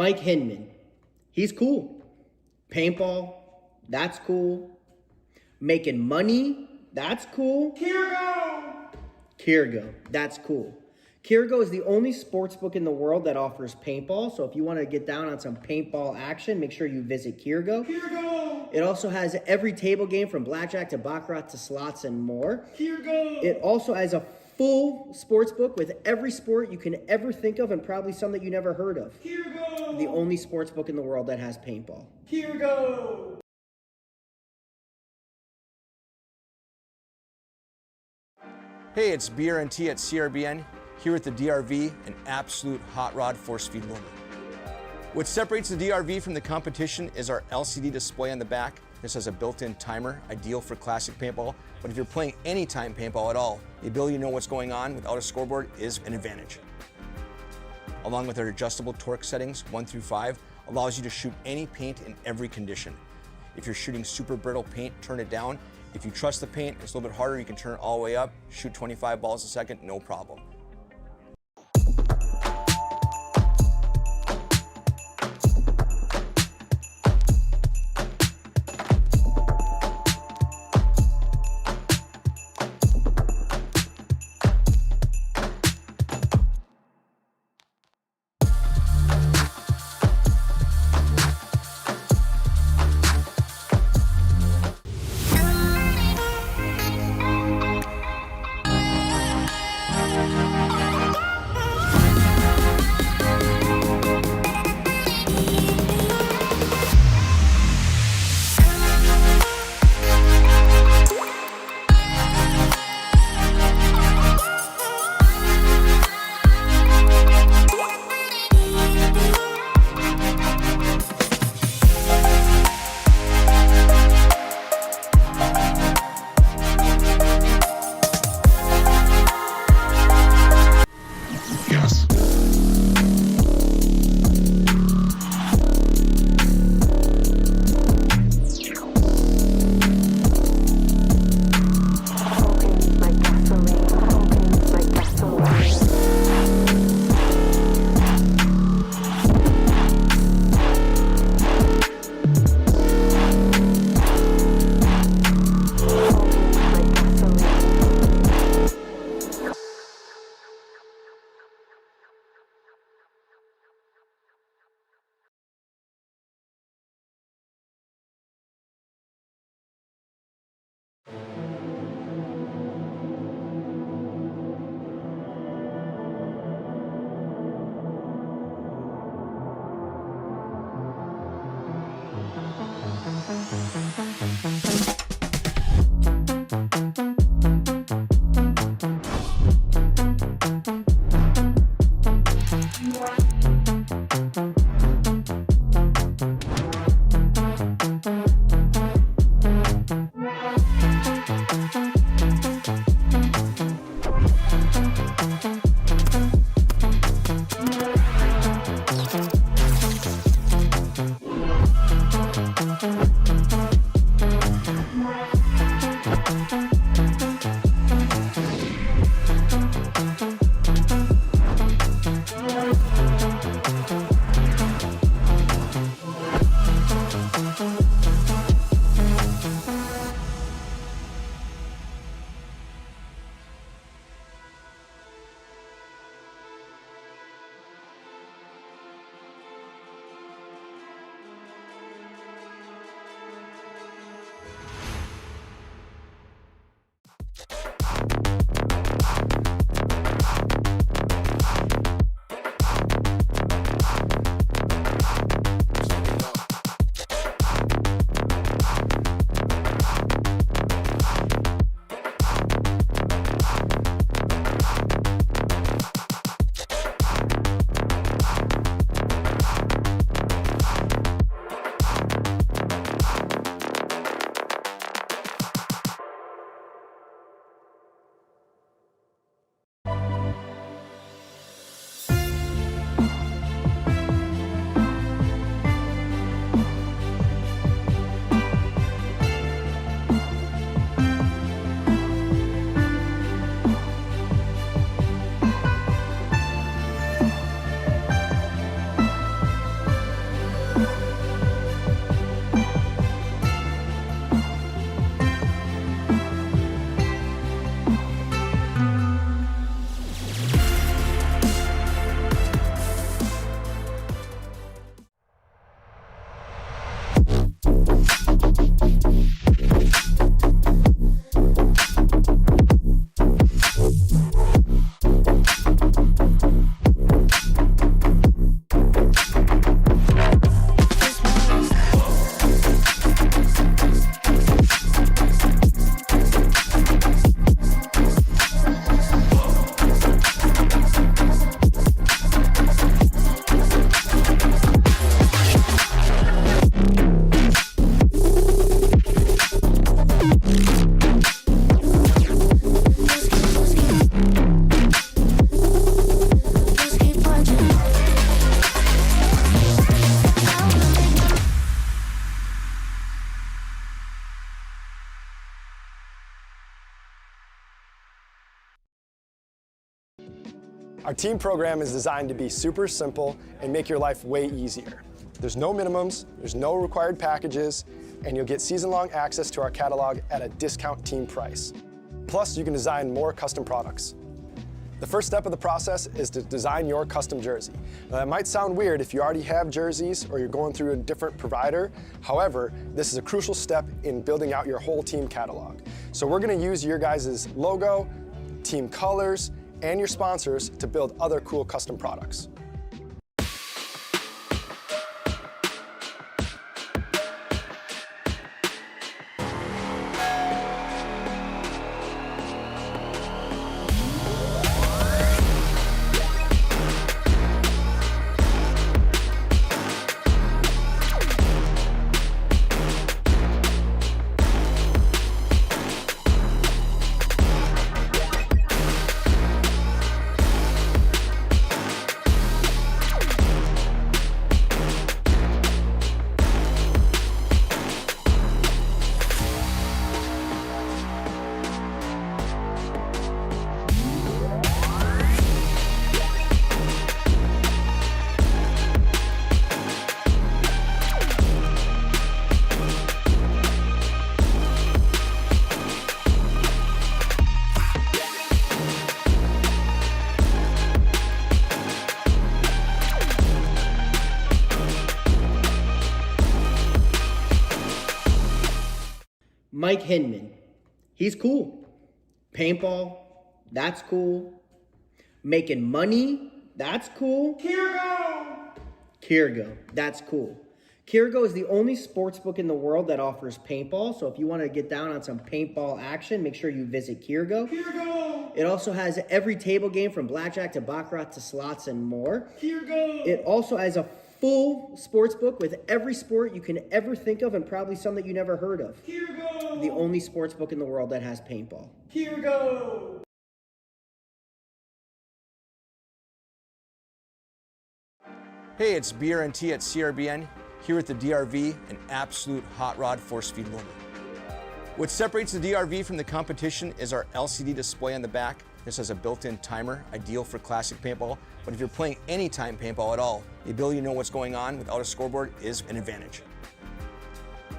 Mike Hinman. He's cool. Paintball, that's cool. Making money, that's cool. Crbn, that's cool. Crbn is the only sports book in the world that offers paintball. So if you want to get down on some paintball action, make sure you visit Crbn. It also has every table game from blackjack to baccarat to slots and more. It also has a full sports book with every sport you can ever think of and probably some that you never heard of. The only sports book in the world that has paintball. Hey, it's BRNT at Crbn, here at the DRV, an absolute hot rod force feed loader. What separates the DRV from the competition is our LCD display on the back. This has a built-in timer, ideal for classic paintball, but if you're playing anytime paintball at all, the ability to know what's going on without a scoreboard is an advantage. Along with our adjustable torque settings, 1 through 5, allows you to shoot any paint in every condition. If you're shooting super brittle paint, turn it down. If you trust the paint, it's a little bit harder, you can turn it all the way up, shoot 25 balls a second, no problem. Our team program is designed to be super simple and make your life way easier. There's no minimums, there's no required packages, and you'll get season-long access to our catalog at a discount team price. Plus, you can design more custom products. The first step of the process is to design your custom jersey. Now, that might sound weird if you already have jerseys or you're going through a different provider. However, this is a crucial step in building out your whole team catalog. So we're going to use your guys' logo, team colors, and your sponsors to build other cool custom products. Mike Hinman, he's cool. Paintball, that's cool. Making money, that's cool. Crbn, that's cool. Crbn is the only sports book in the world that offers paintball. So if you want to get down on some paintball action, make sure you visit Crbn. It also has every table game from blackjack to baccarat to slots and more. It also has a full sports book with every sport you can ever think of and probably some that you never heard of. The only sports book in the world that has paintball. Hey, it's BRNT at Crbn, here with the DRV, an absolute hot rod force feed loader. What separates the DRV from the competition is our LCD display on the back. This has a built-in timer, ideal for classic paintball, but if you're playing anytime paintball at all, the ability to know what's going on without a scoreboard is an advantage.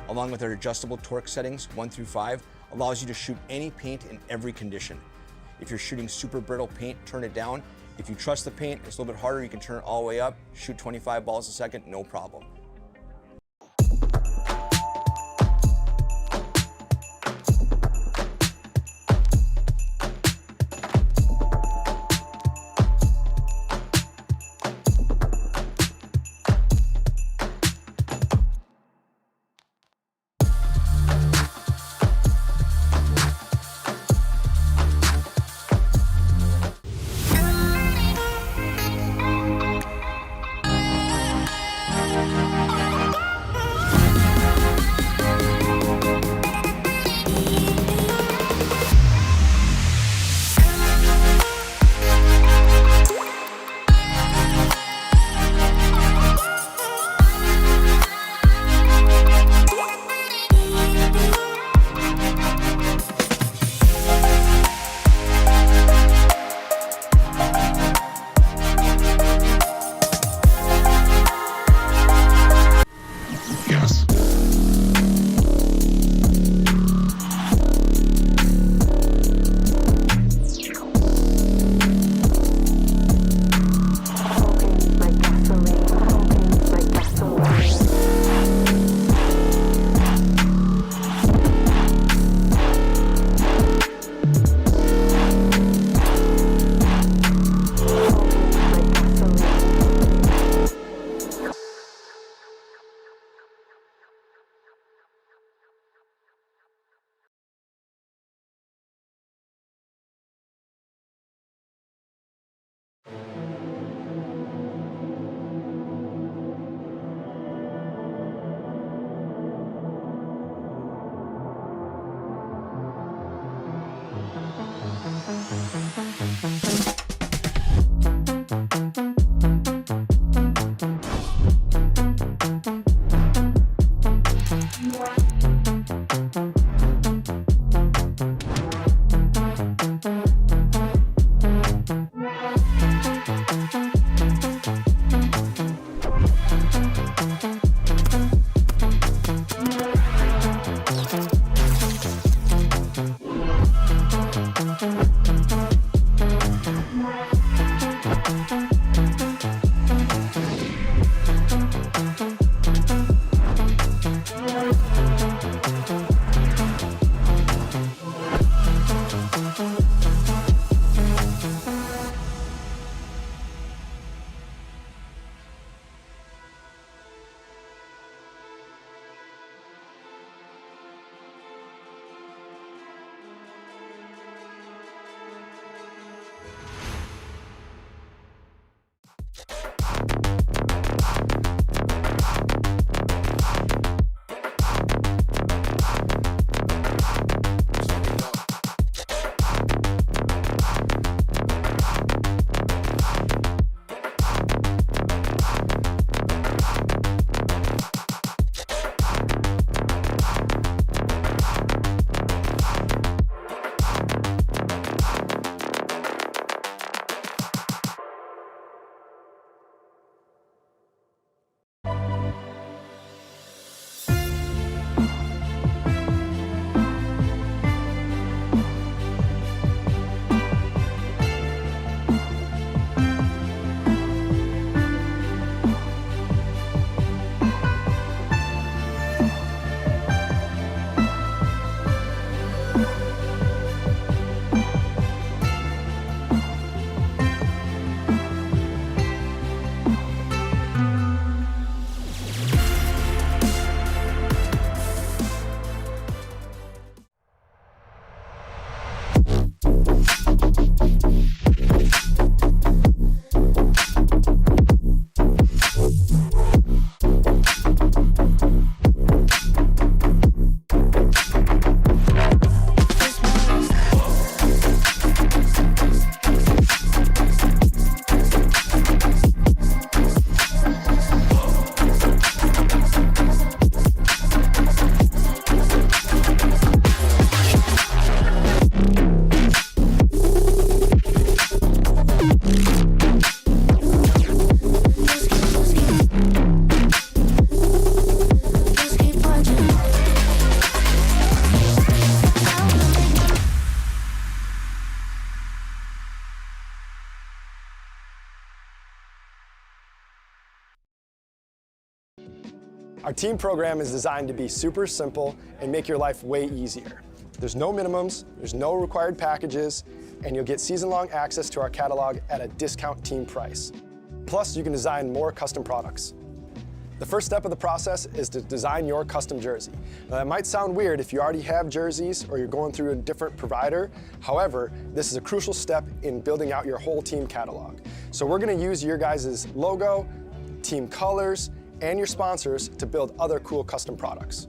Along with our adjustable torque settings, 1 through 5, allows you to shoot any paint in every condition. If you're shooting super brittle paint, turn it down. If you trust the paint, it's a little bit harder, you can turn it all the way up, shoot 25 balls a second, no problem. Our team program is designed to be super simple and make your life way easier. There's no minimums, there's no required packages, and you'll get season-long access to our catalog at a discount team price. Plus, you can design more custom products. The first step of the process is to design your custom jersey. Now, that might sound weird if you already have jerseys or you're going through a different provider. However, this is a crucial step in building out your whole team catalog. So we're going to use your guys' logo, team colors, and your sponsors to build other cool custom products.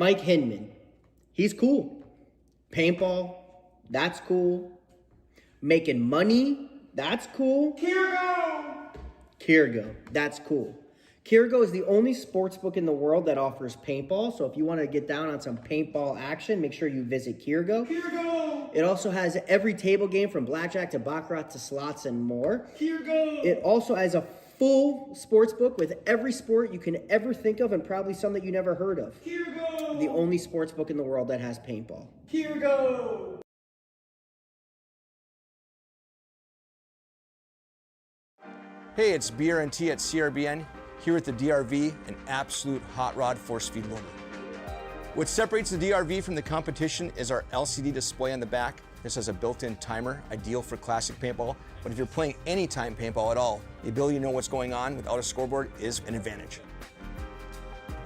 Mike Hinman, he's cool. Paintball, that's cool. Making money, that's cool. Crbn, that's cool. Crbn is the only sports book in the world that offers paintball. So if you want to get down on some paintball action, make sure you visit Crbn. It also has every table game from blackjack to baccarat to slots and more. It also has a full sports book with every sport you can ever think of and probably some that you never heard of. The only sports book in the world that has paintball. Hey, it's BRNT at Crbn, here at the DRV, an absolute hot rod force feed loader. What separates the DRV from the competition is our LCD display on the back. This has a built-in timer, ideal for classic paintball, but if you're playing anytime paintball at all, the ability to know what's going on without a scoreboard is an advantage.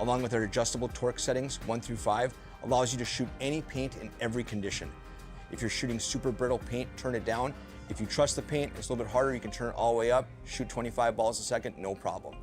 Along with our adjustable torque settings, 1 through 5, allows you to shoot any paint in every condition. If you're shooting super brittle paint, turn it down. If you trust the paint, it's a little bit harder, you can turn it all the way up, shoot 25 balls a second, no problem.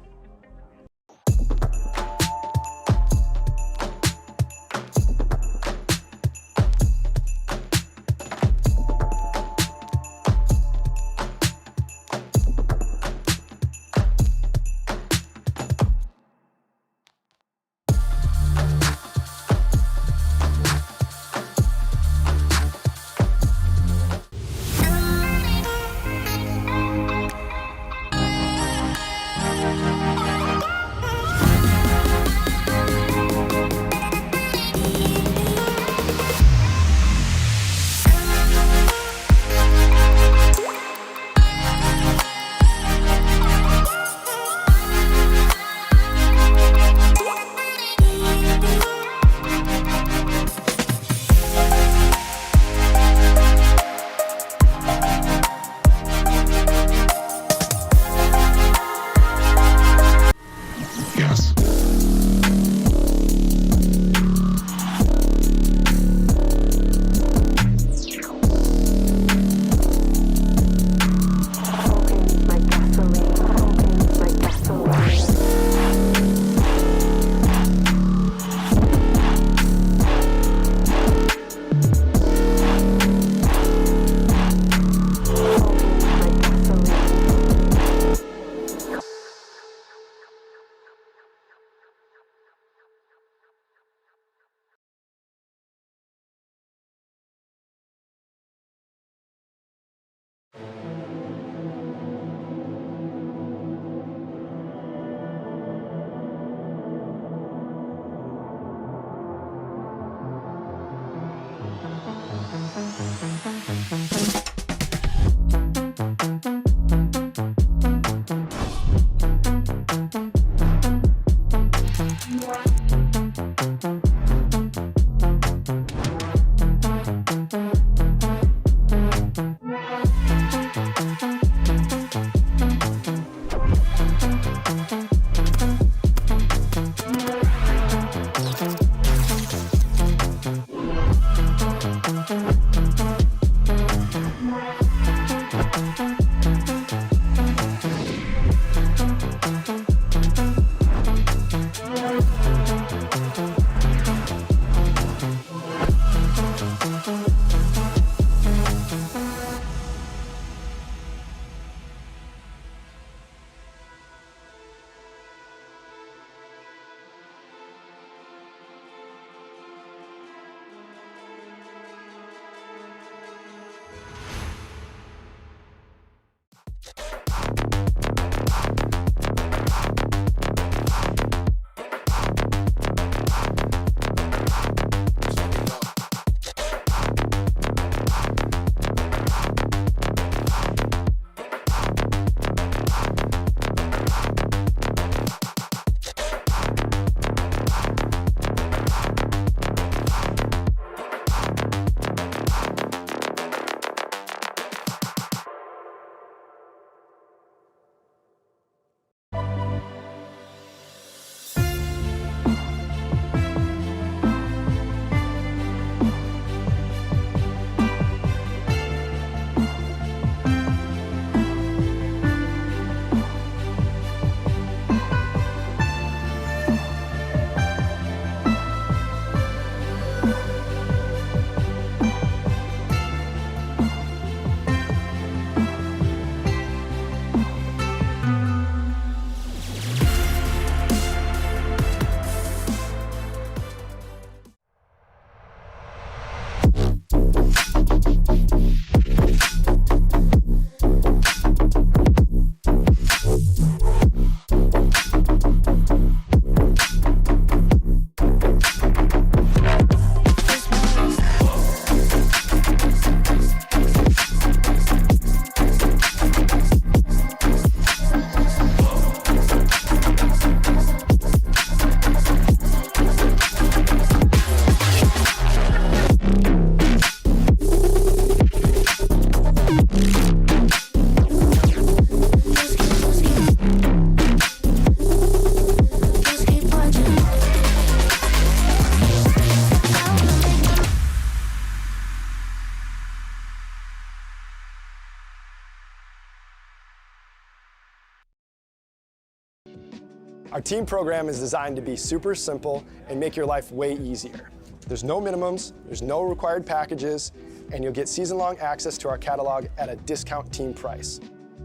Our team program is designed to be super simple and make your life way easier. There's no minimums, there's no required packages, and you'll get season-long access to our catalog at a discount team price.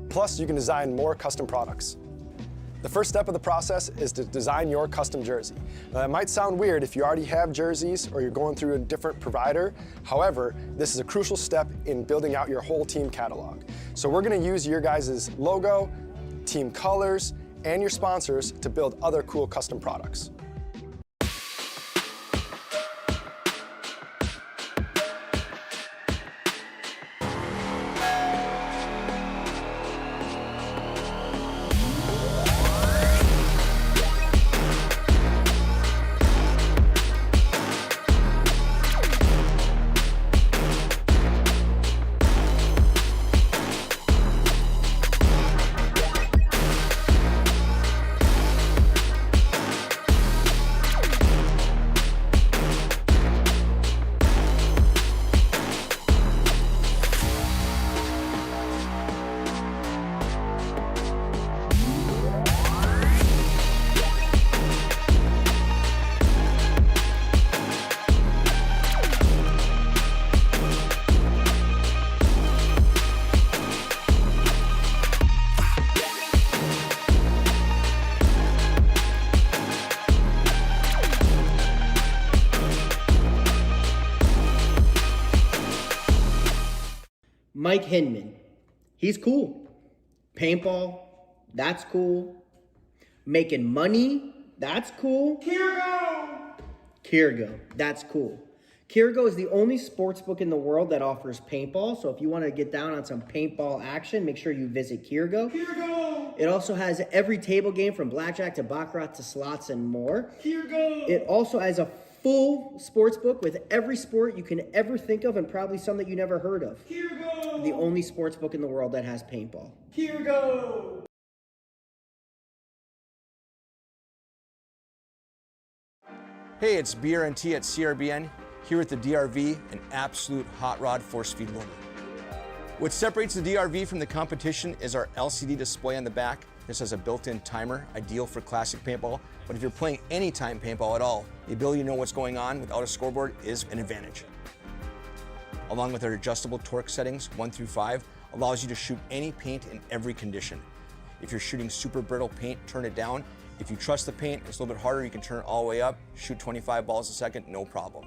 Plus, you can design more custom products. The first step of the process is to design your custom jersey. Now, that might sound weird if you already have jerseys or you're going through a different provider. However, this is a crucial step in building out your whole team catalog. So we're going to use your guys' logo, team colors, and your sponsors to build other cool custom products. Mike Hinman, he's cool. Paintball, that's cool. Making money, that's cool. Crbn, that's cool. Crbn is the only sports book in the world that offers paintball. So if you want to get down on some paintball action, make sure you visit Crbn. It also has every table game from blackjack to baccarat to slots and more. It also has a full sports book with every sport you can ever think of and probably some that you never heard of. The only sports book in the world that has paintball. Hey, it's BRNT at Crbn, here at the DRV, an absolute hot rod force feed loader. What separates the DRV from the competition is our LCD display on the back. This has a built-in timer, ideal for classic paintball, but if you're playing anytime paintball at all, the ability to know what's going on without a scoreboard is an advantage. Along with our adjustable torque settings, 1 through 5, allows you to shoot any paint in every condition. If you're shooting super brittle paint, turn it down. If you trust the paint, it's a little bit harder, you can turn it all the way up, shoot 25 balls a second, no problem.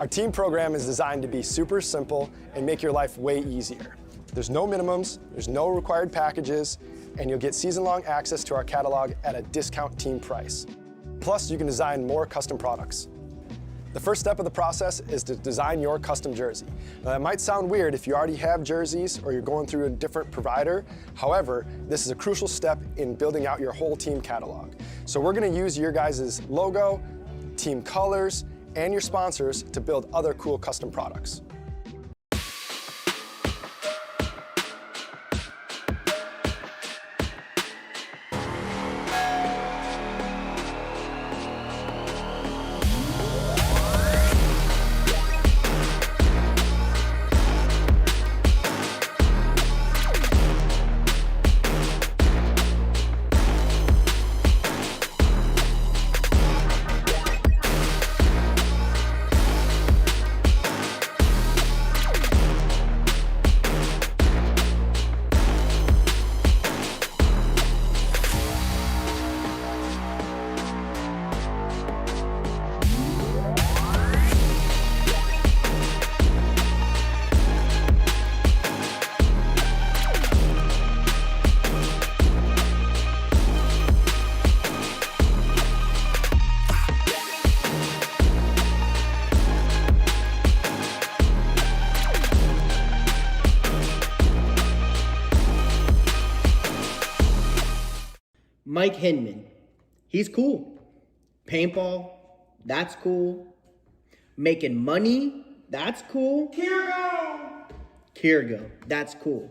Our team program is designed to be super simple and make your life way easier. There's no minimums, there's no required packages, and you'll get season-long access to our catalog at a discount team price. Plus, you can design more custom products. The first step of the process is to design your custom jersey. Now, that might sound weird if you already have jerseys or you're going through a different provider. However, this is a crucial step in building out your whole team catalog. So we're going to use your guys' logo, team colors, and your sponsors to build other cool custom products. Mike Hinman, he's cool. Paintball, that's cool. Making money, that's cool. Crbn, that's cool.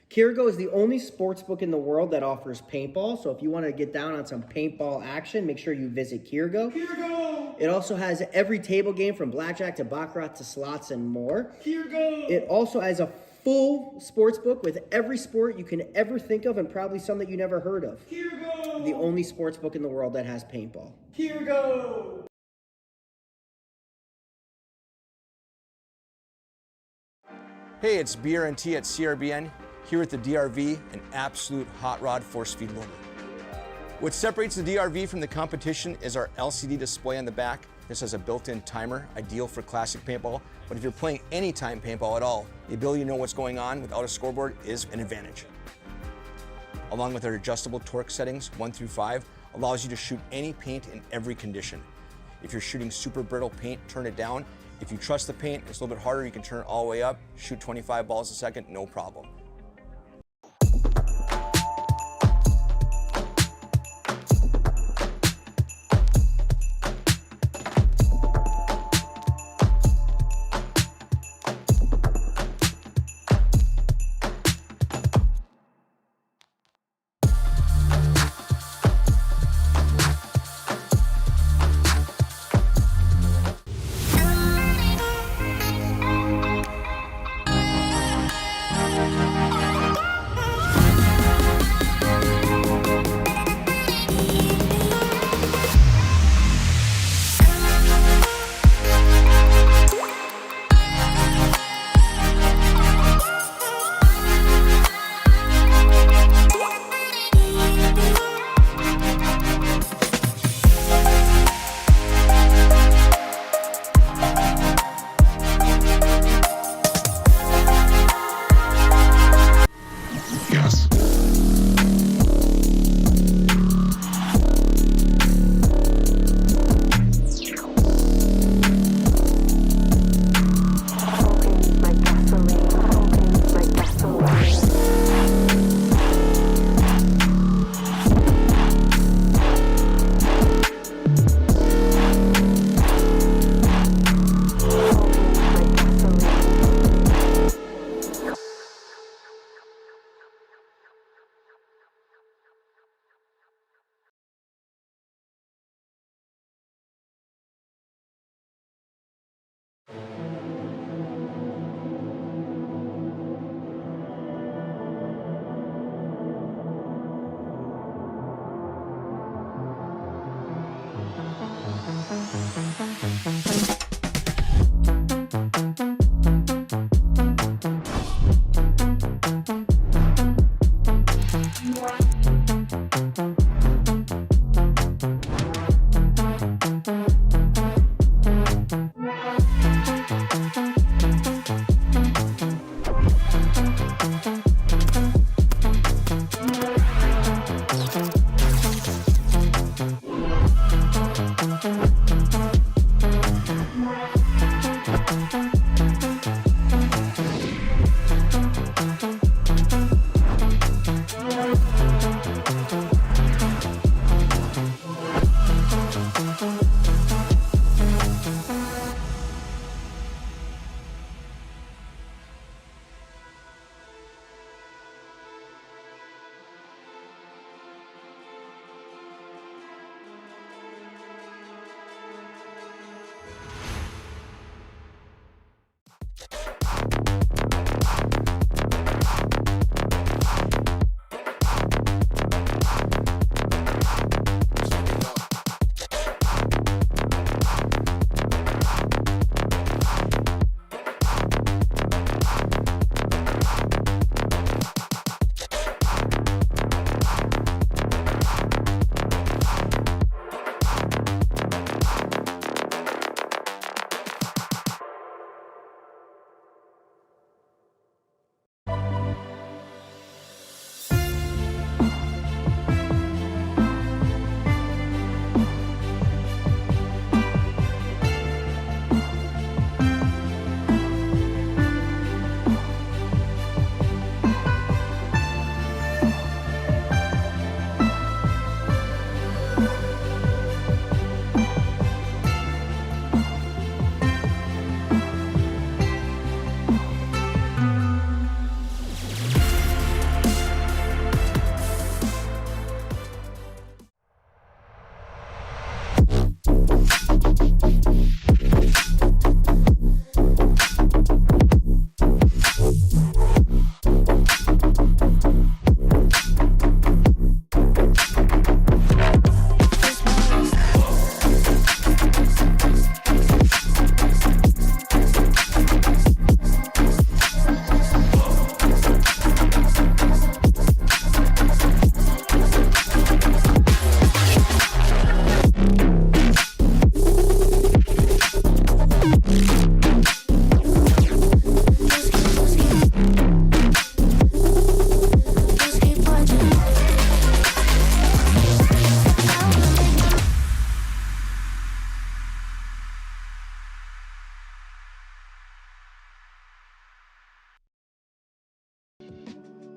Crbn is the only sports book in the world that offers paintball. So if you want to get down on some paintball action, make sure you visit Crbn. It also has every table game from blackjack to baccarat to slots and more. It also has a full sports book with every sport you can ever think of and probably some that you never heard of. The only sports book in the world that has paintball. Hey, it's BRNT at Crbn, here at the DRV, an absolute hot rod force feed loader. What separates the DRV from the competition is our LCD display on the back. This has a built-in timer, ideal for classic paintball, but if you're playing anytime paintball at all, the ability to know what's going on without a scoreboard is an advantage. Along with our adjustable torque settings, 1 through 5, allows you to shoot any paint in every condition. If you're shooting super brittle paint, turn it down. If you trust the paint, it's a little bit harder, you can turn it all the way up, shoot 25 balls a second, no problem.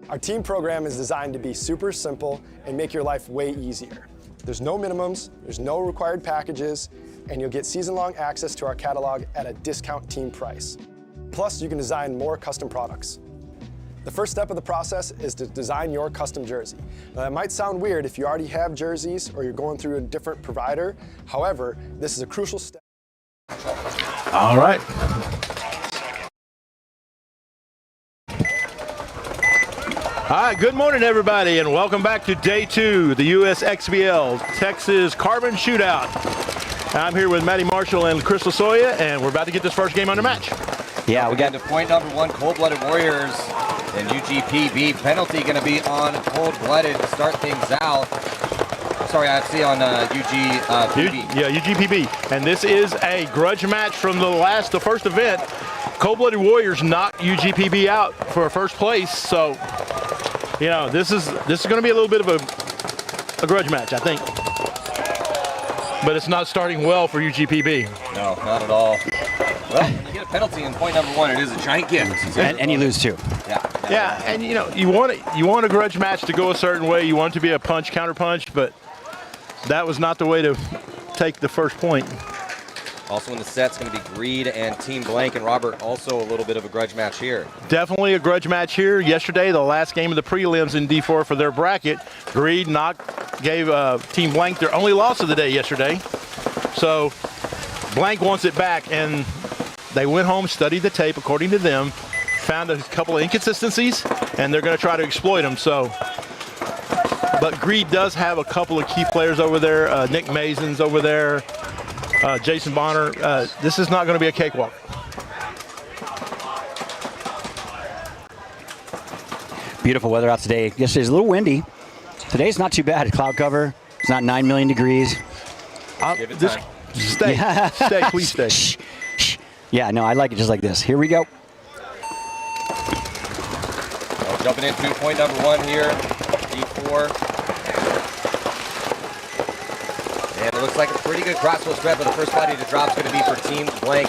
Our team program is designed to be super simple and make your life way easier. There's no minimums, there's no required packages, and you'll get season-long access to our catalog at a discount team price. Plus, you can design more custom products. The first step of the process is to design your custom jersey. Now, that might sound weird if you already have jerseys or you're going through a different provider. However, this is a crucial step. All right. All right, good morning, everybody, and welcome back to day 2, the Usxbl Texas Crbn Shootout. I'm here with Matty Marshall and Chris Lasoya, and we're about to get this first game under match. Yeah, we got to point number 1, Cold-Blooded Warriors, and UGPB. Penalty going to be on Cold-Blooded to start things out. Sorry, I see on UGPB. Yeah, UGPB. And this is a grudge match from the first event. Cold-Blooded Warriors knocked UGPB out for first place, so you know this is going to be a little bit of a grudge match, I think. But it's not starting well for UGPB. No, not at all. Well, you get a penalty in point number 1. It is a giant gift. and you lose too. Yeah, and you know you want a grudge match to go a certain way. You want it to be a punch counter punch, but that was not the way to take the first point. Also in the set's going to be Greed and Team Blank, and Robert, also a little bit of a grudge match here. Definitely a grudge match here. Yesterday, the last game of the prelims in D4 for their bracket, Greed gave Team Blank their only loss of the day yesterday. So Blank wants it back, and they went home, studied the tape according to them, found a couple of inconsistencies, and they're going to try to exploit them. So, but Greed does have a couple of key players over there. Nick Mason's over there. Jason Bonner. This is not going to be a cakewalk. Beautiful weather out today. Yesterday's a little windy. Today's not too bad. Cloud cover. It's not 9 million degrees. Give it time. Stay, please stay. Shh, shh. Yeah, no, I like it just like this. Here we go. Well, jumping into point number 1 here, D4. And it looks like a pretty good crossbow spread, but the first body to drop is going to be for Team Blank.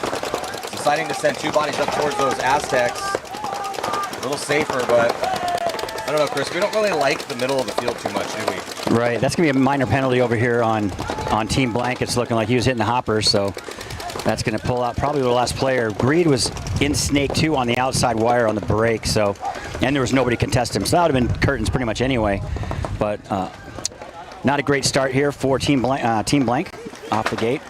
Deciding to send 2 bodies up towards those Aztecs. A little safer, but I don't know, Chris. We don't really like the middle of the field too much, do we? Right. That's going to be a minor penalty over here on Team Blank. It's looking like he was hitting the hopper, so that's going to pull out probably the last player. Greed was in Snake 2 on the outside wire on the break, so, and there was nobody to contest him. So that would have been curtains pretty much anyway. But not a great start here for Team Blank off the gate.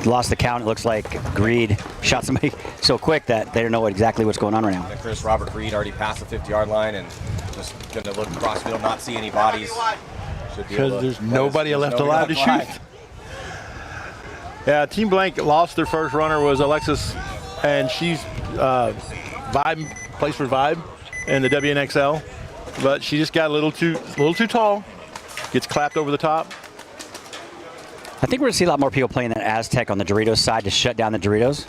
Lost the count. It looks like Greed shot somebody so quick that they don't know exactly what's going on right now. And Chris, Robert Greed already passed the 50-yard line and just going to look across field, not see any bodies. Because there's nobody left alive to shoot. Yeah, Team Blank lost their first runner was Alexis, and she's plays for Vibe in the WNXL, but she just got a little too tall. Gets clapped over the top. I think we're going to see a lot more people playing that Aztec on the Doritos side to shut down the Doritos,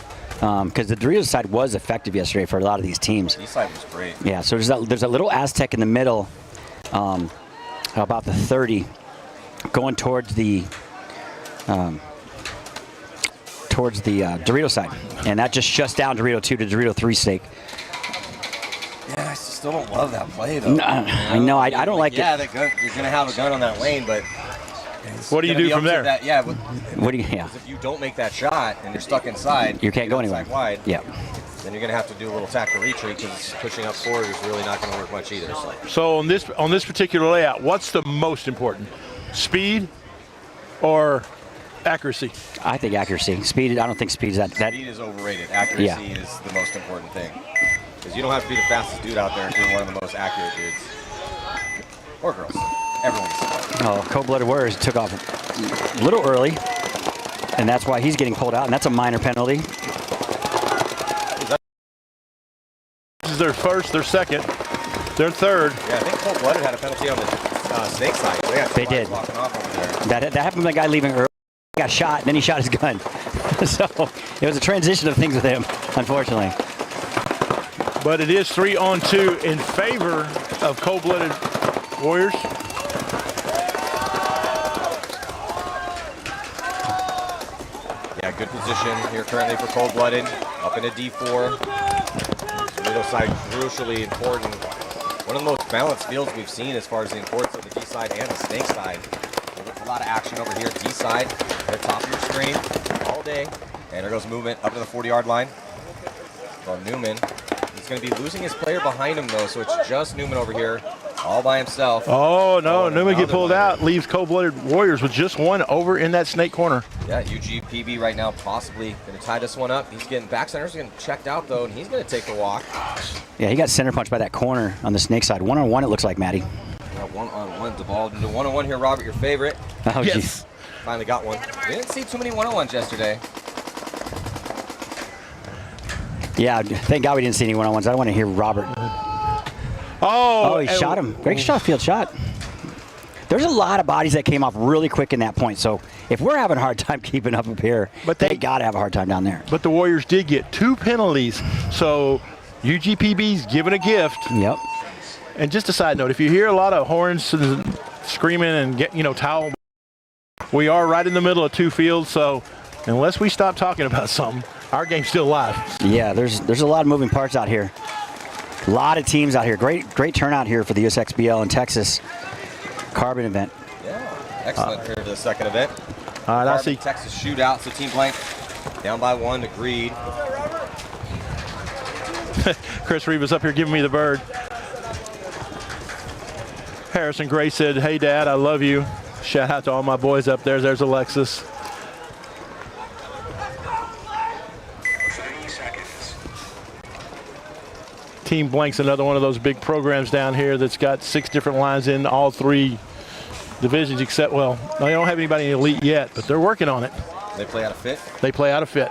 because the Doritos side was effective yesterday for a lot of these teams. East side was great. Yeah, so there's a little Aztec in the middle, about the 30, going towards the Dorito side, and that just shuts down Dorito 2 to Dorito 3 stake. Yeah, I still don't love that play, though. No, I know. I don't like it. Yeah, you're going to have a gun on that lane, but what do you do from there? What do you? Yeah. If you don't make that shot and you're stuck inside, you can't go anywhere. Wide, yeah. Then you're going to have to do a little tactical retreat because pushing up forward is really not going to work much either. So on this particular layout, what's the most important? Speed or accuracy? I think accuracy. Speed. I don't think speed is that. Speed is overrated. Accuracy is the most important thing. Because you don't have to be the fastest dude out there if you're one of the most accurate dudes. Or girls. Everyone's. Oh, Cold-Blooded Warriors took off a little early, and that's why he's getting pulled out, and that's a minor penalty. This is their first, their second, their third. Yeah, I think Cold-Blooded had a penalty on the Snake side. They did. Walking off over there. That happened to the guy leaving early. He got shot, and then he shot his gun. So it was a transition of things with him, unfortunately. But it is 3-on-2 in favor of Cold-Blooded Warriors. Yeah, good position here currently for Cold-Blooded. Up into D4. Middle side crucially important One of the most balanced fields we've seen as far as the importance of the D side and the snake side. A lot of action over here. D side, they're top of your screen all day. And there goes movement up to the 40-yard line. Well, Newman, he's going to be losing his player behind him, though, so it's just Newman over here all by himself. Oh, no, Newman get pulled out, leaves Cold-Blooded Warriors with just one over in that snake corner. Yeah, UGPB right now possibly going to tie this one up. He's getting back center's getting checked out, though, and he's going to take the walk. Yeah, he got center punched by that corner on the snake side. One-on-one, it looks like, Matty. Yeah, one-on-one, devolved into one-on-one here, Robert, your favorite. Oh, Yes. jeez. Finally got one. We didn't see too many one-on-ones yesterday. Yeah, thank God we didn't see any one-on-ones. I don't want to hear Robert. Oh, he shot him. Great shot, field shot. There's a lot of bodies that came off really quick in that point. So if we're having a hard time keeping up here, But they they- got to have a hard time down there. But the Warriors did get 2 penalties, so UGPB's given a gift. Yep. And just a side note, if you hear a lot of horns and screaming and towel, we are right in the middle of 2 fields, so unless we stop talking about something, our game's still live. Yeah, there's a lot of moving parts out here. A lot of teams out here. Great turnout here for the Usxbl and Texas Crbn event. Yeah, excellent here to the second event. All right, I Crbn see. Texas Shootout, so Team Blank down by 1 to Greed. Chris Rivas up here giving me the bird. Harrison Gray said, "Hey, Dad, I love you." Shout out to all my boys up there. There's Alexis. Team Blank's another one of those big programs down here that's got 6 different lines in all 3 divisions, except, well, they don't have anybody in elite yet, but they're working on it. They play out of fit. They play out of fit.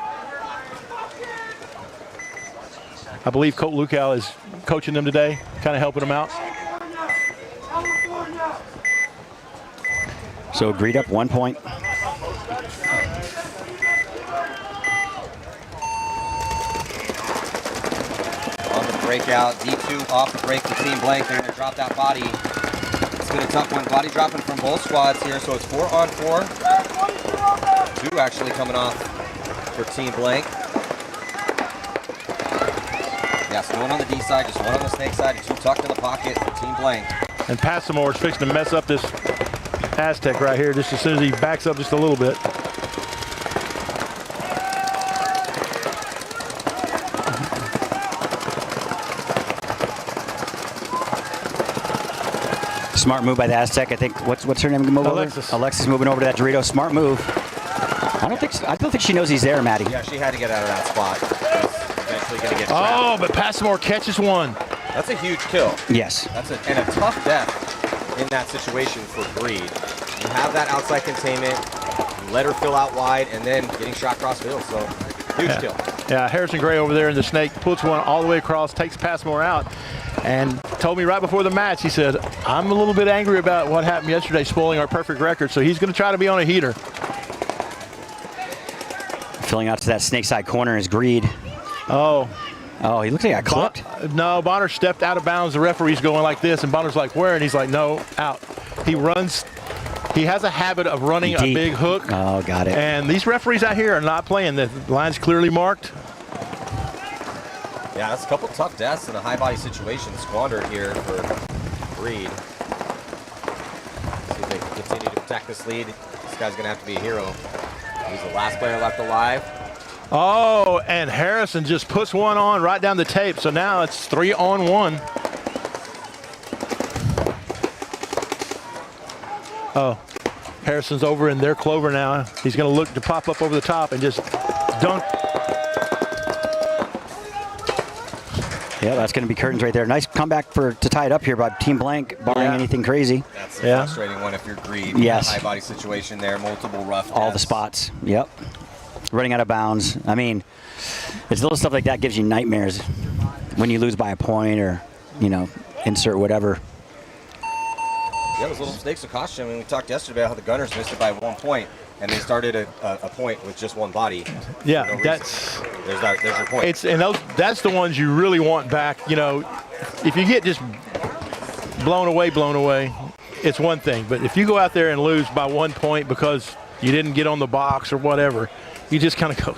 I believe Colt Lukow is coaching them today, kind of helping them out. So Greed up 1 point. On the breakout, D2 off the break for Team Blank. They're going to drop that body. It's been a tough one. Body dropping from both squads here, so it's 4 on 4. 2 actually coming off for Team Blank. Yeah, so 1 on the D side, just 1 on the snake side, and 2 tucked in the pocket for Team Blank. And Passamore is fixing to mess up this Aztec right here just as soon as he backs up just a little bit. Smart move by the Aztec. I think what's her name? Move Alexis. Over? Alexis moving over to that Dorito. Smart move. I don't think she knows he's there, Matty. Yeah, she had to get out of that spot. She's eventually going to get trapped. Oh, but Passamore catches one. That's a huge kill. Yes. And a tough death in that situation for Greed. You have that outside containment, you let her fill out wide, and then getting shot across field. So huge kill. Yeah, Harrison Gray over there in the snake puts one all the way across, takes Passamore out, and told me right before the match, he said, "I'm a little bit angry about what happened yesterday, spoiling our perfect record." So he's going to try to be on a heater. Filling out to that snake side corner is Greed. Oh, he looks like he got clipped. No, Bonner stepped out of bounds. The referee's going like this, and Bonner's like, "Where?" And he's like, "No, out." He runs. He has a habit of running Deep. a big hook. Oh, got it. And these referees out here are not playing. The line's clearly marked. Yeah, that's a couple tough deaths in a high body situation squandered here for Greed. See if they can continue to protect this lead. This guy's going to have to be a hero. He's the last player left alive. Oh, and Harrison just puts one on right down the tape. So now it's 3 on 1. Oh, Harrison's over in their clover now. He's going to look to pop up over the top and just dunk. Yeah, that's going to be curtains right there. Nice comeback to tie it up here by Team Blank, barring anything crazy. That's a frustrating one if you're Greed. Yes. High body situation there, multiple rough All the deaths. spots. Yep. Running out of bounds. I mean, it's little stuff like that gives you nightmares when you lose by a point or, insert whatever. Yeah, those little mistakes of caution. I mean, we talked yesterday about how the Gunners missed it by 1 point, and they started a point with just 1 body. Yeah, No reason. that's There's your point. that's the ones you really want back. If you get just blown away, it's one thing. But if you go out there and lose by 1 point because you didn't get on the box or whatever, you just kind of go.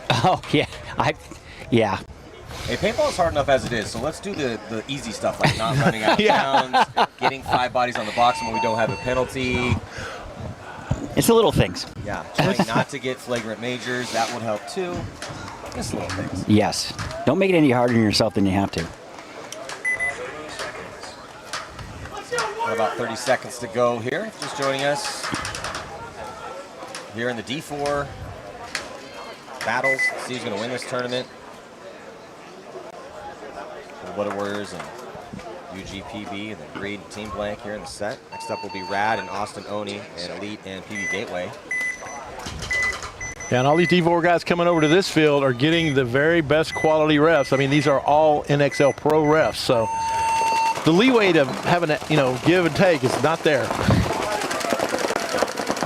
Oh, yeah. Yeah. Hey, paintball is hard enough as it is, so let's do the easy stuff, like not running out of Yeah. bounds, getting 5 bodies on the box when we don't have a penalty. It's the little things. Yeah, trying not to get flagrant majors, that would help too. Just little things. Yes. Don't make it any harder on yourself than you have to. About 30 seconds to go here. Just joining us here in the D4 battles. See who's going to win this tournament. Cold-Blooded Warriors and UGPB, and then Greed and Team Blank here in the set. Next up will be Rad and Austin Oni and Elite and PB Gateway. Yeah, and all these D4 guys coming over to this field are getting the very best quality refs. I mean, these are all NXL Pro refs, so the leeway to having a, give and take is not there.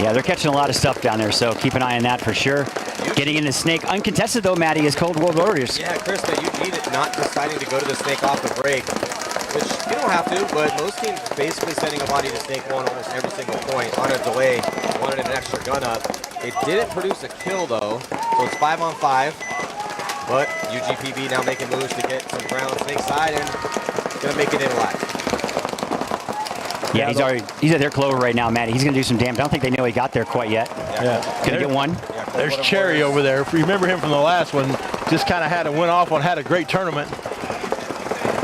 Yeah, they're catching a lot of stuff down there, so keep an eye on that for sure. Getting in the snake. Uncontested, though, Maddie, is Cold World Warriors. Yeah, Chris, that you need it not deciding to go to the snake off the break, which you don't have to, but most teams basically sending a body to snake 1 almost every single point on a delay, wanted an extra gun up. It didn't produce a kill, though, so it's 5-on-5, but UGPB now making moves to get some ground on snake side and going to make it in alive. Yeah, he's at their clover right now, Maddie. He's going to do some damage. I don't think they know he got there quite yet. Yeah. Going to get one. Yeah, There's Cherry over there. If you remember him from the last one, just kind of had a great tournament.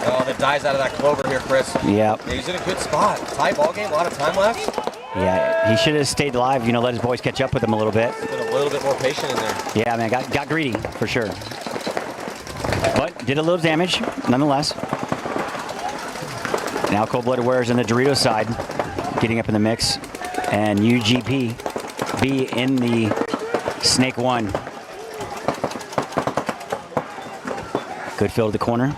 Oh, that dies out of that clover here, Chris. Yeah. Yeah, he's in a good spot. Tie ball game, a lot of time left. Yeah, he should have stayed alive, let his boys catch up with him a little bit. Been a little bit more patient in there. Yeah, man, got greedy for sure. But did a little damage, nonetheless. Now Cold-Blooded Warriors on the Dorito side, getting up in the mix. And UGP be in the Snake 1. Good fill to the corner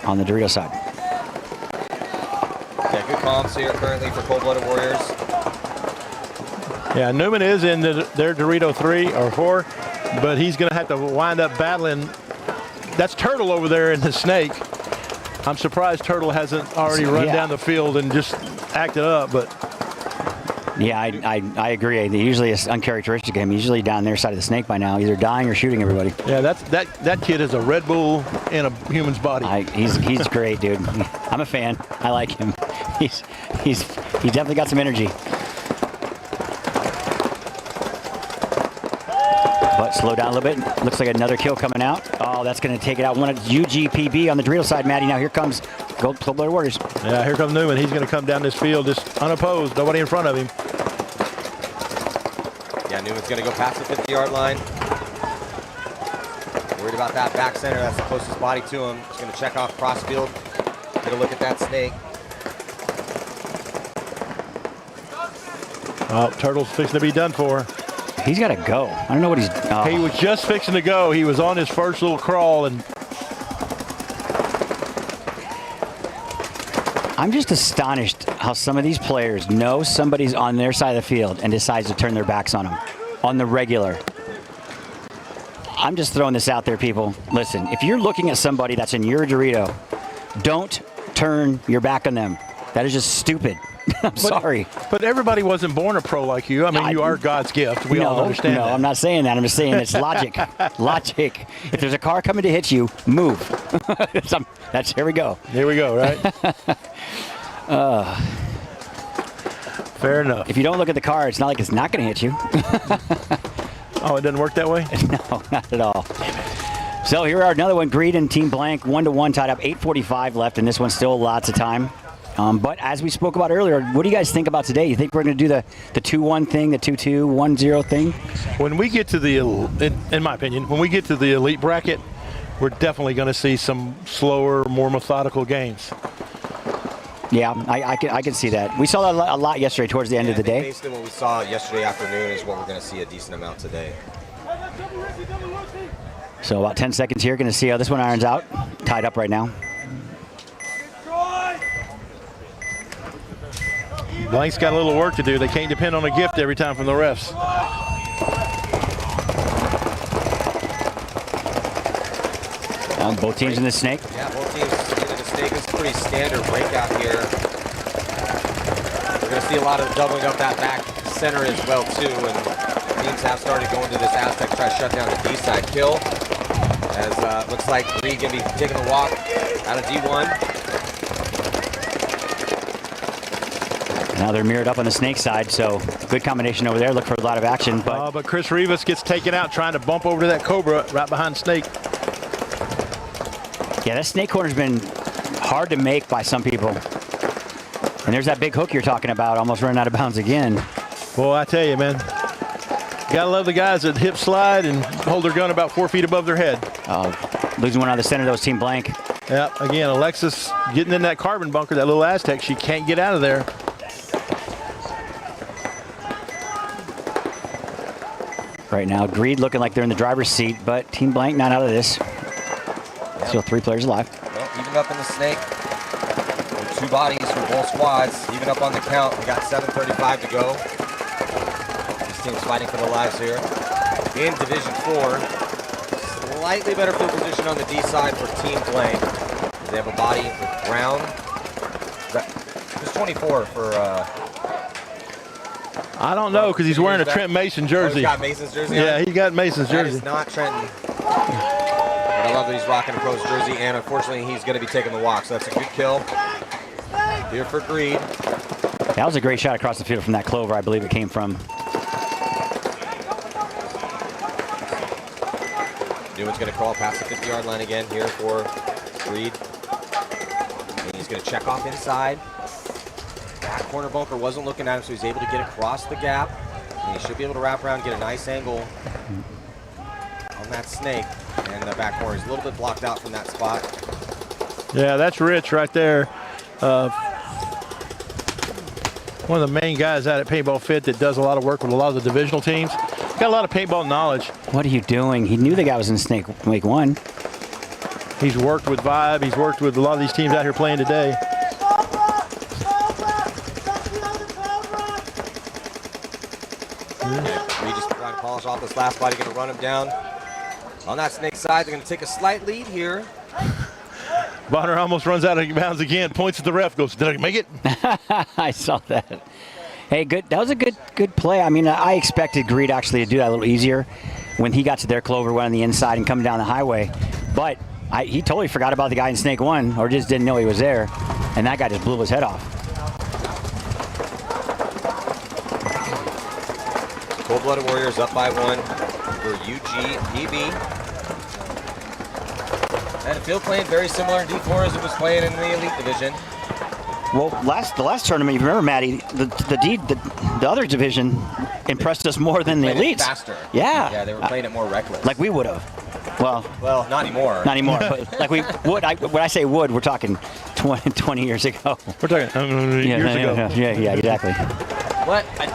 on the Dorito side. Yeah, good comps here currently for Cold-Blooded Warriors. Yeah, Newman is in their Dorito 3 or 4, but he's going to have to wind up battling. That's Turtle over there in the snake. I'm surprised Turtle hasn't already run down the field and just acted up, but. Yeah, I agree. Usually it's uncharacteristic of him. He's usually down their side of the snake by now, either dying or shooting everybody. Yeah, that kid is a Red Bull in a human's body. He's great, dude. I'm a fan. I like him. He's definitely got some energy. But slow down a little bit. Looks like another kill coming out. Oh, that's going to take it out. One at UGPB on the Dorito side, Maddie. Now here comes Cold-Blooded Warriors. Yeah, here comes Newman. He's going to come down this field just unopposed. Nobody in front of him. Yeah, Newman's going to go past the 50-yard line. Worried about that back center. That's the closest body to him. He's going to check off cross field. Get a look at that snake. Oh, Turtle's fixing to be done for. He's got to go. I don't know what he's... Oh. He was just fixing to go. He was on his first little crawl, and I'm just astonished how some of these players know somebody's on their side of the field and decides to turn their backs on them on the regular. I'm just throwing this out there, people. Listen, if you're looking at somebody that's in your Dorito, don't turn your back on them. That is just stupid. I'm sorry. But everybody wasn't born a pro like you. I mean, you are God's gift. We all understand that. No, I'm not saying that. I'm just saying it's logic. Logic. If there's a car coming to hit you, move. Here we go. Here we go, right? Fair enough. If you don't look at the car, it's not like it's not going to hit you. Oh, it doesn't work that way? No, not at all. So here are another one. Greed and Team Blank, 1-1 tied up. 8:45 left, and this one's still lots of time. But as we spoke about earlier, what do you guys think about today? You think we're going to do the 2-1 thing, the 2-2, 1-0 thing? When we get to in my opinion, when we get to the elite bracket, we're definitely going to see some slower, more methodical games. Yeah, I can see that. We saw that a lot yesterday towards the end of the day. Basically what we saw yesterday afternoon is what we're going to see a decent amount today. So about 10 seconds here. Going to see how this one irons out. Tied up right now. Blank's got a little work to do. They can't depend on a gift every time from the refs. Both teams in the snake. Yeah, both teams in the snake. It's a pretty standard breakout here. We're going to see a lot of doubling up that back center as well, too. And teams have started going to this Aztec, try to shut down the D-side kill. As looks like Reed gonna be taking a walk out of D1. Now they're mirrored up on the snake side, so good combination over there. Look for a lot of action. But Chris Rivas gets taken out trying to bump over to that Cobra right behind Snake. Yeah, that snake corner's been hard to make by some people. And there's that big hook you're talking about, almost running out of bounds again. Boy, I tell you, man. Gotta love the guys that hip slide and hold their gun about 4 feet above their head. Losing one out of the center, that was Team Blank. Yeah, again, Alexis getting in that carbon bunker, that little Aztec. She can't get out of there. Right now, Greed looking like they're in the driver's seat, but Team Blank not out of this. Still 3 players alive. Well, even up in the snake. With 2 bodies from both squads. Even up on the count. We got 7:35 to go. These teams fighting for their lives here. In Division 4, slightly better field position on the D side for Team Blank. They have a body with Brown. It's 24 for... I don't know, because he's wearing a Trent Mason jersey. Oh, he's got Mason's jersey Yeah, on? he got Mason's That jersey. is not Trenton. But I love that he's rocking a pros jersey, and unfortunately, he's going to be taking the walk. So that's a good kill here for Greed. That was a great shot across the field from that clover, I believe it came from. Newman's going to crawl past the 50-yard line again here for Greed. And he's going to check off inside. That corner bunker wasn't looking at him, so he's able to get across the gap. And he should be able to wrap around, get a nice angle on that snake. And the back corner is a little bit blocked out from that spot. Yeah, that's Rich right there. One of the main guys out at Paintball Fit that does a lot of work with a lot of the divisional teams. Got a lot of paintball knowledge. What are you doing? He knew the guy was in Snake Week 1. He's worked with Vibe. He's worked with a lot of these teams out here playing today. We just trying to polish off this last body, going to run him down. On that snake side, they're going to take a slight lead here. Bonner almost runs out of bounds again, points at the ref, goes, did I make it? I saw that. Hey, good. That was a good play. I mean, I expected Greed actually to do that a little easier when he got to their clover, went on the inside and coming down the highway. But he totally forgot about the guy in Snake 1 or just didn't know he was there. And that guy just blew his head off. Cold-Blooded Warriors up by 1 for UGPB. And the field playing very similar in D4 as it was playing in the Elite Division. Well, the last tournament, you remember, Maddie, the other division impressed us more than the Elites. Faster. Yeah. Yeah, they were playing it more reckless. Like we would have. Well, not anymore. Not anymore, but like we would. When I say would, we're talking 20 years ago. We're talking years ago. Yeah, exactly. But I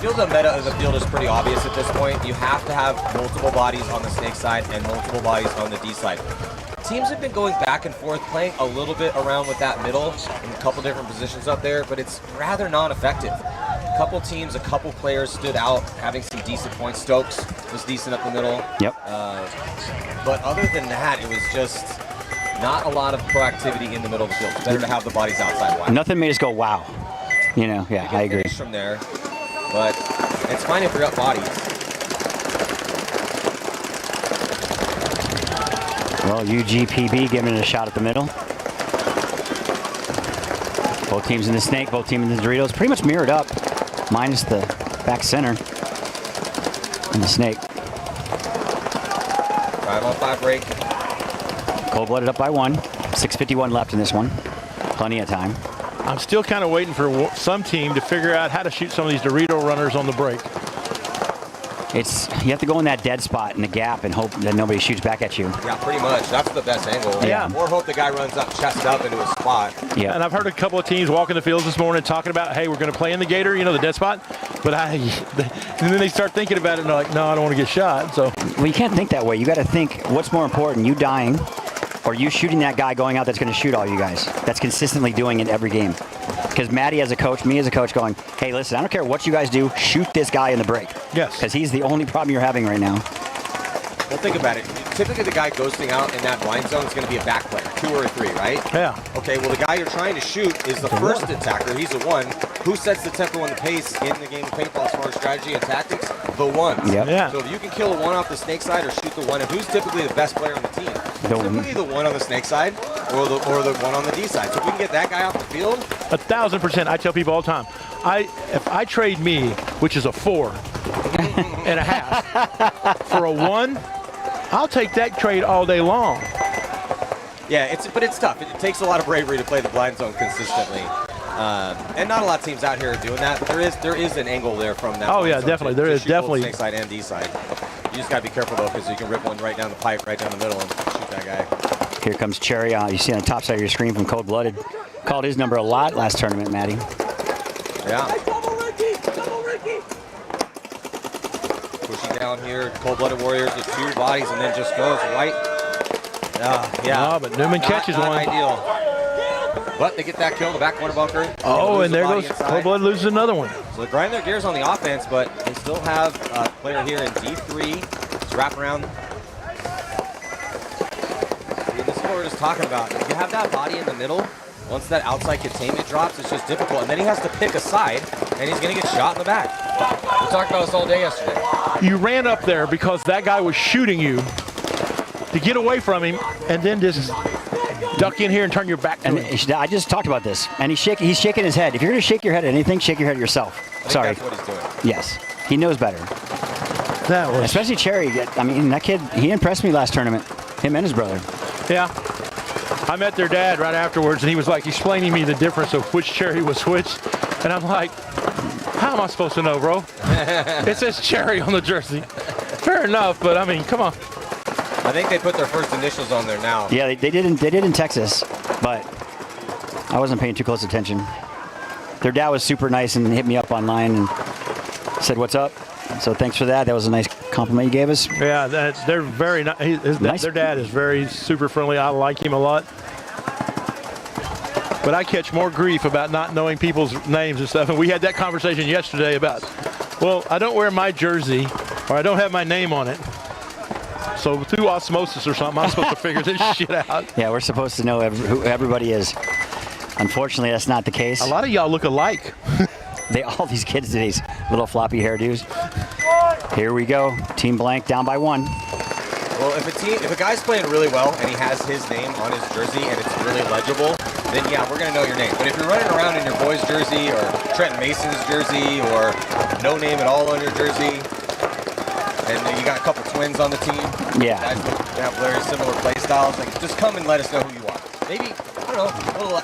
feel the meta of the field is pretty obvious at this point. You have to have multiple bodies on the snake side and multiple bodies on the D side. Teams have been going back and forth, playing a little bit around with that middle in a couple different positions up there, but it's rather non-effective. A couple teams, a couple players stood out, having some decent points. Stokes was decent up the middle. Yep. But other than that, it was just not a lot of proactivity in the middle of the field. It's better to have the bodies outside wide. Nothing made us go, wow. You know, yeah, I agree. From there, but it's fine if you're up bodies. Well, UGPB giving it a shot at the middle. Both teams in the snake, both teams in the Doritos, pretty much mirrored up, minus the back center and the snake. 5-on-5 break. Cold-blooded up by 1. 6:51 left in this one. Plenty of time. I'm still kind of waiting for some team to figure out how to shoot some of these Dorito runners on the break. You have to go in that dead spot in the gap and hope that nobody shoots back at you. Yeah, pretty much. That's the best angle. Yeah. Or hope the guy runs up, chest up into a spot. Yeah. And I've heard a couple of teams walking the fields this morning talking about, hey, we're going to play in the gator, the dead spot. But and then they start thinking about it and they're like, no, I don't want to get shot. So, well, you can't think that way. You got to think, what's more important, you dying or you shooting that guy going out that's going to shoot all you guys? That's consistently doing it every game. Because Maddie as a coach, me as a coach going, hey, listen, I don't care what you guys do, shoot this guy in the break. Yes. Because he's the only problem you're having right now. Well, think about it. typically the guy ghosting out in that blind zone is going to be a back player, 2 or a 3, right? Yeah. Okay, well, the guy you're trying to shoot is the first attacker. He's a 1. Who sets the tempo and the pace in the game of paintball as far as strategy and tactics? The 1s. Yep. Yeah. So if you can kill a 1 off the snake side or shoot the 1, and who's typically the best player on the team? Typically the 1 on the snake side or the 1 on the D side. So if we can get that guy off the field. 1,000%. I tell people all the time, if I trade me, which is a 4.5, for a 1, I'll take that trade all day long. Yeah, but it's tough. It takes a lot of bravery to play the blind zone consistently. And not a lot of teams out here are doing that, but there is an angle there from that. Oh, yeah, zone definitely. To There is shoot both definitely. snake side and D side. You just got to be careful, though, because you can rip one right down the pipe, right down the middle, and shoot that guy. Here comes Cherry. You see on the top side of your screen from Cold Blooded. Called his number a lot last tournament, Maddie. Yeah. Pushing down here, Cold-Blooded Warriors with 2 bodies, and then just goes right. Yeah. Oh, but Newman catches not one. Ideal. But they get that kill in the back corner bunker. Oh, and there goes inside. Cold Blood loses another one. So they grind their gears on the offense, but they still have a player here in D3. Let's wrap around. See, this is what we're just talking about. If you have that body in the middle, once that outside containment drops, it's just difficult. And then he has to pick a side, and he's going to get shot in the back. We talked about this all day yesterday. You ran up there because that guy was shooting you to get away from him, and then just duck in here and turn your back to And him. I just talked about this, and he's shaking his head. If you're going to shake your head at anything, shake your head at yourself. I think Sorry. that's what he's doing. Yes, he knows better. That was, Especially Cherry. I mean, that kid, he impressed me last tournament. Him and his brother. yeah. I met their dad right afterwards, and he was like explaining me the difference of which cherry was which, and I'm like, how am I supposed to know, bro? It says Cherry on the jersey. Fair enough, but I mean, come on. I think they put their first initials on there now. Yeah, they did in Texas, but I wasn't paying too close attention. Their dad was super nice and hit me up online and said, "What's up?" So thanks for that. That was a nice compliment you gave us. Yeah, they're very nice. Their dad is very super friendly. I like him a lot. But I catch more grief about not knowing people's names and stuff. And we had that conversation yesterday about, well, I don't wear my jersey or I don't have my name on it. So through osmosis or something, I'm supposed to figure this shit out. Yeah, we're supposed to know who everybody is. Unfortunately, that's not the case. A lot of y'all look alike. All these kids do these little floppy hairdos. Here we go. Team Blank down by 1. Well, if a guy's playing really well and he has his name on his jersey and it's really legible, then yeah, we're gonna know your name. But if you're running around in your boy's jersey or Trent Mason's jersey or no name at all on your jersey, and you got a couple twins on the team, Yeah. guys that have very similar play styles, like just come and let us know who you are. Maybe, I don't know, a little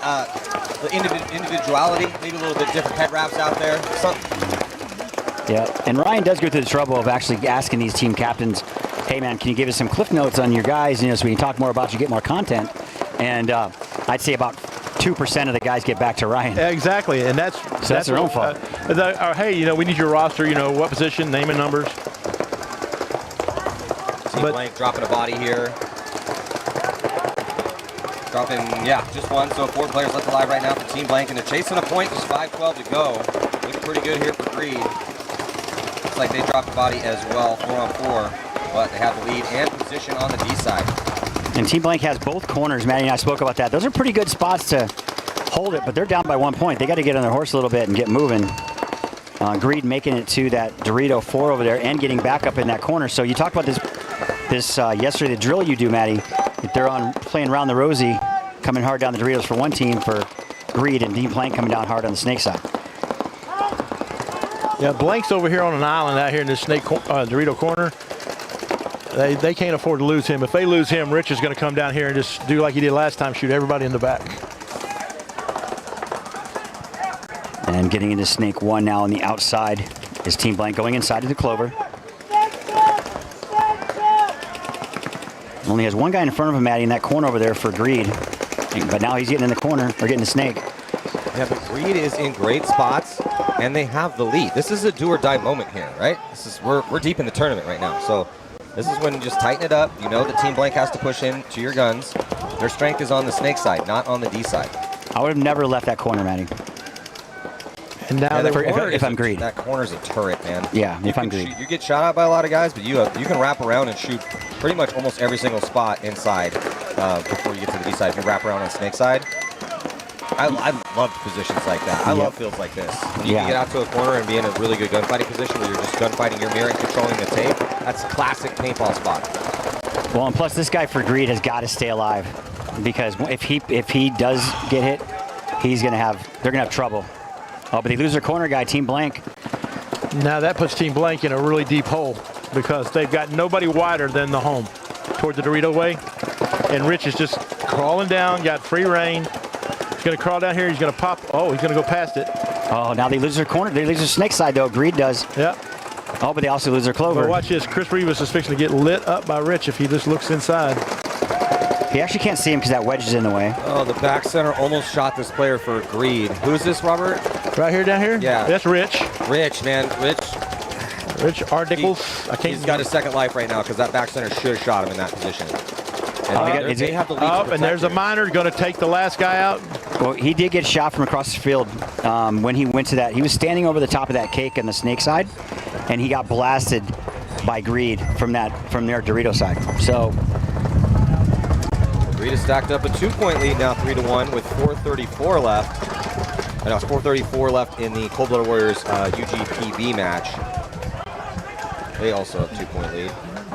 individuality, maybe a little bit different head wraps out there, something. Yeah, and Ryan does go through the trouble of actually asking these team captains, hey man, can you give us some cliff notes on your guys, so we can talk more about you, get more content. And I'd say about 2% of the guys get back to Ryan. Exactly, and that's their own fault. Hey, we need your roster, what position, name and numbers. Team Blank dropping a body here. Dropping, just 1. So 4 players left alive right now for Team Blank, and they're chasing a point. Just 5:12 to go. Looking pretty good here for Greed. Looks like they dropped a body as well, 4-on-4. But they have the lead and position on the D side. And Team Blank has both corners. Maddie and I spoke about that. Those are pretty good spots to hold it, but they're down by 1 point. They got to get on their horse a little bit and get moving. Greed making it to that Dorito 4 over there and getting back up in that corner. So you talked about this yesterday, the drill you do, Maddie. If they're on playing round the rosy, coming hard down the Doritos for one team for Greed, and Team Blank coming down hard on the snake side. Yeah, Blank's over here on an island out here in this Dorito corner. They can't afford to lose him. If they lose him, Rich is going to come down here and just do like he did last time, shoot everybody in the back. And getting into snake 1 now on the outside is Team Blank going inside to the clover. Only has 1 guy in front of him, Maddie, in that corner over there for Greed. But now he's getting in the corner, or getting the snake. Yeah, but Greed is in great spots, and they have the lead. This is a do-or-die moment here, right? We're deep in the tournament right now, so this is when you just tighten it up. You know that Team Blank has to push in to your guns. Their strength is on the snake side, not on the D side. I would have never left that corner, Maddie. And now if I'm Greed. That corner's a turret, man. Yeah, if I'm Greed. You get shot at by a lot of guys, but you can wrap around and shoot pretty much almost every single spot inside before you get to the D side. If you wrap around on snake side, I love positions like that. I love fields like this. When you can get out to a corner and be in a really good gunfighting position where you're just gunfighting your mirror and controlling the tape. That's a classic paintball spot. Well, and plus this guy for Greed has got to stay alive, because if he does get hit, they're gonna have trouble. Oh, but they lose their corner guy, Team Blank. Now that puts Team Blank in a really deep hole, because they've got nobody wider than the home toward the Dorito way. And Rich is just crawling down, got free reign. He's going to crawl down here. He's going to pop. Oh, he's going to go past it. Oh, now they lose their corner. They lose their snake side, though. Greed does. Yeah. Oh, but they also lose their clover. But watch this. Chris Rivas is fixing to get lit up by Rich if he just looks inside. He actually can't see him because that wedge is in the way. Oh, the back center almost shot this player for Greed. Who is this, Robert? Right here, down here? Yeah. That's Rich. Rich, man. Rich Articles. He's got a second life right now because that back center should have shot him in that position. And they have the lead to and there's a miner going to take the last guy out. Well, he did get shot from across the field when he went to that. He was standing over the top of that cake on the snake side, and he got blasted by Greed from their Dorito side. So Greed is stacked up a 2-point lead now, 3-1 with 4:34 left. And now 4:34 left in the Cold Blooded Warriors UGPB match. They also have 2-point lead.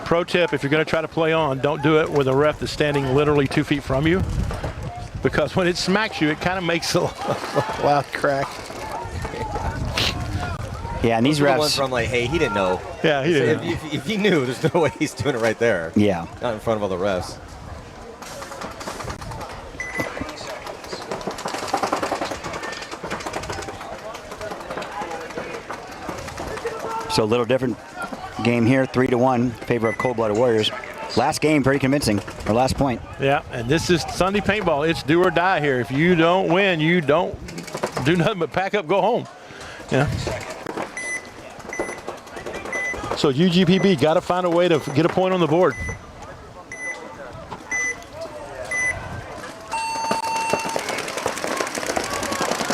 Pro tip, if you're going to try to play on, don't do it with a ref that's standing literally 2 feet from you, because when it smacks you, it kind of makes a loud crack. Yeah, and these refs. The ones where I'm like, hey, he didn't know. Yeah, he didn't. If he knew, there's no way he's doing it right there. Yeah. Not in front of all the refs. So a little different game here, 3-1 in favor of Cold Blooded Warriors. Last game, pretty convincing, or last point. Yeah, and this is Sunday paintball. It's do or die here. If you don't win, you don't do nothing but pack up, go home. Yeah. So UGPB got to find a way to get a point on the board.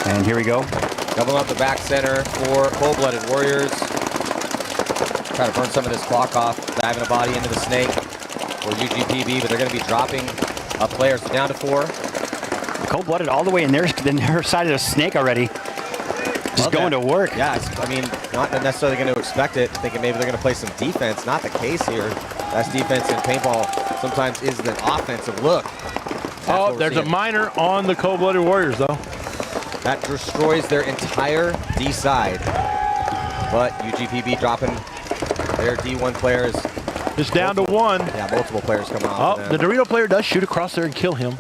And here we go. Double up the back center for Cold Blooded Warriors. Trying to burn some of this clock off, diving a body into the snake for UGPB, but they're going to be dropping players down to 4. Cold Blooded all the way in their side of the snake already. Just going to work. Yeah, I mean, not necessarily going to expect it, thinking maybe they're going to play some defense. Not the case here. That's defense in paintball sometimes is an offensive look. Oh, there's a miner on the Cold Blooded Warriors, though. That destroys their entire D side. But UGPB dropping their D1 players. It's down to 1. Yeah, multiple players coming off. Oh, the Dorito player does shoot across there and kill him.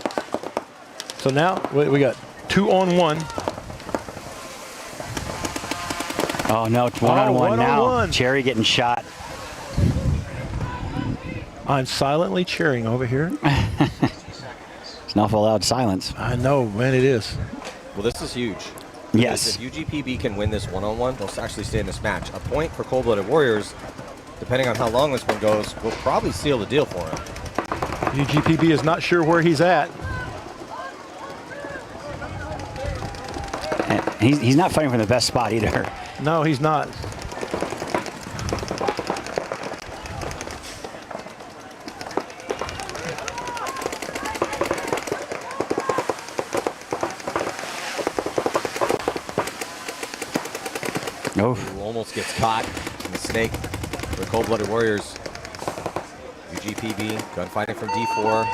So now we got 2-on-1. Oh no, it's 1-on-1 now. 1-on-1. Cherry getting shot. I'm silently cheering over here. It's an awful loud silence. I know, man, it is. Well, this is huge. Yes. If UGPB can win this one-on-one, they'll actually stay in this match. A point for Cold Blooded Warriors, depending on how long this one goes, will probably seal the deal for him. UGPB is not sure where he's at. And he's not fighting from the best spot either. No, he's not. Who almost gets caught in the snake for Cold Blooded Warriors. UGPB gunfighting from D4.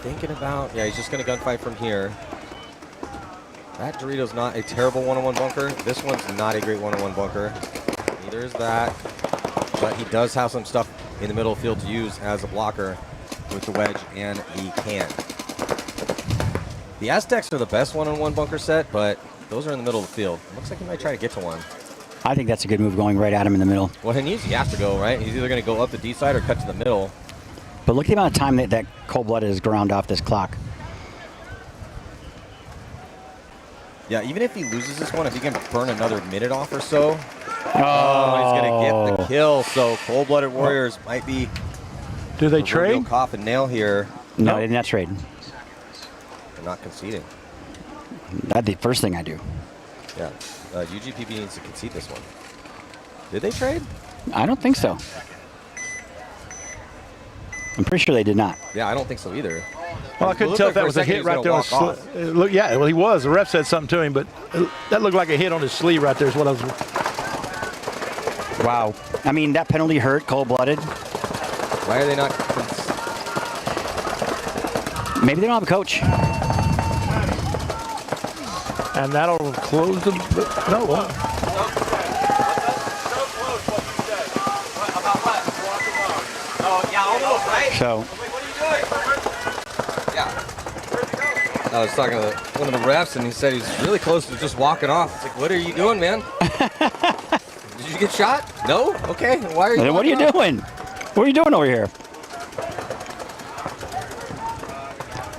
Thinking about, yeah, he's just going to gunfight from here. That Dorito's not a terrible one-on-one bunker. This one's not a great one-on-one bunker. Neither is that. But he does have some stuff in the middle of the field to use as a blocker with the wedge and the can. The Aztecs are the best one-on-one bunker set, but those are in the middle of the field. Looks like he might try to get to one. I think that's a good move, going right at him in the middle. Well, he has to go, right? He's either going to go up the D side or cut to the middle. But look at the amount of time that Cold Blooded has ground off this clock. Yeah, even if he loses this one, if he can burn another minute off or so, he's going to get the kill. So Cold Blooded Warriors might be. Do they trade? Coffin nail here. No, they did not trade. They're not conceding. That'd be the first thing I do. Yeah. UGPB needs to concede this one. Did they trade? I don't think so. I'm pretty sure they did not. Yeah, I don't think so either. Well, I couldn't tell if that was a hit right there on his sleeve. Yeah, well, he was. The ref said something to him, but that looked like a hit on his sleeve right there is what I was. Wow. I mean, that penalty hurt, cold-blooded. Why are they not? Maybe they don't have a coach. And that'll close the. No. So. I was talking to one of the refs, and he said he's really close to just walking off. It's like, what are you doing, man? Did you get shot? No? Okay. Why are you? What are you doing? What are you doing over here?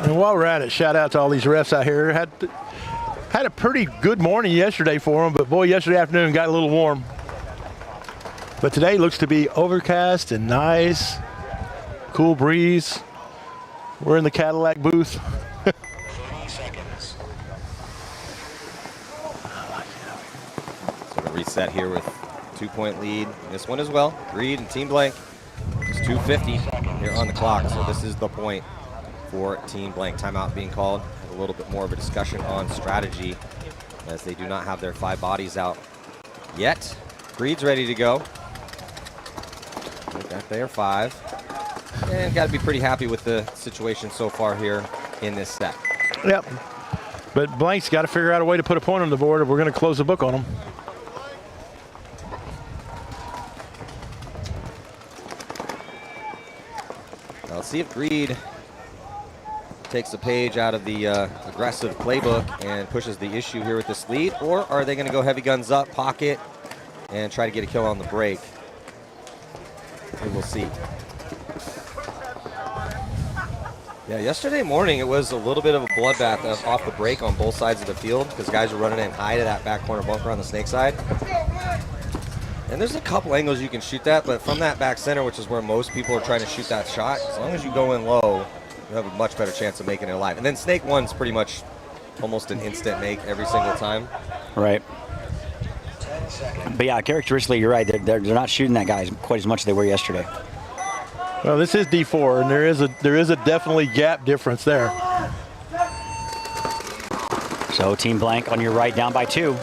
And while we're at it, shout out to all these refs out here. Had a pretty good morning yesterday for them, but boy, yesterday afternoon got a little warm. But today looks to be overcast and nice, cool breeze. We're in the Cadillac booth. So to reset here with 2-point lead. This one as well. Greed and Team Blank. It's 2:50 here on the clock, so this is the point for Team Blank. Timeout being called. A little bit more of a discussion on strategy as they do not have their 5 bodies out yet. Greed's ready to go. They got their 5. And got to be pretty happy with the situation so far here in this set. Yep. But Blank's got to figure out a way to put a point on the board if we're going to close the book on them. Now let's see if Greed takes a page out of the aggressive playbook and pushes the issue here with this lead, or are they going to go heavy guns up, pocket, and try to get a kill on the break? We will see. Yeah, yesterday morning it was a little bit of a bloodbath off the break on both sides of the field because guys are running in high to that back corner bunker on the snake side. And there's a couple angles you can shoot that, but from that back center, which is where most people are trying to shoot that shot, as long as you go in low, you have a much better chance of making it alive. And then snake one's pretty much almost an instant make every single time. Right. But yeah, characteristically, you're right. They're not shooting that guy quite as much as they were yesterday. Well, this is D4, and there is a definitely gap difference there. So Team Blank on your right, down by 2,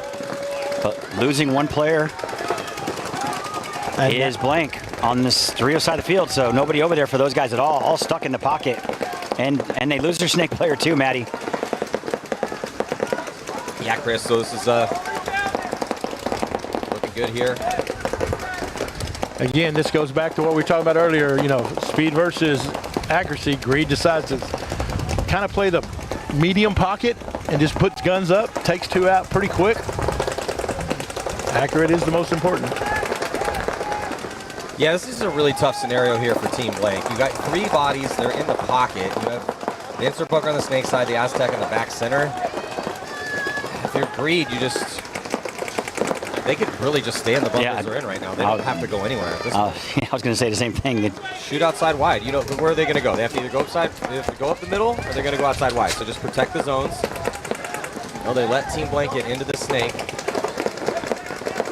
but losing one player is Blank on this Rio side of the field. So nobody over there for those guys at all stuck in the pocket, and they lose their snake player too, Maddie. Yeah, Chris. So this is looking good here. Again, this goes back to what we were talking about earlier, you know, speed versus accuracy. Greed decides to kind of play the medium pocket and just puts guns up, takes 2 out pretty quick. Accurate is the most important. Yeah, this is a really tough scenario here for Team Blank. You got 3 bodies, they're in the pocket. You have the insert bunker on the snake side, the Aztec in the back center. If you're Greed, they could really just stay in the bunkers they're in right now. They don't have to go anywhere. I was going to say the same thing. Shoot outside wide. You know, where are they going to go? They have to either go upside, they have to go up the middle, or they're going to go outside wide. So just protect the zones. Well, they let Team Blank get into the snake.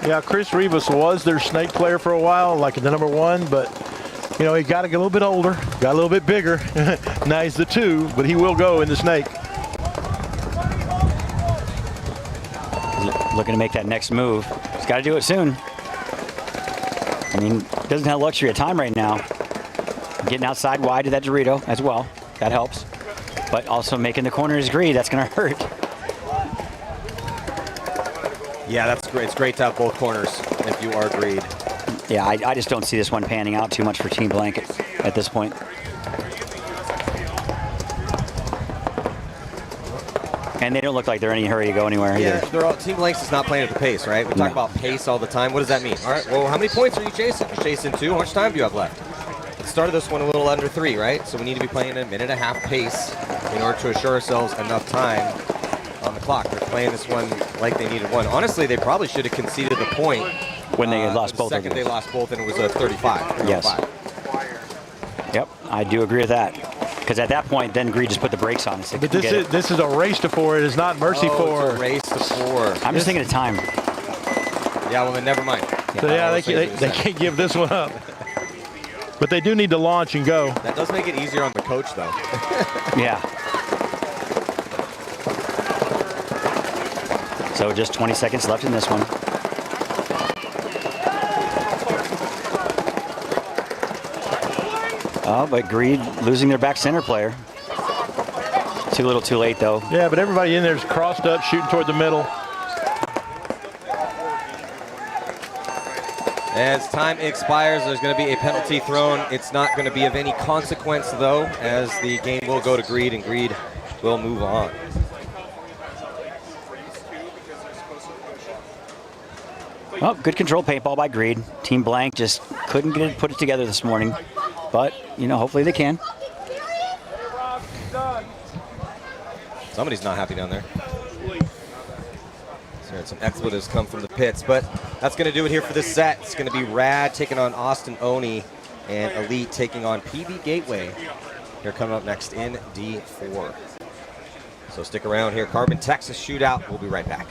Yeah, Chris Rivas was their snake player for a while, like the number 1, but you know, he got to get a little bit older, got a little bit bigger. Now he's the 2, but he will go in the snake. Looking to make that next move. He's got to do it soon. I mean, doesn't have luxury of time right now. Getting outside wide to that Dorito as well. That helps. But also making the corner is Greed. That's going to hurt. Yeah, that's great. It's great to have both corners if you are Greed. Yeah, I just don't see this one panning out too much for Team Blank at this point. And they don't look like they're in any hurry to go anywhere either. Team Blank's is not playing at the pace, right? We talk about pace all the time. What does that mean? All right, well, how many points are you chasing? You're chasing 2. How much time do you have left? It started this one a little under 3, right? So we need to be playing at a 1.5-minute pace in order to assure ourselves enough time on the clock. They're playing this one like they needed 1. Honestly, they probably should have conceded the point when they lost both. The second they lost both, and it was a 35. Yes. Yep, I do agree with that. Because at that point, then Greed just put the brakes on. So But this is a race to 4. It is not mercy Oh, for. it's a race to 4. I'm just thinking of time. Yeah, well then never mind. So yeah, they can't give this one up. But they do need to launch and go. That does make it easier on the coach, though. Yeah. So just 20 seconds left in this one. Oh, but Greed losing their back center player. Too little, too late, though. Yeah, but everybody in there is crossed up, shooting toward the middle. As time expires, there's going to be a penalty thrown. It's not going to be of any consequence, though, as the game will go to Greed, and Greed will move on. Oh, good control paintball by Greed. Team Blank just couldn't put it together this morning. But, you know, hopefully they can. Somebody's not happy down there. So some expletives come from the pits, but that's going to do it here for this set. It's going to be Rad taking on Austin Oni and Elite taking on PB Gateway. Here coming up next in D4. So stick around here. Crbn Texas Shootout. We'll be right back.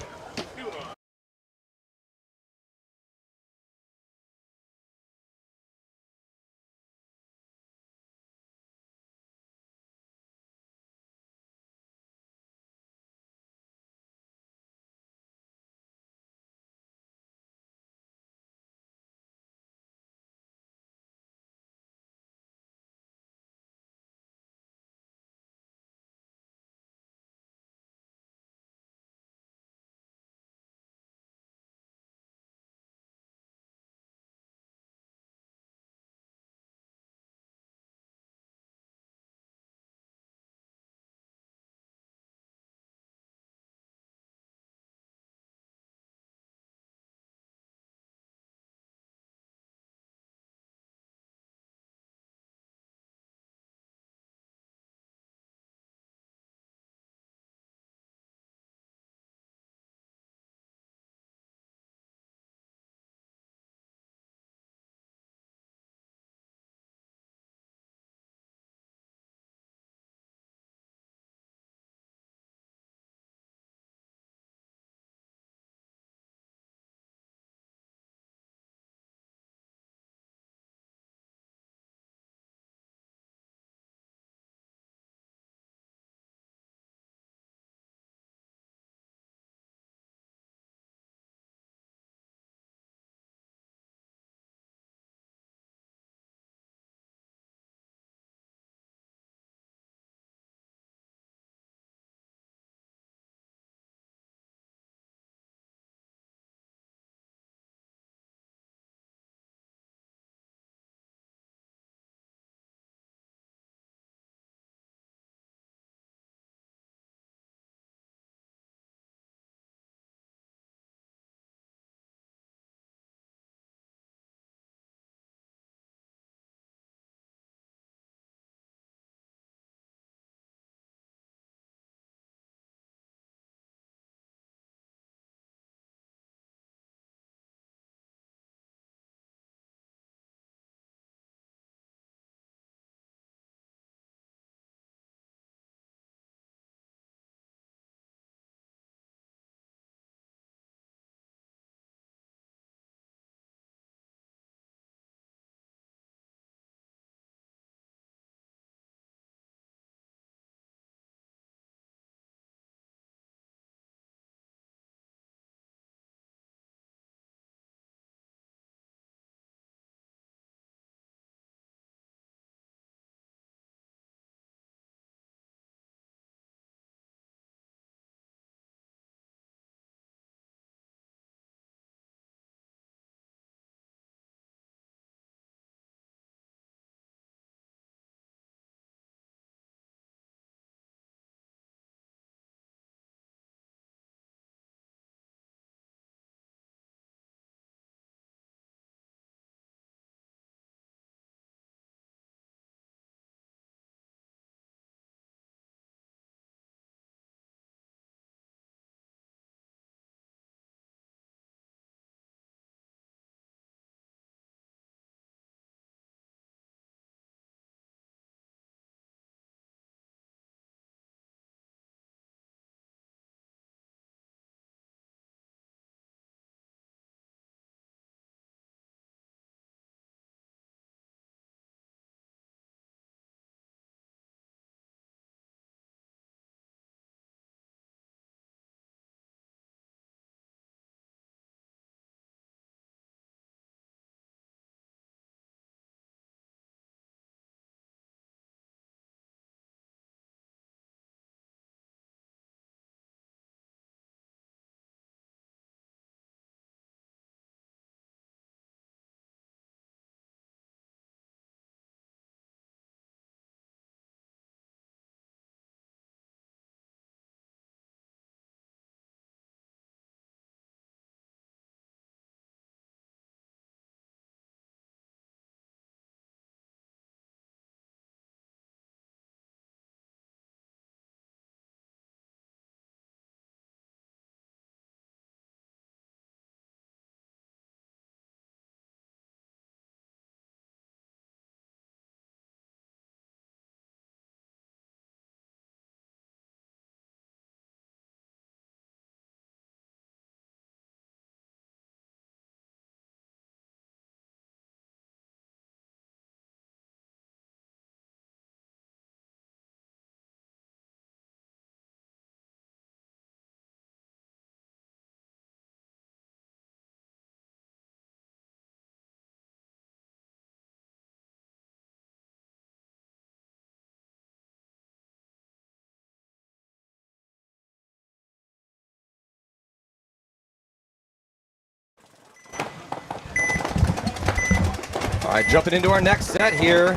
All right, jumping into our next set here.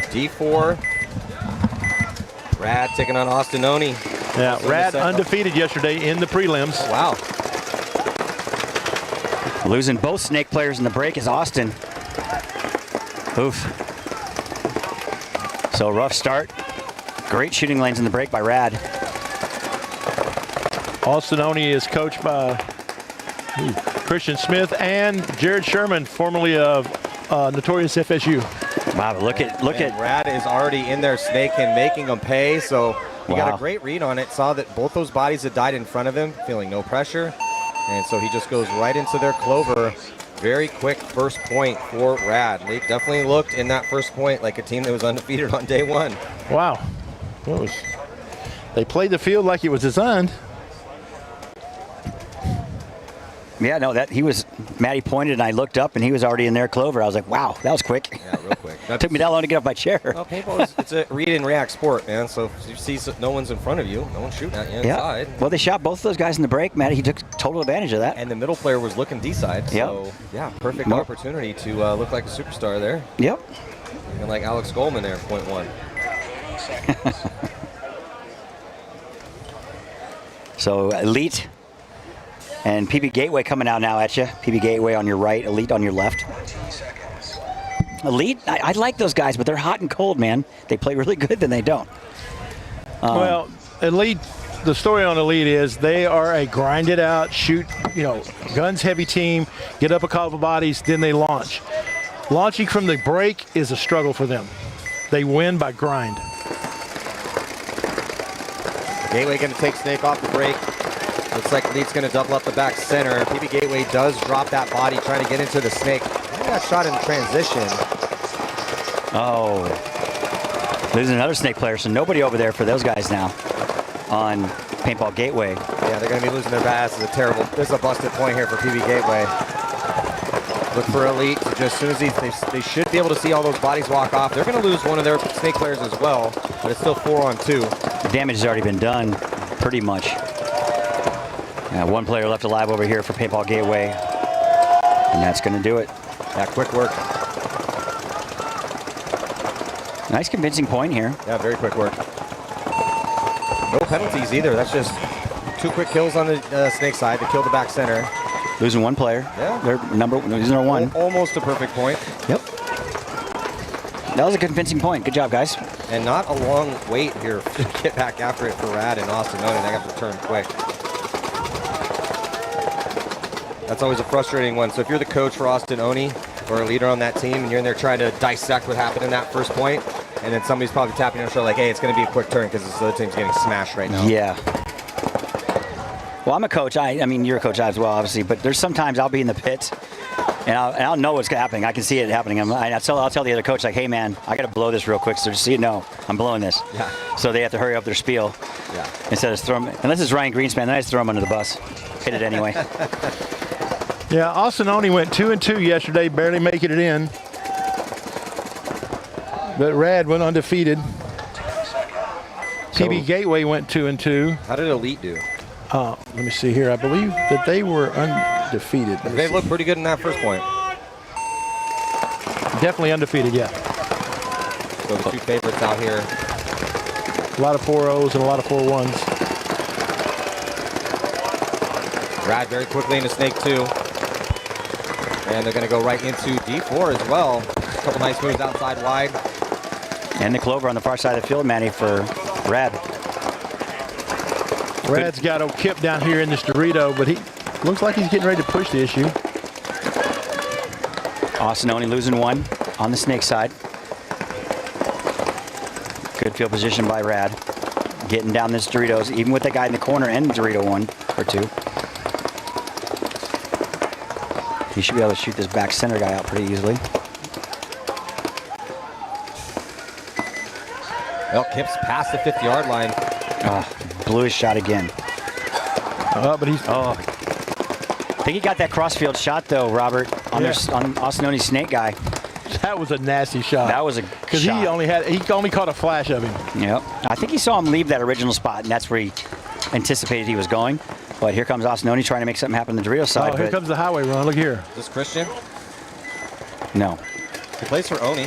D4. Rad taking on Austinoni. Yeah, Rad undefeated yesterday in the prelims. Wow. Losing both snake players in the break is Austin. Oof. So rough start. Great shooting lanes in the break by Rad. Austinoni is coached by Christian Smith and Jared Sherman, formerly of Notorious FSU. Wow, look at Rad is already in their snake and making them pay. So he got a great read on it. Saw that both those bodies had died in front of him, feeling no pressure. And so he just goes right into their clover. Very quick first point for Rad. They definitely looked in that first point like a team that was undefeated on day one. Wow. They played the field like it was designed. Yeah, no, Matty pointed and I looked up and he was already in their clover. I was like, wow, that was quick. Yeah, real quick. Took me that long to get off my chair. Well, paintball it's a read and react sport, man. So if you see no one's in front of you, no one's shooting at you inside. Well, they shot both of those guys in the break. Matty, he took total advantage of that. And the middle player was looking D-side. So, yeah, perfect opportunity to look like a superstar there. Yep. And like Alex Goldman there, point one. So, Elite and PB Gateway coming out now at you. PB Gateway on your right, Elite on your left. Elite, I like those guys, but they're hot and cold, man. They play really good, then they don't. Well, Elite, the story on Elite is they are a grinded out, shoot, guns heavy team, get up a couple bodies, then they launch. Launching from the break is a struggle for them. They win by grind. Gateway going to take snake off the break. Looks like Elite's going to double up the back center. PB Gateway does drop that body, trying to get into the snake. He got shot in transition. Oh. Losing another snake player, so nobody over there for those guys now on Paintball Gateway. Yeah, they're going to be losing their bats. This is a busted point here for PB Gateway. Look for Elite. Just as soon as they should be able to see all those bodies walk off. They're going to lose one of their snake players as well, but it's still 4-on-2. The damage has already been done, pretty much. One player left alive over here for Paintball Gateway, and that's going to do it. Yeah, quick work. Nice convincing point here. Yeah, very quick work. No penalties either. That's just 2 quick kills on the snake side to kill the back center. Losing one player. Yeah. They're losing their one. Almost a perfect point. Yep. That was a convincing point. Good job, guys. And not a long wait here to get back after it for Rad and Austinoni. They have to turn quick. That's always a frustrating one. So if you're the coach for Austinoni or a leader on that team and you're in there trying to dissect what happened in that first point, and then somebody's probably tapping your shoulder like, hey, it's going to be a quick turn because this other team's getting smashed right now. Yeah. Well, I'm a coach. I mean, you're a coach as well, obviously, but there's sometimes I'll be in the pit and I'll know what's happening. I can see it happening. I'll tell the other coach, like, hey, man, I got to blow this real quick. So just so you know, I'm blowing this. Yeah. So they have to hurry up their spiel. Yeah. Instead of unless it's Ryan Greenspan, then I just throw him under the bus. Hit it anyway. Yeah, Austinoni went 2-2 yesterday, barely making it in. But Rad went undefeated. PB Gateway went 2-2. How did Elite do? Let me see here. I believe that they were undefeated. They looked pretty good in that first point. Definitely undefeated, yeah. So the 2 favorites out here. A lot of 4-0s and a lot of 4-1s. Rad very quickly into Snake 2. And they're going to go right into D4 as well. A couple nice moves outside wide. And the clover on the far side of the field, Manny, for Rad. Rad's got old Kip down here in this Dorito, but he looks like he's getting ready to push the issue. Austinoni losing one on the snake side. Good field position by Rad. Getting down this Doritos, even with the guy in the corner and Dorito 1 or 2. He should be able to shoot this back center guy out pretty easily. Well, Kip's past the 50-yard line. Blew his shot again. But he's... I think he got that crossfield shot, though, Robert, on Austinoni's snake guy. That was a nasty shot. That was a Because he only caught a flash of him. Yep. I think he saw him leave that original spot, and that's where he anticipated he was going. But here comes Austinoni trying to make something happen on the Dorito side. Oh, here comes the highway run. Look here. Is this Christian? No. He plays for Oni.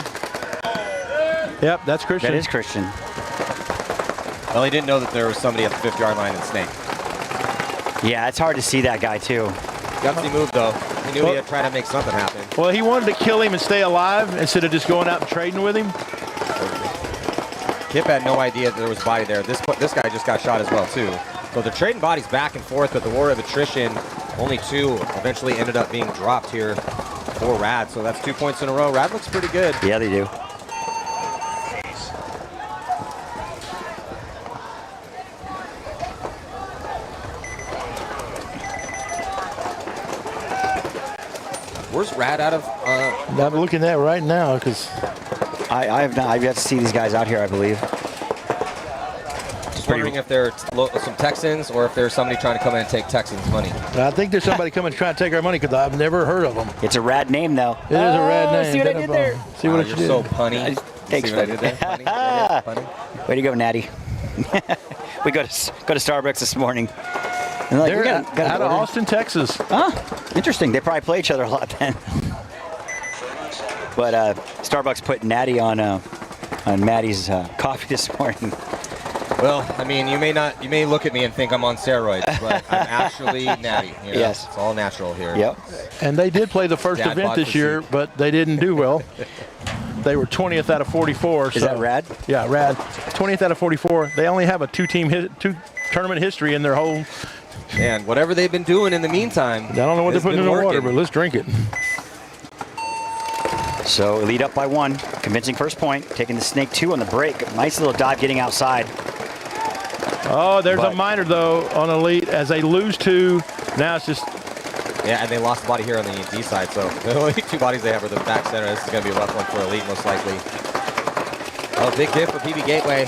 Yep, that's Christian. That is Christian. Well, he didn't know that there was somebody at the 50-yard line in Snake. Yeah, it's hard to see that guy, too. Gutsy move, though. He knew he had tried to make something happen. Well, he wanted to kill him and stay alive instead of just going out and trading with him. Kip had no idea that there was a body there. This guy just got shot as well, too. So they're trading bodies back and forth, but the war of attrition, only 2 eventually ended up being dropped here for Rad. So that's 2 points in a row. Rad looks pretty good. Yeah, they do. Where's Rad out of? I'm looking at it right now because I've yet to see these guys out here, I believe. Just wondering if they're some Texans or if there's somebody trying to come in and take Texans' money. I think there's somebody coming to try to take our money because I've never heard of them. It's a rad name, though. It is a rad name. See what I did there? See what you You're did. so punny. Thanks, See what I did there? Punny? Yeah, punny. Way to go, Natty. We go to Starbucks this morning. And like, They're got out of Austin, Texas. Huh? Interesting. They probably play each other a lot then. But Starbucks put Natty on Maddie's coffee this morning. Well, I mean, you may look at me and think I'm on steroids, but I'm actually Natty. You know? Yes. It's all natural here. Yep. And they did play the first Dad event bod this year, pursuit. but they didn't do well. They were 20th out of 44. Is that rad? Yeah, rad. 20th out of 44. They only have a two tournament history in their whole. And whatever they've been doing in the meantime, I don't know what they're putting in the water, but let's drink it. So lead up by 1, convincing first point, taking the Snake 2 on the break. Nice little dive getting outside. Oh, there's a minor, though, on Elite. As they lose 2, now it's just. Yeah, and they lost a body here on the D side, so the only 2 bodies they have are the back center. This is going to be a rough one for Elite, most likely. Oh, big hit for PB Gateway.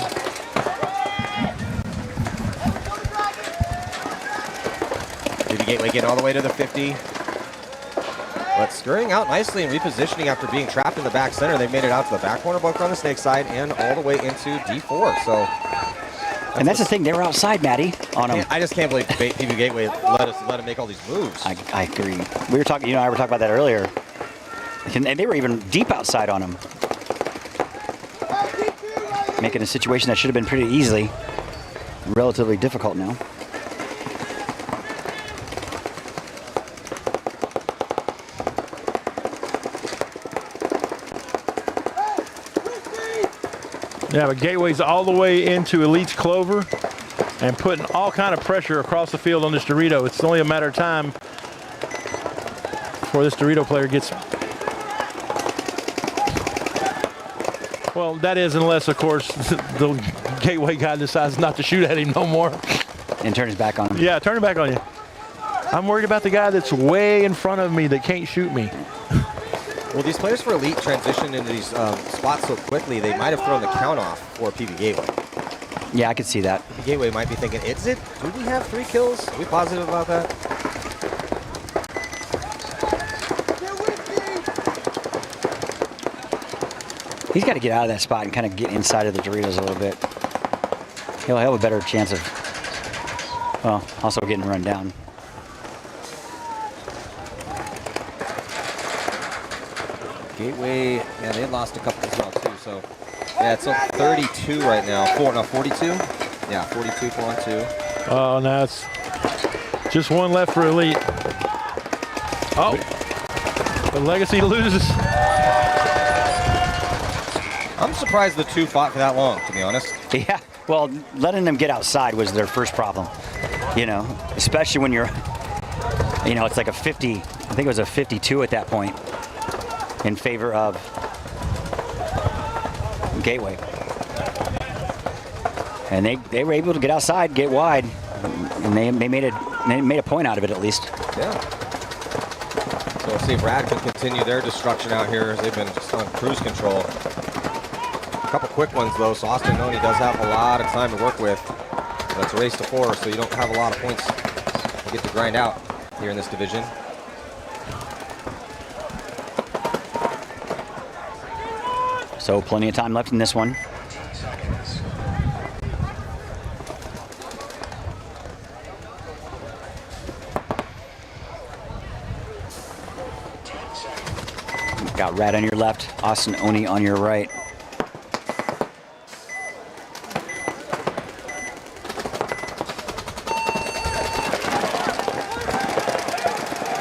PB Gateway getting all the way to the 50. But scurrying out nicely and repositioning after being trapped in the back center. They made it out to the back corner, both on the Snake side and all the way into D4. So. And that's the thing, they were outside, Matty, on him. I just can't believe PB Gateway let him make all these moves. I agree. We were talking, you and I were talking about that earlier. And they were even deep outside on him. Making a situation that should have been pretty easily relatively difficult now. Yeah, but Gateway's all the way into Elite's Clover and putting all kind of pressure across the field on this Dorito. It's only a matter of time before this Dorito player gets. Well, that is unless, of course, the Gateway guy decides not to shoot at him no more. And turn his back on him. Yeah, turn it back on you. I'm worried about the guy that's way in front of me that can't shoot me. Well, these players for Elite transitioned into these spots so quickly, they might have thrown the count off for PB Gateway. Yeah, I could see that. PB Gateway might be thinking, do we have 3 kills? Are we positive about that? He's got to get out of that spot and kind of get inside of the Doritos a little bit. He'll have a better chance of, well, also getting run down. Gateway, yeah, they lost a couple as well too. So, yeah, it's 32 right now. 42? Yeah, 42, 4-2. Oh, now it's just one left for Elite. Oh, the Legacy loses. I'm surprised the 2 fought for that long, to be honest. Yeah, well, letting them get outside was their first problem. You know, especially when you're, you know, it's like a 50, I think it was a 52 at that point in favor of Gateway. And they were able to get outside, get wide, and they made a point out of it at least. Yeah. So we'll see if Rad can continue their destruction out here as they've been just on cruise control. A couple quick ones though, so Austin Noni does have a lot of time to work with. But it's a race to 4, so you don't have a lot of points to get to grind out here in this division. So plenty of time left in this one. Got Rad on your left, Austin Oni on your right.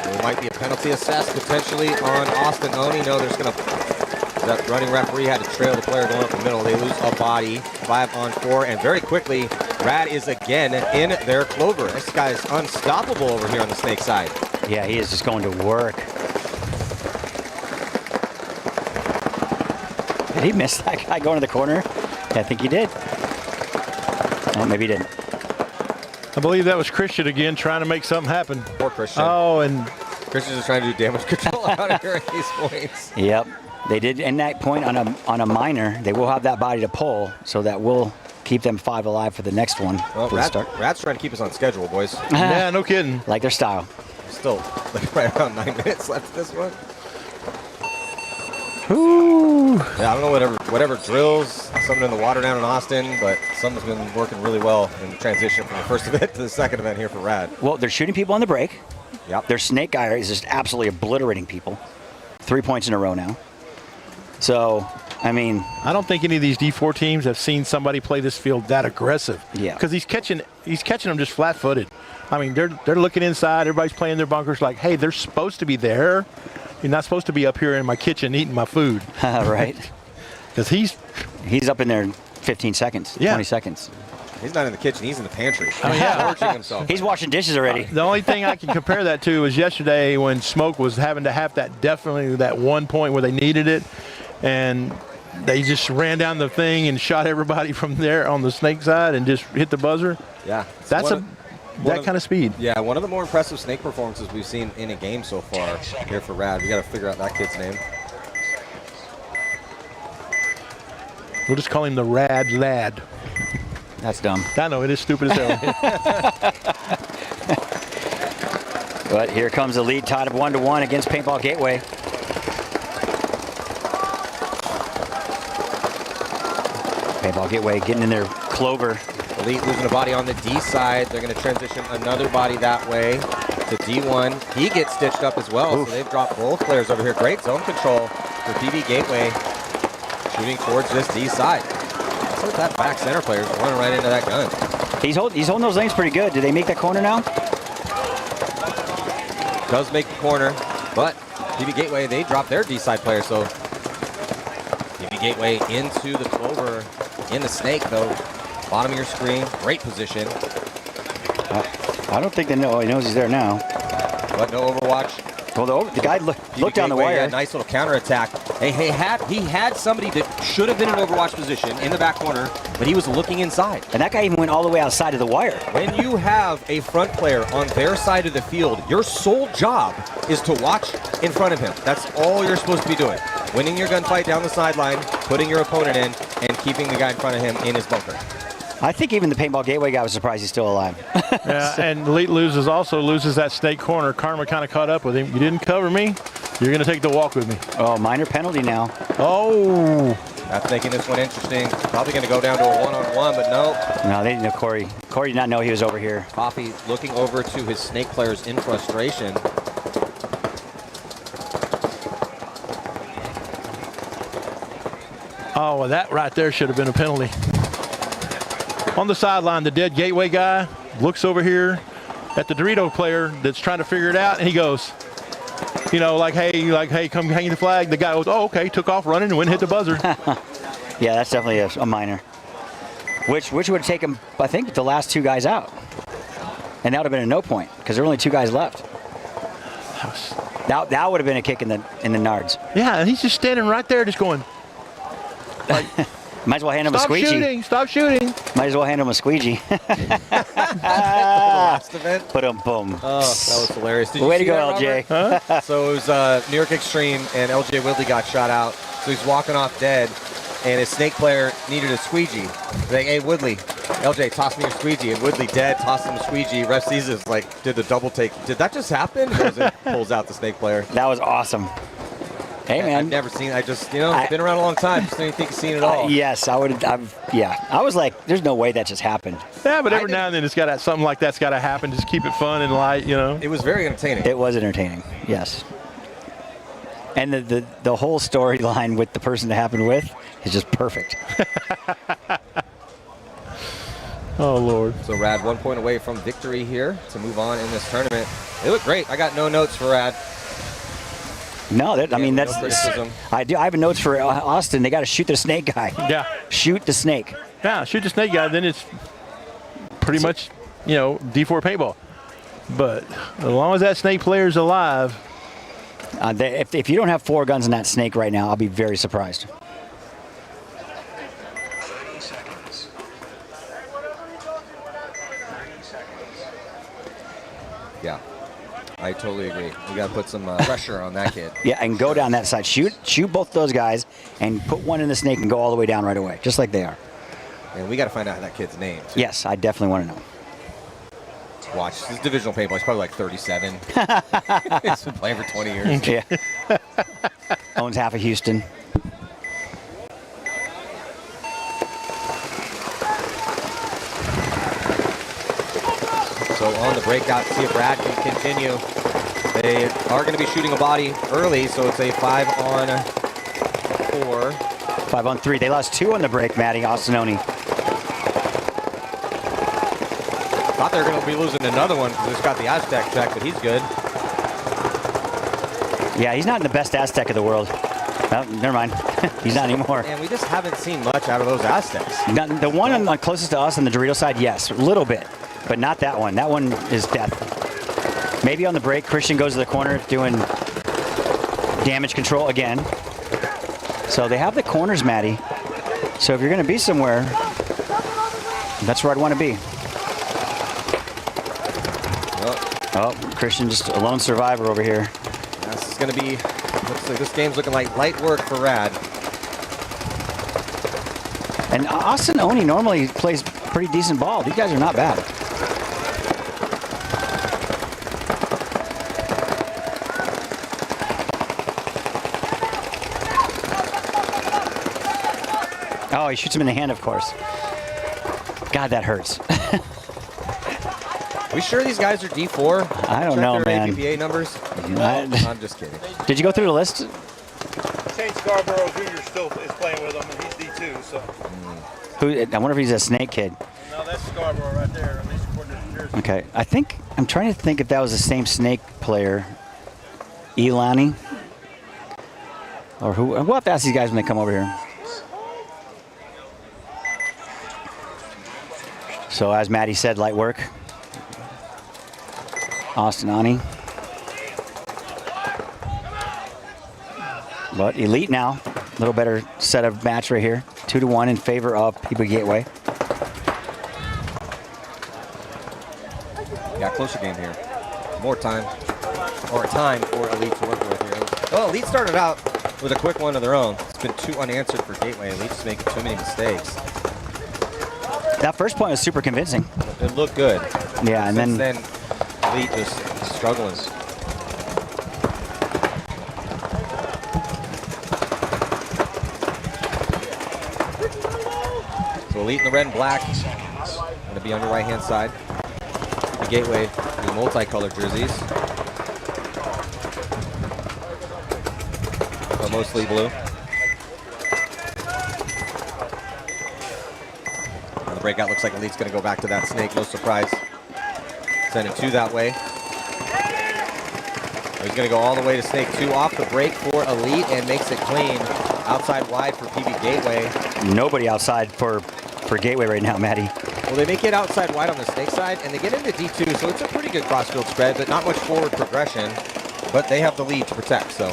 There might be a penalty assessed potentially on Austin Oni. No, there's going to... That running referee had to trail the player going up the middle. They lose a body, 5-on-4, and very quickly, Rad is again in their clover. This guy's unstoppable over here on the Snake side. Yeah, he is just going to work. Did he miss that guy going to the corner? Yeah, I think he did. Oh, maybe he didn't. I believe that was Christian again trying to make something happen. Poor Christian. Oh, and Christian's just trying to do damage control out of here at these points. Yep. They did end that point on a minor. They will have that body to pull, so that will keep them 5 alive for the next one. Well, for the start. Rad's trying to keep us on schedule, boys. yeah, no kidding. Like their style. Still like right around 9 minutes left in this one. Ooh. Yeah, I don't know whatever drills, something in the water down in Austin, but something's been working really well in the transition from the first event to the second event here for Rad. Well, they're shooting people on the break. Yep. Their snake guy is just absolutely obliterating people. 3 points in a row now. So, I mean, I don't think any of these D4 teams have seen somebody play this field that aggressive. Yeah. Because he's catching them just flat-footed. I mean, they're looking inside. Everybody's playing their bunkers like, hey, they're supposed to be there. You're not supposed to be up here in my kitchen eating my food. right. Because he's up in there in 15 seconds, Yeah. 20 seconds. He's not in the kitchen, he's in the pantry. I mean, yeah. Torching himself. He's washing dishes already. The only thing I can compare that to is yesterday when Smoke was having to have that one point where they needed it, and they just ran down the thing and shot everybody from there on the Snake side and just hit the buzzer. Yeah. That's that kind of speed. Yeah, one of the more impressive Snake performances we've seen in a game so far here for Rad. We got to figure out that kid's name. We'll just call him the Rad Lad. That's dumb. I know, it is stupid as hell. But here comes the lead tied up 1-1 against Paintball Gateway. Paintball Gateway getting in their clover. Elite losing a body on the D side. They're going to transition another body that way to D1. He gets stitched up as well, Oof. so they've dropped both players over here. Great zone control for PB Gateway, shooting towards this D side. So that back center player is running right into that gun. He's holding those lanes pretty good. Do they make that corner now? Does make the corner, but PB Gateway, they dropped their D side player, so PB Gateway into the clover in the Snake, though. Bottom of your screen, great position. I don't think they know. He knows he's there now. But no overwatch. Well, the guy looked down the Gateway, wire. a nice little counterattack. He had somebody that should have been in overwatch position in the back corner, but he was looking inside. And that guy even went all the way outside of the wire. When you have a front player on their side of the field, your sole job is to watch in front of him. That's all you're supposed to be doing. Winning your gunfight down the sideline, putting your opponent in, and keeping the guy in front of him in his bunker. I think even the Paintball Gateway guy was surprised he's still alive. Yeah, and Elite loses that Snake corner. Karma kind of caught up with him. You didn't cover me. You're going to take the walk with me. Oh, minor penalty now. Oh. That's making this one interesting. Probably going to go down to a one-on-one, but no. No, they didn't know Corey. Corey did not know he was over here. Coffee looking over to his Snake players in frustration. Oh, well, that right there should have been a penalty. On the sideline, the dead Gateway guy looks over here at the Dorito player that's trying to figure it out, and he goes, like, hey, come hang the flag. The guy goes, oh, okay, took off running and went and hit the buzzer. Yeah, that's definitely a minor. Which would have taken, I think, the last 2 guys out. And that would have been a no point, because there were only 2 guys left. That would have been a kick in the nards. Yeah, and he's just standing right there just going, like, might as well hand him a squeegee. Stop shooting. Might as well hand him a squeegee. Last event. Boom. Oh, that was hilarious. Did you Way see to go, that, LJ. Huh? So it was New York Extreme, and LJ Whitley got shot out. So he's walking off dead, and his Snake player needed a squeegee. He's like, hey, Woodley, LJ, toss me your squeegee. And Woodley dead, tossed him a squeegee. Ref sees this, like, did the double take. Did that just happen? Goes and pulls out the Snake player. That was awesome. Hey, man. I've never seen. I just, been around a long time. Just didn't think you've seen it all. Yes, I would. Yeah, I was like, there's no way that just happened. Yeah, but every now and then something like that's got to happen. Just keep it fun and light, It was very entertaining. It was entertaining. Yes. And the whole storyline with the person it happened with is just perfect. Oh, Lord. So Rad 1 point away from victory here to move on in this tournament. They look great. I got no notes for Rad. No, I mean, no that's criticism. I do. I have notes for Austin. They got to shoot the snake guy. Yeah. Shoot the snake. Yeah, shoot the snake guy, then it's pretty much, you know, D4 paintball. But as long as that snake player's alive. If you don't have 4 guns in that snake right now, I'll be very surprised. Yeah, I totally agree. We got to put some pressure on that kid. Yeah, and go down that side. Shoot both those guys and put one in the snake and go all the way down right away, just like they are. And we got to find out that kid's name, too. Yes, I definitely want to know. Watch. This divisional paintball. He's probably like 37. He's been playing for 20 years. Yeah. Owns half of Houston. So on the breakout, see if Brad can continue. They are going to be shooting a body early, so it's a 5-on-4. 5-on-3. They lost 2 on the break, Maddie Austinoni. Thought they were going to be losing another one because it's got the Aztec check, but he's good. Yeah, he's not in the best Aztec of the world. Oh, never mind. He's not anymore. And we just haven't seen much out of those Aztecs. The one on the closest to us on the Dorito side, yes, a little bit. But not that one. That one is death. Maybe on the break, Christian goes to the corner doing damage control again. So they have the corners, Maddie. So if you're going to be somewhere, that's where I'd want to be. Oh, Christian just a lone survivor over here. This is going to be, looks like this game's looking like light work for Rad. And Austin Oni normally plays pretty decent ball. These guys are not bad. Oh, he shoots him in the hand, of course. God, that hurts. Are we sure these guys are D4? I don't Check know, their man. APPA numbers? I'm just kidding. Did you go through the list? St. Scarborough Jr. still is playing with him, and he's D2, so. I wonder if he's a snake kid. No, that's Scarborough right there, at least according to the jersey. Okay, I'm trying to think if that was the same snake player. Elani? Or who? We'll have to ask these guys when they come over here. So as Maddie said, light work. Austin Ani. But Elite now. A little better set of match right here. 2-1 in favor of PB Gateway. Yeah, closer game here. More time. Or time for Elite to work with here. Well, Elite started out with a quick one of their own. It's been 2 unanswered for Gateway. Elite just making too many mistakes. That first point was super convincing. It looked good. Yeah, and Since then Elite just struggling. So Elite in the red and black. Going to be on your right-hand side. The Gateway, the multicolored jerseys. But mostly blue. And the breakout looks like Elite's going to go back to that snake. No surprise. Sending 2 that way. He's going to go all the way to snake 2 off the break for Elite and makes it clean. Outside wide for PB Gateway. nobody outside for Gateway right now, Maddie. Well, they make it outside wide on the snake side, and they get into D2, so it's a pretty good crossfield spread, but not much forward progression. But they have the lead to protect, so.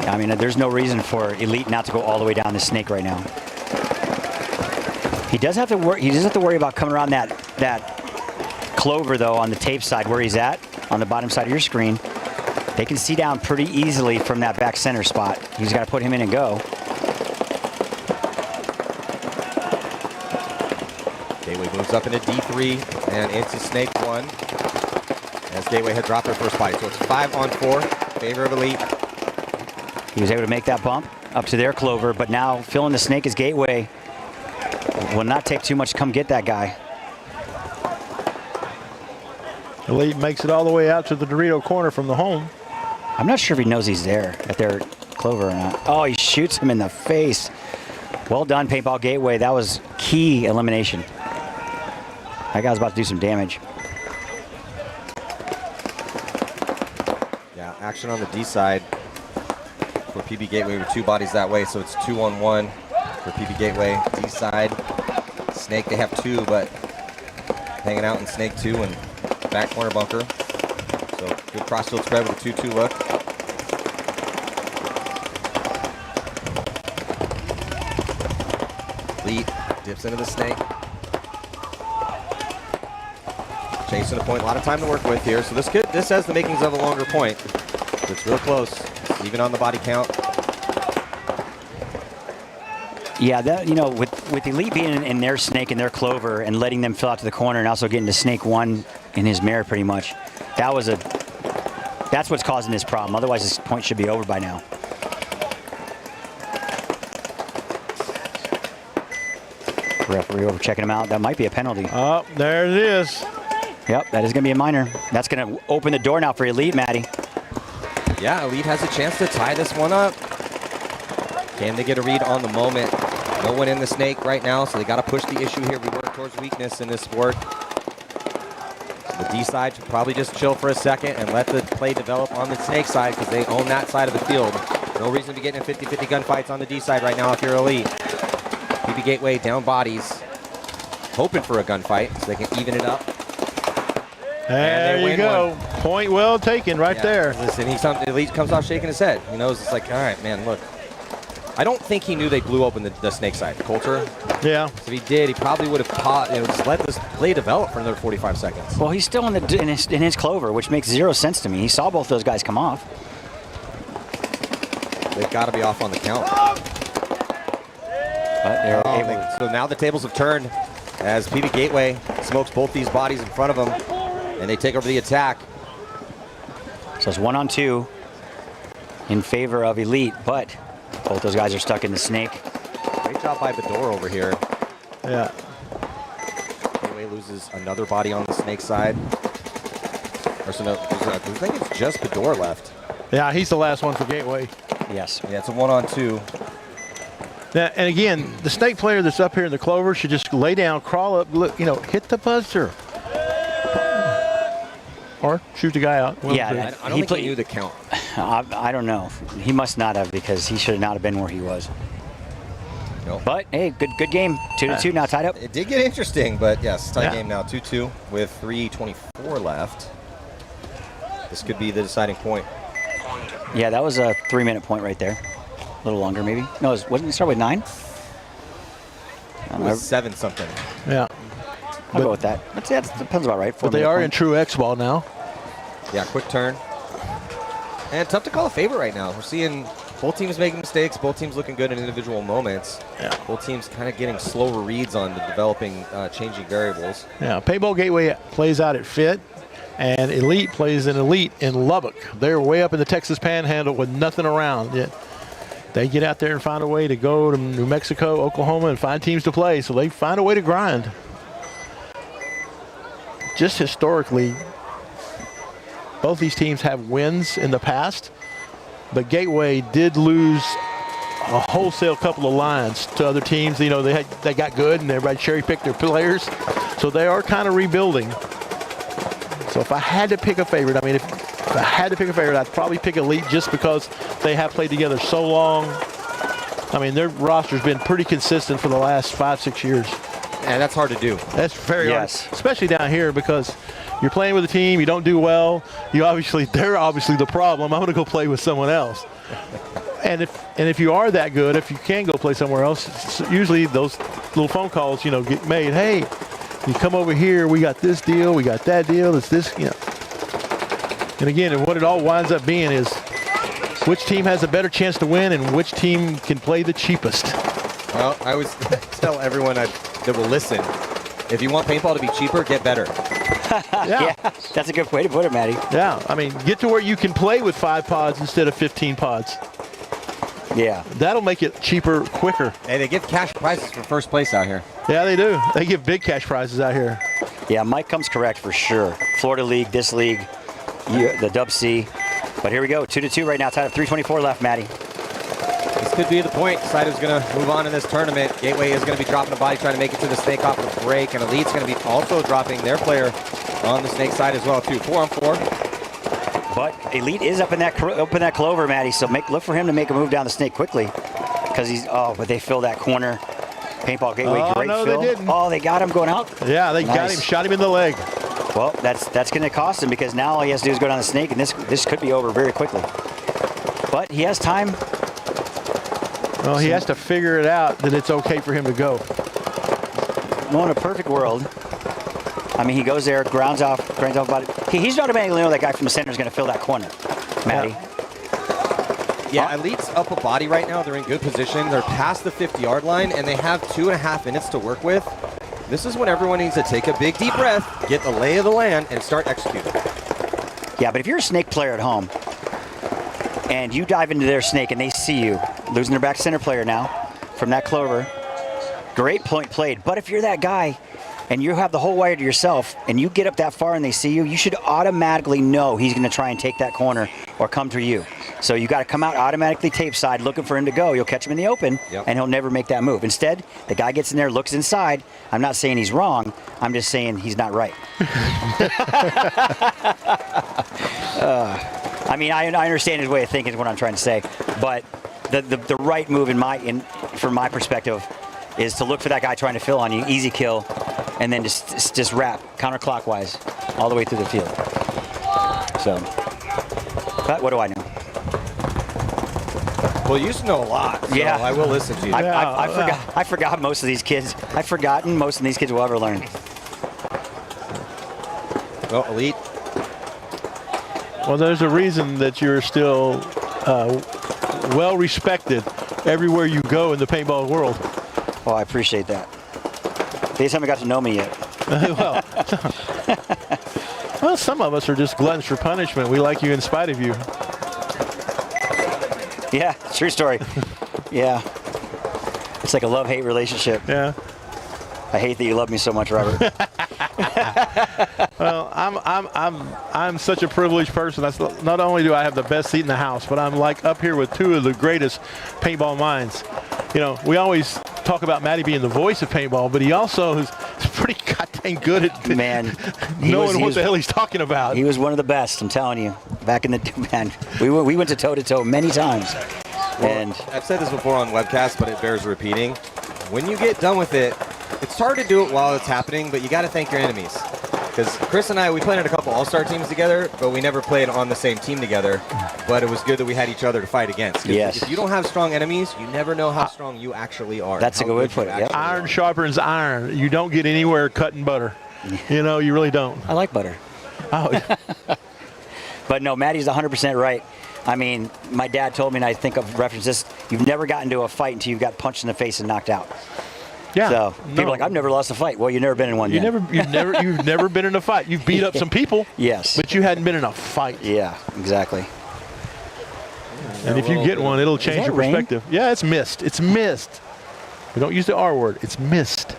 I mean, there's no reason for Elite not to go all the way down the snake right now. He does have to worry. He does have to worry about coming around that clover though on the tape side where he's at on the bottom side of your screen. They can see down pretty easily from that back center spot. He's got to put him in and go. Gateway moves up into D3 and into snake 1. As Gateway had dropped their first body, so it's 5-on-4 favor of Elite. He was able to make that bump up to their clover, but now filling the snake is Gateway. Will not take too much to come get that guy. Elite makes it all the way out to the Dorito corner from the home. I'm not sure if he knows he's there at their clover or not. Oh, he shoots him in the face. Well done, Paintball Gateway. That was key elimination. That guy's about to do some damage. Yeah, action on the D side for PB Gateway with 2 bodies that way, so it's 2-on-1 for PB Gateway. D side, Snake, they have 2, but hanging out in Snake 2 and back corner bunker. So good crossfield spread with a 2-2 look. Elite dips into the Snake. Chasing a point, a lot of time to work with here. So this has the makings of a longer point. It's real close, even on the body count. Yeah, that, you know, with Elite being in their Snake and their clover and letting them fill out to the corner and also getting to Snake 1 in his mare pretty much, that's what's causing this problem. Otherwise, this point should be over by now. Referee over checking him out. That might be a penalty. Oh, there it is. Yep, that is going to be a minor. That's going to open the door now for Elite, Matty. Yeah, Elite has a chance to tie this one up. Can they get a read on the moment? No one in the Snake right now, so they got to push the issue here. We work towards weakness in this sport. The D side should probably just chill for a second and let the play develop on the Snake side because they own that side of the field. No reason to be getting in 50-50 gunfights on the D side right now if you're Elite. PB Gateway down bodies, hoping for a gunfight so they can even it up. There you go. One. Point well taken right there. Listen, Elite comes off shaking his head. He knows it's like, all right, man, look. I don't think he knew they blew open the Snake side. Coulter? Yeah. If he did, he probably would have just let this play develop for another 45 seconds. Well, he's still in his clover, which makes 0 sense to me. He saw both those guys come off. They've got to be off on the count. But they're able. So now the tables have turned as PB Gateway smokes both these bodies in front of them, and they take over the attack. So it's 1-on-2 in favor of Elite, but both those guys are stuck in the Snake. Great job by Bedore over here. Yeah. Gateway loses another body on the Snake side. Or so no, I think it's just Bedore left. Yeah, he's the last one for Gateway. Yes. Yeah, it's a 1-on-2. Now, and again, the Snake player that's up here in the clover should just lay down, crawl up, look, hit the buzzer. Or shoot the guy out. Yeah, I don't think he knew the count. I don't know. He must not have because he should not have been where he was. Nope. But hey, good game. 2-2 now tied up. It did get interesting, but yes, tie game now 2-2 with 3:24 left. This could be the deciding point. Yeah, that was a 3-minute point right there. A little longer maybe. No, wasn't it start with 9? It was 7 something. Yeah. I'll go with that. That depends about right. But they are in true X-ball now. Yeah, quick turn. And tough to call a favorite right now. We're seeing both teams making mistakes, both teams looking good in individual moments. Yeah. Both teams kind of getting slower reads on the developing, changing variables. Yeah, Paintball Gateway plays out at Fit, and Elite plays in Elite in Lubbock. They're way up in the Texas Panhandle with nothing around yet. They get out there and find a way to go to New Mexico, Oklahoma, and find teams to play, so they find a way to grind. Just historically, both these teams have wins in the past, but Gateway did lose a wholesale couple of lines to other teams. They got good and everybody cherry-picked their players, so they are kind of rebuilding. So if I had to pick a favorite, if I had to pick a favorite, I'd probably pick Elite just because they have played together so long. Their roster's been pretty consistent for the last 5-6 years. And that's hard to do. That's very hard, especially down here because you're playing with a team, you don't do well. They're obviously the problem. I'm going to go play with someone else. And if you are that good, if you can go play somewhere else, usually those little phone calls, get made. Hey, you come over here. We got this deal. We got that deal. It's this, And again, what it all winds up being is which team has a better chance to win and which team can play the cheapest. Well, I always tell everyone that will listen, if you want paintball to be cheaper, get better. Yeah, that's a good way to put it, Matty. Yeah, get to where you can play with 5 pods instead of 15 pods. Yeah. That'll make it cheaper, quicker. Hey, they give cash prizes for first place out here. Yeah, they do. They give big cash prizes out here. Yeah, Mike comes correct for sure. Florida League, this league, the Dub C, But here we go, 2-2 right now, tied at 3:24 left, Maddie. This could be the point. Decider's going to move on in this tournament. Gateway is going to be dropping a body, trying to make it to the snake off the break, and Elite's going to be also dropping their player on the snake side as well, too. 4-on-4. But Elite is up in that clover, Maddie, so look for him to make a move down the snake quickly. Because but they fill that corner. Paintball Gateway, great no, fill. they didn't. Oh, they got him going out. Yeah, they got him, shot him in the leg. Well, that's going to cost him because now all he has to do is go down the snake, and this could be over very quickly. But he has time. Well, he has to figure it out that it's okay for him to go. No, in a perfect world, I mean, he goes there, grounds off body. He's automatically know that guy from the center is going to fill that corner, Maddie. Yeah, Elite's up a body right now. They're in good position. They're past the 50-yard line, and they have 2.5 minutes to work with. This is when everyone needs to take a big, deep breath, get the lay of the land, and start executing. Yeah, but if you're a snake player at home, and you dive into their snake and they see you, losing their back center player now from that clover, great point played. But if you're that guy and you have the whole wire to yourself and you get up that far and they see you, you should automatically know he's going to try and take that corner or come to you. So you got to come out automatically tape side looking for him to go. You'll catch him in the open, and he'll never make that move. Instead, the guy gets in there, looks inside. I'm not saying he's wrong. I'm just saying he's not right. I mean, I understand his way of thinking is what I'm trying to say, but the right move from my perspective is to look for that guy trying to fill on you, easy kill, and then just wrap counterclockwise all the way through the field. So, but what do I know? Well, you used to know a lot, so yeah. I will listen to you. I forgot most of these kids. I've forgotten most of these kids will ever learn. Well, Elite. Well, there's a reason that you're still well respected everywhere you go in the paintball world. Oh, I appreciate that. They just haven't got to know me yet. Well, some of us are just gluttons for punishment. We like you in spite of you. Yeah, true story. Yeah. It's like a love-hate relationship. Yeah. I hate that you love me so much, Robert. Well, I'm such a privileged person. Not only do I have the best seat in the house, but I'm like up here with two of the greatest paintball minds. You know, we always talk about Matty being the voice of paintball, but he also is pretty goddamn good at knowing what the hell he's talking about. He was one of the best, I'm telling you. Back in the man, we went to toe-to-toe many times. Well, and I've said this before on webcast, but it bears repeating. When you get done with it, it's hard to do it while it's happening, but you got to thank your enemies. Because Chris and I, we played in a couple all-star teams together, but we never played on the same team together. But it was good that we had each other to fight against. Yes. If you don't have strong enemies, you never know how strong you actually are. That's a good way to put it. Yep. Iron sharpens iron. You don't get anywhere cutting butter. You know, you really don't. I like butter. Oh. But no, Maddie's 100% right. I mean, my dad told me, and I think I've referenced this, you've never gotten into a fight until you got punched in the face and knocked out. Yeah. So people are like, I've never lost a fight. Well, you've never been in one yet. You've never been in a fight. You've beat up some people. Yes. But you hadn't been in a fight. Yeah, exactly. And if you get one, it'll change your perspective. Rain? Yeah, it's mist. It's mist. We don't use the R word. It's mist.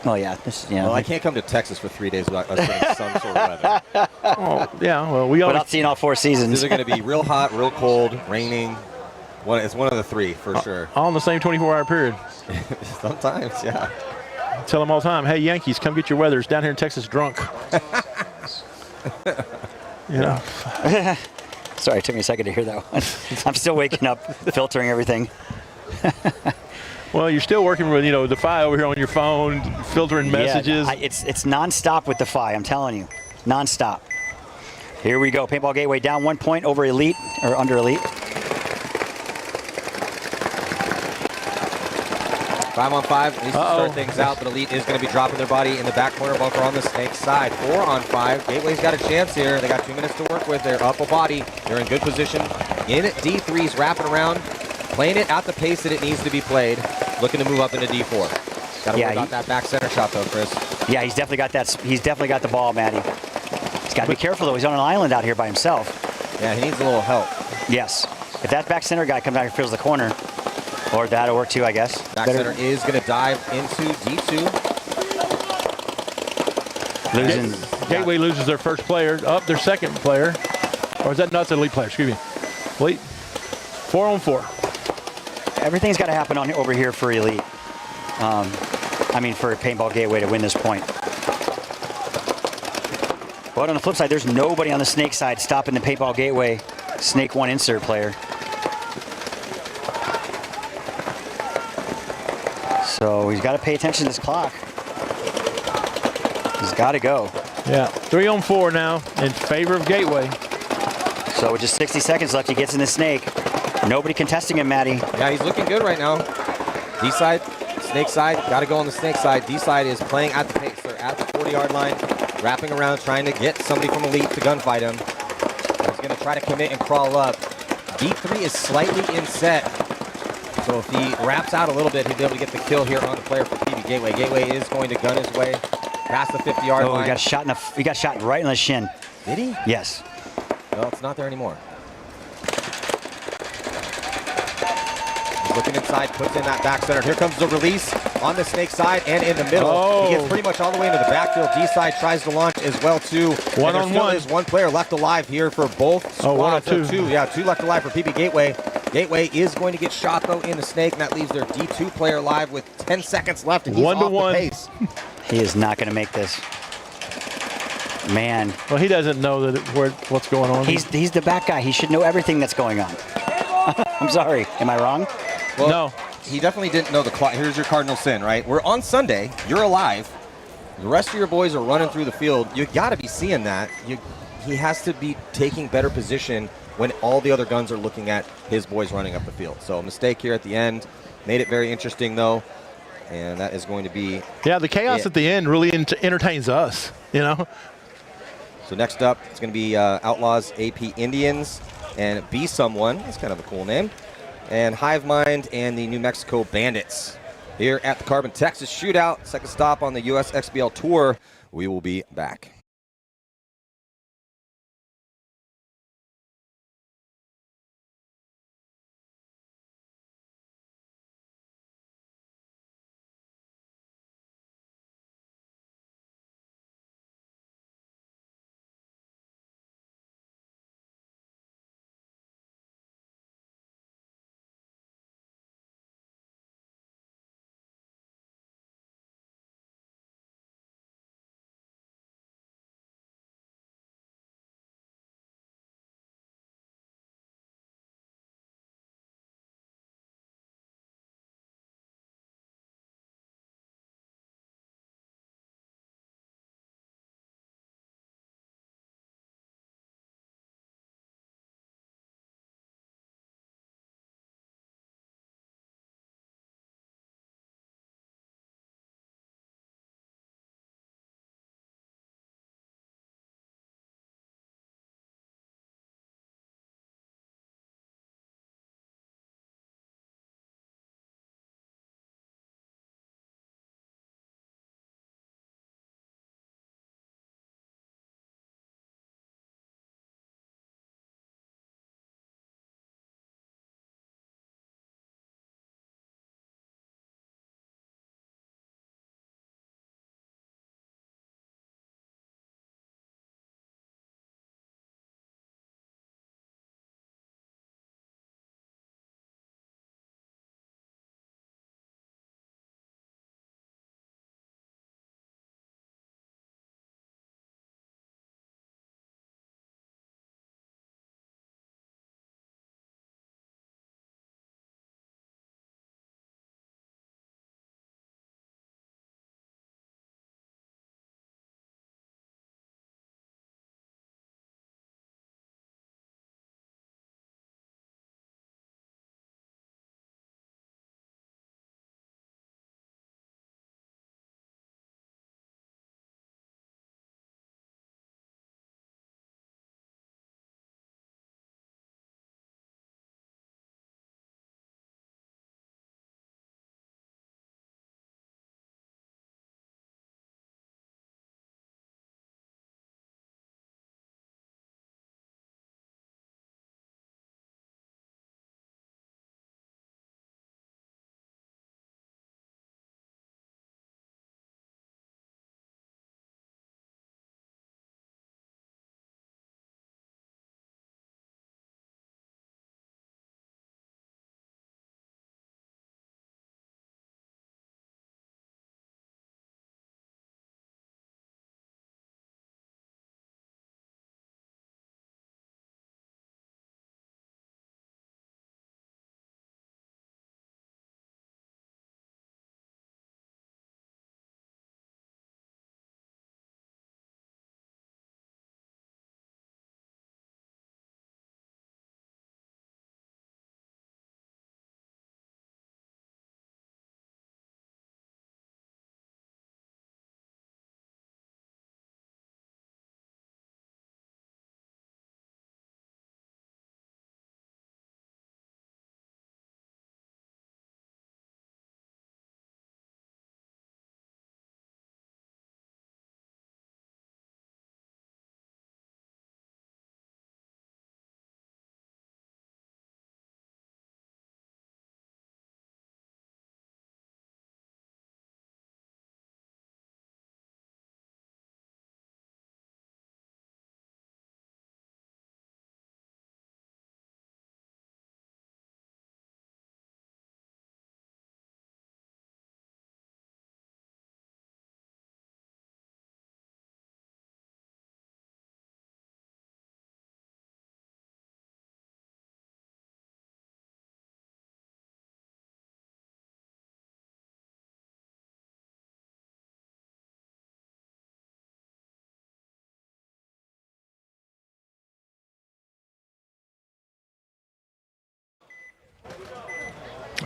Oh, yeah. Well, I can't come to Texas for 3 days without us getting some sort of weather. Oh, yeah. Well, we always. Without seeing all 4 seasons. These are going to be real hot, real cold, raining. It's one of the three for sure. All in the same 24-hour period. Sometimes, yeah. I tell them all the time, hey, Yankees, come get your weathers down here in Texas drunk. You know. Sorry, it took me a second to hear that one. I'm still waking up, filtering everything. Well, you're still working with, the Fi over here on your phone, filtering messages. Yeah, it's nonstop with the Fi, I'm telling you. Nonstop. Here we go. Paintball Gateway down 1 point over Elite, or under Elite. 5-on-5 needs to start things out, but Elite is going to be dropping their body in the back corner bunker on the snake side. 4-on-5. Gateway's got a chance here. They got 2 minutes to work with. They're up a body. They're in good position. In D3's wrapping around, playing it at the pace that it needs to be played. Looking to move up into D4. Got to worry about that back center shot though, Chris. Yeah, he's definitely got that. He's definitely got the ball, Matty. He's got to be careful though. He's on an island out here by himself. Yeah, he needs a little help. Yes. If that back center guy comes out here and fills the corner, or that'll work too, I guess. Back center is going to dive into D2. Losing. Gateway loses their first player. Their second player. Or is that not the lead player? Excuse me. Lead. 4-on-4. Everything's got to happen over here for Elite. I mean, for Paintball Gateway to win this point. But on the flip side, there's nobody on the Snake side stopping the Paintball Gateway Snake 1 insert player. So he's got to pay attention to this clock. He's got to go. Yeah, 3-on-4 now in favor of Gateway. So with just 60 seconds left, he gets in the Snake. Nobody contesting him, Matty. Yeah, he's looking good right now. D side, Snake side, got to go on the Snake side. D side is playing at the pace. They're at the 40-yard line, wrapping around, trying to get somebody from Elite to gunfight him. He's going to try to commit and crawl up. D3 is slightly inset. So if he wraps out a little bit, he'll be able to get the kill here on the player for PB Gateway. Gateway is going to gun his way past the 50-yard line. He got shot right in the shin. Did he? Yes. Well, it's not there anymore. He's looking inside, puts in that back center. Here comes the release on the Snake side and in the middle. Oh. He gets pretty much all the way into the backfield. D side tries to launch as well too. One-on-one. There's one player left alive here for both squads. 1 or 2. Yeah, 2 left alive for PB Gateway. Gateway is going to get shot though in the Snake, and that leaves their D2 player alive with 10 seconds left, and he's off the pace. He is not going to make this. Man. Well, he doesn't know that what's going on. He's the back guy. He should know everything that's going on. I'm sorry. Am I wrong? Well, no. He definitely didn't know the clock. Here's your cardinal sin, right? We're on Sunday. You're alive. The rest of your boys are running through the field. You got to be seeing that. He has to be taking better position when all the other guns are looking at his boys running up the field. So a mistake here at the end. Made it very interesting, though. And that is going to be... Yeah, the chaos at the end really entertains us, you know? So next up, it's going to be Outlaws AP Indians and Be Someone. That's kind of a cool name. And Hive Mind and the New Mexico Bandits. Here at the Carbon, Texas Shootout. Second stop on the Usxbl Tour. We will be back.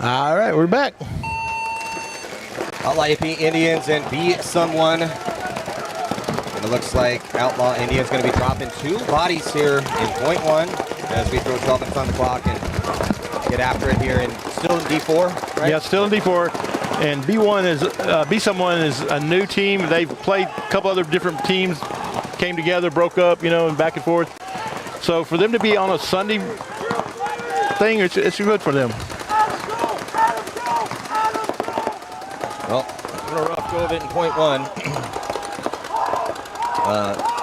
All right, we're back. Outlaw AP Indians and Be Someone. And it looks like Outlaw Indians going to be dropping 2 bodies here in point 1 as we throw 12 minutes on the clock and get after it here. And still in D4, right? Yeah, still in D4. And B1 is, Be Someone is a new team. They've played a couple other different teams, came together, broke up, you know, and back and forth. So for them to be on a Sunday thing, it's good for them. Well, a little rough go of it in point 1.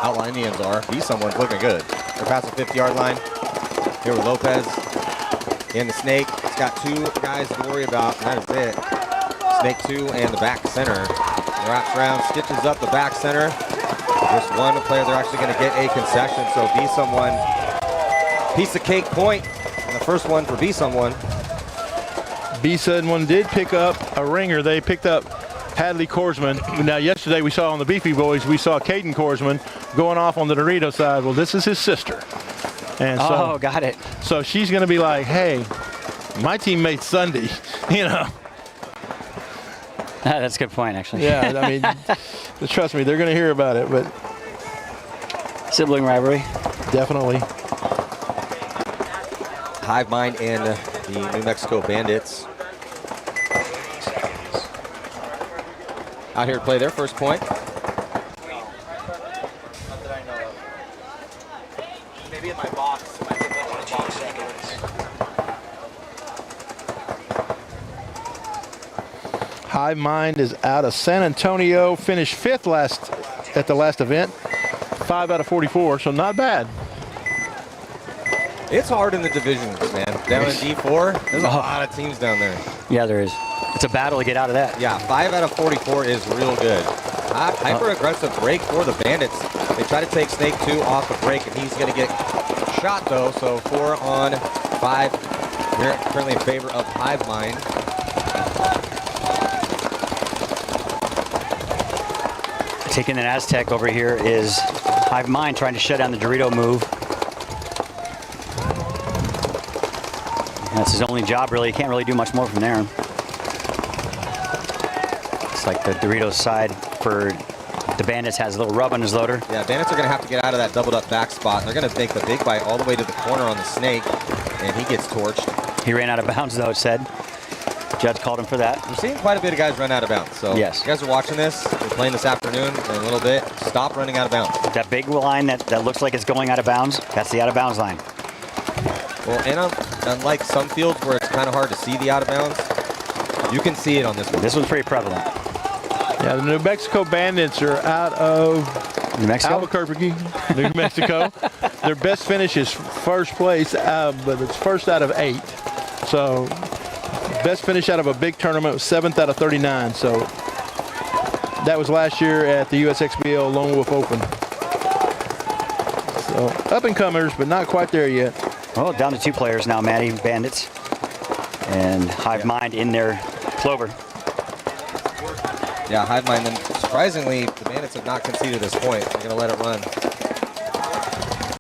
Outlaw Indians are. Be Someone's looking good. They're past the 50-yard line. Here with Lopez and the Snake. It's got 2 guys to worry about, and that is it. Snake 2 and the back center. Wraps around, stitches up the back center. Just one player, they're actually going to get a concession, so Be Someone, piece of cake point. And the first one for Be Someone. Be Someone did pick up a ringer. They picked up Hadley Korsman. Now, yesterday we saw on the Beefy Boys, we saw Caden Korsman going off on the Dorito side. Well, this is his sister. And so, got it. So she's going to be like, hey, my team made Sunday, you know. That's a good point, actually. Yeah, I mean, trust me, they're going to hear about it, but. Sibling rivalry. Definitely. Hive Mind and the New Mexico Bandits out here to play their first point. Not that I know of. Maybe in my box. I think that's one box seconds. Hive Mind is out of San Antonio, finished 5th at the last event. 5 out of 44, so not bad. It's hard in the divisions, man. Down in D4, there's a lot of teams down there. Yeah, there is. It's a battle to get out of that. Yeah, 5 out of 44 is real good. Hyper-aggressive break for the Bandits. They try to take Snake 2 off the break, and he's going to get shot, though. So 4 on 5. We're currently in favor of Hive Mind. Taking an Aztec over here is Hive Mind trying to shut down the Dorito move. That's his only job, really. He can't really do much more from there. It's like the Doritos side for the Bandits has a little rub on his loader. Yeah, Bandits are going to have to get out of that doubled up back spot. They're going to make the big bite all the way to the corner on the Snake, and he gets torched. He ran out of bounds, though, it said. Judge called him for that. We're seeing quite a bit of guys run out of bounds. So yes. You guys are watching this. We're playing this afternoon in a little bit. Stop running out of bounds. That big line that looks like it's going out of bounds, that's the out of bounds line. Well, and unlike some fields where it's kind of hard to see the out of bounds, you can see it on this one. This one's pretty prevalent. Yeah, the New Mexico Bandits are out of New Mexico? Albuquerque, New Mexico. Their best finish is first place, but it's first out of 8. So best finish out of a big tournament was 7th out of 39. So that was last year at the Usxbl Lone Wolf Open. So up and comers, but not quite there yet. Oh, down to 2 players now, Matty Bandits and Hive Mind in their clover. Yeah, Hive Mind. And surprisingly, the Bandits have not conceded this point. They're going to let it run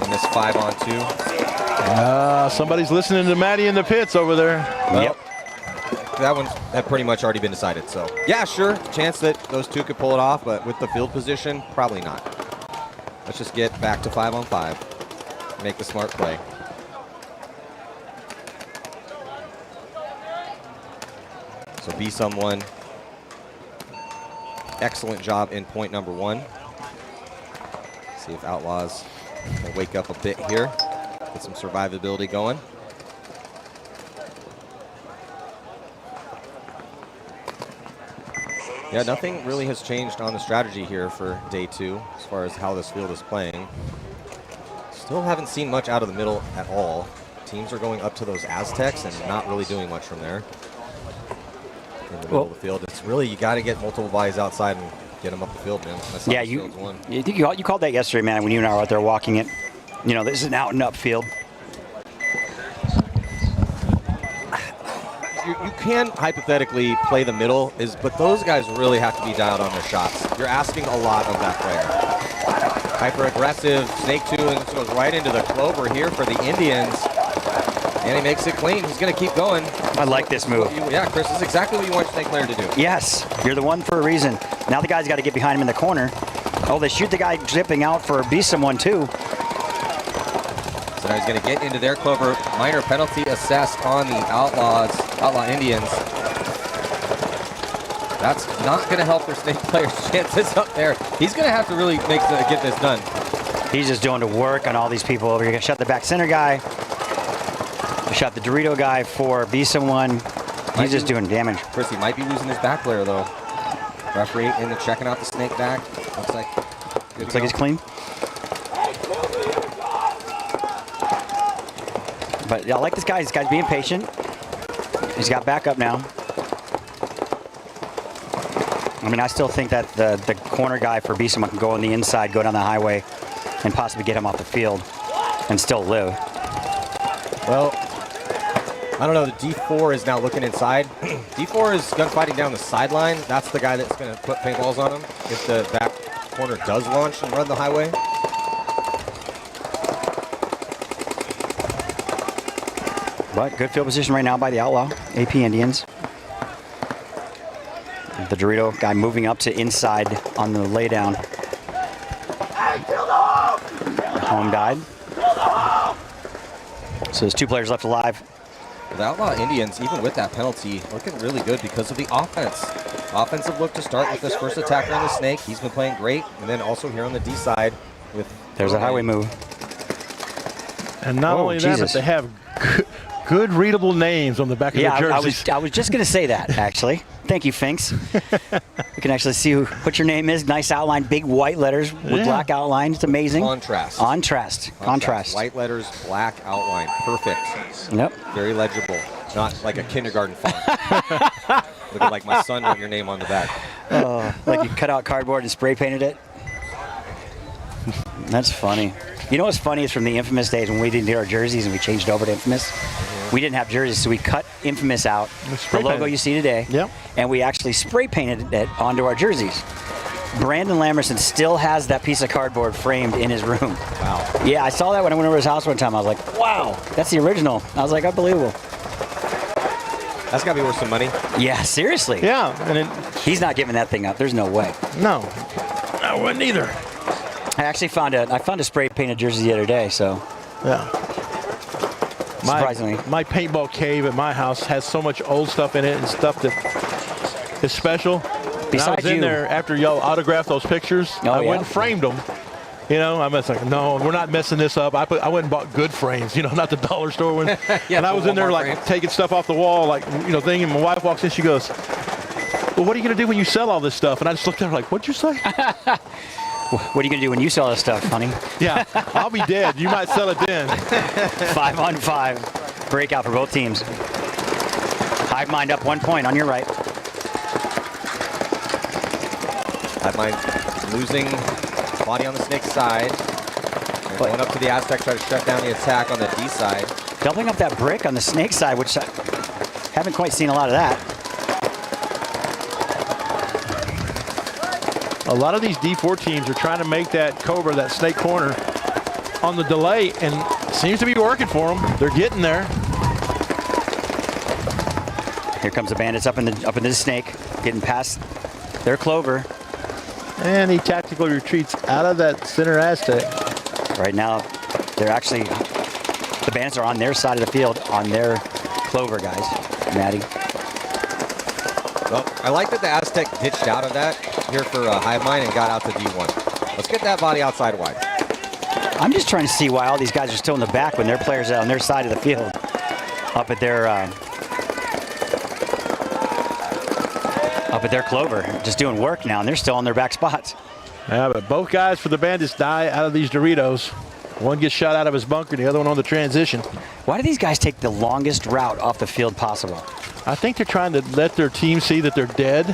in this 5-on-2. Somebody's listening to Matty in the pits over there. Well, Yep. That one's pretty much already been decided. So yeah, sure, chance that those 2 could pull it off, but with the field position, probably not. Let's just get back to 5-on-5. Make the smart play. So Be Someone. Excellent job in point number 1. See if Outlaws can wake up a bit here. Get some survivability going. Yeah, nothing really has changed on the strategy here for day 2 as far as how this field is playing. Still haven't seen much out of the middle at all. Teams are going up to those Aztecs and not really doing much from there. In the middle of the field, it's really, you got to get multiple bodies outside and get them up the field, man. That's how Yeah, this field's won. you called that yesterday, man, when you and I were out there walking it. You know, this is an out and up field. You can hypothetically play the middle, but those guys really have to be dialed on their shots. You're asking a lot of that player. Hyper aggressive, Snake 2, and this goes right into the clover here for the Indians. And he makes it clean. He's going to keep going. I like this move. Yeah, Chris, this is exactly what you want your snake player to do. Yes, you're the one for a reason. Now the guy's got to get behind him in the corner. Oh, they shoot the guy zipping out for be someone too. So now he's going to get into their clover. Minor penalty assessed on the Outlaw Indians. That's not going to help their snake player's chances up there. He's going to have to really get this done. He's just doing the work on all these people over here. Shut the back center guy. Shot the Dorito guy for be someone. He's just doing damage. Chris, he might be losing his back player though. Referee in the checking out the snake back. Looks like he's clean. But yeah, I like this guy. This guy's being patient. He's got backup now. I mean, I still think that the corner guy for be someone can go on the inside, go down the highway, and possibly get him off the field and still live. Well, I don't know. The D4 is now looking inside. D4 is gunfighting down the sideline. That's the guy that's going to put paintballs on him if the back corner does launch and run the highway. But good field position right now by the Outlaw AP Indians. The Dorito guy moving up to inside on the laydown. Home died. So there's 2 players left alive. The Outlaw Indians, even with that penalty, looking really good because of the offense. Offensive look to start with this first attacker on the snake. He's been playing great. And then also here on the D side with... There's a highway move. And not only that, but they have good readable names on the back of their jerseys. I was just going to say that, actually. Thank you, Finks. You can actually see what your name is. Nice outline, big white letters with black outline. It's amazing. Contrast. White letters, black outline. Perfect. Yep. Very legible. Not like a kindergarten font. Looking like my son wrote your name on the back. Like you cut out cardboard and spray painted it. That's funny. You know what's funny is from the Infamous days when we didn't do our jerseys and we changed over to Infamous. We didn't have jerseys, so we cut Infamous out, the logo you see today, and we actually spray painted it onto our jerseys. Brandon Lamerson still has that piece of cardboard framed in his room. Wow. Yeah, I saw that when I went over to his house one time. I was like, wow, that's the original. I was like, unbelievable. That's got to be worth some money. Yeah, seriously. Yeah. And he's not giving that thing up. There's no way. No, I wouldn't either. I actually found a spray painted jersey the other day, so. Yeah. Surprisingly. My paintball cave at my house has so much old stuff in it and stuff that is special. Besides I was in there after y'all autographed those pictures. I went and framed them. You know, I'm just like, no, we're not messing this up. I went and bought good frames, you know, not the dollar store one. And I was in there like taking stuff off the wall, like, you know, thing. And my wife walks in, she goes, well, what are you going to do when you sell all this stuff? And I just looked at her like, what'd you say? What are you going to do when you sell this stuff, honey? Yeah, I'll be dead. You might sell it then. 5-on-5 breakout for both teams. Hive Mind up 1 point on your right. Hive Mind losing body on the snake side. And going up to the Aztec, try to shut down the attack on the D side. Doubling up that brick on the snake side, which I haven't quite seen a lot of that. A lot of these D4 teams are trying to make that Cobra, that snake corner, on the delay, and it seems to be working for them. They're getting there. Here comes the Bandits up into the snake, getting past their clover. And he tactically retreats out of that center Aztec. Right now, they're actually, the Bandits are on their side of the field, on their clover, guys. Maddie. Well, I like that the Aztec ditched out of that here for Hive Mind and got out to D1. Let's get that body outside wide. I'm just trying to see why all these guys are still in the back when their players are on their side of the field, up at their clover, just doing work now, and they're still on their back spots. Yeah, but both guys for the Bandits die out of these Doritos. One gets shot out of his bunker, the other one on the transition. Why do these guys take the longest route off the field possible? I think they're trying to let their team see that they're dead.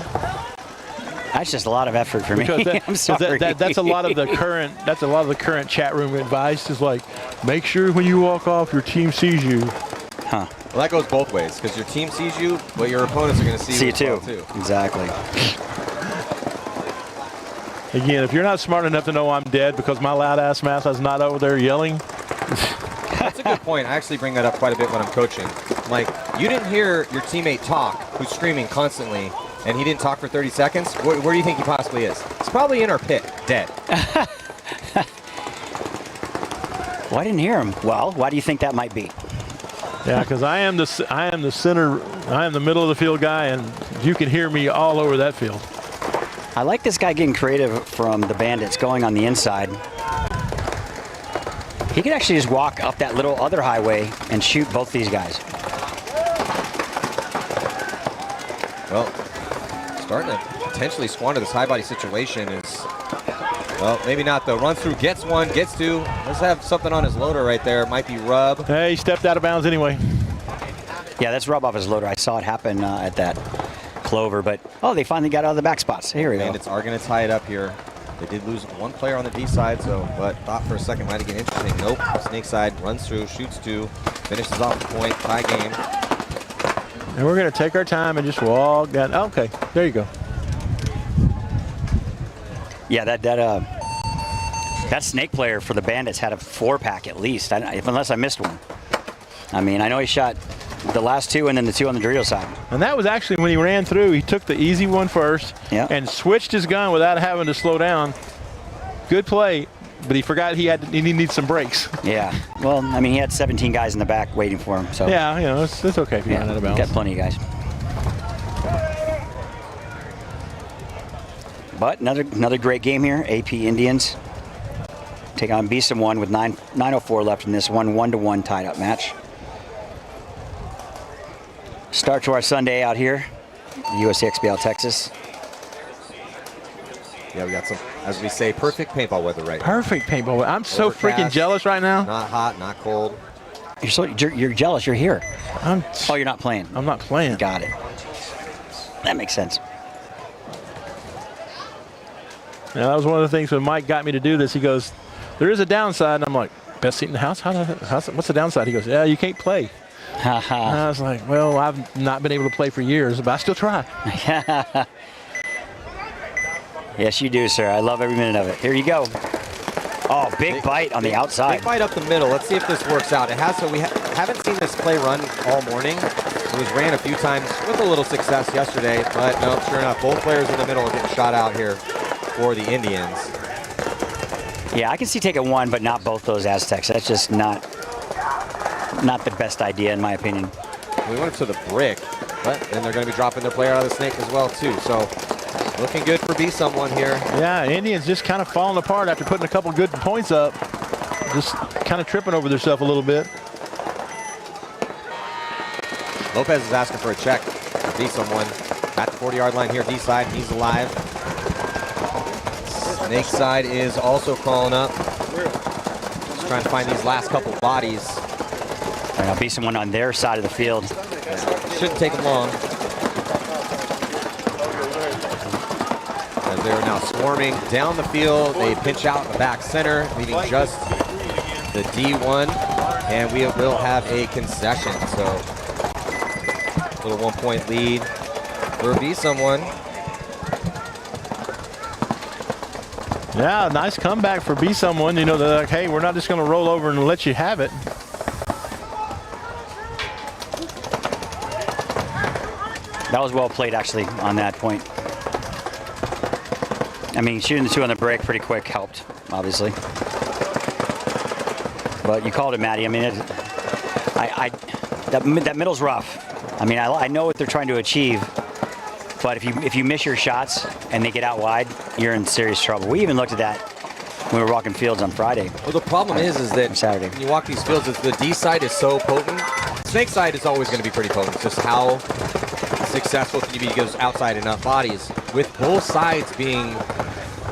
That's just a lot of effort for me. I'm sorry. That's a lot of the current. That's a lot of the current chat room advice. Is like, make sure when you walk off, your team sees you. Huh. Well, that goes both ways because your team sees you, but your opponents are going to see you too. Exactly. Again, if you're not smart enough to know I'm dead because my loud ass mouth is not over there yelling, That's a good point. I actually bring that up quite a bit when I'm coaching. Like, you didn't hear your teammate talk, who's screaming constantly, and he didn't talk for 30 seconds. Where do you think he possibly is? He's probably in our pit, dead. Well, I didn't hear him. Well, why do you think that might be? Yeah, because I am the center, I am the middle of the field guy, and you can hear me all over that field. I like this guy getting creative from the Bandits, going on the inside. He could actually just walk up that little other highway and shoot both these guys. Well, starting to potentially squander this high body situation is, well, maybe not the run through, gets one, gets two. Does have something on his loader right there. Might be rub. Hey, he stepped out of bounds anyway. Yeah, that's rub off his loader. I saw it happen at that clover, but oh, they finally got out of the back spots. Here we go. Bandits are going to tie it up here. They did lose one player on the D side, so but thought for a second might get interesting. Nope. Snake side runs through, shoots two, finishes off the point, tie game. And we're going to take our time and just walk down. Okay, there you go. Yeah, that snake player for the Bandits had a 4-pack at least, unless I missed one. I mean, I know he shot the last two and then the two on the Dorito side. And that was actually when he ran through, he took the easy one first and switched his gun without having to slow down. Good play, but he forgot he needed some brakes. Yeah, well, I mean, he had 17 guys in the back waiting for him. So yeah, you know, it's okay if you run out of bounds. Got plenty of guys. But another great game here. AP Indians take on Beeson 1 with 9:04 left in this 1-1 tied up match. Start to our Sunday out here, Usxbl, Texas. Yeah, we got some, as we say, perfect paintball weather right now. Perfect paintball weather. I'm so freaking jealous right now. Not hot, not cold. You're jealous. You're here. Oh, you're not playing. I'm not playing. Got it. That makes sense. Now, that was one of the things when Mike got me to do this. He goes, there is a downside. And I'm like, best seat in the house? What's the downside? He goes, yeah, you can't play. And I was like, well, I've not been able to play for years, but I still try. Yes, you do, sir. I love every minute of it. Here you go. Oh, big bite on the outside. Big bite up the middle. Let's see if this works out. It has. So we haven't seen this play run all morning. It was ran a few times with a little success yesterday, but no, sure enough, both players in the middle are getting shot out here for the Indians. Yeah, I can see taking one, but not both those Aztecs. That's just not the best idea, in my opinion. We went to the brick, but then they're going to be dropping their player out of the snake as well, too. So looking good for B-Someone here. Yeah, Indians just kind of falling apart after putting a couple good points up. Just kind of tripping over themselves a little bit. Lopez is asking for a check. B-Someone at the 40-yard line here. D-side, he's alive. Snake side is also crawling up. Just trying to find these last couple bodies. I'll be someone on their side of the field. Shouldn't take them long. As they're now swarming down the field, they pinch out in the back center, leaving just the D1, and we will have a concession. So, little 1-point lead for B-Someone. Yeah, nice comeback for B-Someone. You know, they're like, hey, we're not just going to roll over and let you have it. That was well played, actually, on that point. I mean, shooting the two on the break pretty quick helped, obviously. But you called it, Matty. I mean, that middle's rough. I mean, I know what they're trying to achieve, but if you miss your shots and they get out wide, you're in serious trouble. We even looked at that when we were walking fields on Friday. Well, the problem is that Saturday, when you walk these fields, the D side is so potent. Snake side is always going to be pretty potent. It's just how successful can you be to get those outside enough bodies. With both sides being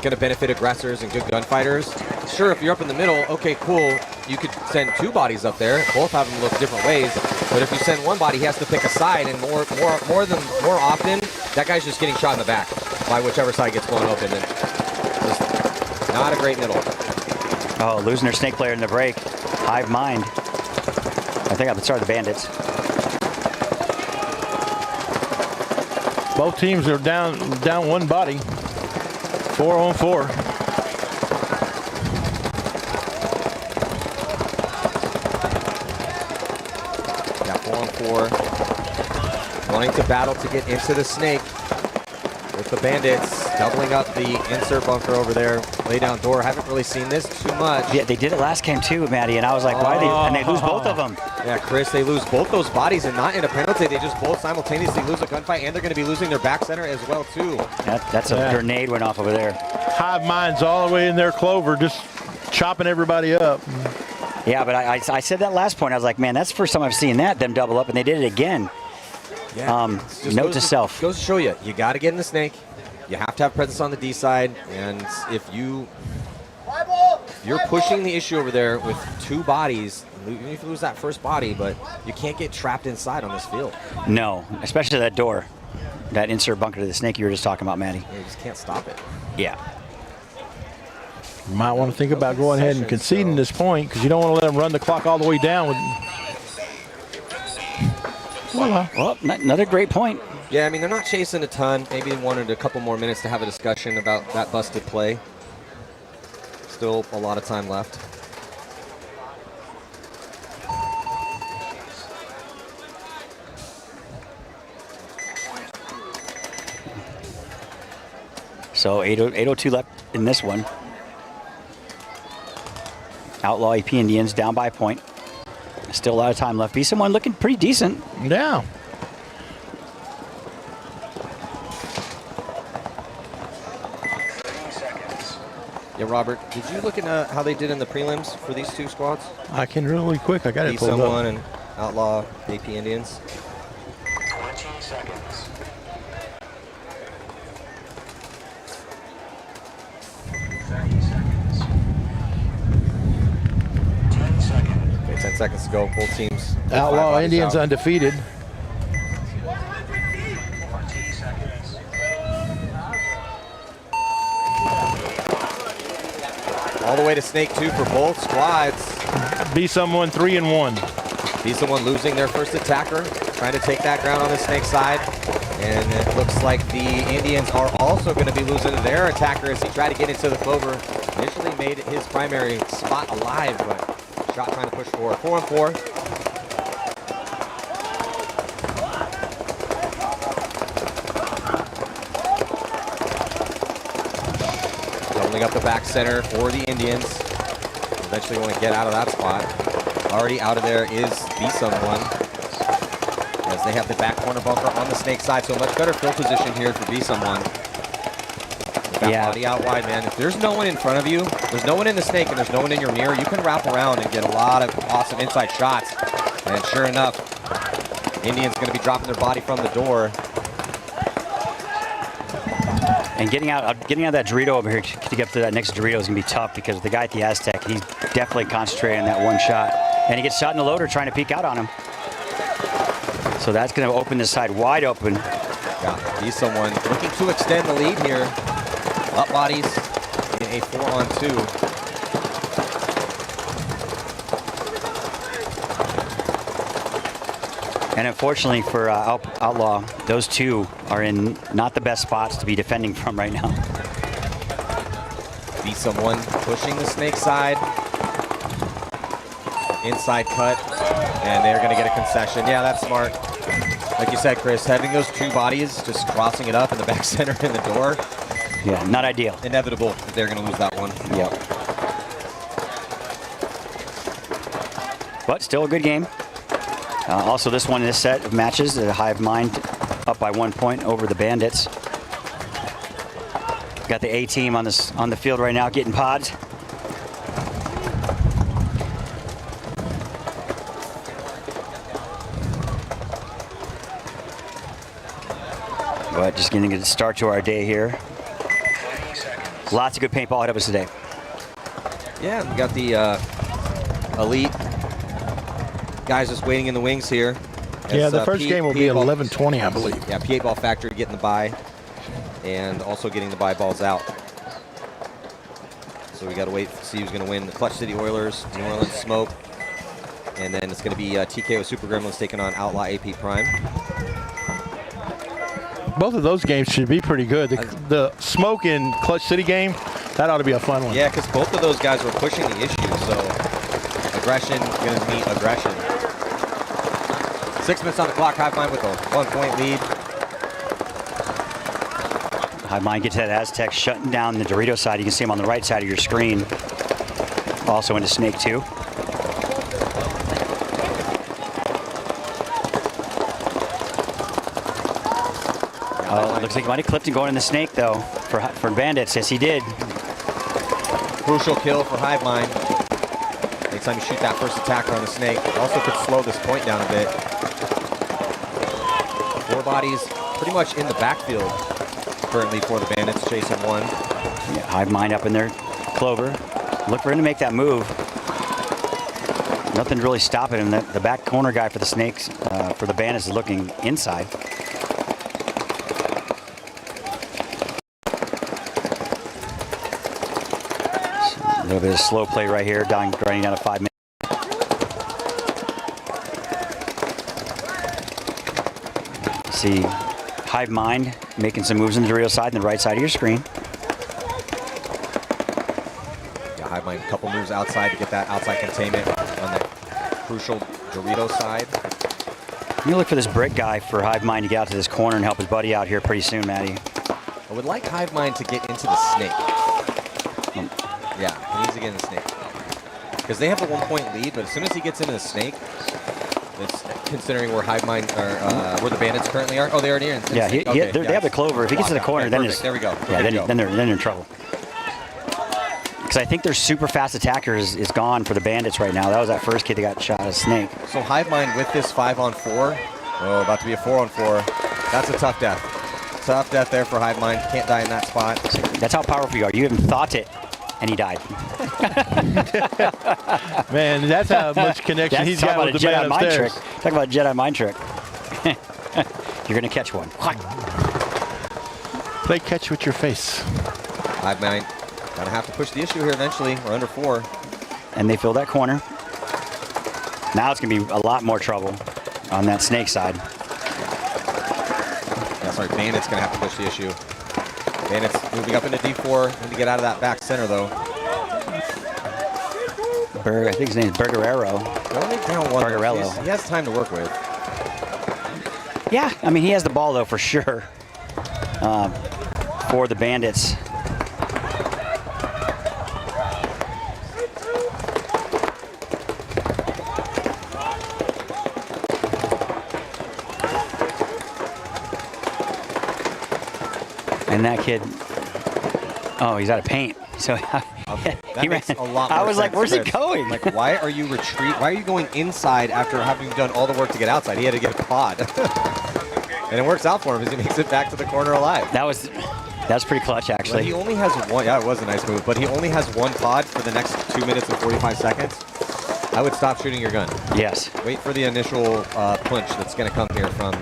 going to benefit aggressors and good gunfighters, sure, if you're up in the middle, okay, cool, you could send two bodies up there. Both have them look different ways. But if you send one body, he has to pick a side, and more often, that guy's just getting shot in the back by whichever side gets blown open. And just not a great middle. Oh, losing their snake player in the break. Hive mind. I think I'm sorry, the Bandits. Both teams are down one body. 4-on-4. 4. Wanting to battle to get into the snake with the bandits. Doubling up the insert bunker over there. Lay down door. Haven't really seen this too much. Yeah, they did it last game too, Maddie, and I was like, why they, and they lose both of them. Yeah, Chris, they lose both those bodies and not in a penalty. They just both simultaneously lose a gunfight, and they're going to be losing their back center as well, too. That's a grenade went off over there. Hive minds all the way in their clover, just chopping everybody up. Yeah, but I said that last point. I was like, man, that's the first time I've seen that, them double up, and they did it again. Yeah, note to self. Goes to show you, you got to get in the snake. You have to have presence on the D side, and if you're pushing the issue over there with 2 bodies, even if you lose that first body, but you can't get trapped inside on this field. No, especially that door, that insert bunker to the snake you were just talking about, Maddie. Yeah, you just can't stop it. Yeah. You might want to think about going ahead and conceding this point because you don't want to let them run the clock all the way down. Well, another great point. Yeah, I mean, they're not chasing a ton. Maybe they wanted a couple more minutes to have a discussion about that busted play. Still a lot of time left. So 8:02 left in this one. Outlaw AP Indians down by a point. Still a lot of time left. Be someone looking pretty decent. Yeah. Yeah, Robert, did you look at how they did in the prelims for these 2 squads? I can really quick. I got it pulled up. Someone and Outlaw AP Indians. 20 seconds. 30 seconds. 10 seconds. Okay, 10 seconds to go. Both teams. Outlaw Indians undefeated. 40 seconds. All the way to Snake 2 for both squads. Be someone 3-1. Be someone losing their first attacker, trying to take that ground on the Snake side. And it looks like the Indians are also going to be losing their attacker as he tried to get into the clover. Initially made his primary spot alive, but shot trying to push forward. 4-on-4. Doubling up the back center for the Indians. Eventually want to get out of that spot. Already out of there is Be Someone, as they have the back corner bunker on the Snake side, so a much better fill position here for Be Someone. That body out wide, man. If there's no one in front of you, there's no one in the Snake, and there's no one in your mirror, you can wrap around and get a lot of awesome inside shots. And sure enough, Indians going to be dropping their body from the door. And getting out of that Dorito over here to get up to that next Dorito is going to be tough because the guy at the Aztec, he's definitely concentrating on that one shot. And he gets shot in the loader trying to peek out on him. So that's going to open this side wide open. Yeah, Be Someone looking to extend the lead here. Up bodies in a 4-on-2. And unfortunately for Outlaw, those 2 are in not the best spots to be defending from right now. Be Someone pushing the Snake side. Inside cut, and they're going to get a concession. Yeah, that's smart. Like you said, Chris, having those 2 bodies, just crossing it up in the back center in the door. Yeah, not ideal. Inevitable that they're going to lose that one. Yep. But still a good game. Also, this one in this set of matches, the Hive Mind up by 1 point over the Bandits. Got the A team on the field right now getting pods. But just getting a start to our day here. Lots of good paintball ahead of us today. Yeah, we got the elite guys just waiting in the wings here. Yeah, the first game will be 11:20, I believe. Yeah, P8 Ball Factory getting the bye and also getting the bye balls out. So we got to wait to see who's going to win. The Clutch City Oilers, New Orleans Smoke, and then it's going to be TKO Super Gremlins taking on Outlaw AP Prime. Both of those games should be pretty good. The Smoke and Clutch City game, that ought to be a fun one. Yeah, because both of those guys were pushing the issue, so aggression going to meet aggression. 6 minutes on the clock. Hive Mind with a 1-point lead. Hive Mind gets that Aztec shutting down the Dorito side. You can see him on the right side of your screen. Also into Snake 2. Oh, looks like he might have clipped him going in the Snake, though, for Bandits. Yes, he did. Crucial kill for Hive Mind. Next time you shoot that first attacker on the Snake. Also could slow this point down a bit. 4 bodies pretty much in the backfield currently for the Bandits, chasing 1. Yeah, Hive Mind up in there. Clover. Look for him to make that move. Nothing really stopping him. The back corner guy for the Snakes, for the Bandits, is looking inside. A little bit of slow play right here, grinding down to 5 minutes. See Hive Mind making some moves on the Dorito side and the right side of your screen. Yeah, Hive Mind a couple moves outside to get that outside containment on the crucial Dorito side. You look for this brick guy for Hive Mind to get out to this corner and help his buddy out here pretty soon, Matty. I would like Hive Mind to get into the Snake. Yeah, he needs to get in the Snake. Because they have a 1-point lead, but as soon as he gets into the Snake, it's considering where Hive Mind, or where the Bandits currently are. Oh, they already are in the Yeah, Snake. Okay, they have the Clover. If he gets to the corner, then perfect. There we go. Yeah, then they're in trouble. Because I think their super fast attacker is gone for the Bandits right now. That was that first kid that got shot as Snake. So Hive Mind with this 5-on-4. Oh, about to be a 4-on-4. That's a tough death. Tough death there for Hive Mind. Can't die in that spot. That's how powerful you are. You haven't thought it, and he died. Man, that's how much connection he's got with the man upstairs. Talk about a Jedi mind trick. You're going to catch one. Play catch with your face. Hive Mind gonna have to push the issue here eventually. We're under 4. And they fill that corner. Now it's going to be a lot more trouble on that Snake side. Yeah, sorry, Bandit's gonna have to push the issue. Bandit's moving up into D4. Need to get out of that back center though. I think his name is Bergerero. They're only down 1. Bergerello. He has time to work with. Yeah, I mean, he has the ball, though, for sure, for the Bandits. And that kid, oh, he's out of paint. So That makes a lot more I was sense, like, where's he Chris. going? Like, why are you Why are you going inside after having done all the work to get outside? He had to get a pod. And it works out for him as he makes it back to the corner alive. That was pretty clutch, actually. But he only has 1. Yeah, it was a nice move. But he only has 1 pod for the next 2 minutes and 45 seconds. I would stop shooting your gun. Yes. Wait for the initial punch that's going to come here from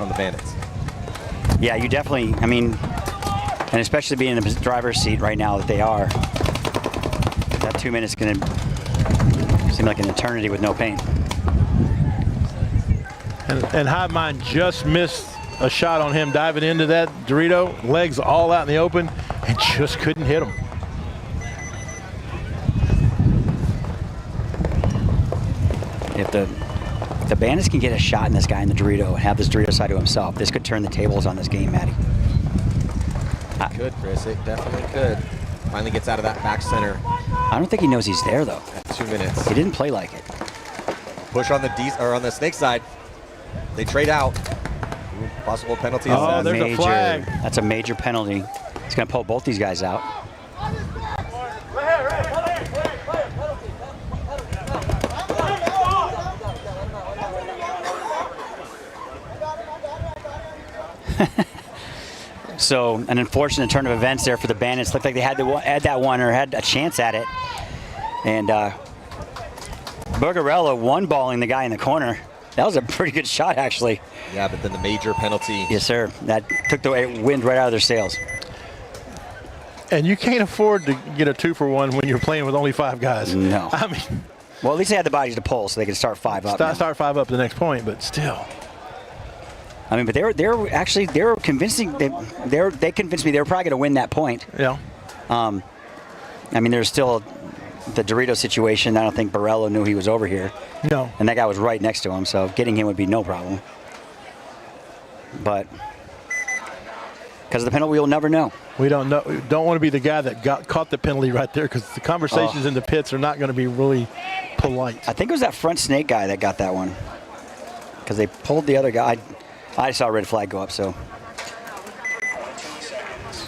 the Bandits. Yeah, you definitely, I mean, and especially being in the driver's seat right now that they are, that 2 minutes is going to seem like an eternity with no paint. And Hive Mind just missed a shot on him diving into that Dorito, legs all out in the open, and just couldn't hit him. If the Bandits can get a shot in this guy in the Dorito and have this Dorito side to himself, this could turn the tables on this game, Matty. It could, Chris. It definitely could. Finally gets out of that back center. I don't think he knows he's there, though. At 2 minutes. He didn't play like it. Push on the Snake side. They trade out. Ooh, possible penalty. Oh, there's a flag. That's a major penalty. It's going to pull both these guys out. So an unfortunate turn of events there for the Bandits. Looked like they had to add that one or had a chance at it. And Bergerello one-balling the guy in the corner. That was a pretty good shot, actually. Yeah, but then the major penalty. Yes, sir. That took the wind right out of their sails. And you can't afford to get a 2-for-1 when you're playing with only 5 guys. No. I mean, well, at least they had the bodies to pull, so they could start 5 up. Start 5 up to the next point, but still. I mean, but they were convincing. They convinced me they were probably going to win that point. Yeah. I mean, there's still the Dorito situation, I don't think Borello knew he was over here. No. And that guy was right next to him, so getting him would be no problem. But because of the penalty, we'll never know. We don't know. We don't want to be the guy that caught the penalty right there, because the conversations in the pits are not going to be really polite. I think it was that front snake guy that got that one, because they pulled the other guy. I saw a red flag go up, so.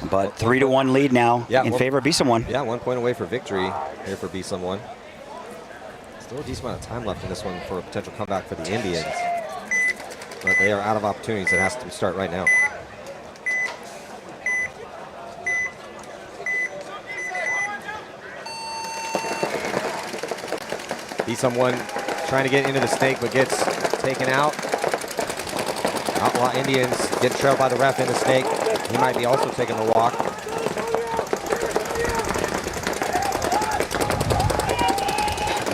But 3-1 lead now in favor of Be-Someone. Yeah, 1 point away for victory here for Be-Someone. Still a decent amount of time left in this one for a potential comeback for the Indians. But they are out of opportunities. It has to start right now. Be-Someone trying to get into the snake, but gets taken out. Outlaw Indians getting trailed by the ref in the snake. He might be also taking the walk.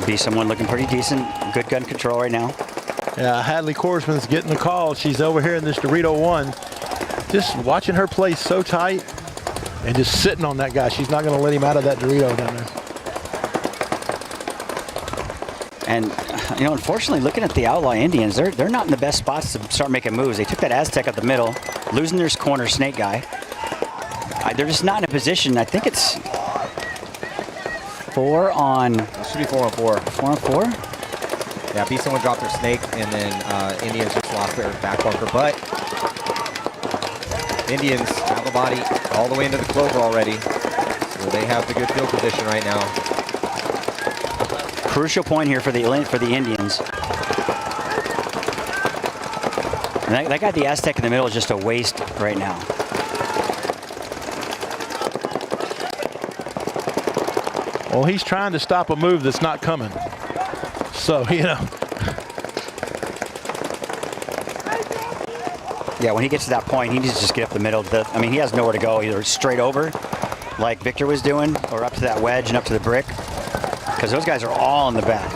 Be-Someone looking pretty decent. Good gun control right now. Yeah, Hadley Korsman's getting the call. She's over here in this Dorito 1. Just watching her play so tight and just sitting on that guy. She's not going to let him out of that Dorito down there. And, you know, unfortunately, looking at the Outlaw Indians, they're not in the best spots to start making moves. They took that Aztec up the middle, losing their corner snake guy. They're just not in a position. I think it's 4 on... It should be 4 on 4. 4 on 4? Yeah, Be-Someone dropped their snake, and then Indians just lost their back bunker. But Indians have a body all the way into the clover already. So they have the good field position right now. Crucial point here for the Indians. And that guy, the Aztec in the middle, is just a waste right now. Well, he's trying to stop a move that's not coming. So, you know. Yeah, when he gets to that point, he needs to just get up the middle. I mean, he has nowhere to go, either straight over, like Victor was doing, or up to that wedge and up to the brick, because those guys are all in the back.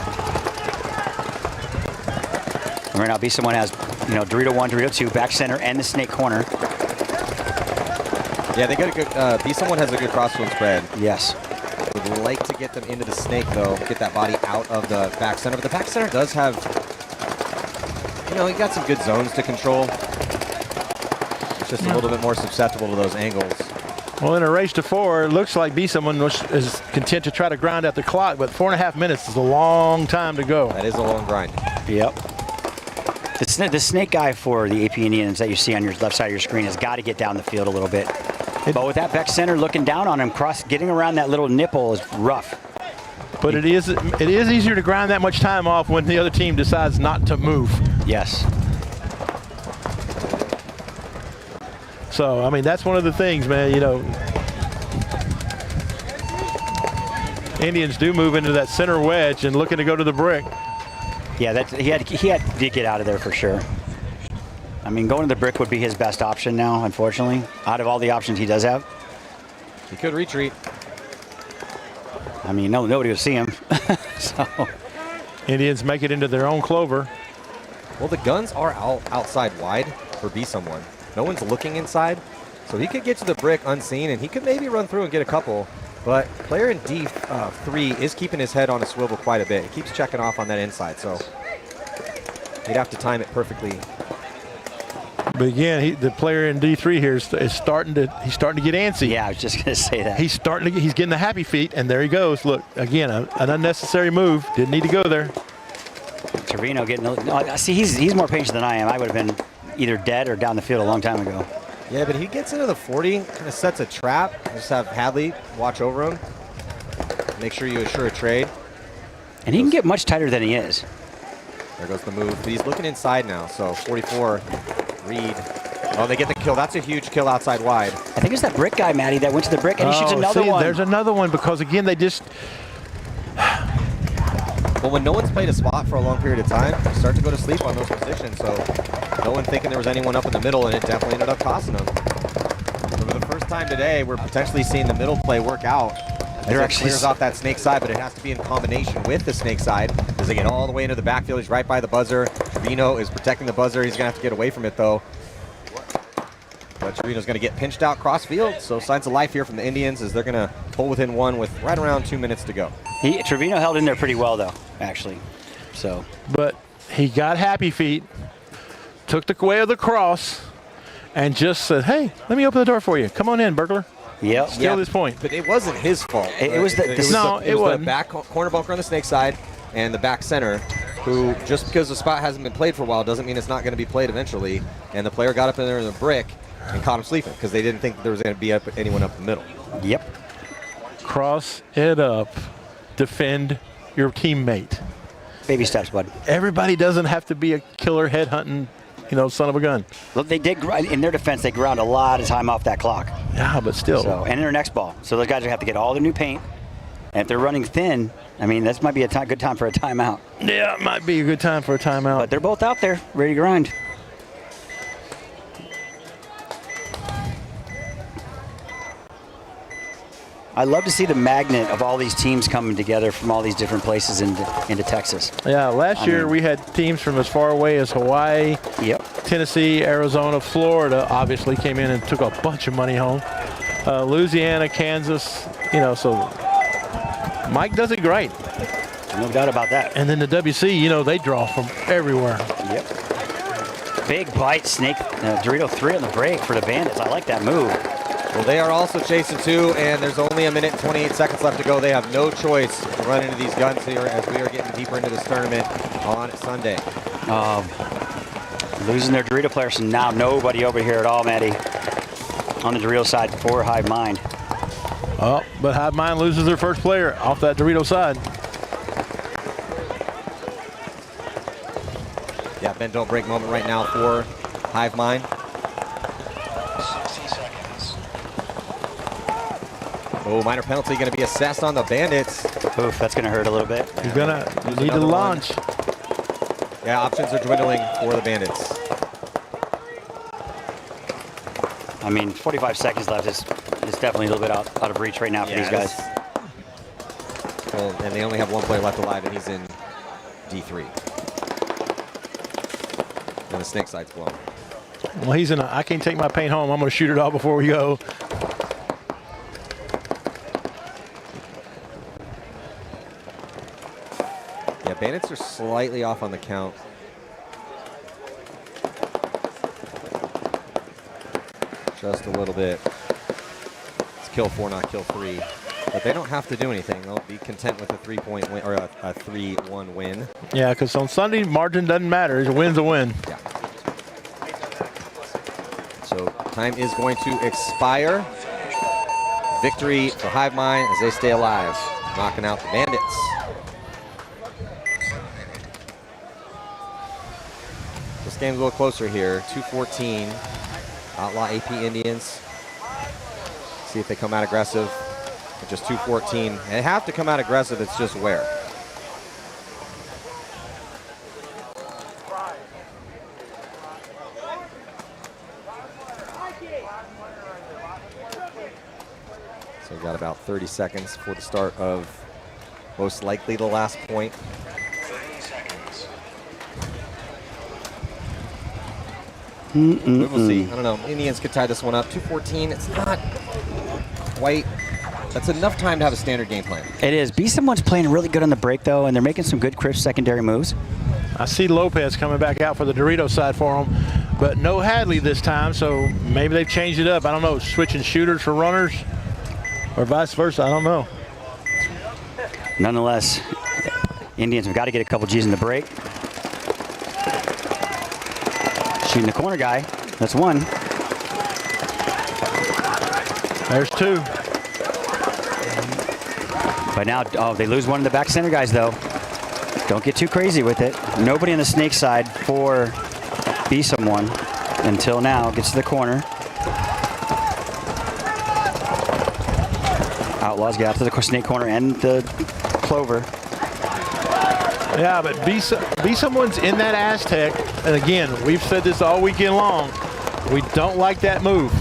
And right now, Be-Someone has, you know, Dorito 1, Dorito 2, back center, and the snake corner. Yeah, they got a good. Be-Someone has a good crossfield spread. Yes. Would like to get them into the snake, though. Get that body out of the back center. But the back center does have, you know, he got some good zones to control. It's just a little bit more susceptible to those angles. Well, in a race to 4, it looks like Be-Someone is content to try to grind out the clock, but 4.5 minutes is a long time to go. That is a long grind. Yep. The snake guy for the AP Indians that you see on your left side of your screen has got to get down the field a little bit. But with that back center looking down on him, getting around that little nipple is rough. But it is easier to grind that much time off when the other team decides not to move. Yes. So, I mean, that's one of the things, man, you know. Indians do move into that center wedge and looking to go to the brick. Yeah, he had to get out of there for sure. I mean, going to the brick would be his best option now, unfortunately, out of all the options he does have. He could retreat. I mean, nobody will see him. So Indians make it into their own clover. Well, the guns are outside wide for Be-Someone. No one's looking inside, so he could get to the brick unseen, and he could maybe run through and get a couple. But player in D3 is keeping his head on a swivel quite a bit. He keeps checking off on that inside, so he'd have to time it perfectly. But again, the player in D3 here is starting to get antsy. Yeah, I was just going to say that. He's getting the happy feet, and there he goes. Look, again, an unnecessary move. Didn't need to go there. Trevino getting, see, he's more patient than I am. I would have been either dead or down the field a long time ago. Yeah, but he gets into the 40, kind of sets a trap. Just have Hadley watch over him. Make sure you assure a trade. And he can get much tighter than he is. There goes the move. But he's looking inside now, so 44, Reed. Oh, they get the kill. That's a huge kill outside wide. I think it's that brick guy, Matty, that went to the brick, and he shoots another one. There's another one because, again, they just... Well, when no one's played a spot for a long period of time, you start to go to sleep on those positions, so no one thinking there was anyone up in the middle, and it definitely ended up costing them. So for the first time today, we're potentially seeing the middle play work out. They're actually clears off that snake side, but it has to be in combination with the snake side as they get all the way into the backfield. He's right by the buzzer. Trevino is protecting the buzzer. He's going to have to get away from it, though. But But Trevino's going to get pinched out cross field, so signs of life here from the Indians as they're going to pull within one with right around 2 minutes to go. Trevino held in there pretty well, though, actually. So, But he got happy feet, took the way of the cross, and just said, hey, let me open the door for you. Come on in, burglar. yep. Still this point. But it wasn't his fault. It was the- it was No, the, it wasn't. the back corner bunker on the snake side and the back center, who just because the spot hasn't been played for a while doesn't mean it's not going to be played eventually. And the player got up in there in the brick and caught him sleeping because they didn't think that there was going to be anyone up the middle. Yep. Cross it up. Defend your teammate. Baby steps, bud. Everybody doesn't have to be a killer head-hunting, son of a gun. Look, they did, in their defense, they ground a lot of time off that clock. Yeah, but still. So, and in their next ball. So those guys will have to get all their new paint. And if they're running thin, I mean, this might be a good time for a timeout. Yeah, it might be a good time for a timeout. But they're both out there, ready to grind. I love to see the magnet of all these teams coming together from all these different places into Texas. Yeah, last year we had teams from as far away as Hawaii, Yep. Tennessee, Arizona, Florida obviously came in and took a bunch of money home. Louisiana, Kansas, so Mike does it great. No doubt about that. And then the WC, they draw from everywhere. Yep. Big bite, snake, Dorito 3 on the break for the Bandits. I like that move. Well, they are also chasing two, and there's only a minute and 28 seconds left to go. They have no choice to run into these guns here as we are getting deeper into this tournament on Sunday. Losing their Dorito players, so now nobody over here at all, Maddie, on the Dorito side for Hive Mind. Oh, but Hive Mind loses their first player off that Dorito side. Yeah, bend don't break moment right now for Hive Mind. 60 seconds. Oh, minor penalty going to be assessed on the Bandits. Oof, that's going to hurt a little bit. You're going to need to another launch. Yeah, options are dwindling for the Bandits. I mean, 45 seconds left is definitely a little bit out of reach right now for these guys. Well, and they only have one player left alive, and he's in D3. And the snake side's blown. Well, he's in I can't take my paint home. I'm going to shoot it all before we go. Yeah, Bandits are slightly off on the count. Just a little bit. It's kill 4, not kill 3. But they don't have to do anything. They'll be content with a 3-point win or a 3-1 win. Yeah, because on Sunday, margin doesn't matter. A win's a win. Yeah. So time is going to expire. Victory for Hive Mind as they stay alive, knocking out the Bandits. This game's a little closer here. 2:14. Outlaw AP Indians. See if they come out aggressive. At just 2:14. They have to come out aggressive. It's just where. So we've got about 30 seconds for the start of most likely the last point. 30 seconds. We will see. I don't know. Indians could tie this one up. 2:14. It's not quite. That's enough time to have a standard game plan. It is. Be Someone's playing really good on the break, though, and they're making some good crisp secondary moves. I see Lopez coming back out for the Dorito side for him, but no Hadley this time, so maybe they've changed it up. I don't know, switching shooters for runners or vice versa. I don't know. Nonetheless, Indians have got to get a couple G's in the break. Shooting the corner guy. That's one. There's two. But now, oh, they lose one of the back center guys, though. Don't get too crazy with it. Nobody on the snake side for Be Someone until now. Gets to the corner. Outlaws get out to the snake corner and the clover. Yeah, but be Someone's in that Aztec, and again, we've said this all weekend long. We don't like that move.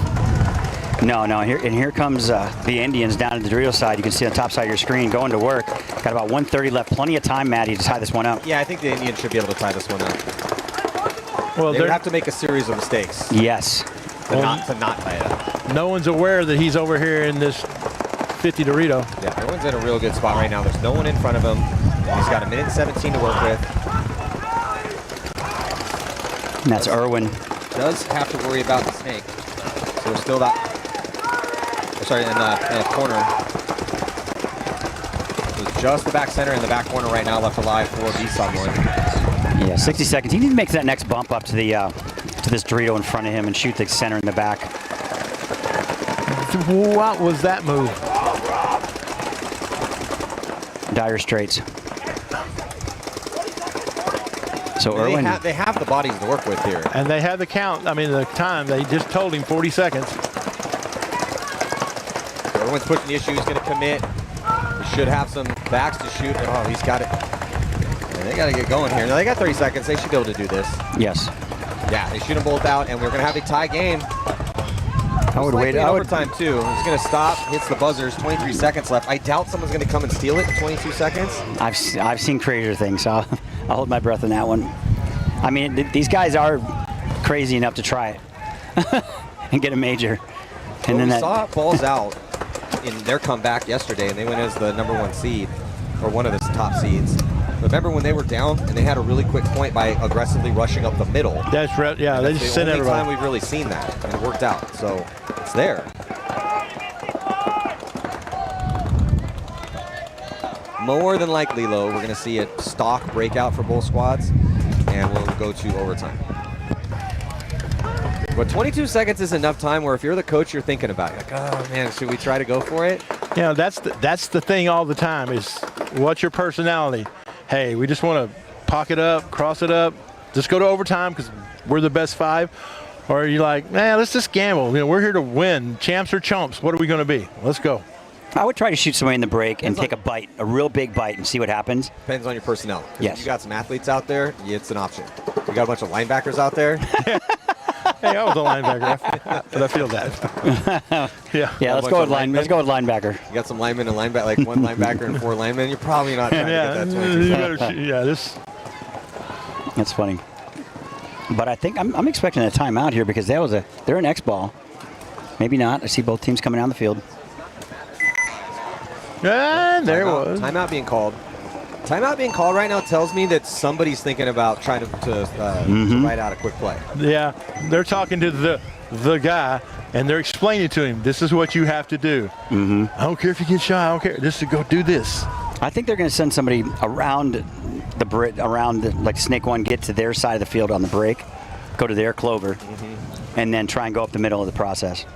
No, here comes the Indians down at the Dorito side. You can see on the top side of your screen going to work. Got about 1:30 left. Plenty of time, Maddie, to tie this one up. Yeah, I think the Indians should be able to tie this one up. Well, They would have to make a series of mistakes. Yes. to not tie it up. No one's aware that he's over here in this 50 Dorito. Yeah, everyone's in a real good spot right now. There's no one in front of him. He's got 1:17 to work with. And that's Irwin. Does have to worry about the snake. So there's still that. Sorry, in the corner. So just the back center and the back corner right now left alive for B someone. Yeah, 60 seconds. He needs to make that next bump up to the to this Dorito in front of him and shoot the center in the back. What was that move? Dire Straits. So I mean, Irwin. they have the bodies to work with here. And they have the count. I mean, the time. They just told him 40 seconds. So Irwin's pushing the issue. He's going to commit. He should have some backs to shoot. Oh, he's got it. Yeah, they got to get going here. Now, they got 30 seconds. They should be able to do this. Yes. Yeah, they shoot them both out, and we're going to have a tie game. I would wait. I would. Overtime, too. He's going to stop, hits the buzzers, 23 seconds left. I doubt someone's going to come and steal it in 22 seconds. I've seen crazier things, so I'll hold my breath on that one. I mean, these guys are crazy enough to try it and get a major. And then we saw balls out in their comeback yesterday, and they went as the #1 seed, or one of the top seeds. Remember when they were down and they had a really quick point by aggressively rushing up the middle? That's right. Yeah, they just sent everybody. It's the only time we've really seen that, and it worked out. So it's there. More than likely, though, we're going to see a stock breakout for both squads, and we'll go to overtime. But 22 seconds is enough time where if you're the coach, you're thinking about it. Like, oh, man, should we try to go for it? You know, that's the thing all the time is what's your personality? Hey, we just want to pocket up, cross it up, just go to overtime because we're the best five. Or are you like, man, let's just gamble. You know, we're here to win. Champs or chumps. What are we going to be? Let's go. I would try to shoot somebody in the break and take a bite, a real big bite, and see what happens. Depends on your personnel. Yes. If you got some athletes out there, it's an option. You got a bunch of linebackers out there. Hey, I was a linebacker, but I feel that. Yeah. Yeah, let's go with linebacker. You got some linemen and linebacker, like one linebacker and 4 linemen. You're probably not trying to get that 22 seconds. Yeah, this. That's funny. But I think I'm expecting a timeout here because they're an X ball. Maybe not. I see both teams coming down the field. And there it was. Timeout being called. Timeout being called right now tells me that somebody's thinking about trying to write out a quick play. Yeah, they're talking to the guy, and they're explaining to him, this is what you have to do. I don't care if you get shot. I don't care. Just to go do this. I think they're going to send somebody around like Snake One, get to their side of the field on the break, go to their clover, and then try and go up the middle of the process.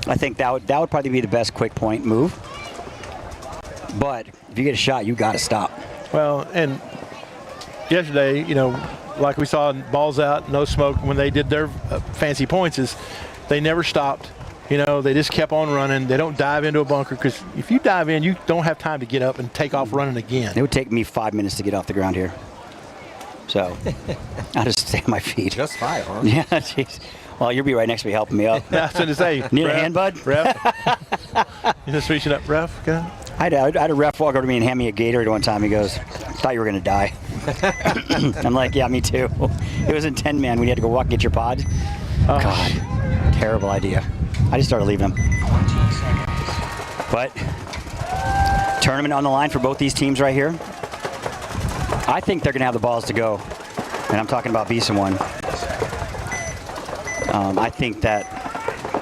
I think that would probably be the best quick point move. But if you get a shot, you got to stop. Well, and yesterday, you know, like we saw in balls out, no smoke, when they did their fancy points, is they never stopped. You know, they just kept on running. They don't dive into a bunker because if you dive in, you don't have time to get up and take off running again. It would take me 5 minutes to get off the ground here. So I'll just stay on my feet. Just 5, huh? Yeah, jeez. Well, you'll be right next to me helping me up. I was going to say. Need a hand, bud? Ref. You just reaching up, ref. Go. I had a ref walk over to me and hand me a Gatorade one time. He goes, I thought you were going to die. I'm like, yeah, me too. It was in 10-man when you had to go walk and get your pod. Oh. God, terrible idea. I just started leaving him. But tournament on the line for both these teams right here. I think they're going to have the balls to go. And I'm talking about Beeson one. I think that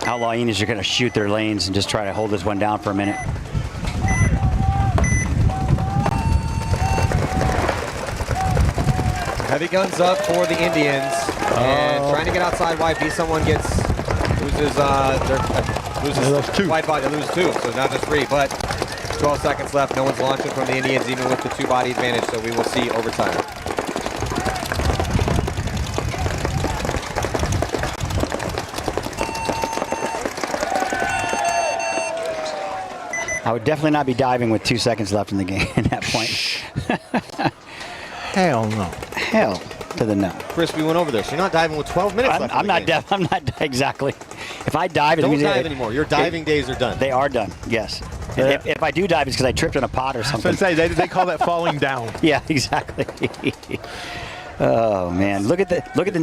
Outlaw Enos are going to shoot their lanes and just try to hold this one down for a minute. Heavy guns up for the Indians, and trying to get outside wide. Someone loses wide body, they lose 2, so now just 3. But 12 seconds left. No one's launching from the Indians, even with the 2-body advantage. So we will see overtime. I would definitely not be diving with 2 seconds left in the game at that point. Hell no. Hell to the no. Chris, we went over this. You're not diving with 12 minutes left. I'm not exactly. If I dive, don't dive anymore. Your diving days are done. They are done. Yes. Yeah. If I do dive, it's because I tripped on a pot or something. I was going to say they call that falling down. Yeah, exactly. Oh man, look at the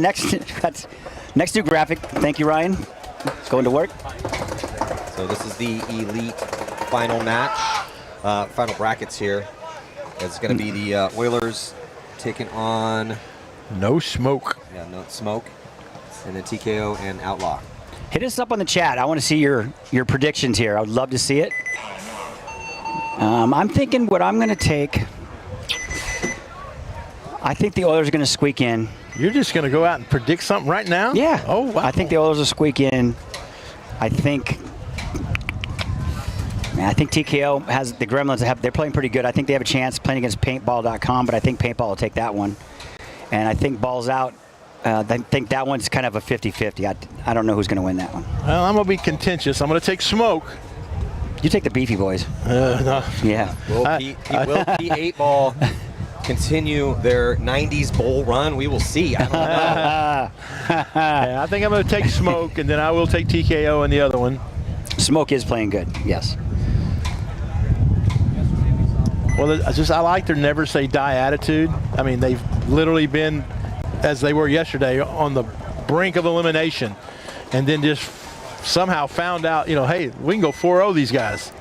next new graphic. Thank you, Ryan. going to work. So this is the Elite final match, final brackets here. It's going to be the Oilers taking on... No Smoke. Yeah, No Smoke. And then TKO and Outlaw. Hit us up on the chat. I want to see your predictions here. I would love to see it. I'm thinking what I'm going to take. I think the Oilers are going to squeak in. You're just going to go out and predict something right now? Yeah. Oh, wow. I think the Oilers will squeak in. I think TKO has the Gremlins. They're playing pretty good. I think they have a chance playing against paintball.com, but I think paintball will take that one. And I think Balls Out, I think that one's kind of a 50-50. I don't know who's going to win that one. Well, I'm going to be contentious. I'm going to take Smoke. You take the Beefy Boys. No. Yeah. Will P8 Ball continue their 90s bowl run? We will see. I don't know. Yeah, I think I'm going to take Smoke, and then I will take TKO in the other one. Smoke is playing good, yes. Well, I like their never say die attitude. I mean, they've literally been, as they were yesterday, on the brink of elimination, and then just somehow found out, hey, we can go 4-0 these guys.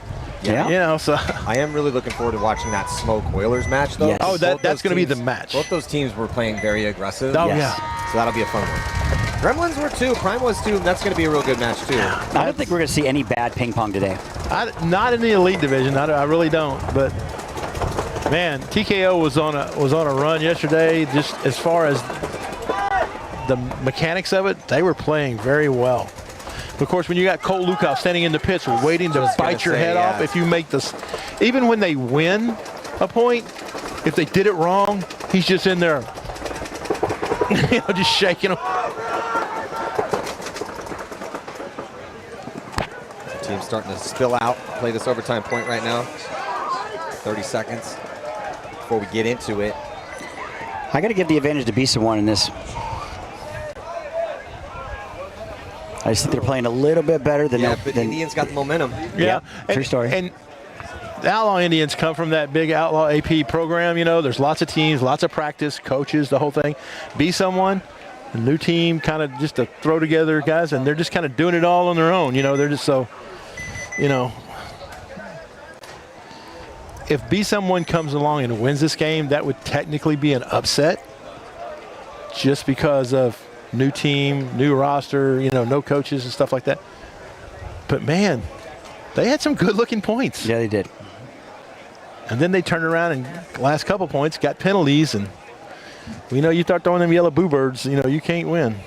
Yeah. So I am really looking forward to watching that Smoke Oilers match, though. Yes. Oh, that's going to be the match. Both those teams were playing very aggressive. Oh, Yes. yeah. So that'll be a fun one. Gremlins were too. Prime was too. That's going to be a real good match, too. I don't think we're going to see any bad ping pong today. Not in the elite division. I really don't. But man, TKO was on a run yesterday. Just as far as the mechanics of it, they were playing very well. Of course, when you got Cole Lukow standing in the pits waiting to bite your head off, if you make this, even when they win a point, if they did it wrong, he's just in there, just shaking them. Team's starting to spill out. Play this overtime point right now. 30 seconds before we get into it. I got to give the advantage to Beast One in this. I just think they're playing a little bit better than But Indians got the momentum. Yeah, true story. And the Outlaw Indians come from that big Outlaw AP program. There's lots of teams, lots of practice, coaches, the whole thing. Be someone, a new team, kind of just to throw together guys, and they're just kind of doing it all on their own. They're just so, if Be Someone comes along and wins this game, that would technically be an upset, just because of new team, new roster, no coaches and stuff like that. But man, they had some good-looking points. Yeah, they did. And then they turned around and last couple points got penalties, and you start throwing them yellow bluebirds, you can't win.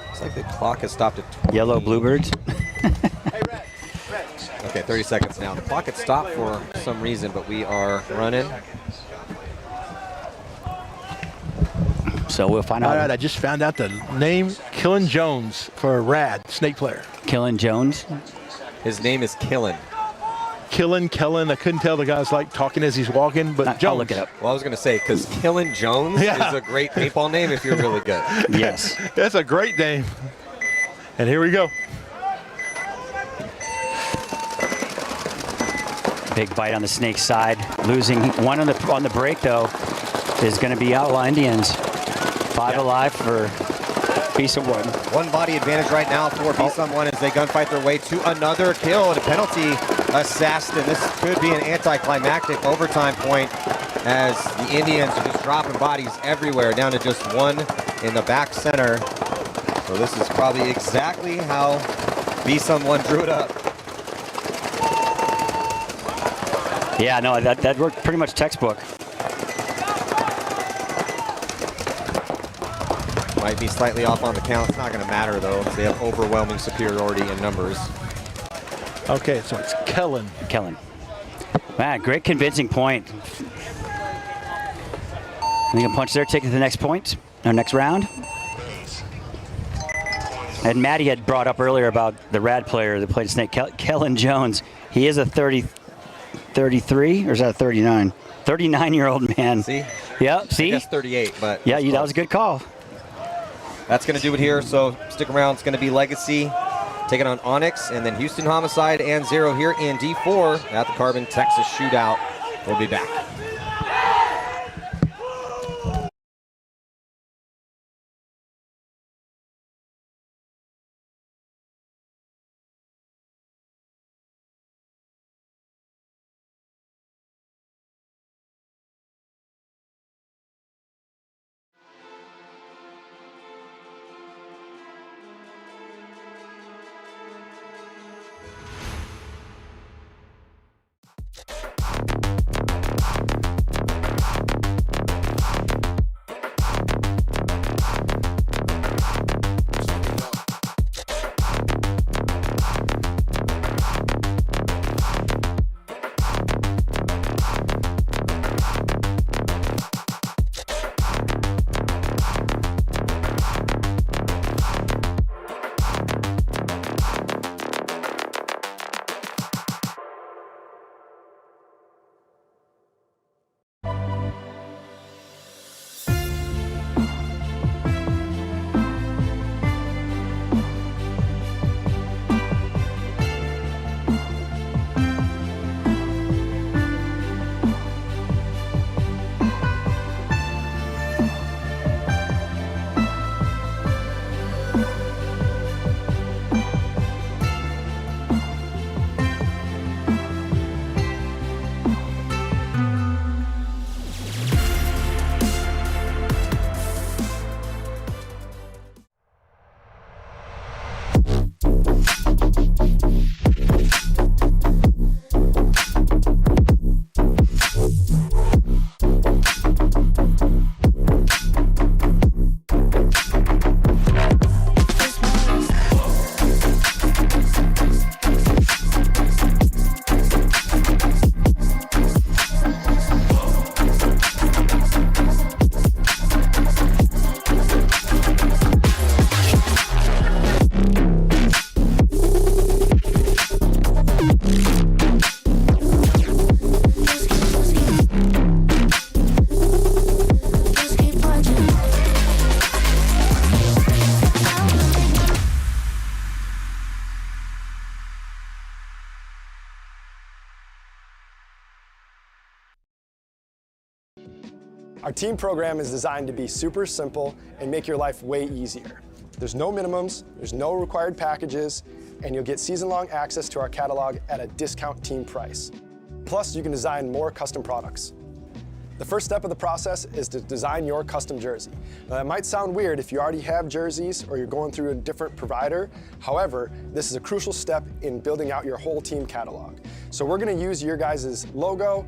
Looks like the clock has stopped at 20. Yellow bluebirds. Okay, 30 seconds now. The clock had stopped for some reason, but we are running. So we'll find out. All right, I just found out the name, Killen Jones, for a rad snake player. Killen Jones. His name is Killen. Kellen. I couldn't tell the guy's like talking as he's walking, but Jones. I'll look it up. Well, I was going to say, because Killen Jones is a great paintball name if you're really good. Yes. That's a great name. And here we go. Big bite on the snake side. Losing one on the break, though, is going to be Outlaw Indians. 5 alive for Be Someone. One body advantage right now for Be Someone as they gunfight their way to another kill and a penalty assessed. And this could be an anticlimactic overtime point as the Indians are just dropping bodies everywhere, down to just one in the back center. So this is probably exactly how Be Someone drew it up. Yeah, no, that worked pretty much textbook. Might be slightly off on the count. It's not going to matter, though, because they have overwhelming superiority in numbers. Okay, so it's Kellen. Man, great convincing point. I think a punch there, take it to the next point, our next round. And Maddie had brought up earlier about the rad player that played Snake, Kellen Jones. He is a 33, or is that a 39? 39-year-old man. See? Yep, see? I guess 38, but... Yeah, that was a good call. That's going to do it here, so stick around. It's going to be Legacy taking on Onyx, and then Houston Homicide and Zero here in D4 at the Crbn Texas Shootout. We'll be back. Our team program is designed to be super simple and make your life way easier. There's no minimums, there's no required packages, and you'll get season-long access to our catalog at a discount team price. Plus, you can design more custom products. The first step of the process is to design your custom jersey. Now, that might sound weird if you already have jerseys or you're going through a different provider. However, this is a crucial step in building out your whole team catalog. So we're going to use your guys' logo,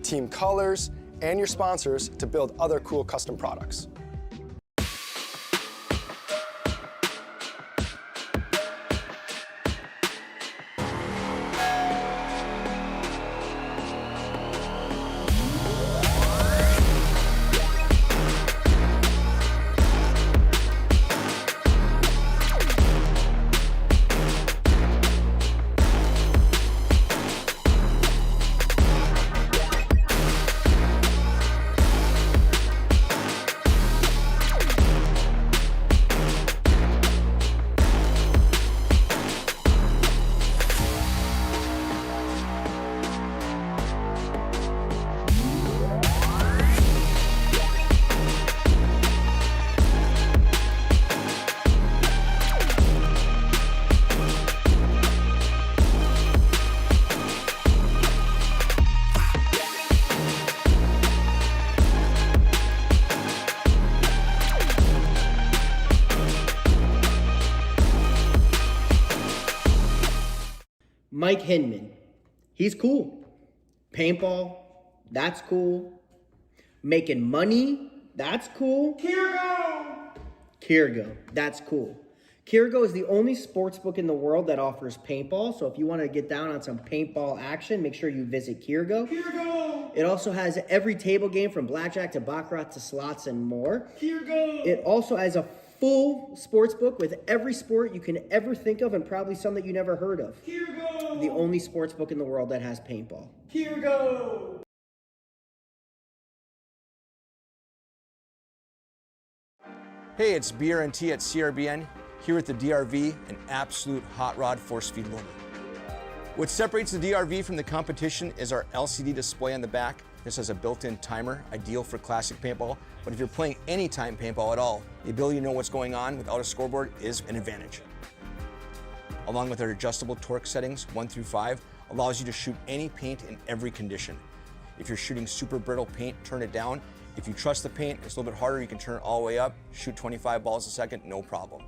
team colors, and your sponsors to build other cool custom products. Mike Hinman, he's cool. Paintball, that's cool. Making money, that's cool. Crbn, that's cool. Crbn is the only sports book in the world that offers paintball. So if you want to get down on some paintball action, make sure you visit Crbn. It also has every table game from blackjack to baccarat to slots and more. It also has a full sports book with every sport you can ever think of and probably some that you never heard of. The only sports book in the world that has paintball. Hey, it's BRNT at Crbn, here at the DRV, an absolute hot rod force feed loader. What separates the DRV from the competition is our LCD display on the back. This has a built-in timer, ideal for classic paintball, but if you're playing anytime paintball at all, the ability to know what's going on without a scoreboard is an advantage. Along with our adjustable torque settings, 1 through 5, allows you to shoot any paint in every condition. If you're shooting super brittle paint, turn it down. If you trust the paint, it's a little bit harder, you can turn it all the way up, shoot 25 balls a second, no problem.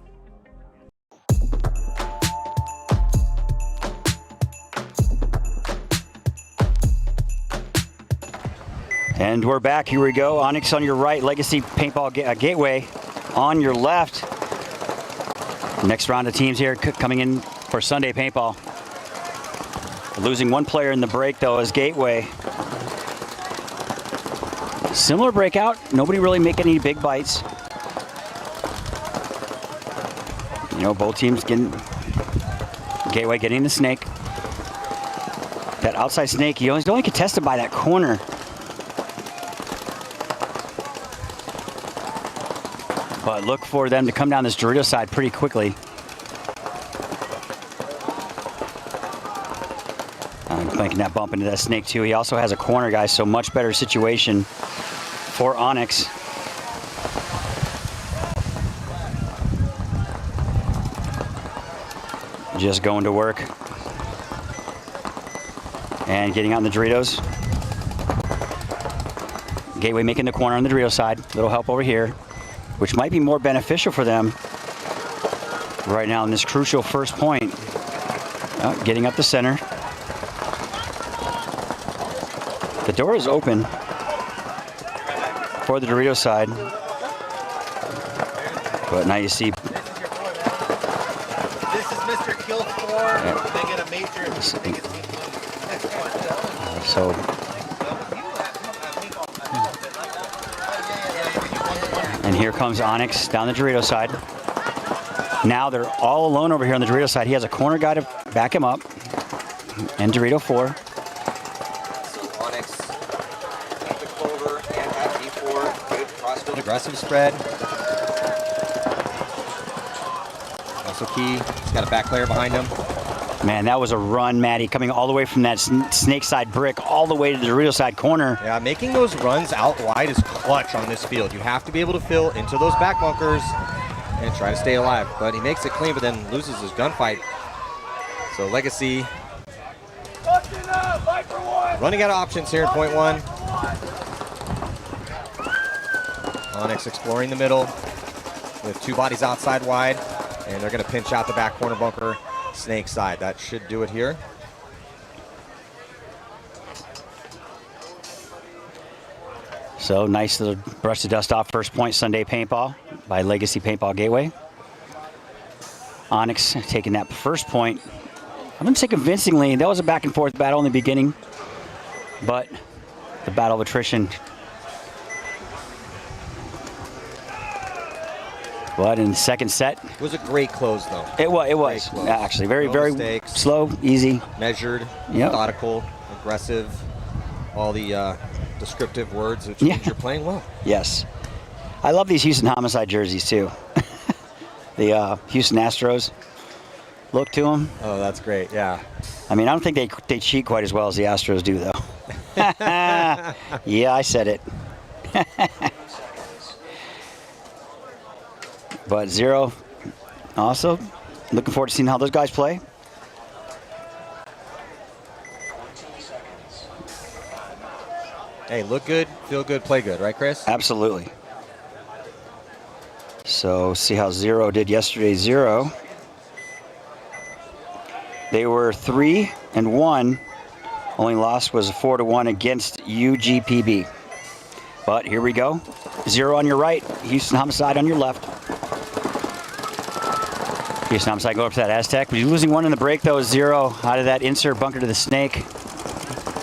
And we're back. Here we go. Onyx on your right, Legacy Paintball Gateway on your left. Next round of teams here coming in for Sunday Paintball. Losing one player in the break, though, is Gateway. Similar breakout. Nobody really making any big bites. You know, both teams getting... Gateway getting the snake. That outside snake, he only contested by that corner. But look for them to come down this Dorito side pretty quickly. Making that bump into that snake too. He also has a corner, guys, so much better situation for Onyx. Just going to work. And getting out in the Doritos. Gateway making the corner on the Dorito side. Little help over here, which might be more beneficial for them right now in this crucial first point. Getting up the center. The door is open for the Dorito side. But now you see. This is Mr. Kill 4. They get a major. So. And here comes Onyx down the Dorito side. Now they're all alone over here on the Dorito side. He has a corner guy to back him up. And Dorito 4. Aggressive spread. Also key, he's got a back player behind him. Man, that was a run, Matty, coming all the way from that snake side brick all the way to the real side corner. Yeah, making those runs out wide is clutch on this field. You have to be able to fill into those back bunkers and try to stay alive. But he makes it clean, but then loses his gunfight. So Legacy running out of options here in point one. Onyx exploring the middle with 2 bodies outside wide, and they're going to pinch out the back corner bunker, snake side. That should do it here. So nice little brush the dust off first point Sunday paintball by Legacy Paintball Gateway. Onyx taking that first point. I'm going to say convincingly. That was a back and forth battle in the beginning, but the battle of attrition. But in the second set, It was a great close, though. it was close. actually very, No very mistakes. slow, easy. Measured, Yep. methodical, aggressive, all the descriptive words which Yeah. means you're playing well. Yes. I love these Houston Homicide jerseys, too. The Houston Astros look to them. Oh, that's great, yeah. I mean, I don't think they cheat quite as well as the Astros do, though. Yeah, I said it. But Zero, also looking forward to seeing how those guys play. Hey, look good, feel good, play good, right, Chris? Absolutely. So see how Zero did yesterday. Zero. They were 3-1. Only loss was a 4-1 against UGPB. But here we go. Zero on your right, Houston Homicide on your left. Houston Homicide go up to that Aztec. We're losing one in the break though. Zero out of that insert bunker to the snake.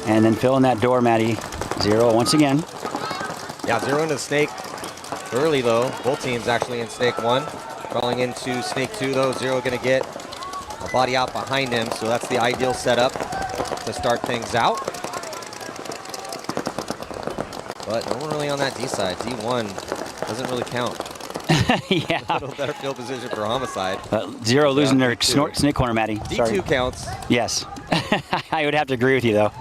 And then filling that door, Matty. Zero once again. Yeah, Zero into the snake early, though. Both teams actually in snake 1. Crawling into snake 2, though. Zero going to get a body out behind him, so that's the ideal setup to start things out. But no one really on that D side. D1 doesn't really count. Yeah. A little better field position for Homicide. Zero losing their D2. snake corner, Matty. Sorry. D2 counts. Yes. I would have to agree with you, though.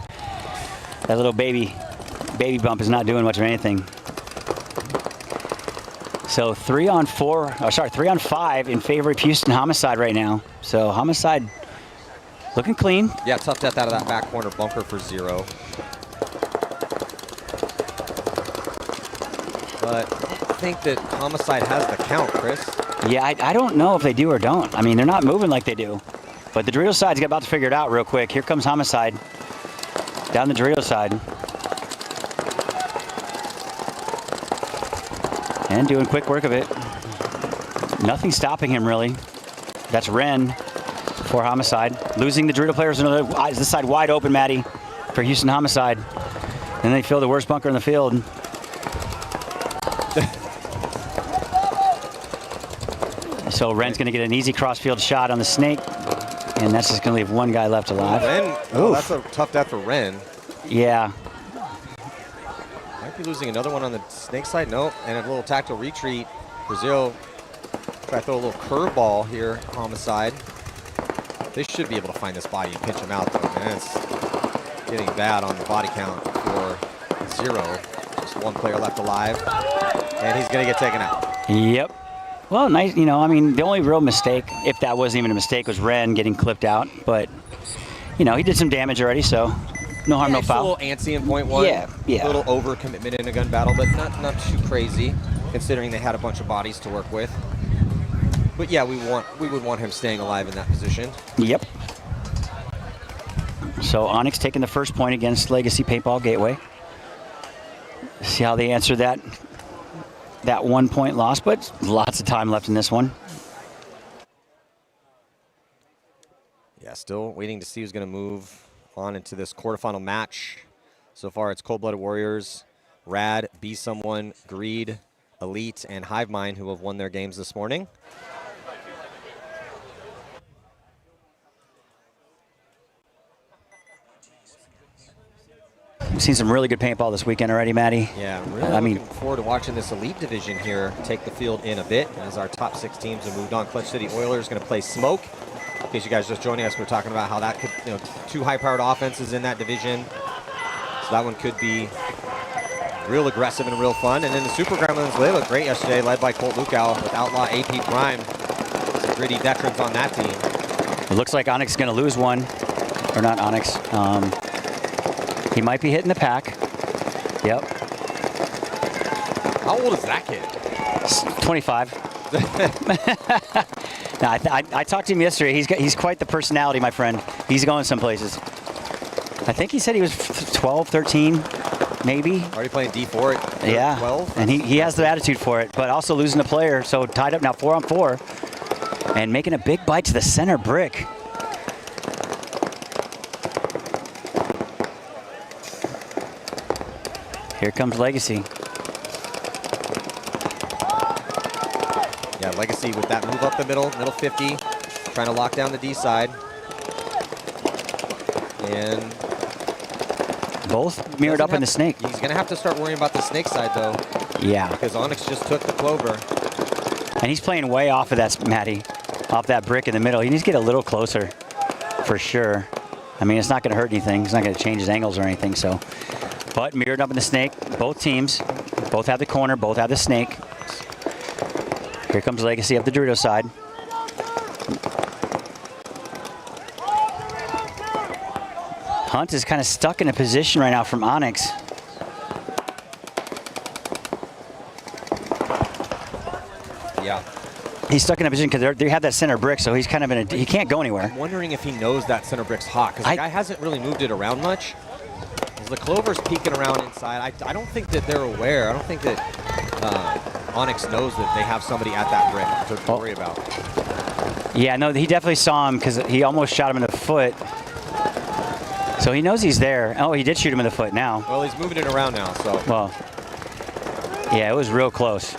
That little baby bump is not doing much of anything. So 3 on 5 in favor of Houston Homicide right now. So Homicide looking clean. Yeah, tough death out of that back corner bunker for Zero. But I think that Homicide has the count, Chris. Yeah, I don't know if they do or don't. I mean, they're not moving like they do. But the Dorito side's about to figure it out real quick. Here comes Homicide down the Dorito side. And doing quick work of it. Nothing stopping him, really. That's Ren for Homicide. Losing the Dorito players, this side wide open, Matty, for Houston Homicide. And they fill the worst bunker in the field. So Ren's going to get an easy crossfield shot on the snake. And that's just going to leave one guy left alive. Ren, oh, that's a tough death for Ren. Yeah. Might be losing another one on the snake side. Nope. And a little tactical retreat. Brazil try to throw a little curveball here, Homicide. They should be able to find this body and pinch him out, though. Man, it's getting bad on the body count for Zero. Just one player left alive. And he's going to get taken out. Yep. Well, nice. You know, I mean, the only real mistake, if that wasn't even a mistake, was Ren getting clipped out. But, you know, he did some damage already, so no harm, no foul. A little antsy in point 1. Yeah, yeah. A little overcommitment in a gun battle, but not too crazy, considering they had a bunch of bodies to work with. But yeah, we would want him staying alive in that position. Yep. So Onyx taking the first point against Legacy Paintball Gateway. See how they answer that 1 point loss, but lots of time left in this one. Yeah, still waiting to see who's going to move on into this quarterfinal match. So far, it's Cold-Blooded Warriors, Rad, Be Someone, Greed, Elite, and Hivemind who have won their games this morning. We've seen some really good paintball this weekend already, Matty. Yeah, really looking forward to watching this Elite division here take the field in a bit as our top 6 teams have moved on. Clutch City Oilers going to play Smoke In case you guys just joining us, we're talking about how that could, two high-powered offenses in that division. So that one could be real aggressive and real fun. And then the Super Gremlins, they looked great yesterday, led by Colt Lukow with Outlaw AP Prime. Some gritty veterans on that team. It looks like Onyx is going to lose one. Or not Onyx. He might be hitting the pack. Yep. How old is that kid? 25. No, I talked to him yesterday. He's quite the personality, my friend. He's going some places. I think he said he was 12, 13, maybe. Already playing D4 at yeah. 12? And he has the attitude for it, but also losing a player. So tied up now 4-on-4 and making a big bite to the center brick. Here comes Legacy. Yeah, Legacy with that move up the middle 50, trying to lock down the D side. And both mirrored up in the snake. He's going to have to start worrying about the snake side, though. Yeah. Because Onyx just took the clover. And he's playing way off of that, Matty, off that brick in the middle. He needs to get a little closer, for sure. I mean, it's not going to hurt anything. It's not going to change his angles or anything, so. But mirrored up in the snake, both teams. Both have the corner, both have the snake. Here comes Legacy up the Dorito side. Hunt is kind of stuck in a position right now from Onyx. Yeah. He's stuck in a position because they have that center brick, so he's kind of in a, he can't go anywhere. I'm wondering if he knows that center brick's hot, because the guy hasn't really moved it around much. The clover's peeking around inside. I don't think that they're aware. I don't think that Onyx knows that they have somebody at that brick to worry about. Yeah, no, he definitely saw him because he almost shot him in the foot. So he knows he's there. Oh, he did shoot him in the foot now. Well, he's moving it around now, so. Well, yeah, it was real close.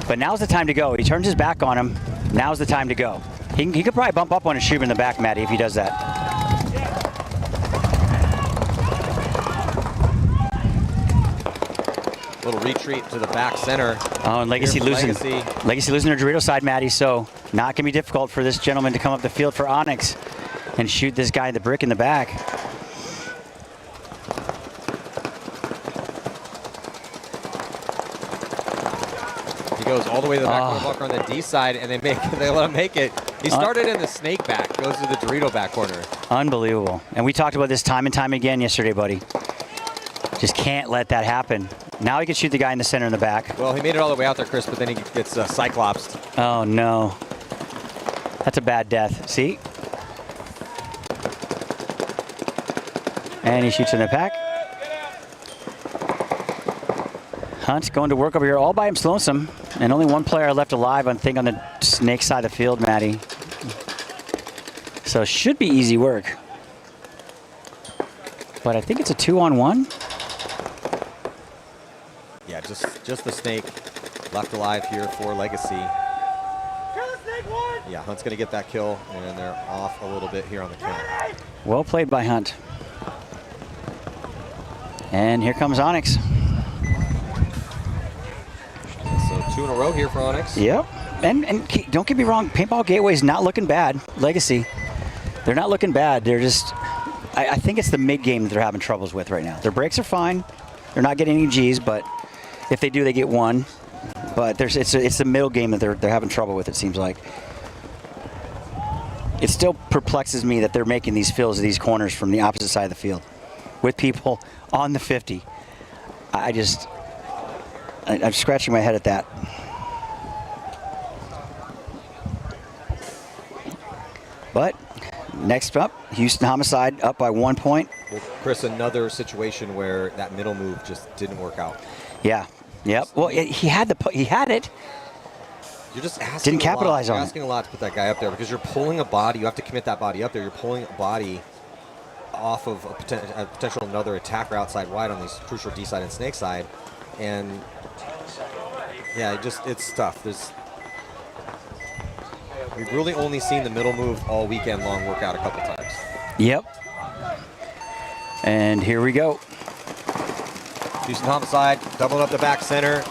But now's the time to go. He turns his back on him. Now's the time to go. He could probably bump up on and shoot him in the back, Matty, if he does that. Little retreat to the back center. Oh, and Legacy losing their Dorito side, Matty. So not gonna be difficult for this gentleman to come up the field for Onyx and shoot this guy the brick in the back. He goes all the way to the back corner blocker on the D side, and they let him make it. He started in the snake back, goes to the Dorito back corner. Unbelievable. And we talked about this time and time again yesterday, buddy. Just can't let that happen. Now he can shoot the guy in the center in the back. Well, he made it all the way out there, Chris, but then he gets cyclopsed. Oh, no. That's a bad death. See? And he shoots in the pack. Hunt going to work over here all by himself, lonesome. And only one player left alive, I think, on the snake side of the field, Matty. So it should be easy work. But I think it's a 2-on-1. Yeah, just the snake left alive here for Legacy. Yeah, Hunt's going to get that kill, and they're off a little bit here on the count. Well played by Hunt. And here comes Onyx. So 2 in a row here for Onyx. Yep. And don't get me wrong, Paintball Gateway's not looking bad. Legacy, they're not looking bad. They're just, I think it's the mid-game that they're having troubles with right now. Their breaks are fine. They're not getting any G's, but if they do, they get 1. But it's the middle game that they're having trouble with, it seems like. It still perplexes me that they're making these fills of these corners from the opposite side of the field with people on the 50. I'm scratching my head at that. But next up, Houston Homicide up by 1 point. Well, Chris, another situation where that middle move just didn't work out. Yeah. Yep. Well, he had it. You're just asking Didn't capitalize on it. You're asking a lot to put that guy up there because you're pulling a body. You have to commit that body up there. You're pulling a body off of a potential another attacker outside wide on these crucial D side and snake side, and yeah, it's tough. We've really only seen the middle move all weekend long work out a couple times. Yep. And here we go. Houston Homicide doubling up the back center.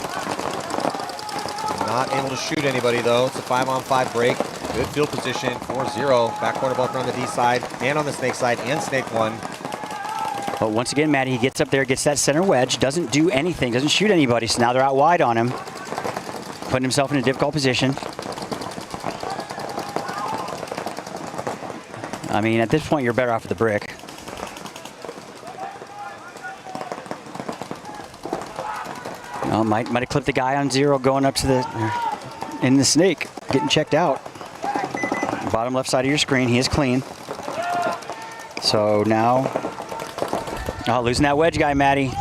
Not able to shoot anybody, though. It's a 5-on-5 break. Good field position for 0. Back corner bunker on the D side and on the snake side and snake 1. But once again, Matty, he gets up there, gets that center wedge, doesn't do anything, doesn't shoot anybody, so now they're out wide on him, putting himself in a difficult position. I mean, at this point, you're better off with the brick. Oh, might have clipped the guy on 0 going up to in the snake, getting checked out. Bottom left side of your screen, he is clean. So now, losing that wedge guy, Matty,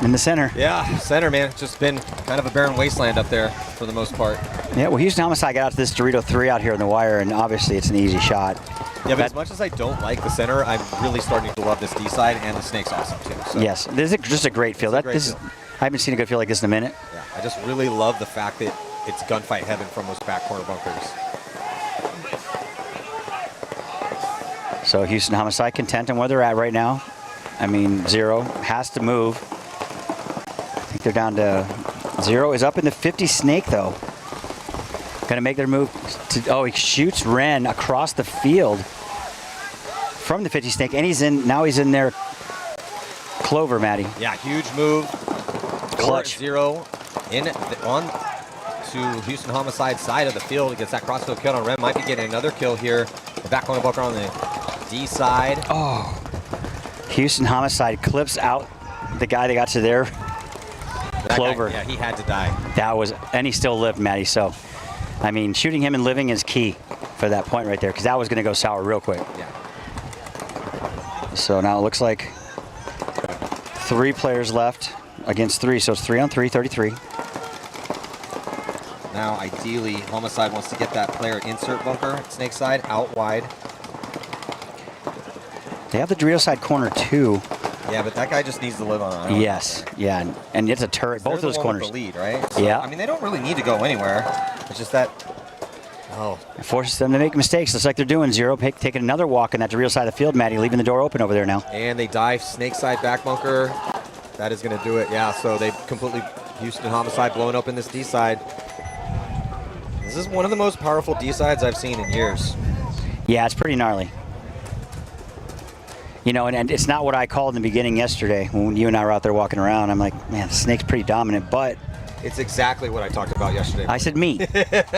in the center. Yeah, center, man. It's just been kind of a barren wasteland up there for the most part. Yeah, well, Houston Homicide got out to this Dorito 3 out here in the wire, and obviously it's an easy shot. Yeah, but as much as I don't like the center, I'm really starting to love this D side, and the snake's awesome too. So. Yes, this is just a great field. I haven't seen a good field like this in a minute. Yeah, I just really love the fact that it's gunfight heaven from those back corner bunkers. So Houston Homicide content on where they're at right now. I mean, 0 has to move. I think they're down to 0 is up in the 50 snake though. Going to make their move to, he shoots Ren across the field from the 50 snake, and now he's in their clover, Matty. Yeah, huge move. Clutch. 0 on to Houston Homicide side of the field. He gets that crossfield kill on Ren. Might be getting another kill here. The back corner bunker on the D side. Oh, Houston Homicide clips out the guy that got to their clover. Guy, yeah, he had to die. That was, and he still lived, Matty. So, I mean, shooting him and living is key for that point right there, because that was going to go sour real quick. Yeah. So now it looks like 3 players left against 3, so it's 3-on-3, 33. Now, ideally, Homicide wants to get that player insert bunker, snake side, out wide. They have the Dorito side corner too. Yeah, but that guy just needs to live on an island. Yes, yeah, and it's a turret. Both those corners. With the lead, right? So, yeah. I mean, they don't really need to go anywhere. It's just that. Oh. It forces them to make mistakes, just like they're doing. 0 taking another walk on that Dorito side of the field, Matty, leaving the door open over there now. And they dive snake side back bunker. That is going to do it. Yeah. So they completely Houston Homicide blowing up in this D side. This is one of the most powerful D sides I've seen in years. Yeah, it's pretty gnarly. You know, and it's not what I called in the beginning yesterday when you and I were out there walking around. I'm like, man, the snake's pretty dominant, but... It's exactly what I talked about yesterday. I said me.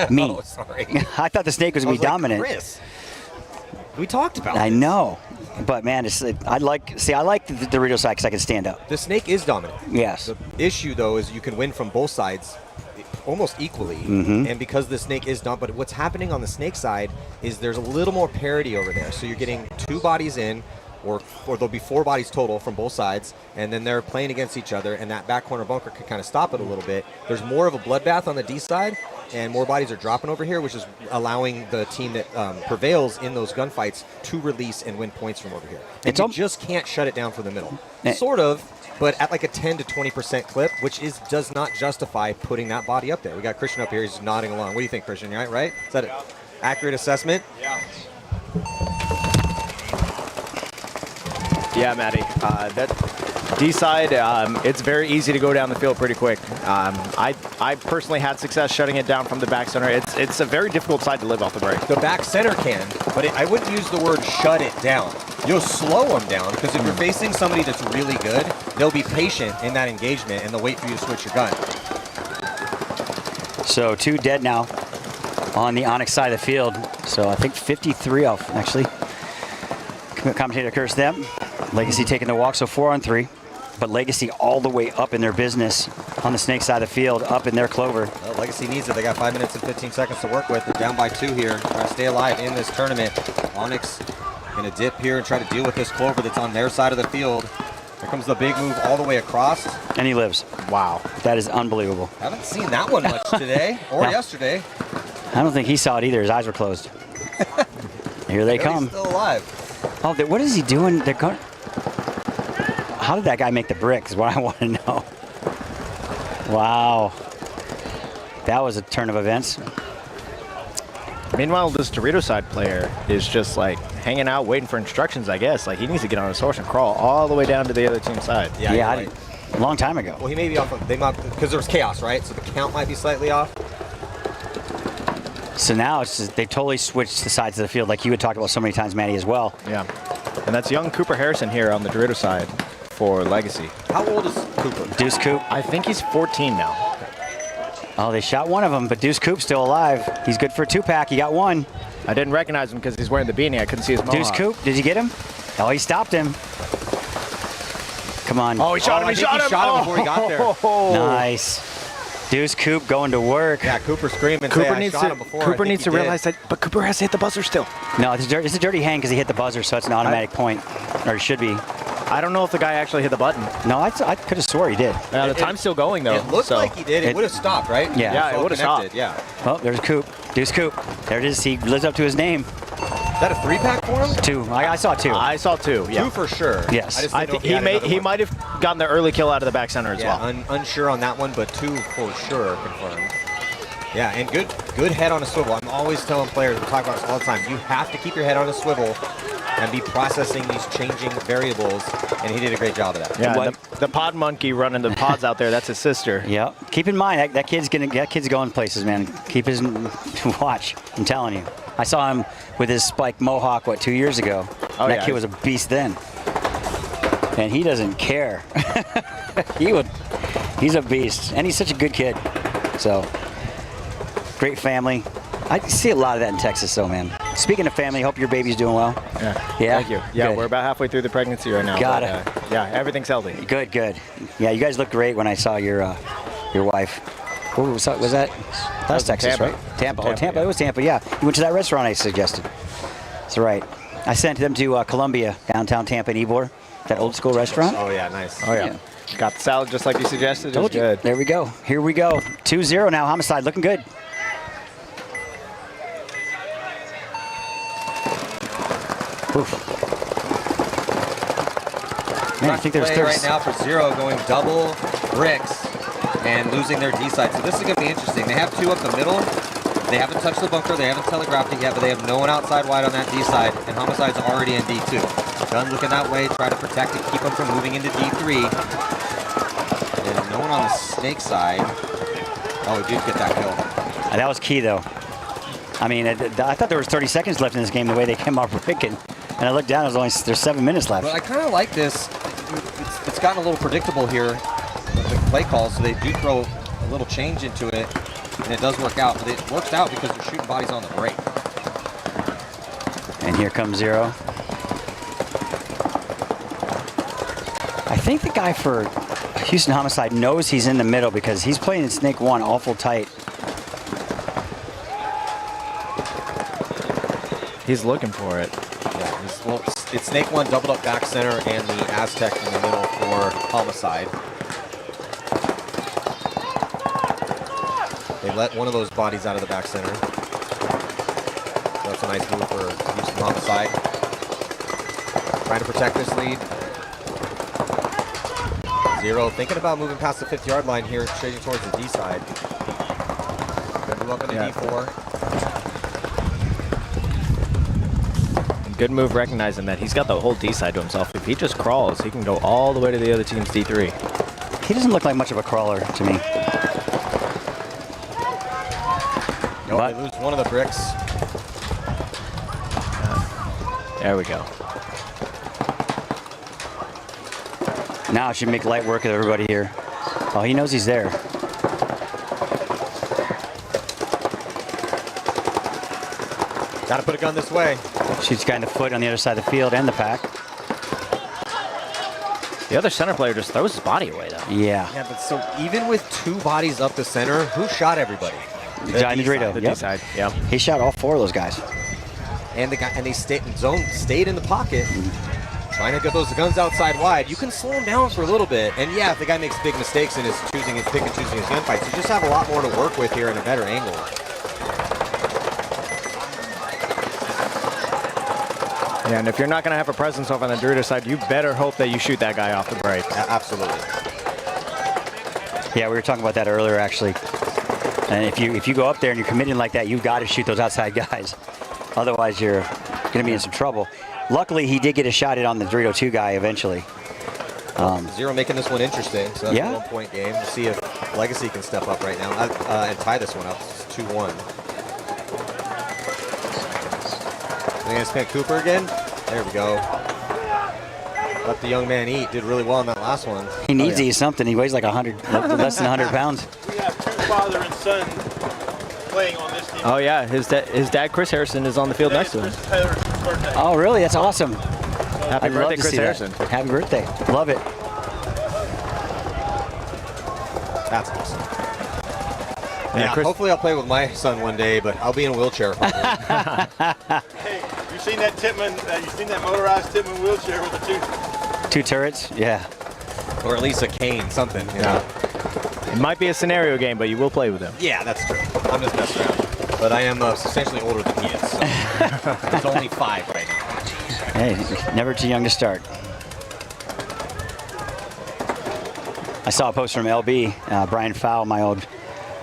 Me. Oh, sorry. I thought the snake was going to be dominant. Chris, we talked about I this. know. But, man, I like the Dorito side because I can stand up. The snake is dominant. Yes. The issue, though, is you can win from both sides almost equally. And because the snake is dominant, but what's happening on the snake side is there's a little more parity over there. So you're getting 2 bodies in, or there'll be 4 bodies total from both sides, and then they're playing against each other, and that back corner bunker could kind of stop it a little bit. There's more of a bloodbath on the D side, and more bodies are dropping over here, which is allowing the team that prevails in those gunfights to release and win points from over here. And you just can't shut it down from the middle. Sort of, but at like a 10 to 20% clip, which does not justify putting that body up there. We got Christian up here. He's nodding along. What do you think, Christian? Right? Is that an accurate assessment? Yeah. Yeah, Matty. That D side, it's very easy to go down the field pretty quick. I personally had success shutting it down from the back center. It's a very difficult side to live off the break. The back center can, but I wouldn't use the word shut it down. You'll slow them down, because if you're facing somebody that's really good, they'll be patient in that engagement and they'll wait for you to switch your gun. So 2 dead now on the Onyx side of the field. So I think 53 off, actually. Commentator cursed them. Legacy taking the walk, so 4-on-3. But Legacy all the way up in their business on the snake side of the field, up in their clover. Well, Legacy needs it. They got 5 minutes and 15 seconds to work with. They're down by 2 here. Trying to stay alive in this tournament. Onyx going to dip here and try to deal with this clover that's on their side of the field. Here comes the big move all the way across. And he lives. Wow. That is unbelievable. Haven't seen that one much today or yesterday. I don't think he saw it either. His eyes were closed. Here they come. He's still alive. Oh, what is he doing? They're going. How did that guy make the brick is what I want to know. Wow. That was a turn of events. Meanwhile, this Dorito side player is just like hanging out, waiting for instructions, I guess. Like he needs to get on his horse and crawl all the way down to the other team's side. Yeah, A long time ago. Well, he may be off of, because there was chaos, right? So the count might be slightly off. So now it's just, they totally switched the sides of the field like you had talked about so many times, Matty, as well. Yeah. And that's young Cooper Harrison here on the Dorito side for Legacy. How old is Cooper? Deuce Coop. I think he's 14 now. Oh, they shot one of them, but Deuce Coop's still alive. He's good for a 2-pack. He got one. I didn't recognize him because he's wearing the beanie. I couldn't see his mohawk. Deuce Coop, did you get him? Oh, he stopped him. Come on. Oh, he shot him. I think he shot him before he got there. Nice. Deuce Coop going to work. Yeah, Cooper screaming. Cooper needs to realize that, but Cooper has to hit the buzzer still. No, it's a dirty hand because he hit the buzzer, so it's an automatic point, or it should be. I don't know if the guy actually hit the button. No, I could have swore he did. The time's still going, though. It looked like he did. It would have stopped, right? Yeah. Yeah, it would have stopped. Yeah. Oh, there's Coop. Deuce Coop. There it is. He lives up to his name. Is that a 3-pack for him? 2. I saw 2. I saw 2. Yeah. 2 for sure. Yes. I just I didn't know think if had another he one. might have gotten the early kill out of the back center as Yeah, well. unsure on that one, but 2 for sure confirmed. Yeah, and good head on a swivel. I'm always telling players, we talk about this all the time, you have to keep your head on a swivel and be processing these changing variables, and he did a great job of that. Yeah, the pod monkey running the pods out there, that's his sister. Yeah. Keep in mind that kid's going places, man. Keep his watch. I'm telling you. I saw him with his spiked mohawk 2 years ago. Oh, that yeah. kid was a beast then. And he doesn't care. He's a beast, and he's such a good kid. So great family. I see a lot of that in Texas, though, man. Speaking of family, hope your baby's doing well. Yeah. Thank you. Yeah, Good. we're about halfway through the pregnancy right now. Got but, it. yeah, everything's healthy. Good. Yeah, you guys look great when I saw your wife. Who was that? That's Texas, Tampa. right? Tampa. Oh, Tampa, Tampa. yeah. It was Tampa. Yeah, you went to that restaurant I suggested. That's right. I sent them to Columbia, downtown Tampa in Ybor, that old school restaurant. Oh, yeah, nice. Oh, yeah. Got the salad just like you suggested. It was Told you. good. There we go. Here we go. 2-0 now. Homicide looking good. Oof. Man, I think there's play right now for 0 going double bricks and losing their D side. So this is going to be interesting. They have 2 up the middle. They haven't touched the bunker. They haven't telegraphed it yet, but they have no one outside wide on that D side, and Homicide's already in D2. Gun looking that way, try to protect it, keep them from moving into D3. And no one on the snake side. Oh, he did get that kill. That was key, though. I mean, I thought there was 30 seconds left in this game the way they came up breaking. And I looked down, there's 7 minutes left. But I kind of like this. It's gotten a little predictable here, the play calls, so they do throw a little change into it, and it does work out. But it works out because they're shooting bodies on the break. And here comes 0. I think the guy for Houston Homicide knows he's in the middle because he's playing in Snake 1 awful tight. He's looking for it. Yeah, it's Snake 1 doubled up back center and the Aztec in the middle for Homicide. They let one of those bodies out of the back center. So that's a nice move for Houston Homicide. Trying to protect this lead. 0 thinking about moving past the 50-yard line here, shading towards the D side. Gonna move up into D4. Good move recognizing that he's got the whole D side to himself. If he just crawls, he can go all the way to the other team's D3. He doesn't look like much of a crawler to me. Nope, they lose one of the bricks. There we go. Now it should make light work of everybody here. Oh, he knows he's there. Got to put a gun this way. Shoots guy in the foot on the other side of the field and the pack. The other center player just throws his body away, though. Yeah. Yeah, but so even with 2 bodies up the center, who shot everybody? The guy in the Dorito. The Yep. D side, yeah. He shot all 4 of those guys. And the guy, and they stayed in the pocket, trying to get those guns outside wide. You can slow him down for a little bit. And yeah, if the guy makes big mistakes and is pick and choosing his gunfights, you just have a lot more to work with here and a better angle. Yeah, and if you're not going to have a presence over on the Dorito side, you better hope that you shoot that guy off the break. Absolutely. Yeah, we were talking about that earlier, actually. And if you go up there and you're committing like that, you've got to shoot those outside guys. Otherwise, you're going to be in some trouble. Luckily, he did get a shot in on the Dorito 2 guy eventually. Zero making this one interesting. So that's Yeah. a 1-point game. We'll see if Legacy can step up right now and tie this one up. It's 2-1. They're going to spin Cooper again. There we go. Let the young man eat. Did really well in that last one. He needs to eat something. He weighs like 100, less than 100 pounds. We have 2 father and son playing on this team. Oh yeah, his dad Chris Harrison is on the field next to him. Chris Harrison's birthday. Oh, really? That's awesome. Happy I'd love birthday, to Chris see Harrison. that. Happy birthday. Love it. That's awesome. Yeah, Chris, hopefully I'll play with my son one day, but I'll be in a wheelchair. Hey, you seen that Titman? You seen that motorized Titman wheelchair with the 2 turrets? Yeah. Or at least a cane, something. You know? it might be a scenario game, but you will play with him. Yeah, that's true. I'm just messing around. But I am substantially older than he is. So it's only 5 right now. Hey, never too young to start. I saw a post from LB, Brian Fowle, my old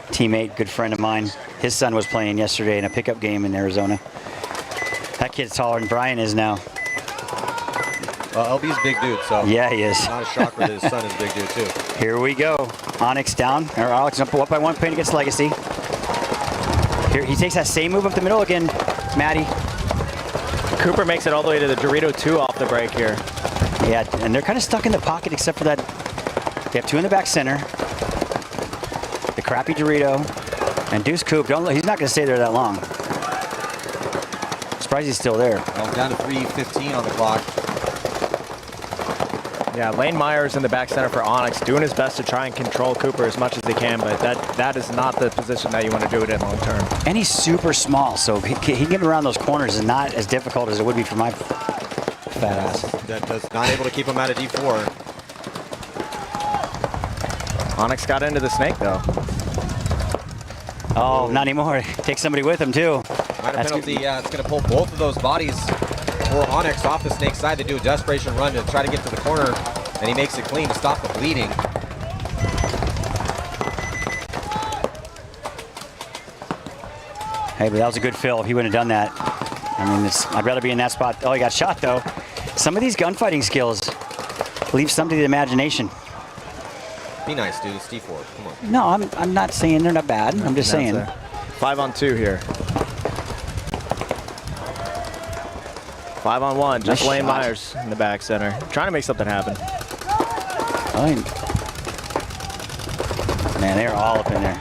teammate, good friend of mine. His son was playing yesterday in a pickup game in Arizona. That kid's taller than Brian is now. Well, LB's a big dude, so Yeah, he is. not a shocker that his son is a big dude too. Here we go. Onyx down. Or Onyx up by 1 point against Legacy. Here he takes that same move up the middle again, Maddie. Cooper makes it all the way to the Dorito 2 off the break here. Yeah, and they're kind of stuck in the pocket except for that. They have 2 in the back center. The crappy Dorito and Deuce Coop. He's not going to stay there that long. Surprised he's still there. Well, down to 3:15 on the clock. Yeah, Lane Myers in the back center for Onyx, doing his best to try and control Cooper as much as he can, but that is not the position that you want to do it in long term. And he's super small, so he can get around those corners is not as difficult as it would be for my fat ass. That does not able to keep him out of D4. Onyx got into the snake though. Oh, not anymore. Take somebody with him too. Minor penalty, yeah, it's going to pull both of those bodies for Onyx off the snake side. They do a desperation run to try to get to the corner, and he makes it clean to stop the bleeding. Hey, but that was a good fill. If he wouldn't have done that, I mean, I'd rather be in that spot. Oh, he got shot though. Some of these gunfighting skills leave something to the imagination. Be nice, dude. It's D4. Come on. No, I'm not saying they're not bad. I'm just saying. 5-on-2 here. 5-on-1, just Nice Lane shot. Myers in the back center. Trying to make something happen. Man, they're all up in there.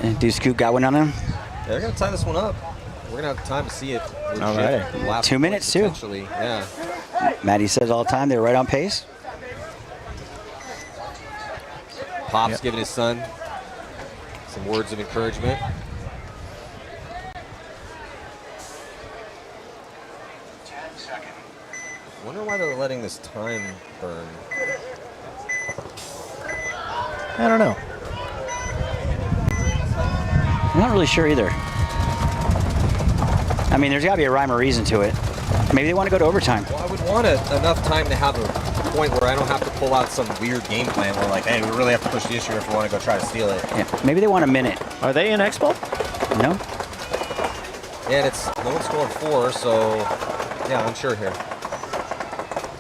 And Deuce Coop got one on him. Yeah, they're going to tie this one up. We're going to have time to see it. Legit. All right. Last 2 minutes, too. potentially. Yeah. Maddie says all the time they're right on pace. Pop's giving his son some words of encouragement. Wonder why they're letting this time burn. I don't know. I'm not really sure either. I mean, there's got to be a rhyme or reason to it. Maybe they want to go to overtime. Well, I would want enough time to have a point where I don't have to pull out some weird game plan where like, hey, we really have to push the issue if we want to go try to steal it. Yeah, maybe they want a minute. Are they in Expo? No? And it's no one scored 4, so yeah, unsure here.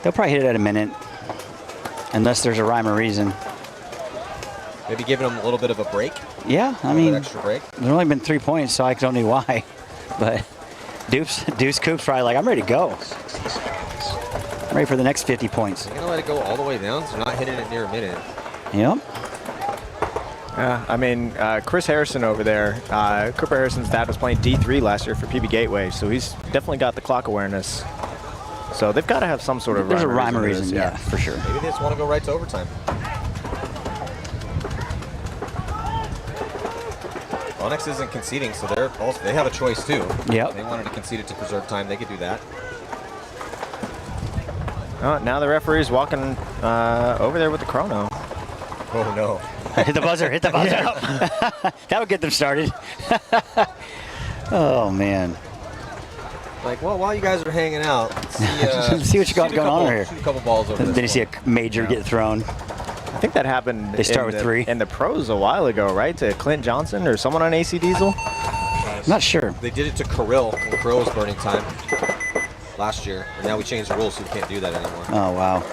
They'll probably hit it at a minute. Unless there's a rhyme or reason. Maybe giving them a little bit of a break. Yeah, I An mean, extra break. there's only been 3 points, so I don't know why. But Deuce Coop's probably like, I'm ready to go. I'm ready for the next 50 points. They're gonna let it go all the way down, so they're not hitting it near a minute. Yep. I mean, Chris Harrison over there, Cooper Harrison's dad was playing D3 last year for PB Gateway, so he's definitely got the clock awareness. So they've got to have some sort of There's a rhyme or to this, reason, yeah, for sure. Maybe they just want to go right to overtime. Onyx isn't conceding, so they have a choice too. Yep. If they wanted to concede it to preserve time, they could do that. Oh, now the referee's walking over there with the chrono. Oh no. Hit the buzzer, hit the buzzer. That would get them started. Oh, man. Like, well, while you guys are hanging out, See what you got going on here. Shoot a couple balls over Then you this see one. a major get thrown. I think that happened They start with 3. in the pros a while ago, right? To Clint Johnson or someone on AC Diesel? I'm not sure. They did it to Kirill when Kirill was burning time last year, and now we changed the rules so we can't do that anymore. Oh, wow.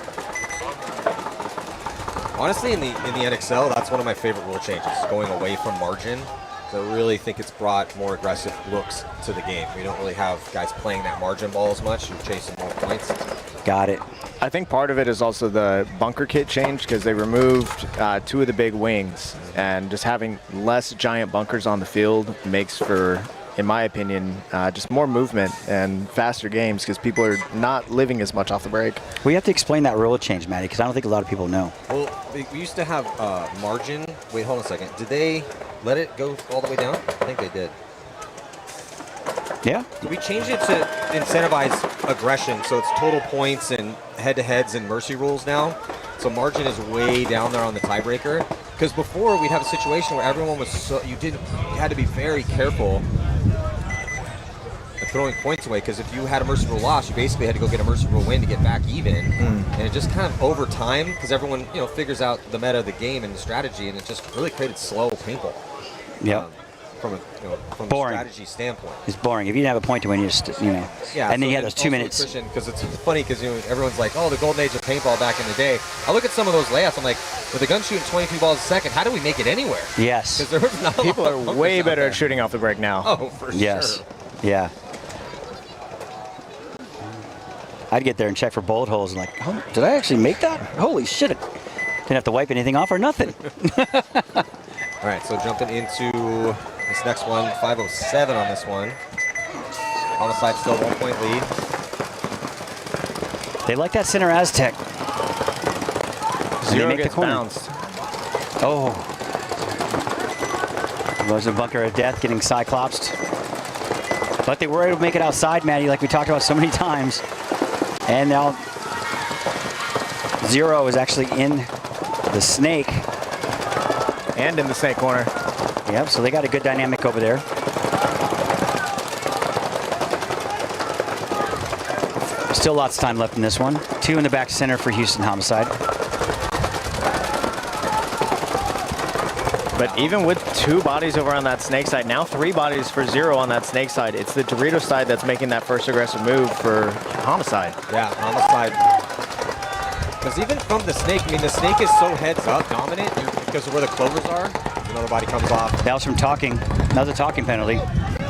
Honestly, in the NXL, that's one of my favorite rule changes, going away from margin. So I really think it's brought more aggressive looks to the game. We don't really have guys playing that margin ball as much. You're chasing more points. Got it. I think part of it is also the bunker kit change because they removed 2 of the big wings, and just having less giant bunkers on the field makes for, in my opinion, just more movement and faster games because people are not living as much off the break. We have to explain that rule change, Matty, because I don't think a lot of people know. Well, we used to have margin. Wait, hold on a second. Did they let it go all the way down? I think they did. Yeah. We changed it to incentivize aggression, so it's total points and head-to-heads and mercy rules now. So margin is way down there on the tiebreaker. Because before we'd have a situation where everyone was you had to be very careful of throwing points away. Because if you had a merciful loss, you basically had to go get a merciful win to get back even. And it just kind of over time, because everyone figures out the meta of the game and the strategy, and it just really created slow paintball. Yep. From a strategy standpoint. It's boring. If you didn't have a point to win, you just, Yeah, and then you had those 2 minutes. Because it's funny because everyone's like, oh, the golden age of paintball back in the day. I look at some of those layouts. I'm like, with a gun shooting 22 balls a second, how do we make it anywhere? Yes. Because there was not People a lot of are way bunkers out better there. at shooting off the break now. Oh, for Yes. sure. Yeah. I'd get there and check for bullet holes and like, oh, did I actually make that? Holy shit. Didn't have to wipe anything off or nothing. All right, so jumping into this next one, 5:07 on this one. Homicide still 1 point lead. They like that center Aztec. Zero make the gets corner. bounced. Oh. Was a bunker of death getting cyclopsed. But they were able to make it outside, Matty, like we talked about so many times. And now Zero is actually in the snake. And in the snake corner. Yep, so they got a good dynamic over there. Still lots of time left in this one. 2 in the back center for Houston Homicide. But even with 2 bodies over on that snake side, now 3 bodies for Zero on that snake side. It's the Dorito side that's making that first aggressive move for Homicide. Yeah, Homicide. Because even from the snake, I mean, the snake is so heads up dominant because of where the clovers are. Another body comes off. That was from talking. Another talking penalty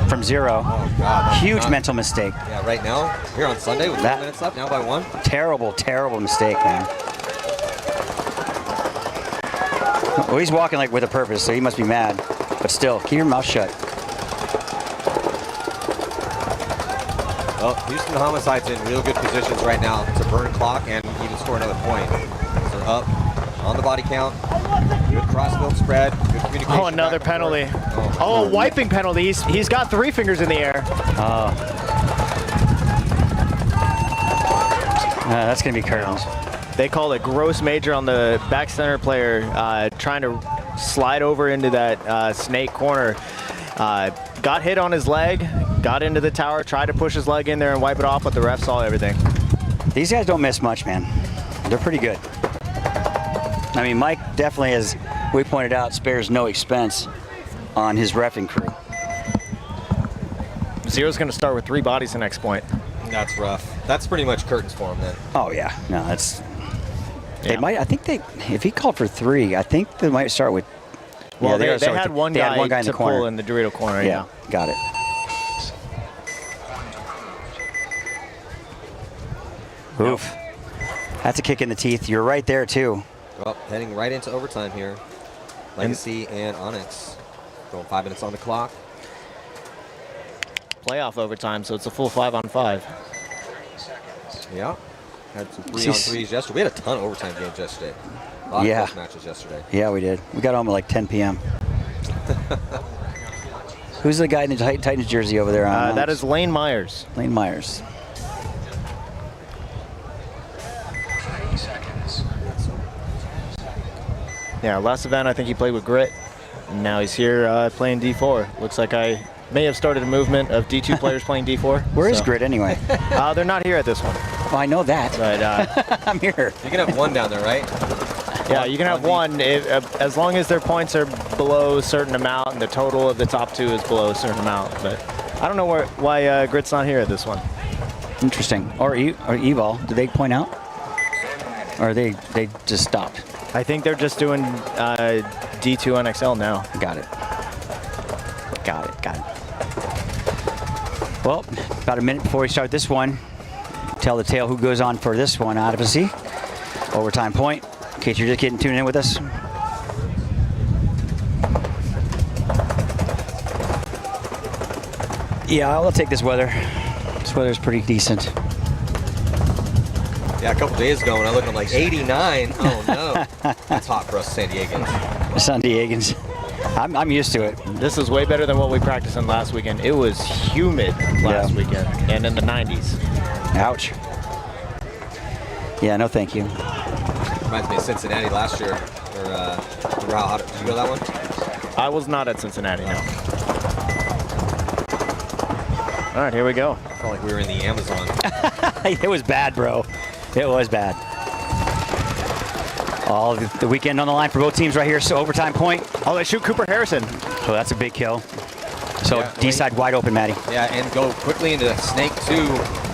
from Zero. Oh, God. Huge mental mistake. Yeah, right now, here on Sunday with 4 minutes left, now by 1. Terrible, terrible mistake, man. Well, he's walking like with a purpose, so he must be mad. But still, keep your mouth shut. Well, Houston Homicide's in real good positions right now to burn clock and even score another point. They're up on the body count. Good cross-field spread. Good communication. Oh, another penalty. Oh, a wiping penalty. He's got 3 fingers in the air. That's going to be curtains. They called a gross major on the back center player trying to slide over into that snake corner. Got hit on his leg, got into the tower, tried to push his leg in there and wipe it off, but the ref saw everything. These guys don't miss much, man. They're pretty good. I mean, Mike definitely, as we pointed out, spares no expense on his reffing crew. Zero's going to start with 3 bodies the next point. That's rough. That's pretty much curtains for him then. Oh, yeah. No, that's... They Yeah. might, I think they, if he called for 3, I think they might start with... Well, yeah, they gotta start had with one they guy had one guy in to the corner. pull in the Dorito corner. Yeah, got it. Oof. That's a kick in the teeth. You're right there, too. Well, heading right into overtime here. Legacy and Onyx. Going 5 minutes on the clock. Playoff overtime, so it's a full 5-on-5. Yeah. Had some 3-on-3s yesterday. We had a ton of overtime games yesterday. A lot of close matches yesterday. Yeah, we did. We got home at like 10 p.m. Who's the guy in the Titans jersey over there? On That is Lane Myers. Lane Myers. 30 seconds. Yeah, last event I think he played with Grit. And now he's here playing D4. Looks like I may have started a movement of D2 players playing D4. Where is Grit anyway? They're not here at this one. Well, I know that. But I'm here. You can have 1 down there, right? yeah, you can have 1 as long as their points are below a certain amount and the total of the top 2 is below a certain amount. But I don't know why Grit's not here at this one. Interesting. Or Evol, did they point out? Or they just stopped? I think they're just doing D2 on XL now. Got it. Well, about a minute before we start this one, tell the tale who goes on for this one out of a C. Overtime point, in case you're just tuning in with us. Yeah, I'll take this weather. This weather's pretty decent. Yeah, a couple days ago when I looked, I'm like 89. Oh no, that's hot for us San Diegans. San Diegans. I'm used to it. This is way better than what we practiced in last weekend. It was humid last weekend and in the 90s. Ouch. Yeah, no thank you. Reminds me of Cincinnati last year. Did you go that one? I was not at Cincinnati, no. All right, here we go. I felt like we were in the Amazon. It was bad, bro. It was bad. All the weekend on the line for both teams right here. So overtime point. Oh, they shoot Cooper Harrison. Oh, that's a big kill. So Yeah, D-side wide open, Matty. Yeah, and go quickly into Snake 2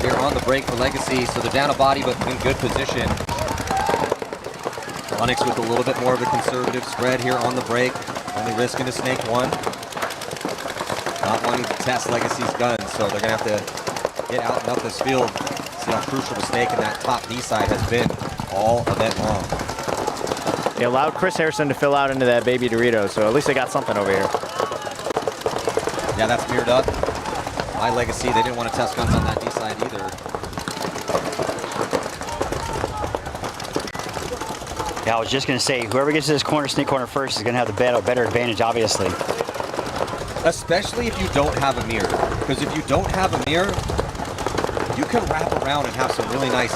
here on the break for Legacy. So they're down a body, but in good position. Onyx with a little bit more of a conservative spread here on the break. Only risking a Snake 1. Not wanting to test Legacy's guns, so they're going to have to get out and up this field. See how crucial the Snake in that top D side has been all event long. They allowed Chris Harrison to fill out into that baby Dorito, so at least they got something over here. Yeah, that's mirrored up. My Legacy, they didn't want to test guns on that D side either. Yeah, I was just going to say, whoever gets to this corner, Snake corner first, is going to have the better advantage, obviously. Especially if you don't have a mirror. Because if you don't have a mirror, you can wrap around and have some really nice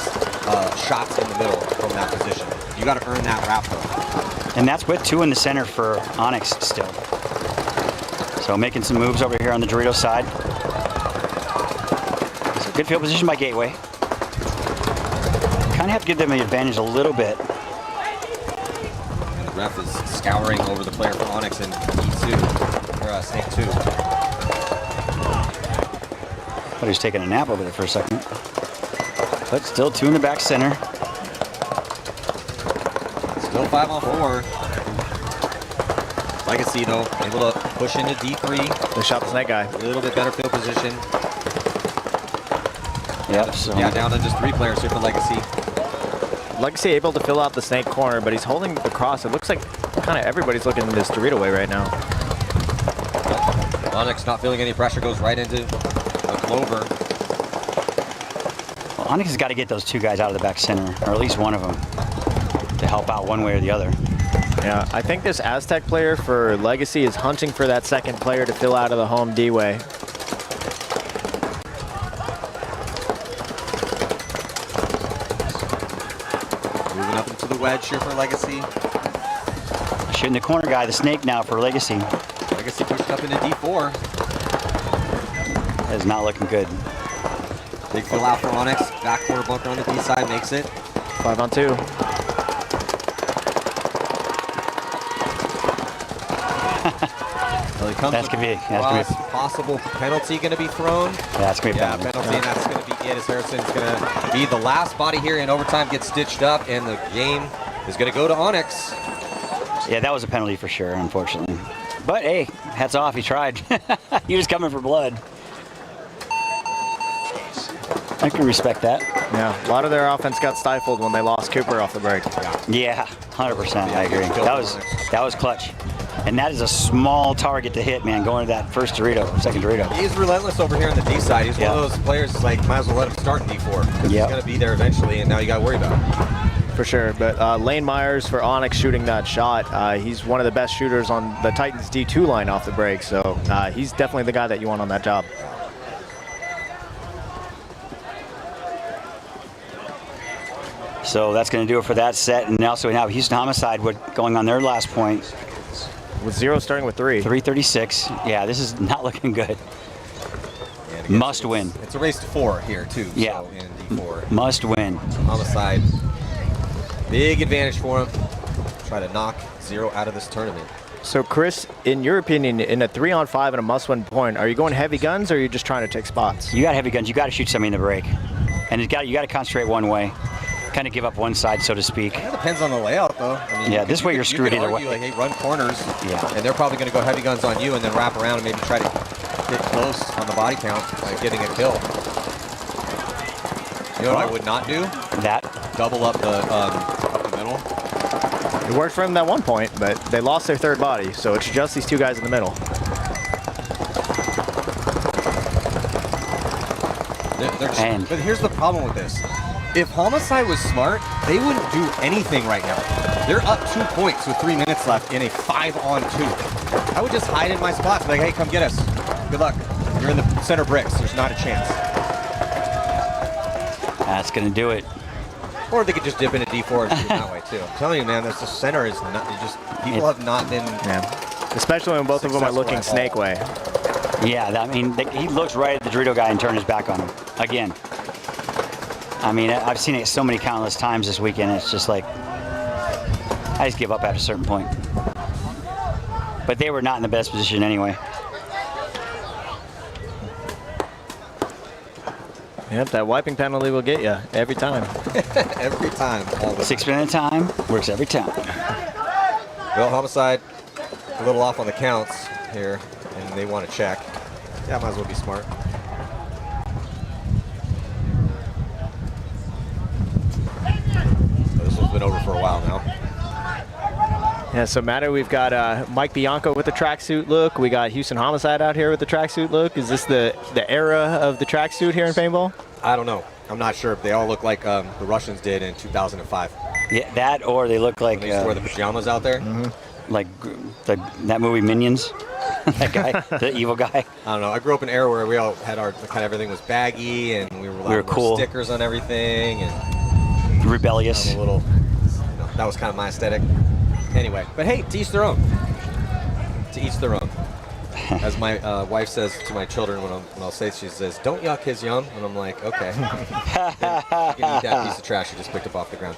shots in the middle from that position. You got to earn that wrap though. And that's with 2 in the center for Onyx still. So making some moves over here on the Dorito side. It's a good field position by Gateway. Kind of have to give them the advantage a little bit. And the ref is scouring over the player for Onyx and E2, or Snake 2. Thought he was taking a nap over there for a second. But still 2 in the back center. Still 5 on 4. Legacy though, able to push into D3. They shot the Snake guy. A little bit better field position. Yep. So. Yeah, down to just 3 players here for Legacy. Legacy able to fill out the Snake corner, but he's holding the cross. It looks like kind of everybody's looking this Dorito way right now. Onyx not feeling any pressure, goes right into the Clover. Well, Onyx has got to get those 2 guys out of the back center, or at least one of them, to help out one way or the other. Yeah, I think this Aztec player for Legacy is hunting for that second player to fill out of the home D-way. Moving up into the wedge here for Legacy. Shooting the corner guy, the Snake now for Legacy. Legacy pushed up into D4. That is not looking good. Big fill out for Onyx. Back corner bunker on the D side makes it. 5 on 2. Well, he comes That's gonna be possible penalty going to be thrown. Yeah, that's gonna be a penalty. penalty, and that's going to be it. As Harrison's going to be the last body here in overtime, gets stitched up, and the game is going to go to Onyx. Yeah, that was a penalty for sure, unfortunately. But hey, hats off, he tried. He was coming for blood. I can respect that. Yeah, a lot of their offense got stifled when they lost Cooper off the break. Yeah, 100%. I agree. That was clutch. And that is a small target to hit, man, going to that first Dorito, second Dorito. He's relentless over here on the D side. He's one of those players that's like, might as well let him start in D4. He's going to be there eventually, and now you got to worry about it. For sure, but Lane Myers for Onyx shooting that shot. He's one of the best shooters on the Titans D2 line off the break, so he's definitely the guy that you want on that job. So that's going to do it for that set. And also now Houston Homicide going on their last point. With 0 starting with 3. 336. Yeah, this is not looking good. Must win. It's a race to 4 here, too. Yeah. So in D4. Must win. Homicide. Big advantage for him. Try to knock 0 out of this tournament. So, Chris, in your opinion, in a 3-on-5 and a must-win point, are you going heavy guns or are you just trying to take spots? You got heavy guns. You got to shoot somebody in the break. And you got to concentrate one way, kind of give up one side, so to speak. It depends on the layout, though. I mean, Yeah, this way you're screwed either way. Like, hey, run corners, Yeah. and they're probably going to go heavy guns on you and then wrap around and maybe try to get close on the body count by getting a kill. You know what I would not do? That. Double up the middle. It worked for them at one point, but they lost their third body, so it's just these two guys in the middle. But here's the problem with this. If Homicide was smart, they wouldn't do anything right now. They're up 2 points with 3 minutes left in a 5-on-2. I would just hide in my spots, like, hey, come get us. Good luck. You're in the center bricks. There's not a chance. That's going to do it. Or they could just dip into D4 and shoot that way, too. I'm telling you, man, the center is not, people have not been. Yeah. Especially when both of them are looking snake way. Yeah, I mean, he looks right at the Dorito guy and turned his back on him again. I mean, I've seen it so many countless times this weekend. It's just like, I just give up at a certain point. But they were not in the best position anyway. Yep, that wiping penalty will get you every time. Every time. All the 6 minute time works every time. Well, Homicide a little off on the counts here, and they want to check. Yeah, might as well be smart. So this one's been over for a while now. Yeah, so Matter, we've got Mike Bianco with the tracksuit look. We got Houston Homicide out here with the tracksuit look. Is this the era of the tracksuit here in paintball? I don't know. I'm not sure. They all look like the Russians did in 2005. Yeah, that or they look like When they used to wear the pajamas out there. like that movie Minions. That guy, the evil guy. I don't know. I grew up in an era where we all had our kind of everything was baggy, and we were allowed to wear cool. stickers on everything, and rebellious. a little. You know, that was kind of my aesthetic. Anyway, but hey, to each their own. To each their own. As my wife says to my children when I'll say, she says, "Don't yuck his yum," and I'm like, okay. You can eat that piece of trash you just picked up off the ground.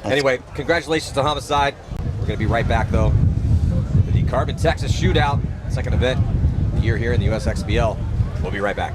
Anyway, congratulations to Homicide. We're gonna be right back though. The Crbn Texas Shootout, second event here in the Usxbl. We'll be right back.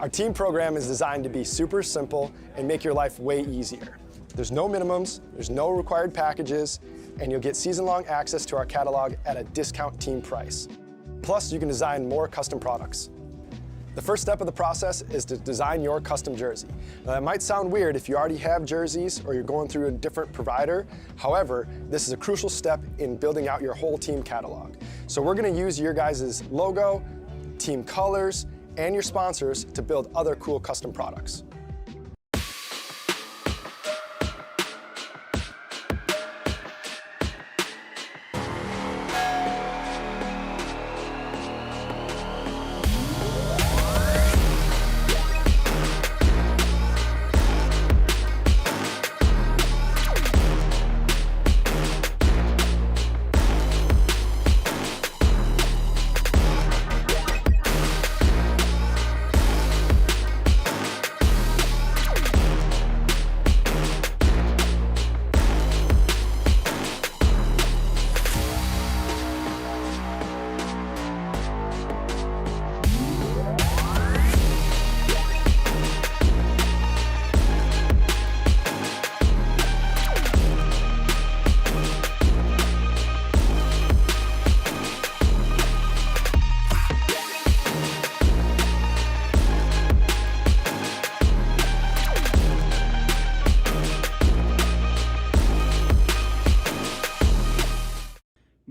Our team program is designed to be super simple and make your life way easier. There's no minimums, there's no required packages, and you'll get season-long access to our catalog at a discount team price. Plus, you can design more custom products. The first step of the process is to design your custom jersey. Now, that might sound weird if you already have jerseys or you're going through a different provider. However, this is a crucial step in building out your whole team catalog. So we're going to use your guys' logo, team colors, and your sponsors to build other cool custom products.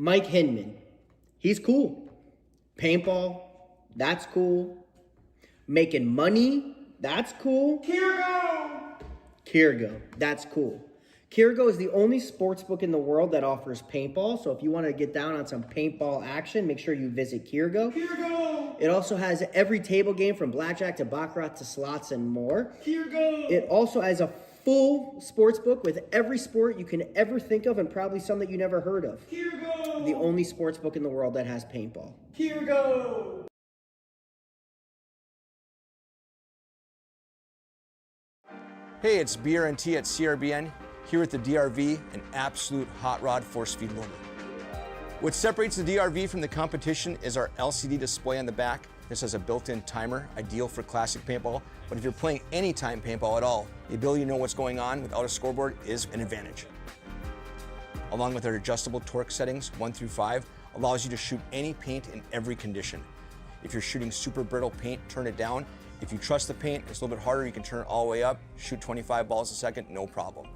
Mike Hinman, he's cool. Paintball, that's cool. Making money, that's cool. Crbn, that's cool. Crbn is the only sports book in the world that offers paintball. So if you want to get down on some paintball action, make sure you visit Crbn. It also has every table game from blackjack to baccarat to slots and more. It also has a full sports book with every sport you can ever think of and probably some that you never heard of. The only sports book in the world that has paintball. Hey, it's BRNT at Crbn, here with the DRV, an absolute hot rod force feed loader. What separates the DRV from the competition is our LCD display on the back. This has a built-in timer, ideal for classic paintball, but if you're playing anytime paintball at all, the ability to know what's going on without a scoreboard is an advantage. Along with our adjustable torque settings, 1 through 5, allows you to shoot any paint in every condition. If you're shooting super brittle paint, turn it down. If you trust the paint, it's a little bit harder, you can turn it all the way up, shoot 25 balls a second, no problem.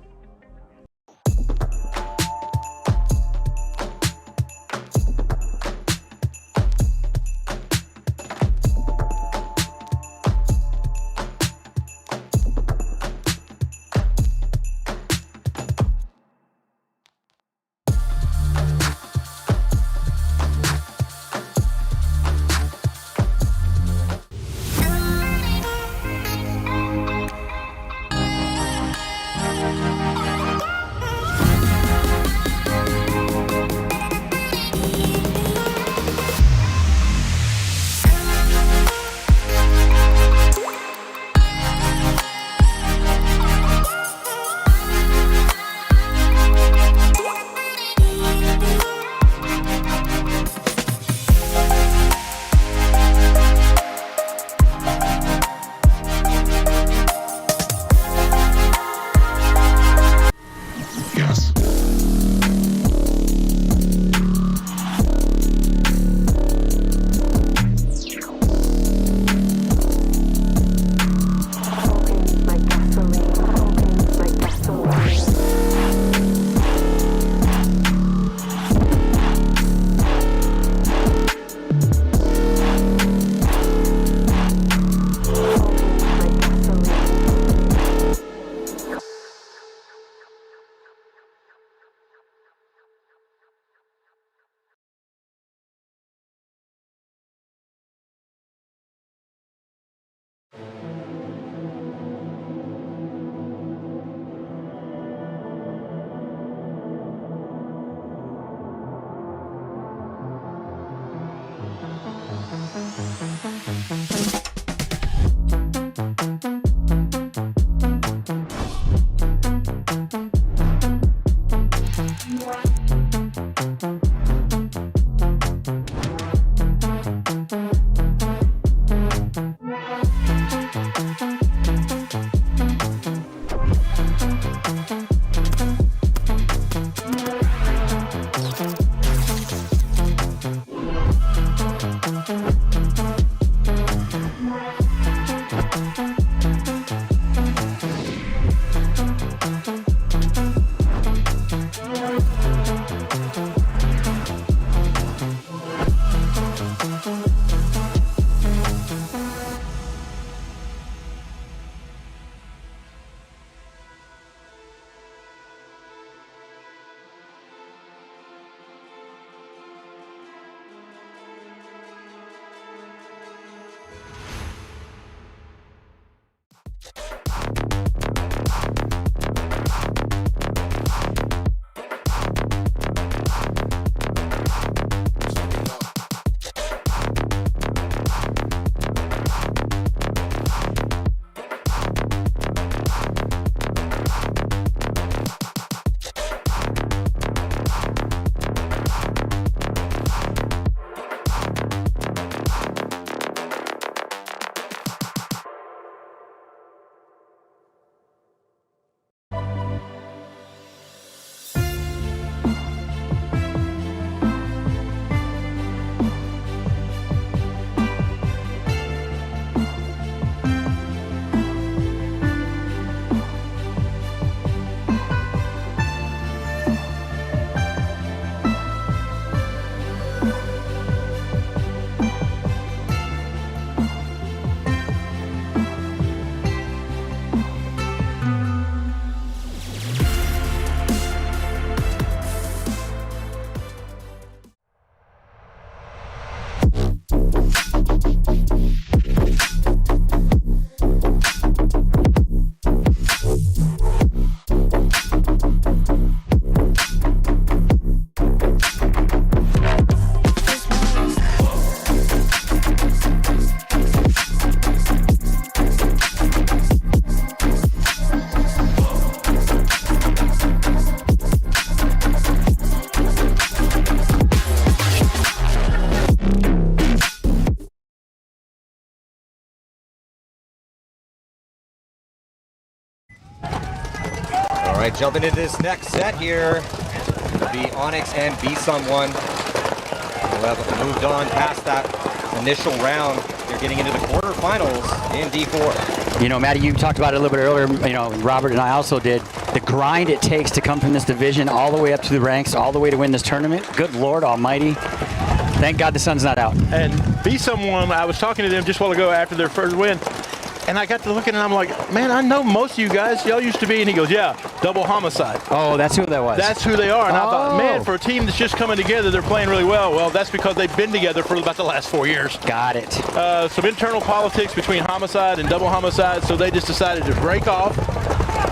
right, jumping into this next set here. It'll be Onyx and Be Someone who have moved on past that initial round. They're getting into the quarterfinals in D4. You know, Matty, you talked about it a little bit earlier. You know, Robert and I also did. The grind it takes to come from this division all the way up to the ranks, all the way to win this tournament. Good Lord Almighty. Thank God the sun's not out. And Be Someone, I was talking to them just a while ago after their first win, and I got to looking and I'm like, man, I know most of you guys. Y'all used to be, and he goes, yeah, Double Homicide. Oh, that's who that was. That's who they are. And I thought, man, for a team that's just coming together, they're playing really well. Well, that's because they've been together for about the last 4 years. Got it. Some internal politics between Homicide and Double Homicide, so they just decided to break off,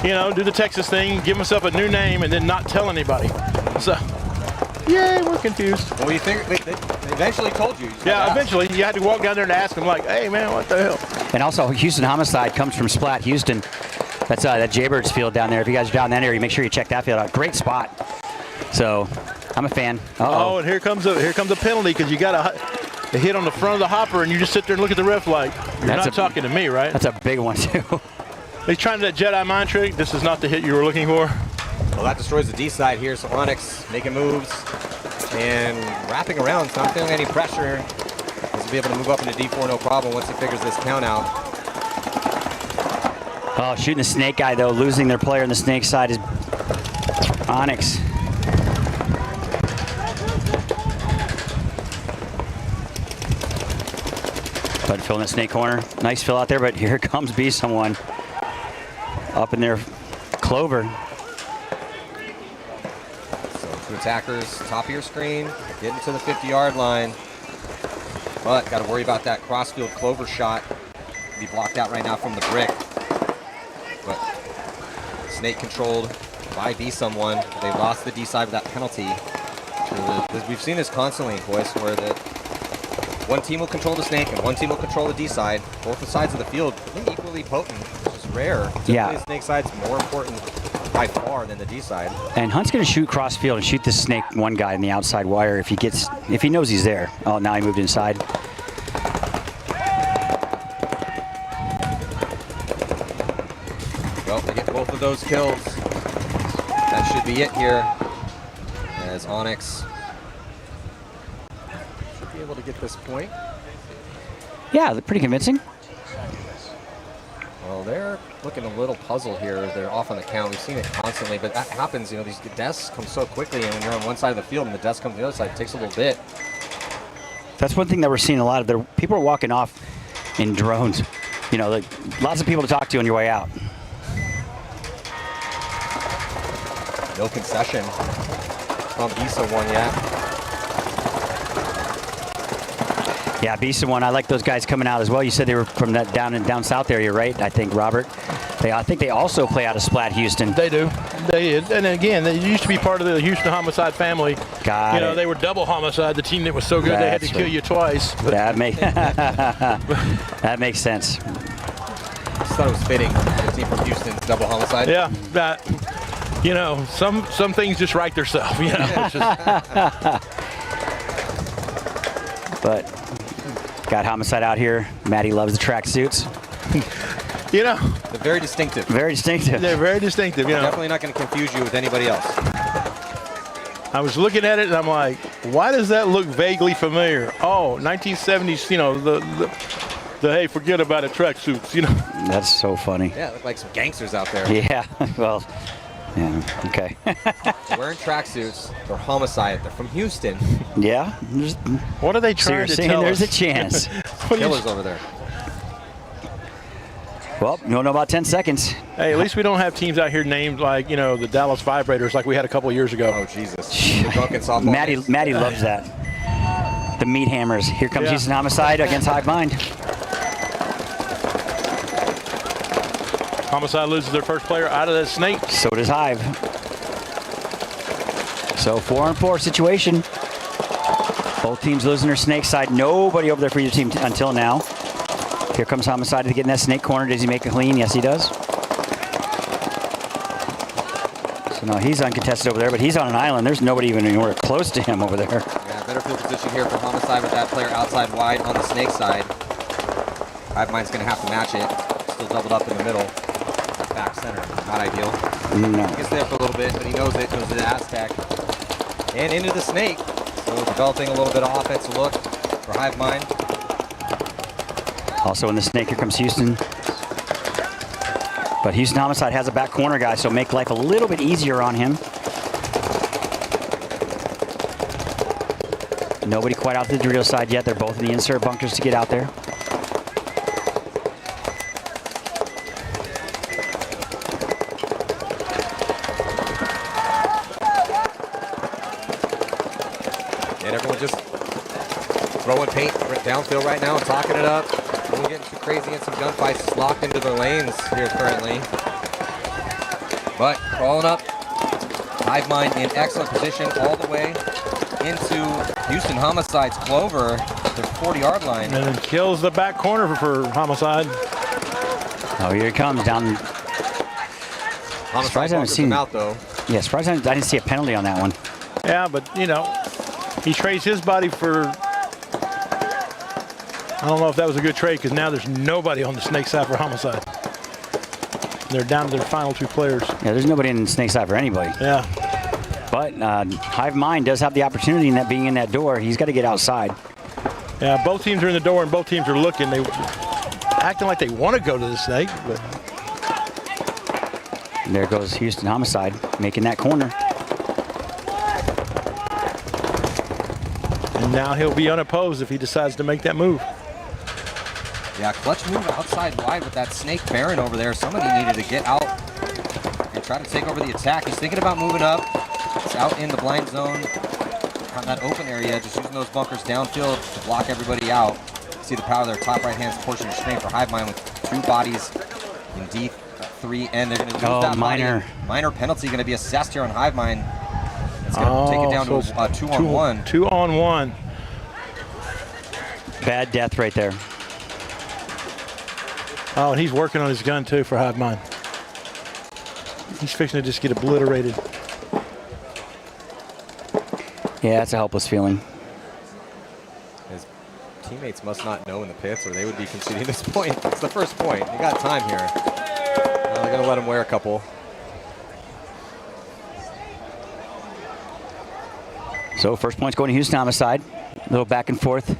you know, do the Texas thing, give themselves a new name, and then not tell anybody. So, yay, we're confused. Well, you think they eventually told you? Yeah, eventually. You had to walk down there and ask them, like, hey, man, what the hell? And also, Houston Homicide comes from Splat, Houston. That's that Jaybirds field down there. If you guys are down that area, make sure you check that field out. Great spot. So, I'm a fan. Oh, and here comes a penalty because you got a hit on the front of the hopper, and you just sit there and look at the ref like, you're not talking to me, right? That's a big one, too. He's trying that Jedi mind trick. This is not the hit you were looking for. Well, that destroys the D side here, so Onyx making moves and wrapping around. It's not feeling any pressure. He'll be able to move up into D4 no problem once he figures this count out. Oh, shooting the snake guy, though. Losing their player on the snake side is Onyx. But filling the snake corner. Nice fill out there, but here comes Be Someone. Up in their Clover. So two attackers, top of your screen, getting to the 50-yard line. But got to worry about that crossfield Clover shot. Be blocked out right now from the brick. But snake controlled by Be Someone. They lost the D side with that penalty. We've seen this constantly, boys, where one team will control the snake and one team will control the D side. Both the sides of the field, I think, equally potent, which is rare. Typically, yeah. The snake side's more important by far than the D side. And Hunt's going to shoot cross field and shoot this snake one guy in the outside wire if he knows he's there. Oh, now he moved inside. Well, they get both of those kills. That should be it here. As Onyx should be able to get this point. Yeah, they're pretty convincing. Well, they're looking a little puzzled here. They're off on the count. We've seen it constantly, but that happens. You know, these deaths come so quickly, and when you're on one side of the field and the deaths come to the other side, it takes a little bit. That's one thing that we're seeing a lot of. People are walking off in drones. You know, like lots of people to talk to on your way out. No concession from Be Someone yet. Yeah, Be Someone. I like those guys coming out as well. You said they were from that down south area, right? I think, Robert. I think they also play out of Splat, Houston. They do. They did. And again, they used to be part of the Houston Homicide family. Got it. They were Double Homicide, the team that was so good they had to kill you twice. That makes sense. I just thought it was fitting. The team from Houston's Double Homicide. Yeah, that. Some things just write themselves. But got Homicide out here. Matty loves the track suits. They're very distinctive. Very distinctive. They're very distinctive. Definitely not going to confuse you with anybody else. I was looking at it and I'm like, why does that look vaguely familiar? Oh, 1970s. The hey, forget about it, track suits. That's so funny. Yeah, look like some gangsters out there. Yeah. Well. Yeah, okay. Wearing tracksuits, they're Homicide. They're from Houston. Yeah. What are they trying to tell us? There's a chance. Killers over there. Well, you don't know about 10 seconds. Hey, at least we don't have teams out here named like, the Dallas Vibrators like we had a couple of years ago. Oh, Jesus. The drunken softball. Matty loves that. The Meat Hammers. Here comes Houston Homicide against Hive Mind. Homicide loses their first player out of that snake. So does Hive. So 4-on-4 situation. Both teams losing their snake side. Nobody over there for either team until now. Here comes Homicide to get in that snake corner. Does he make a clean? Yes, he does. So now he's uncontested over there, but he's on an island. There's nobody even anywhere close to him over there. Yeah, better field position here for Homicide with that player outside wide on the snake side. Hive Mind's going to have to match it. Still doubled up in the middle. back center. Not ideal. No. He gets there for a little bit, but he knows it. Goes to the Aztec. And into the snake. So developing a little bit of offensive look for Hive Mind. Also in the snake, here comes Houston. But Houston Homicide has a back corner guy, so make life a little bit easier on him. Nobody quite out to the Dorito side yet. They're both in the insert bunkers to get out there. And everyone just throwing paint downfield right now and talking it up. We're getting too crazy in some gunfights, locked into their lanes here currently. But crawling up, Hive Mind in excellent position all the way into Houston Homicide's Clover, their 40-yard line. And then kills the back corner for Homicide. Oh, here he comes down. Homicide bunkers him out though. Yeah, surprised I didn't see a penalty on that one. Yeah, but you know, he trades his body for, I don't know if that was a good trade, because now there's nobody on the snake side for Homicide. They're down to their final 2 players. Yeah, there's nobody in snake side for anybody. Yeah. But Hive Mind does have the opportunity in that being in that door. He's got to get outside. Yeah, both teams are in the door and both teams are looking. They acting like they want to go to the snake. But And there goes Houston Homicide making that corner. And now he'll be unopposed if he decides to make that move. Yeah, clutch move outside wide with that snake Baron over there. Somebody needed to get out and try to take over the attack. He's thinking about moving up. He's out in the blind zone on that open area, just using those bunkers downfield to block everybody out. See the power of their top right-hand portion of screen for Hive Mind with 2 bodies in D3, and they're going to lose that minor. Minor penalty going to be assessed here on Hive Mind. It's going to take it down to a 2-on-1. 2-on-1. Bad death right there. Oh, and he's working on his gun too for Hive Mind. He's fixing to just get obliterated. Yeah, it's a helpless feeling. His teammates must not know in the pits, or they would be conceding this point. It's the first point. You got time here. They're going to let him wear a couple. So first point's going to Houston Homicide. A little back and forth.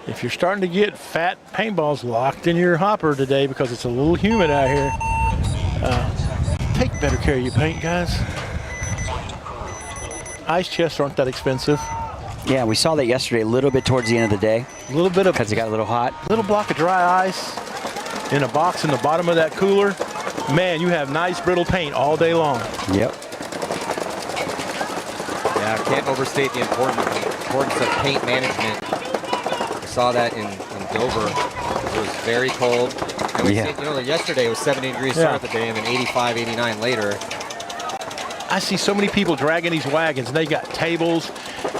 If you're starting to get fat paintballs locked in your hopper today because it's a little humid out here, take better care of your paint, guys. Ice chests aren't that expensive. Yeah, we saw that yesterday a little bit towards the end of the day. A little bit of, because it got a little hot. Little block of dry ice in a box in the bottom of that cooler. Man, you have nice brittle paint all day long. Yep. Yeah, I can't overstate the importance of paint management. We saw that in Dover. It was very cold. And we see, yesterday it was 70 degrees throughout the day, and then 85, 89 later. I see so many people dragging these wagons, and they got tables,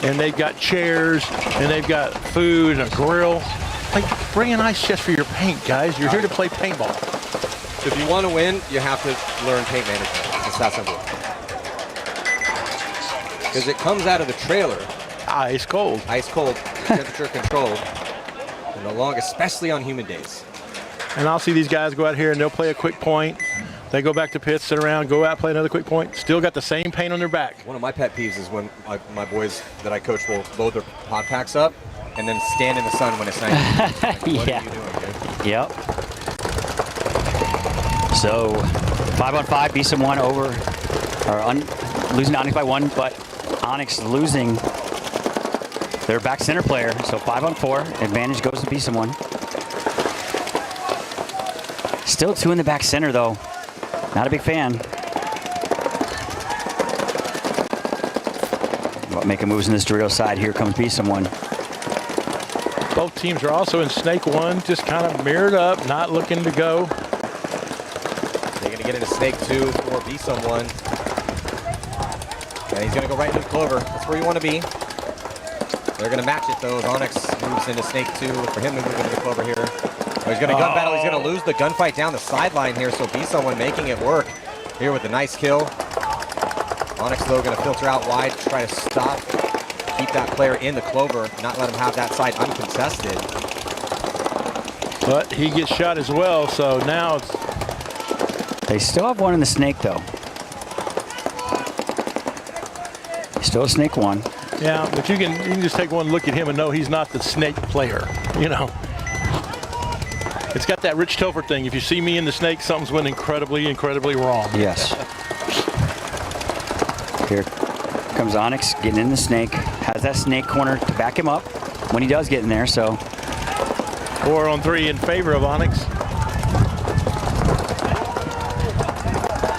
and they've got chairs, and they've got food and a grill. Like, bring an ice chest for your paint, guys. You're here to play paintball. So if you want to win, you have to learn paint management. It's that simple. Because it comes out of the trailer. Ice cold. Ice cold, temperature controlled. And the long, especially on humid days. And I'll see these guys go out here and they'll play a quick point. They go back to pits, sit around, go out, play another quick point. Still got the same paint on their back. One of my pet peeves is when my boys that I coach will load their pod packs up and then stand in the sun when it's 90. Like, what are you doing, dude? Yep. So 5-on-5, BSM1 over, or losing to Onyx by 1, but Onyx losing their back center player. So 5-on-4, advantage goes to BSM1. Still 2 in the back center though. Not a big fan. Well, making moves in this Dorito side. Here comes BSM1. Both teams are also in Snake 1, just kind of mirrored up, not looking to go. They're going to get into Snake 2 for BSM1. And he's going to go right into Clover. That's where you want to be. They're going to match it though. As Onyx moves into Snake 2. For him to move into the Clover here. Oh, he's going to gun battle. He's going to lose the gunfight down the sideline here. So BSM1 making it work here with a nice kill. Onyx though going to filter out wide to try to stop, keep that player in the Clover, not let him have that side uncontested. But he gets shot as well, so now it's They still have one in the snake, though. Still a snake one. Yeah, but you can just take one look at him and know he's not the snake player, you know. It's got that Rich Topher thing. If you see me in the snake, something's went incredibly, incredibly wrong. Yes. Here comes Onyx getting in the snake. Has that snake corner to back him up when he does get in there, so. 4 on 3 in favor of Onyx.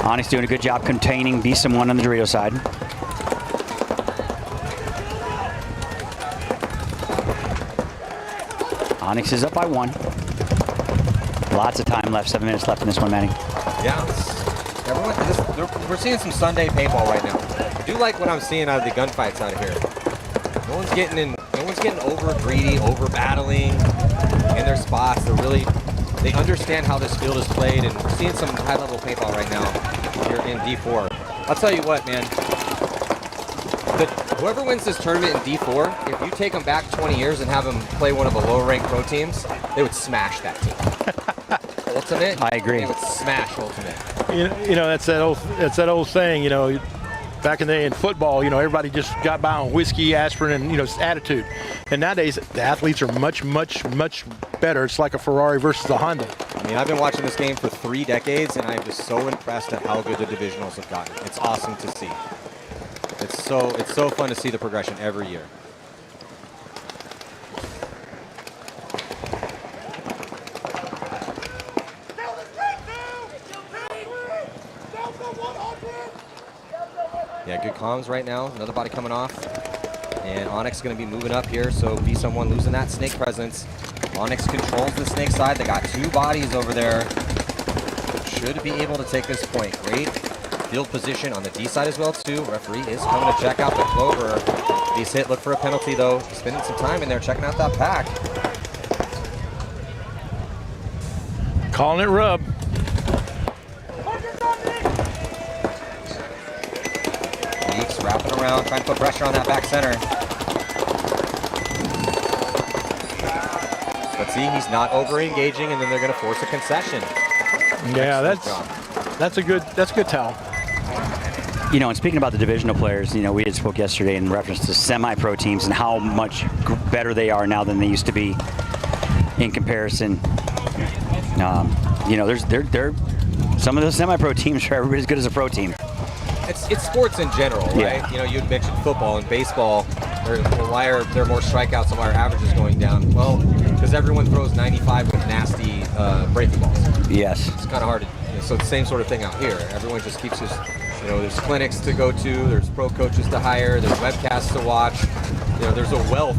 Onyx doing a good job containing Beast and 1 on the Dorito side. Onyx is up by 1. Lots of time left, 7 minutes left in this one, Manny. Yeah, we're seeing some Sunday paintball right now. I do like what I'm seeing out of the gunfights out of here. No one's getting over greedy, over battling in their spots. They understand how this field is played, and we're seeing some high-level paintball right now here in D4. I'll tell you what, man. Whoever wins this tournament in D4, if you take them back 20 years and have them play one of the lower-ranked pro teams, they would smash that team. Ultimate, I agree. They would smash Ultimate. You know, that's that old saying. You know, back in the day in football, you know, everybody just got by on whiskey, aspirin, and you know, attitude. And nowadays, the athletes are much, much, much better. It's like a Ferrari versus a Honda. I mean, I've been watching this game for 3 decades, and I'm just so impressed at how good the divisionals have gotten. It's awesome to see. It's so fun to see the progression every year. Yeah, good comms right now. Another body coming off. And Onyx going to be moving up here, so be someone losing that snake presence. Onyx controls the snake side. They got 2 bodies over there. Should be able to take this point. Great field position on the D side as well, too. Referee is coming to check out the clover. He's hit, look for a penalty, though. He's spending some time in there checking out that pack. Calling it rub. Weeks wrapping around, trying to put pressure on that back center. But see, he's not over-engaging, and then they're going to force a concession. Yeah, that's a good towel. You know, and speaking about the divisional players, you know, we had spoke yesterday in reference to semi-pro teams and how much better they are now than they used to be in comparison. You know, they're some of those semi-pro teams are every bit as good as a pro team. It's sports in general, right? Yeah. You know, you had mentioned football and baseball. Why are there more strikeouts and why are averages going down? Well, because everyone throws 95 with nasty breaking balls. Yes. It's kind of hard to, you know, so it's the same sort of thing out here. Everyone just keeps this, you know, there's clinics to go to, there's pro coaches to hire, there's webcasts to watch. You know, there's a wealth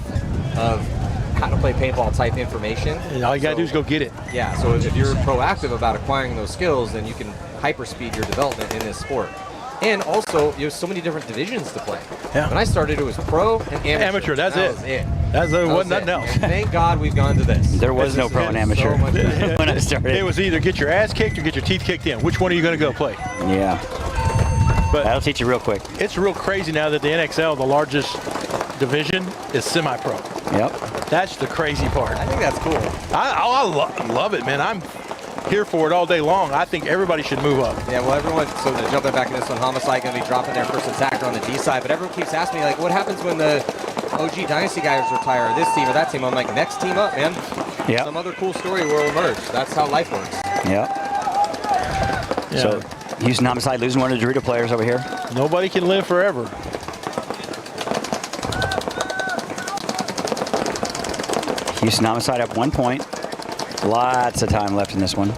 of how to play paintball type information. And all you gotta do is go get it. Yeah, so if you're proactive about acquiring those skills, then you can hyperspeed your development in this sport. And also, you have so many different divisions to play. Yeah. When I started, it was pro and amateur. That's that it. Was it. Wasn't nothing else. And thank God we've gone to this. There was no pro and amateur when I started. It was either get your ass kicked or get your teeth kicked in. Which one are you going to go play? Yeah. But that'll teach you real quick. It's real crazy now that the NXL, the largest division, is semi-pro. Yep. That's the crazy part. I think that's cool. I love it, man. I'm here for it all day long. I think everybody should move up. Yeah, well, everyone, so jumping back in this one, Homicide going to be dropping their first attacker on the D side, but everyone keeps asking me, like, what happens when the OG Dynasty guys retire, or this team or that team? I'm like, next team up, man. Yeah. Some other cool story will emerge. That's how life works. Yep. Yeah. So, Houston Homicide losing one of the Dorito players over here. Nobody can live forever. Houston Homicide up 1 point. Lots of time left in this one.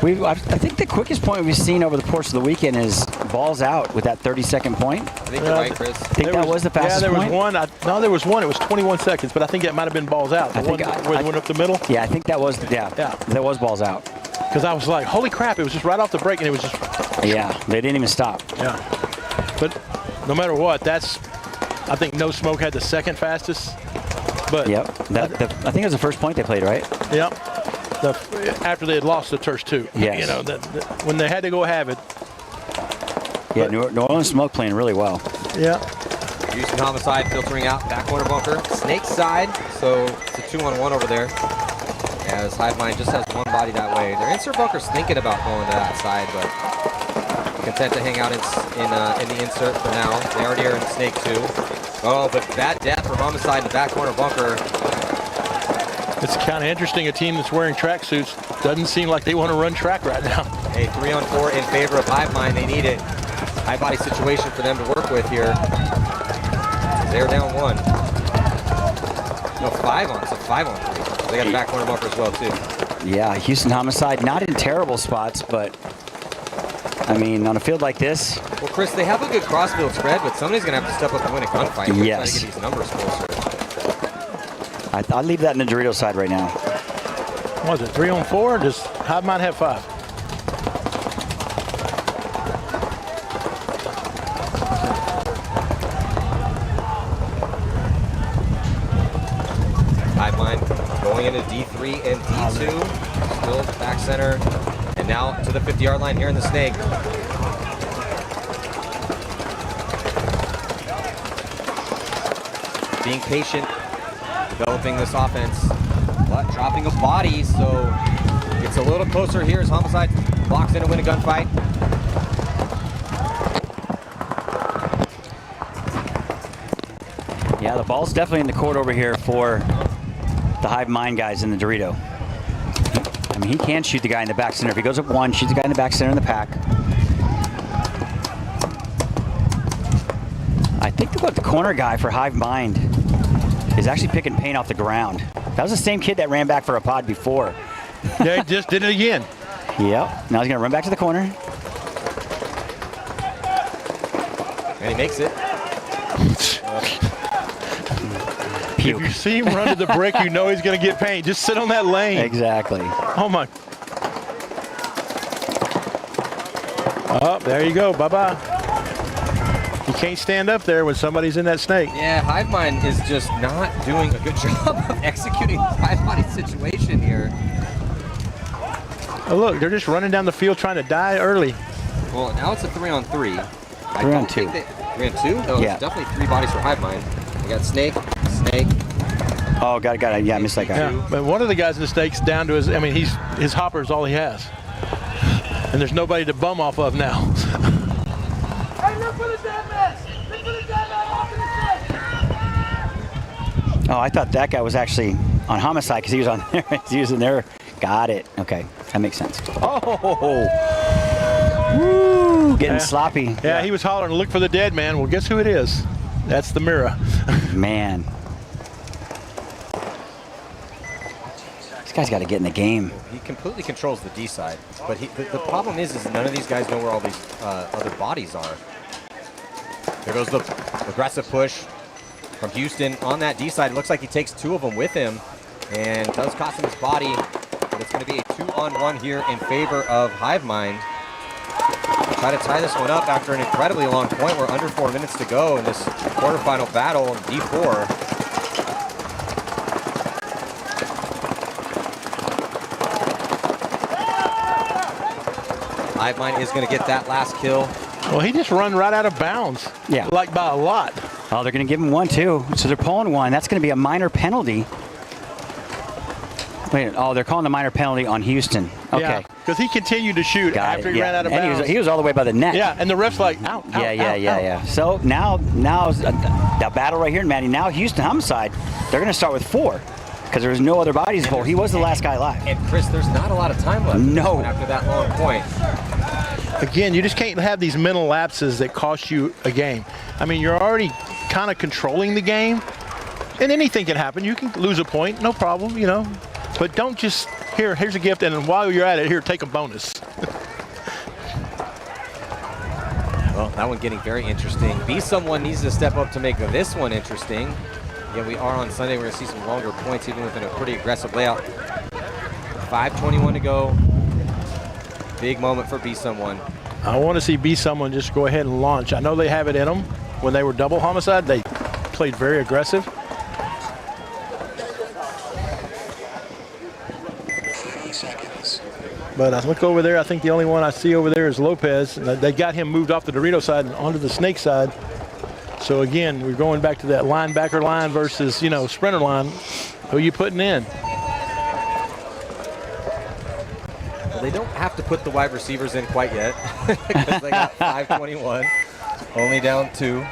I think the quickest point we've seen over the course of the weekend is balls out with that 30-second point. I think you're right, Chris. I think that was the fastest point? point? Yeah, there was one. It was 21 seconds, but I think that might have been balls out. The one where it went up the middle? Yeah, I think that was, that was balls out. Because I was like, holy crap, it was just right off the break, and it was just... Yeah, they didn't even stop. Yeah. But no matter what, I think No Smoke had the second fastest. But yep. I think it was the first point they played, right? Yep. After they had lost the first 2. Yes. You know, when they had to go have it. Yeah, New Orleans Smoke playing really well. Yeah. Houston Homicide filtering out back corner bunker. Snake side, so it's a 2-on-1 over there. as Hive Mind just has one body that way. Their insert bunker's thinking about going to that side, but content to hang out in the insert for now. They already are in Snake 2. Oh, but bad death for Homicide in the back corner bunker. It's kind of interesting. A team that's wearing tracksuits doesn't seem like they want to run track right now. A 3-on-4 in favor of Hive Mind. They need it. High body situation for them to work with here. They're down 1. No, 5-on. So 5-on-3. They got the back corner bunker as well too. Yeah, Houston Homicide not in terrible spots, but I mean, on a field like this. Well, Chris, they have a good crossfield spread, but somebody's going to have to step up and win a gunfight. Yes. Try to get these numbers closer. I'd leave that in the Dorito side right now. Was it 3-on-4? Just Hive Mind have 5. Hive Mind going into D3 and D2. Still back center. And now to the 50-yard line here in the Snake. Being patient, developing this offense, but dropping a body, so it's a little closer here as Homicide blocks in to win a gunfight. Yeah, the ball's definitely in the court over here for the Hive Mind guys in the Dorito. I mean, he can shoot the guy in the back center. If he goes up 1, shoots the guy in the back center in the pack. I think the corner guy for Hive Mind is actually picking paint off the ground. That was the same kid that ran back for a pod before. Yeah, he just did it again. Yep. Now he's going to run back to the corner. And he makes it. If you see him run to the brick, you know he's going to get paint. Just sit on that lane. Exactly. Oh, my. Oh, there you go. Bye-bye. You can't stand up there when somebody's in that snake. Yeah, Hive Mind is just not doing a good job of executing the Hive Body situation here. Oh, look, they're just running down the field trying to die early. Well, now it's a 3-on-3. 3-on-2. 3-on-2? No, Yeah. it's definitely 3 bodies for Hive Mind. We got Snake, Snake. Oh, got it. Yeah, I missed that guy. Yeah, but one of the guys in the snake's down to his, I mean, his hopper is all he has. And there's nobody to bum off of now. Oh, I thought that guy was actually on Homicide because he was on there. He was in there. Got it. Okay, that makes sense. Oh, woo, getting sloppy. Yeah, he was hollering, look for the dead man. Well, guess who it is? That's the mirror. Man. This guy's got to get in the game. He completely controls the D side. But the problem is none of these guys know where all these other bodies are. There goes the aggressive push from Houston on that D side. It looks like he takes 2 of them with him and does cost him his body. But it's going to be a 2-on-1 here in favor of Hive Mind. Try to tie this one up after an incredibly long point. We're under 4 minutes to go in this quarterfinal battle in D4. Hive Mind is going to get that last kill. Well, he just run right out of bounds. Yeah. Like by a lot. Oh, they're going to give him 1 too. So they're pulling 1. That's going to be a minor penalty. Wait, oh, they're calling the minor penalty on Houston. Okay. Yeah, because he continued to shoot after he ran out of bounds. And he was all the way by the net. Yeah, and the ref's like, out, out, Yeah. So now the battle right here, Matty. Now Houston Homicide, they're going to start with 4 because there's no other bodies full. He was the last guy alive. And Chris, there's not a lot of time left. No. After that long point. Again, you just can't have these mental lapses that cost you a game. I mean, you're already kind of controlling the game, and anything can happen. You can lose a point, no problem, you know. But don't just, here's a gift, and while you're at it, here, take a bonus. Well, that one getting very interesting. Someone needs to step up to make this one interesting. Yeah, we are on Sunday. We're going to see some longer points, even within a pretty aggressive layout. 5:21 to go. Big moment for Someone. I want to see Someone just go ahead and launch. I know they have it in them. When they were double Homicide, they played very aggressive. But I look over there, I think the only one I see over there is Lopez. They got him moved off the Dorito side and onto the Snake side. So again, we're going back to that linebacker line versus, sprinter line. Who are you putting in? Well, they don't have to put the wide receivers in quite yet because they got 5:21, only down 2.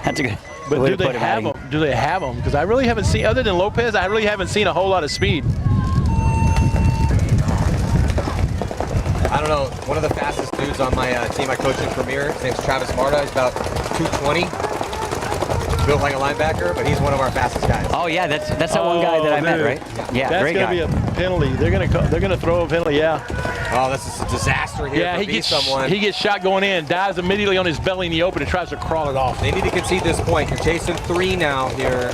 That's a good. But way do to put they it, have Matty. them? Do they have them? Because I really haven't seen, other than Lopez, I really haven't seen a whole lot of speed. I don't know. One of the fastest dudes on my team I coach in Premier, his name's Travis Marta. He's about 220. Built like a linebacker, but he's one of our fastest guys. Oh yeah, that's that one guy that I met, dude. right? Yeah, That's great gonna guy. be a penalty. They're gonna throw a penalty. Yeah. Oh, this is a disaster here Yeah, for he gets someone. he gets shot going in, dives immediately on his belly in the open, and tries to crawl it off. They need to concede this point. You're chasing 3 now here.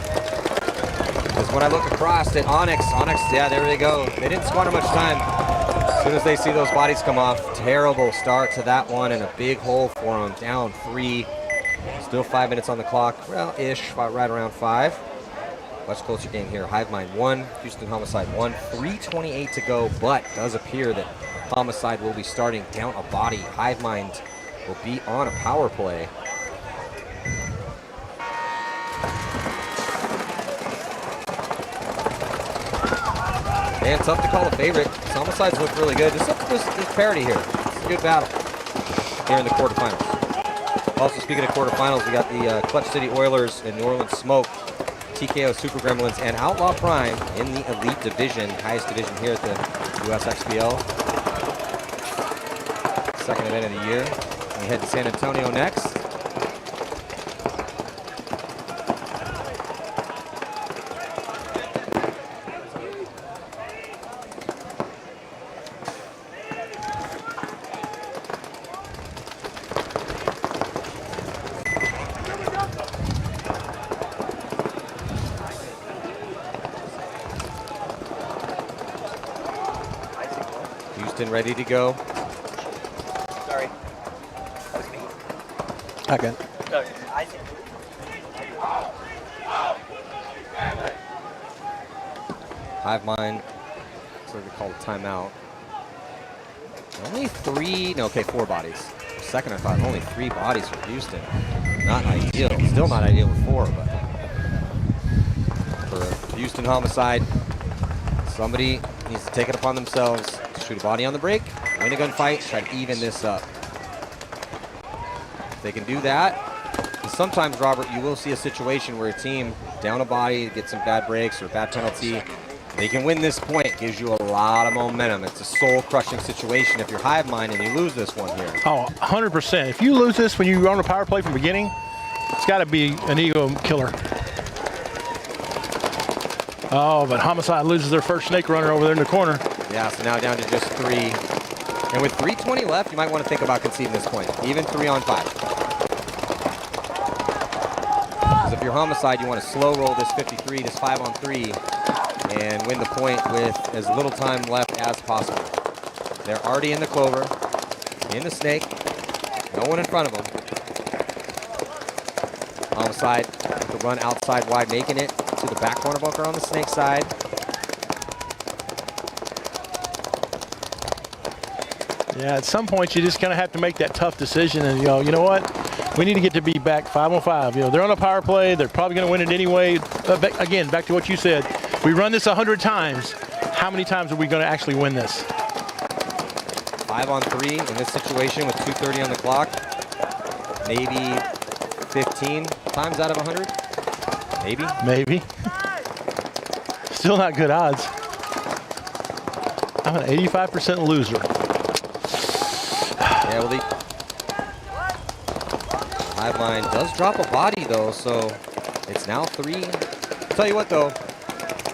Because when I look across at Onyx, yeah, there they go. They didn't squander much time. As soon as they see those bodies come off, terrible start to that one, and a big hole for them. Down 3. Still 5 minutes on the clock. Well, right around 5. Much closer game here. Hivemind 1, Houston Homicide 1. 3:28 to go, but does appear that Homicide will be starting down a body. Hivemind will be on a power play. Man, tough to call a favorite. Homicides look really good. There's parity here. It's a good battle here in the quarterfinals. Also, speaking of quarterfinals, we got the Clutch City Oilers and New Orleans Smoke, TKO Super Gremlins, and Outlaw Prime in the Elite Division, highest division here at the Usxbl. Second event of the year. We head to San Antonio next. Houston ready to go. Sorry. Okay. Hivemind, so we call a timeout. Only 3, no, okay, 4 bodies. For a second I thought only 3 bodies for Houston. Not ideal, still not ideal with 4, but for Houston Homicide, somebody needs to take it upon themselves to shoot a body on the break, win a gunfight, try to even this up. If they can do that, and sometimes, Robert, you will see a situation where a team down a body, gets some bad breaks or a bad penalty. They can win this point. It gives you a lot of momentum. It's a soul-crushing situation if you're Hivemind and you lose this one here. Oh, 100%. If you lose this when you run a power play from the beginning, it's got to be an ego killer. Oh, but Homicide loses their first snake runner over there in the corner. Yeah, so now down to just 3. And with 3:20 left, you might want to think about conceding this point. Even 3 on 5. Because if you're Homicide, you want to slow roll this 53, this 5 on 3, and win the point with as little time left as possible. They're already in the clover, in the snake, no one in front of them. Homicide with the run outside wide, making it to the back corner bunker on the snake side. Yeah, at some point you just kind of have to make that tough decision, and you know what? We need to get to be back 5 on 5. They're on a power play. They're probably going to win it anyway. Again, back to what you said. We run this 100 times. How many times are we going to actually win this? 5 on 3 in this situation with 2:30 on the clock. Maybe 15 times out of 100. Maybe. Maybe. Still not good odds. I'm an 85% loser. Yeah, well, Hivemind does drop a body, though, so it's now 3. I'll tell you what, though,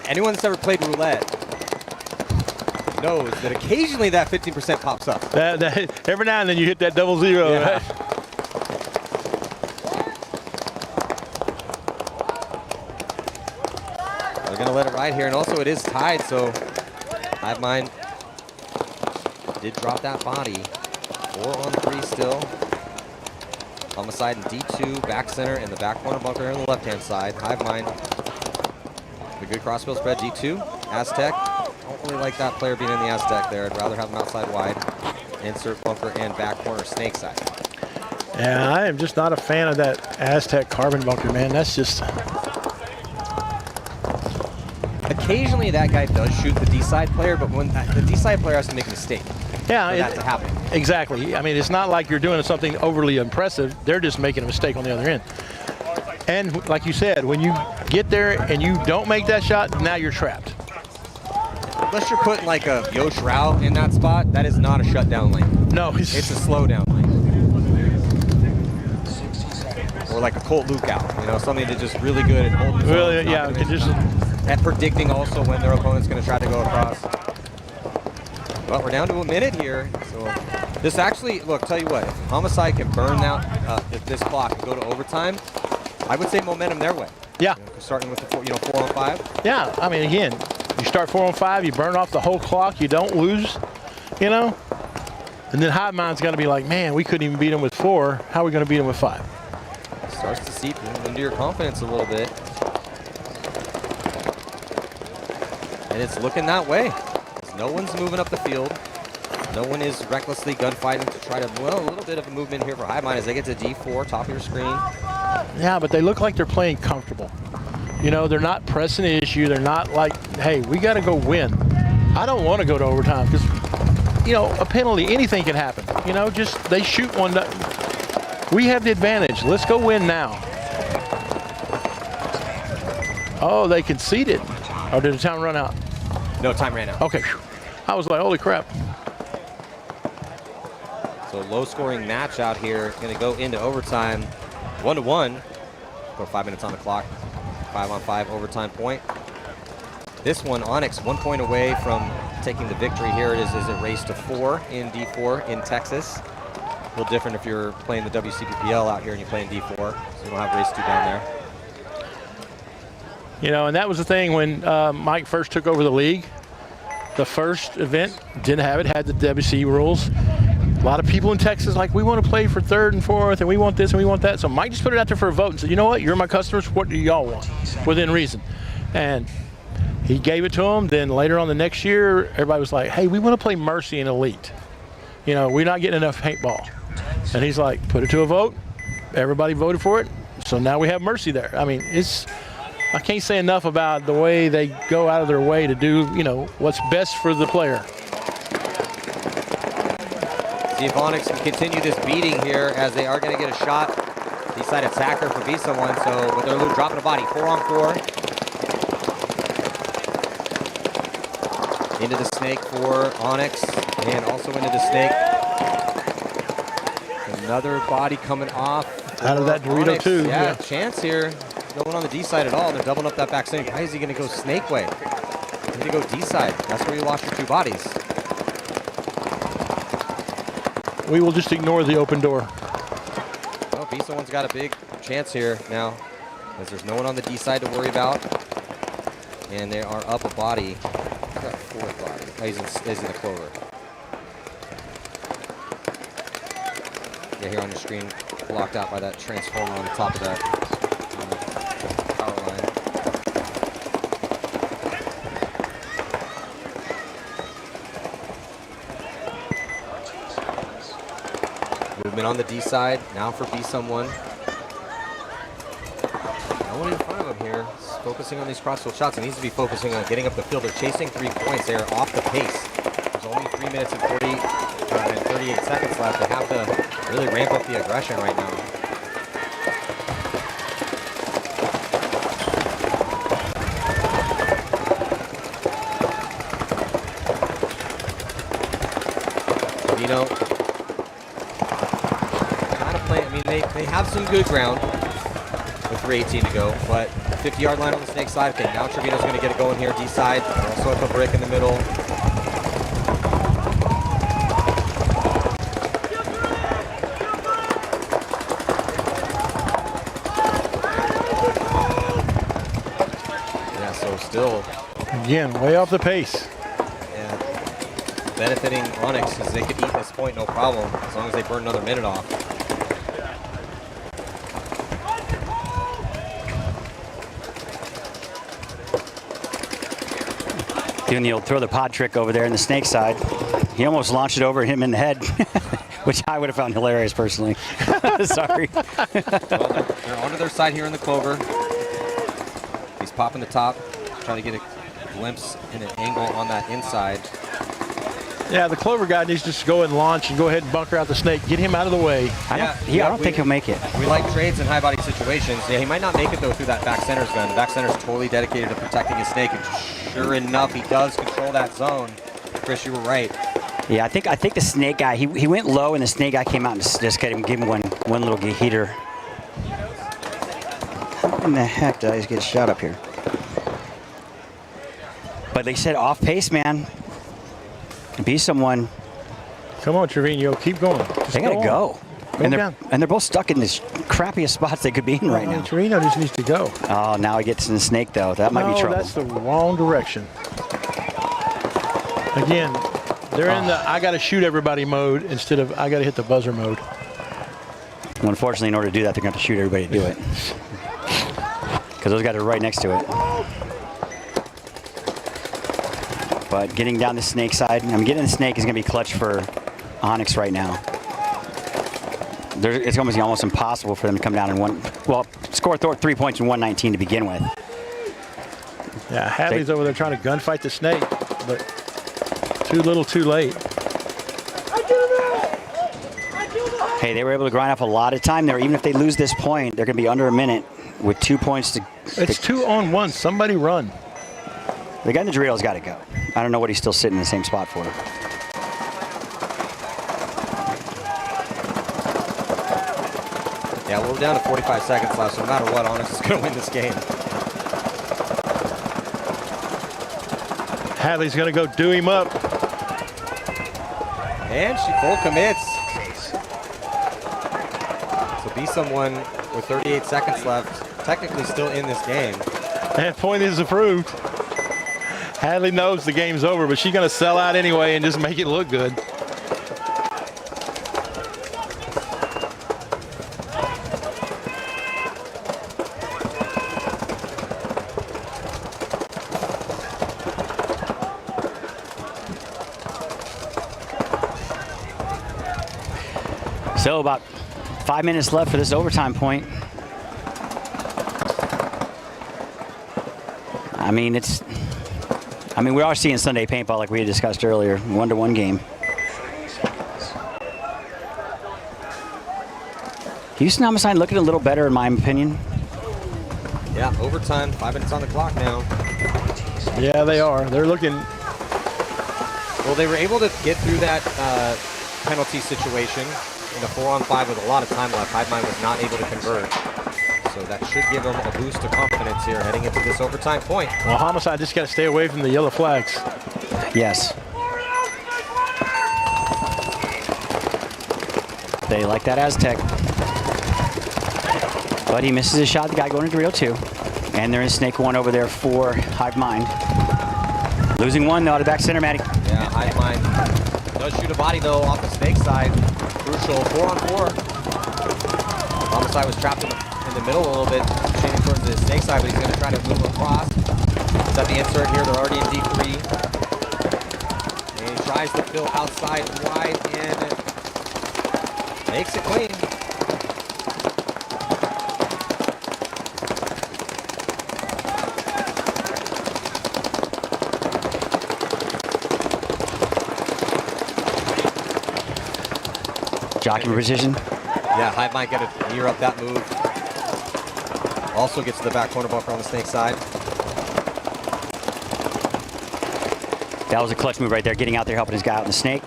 anyone that's ever played roulette knows that occasionally that 15% pops up. Every now and then you hit that double zero. Yeah. Right? They're going to let it ride here, and also it is tied, so Hivemind did drop that body. 4 on 3 still. Homicide in D2, back center in the back corner bunker on the left-hand side. Hivemind, the good crossfield spread, D2. Aztec, don't really like that player being in the Aztec there. I'd rather have him outside wide. Insert bunker and back corner snake side. Yeah, I am just not a fan of that Aztec carbon bunker, man. That's just... occasionally that guy does shoot the D-side player, but when the D-side player has to make a mistake Yeah, for that to happen. Exactly. I mean, it's not like you're doing something overly impressive. They're just making a mistake on the other end. And like you said, when you get there and you don't make that shot, now you're trapped. Unless you're putting like a Yosh Rao in that spot, that is not a shutdown lane. No, It's a slow down lane. Or like a Colt Luke out, you know, something that's just really good at holding zones, Really, not yeah, gonna can miss just shots, and predicting also when their opponent's going to try to go across. Well, we're down to a minute here, so this actually, look, tell you what, if Homicide can burn out this clock and go to overtime, I would say momentum their way. yeah. You know, starting with the 4 on 5. Yeah, I mean, again, you start 4 on 5, you burn off the whole clock, you don't lose, you know? And then High Mind's got to be like, man, we couldn't even beat them with 4. How are we going to beat them with 5? Starts to seep into your confidence a little bit. And it's looking that way. No one's moving up the field. No one is recklessly gunfighting to try to, well, a little bit of a movement here for High Mind as they get to D4, top of your screen. Yeah, but they look like they're playing comfortable. You know, they're not pressing the issue. They're not like, hey, we got to go win. I don't want to go to overtime because, you know, a penalty, anything can happen. You know, just they shoot one. We have the advantage. Let's go win now. Oh, they conceded. Or did the time run out? No, time ran out. Okay. I was like, holy crap. So low-scoring match out here. Going to go into overtime. 1-1. Go 5 minutes on the clock. 5 on 5 overtime point. This one, Onyx 1 point away from taking the victory. Here it is a race to 4 in D4 in Texas. A little different if you're playing the WCPPL out here and you're playing D4. So you don't have race 2 down there. You know, and that was the thing when Mike first took over the league. The first event didn't have it, had the WC rules. A lot of people in Texas like, we want to play for 3rd and 4th, and we want this and we want that. So Mike just put it out there for a vote and said, you know what, you're my customers, what do y'all want? Within reason. And he gave it to them. Then later on the next year, everybody was like, hey, we want to play Mercy and Elite. You know, we're not getting enough paintball. And he's like, put it to a vote. Everybody voted for it. So now we have Mercy there. I mean, I can't say enough about the way they go out of their way to do, you know, what's best for the player. See if Onyx can continue this beating here as they are going to get a shot. Decide attacker for B-Someone, so but they're dropping a body. 4 on 4. Into the snake for Onyx, and also into the snake. Another body coming off. Out of that Dorito Onyx. too. Yeah, chance here. No one on the D side at all. They're doubling up that back snake. Why is he going to go snake way? He's going to go D side. That's where you lost your 2 bodies. We will just ignore the open door. Well, B-Someone's got a big chance here now, as there's no one on the D side to worry about. And they are up a body. He's got 4th body. Oh, he's in the clover. Yeah, here on your screen, blocked out by that transformer on the top of that power line. Movement on the D side, now for B-Someone. No one in front of him here. He's focusing on these crossfield shots. He needs to be focusing on getting up the field. They're chasing 3 points. They are off the pace. There's only 3 minutes and 38 seconds left. They have to really ramp up the aggression right now. You know, kind of playing. I mean, they have some good ground with 3:18 to go, but 50-yard line on the snake side. Okay, now Trevino's going to get it going here. D side, also up a brick in the middle. Yeah, so still. Again, way off the pace. Benefiting Onyx as they could eat this point no problem as long as they burn another minute off. Doing the old throw the pod trick over there in the snake side. He almost launched it over him in the head, which I would have found hilarious personally. Sorry. Well, they're onto their side here in the clover. He's popping the top, trying to get a glimpse and an angle on that inside. Yeah, the Clover guy needs to just go and launch and go ahead and bunker out the snake. Get him out of the way. I don't think he'll make it. We like trades in high body situations. Yeah, he might not make it though through that back center's gun. Back center's totally dedicated to protecting his snake, and sure enough, he does control that zone. Chris, you were right. Yeah, I think the snake guy, he went low, and the snake guy came out and just gave him one little heater. How in the heck did I just get shot up here? But they said off pace, man. Be someone. Come on, Trevino, keep going. Just they gotta go. And they're both stuck in this crappiest spots they could be in right now. Trevino just needs to go. Oh, now he gets in the snake though. That might be trouble. That's the wrong direction. Again, they're in the I gotta shoot everybody mode instead of I gotta hit the buzzer mode. Well, unfortunately, in order to do that, they're gonna have to shoot everybody to do it. Because those guys are right next to it. But getting down the snake side, getting the snake is going to be clutch for Onyx right now. It's going to be almost impossible for them to come down and score 3 points in 119 to begin with. Yeah, Hadley's over there trying to gunfight the snake, but too little, too late. Hey, they were able to grind up a lot of time there. Even if they lose this point, they're going to be under a minute with 2 points to. It's 2-on-1. Somebody run. The guy in the Doritos got to go. I don't know what he's still sitting in the same spot for. Yeah, we're down to 45 seconds left, so no matter what, Onyx is going to win this game. Hadley's going to go do him up. And she full commits. So be someone with 38 seconds left, technically still in this game. That point is approved. Hadley knows the game's over, but she's going to sell out anyway and just make it look good. So about 5 minutes left for this overtime point. We are seeing Sunday paintball like we had discussed earlier, 1-to-1 game. Houston Homicide looking a little better in my opinion. Yeah, overtime, 5 minutes on the clock now. Yeah, they are. They're looking. Well, they were able to get through that penalty situation in a 4-on-5 with a lot of time left. Highmine was not able to convert. So that should give them a boost of confidence here heading into this overtime point. Well, Homicide just got to stay away from the yellow flags. Yes. They like that Aztec. But he misses his shot. The guy going to Dorito 2. And there is Snake 1 over there for Hive Mind. Losing one, though, to back center, Maddie. Yeah, Hive Mind does shoot a body, though, off the Snake side. Crucial, 4-on-4. Homicide was trapped in the middle a little bit, shooting towards the Snake side, but he's going to try to move across. Set the insert here. They're already in D3. And he tries to fill outside wide and makes it clean. Jockey position. Yeah, Hive might get to gear up that move. Also gets to the back corner bumper on the Snake side. That was a clutch move right there, getting out there, helping his guy out in the Snake.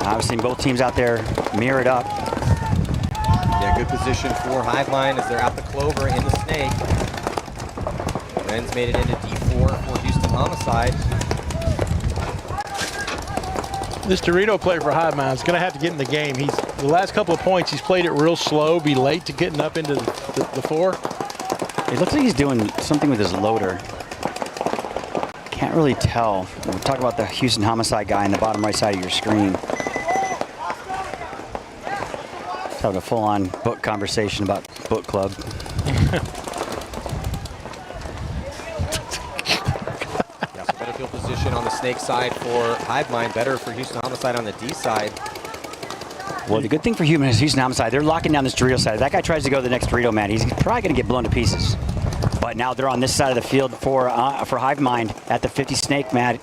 Obviously, both teams out there mirrored up. Yeah, good position for Hivemind as they're at the Clover in the Snake. Ren's made it into D4 for Houston Homicide. This Dorito player for Hivemind is going to have to get in the game. The last couple of points, he's played it real slow, be late to getting up into the floor. It looks like he's doing something with his loader. Can't really tell. We'll talk about the Houston Homicide guy in the bottom right side of your screen. Just having a full-on book conversation about book club. Yeah, so better field position on the Snake side for Hivemind, better for Houston Homicide on the D side. Well, the good thing for Houston Homicide, they're locking down this Dorito side. If that guy tries to go to the next Dorito, man, he's probably going to get blown to pieces. But now they're on this side of the field for Hive Mind at the 50 snake, Matt.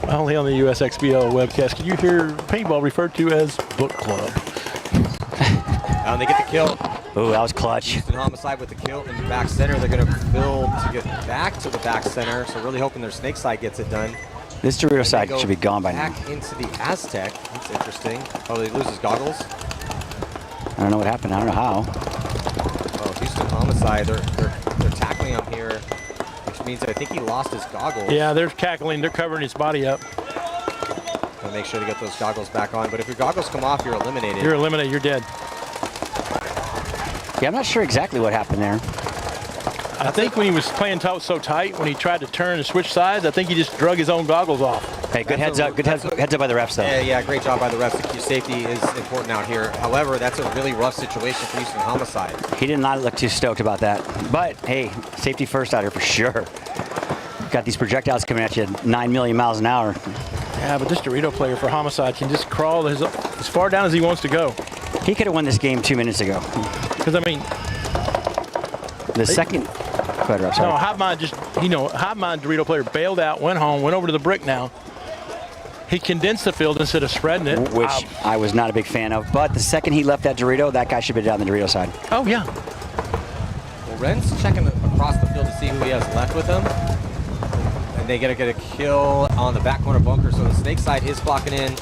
Only on the Usxbl webcast can you hear paintball referred to as book club. And they get the kill. Ooh, that was clutch. Houston Homicide with the kill in the back center. They're going to build to get back to the back center, so really hoping their snake side gets it done. This Dorito side should be gone by now. Back into the Aztec. That's interesting. Oh, he loses goggles. I don't know what happened. I don't know how. Oh, Houston Homicide. They're tackling him here, which means I think he lost his goggles. Yeah, they're tackling. They're covering his body up. Gotta make sure to get those goggles back on. But if your goggles come off, you're eliminated. You're eliminated. You're dead. Yeah, I'm not sure exactly what happened there. I think when he was playing so tight, when he tried to turn and switch sides, I think he just drug his own goggles off. Hey, good heads up. Good heads up by the refs, though. Yeah, great job by the refs. Your safety is important out here. However, that's a really rough situation for Houston Homicide. He did not look too stoked about that. But, hey, safety first out here for sure. Got these projectiles coming at you at 9 million miles an hour. Yeah, but this Dorito player for Homicide can just crawl as far down as he wants to go. He could have won this game 2 minutes ago. Because, I mean... The second... Go ahead, Rob, sorry. No, Hive Mind just, Hive Mind Dorito player bailed out, went home, went over to the brick now. He condensed the field instead of spreading it. Which I was not a big fan of. But the second he left that Dorito, that guy should have been down the Dorito side. Oh, yeah. Well, Ren's checking across the field to see who he has left with him. And they get a kill on the back corner bunker, so the snake side is clocking in.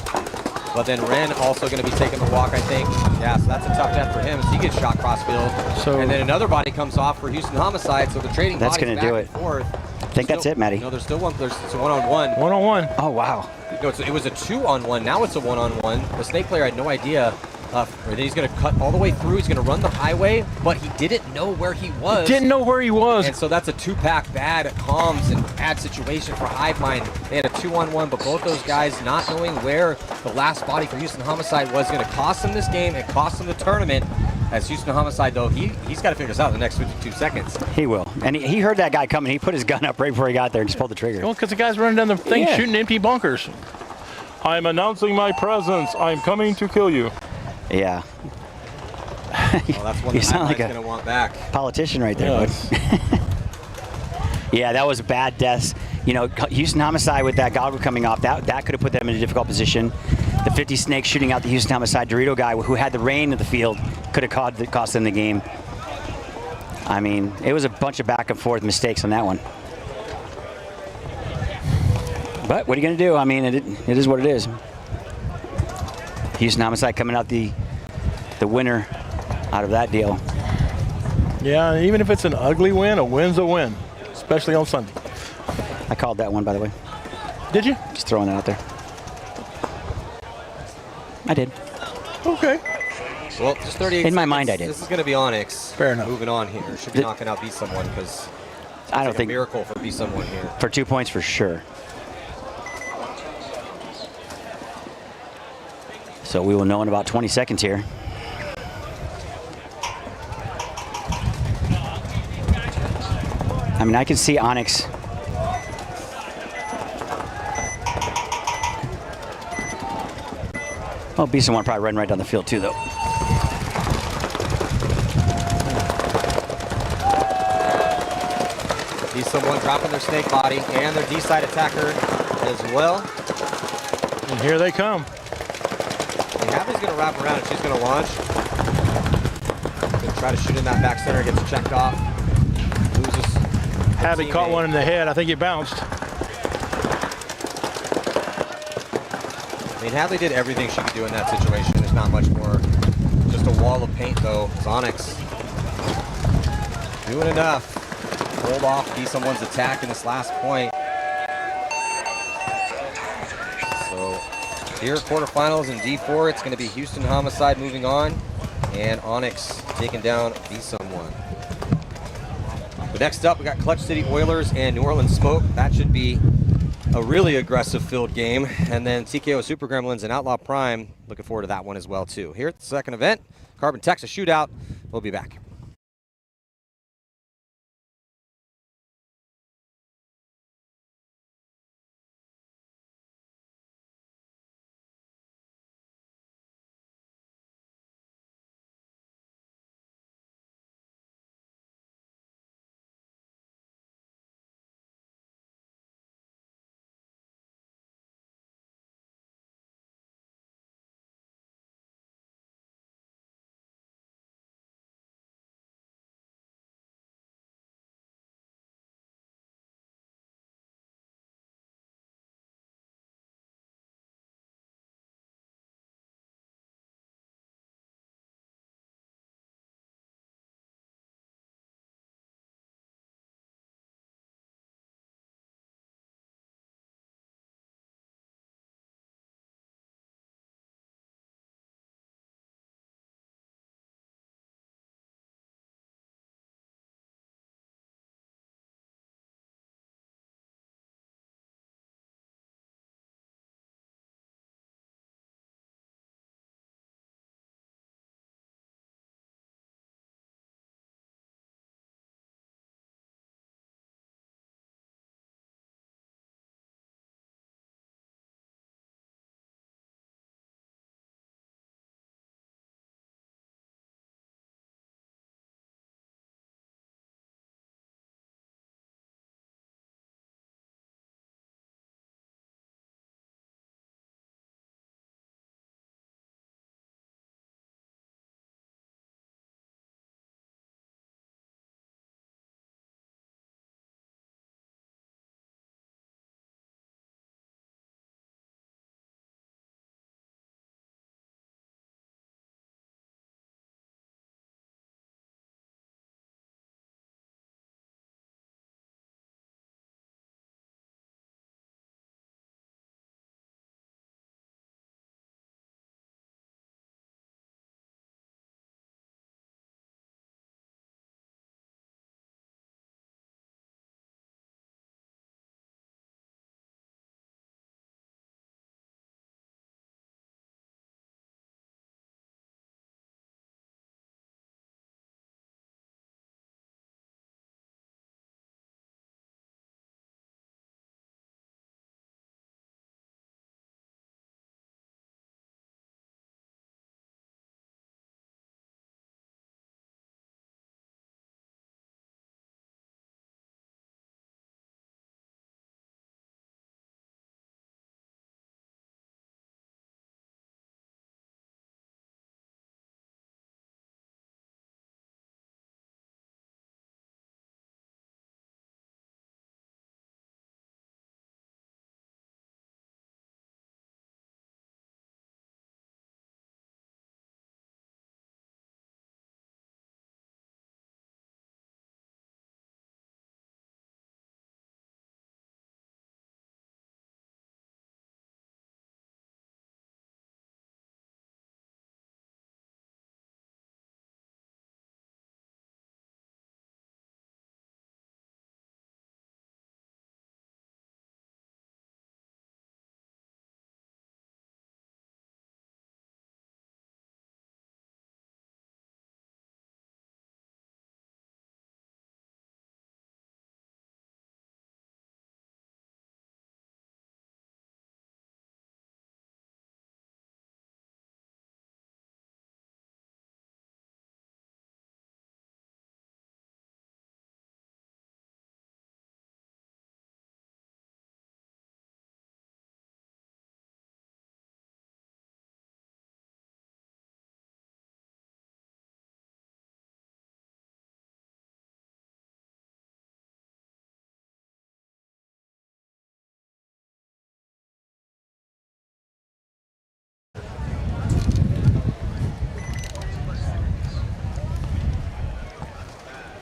But then Ren also going to be taking the walk, I think. Yeah, so that's a tough death for him as he gets shot cross field. So, and then another body comes off for Houston Homicide, so the trading that's bodies going to do it. I think that's it, Matty. No, there's still one. There's a one-on-one. One-on-one. Oh, wow. No, it was a 2-on-1. Now it's a 1-on-1. The snake player had no idea. And then he's going to cut all the way through. He's going to run the highway, but he didn't know where he was. Didn't know where he was. And so that's a two-pack bad comms and bad situation for Hive Mind. They had a 2-on-1, but both those guys not knowing where the last body for Houston Homicide was going to cost them this game and cost them the tournament. As Houston Homicide, though, he's got to figure this out in the next 52 seconds. He will. And he heard that guy coming. He put his gun up right before he got there and just pulled the trigger. Well, because the guy's running down the thing shooting empty bunkers. I'm announcing my presence. I'm coming to kill you. Yeah. Well, that's one you that sound like going to want back. Politician right there, bud. Yeah, that was a bad death. Houston Homicide with that goggle coming off, that could have put them in a difficult position. The 50 snake shooting out the Houston Homicide Dorito guy who had the rain of the field could have cost them the game. I mean, it was a bunch of back and forth mistakes on that one. But what are you going to do? I mean, it is what it is. Houston Homicide coming out the winner out of that deal. Yeah, even if it's an ugly win, a win's a win, especially on Sunday. I called that one, by the way. Did you? Just throwing that out there. I did. Okay. Well, just 38 In my seconds. mind, I did. This is going to be Onyx. Fair enough. Moving on here. Should be knocking out Be Someone because I don't think a miracle for Be Someone here. For 2 points for sure. So we will know in about 20 seconds here. I mean, I can see Onyx. Well, Be Someone probably running right down the field too, though. Be Someone dropping their snake body and their D-side attacker as well. And here they come. Hadley's going to wrap around and she's going to launch. Going to try to shoot in that back center, gets checked off. Loses. Hadley caught one in the head. I think it bounced. I mean, Hadley did everything she could do in that situation. There's not much more. Just a wall of paint, though. It's Onyx doing enough. Hold off Be Someone's attack in this last point. So here, quarterfinals in D4, it's going to be Houston Homicide moving on, and Onyx taking down Be Someone. But next up, we got Clutch City Oilers and New Orleans Smoke. That should be a really aggressive field game. And then TKO Super Gremlins and Outlaw Prime. Looking forward to that one as well, too. Here at the second event, Crbn Texas Shootout. We'll be back.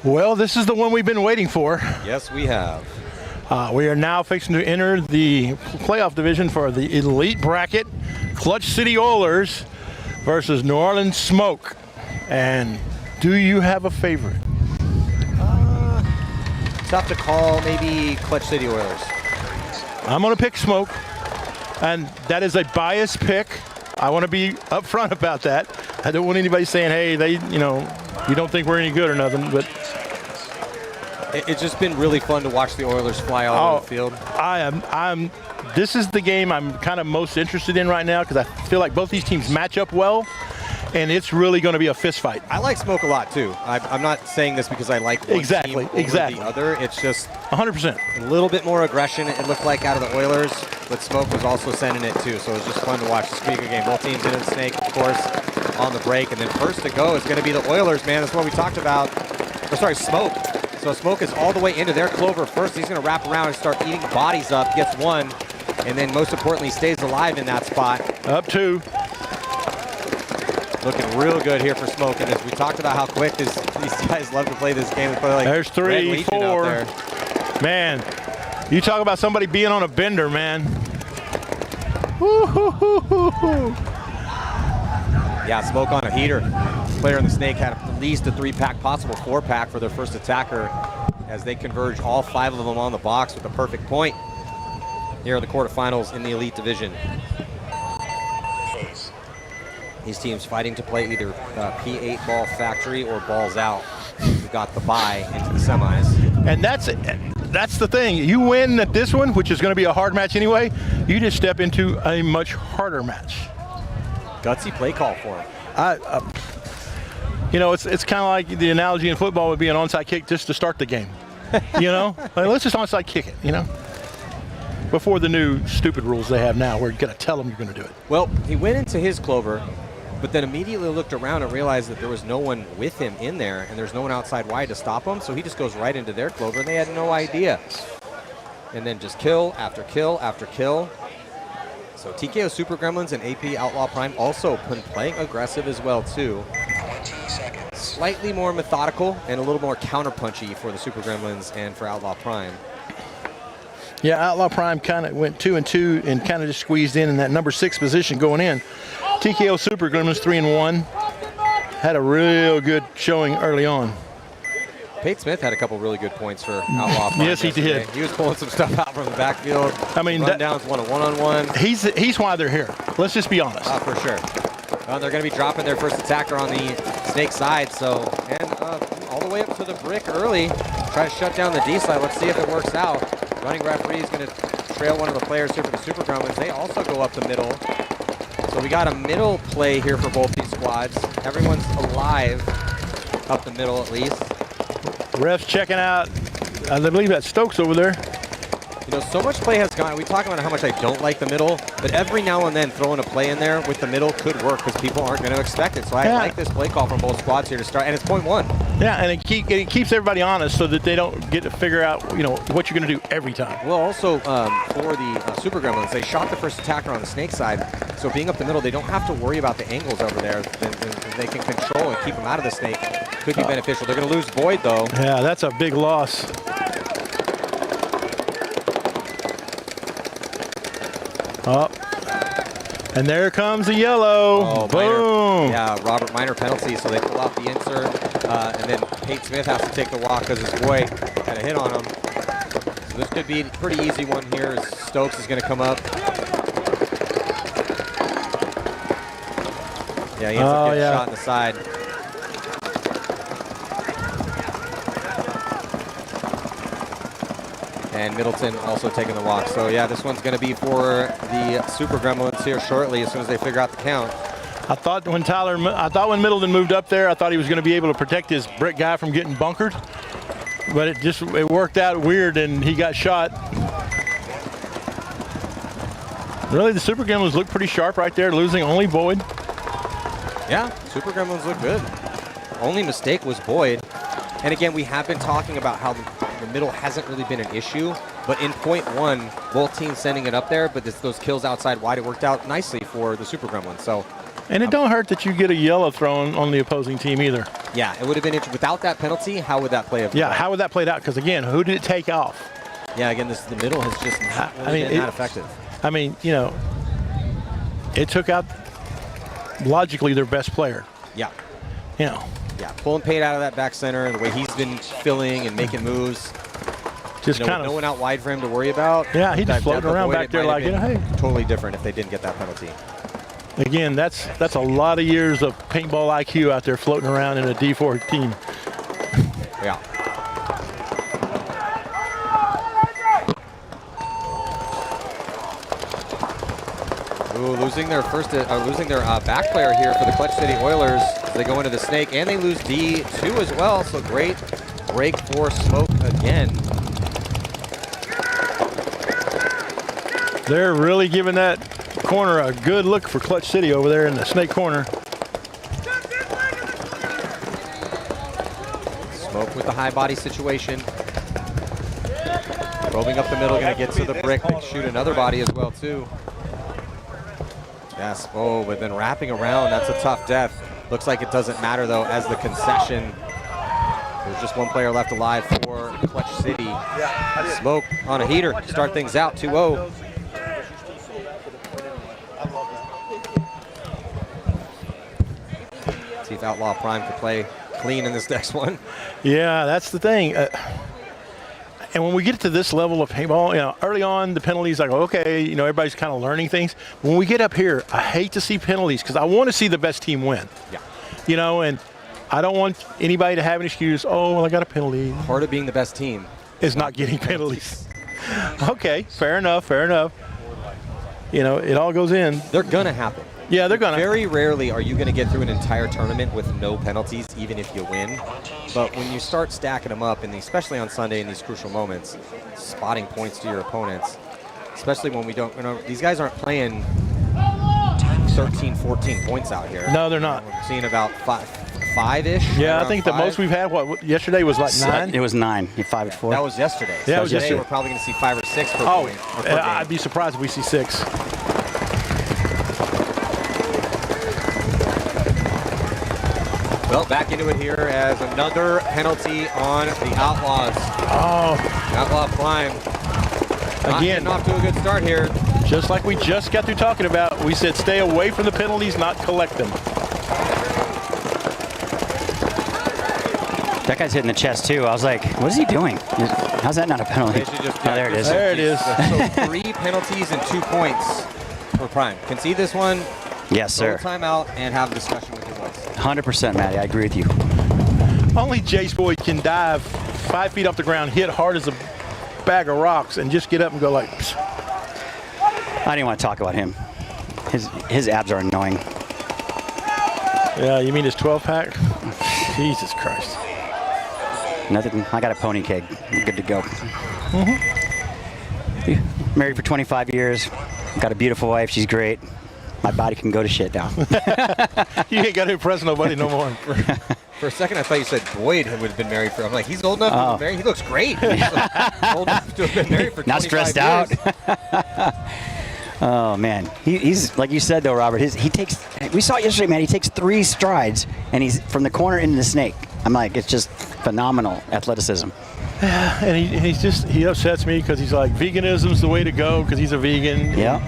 Well, this is the one we've been waiting for. Yes, we have. We are now fixing to enter the playoff division for the elite bracket. Clutch City Oilers versus New Orleans Smoke. And do you have a favorite? Tough to call. Maybe Clutch City Oilers. I'm going to pick Smoke. And that is a biased pick. I want to be upfront about that. I don't want anybody saying, hey, you don't think we're any good or nothing. But it's just been really fun to watch the Oilers fly all over the field. This is the game I'm kind of most interested in right now because I feel like both these teams match up well, and it's really going to be a fist fight. I like Smoke a lot too. I'm not saying this because I like one team over the other. It's just 100%. A little bit more aggression, it looked like, out of the Oilers, but Smoke was also sending it too, so it was just fun to watch. This pretty good game. Both teams into the snake, of course, on the break, and then first to go is going to be the Oilers, man. That's what we talked about. Smoke. So Smoke is all the way into their clover first. He's going to wrap around and start eating bodies up, gets one, and then most importantly stays alive in that spot. Up two. Looking real good here for Smoke, and as we talked about how quick these guys love to play this game. They play like there's three, four. Man, you talk about somebody being on a bender, man. Woo-hoo-hoo-hoo-hoo. Yeah, Smoke on a heater. Player in the snake had at least a 3-pack, possible 4-pack for their first attacker as they converge all 5 of them on the box with a perfect point. Here are the quarterfinals in the Elite Division. These teams fighting to play either P8 ball factory or balls out. We got the bye into the semis. And that's the thing. You win at this one, which is going to be a hard match anyway, you just step into a much harder match. Gutsy play call for him. It's kind of like the analogy in football would be an onside kick just to start the game. Let's just onside kick it, before the new stupid rules they have now where you got to tell them you're going to do it. Well, he went into his clover, but then immediately looked around and realized that there was no one with him in there, and there's no one outside wide to stop him, so he just goes right into their clover, and they had no idea. And then just kill after kill after kill. So TKO Super Gremlins and AP Outlaw Prime also been playing aggressive as well, too. 20 seconds. Slightly more methodical and a little more counter-punchy for the Super Gremlins and for Outlaw Prime. Yeah, Outlaw Prime kind of went 2-2 and kind of just squeezed in that number 6 position going in. TKO Super Gremlins 3-1. Had a real good showing early on. Pate Smith had a couple really good points for Outlaw Prime. Yes, he did. He was pulling some stuff out from the backfield. I mean, rundowns, one-on-one. He's why they're here. Let's just be honest. For sure. They're going to be dropping their first attacker on the snake side. And all the way up to the brick early. Try to shut down the D side. Let's see if it works out. Running referee is going to trail one of the players here for the Super Gremlins. They also go up the middle. So we got a middle play here for both these squads. Everyone's alive up the middle at least. Refs checking out. I believe that's Stokes over there. So much play has gone. We talk about how much I don't like the middle, but every now and then throwing a play in there with the middle could work because people aren't going to expect it. So I like this play call from both squads here to start, and it's point 1. Yeah, and it keeps everybody honest so that they don't get to figure out, what you're going to do every time. Well, also for the Super Gremlins, they shot the first attacker on the snake side, so being up the middle, they don't have to worry about the angles over there. They can control and keep them out of the snake. Could be beneficial. They're going to lose Void, though. Yeah, that's a big loss. Oh, and there comes the yellow. Oh, boom. Robert Minor penalty, so they pull out the insert, and then Pate Smith has to take the walk because his boy had a hit on him. So this could be a pretty easy one here as Stokes is going to come up. Yeah, he ends up getting shot in the side. And Middleton also taking the walk. So yeah, this one's going to be for the Super Gremlins here shortly as soon as they figure out the count. I thought when Middleton moved up there, I thought he was going to be able to protect his brick guy from getting bunkered. But it worked out weird and he got shot. Really, the Super Gremlins look pretty sharp right there, losing only Boyd. Yeah, Super Gremlins look good. Only mistake was Boyd. And again, we have been talking about how the middle hasn't really been an issue, but in point 1, both teams sending it up there, but those kills outside wide, it worked out nicely for the Super Gremlins. So And it don't hurt that you get a yellow thrown on the opposing team either. Yeah, it would have been interesting. Without that penalty, how would that play have Yeah, gone? how would that play out? Because again, who did it take off? Yeah, again, the middle has just not really been that effective. I mean, you know, it took out logically their best player. Yeah. You know. Yeah, pulling Pate out of that back center and the way he's been filling and making moves. Just with kind of no one out wide for him to worry about. Yeah, he just That floating depth around avoid, back it there might like, have you know, been hey. totally different if they didn't get that penalty. Again, that's a lot of years of paintball IQ out there floating around in a D4 team. Yeah. Ooh, losing their back player here for the Clutch City Oilers. They go into the snake and they lose D2 as well. So great break for Smoke again. They're really giving that corner a good look for Clutch City over there in the snake corner. Smoke with the high body situation. Probing up the middle, gonna get to the brick and shoot another body as well too. Yes, oh, but then wrapping around, that's a tough death. Looks like it doesn't matter though as the concession. There's just one player left alive for Clutch City. Smoke on a heater to start things out, 2-0. See if Outlaw Prime can play clean in this next one. Yeah, that's the thing. And when we get to this level of paintball, you know, early on the penalties, I go, okay, you know, everybody's kind of learning things. When we get up here, I hate to see penalties because I want to see the best team win. Yeah. You know, and I don't want anybody to have an excuse, oh, well, I got a penalty. Part of being the best team is not getting penalties. Okay, fair enough, fair enough. You know, it all goes in. They're going to happen. Yeah, they're going to. Very rarely are you going to get through an entire tournament with no penalties, even if you win. But when you start stacking them up, and especially on Sunday in these crucial moments, spotting points to your opponents, especially when we don't, you know, these guys aren't playing 13, 14 points out here. No, they're not. We're seeing about five-ish. Yeah, I think the most we've had, what, yesterday was like 9? It was 9. You're 5 at 4. That was yesterday. Yeah, so it was today yesterday. we're probably going to see 5 or 6 per Oh, point. Or per game. I'd be surprised if we see 6. Well, back into it here as another penalty on the Outlaws. Oh. Outlaw Prime. Not Again, getting off to a good start here. Just like we just got through talking about, we said stay away from the penalties, not collect them. That guy's hitting the chest too. I was like, what is he doing? How's that not a penalty? They should just, Oh, there it is. There it is. So 3 penalties and 2 points for Prime. Concede this one. Yes, sir. Throw timeout and have a discussion with your boys. 100%, Matty. I agree with you. Only Jace Boyd can dive 5 feet off the ground, hit hard as a bag of rocks, and just get up and go like, psh. I didn't want to talk about him. His abs are annoying. Yeah, you mean his 12-pack? Jesus Christ. Nothing. I got a pony keg. I'm good to go. Mm-hmm. Married for 25 years. Got a beautiful wife. She's great. My body can go to shit now. You ain't got to impress nobody no more. For a second, I thought you said Boyd would have been married for. I'm like, he's old enough to be married. He looks great. He's old enough to have been married for 25 Not stressed years. out. Oh man, he's like you said though, Robert. He takes. We saw it yesterday, man. He takes 3 strides and he's from the corner into the snake. I'm like, it's just phenomenal athleticism. And he upsets me because he's like, veganism's the way to go because he's a vegan. Yeah.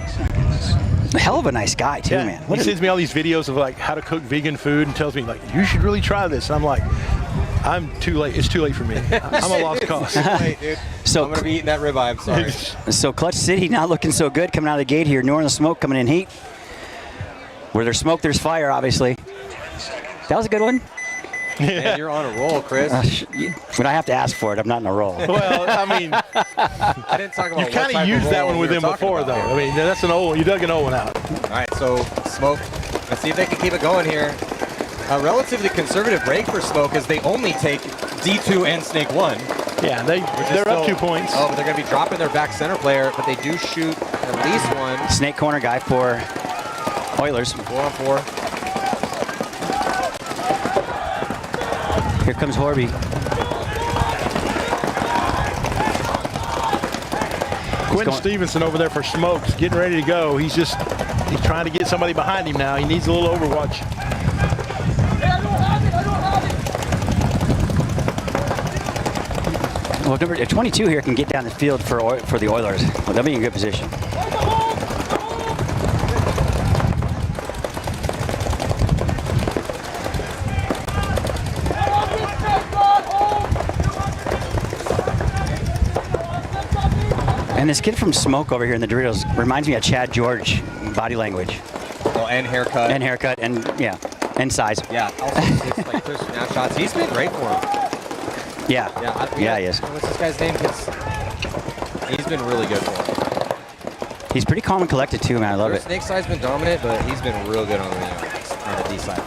Hell of a nice guy too, Yeah, man. he sends me all these videos of like how to cook vegan food and tells me like, you should really try this. And I'm like, I'm too late. It's too late for me. I'm a lost cause. Wait, dude. So I'm going to be eating that ribeye. I'm sorry. So Clutch City not looking so good coming out of the gate here. New Orleans Smoke coming in heat. Where there's smoke, there's fire, obviously. That was a good one. Man, you're on a roll, Chris. When I have to ask for it, I'm not in a roll. Well, I mean, I didn't talk about you kind of used that one with him before, though. I mean, that's an old one. You dug an old one out. All right, so Smoke, let's see if they can keep it going here. A relatively conservative break for Smoke as they only take D2 and Snake 1. Yeah, they're up 2 points. Oh, but they're going to be dropping their back center player, but they do shoot at least one. Snake corner guy for Oilers. 4 on 4. Here comes Horby. Quentin Stevenson over there for Smokes, getting ready to go. He's just He's trying to get somebody behind him now. He needs a little overwatch. Well, number 22 here can get down the field for the Oilers. Well, they'll be in good position. And this kid from Smoke over here in the Doritos reminds me of Chad George body language. Oh, and haircut. And haircut, and yeah, and size. Yeah, also it's like clear snapshots. He's been great for him. Yeah, yeah, he is. What's this guy's name? He's been really good for him. He's pretty calm and collected too, man. I love it. Snake side's been dominant, but he's been real good on the D side.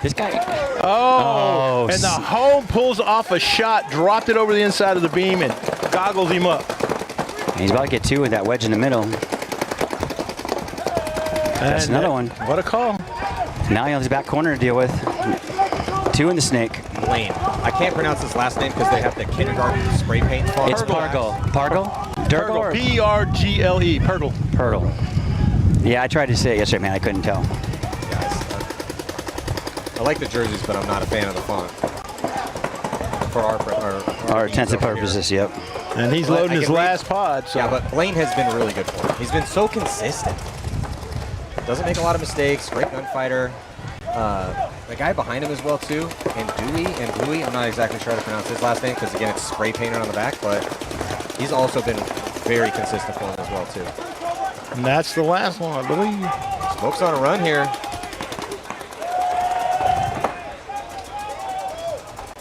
This guy. Oh, and the home pulls off a shot, dropped it over the inside of the beam, and goggles him up. And he's about to get two with that wedge in the middle. That's another one. What a call. Now he has his back corner to deal with. Two in the snake. Blaine. I can't pronounce his last name because they have the kindergarten spray paint font. It's Pargle. Pargle? Durgle? P-R-G-L-E. Purgle. Purgle. Yeah, I tried to say it yesterday, man. I couldn't tell. I like the jerseys, but I'm not a fan of the font. For our intents and purposes, yep. And he's loading his last pod. So. Yeah, but Blaine has been really good for him. He's been so consistent. Doesn't make a lot of mistakes. Great gunfighter. The guy behind him as well too, and Dewey. I'm not exactly sure how to pronounce his last name because again it's spray painted on the back, but he's also been very consistent for him as well too. And that's the last one, I believe. Smoke's on a run here.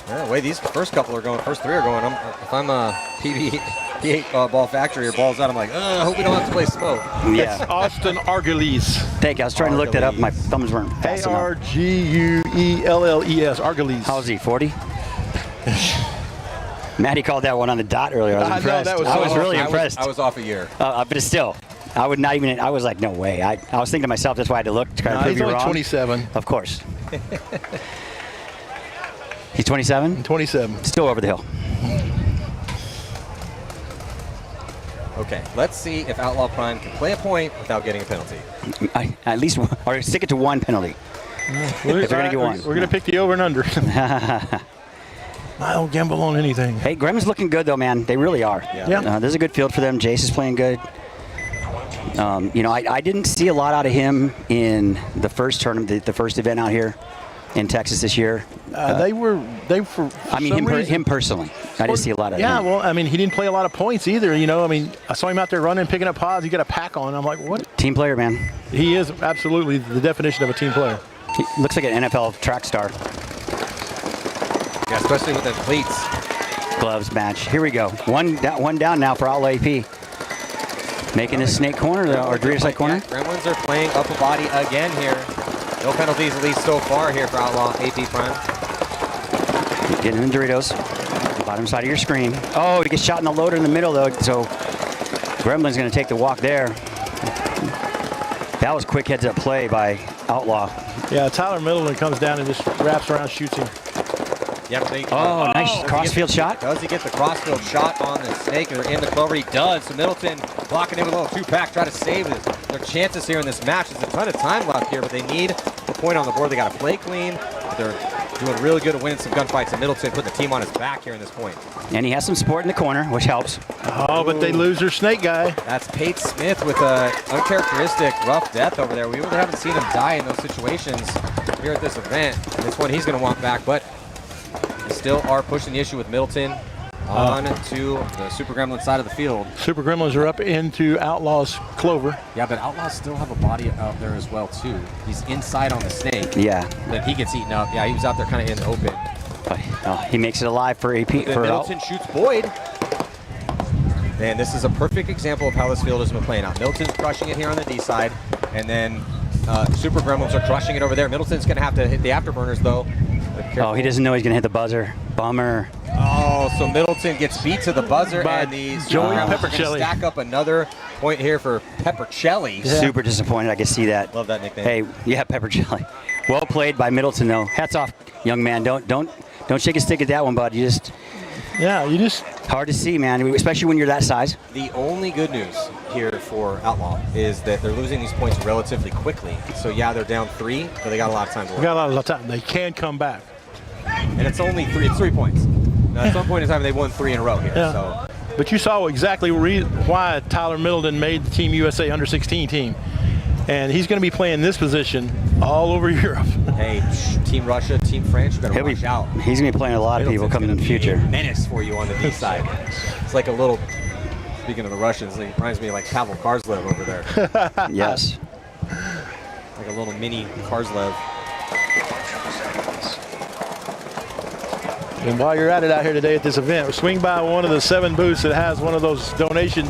Yeah, the way these first three are going, if I'm a PB8 Ball Factory or Balls Out, I'm like, I hope we don't have to play Smoke. Yeah. It's Austin Argales. Thank you. I was trying to look that up. My thumbs weren't fast enough. A-R-G-U-E-L-L-E-S. Argales. How is he, 40? Matty called that one on the dot earlier. I was impressed. I was really impressed. I was off a year. But it's still, I would not even, I was like, no way. I was thinking to myself, that's why I had to look to kind of prove he's you only wrong. 27. Of course. He's 27? 27. Still over the hill. Okay, let's see if Outlaw Prime can play a point without getting a penalty. At least, or stick it to one penalty. If they're going to get one. We're going to pick the over and under. I don't gamble on anything. Hey, Grem's looking good, though, man. They really are. Yeah. There's a good field for them. Jace is playing good. I didn't see a lot out of him in the first tournament, the first event out here in Texas this year. They were him personally. I didn't see a lot of him. Yeah, well, I mean, he didn't play a lot of points either, you know. I mean, I saw him out there running, picking up pods. He got a pack on. I'm like, what? Team player, man. He is absolutely the definition of a team player. He looks like an NFL track star. Yeah, especially with the cleats. Gloves match. Here we go. One down now for Outlaw AP. Making this snake corner, or Dorito side corner. Gremlins are playing upper body again here. No penalties, at least so far here for Outlaw AP Prime. Getting in the Doritos. Bottom side of your screen. Oh, he gets shot in the loader in the middle, though. So Gremlin's going to take the walk there. That was quick heads-up play by Outlaw. Yeah, Tyler Middleton comes down and just wraps around, shoots him. Yep, nice crossfield shot. Does he get the crossfield shot on the snake or in the clover? He does. So Middleton blocking in with a little two-pack, try to save their chances here in this match. There's a ton of time left here, but they need the point on the board. They got to play clean. But they're doing really good at winning some gunfights. And Middleton putting the team on his back here in this point. And he has some support in the corner, which helps. Oh, but they lose their snake guy. That's Pate Smith with a uncharacteristic rough death over there. We really haven't seen him die in those situations here at this event. This one he's going to want back, but they still are pushing the issue with Middleton on to the Super Gremlin side of the field. Super Gremlins are up into Outlaw's clover. Yeah, but Outlaws still have a body out there as well, too. He's inside on the snake. Yeah. Then he gets eaten up. Yeah, he was out there kind of in the open. He makes it alive for AP. Middleton shoots Boyd. And this is a perfect example of how this field has been playing out. Middleton's crushing it here on the D side, and then Super Gremlins are crushing it over there. Middleton's going to have to hit the afterburners, though. Oh, he doesn't know he's going to hit the buzzer. Bummer. Oh, so Middleton gets beat to the buzzer, By and the Joey Peppercelli stack up another point here for Peppercelli. Yeah. Super disappointed. I can see that. Love that nickname. Hey, yeah, Peppercelli. Well played by Middleton, though. Hats off, young man. Don't shake a stick at that one, bud. You just Hard to see, man, especially when you're that size. The only good news here for Outlaw is that they're losing these points relatively quickly. So yeah, they're down 3, but they got a lot of time to work. They got a lot of time. They can come back. And it's only 3. It's 3 points. Now, at some point in time, they won 3 in a row here. Yeah. So. But you saw exactly why Tyler Middleton made the Team USA Under-16 team. And he's going to be playing this position all over Europe. Hey, Team Russia, Team France, you better watch out. He's going to be playing a lot of people coming in the future. Menace for you on the D side. It's like a little, speaking of the Russians, it reminds me of like Pavel Karslev over there. Yes. Like a little mini Karslev. And while you're at it out here today at this event, swing by one of the 7 booths that has one of those donation.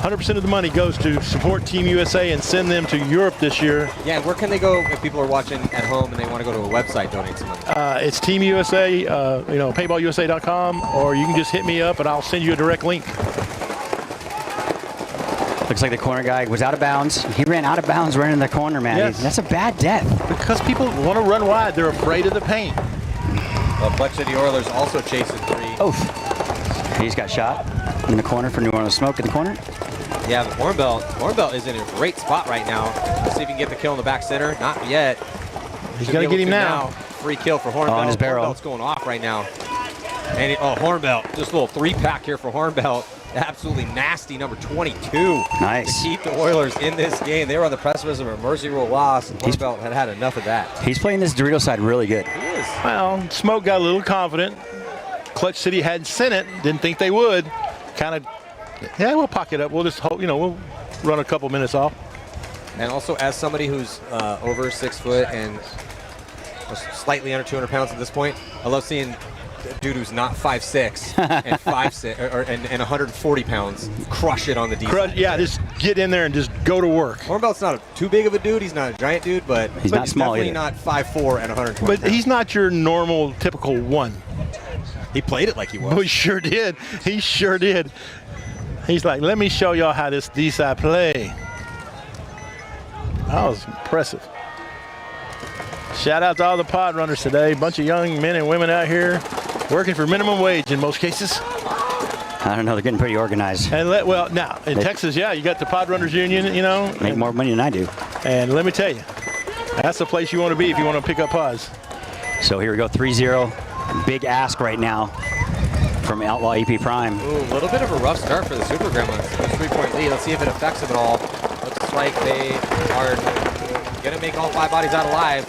100% of the money goes to support Team USA and send them to Europe this year. Yeah, and where can they go if people are watching at home and they want to go to a website, donate some money? It's Team USA, paintballusa.com, or you can just hit me up and I'll send you a direct link. Looks like the corner guy was out of bounds. He ran out of bounds right in the corner, man. Yes. That's a bad death. Because people want to run wide. They're afraid of the paint. Well, Clutch City Oilers also chasing 3. Oof. He's got shot in the corner for New Orleans Smoke in the corner. Yeah, but Hornbelt is in a great spot right now. Let's see if he can get the kill in the back center. Not yet. He's going to get him now. Free kill for Hornbelt. On his barrel. Hornbelt's going off right now. And Hornbelt, just a little 3-pack here for Hornbelt. Absolutely nasty, number 22. Nice. To keep the Oilers in this game. They were on the precipice of a mercy rule loss, and Hornbelt had enough of that. He's playing this Dorito side really good. He is. Well, Smoke got a little confident. Clutch City hadn't sent it. Didn't think they would. Kind of, yeah, we'll pocket up. We'll just hope, we'll run a couple minutes off. And also, as somebody who's over 6 foot and slightly under 200 pounds at this point, I love seeing a dude who's not 5'6" and 5'6" and 140 pounds crush it on the defense. Yeah, just get in there and just go to work. Hornbelt's not too big of a dude. He's not a giant dude, but he's not small definitely either. Not 5'4" and 120 But pounds. he's not your normal, typical one. He played it like he was. He sure did. He sure did. He's like, let me show y'all how this D-side play. That was impressive. Shout out to all the pod runners today. Bunch of young men and women out here working for minimum wage in most cases. I don't know. They're getting pretty organized. And now in Texas, yeah, you got the pod runners union, Make more money than I do. And let me tell you, that's the place you want to be if you want to pick up pods. So here we go, 3-0. Big ask right now from Outlaw EP Prime. Ooh, a little bit of a rough start for the Super Gremlins. 3-point lead. Let's see if it affects them at all. Looks like they are going to make all 5 bodies out alive,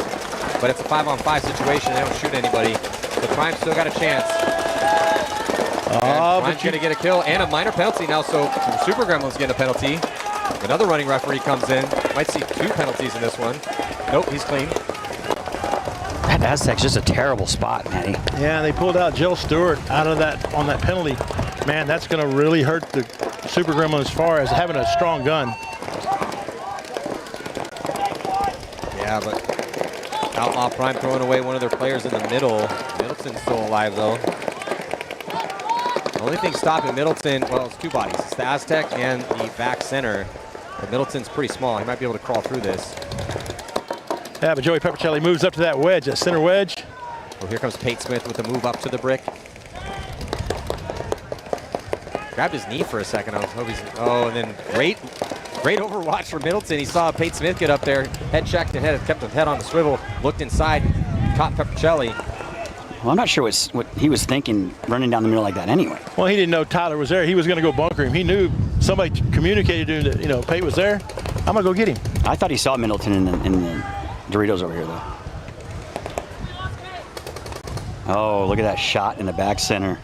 but it's a 5-on-5 situation. They don't shoot anybody. The Prime still got a chance. Prime's going to get a kill and a minor penalty now, so Super Gremlins getting a penalty. Another running referee comes in. Might see 2 penalties in this one. Nope, he's clean. That Aztec's just a terrible spot, Matty. Yeah, they pulled out Jill Stewart out of that on that penalty. Man, that's going to really hurt the Super Gremlins as far as having a strong gun. Yeah, but Outlaw Prime throwing away one of their players in the middle. Middleton's still alive, though. The only thing stopping Middleton, well, it's 2 bodies. It's the Aztec and the back center. But Middleton's pretty small. He might be able to crawl through this. Yeah, but Joey Peppercelli moves up to that wedge, that center wedge. Well, here comes Pate Smith with the move up to the brick. Grabbed his knee for a second. I hope he's, and then great overwatch for Middleton. He saw Pate Smith get up there, head checked and kept his head on the swivel, looked inside, caught Peppercelli. Well, I'm not sure what he was thinking running down the middle like that anyway. Well, he didn't know Tyler was there. He was going to go bunker him. He knew somebody communicated to him that, Pate was there. I'm going to go get him. I thought he saw Middleton in the Doritos over here, though. Oh, look at that shot in the back center.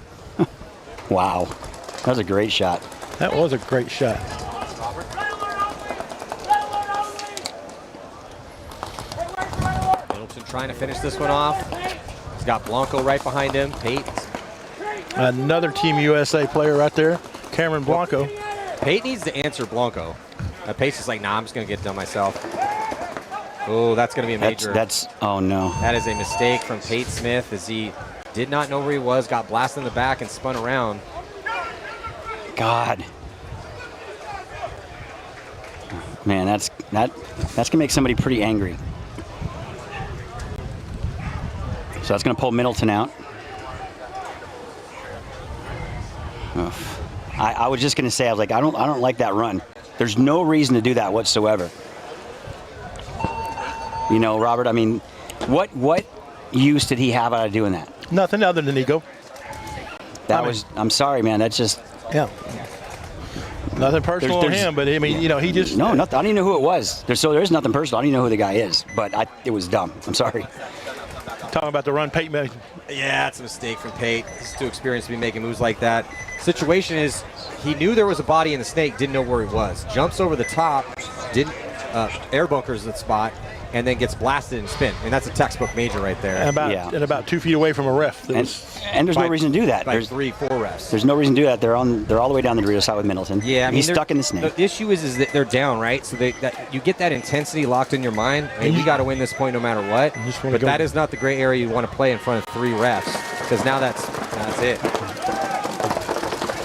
Wow. That was a great shot. That was a great shot. Middleton trying to finish this one off. He's got Blanco right behind him. Pate. Another Team USA player right there, Cameron Blanco. Pate needs to answer Blanco. Pace is like, nah, I'm just going to get it done myself. Oh, that's going to be a major. Oh no. That is a mistake from Pate Smith as he did not know where he was, got blasted in the back and spun around. God. Man, that's going to make somebody pretty angry. So that's going to pull Middleton out. I was just going to say, I was like, I don't like that run. There's no reason to do that whatsoever. You know, Robert, I mean, what use did he have out of doing that? Nothing other than ego. I'm sorry, man. That's just. Yeah. Nothing personal on him, but I mean, you know, he just. No, nothing. I don't even know who it was. There's nothing personal. I don't even know who the guy is, but it was dumb. I'm sorry. Talking about the run Pate made. Yeah, it's a mistake from Pate. He's too experienced to be making moves like that. Situation is, he knew there was a body in the snake, didn't know where he was. Jumps over the top, didn't air bunkers the spot, and then gets blasted and spin. And that's a textbook major right there. And about 2 feet away from a ref. And there's no reason to do that. There's 3-4 refs. There's no reason to do that. They're all the way down the Dorito side with Middleton. Yeah, I mean, he's stuck in the snake. The issue is that they're down, right? So that you get that intensity locked in your mind. I mean, we got to win this point no matter what. But that is not the gray area you want to play in front of 3 refs, because now that's it.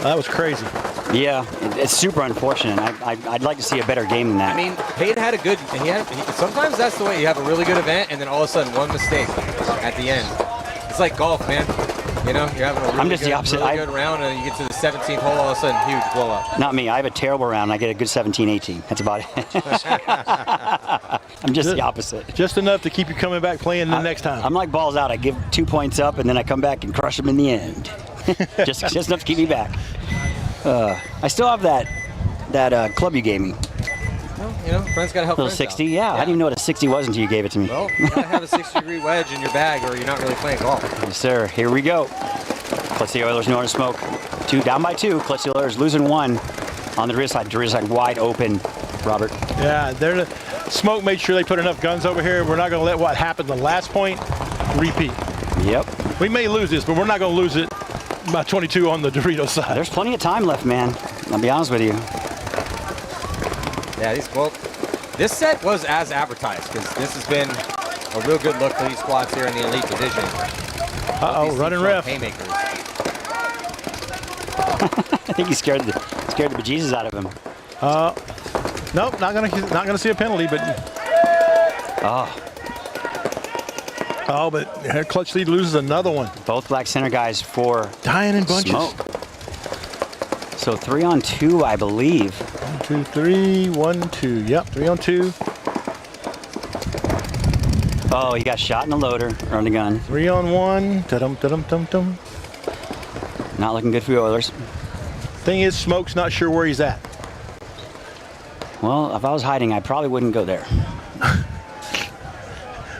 That was crazy. Yeah, it's super unfortunate. I'd like to see a better game than that. I mean, Pate had a good. Sometimes that's the way. You have a really good event, and then all of a sudden one mistake at the end. It's like golf, man. You know, you're having a really good round, and you get to the 17th hole, all of a sudden, huge blow up. Not me. I have a terrible round, and I get a good 17-18. That's about it. I'm just the opposite. Just enough to keep you coming back playing the next time. I'm like balls out. I give 2 points up, and then I come back and crush them in the end. just enough to keep me back. I still have that club you gave me. Well, you know, friends gotta help. Little 60, yeah. I didn't even know what a 60 was until you gave it to me. Well, you gotta have a 60-degree wedge in your bag, or you're not really playing golf. Yes, sir. Here we go. Clutch the Oilers, no smoke. 2 down by 2. Clutch the Oilers losing 1 on the Dorito side wide open. Robert. Yeah, Smoke made sure they put enough guns over here. We're not going to let what happened the last point repeat. Yep. We may lose this, but we're not going to lose it by 22 on the Dorito side. There's plenty of time left, man. I'll be honest with you. Yeah, this set was as advertised, because this has been a real good look for these squads here in the Elite Division. Uh-oh, running ref. Haymakers. I think he scared the bejesus out of him. Nope, not gonna see a penalty, but. Oh, but Clutch Lead loses another one. Both black center guys for dying in bunches. Smoke. So 3 on 2, I believe. 1, 2, 3, 1, 2. Yep, 3 on 2. Oh, he got shot in the loader or on the gun. 3 on 1. Ta-dum, ta-dum, tum, tum. Not looking good for the Oilers. Thing is, Smoke's not sure where he's at. Well, if I was hiding, I probably wouldn't go there.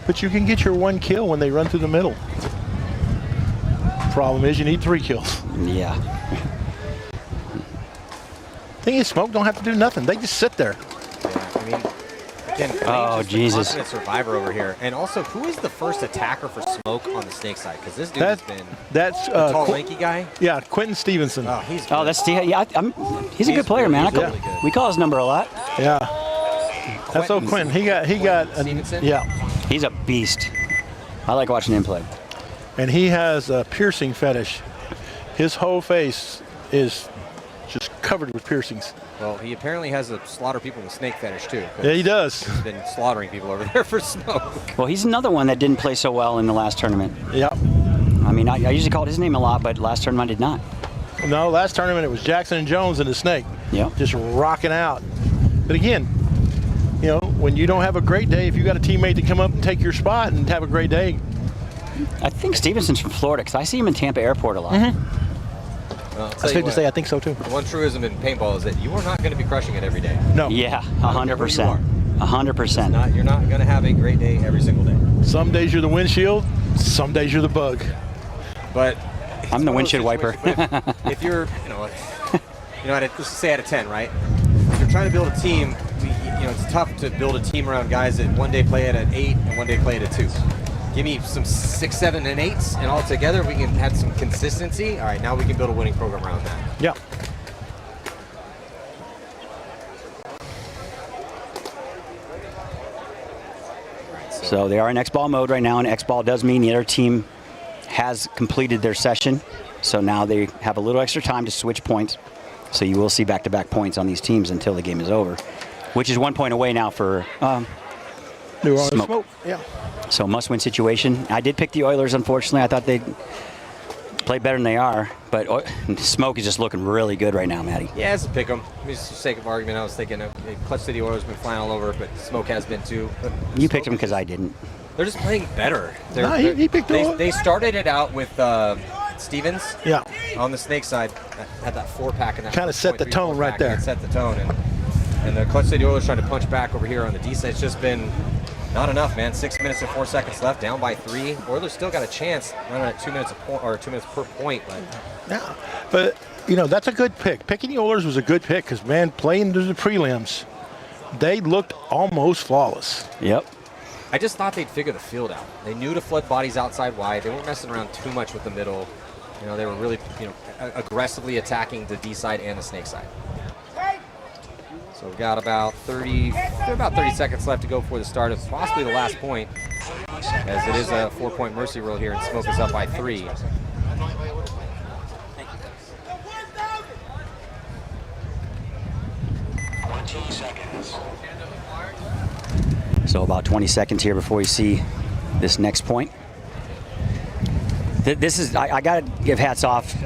But you can get your 1 kill when they run through the middle. Problem is, you need 3 kills. Yeah. Thing is, Smoke don't have to do nothing. They just sit there. Yeah, I mean, again, oh, Jesus. Confident survivor over here. And also, who is the first attacker for Smoke on the snake side? Because this dude has been the tall, lanky guy. Yeah, Quentin Stevenson. Oh, he's good. Oh, that's he's a good player, man. Really good. We call his number a lot. Yeah. That's old Quentin. He got Stevenson? Yeah. He's a beast. I like watching him play. And he has a piercing fetish. His whole face is just covered with piercings. Well, he apparently has a slaughter people with snake fetish too. Yeah, he does. He's been slaughtering people over there for Smoke. Well, he's another one that didn't play so well in the last tournament. Yeah. I mean, I usually called his name a lot, but last tournament I did not. No, last tournament it was Jackson and Jones and the snake. Yeah. Just rocking out. But again, you know, when you don't have a great day, if you got a teammate to come up and take your spot and have a great day. I think Stevenson's from Florida because I see him in Tampa Airport a lot. Mm-hmm. Well, I was going to say I think so too. The one truism in paintball is that you are not going to be crushing it every day. No. Yeah, 100%. 100%. You're not going to have a great day every single day. Some days you're the windshield, some days you're the bug. But I'm the windshield wiper. if you're, let's say out of 10, right? If you're trying to build a team, it's tough to build a team around guys that one day play it at 8 and one day play it at 2. Give me some 6, 7, and 8s, and all together we can have some consistency. All right, now we can build a winning program around that. Yeah. So they are in X-ball mode right now, and X-ball does mean the other team has completed their session. So now they have a little extra time to switch points. So you will see back-to-back points on these teams until the game is over, which is 1 point away now for Smoke. Yeah. So must-win situation. I did pick the Oilers, unfortunately. I thought they'd play better than they are, but Smoke is just looking really good right now, Matty. Yeah, it's a pick 'em. Just for sake of argument, I was thinking Clutch City Oilers been flying all over, but Smoke has been too. You picked them because I didn't. They're just playing better. He picked them. They started it out with Stevens. Yeah. On the Snake side, had that 4-pack and that Kind of set the tone right there. Set the tone, and the Clutch City Oilers trying to punch back over here on the D side. It's just been not enough, man. 6 minutes and 4 seconds left, down by 3. Oilers still got a chance, running at 2 minutes or 2 minutes per point. Yeah, but that's a good pick. Picking the Oilers was a good pick because, man, playing through the prelims, they looked almost flawless. Yep. I just thought they'd figure the field out. They knew to flood bodies outside wide. They weren't messing around too much with the middle. They were really, aggressively attacking the D side and the Snake side. So we've got about 30 seconds left to go before the start of possibly the last point, as it is a 4-point mercy rule here, and Smoke is up by 3. So about 20 seconds here before we see this next point. This is, I got to give hats off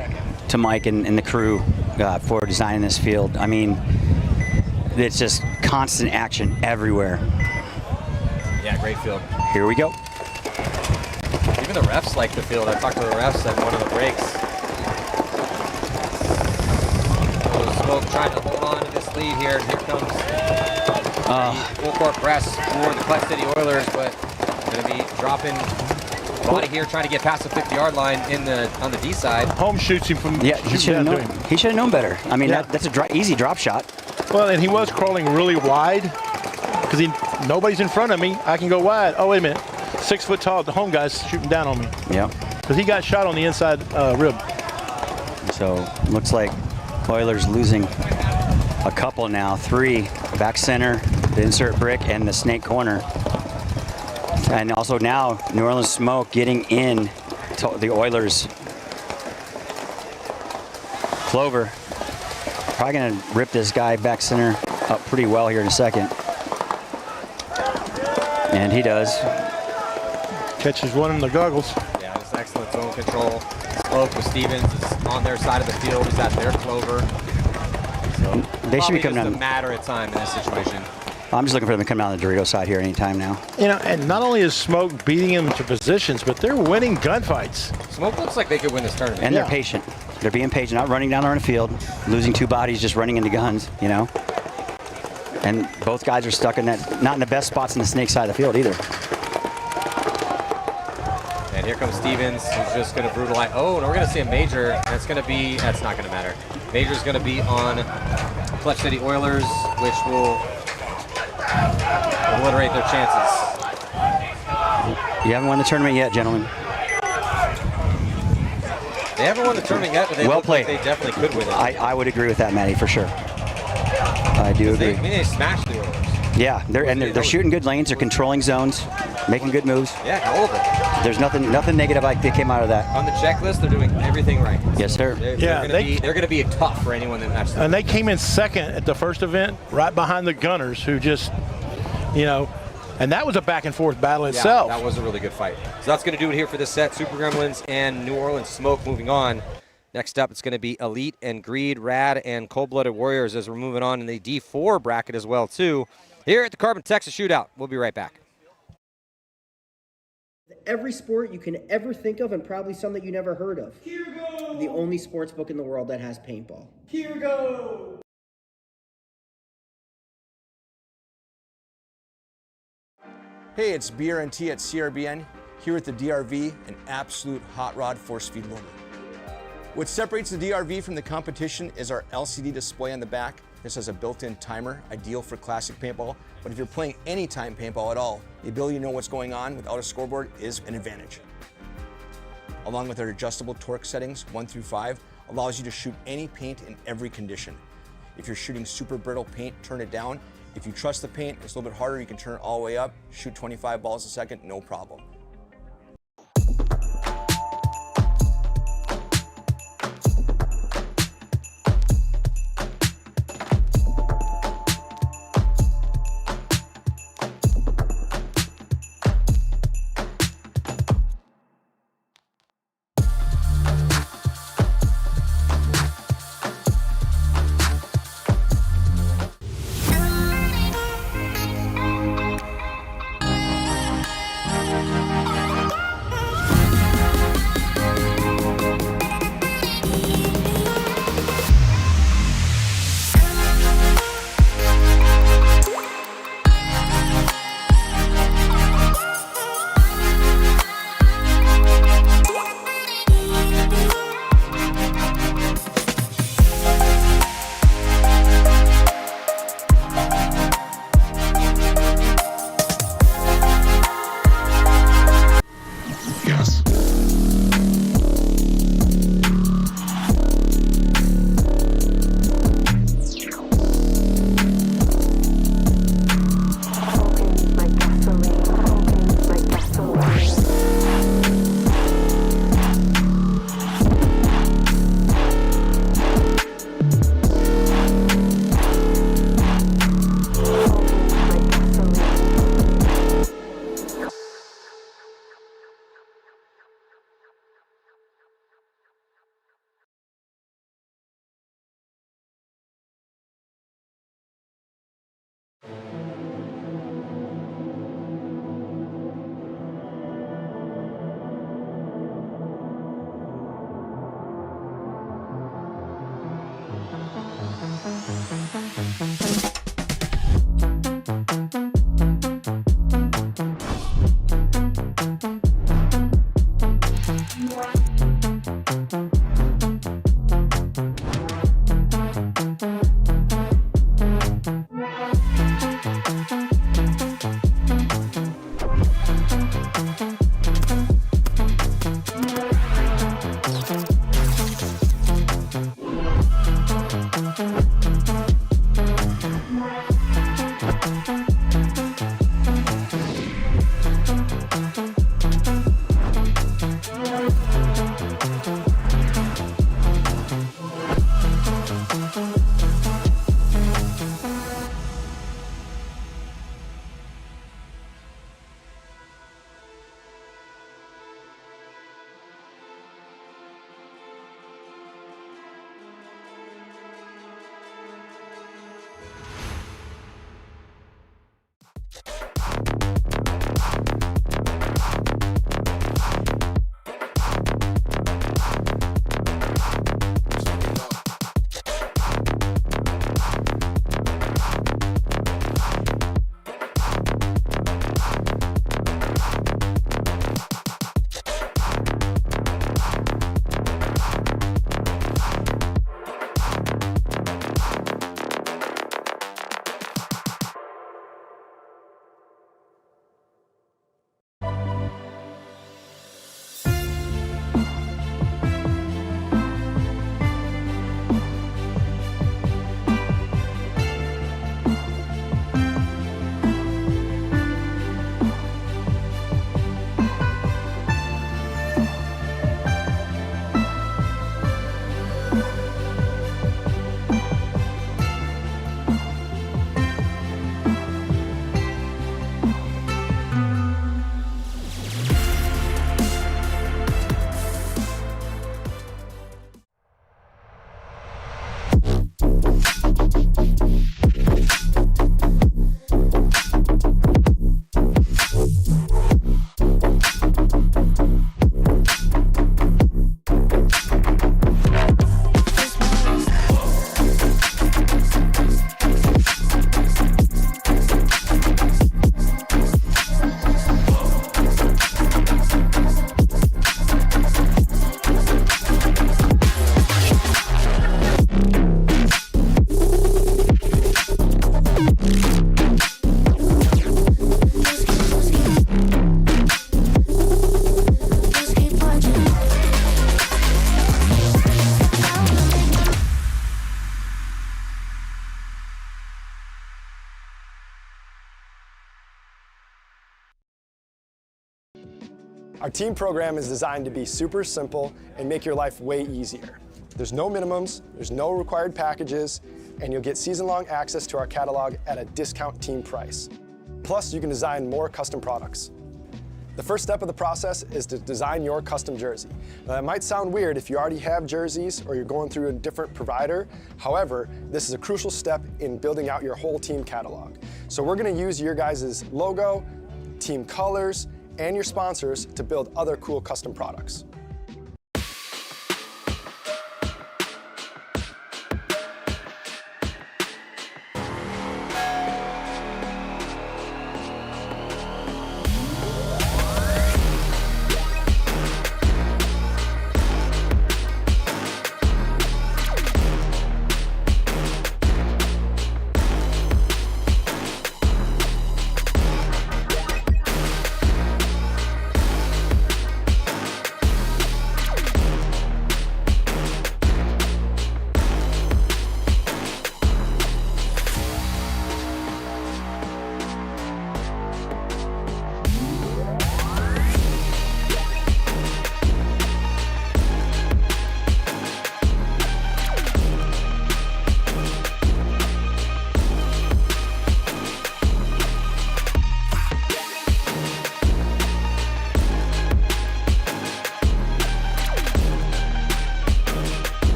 to Mike and the crew for designing this field. I mean, it's just constant action everywhere. Yeah, great field. Here we go. Even the refs like the field. I talked to the refs at one of the breaks. Smoke trying to hold on to this lead here. Here comes the full court press for the Clutch City Oilers, but going to be dropping body here, trying to get past the 50-yard line on the D side. Holmes shoots him from. Yeah, he should have known better. I mean, that's a easy drop shot. Well, and he was crawling really wide because nobody's in front of me. I can go wide. Oh, wait a minute. 6 foot tall. The home guy's shooting down on me. Yeah. Because he got shot on the inside rib. So looks like Oilers losing a couple now. 3 back center, the insert brick, and the snake corner. And also now New Orleans Smoke getting in to the Oilers. Clover probably going to rip this guy back center up pretty well here in a second. And he does. Catches one in the goggles. Yeah, it's excellent zone control. Smoke with Stevens is on their side of the field. He's at their Clover. So they should be coming just down. a matter of time in this situation. I'm just looking for them to come down the Dorito side here anytime now. And not only is Smoke beating him to positions, but they're winning gunfights. Smoke looks like they could win this tournament. And they're patient. They're being patient, not running down on the field, losing 2 bodies, just running into guns, And both guys are stuck in that, not in the best spots in the snake side of the field either. And here comes Stevens, who's just going to brutalize. Oh, and we're going to see a major. And it's going to be, that's not going to matter. Major's going to be on Clutch City Oilers, which will obliterate their chances. You haven't won the tournament yet, gentlemen. They haven't won the tournament yet, but they Well look like played. they definitely could win it. I would agree with that, Matty, for sure. I do agree. They smashed the Oilers. Yeah, they're shooting good lanes. They're controlling zones, making good moves. Yeah, all of it. There's nothing negative that came out of that. On the checklist, they're doing everything right. Yes, sir. They're going to be tough for anyone that matches them. And they came in second at the first event, right behind the Gunners, who just, and that was a back and forth battle itself. That was a really good fight. So that's going to do it here for this set. Super Gremlins and New Orleans Smoke moving on. Next up, it's going to be Elite and Greed, Rad, and Cold-Blooded Warriors as we're moving on in the D4 bracket as well, too. Here at the Crbn Texas Shootout. We'll be right back. Every sport you can ever think of, and probably some that you never heard of. The only sports book in the world that has paintball. Hey, it's BRNT at Crbn, here at the DRV, an absolute hot rod force feed loader. What separates the DRV from the competition is our LCD display on the back. This has a built-in timer, ideal for classic paintball, but if you're playing anytime paintball at all, the ability to know what's going on without a scoreboard is an advantage. Along with our adjustable torque settings, 1 through 5, allows you to shoot any paint in every condition. If you're shooting super brittle paint, turn it down. If you trust the paint, it's a little bit harder, you can turn it all the way up, shoot 25 balls a second, no problem. Our team program is designed to be super simple and make your life way easier. There's no minimums, there's no required packages, and you'll get season-long access to our catalog at a discount team price. Plus, you can design more custom products. The first step of the process is to design your custom jersey. Now, that might sound weird if you already have jerseys or you're going through a different provider. However, this is a crucial step in building out your whole team catalog. So we're going to use your guys' logo, team colors, and your sponsors to build other cool custom products.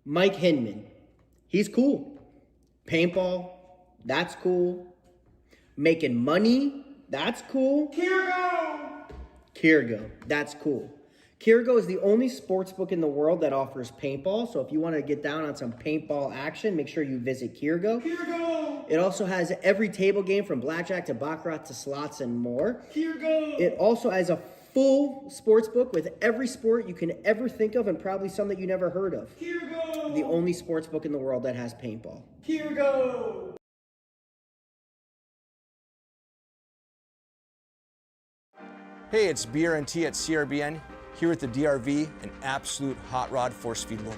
Mike Hinman, he's cool. Paintball, that's cool. Making money, that's cool. Crbn, that's cool. Crbn is the only sports book in the world that offers paintball. So if you want to get down on some paintball action, make sure you visit Crbn. It also has every table game from blackjack to baccarat to slots and more. It also has a full sports book with every sport you can ever think of and probably some that you never heard of. the only sports book in the world that has paintball. Hey, it's BRNT at Crbn, here with the DRV, an absolute hot rod force feed loader.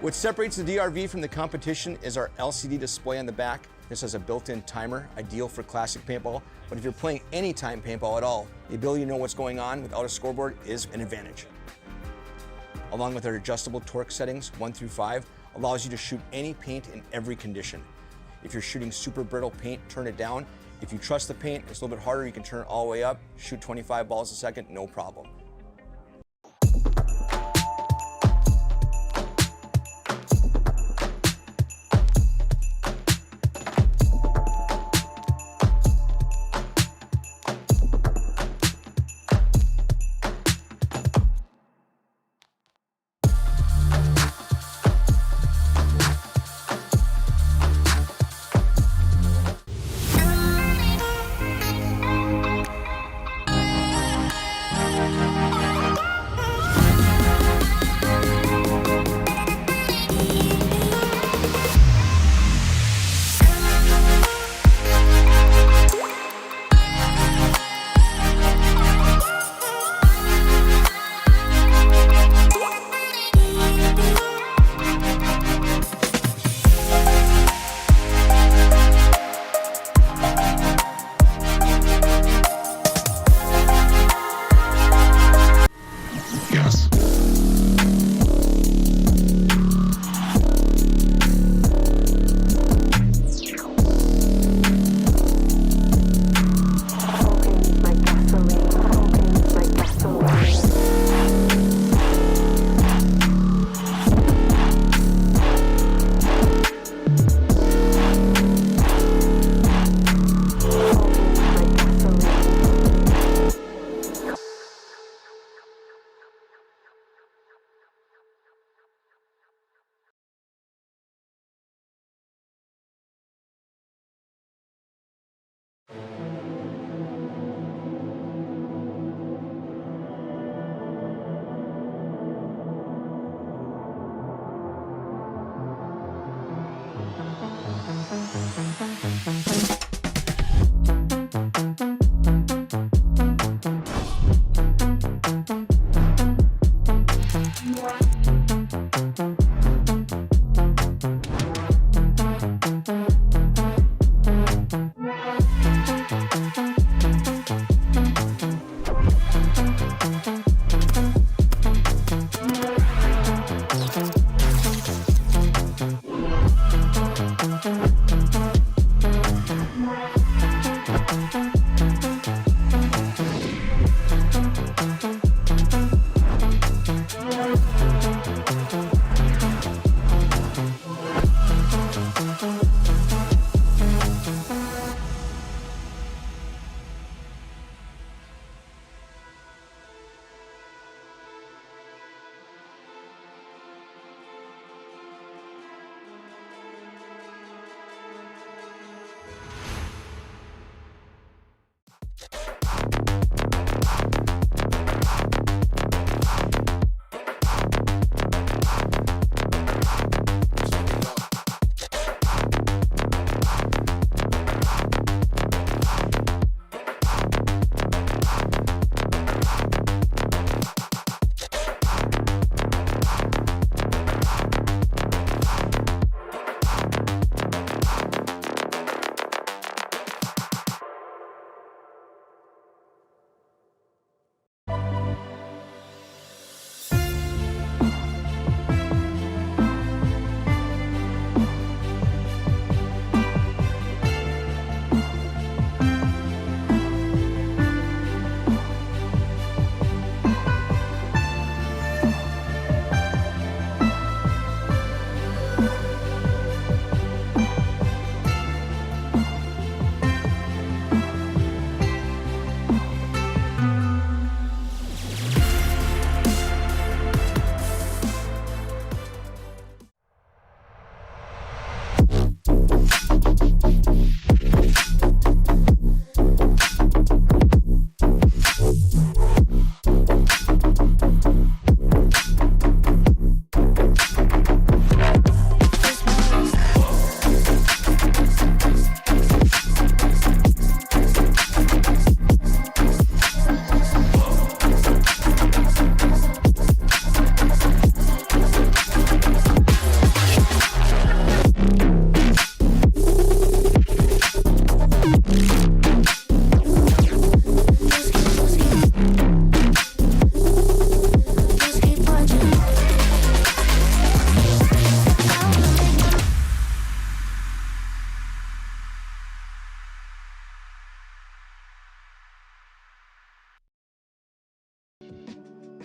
What separates the DRV from the competition is our LCD display on the back. This has a built-in timer, ideal for classic paintball, but if you're playing anytime paintball at all, the ability to know what's going on without a scoreboard is an advantage. Along with our adjustable torque settings, 1 through 5, allows you to shoot any paint in every condition. If you're shooting super brittle paint, turn it down. If you trust the paint, it's a little bit harder, you can turn it all the way up, shoot 25 balls a second, no problem.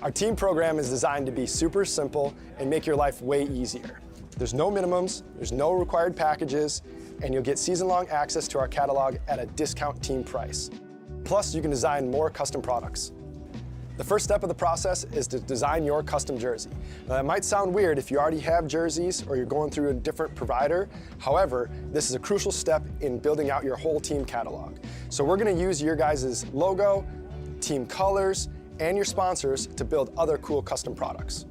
Our team program is designed to be super simple and make your life way easier. There's no minimums, there's no required packages, and you'll get season-long access to our catalog at a discount team price. Plus, you can design more custom products. The first step of the process is to design your custom jersey. Now, that might sound weird if you already have jerseys or you're going through a different provider. However, this is a crucial step in building out your whole team catalog. So we're going to use your guys' logo, team colors, and your sponsors to build other cool custom products.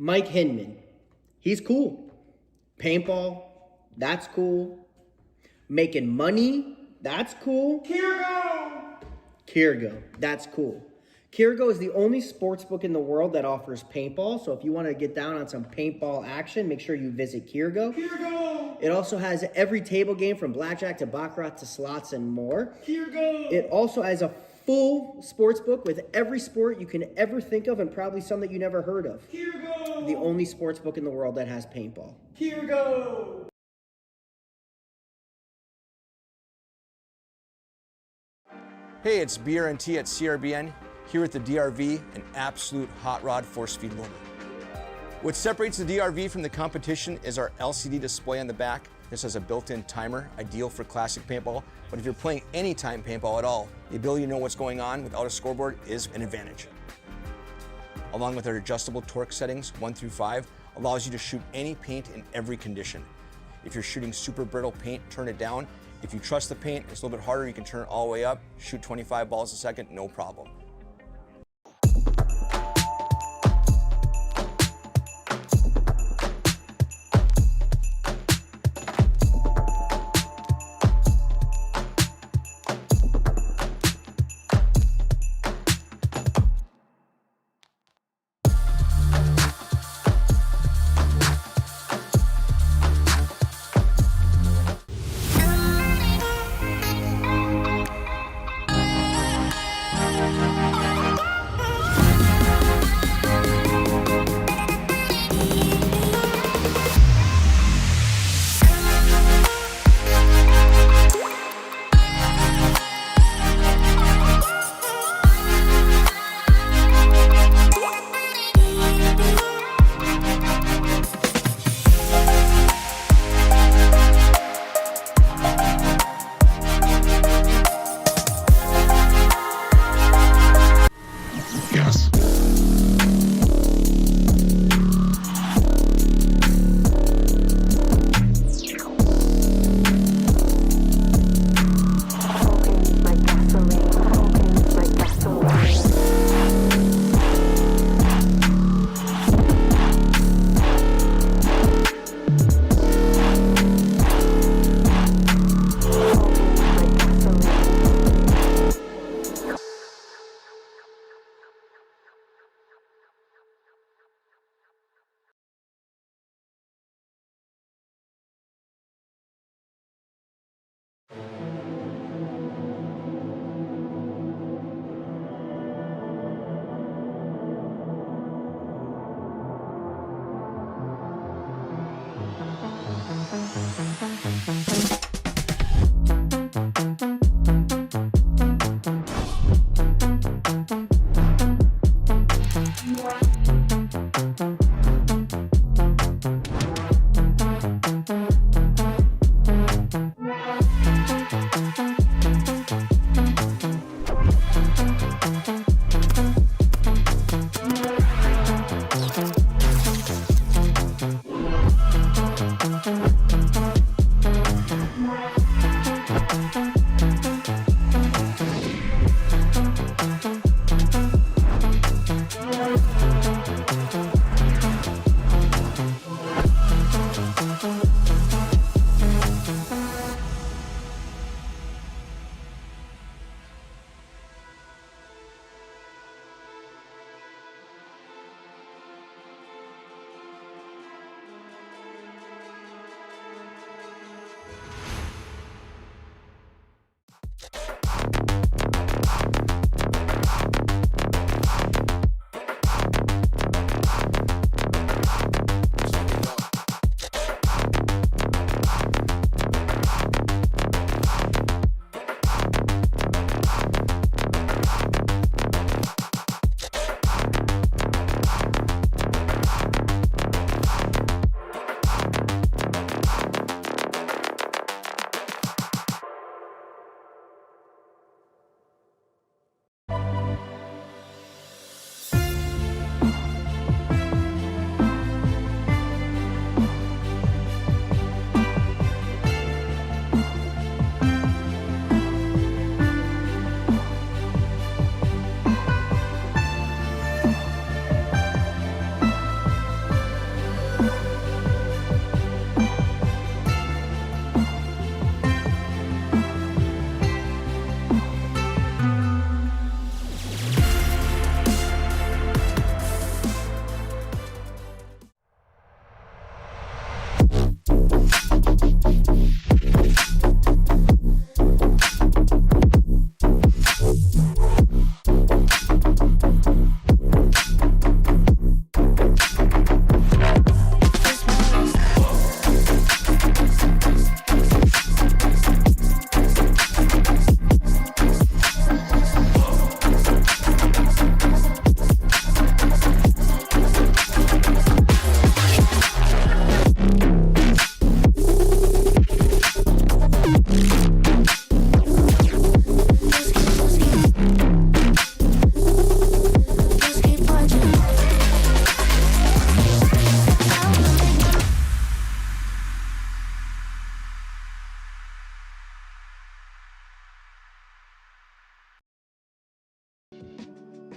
Mike Hinman, he's cool. Paintball, that's cool. Making money, that's cool. Crbn, that's cool. Crbn is the only sports book in the world that offers paintball. So if you want to get down on some paintball action, make sure you visit Crbn. It also has every table game from blackjack to baccarat to slots and more. It also has a full sports book with every sport you can ever think of and probably some that you never heard of. The only sports book in the world that has paintball. Hey, it's BRNT at Crbn, here with the DRV, an absolute hot rod force feed loader. What separates the DRV from the competition is our LCD display on the back. This has a built-in timer, ideal for classic paintball, but if you're playing anytime paintball at all, the ability to know what's going on without a scoreboard is an advantage. Along with our adjustable torque settings, 1 through 5, allows you to shoot any paint in every condition. If you're shooting super brittle paint, turn it down. If you trust the paint, it's a little bit harder, you can turn it all the way up, shoot 25 balls a second, no problem.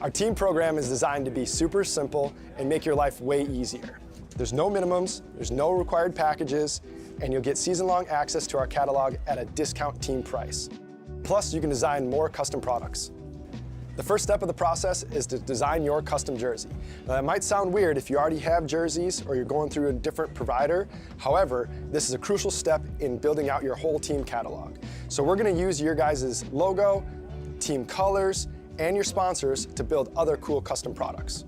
Our team program is designed to be super simple and make your life way easier. There's no minimums, there's no required packages, and you'll get season-long access to our catalog at a discount team price. Plus, you can design more custom products. The first step of the process is to design your custom jersey. Now, that might sound weird if you already have jerseys or you're going through a different provider. However, this is a crucial step in building out your whole team catalog. So we're going to use your guys' logo, team colors, and your sponsors to build other cool custom products.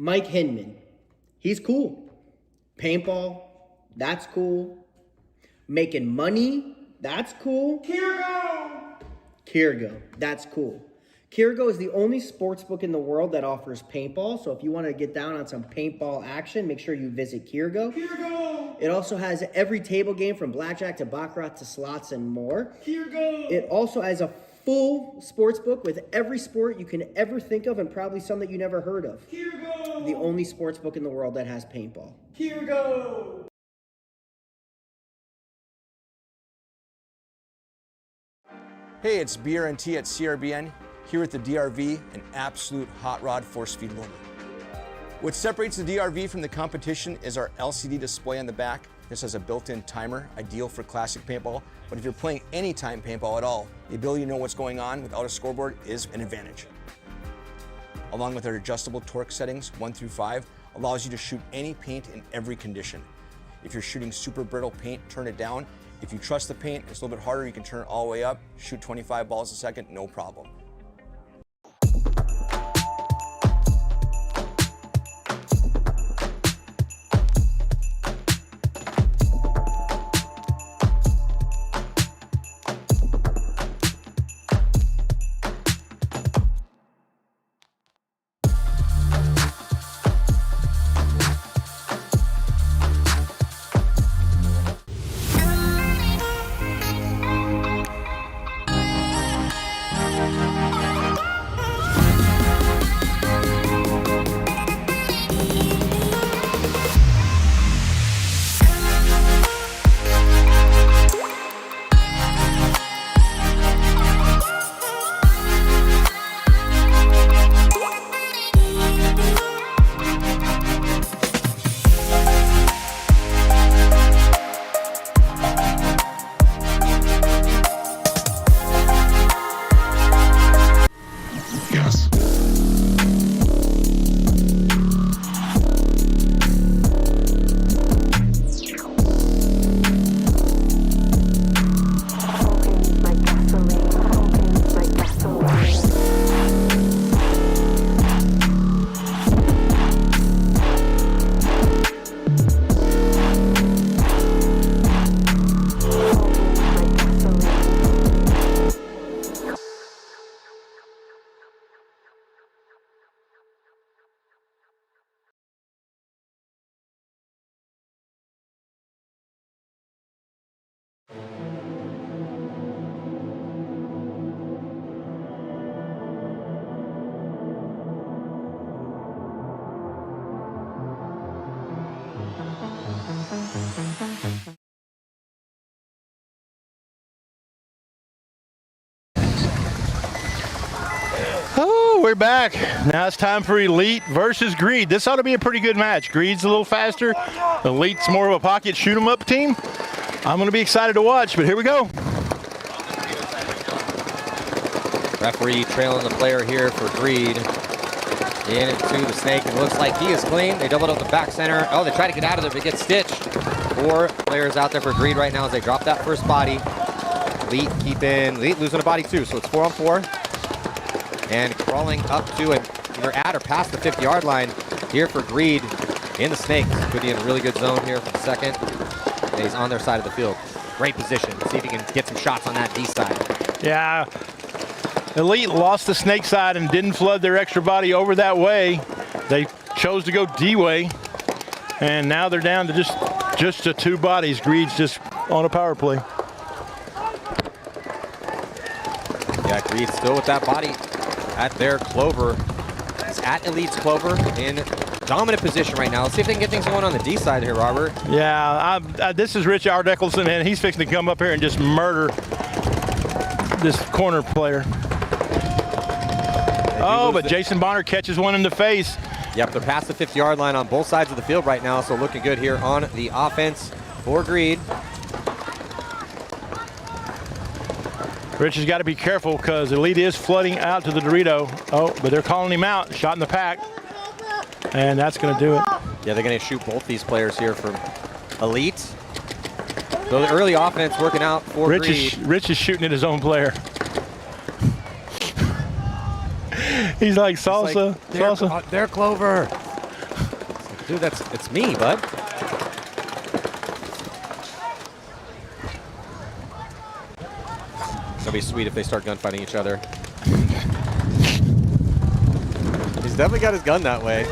Mike Hinman, he's cool. Paintball, that's cool. Making money, that's cool. Crbn, that's cool. Crbn is the only sports book in the world that offers paintball. So if you want to get down on some paintball action, make sure you visit Crbn. It also has every table game from blackjack to baccarat to slots and more. It also has a full sports book with every sport you can ever think of and probably some that you never heard of. The only sports book in the world that has paintball. Hey, it's BRNT at Crbn, here with the DRV, an absolute hot rod force feed loader. What separates the DRV from the competition is our LCD display on the back. This has a built-in timer, ideal for classic paintball, but if you're playing anytime paintball at all, the ability to know what's going on without a scoreboard is an advantage. Along with our adjustable torque settings, 1 through 5, allows you to shoot any paint in every condition. If you're shooting super brittle paint, turn it down. If you trust the paint, it's a little bit harder, you can turn it all the way up, shoot 25 balls a second, no problem. Oh, we're back. Now it's time for Elite versus Greed. This ought to be a pretty good match. Greed's a little faster. Elite's more of a pocket shoot 'em up team. I'm going to be excited to watch, but here we go. Referee trailing the player here for Greed. Into the snake. It looks like he is clean. They doubled up the back center. Oh, they try to get out of there, but get stitched. 4 players out there for Greed right now as they drop that first body. Elite losing a body too, so it's 4 on 4. And crawling up to either at or past the 50-yard line here for Greed in the snakes. Could be in a really good zone here for the second. And he's on their side of the field. Great position. See if he can get some shots on that D side. Yeah. Elite lost the snake side and didn't flood their extra body over that way. They chose to go D way. And now they're down to just to 2 bodies. Greed's just on a power play. Yeah, Greed still with that body at their clover. He's at Elite's clover in dominant position right now. Let's see if they can get things going on the D side here, Robert. Yeah, this is Rich Ardeckelson, and he's fixing to come up here and just murder this corner player. Oh, but Jason Bonner catches one in the face. Yep, they're past the 50-yard line on both sides of the field right now, so looking good here on the offense for Greed. Rich has got to be careful because Elite is flooding out to the Dorito. Oh, but they're calling him out. Shot in the pack. And that's going to do it. Yeah, they're going to shoot both these players here from Elite. So the early offense working out for Greed. Rich is shooting at his own player. He's like salsa. Salsa. They're clover. Dude, it's me, bud. It'll be sweet if they start gunfighting each other. He's definitely got his gun that way.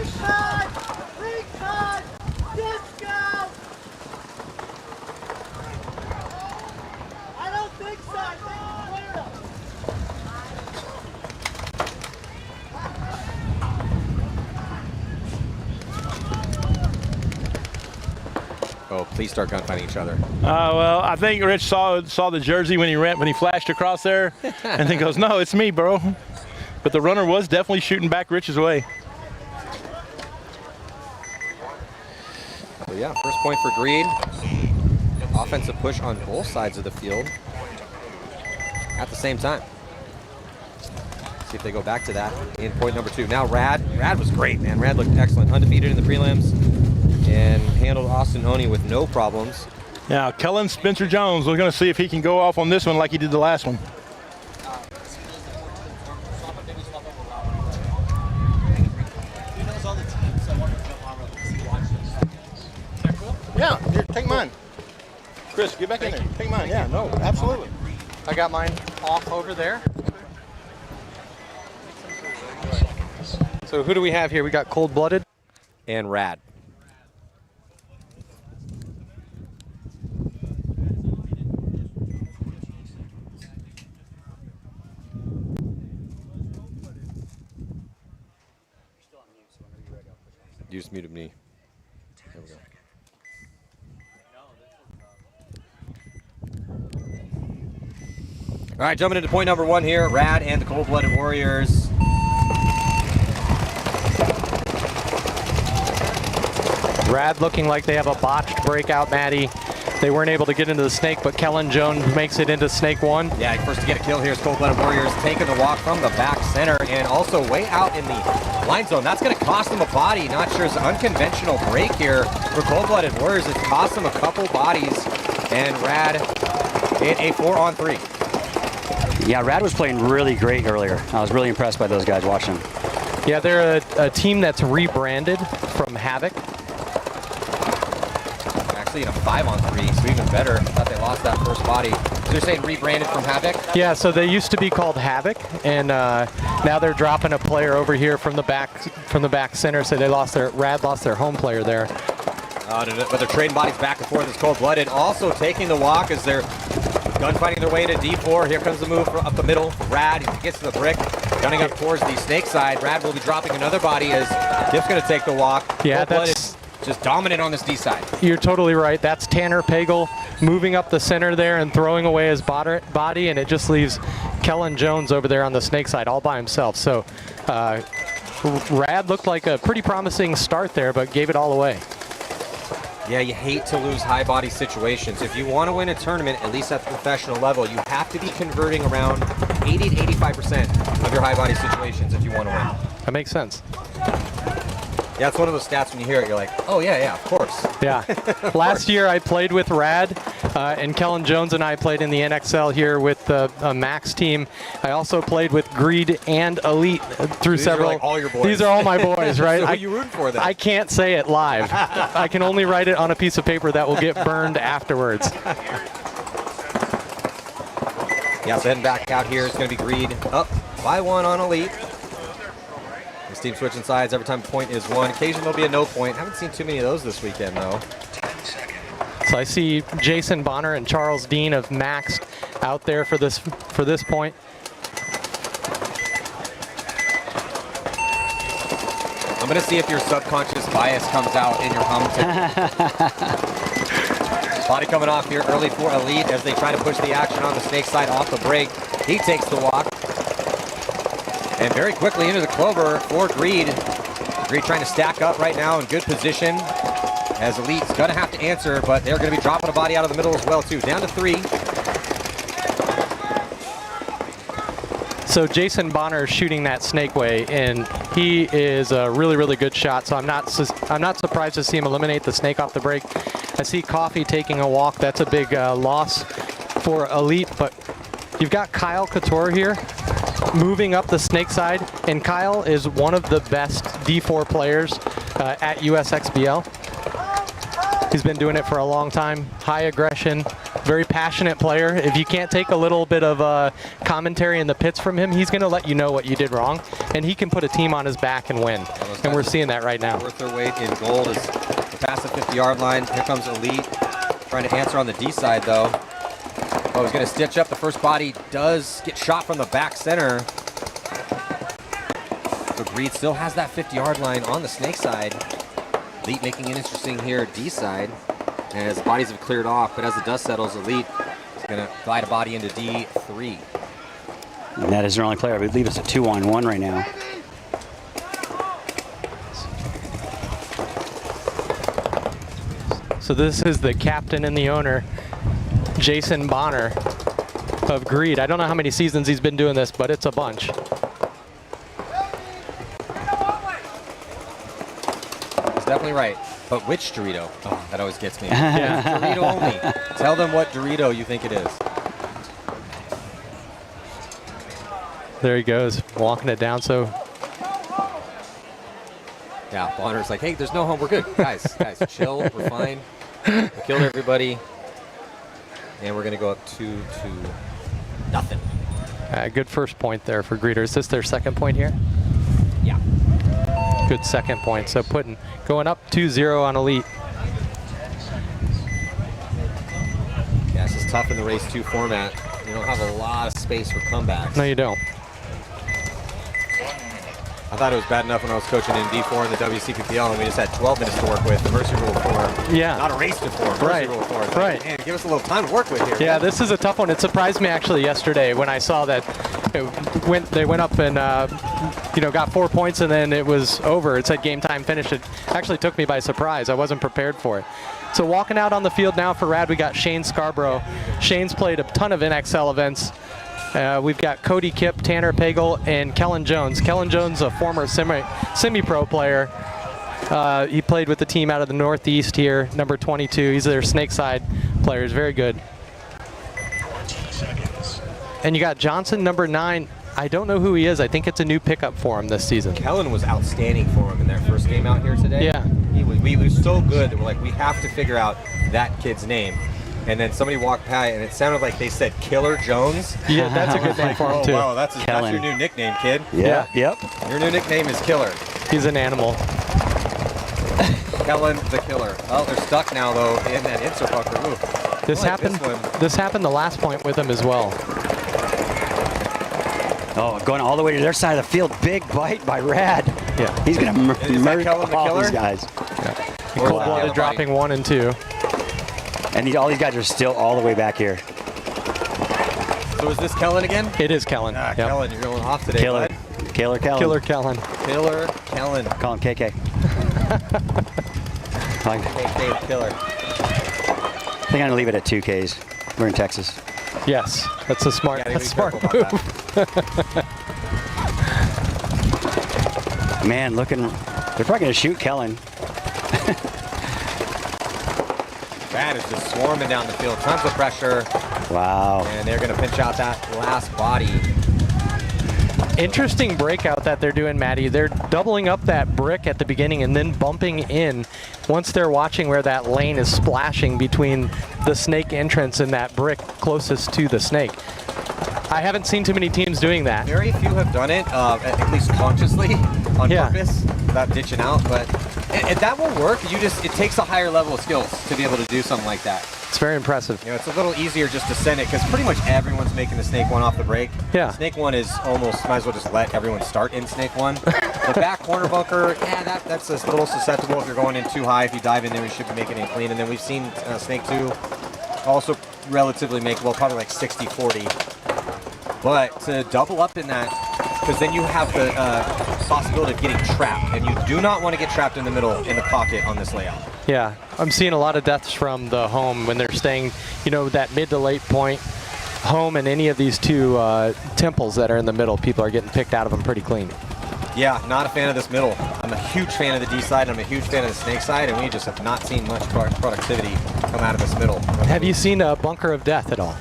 Oh, please start gunfighting each other. Well, I think Rich saw the jersey when he flashed across there, and then goes, "No, it's me, bro." But the runner was definitely shooting back Rich's way. So yeah, first point for Greed. Offensive push on both sides of the field at the same time. See if they go back to that in point number 2. Now Rad was great, man. Rad looked excellent, undefeated in the prelims, and handled Austin Oney with no problems. Now, Kellen Spencer Jones, we're going to see if he can go off on this one like he did the last one. Yeah, here, take mine. Chris, get back in there. Take mine. Yeah, no, absolutely. I got mine off over there. So who do we have here? We got Cold-Blooded and Rad. You just muted me. There we go. All right, jumping into point number 1 here. Rad and the Cold-Blooded Warriors. Rad looking like they have a botched breakout, Maddie. They weren't able to get into the snake, but Kellen Jones makes it into snake 1. Yeah, first to get a kill here is Cold-Blooded Warriors taking the walk from the back center and also way out in the line zone. That's going to cost them a body. Not sure it's an unconventional break here for Cold-Blooded Warriors. It's cost them a couple bodies, and Rad in a 4-on-3. Yeah, Rad was playing really great earlier. I was really impressed by those guys watching. Yeah, they're a team that's rebranded from Havoc. Actually in a 5-on-3, so even better. I thought they lost that first body. So you're saying rebranded from Havoc? Yeah, so they used to be called Havoc, and now they're dropping a player over here from the back center. So Rad lost their home player there. But they're trading bodies back and forth as Cold-Blooded. Also taking the walk as they're gunfighting their way into D4. Here comes the move up the middle. Rad gets to the brick, gunning up towards the snake side. Rad will be dropping another body as Dip's going to take the walk. Yeah, that's just dominant on this D side. You're totally right. That's Tanner Pagel moving up the center there and throwing away his body, and it just leaves Kellen Jones over there on the snake side all by himself. So Rad looked like a pretty promising start there, but gave it all away. Yeah, you hate to lose high body situations. If you want to win a tournament, at least at the professional level, you have to be converting around 80 to 85% of your high body situations if you want to win. That makes sense. Yeah, it's one of those stats when you hear it, you're like, oh yeah, of course. Yeah. Last year I played with Rad, and Kellen Jones and I played in the NXL here with the Max team. I also played with Greed and Elite through These several. are like all your boys. These are all my boys, right? So who are you rooting for then? I can't say it live. I can only write it on a piece of paper that will get burned afterwards. Yeah, so heading back out here, it's going to be Greed up by 1 on Elite. This team switching sides every time point is 1. Occasionally there'll be a no point. Haven't seen too many of those this weekend, though. 10 seconds. So I see Jason Bonner and Charles Dean of Max out there for this point. I'm going to see if your subconscious bias comes out in your hum. Body coming off here early for Elite as they try to push the action on the snake side off the break. He takes the walk. And very quickly into the clover for Greed. Greed trying to stack up right now in good position. As Elite's going to have to answer, but they're going to be dropping a body out of the middle as well, too. Down to 3. So Jason Bonner is shooting that snake way, and he is a really, really good shot. So I'm not surprised to see him eliminate the snake off the break. I see Coffee taking a walk. That's a big loss for Elite, but you've got Kyle Couture here moving up the snake side, and Kyle is one of the best D4 players at Usxbl. He's been doing it for a long time. High aggression, very passionate player. If you can't take a little bit of commentary in the pits from him, he's going to let you know what you did wrong, and he can put a team on his back and win. And we're seeing that right now. Worth their weight in gold as they pass the 50-yard line. Here comes Elite trying to answer on the D side, though. Oh, he's going to stitch up. The first body does get shot from the back center. So Greed still has that 50-yard line on the snake side. Elite making it interesting here, D side, as bodies have cleared off. But as the dust settles, Elite is going to glide a body into D3. And that is their only player. I believe it's a 2-on-1 right now. So this is the captain and the owner, Jason Bonner of Greed. I don't know how many seasons he's been doing this, but it's a bunch. Definitely right. But which Dorito? Oh, that always gets me. Yeah. Dorito only. Tell them what Dorito you think it is. There he goes, walking it down. So yeah, Bonner's like, hey, there's no home. We're good. Guys, chill. We're fine. We killed everybody. And we're going to go up 2-0. good first point there for Greeter. Is this their second point here? Yeah. Good second point. So going up 2-0 on Elite. Yeah, this is tough in the race 2 format. You don't have a lot of space for comebacks. No, you don't. I thought it was bad enough when I was coaching in D4 in the WCPPL and we just had 12 minutes to work with. The Mercy Rule 4. Yeah. Not a race to 4. Mercy Right. Rule 4. It's like, Right. man, give us a little time to work with here. Yeah, this is a tough one. It surprised me actually yesterday when I saw that they went up and got 4 points and then it was over. It said game time finished. It actually took me by surprise. I wasn't prepared for it. So walking out on the field now for Rad, we got Shane Scarborough. Shane's played a ton of NXL events. We've got Cody Kipp, Tanner Pagel, and Kellen Jones. Kellen Jones, a former semi-pro player. He played with the team out of the Northeast here, number 22. He's their snake side player. He's very good. 14 seconds. And you got Johnson, number 9. I don't know who he is. I think it's a new pickup for him this season. Kellen was outstanding for him in their first game out here today. Yeah. We were so good that we're like, we have to figure out that kid's name. And then somebody walked by and it sounded like they said Killer Jones. Yeah, that's a good name for him too. Oh, wow, that's your new nickname, kid. Yeah. Yep. Your new nickname is Killer. He's an animal. Kellen the Killer. Oh, they're stuck now though in that insert pucker. Ooh. This happened. This happened the last point with him as well. Oh, going all the way to their side of the field. Big bite by Rad. Yeah. He's going to murder Kellen the all Killer? these guys. Cold-blooded dropping 1 and 2. And all these guys are still all the way back here. So is this Kellen again? It is Kellen. Yep. Kellen. Kellen, you're going off today, Killer. bud. Killer Kellen. Killer Kellen. Killer Kellen. Call him KK. I Dave Killer. think I'm gonna leave it at 2Ks. We're in Texas. Yes, that's a smart, Yeah, smart careful move. about that. Man, they're probably gonna shoot Kellen. Brad is just swarming down the field. Tons of pressure. Wow. And they're going to pinch out that last body. Interesting breakout that they're doing, Maddie. They're doubling up that brick at the beginning and then bumping in once they're watching where that lane is splashing between the snake entrance and that brick closest to the snake. I haven't seen too many teams doing that. Very few have done it, at least consciously, on purpose, without ditching out. But that will work. It takes a higher level of skills to be able to do something like that. It's very impressive. You know, it's a little easier just to send it because pretty much everyone's making the snake one off the break. Yeah. Snake one is almost, might as well just let everyone start in snake one. The back corner bunker, yeah, that's a little susceptible if you're going in too high. If you dive in there, you should be making it clean. And then we've seen snake two also relatively makeable, probably like 60-40. But to double up in that, because then you have the possibility of getting trapped, and you do not want to get trapped in the middle in the pocket on this layout. Yeah, I'm seeing a lot of deaths from the home when they're staying, you know, that mid to late point home and any of these two temples that are in the middle. People are getting picked out of them pretty clean. Yeah, not a fan of this middle. I'm a huge fan of the D side, and I'm a huge fan of the snake side, and we just have not seen much productivity come out of this middle. Have you seen a bunker of death at all?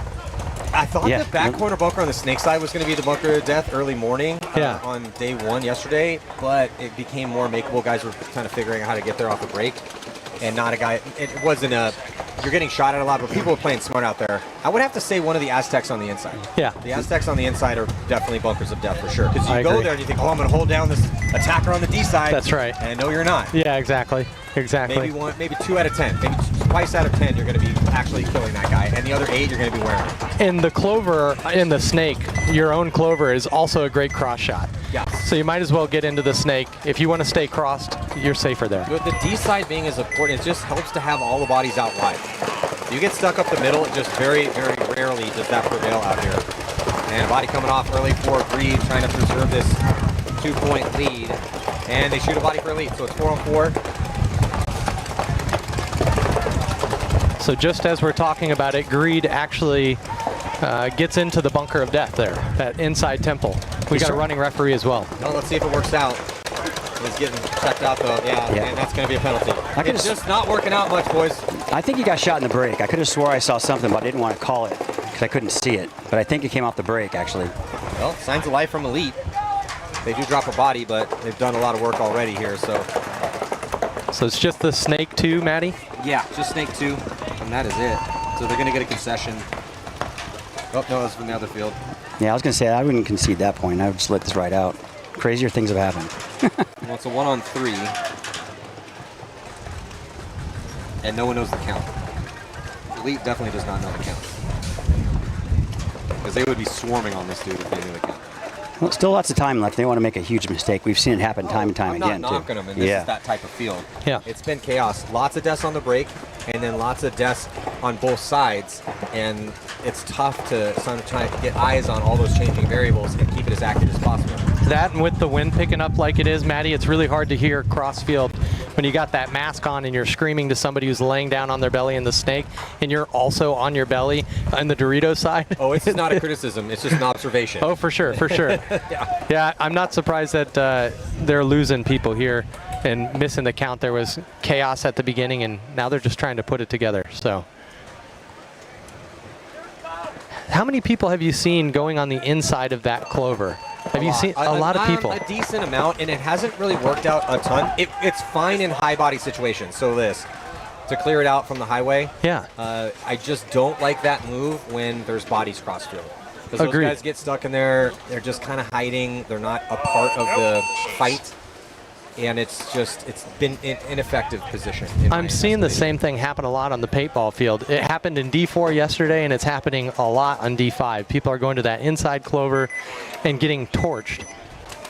I thought the back corner bunker on the snake side was going to be the bunker of death early morning on day one yesterday, but it became more makeable. Guys were kind of figuring out how to get there off the break, and not a guy. It wasn't a. You're getting shot at a lot, but people were playing smart out there. I would have to say one of the Aztecs on the inside. Yeah. The Aztecs on the inside are definitely bunkers of death for sure. Because you I go agree. there and you think, oh, I'm going to hold down this attacker on the D side. That's right. And no, you're not. Yeah, exactly. Exactly. Maybe 2 out of 10. Maybe twice out of 10 you're going to be actually killing that guy, and the other 8 you're going to be wearing. And the clover in the snake, your own clover, is also a great cross shot. Yes. So you might as well get into the snake. If you want to stay crossed, you're safer there. With the D side being as important, it just helps to have all the bodies out wide. If you get stuck up the middle, it just very, very rarely does that prevail out here. And a body coming off early for Greed, trying to preserve this 2-point lead. And they shoot a body for a lead, so it's 4-on-4. So just as we're talking about it, Greed actually gets into the bunker of death there, that inside temple. We got a running referee as well. Well, let's see if it works out. He's getting checked out though, and that's going to be a penalty. It's just not working out much, boys. I think he got shot in the break. I could have swore I saw something, but I didn't want to call it because I couldn't see it. But I think it came off the break, actually. Well, signs of life from Elite. They do drop a body, but they've done a lot of work already here, so. So it's just the snake 2, Maddie? Yeah, just snake 2, and that is it. So they're going to get a concession. Oh, no, that's from the other field. Yeah, I was going to say I wouldn't concede that point. I would just let this ride out. Crazier things have happened. Well, it's a 1-on-3. And no one knows the count. Elite definitely does not know the count. Because they would be swarming on this dude if they knew the count. Well, still lots of time left. They want to make a huge mistake. We've seen it happen time and time again, I'm not knocking them, and this is that type of field. Yeah. It's been chaos. Lots of deaths on the break, and then lots of deaths on both sides. And it's tough to try to get eyes on all those changing variables and keep it as accurate as possible. That, and with the wind picking up like it is, Maddie, it's really hard to hear cross field when you got that mask on and you're screaming to somebody who's laying down on their belly in the snake, and you're also on your belly on the Dorito side. Oh, it's not a criticism. It's just an observation. Oh, for sure, for sure. Yeah, I'm not surprised that they're losing people here and missing the count. There was chaos at the beginning, and now they're just trying to put it together. So, how many people have you seen going on the inside of that clover? Have you seen a lot of people? A decent amount, and it hasn't really worked out a ton. It's fine in high body situations. So to clear it out from the highway. Yeah. I just don't like that move when there's bodies cross field. Because those Agreed. guys get stuck in there. They're just kind of hiding. They're not a part of the fight. And it's been an ineffective position. I'm seeing the same thing happen a lot on the paintball field. It happened in D4 yesterday, and it's happening a lot on D5. People are going to that inside clover and getting torched.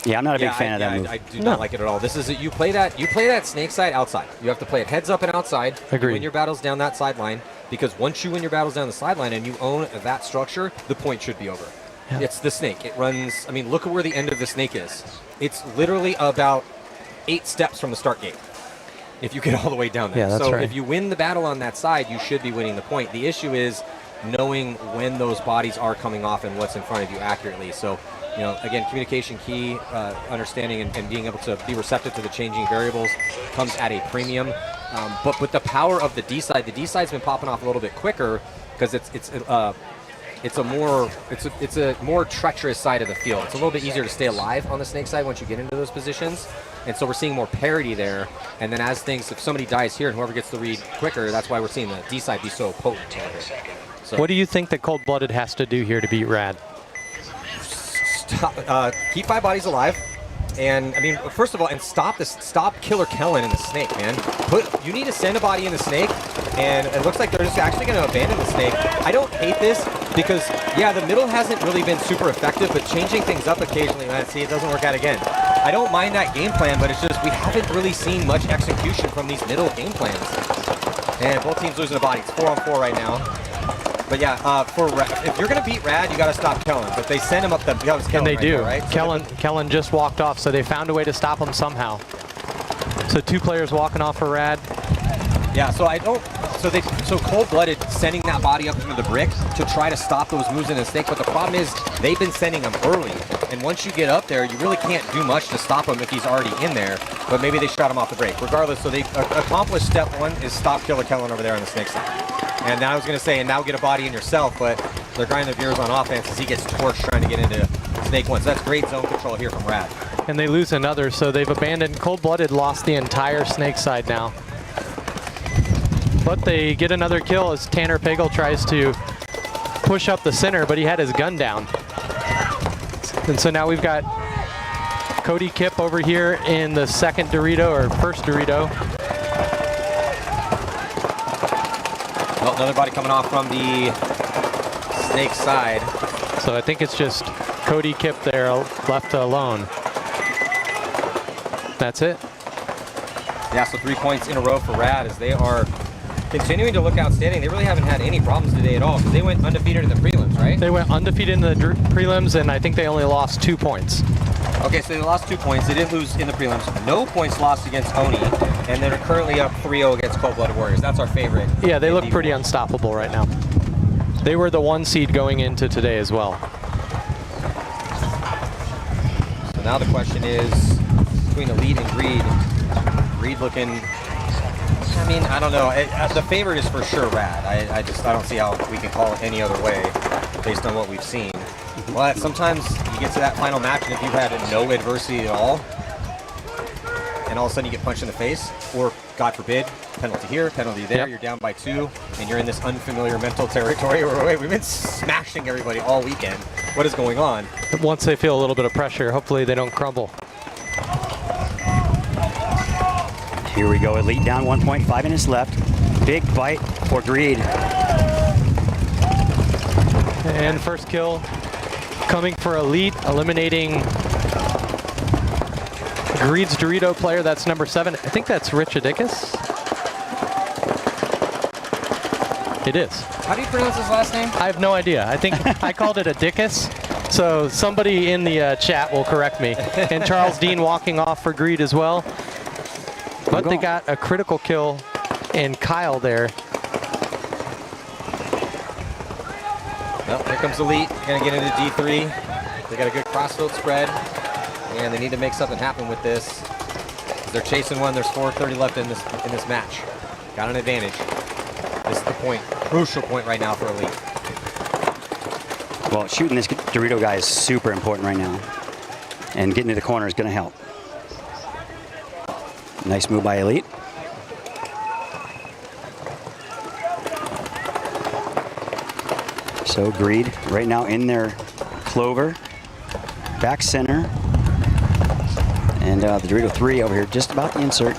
Yeah, I'm not a big fan of that move. I do not like it at all. This is you play that snake side outside. You have to play it heads up and outside. Agreed. Win your battles down that sideline, because once you win your battles down the sideline and you own that structure, the point should be over. Yeah. It's the snake. It runs. I mean, look at where the end of the snake is. It's literally about 8 steps from the start gate. if you get all the way down there. Yeah, that's so right. if you win the battle on that side, you should be winning the point. The issue is knowing when those bodies are coming off and what's in front of you accurately. So, you know, again, communication key, understanding and being able to be receptive to the changing variables comes at a premium. But with the power of the D side's been popping off a little bit quicker because it's a more treacherous side of the field. It's a little bit easier to stay alive on the snake side once you get into those positions. And so we're seeing more parity there. And then as things, if somebody dies here and whoever gets the read quicker, that's why we're seeing the D side be so potent. So What do you think that Cold-Blooded has to do here to beat Rad? keep 5 bodies alive. And I mean, first of all, and stop Killer Kellen in the snake, man. You need to send a body in the snake, and it looks like they're just actually going to abandon the snake. I don't hate this because, yeah, the middle hasn't really been super effective, but changing things up occasionally, man, see, it doesn't work out again. I don't mind that game plan, but it's just we haven't really seen much execution from these middle game plans. And both teams losing a body. It's 4-on-4 right now. But yeah, if you're going to beat Rad, you got to stop Kellen. But they send him up the. And they right do. there, right? Kellen just walked off, so they found a way to stop him somehow. So 2 players walking off for Rad. Yeah. So I don't. So Cold-Blooded sending that body up through the brick to try to stop those moves in the snake. But the problem is they've been sending them early, and once you get up there, you really can't do much to stop him if he's already in there. But maybe they shot him off the break. Regardless, so they accomplished step 1 is stop Killer Kellen over there on the snake side. And now I was going to say, and now get a body in yourself, but they're grinding their gears on offense as he gets torched trying to get into Snake 1. So that's great zone control here from Rad. And they lose another, so they've abandoned. Cold-Blooded lost the entire snake side now. But they get another kill as Tanner Pagel tries to push up the center, but he had his gun down. And so now we've got Cody Kipp over here in the second Dorito, or first Dorito. Well, another body coming off from the snake side. So I think it's just Cody Kipp there left alone. That's it. Yeah, so 3 points in a row for Rad as they are continuing to look outstanding. They really haven't had any problems today at all because they went undefeated in the prelims, right? They went undefeated in the prelims, and I think they only lost 2 points. Okay, so they lost 2 points. They didn't lose in the prelims. No points lost against Oni, and they're currently up 3-0 against Cold-Blooded Warriors. That's our favorite. Yeah, they look pretty unstoppable right now. They were the 1 seed going into today as well. So now the question is between Elite and Greed. Greed looking, I mean, I don't know. The favorite is for sure Rad. I don't see how we can call it any other way based on what we've seen. But sometimes you get to that final match, and if you've had no adversity at all, and all of a sudden you get punched in the face, or God forbid, penalty here, penalty there, You're down by 2, and you're in this unfamiliar mental territory where we've been smashing everybody all weekend. What is going on? Once they feel a little bit of pressure, hopefully they don't crumble. Here we go, Elite down 1.5 minutes left. Big bite for Greed. And first kill coming for Elite, eliminating Greed's Dorito player. That's number 7. I think that's Rich Adicus. It is. How do you pronounce his last name? I have no idea. I think I called it Adicus. So somebody in the chat will correct me. And Charles Dean walking off for Greed as well. But they got a critical kill in Kyle there. Well, here comes Elite. Gonna get into D3. They got a good crossfield spread, and they need to make something happen with this. They're chasing one. There's 4:30 left in this match. Got an advantage. This is the point, crucial point right now for Elite. Well, shooting this Dorito guy is super important right now, and getting to the corner is going to help. Nice move by Elite. So Greed right now in their clover, back center, and the Dorito 3 over here just about the insert.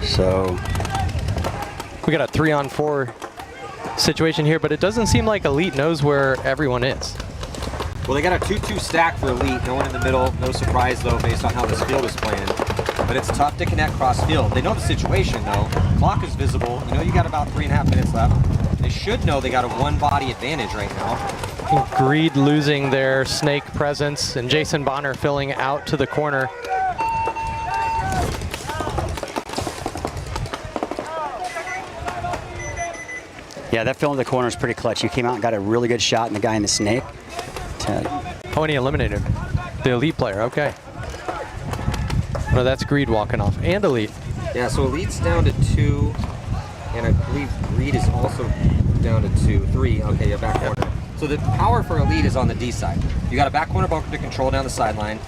So we got a 3-on-4 situation here, but it doesn't seem like Elite knows where everyone is. Well, they got a 2-2 stack for Elite. No one in the middle. No surprise, though, based on how this field is playing. But it's tough to connect cross field. They know the situation, though. Clock is visible. You know you got about 3.5 minutes left. They should know they got a one-body advantage right now. Greed losing their snake presence, and Jason Bonner filling out to the corner. Yeah, that fill in the corner is pretty clutch. You came out and got a really good shot on the guy in the snake. Oh, and he eliminated the elite player. Okay. No, that's Greed walking off, and elite. Yeah, so elite's down to 2, and I believe Greed is also down to 2, 3. Okay, yeah, back corner. So the power for elite is on the D side. You got a back corner bunker to control down the sideline.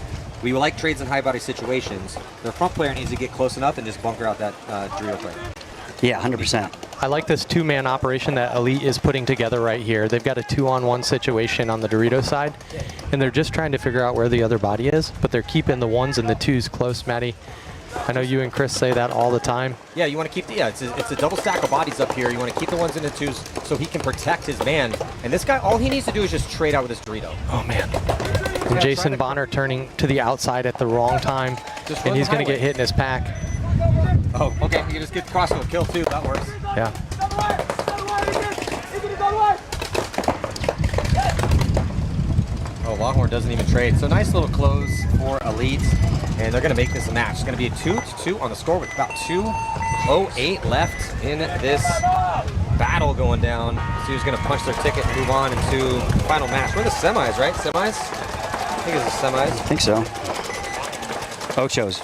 We like trades in high body situations. Their front player needs to get close enough and just bunker out that Dorito player. Yeah, 100%. I like this two-man operation that Elite is putting together right here. They've got a 2-on-1 situation on the Dorito side, and they're just trying to figure out where the other body is, but they're keeping the 1s and the 2s close, Maddie. I know you and Chris say that all the time. Yeah, you want to keep the, it's a double stack of bodies up here. You want to keep the 1s and the 2s so he can protect his man. And this guy, all he needs to do is just trade out with his Dorito. Oh, man. And Jason Bonner turning to the outside at the wrong time, and he's going to get hit in his pack. Oh, okay. You can just get the crossfield kill too. That works. Yeah. Oh, Longhorn doesn't even trade. So nice little close for Elite, and they're going to make this a match. It's going to be a 2-2 on the score with about 2:08 left in this battle going down. So who's going to punch their ticket and move on into the final match. We're in the semis, right? Semis? I think it's the semis. I think so. Ocho's.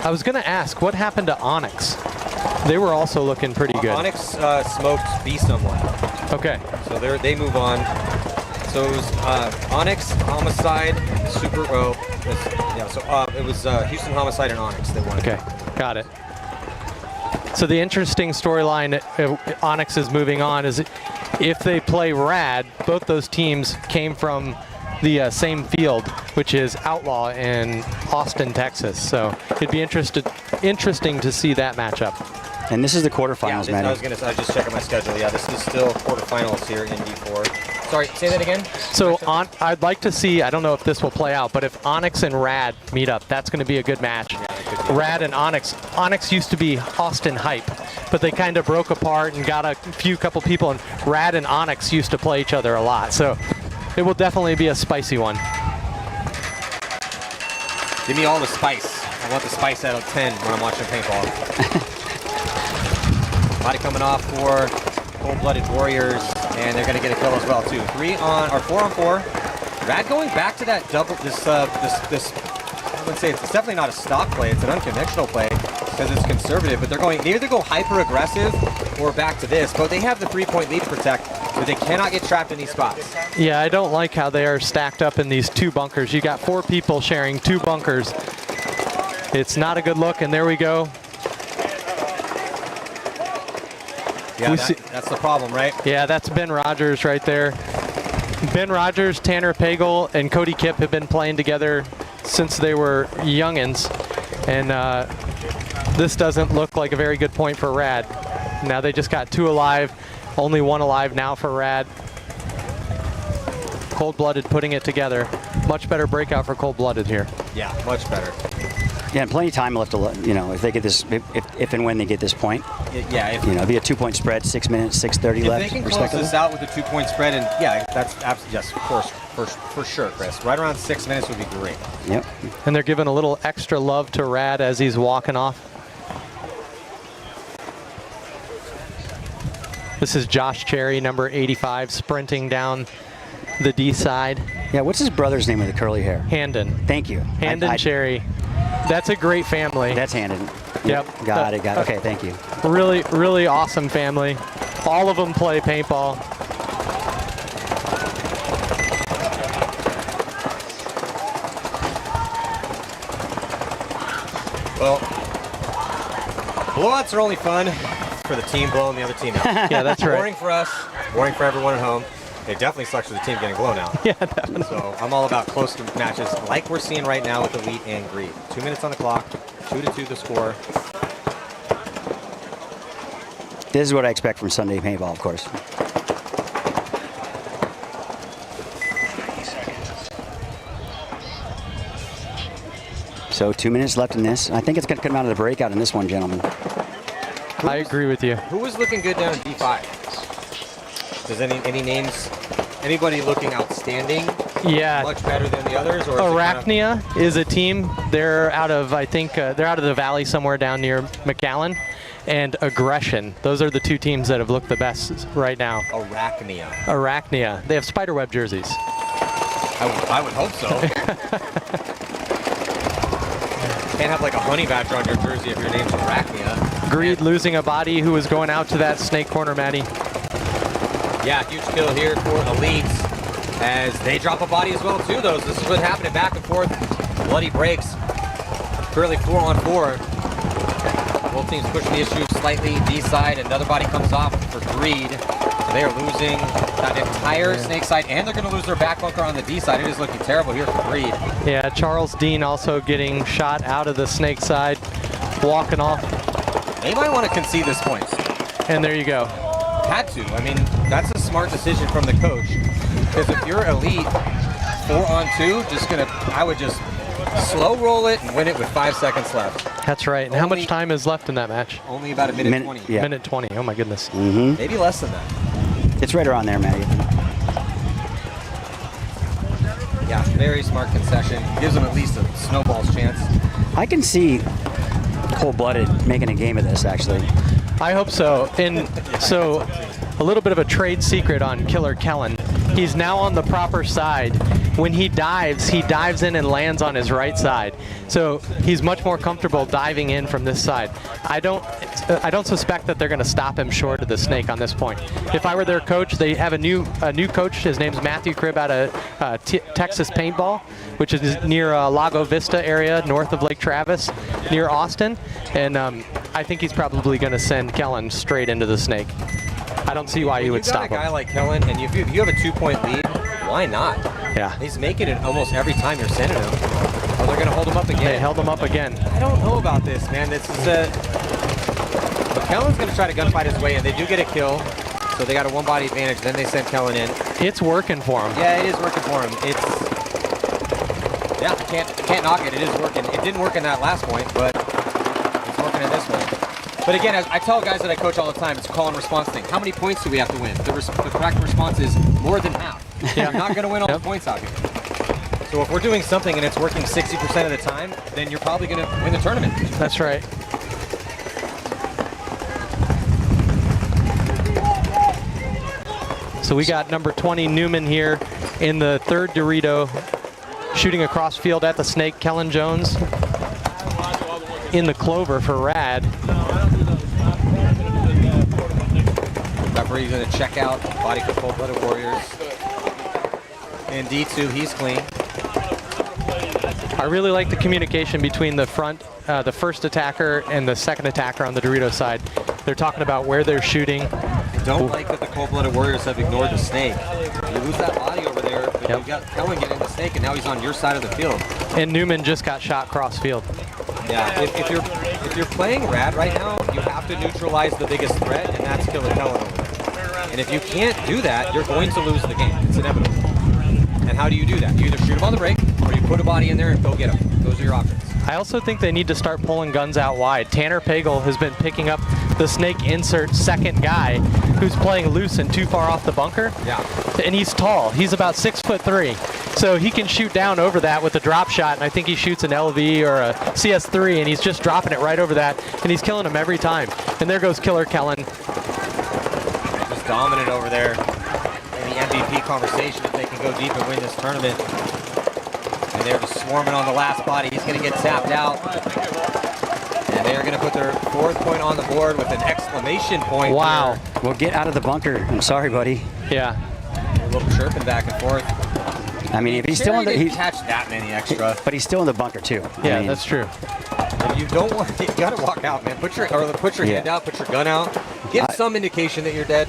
I was going to ask, what happened to Onyx? They were also looking pretty good. Onyx smoked B someone. Okay. So they move on. So it was Onyx, Homicide, Super. Oh, yeah. So it was Houston Homicide and Onyx. They won. Okay, got it. So the interesting storyline Onyx is moving on is if they play Rad, both those teams came from the same field, which is Outlaw in Austin, Texas. So it'd be interesting to see that matchup. And this is the quarterfinals, yeah, man. I was just checking my schedule. Yeah, this is still quarterfinals here in D4. Sorry, say that again? So I'd like to see, I don't know if this will play out, but if Onyx and Rad meet up, that's going to be a good match. Yeah, Rad and Onyx. Onyx used to be Austin Hype, but they kind of broke apart and got a couple people, and Rad and Onyx used to play each other a lot. So it will definitely be a spicy one. Give me all the spice. I want the spice out of 10 when I'm watching paintball. Body coming off for Cold-Blooded Warriors, and they're going to get a kill as well too. 4 on 4. Rad going back to that double. This I would say it's definitely not a stock play. It's an unconventional play because it's conservative. But they either go hyper aggressive or back to this. But they have the 3-point lead to protect, so they cannot get trapped in these spots. Yeah, I don't like how they are stacked up in these 2 bunkers. You got 4 people sharing 2 bunkers. It's not a good look, and there we go. Yeah, that's the problem, right? Yeah, that's Ben Rogers right there. Ben Rogers, Tanner Pagel, and Cody Kipp have been playing together since they were youngins, and this doesn't look like a very good point for Rad. Now they just got 2 alive, only 1 alive now for Rad. Cold-Blooded putting it together. Much better breakout for Cold-Blooded here. Yeah, much better. Yeah, and plenty of time left to, if they get this, if and when they get this point. Yeah, it'll be a 2-point spread, 6 minutes, 6:30 left. If they can close this out with a 2-point spread, and yeah, that's absolutely, yes, of course, for sure, Chris. Right around 6 minutes would be great. Yep. And they're giving a little extra love to Rad as he's walking off. This is Josh Cherry, number 85, sprinting down the D side. Yeah, what's his brother's name with the curly hair? Handon. Thank you. Handon Cherry. That's a great family. That's Handon. Yep. Got it. Okay, thank you. Really, really awesome family. All of them play paintball. Well, blowouts are only fun for the team blowing the other team out. Yeah, that's right. Boring for us, boring for everyone at home. It definitely sucks for the team getting blown out. Yeah, definitely. So I'm all about close matches like we're seeing right now with Elite and Greed. 2 minutes on the clock, 2-2 the score. This is what I expect from Sunday paintball, of course. 90 seconds. So 2 minutes left in this. I think it's going to come out of the breakout in this one, gentlemen. I agree with you. Who was looking good down in D5? Does any names, anybody looking outstanding? Yeah. Much better than the others? Or Arachnia is a team. They're out of, I think, they're out of the valley somewhere down near McAllen. And Aggression. Those are the two teams that have looked the best right now. Arachnia. They have spiderweb jerseys. I would hope so. Can't have like a honey badger on your jersey if your name's Arachnia. Greed losing a body who was going out to that snake corner, Maddie. Yeah, huge kill here for Elites as they drop a body as well too, though. So this is what happening back and forth. Bloody breaks. Currently 4-on-4. Both teams pushing the issue slightly. D side, another body comes off for Greed. So they are losing that entire snake side, and they're going to lose their back bunker on the D side. It is looking terrible here for Greed. Yeah, Charles Dean also getting shot out of the snake side, walking off. They might want to concede this point. And there you go. Had to. I mean, that's a smart decision from the coach. Because if you're Elite 4-on-2, I would just slow roll it and win it with 5 seconds left. That's right. And how much time is left in that match? Only about a minute 20. Yeah. Minute 20. Oh my goodness. Maybe less than that. It's right around there, Maddie. Yeah, very smart concession. Gives them at least a snowball's chance. I can see Cold-Blooded making a game of this, actually. I hope so. And so a little bit of a trade secret on Killer Kellen. He's now on the proper side. When he dives in and lands on his right side. So he's much more comfortable diving in from this side. I don't suspect that they're going to stop him short of the snake on this point. If I were their coach, they have a new coach. His name's Matthew Cribb out of Texas Paintball, which is near Lago Vista area, north of Lake Travis, near Austin. And I think he's probably going to send Kellen straight into the snake. I don't see why you would stop him. You got a guy like Kellen, and if you have a 2-point lead, why not? Yeah. He's making it almost every time you're sending him. Oh, they're going to hold him up again. They held him up again. I don't know about this, man. This is but Kellen's going to try to gunfight his way in. They do get a kill, so they got a one-body advantage. Then they send Kellen in. It's working for him. Yeah, it is working for him. Yeah, can't knock it. It is working. It didn't work in that last point, but it's working in this one. But again, as I tell guys that I coach all the time, it's a call and response thing. How many points do we have to win? The correct response is more than half. Yeah. You're not going to win all the points out here. So if we're doing something and it's working 60% of the time, then you're probably going to win the tournament. That's right. So we got number 20 Newman here in the third Dorito, shooting across field at the snake. Kellen Jones in the clover for Rad. Referee's going to check out body for Cold-Blooded Warriors. And D2, he's clean. I really like the communication between the the first attacker and the second attacker on the Dorito side. They're talking about where they're shooting. I don't like that the Cold-Blooded Warriors have ignored the snake. You lose that body over there, but you got Kellen getting the snake, and now he's on your side of the field. And Newman just got shot cross field. Yeah, if you're playing Rad right now, you have to neutralize the biggest threat, and that's Killer Kellen over there. And if you can't do that, you're going to lose the game. It's inevitable. And how do you do that? You either shoot him on the break, or you put a body in there and go get him. Those are your options. I also think they need to start pulling guns out wide. Tanner Pagel has been picking up the snake insert second guy who's playing loose and too far off the bunker. Yeah. And he's tall. He's about 6'3". So he can shoot down over that with a drop shot, and I think he shoots an LV or a CS3, and he's just dropping it right over that, and he's killing him every time. And there goes Killer Kellen. Just dominant over there in the MVP conversation if they can go deep and win this tournament. And they're just swarming on the last body. He's going to get tapped out. And they're going to put their 4th point on the board with an exclamation point. Wow. Here. Well, get out of the bunker. I'm sorry, buddy. Yeah. A little chirping back and forth. I mean, if he's still in the... He catch that many extra. But he's still in the bunker, too. Yeah, I mean, that's true. And you don't want... You got to walk out, man. Put your hand out. Put your gun out. Give some indication that you're dead.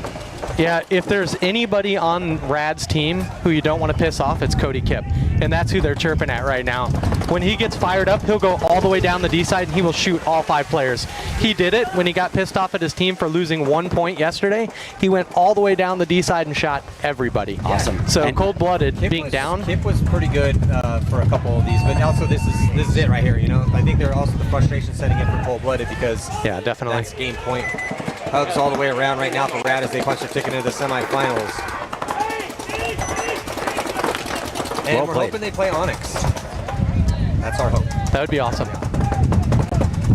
Yeah, if there's anybody on Rad's team who you don't want to piss off, it's Cody Kipp. And that's who they're chirping at right now. When he gets fired up, he'll go all the way down the D side and he will shoot all 5 players. He did it when he got pissed off at his team for losing 1 point yesterday. He went all the way down the D side and shot everybody. Awesome. So cold-blooded, being down. Kipp was pretty good for a couple of these, but also this is it right here. You know, I think they're also the frustration setting in for cold-blooded because yeah, definitely that's game point. hugs all the way around right now for Rad as they punch their ticket into the semifinals. And Well we're played. hoping they play Onyx. That's our hope. That would be awesome.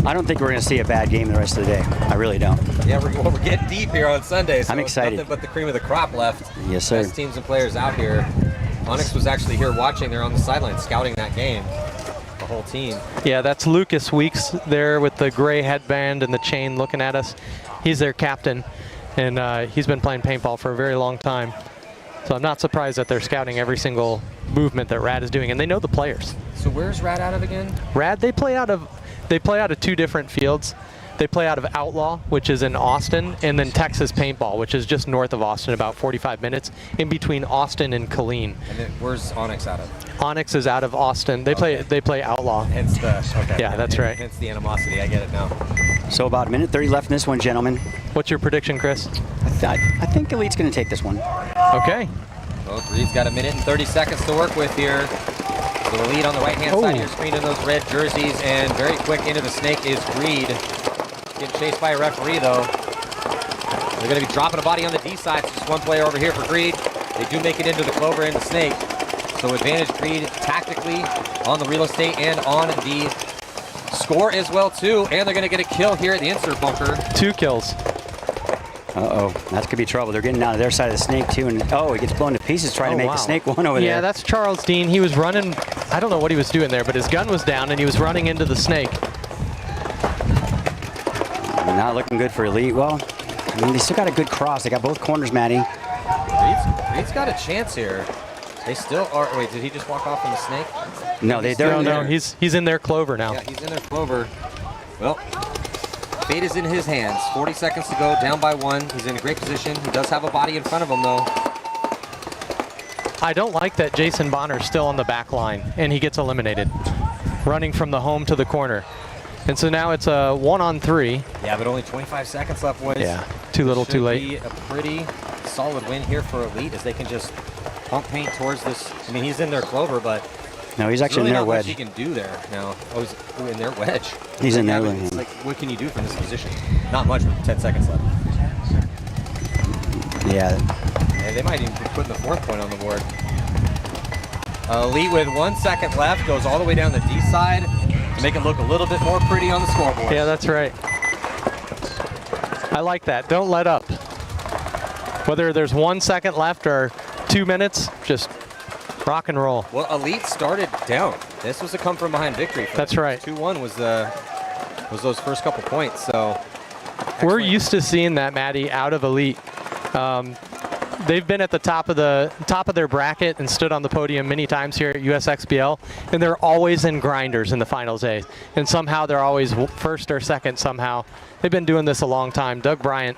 I don't think we're going to see a bad game the rest of the day. I really don't. Yeah, we're getting deep here on Sunday. So I'm excited. Nothing but the cream of the crop left. Yes, sir. Best teams and players out here. Onyx was actually here watching. They're on the sideline scouting that game. The whole team. Yeah, that's Lucas Weeks there with the gray headband and the chain looking at us. He's their captain, and he's been playing paintball for a very long time. So I'm not surprised that they're scouting every single movement that Rad is doing, and they know the players. So where's Rad out of again? Rad, they play out of 2 different fields. They play out of Outlaw, which is in Austin, and then Texas Paintball, which is just north of Austin, about 45 minutes, in between Austin and Killeen. And then where's Onyx out of? Onyx is out of Austin. They play Outlaw. Hence the okay. Yeah, that's right. Hence the animosity. I get it now. So about a minute 30 left in this one, gentlemen. What's your prediction, Chris? I think Elite's going to take this one. Okay. Well, Greed's got a minute and 30 seconds to work with here. So the lead on the right-hand side of your screen in those red jerseys, and very quick into the snake is Greed. Getting chased by a referee, though. They're going to be dropping a body on the D side. So just one player over here for Greed. They do make it into the clover and the snake. So advantage Greed tactically on the real estate and on the score as well, too. And they're going to get a kill here at the insert bunker. 2 kills. Uh-oh, that could be trouble. They're getting out of their side of the snake, too, and he gets blown to pieces trying to make the snake one over there. Yeah, that's Charles Dean. He was running, I don't know what he was doing there, but his gun was down and he was running into the snake. Not looking good for Elite. Well, I mean, they still got a good cross. They got both corners, Matty. Reed's got a chance here. They still are. Wait, did he just walk off from the snake? No, No, he's in their clover now. Yeah, he's in their clover. Well, fate is in his hands. 40 seconds to go, down by 1. He's in a great position. He does have a body in front of him, though. I don't like that Jason Bonner's still on the back line and he gets eliminated, running from the home to the corner. And so now it's a 1-on-3. Yeah, but only 25 seconds left, boys. Yeah, too little, too late. Should be a pretty solid win here for Elite as they can just pump paint towards this. I mean, he's in their clover, but no, he's actually really in their not much wedge. he can do there now. Oh, he's in their wedge. He's in Yeah, their but it's lane. like, what can you do from this position? Not much with 10 seconds left. Yeah. And they might even be putting the 4th point on the board. Elite with 1 second left goes all the way down the D side to make it look a little bit more pretty on the scoreboard. Yeah, that's right. I like that. Don't let up. Whether there's 1 second left or 2 minutes, just rock and roll. Well, Elite started down. This was a come from behind victory. That's right. 2-1 was those first couple points. So we're used to seeing that, Maddie, out of Elite. They've been at the top of their bracket and stood on the podium many times here at Usxbl, and they're always in grinders in the finals A. And somehow they're always first or second somehow. They've been doing this a long time. Doug Bryant,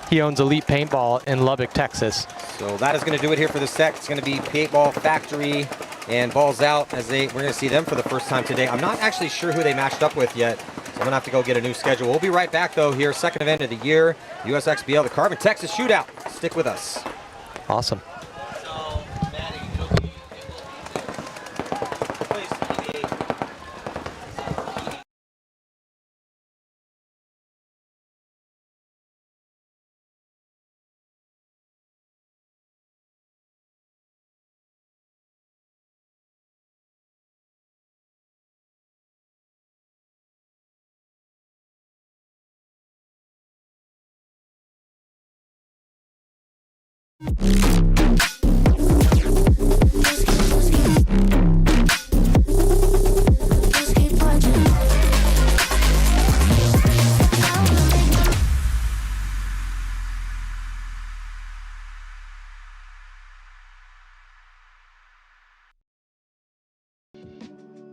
he owns Elite Paintball in Lubbock, Texas. So that is going to do it here for the set. It's going to be Paintball Factory and Balls Out as we're going to see them for the first time today. I'm not actually sure who they matched up with yet, so I'm going to have to go get a new schedule. We'll be right back, though, here, second event of the year, Usxbl, the Crbn, Texas Shootout. Stick with us. Awesome.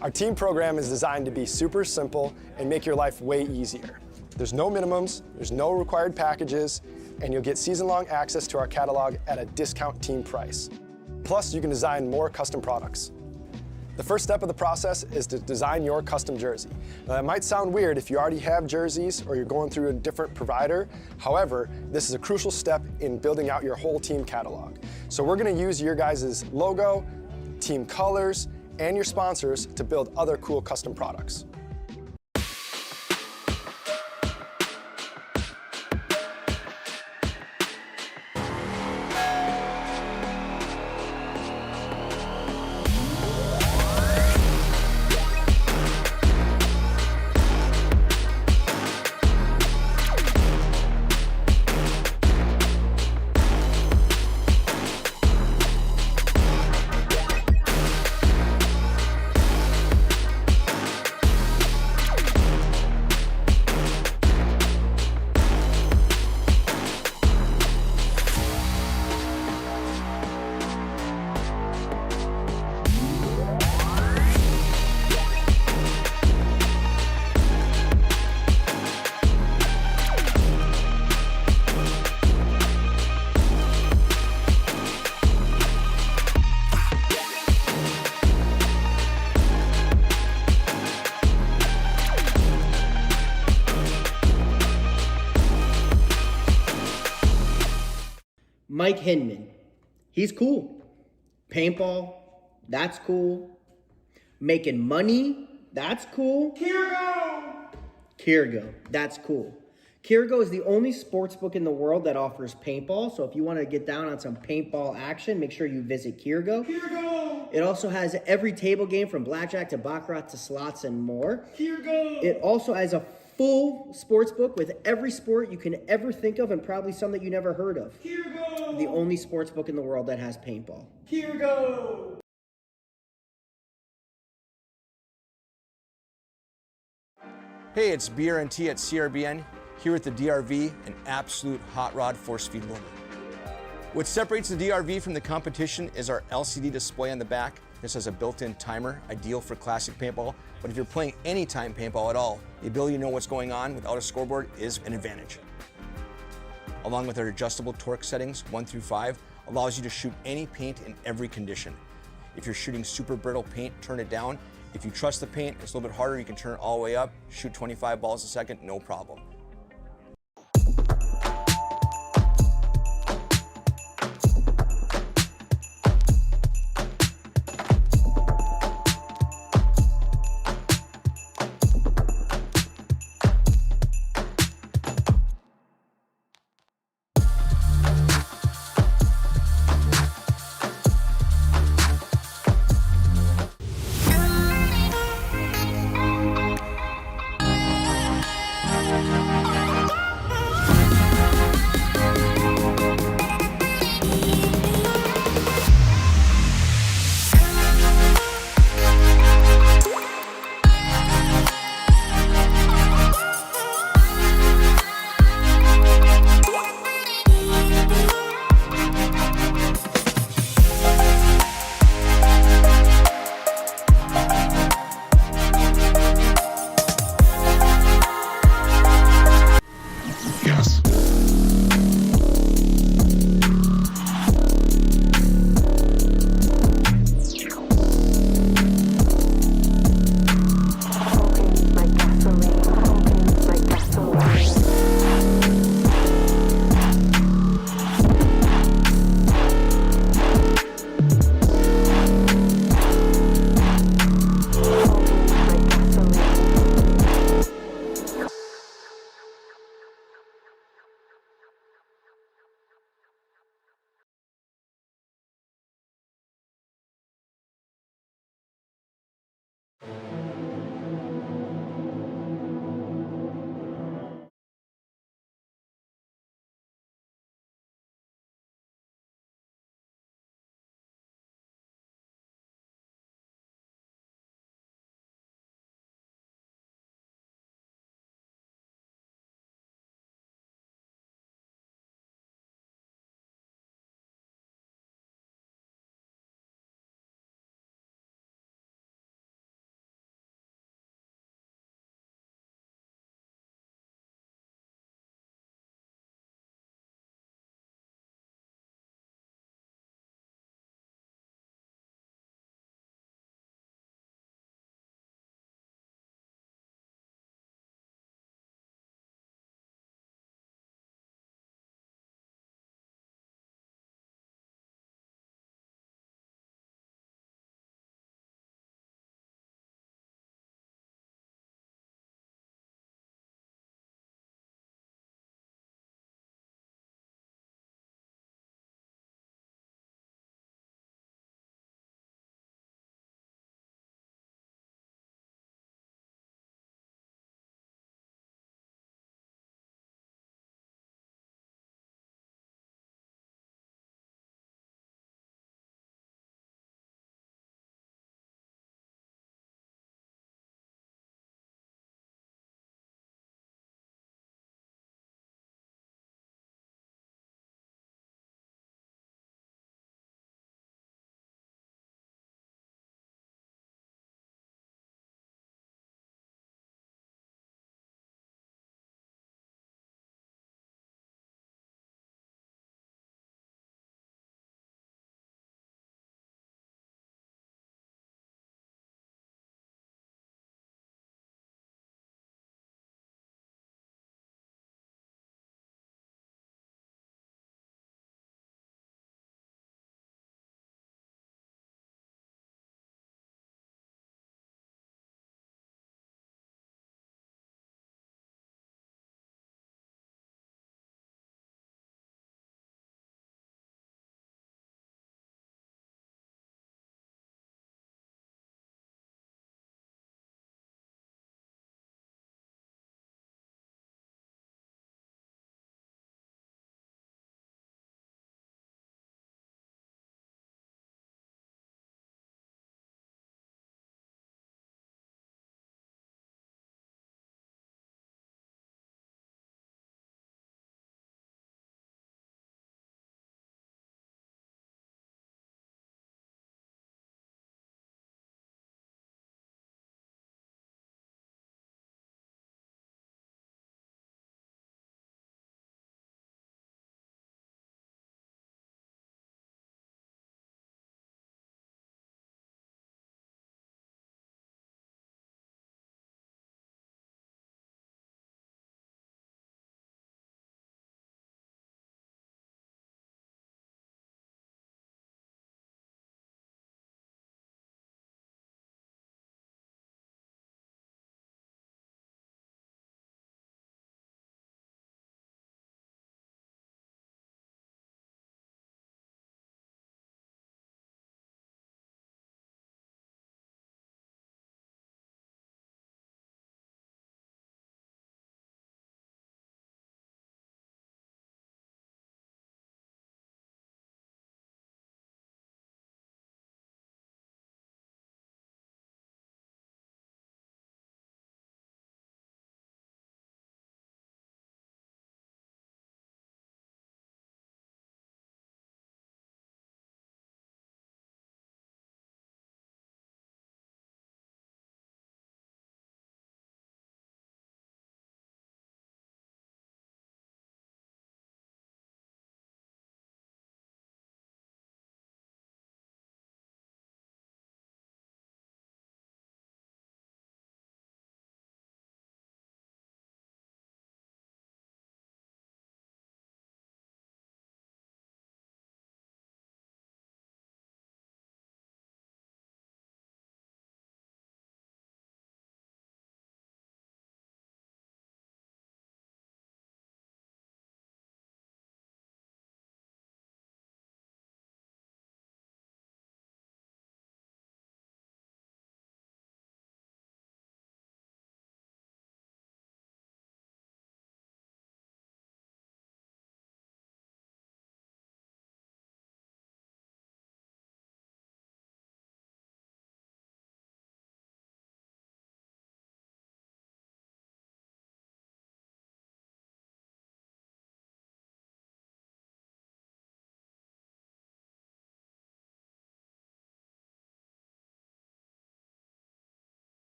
Our team program is designed to be super simple and make your life way easier. There's no minimums, there's no required packages, and you'll get season-long access to our catalog at a discount team price. Plus, you can design more custom products. The first step of the process is to design your custom jersey. Now, that might sound weird if you already have jerseys or you're going through a different provider. However, this is a crucial step in building out your whole team catalog. So we're going to use your guys' logo, team colors, and your sponsors to build other cool custom products. Mike Hinman, he's cool. Paintball, that's cool. Making money, that's cool. Crbn, that's cool. Crbn is the only sports book in the world that offers paintball. So if you want to get down on some paintball action, make sure you visit Crbn. It also has every table game from blackjack to baccarat to slots and more. It also has a full sports book with every sport you can ever think of and probably some that you never heard of. The only sports book in the world that has paintball. Hey, it's BRNT at Crbn, here with the DRV, an absolute hot rod force feed limit. What separates the DRV from the competition is our LCD display on the back. This has a built-in timer, ideal for classic paintball, but if you're playing anytime paintball at all, the ability to know what's going on without a scoreboard is an advantage. Along with our adjustable torque settings, 1 through 5, allows you to shoot any paint in every condition. If you're shooting super brittle paint, turn it down. If you trust the paint, it's a little bit harder, you can turn it all the way up, shoot 25 balls a second, no problem.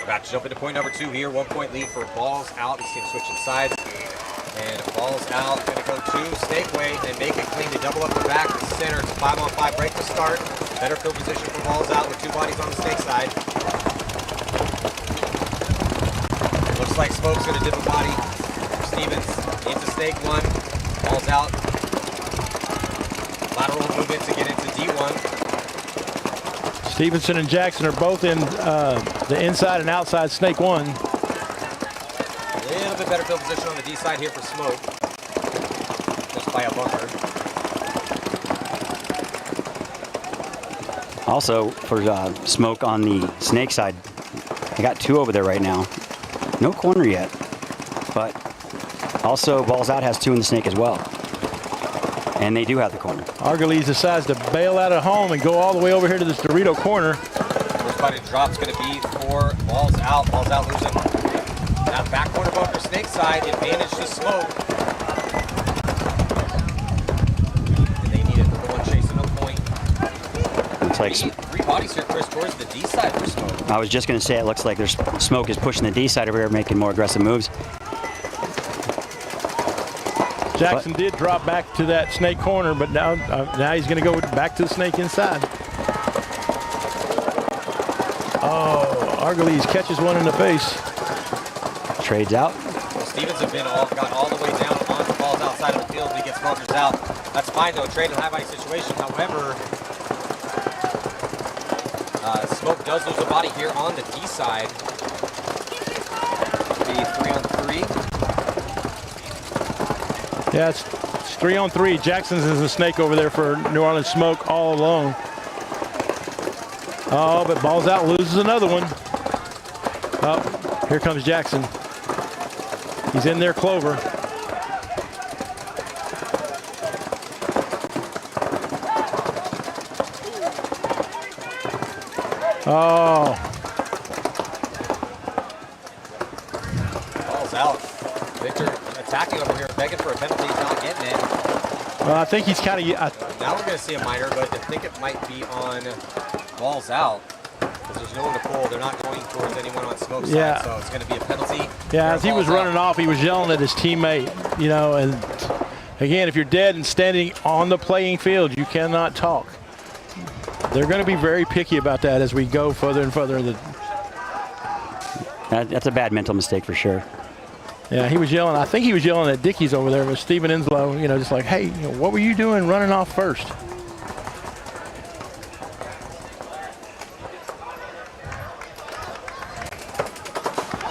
About to jump into point number 2 here. 1 point lead for balls out. You see him switching sides. And balls out. Going to go to snake way and make it clean. They double up the back to center. It's a 5-on-5 break to start. Better field position for balls out with 2 bodies on the snake side. Looks like Smoke's going to dip a body. Stevens into snake 1. Balls out. Lateral movement to get into D1. Stevenson and Jackson are both in the inside and outside snake 1. A little bit better field position on the D side here for Smoke. Just by a bunker. Also for Smoke on the snake side, I got 2 over there right now. No corner yet, but also balls out has 2 in the snake as well. And they do have the corner. Argeles decides to bail out at home and go all the way over here to this Dorito corner. First body drop's going to be for balls out. Balls out losing. Now back corner bunker, snake side, advantage to Smoke. And they need it. They're the one chasing the point. Looks like 3 bodies here, Chris, towards the D side for Smoke. I was just going to say it looks like there's Smoke is pushing the D side over here, making more aggressive moves. Jackson did drop back to that snake corner, but now he's going to go back to the snake inside. Oh, Argeles catches one in the face. Trades out. Well, Stevens have got all the way down on the balls outside of the field. He gets bunkers out. That's fine though, trade and high body situation. However, Smoke does lose a body here on the D side. Be 3-on-3. Yeah, it's 3-on-3. Jackson's is a snake over there for New Orleans Smoke all alone. Oh, but balls out, loses another one. Oh, here comes Jackson. He's in there, Clover. Oh. Balls out. Victor attacking over here, begging for a penalty. He's not getting it. Well, I think he's kind of. Now we're going to see a minor, but I think it might be on balls out. Because there's no one to pull. They're not going towards anyone on Smoke's side, so it's going to be a penalty. Yeah, as he was running off, he was yelling at his teammate, you know, and again, if you're dead and standing on the playing field, you cannot talk. They're going to be very picky about that as we go further and further. That's a bad mental mistake for sure. Yeah, he was yelling. I think he was yelling at Dickies over there with Steven Inslow, you know, just like, hey, you know, what were you doing running off first?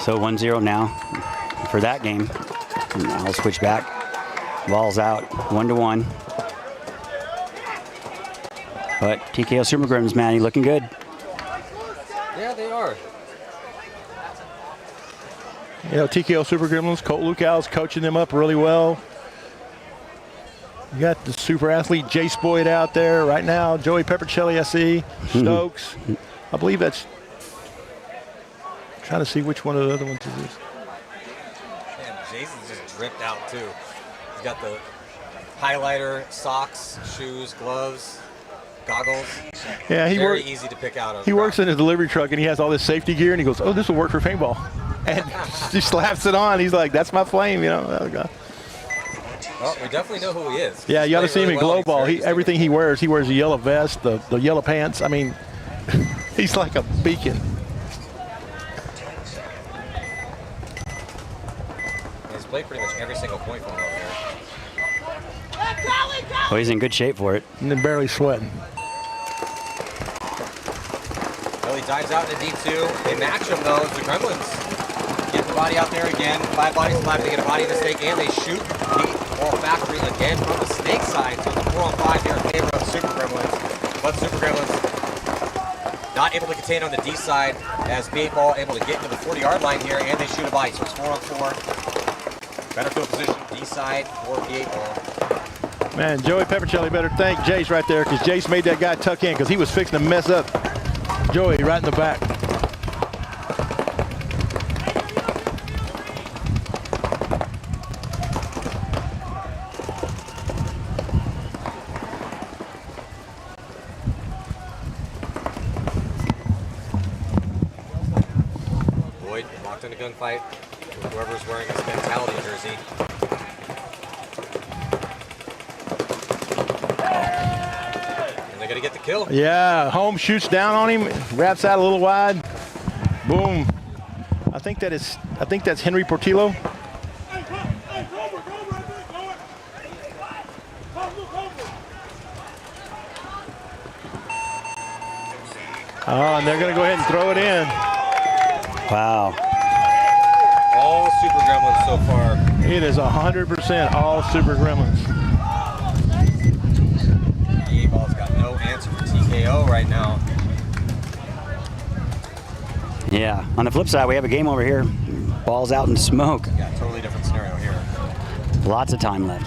So 1-0 now for that game. And I'll switch back. Balls out, 1-1. But TKO Super Gremlins, man, he's looking good. Yeah, they are. You know, TKO Super Gremlins, Colt Lukow's coaching them up really well. You got the super athlete Jace Boyd out there right now. Joey Peppercelli, I see. Stokes. I believe that's. Trying to see which one of the other ones is this. Man, Jason's just dripped out too. He's got the highlighter, socks, shoes, gloves, goggles. Yeah, very easy to pick out. He works in a delivery truck and he has all this safety gear and he goes, "Oh, this will work for paintball," and he slaps it on. He's like, "That's my flame," you know. Oh, God. Well, we definitely know who he is. Yeah, you ought to see him in glow ball. He's Everything he wears a yellow vest, the yellow pants. I mean, he's like a beacon. He's played pretty much every single point from him over here. Oh, he's in good shape for it. And then barely sweating. Well, he dives out in the D2. They match him though. The Gremlins get the body out there again. 5 bodies alive. They get a body in the snake and they shoot the ball factory again from the snake side. So it's a 4-on-5 here in favor of Super Gremlins. But Super Gremlins not able to contain on the D side as Paintball able to get into the 40-yard line here and they shoot a body. So it's 4-on-4. Better field position, D side for Paintball. Man, Joey Peppercelli better thank Jace right there because Jace made that guy tuck in because he was fixing to mess up Joey right in the back. gunfight with whoever's wearing his mentality jersey. And they're gonna get the kill. Yeah, Holmes shoots down on him, wraps out a little wide. Boom. I think that's Henry Portillo. Oh, and they're going to go ahead and throw it in. Wow. All Super Gremlins so far. It is 100% all Super Gremlins. The A-Ball's got no answer for TKO right now. Yeah. On the flip side, we have a game over here. Ball's out in smoke. Yeah, totally different scenario here. Lots of time left.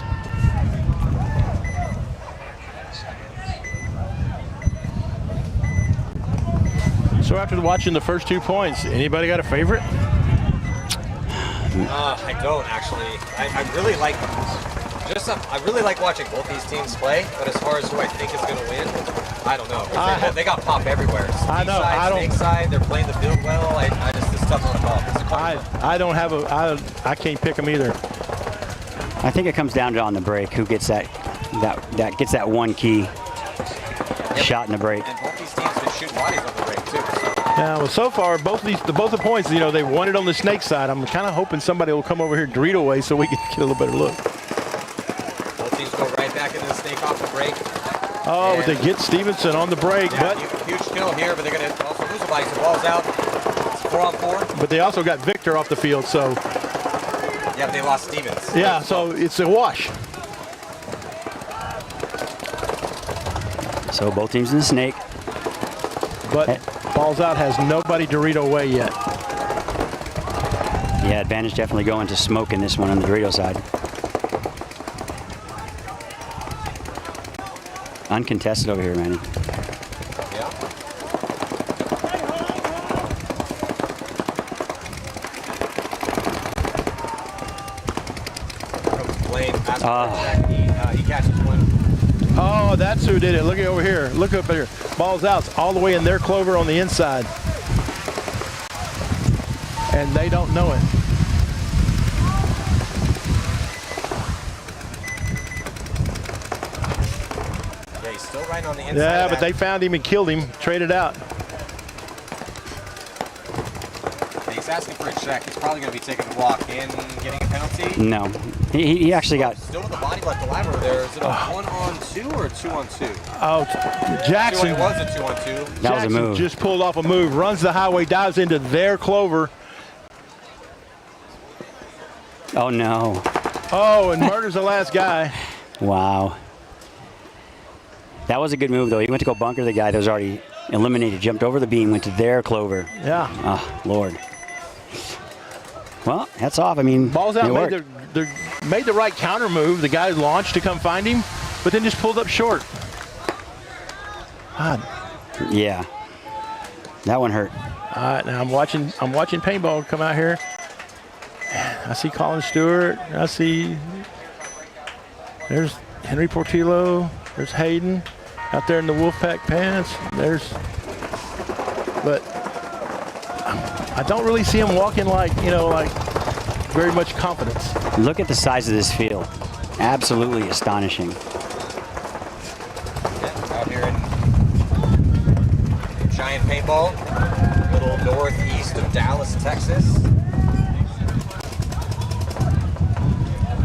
So after watching the first 2 points, anybody got a favorite? I don't actually. I really like I really like watching both these teams play. But as far as who I think is going to win, I don't know. They got pop everywhere. I know. Snake side, they're playing the field well. It's tough on the call. I don't have I can't pick them either. I think it comes down to on the break who gets that gets that one key shot in the break. And both these teams have been shooting bodies on the break too. So. Yeah, well, so far both the points, they won it on the Snake side. I'm kind of hoping somebody will come over here Dorito way so we can get a little better look. Both teams go right back into the Snake off the break. Oh, but they get Stevenson on the break, yeah, but huge kill here, but they're going to also lose a body. So the ball's out. It's 4-on-4. But they also got Victor off the field, so. Yeah, but they lost Stevens. Yeah, so it's a wash. So both teams in the Snake. But Balls Out has nobody Dorito way yet. Yeah, advantage definitely going to smoke in this one on the Dorito side. Uncontested over here, Manny. Yeah. Blaine, he catches one. Oh, that's who did it. Look over here. Look up there. Balls Out's all the way in their clover on the inside. And they don't know it. Yeah, he's still right on the inside. Yeah, but they found him and killed him, traded out. He's asking for a check. He's probably going to be taking a walk in, getting a penalty. No. He actually got... Still with the body left alive over there. Is it a 1-on-2 or a 2-on-2? Oh, Jackson. It was a 2-on-2. That was a move. Just pulled off a move, runs the highway, dives into their clover. Oh, no. Oh, and murders the last guy. Wow. That was a good move, though. He went to go bunker the guy that was already eliminated, jumped over the beam, went to their clover. Yeah. Oh, Lord. Well, hats off. I mean, Balls Out it made the right counter move. The guy launched to come find him, but then just pulled up short. God. Yeah. That one hurt. All right, now I'm watching paintball come out here. I see Colin Stewart. I see there's Henry Portillo. There's Hayden out there in the Wolfpack pants. But I don't really see him walking like very much confidence. Look at the size of this field. Absolutely astonishing. Yeah, out here in giant paintball, a little northeast of Dallas, Texas.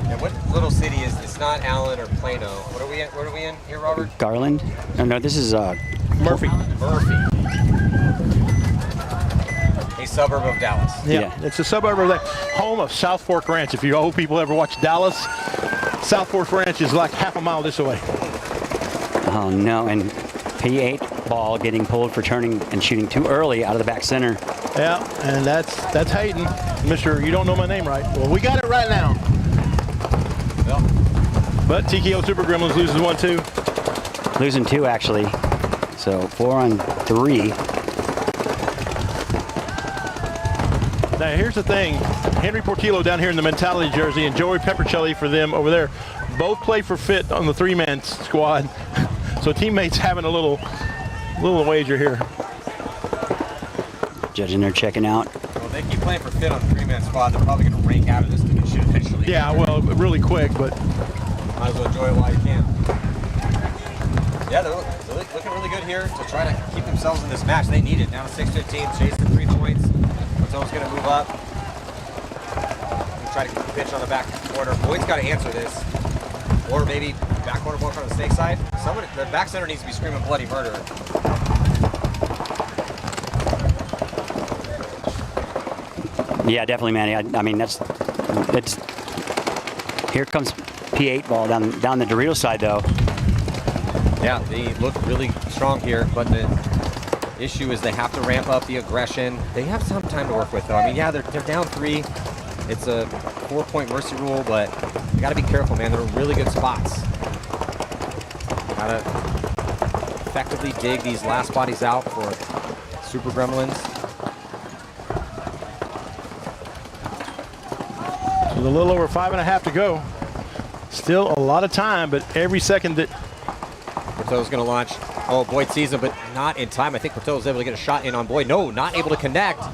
And what little city is? It's not Allen or Plano. What are we in? Where are we in here, Robert? Garland? No, this is Murphy. A suburb of Dallas. Yeah, it's a suburb of the home of South Fork Ranch. If you old people ever watch Dallas, South Fork Ranch is like half a mile this way. Oh, no. And P8 ball getting pulled for turning and shooting too early out of the back center. Yeah, and that's Hayden. Mr. You don't know my name right. Well, we got it right now. Yep. But TKO Super Gremlins loses 1-2. Losing 2, actually. So 4-on-3. Now, here's the thing. Henry Portillo down here in the mentality jersey and Joey Peppercelli for them over there both play for fit on the 3-man squad. So teammates having a little wager here. Judging there, checking out. Well, they keep playing for fit on the 3-man squad, they're probably going to rank out of this division eventually. Yeah, well, really quick, but might as well enjoy it while you can. Yeah, they're looking really good here to try to keep themselves in this match. They need it. Down to 6-15, chasing 3 points. Portillo's going to move up. Try to keep the pitch on the back corner. Boyd's got to answer this. Or maybe back corner block on the snake side. The back center needs to be screaming bloody murder. Yeah, definitely, Manny. I mean, it's. Here comes P8 ball down the Dorito side, though. Yeah, they look really strong here, but the issue is they have to ramp up the aggression. They have some time to work with, though. I mean, yeah, they're down 3. It's a 4-point mercy rule, but you got to be careful, man. They're in really good spots. Got to effectively dig these last bodies out for Super Gremlins. with a little over 5.5 to go. Still a lot of time, but every second that... Portillo's going to launch. Oh, Boyd sees him, but not in time. I think Portillo's able to get a shot in on Boyd. No, not able to connect. Not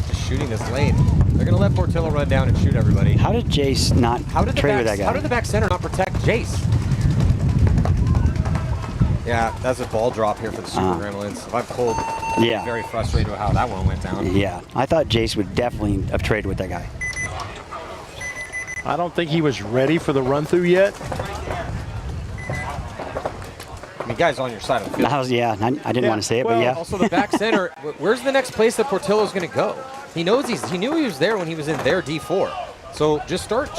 just shooting this lane. They're going to let Portillo run down and shoot everybody. How did Jace not trade with that guy? How did the back center not protect Jace? Yeah, that's a ball drop here for the Super Gremlins. If I'm cold, I'm very frustrated with how that one went down. Yeah, I thought Jace would definitely have traded with that guy. I don't think he was ready for the run through yet. I mean, guys on your side of the field. I didn't want to say it, but yeah. Also, the back center. Where's the next place that Portillo's going to go? He knows he knew he was there when he was in their D4. So just start.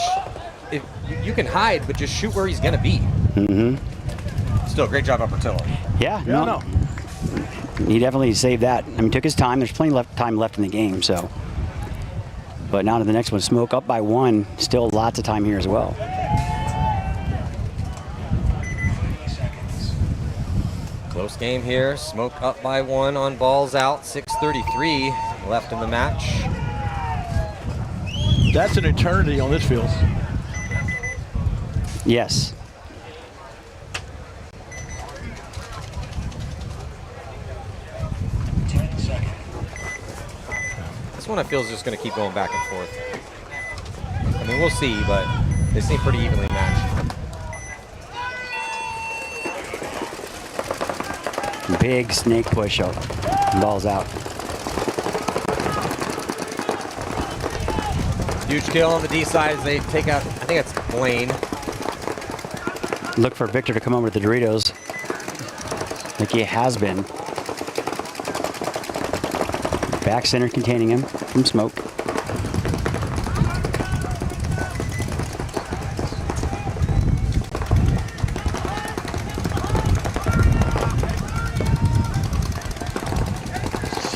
If you can hide, but just shoot where he's going to be. Mm-hmm. Still, great job on Portillo. Yeah, no. He definitely saved that. I mean, took his time. There's plenty of time left in the game, so. But now to the next one, Smoke up by 1. Still lots of time here as well. Close game here. Smoke up by 1 on balls out. 6:33 left in the match. That's an eternity on this field. Yes. This one I feel is just going to keep going back and forth. I mean, we'll see, but they seem pretty evenly matched. Big snake push up. Ball's out. Huge kill on the D side as they take out, I think it's Blaine. Look for Victor to come over to the Doritos. Like he has been. Back center containing him from Smoke.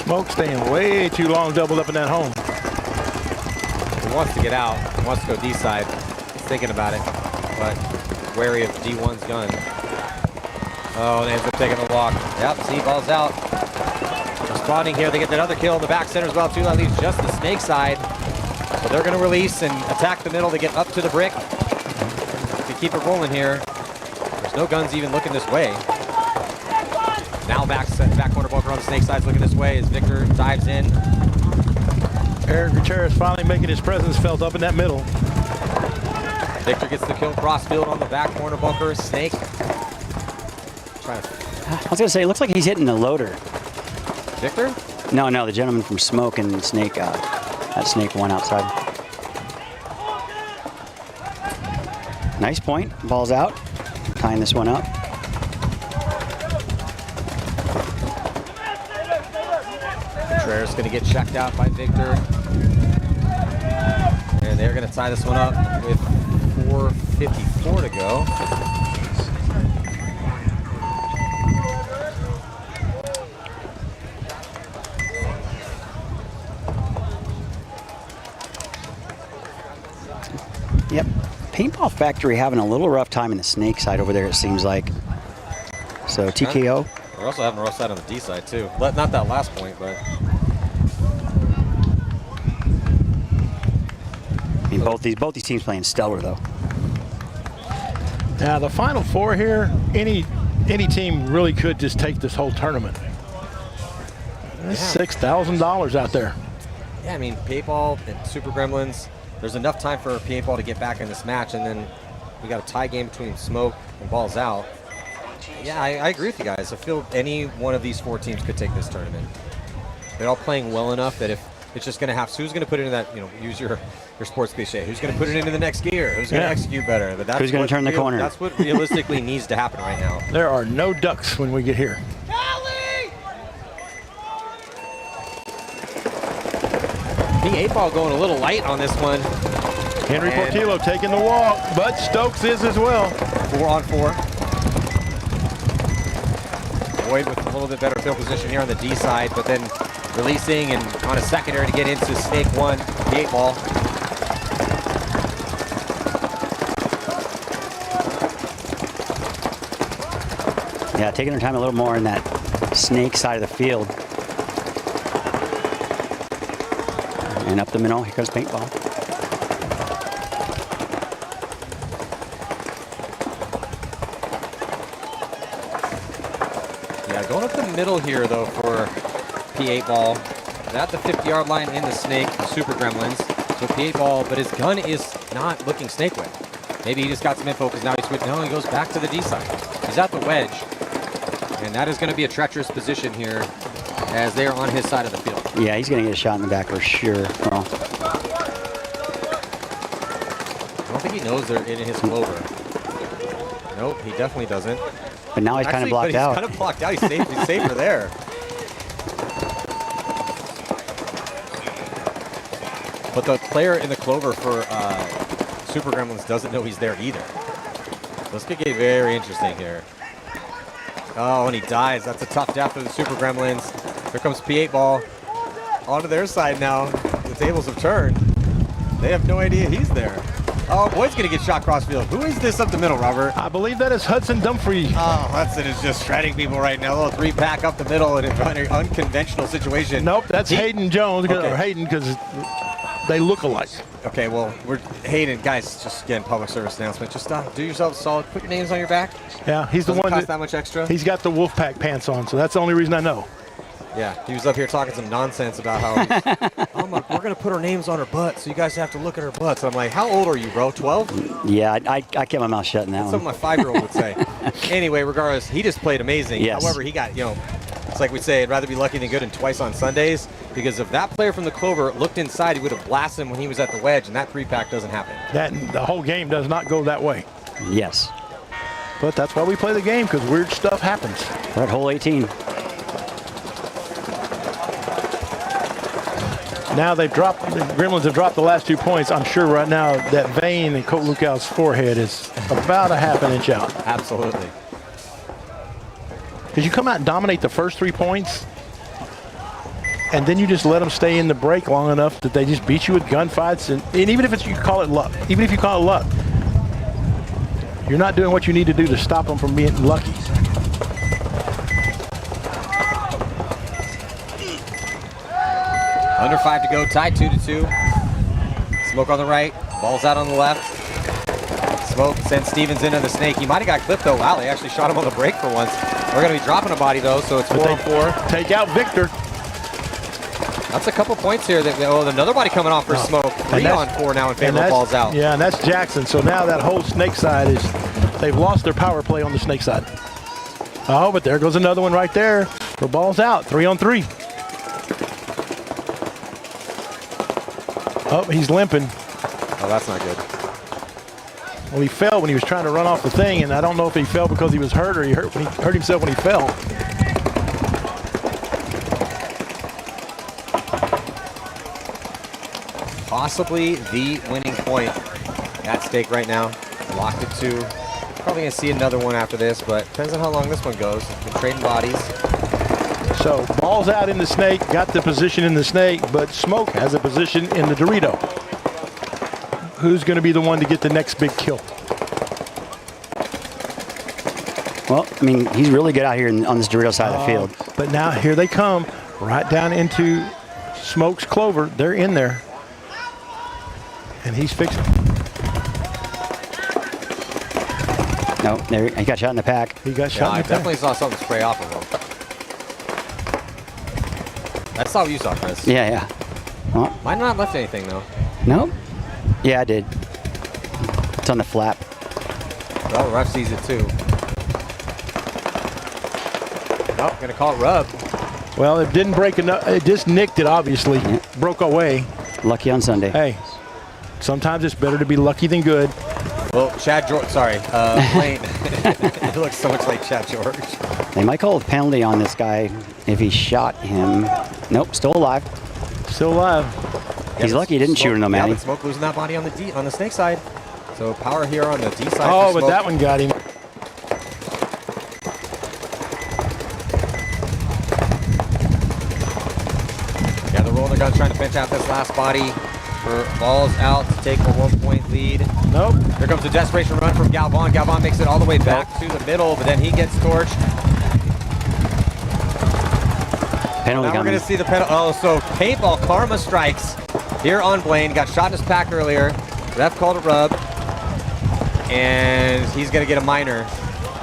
Smoke staying way too long doubled up in that home. He wants to get out. He wants to go D side. He's thinking about it, but wary of D1's gun. Oh, and ends up taking a walk. Yep, see, ball's out. Responding here, they get another kill in the back center as well too. That leaves just the snake side. So they're going to release and attack the middle to get up to the brick. To keep it rolling here. There's no guns even looking this way. Now back corner bunker on the snake side's looking this way as Victor dives in. Eric Gutierrez finally making his presence felt up in that middle. Victor gets the kill crossfield on the back corner bunker. Snake. I was going to say, it looks like he's hitting the loader. Victor? No, the gentleman from Smoke and Snake, that Snake one outside. Nice point, ball's out. Tying this one up. Contreras going to get checked out by Victor. And they're going to tie this one up with 4:54 to go. Yep. Paintball Factory having a little rough time in the snake side over there, it seems like. So TKO. We're also having a rough side on the D side too. Not that last point, but. I mean, both these teams playing stellar though. Now the Final Four here, any team really could just take this whole tournament. That's $6,000 out there. Yeah, I mean, Paintball and Super Gremlins, there's enough time for Paintball to get back in this match, and then we got a tie game between Smoke and Balls Out. Yeah, I agree with you guys. I feel any one of these 4 teams could take this tournament. They're all playing well enough that if it's just going to have, so who's going to put it in that, use your sports cliche, who's going to put it into the next gear? Who's going to execute better? But that's who's going to turn the corner? That's what realistically needs to happen right now. There are no ducks when we get here. P8 ball going a little light on this one. Henry Portillo taking the walk, but Stokes is as well. 4 on 4. Boyd with a little bit better field position here on the D side, but then releasing and on a secondary to get into Snake 1, the 8 ball. Yeah, taking their time a little more in that Snake side of the field. And up the middle, here comes Paintball. Yeah, going up the middle here, though, for P8 ball. At the 50-yard line in the Snake, the Super Gremlins. So P8 ball, but his gun is not looking Snake way. Maybe he just got some info because now he's switching. No, he goes back to the D side. He's at the wedge. And that is going to be a treacherous position here as they are on his side of the field. Yeah, he's going to get a shot in the back for sure. Well, I don't think he knows they're in his clover. Nope, he definitely doesn't. but now he's kind of blocked out. He's kind of blocked out. He's safer there. But the player in the clover for Super Gremlins doesn't know he's there either. This could get very interesting here. Oh, and he dies. That's a tough death for the Super Gremlins. Here comes P8 ball. Onto their side now. The tables have turned. They have no idea he's there. Oh, Boyd's going to get shot crossfield. Who is this up the middle, Robert? I believe that is Hudson Dumfries. Oh, Hudson is just shredding people right now. A little 3-pack up the middle in an unconventional situation. Nope, that's Hayden Jones. Okay. Or Hayden, because they look alike. Okay, well, Hayden, guys, just again, public service announcement. Just do yourself solid. Put your names on your back. Yeah, he's Doesn't the one cost that much extra. He's got the Wolfpack pants on, so that's the only reason I know. Yeah, he was up here talking some nonsense about how we're going to put our names on our butts, so you guys have to look at our butts. I'm like, how old are you, bro? 12? Yeah, I kept my mouth shut in that That's one. what my 5-year-old would say. Anyway, regardless, he just played amazing. Yes. However, he got, it's like we say, I'd rather be lucky than good and twice on Sundays, because if that player from the clover looked inside, he would have blasted him when he was at the wedge, and that 3-pack doesn't happen. The whole game does not go that way. Yes. But that's why we play the game, because weird stuff happens. We're at hole 18. Now the Gremlins have dropped the last 2 points. I'm sure right now that vein in Colt Lukow's forehead is about a ½ an inch out. Absolutely. Because you come out and dominate the first 3 points, and then you just let them stay in the break long enough that they just beat you with gunfights. And even if you call it luck, you're not doing what you need to do to stop them from being lucky. Under 5 to go, tied 2-2. Smoke on the right, balls out on the left. Smoke sends Stevens into the Snake. He might have got clipped though. Wow, they actually shot him on the break for once. We're going to be dropping a body though, so it's 4 on 4. Take out Victor. That's a couple points here. Another body coming off for Smoke. 3 on 4 now in favor of balls out. Yeah, and that's Jackson. So now that whole Snake side they've lost their power play on the Snake side. Oh, but there goes another one right there for balls out. 3 on 3. Oh, he's limping. Oh, that's not good. Well, he fell when he was trying to run off the thing, and I don't know if he fell because he was hurt or he hurt himself when he fell. Possibly the winning point at stake right now. Locked at 2. Probably going to see another one after this, but depends on how long this one goes. Been trading bodies. So balls out in the Snake, got the position in the Snake, but Smoke has a position in the Dorito. Who's going to be the one to get the next big kill? Well, I mean, he's really good out here on this Dorito side of the field. But now here they come, right down into Smoke's clover. They're in there. And he's fixing. No, there he got shot in the pack. He got shot in the I pack. definitely saw something spray off of him. That's not what you saw, Chris. Yeah, yeah. Oh, Might not left anything, though. no? Yeah, I did. It's on the flap. Well, the ref sees it, too. Oh, going to call it rub. Well, it didn't break enough. It just nicked it, obviously. Yeah. Broke away. Lucky on Sunday. Hey, sometimes it's better to be lucky than good. Well, Chad George, sorry, Blaine. It looks so much like Chad George. They might call a penalty on this guy if he shot him. Nope, still alive. Still alive. He's lucky he didn't shoot him, though, Yeah, Matty. but Smoke losing that body on the snake side. So power here on the D side. Oh, for but Smoke. that one got him. Yeah, the roller gun's trying to pinch out this last body. Balls out to take a 1-point lead. Nope. Here comes the desperation run from Galvan. Galvan makes it all the way back to the middle, but then he gets torched. Penalty Now we're coming. going to see the penalty. Oh, so paintball karma strikes here on Blaine. Got shot in his pack earlier. Ref called a rub. And he's going to get a minor.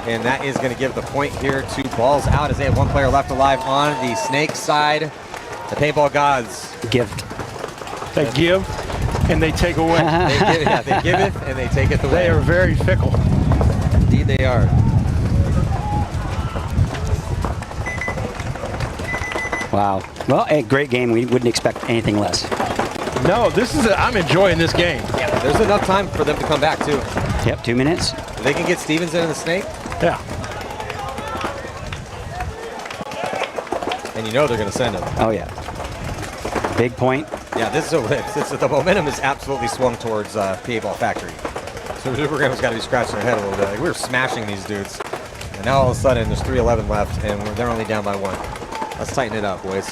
And that is going to give the point here to Balls Out as they have one player left alive on the snake side. The paintball gods. Gift. They give and they take away. They give it and they take it away. They are very fickle. Indeed they are. Wow. Well, a great game. We wouldn't expect anything less. No, I'm enjoying this game. Yeah, there's enough time for them to come back too. Yep, 2 minutes. They can get Stevenson and the snake. Yeah. And you know they're going to send him. Oh, yeah. Big point. Yeah, this is the momentum is absolutely swung towards Paintball Factory. So the program's got to be scratching their head a little bit. Like, we were smashing these dudes, and now all of a sudden there's 3:11 left, and they're only down by 1. Let's tighten it up, boys.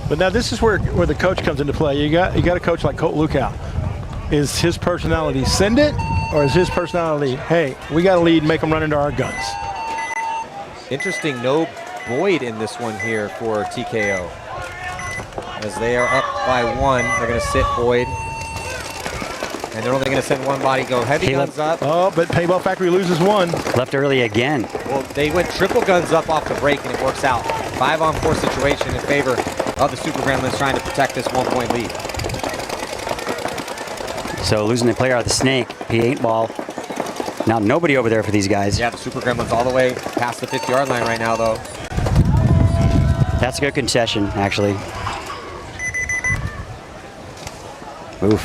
But now this is where the coach comes into play. You got a coach like Colt Lukow. Is his personality send it, or is his personality, hey, we got to lead, make them run into our guns? Interesting, no Boyd in this one here for TKO. As they are up by 1, they're going to sit Boyd. And they're only going to send one body, go heavy guns up. Oh, but Paintball Factory loses 1. Left early again. Well, they went triple guns up off the break, and it works out. 5-on-4 situation in favor of the Super Gremlins trying to protect this 1-point lead. So losing the player out of the snake, he ain't ball. Now nobody over there for these guys. Yeah, the Super Gremlins all the way past the 50-yard line right now, though. That's a good concession, actually. Oof.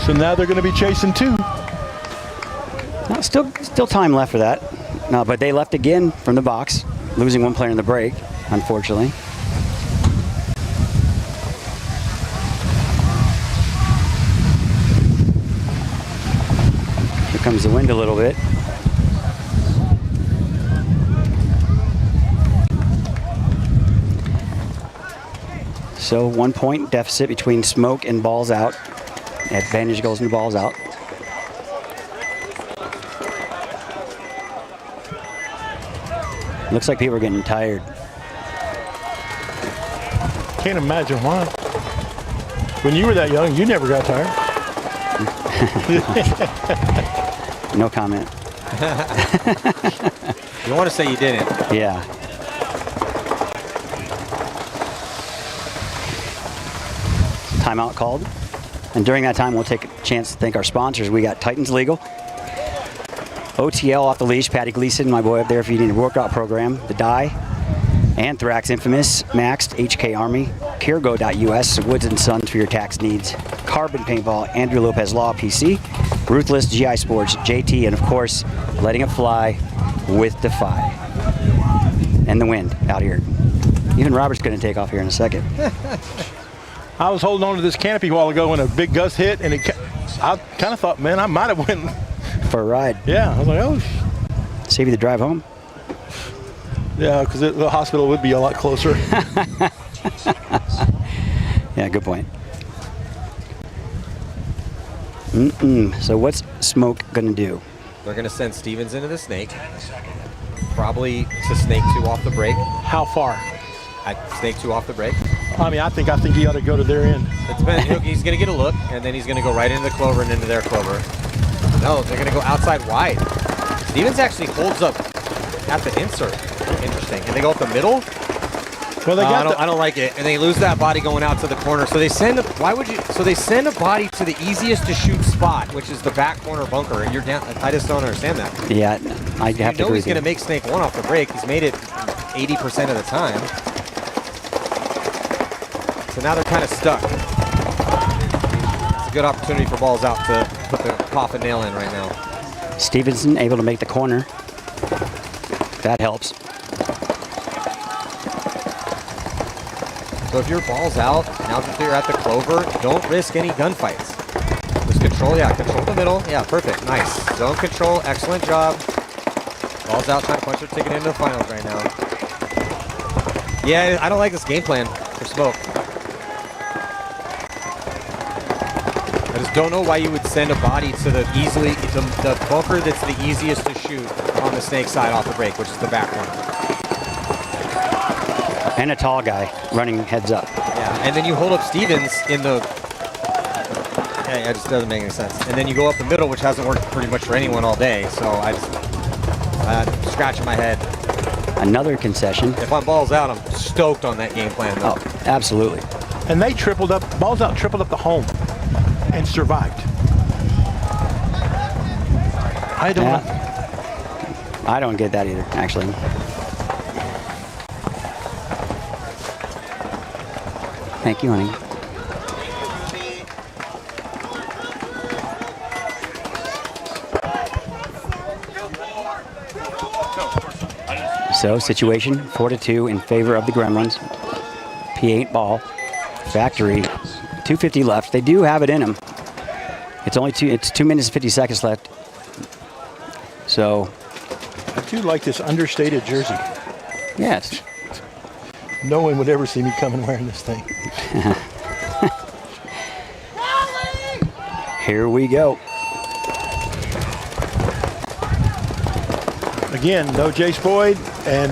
So now they're going to be chasing 2. No, still time left for that. No, but they left again from the box, losing 1 player in the break, unfortunately. Here comes the wind a little bit. So 1 point deficit between Smoke and Balls Out. Advantage goes into Balls Out. Looks like people are getting tired. Can't imagine why. When you were that young, you never got tired. No comment. You want to say you didn't. Yeah. Timeout called. And during that time, we'll take a chance to thank our sponsors. We got Titans Legal, OTL Off the Leash, Patty Gleason, my boy up there if you need a workout program, The Die, Anthrax Infamous, Maxed, HK Army, Kirgo.us, Woods & Sons for your tax needs, Carbon Paintball, Andrew Lopez Law PC, Ruthless, GI Sports, JT, and of course, Letting It Fly with Defy. And the wind out here. Even Robert's going to take off here in a second. I was holding on to this canopy a while ago when a big gust hit, and I kind of thought, man, I might have went for a ride. Yeah, I was like, oh. Save you the drive home? Yeah, because the hospital would be a lot closer. Yeah, good point. So what's Smoke gonna do? They're going to send Stevens into the snake. Probably to snake 2 off the break. How far? At snake 2 off the break. I mean, I think he ought to go to their end. It's been, he's going to get a look, and then he's going to go right into the clover and into their clover. No, they're going to go outside wide. Stevens actually holds up at the insert. Interesting. And they go up the middle. Well, they got I don't like it. And they lose that body going out to the corner. So they send they send a body to the easiest to shoot spot, which is the back corner bunker, and you're down. I just don't understand that. Yeah, I have to agree. You know he's going to make Snake 1 off the break. He's made it 80% of the time. So now they're kind of stuck. It's a good opportunity for balls out to put the coffin nail in right now. Stevenson able to make the corner. That helps. So if your ball's out, now that you're at the clover, don't risk any gunfights. Just control the middle. Yeah, perfect, nice. Zone control, excellent job. Ball's out, trying to punch their ticket into the finals right now. Yeah, I don't like this game plan for Smoke. I just don't know why you would send a body to the bunker that's the easiest to shoot on the Snake side off the break, which is the back corner. And a tall guy running heads up. Yeah, and then you hold up Stevens in the... Yeah, it just doesn't make any sense. And then you go up the middle, which hasn't worked pretty much for anyone all day, so I'm scratching my head. Another concession. If my ball's out, I'm stoked on that game plan, though. Oh, absolutely. And they tripled up the home and survived. I don't get that either, actually. Thank you, honey. So, situation 4-2 in favor of the Gremlins. P8 ball. Factory. 2:50 left. They do have it in them. It's 2 minutes and 50 seconds left. So, I do like this understated jersey. yes. No one would ever see me coming wearing this thing. Here we go. Again, no Jace Boyd, and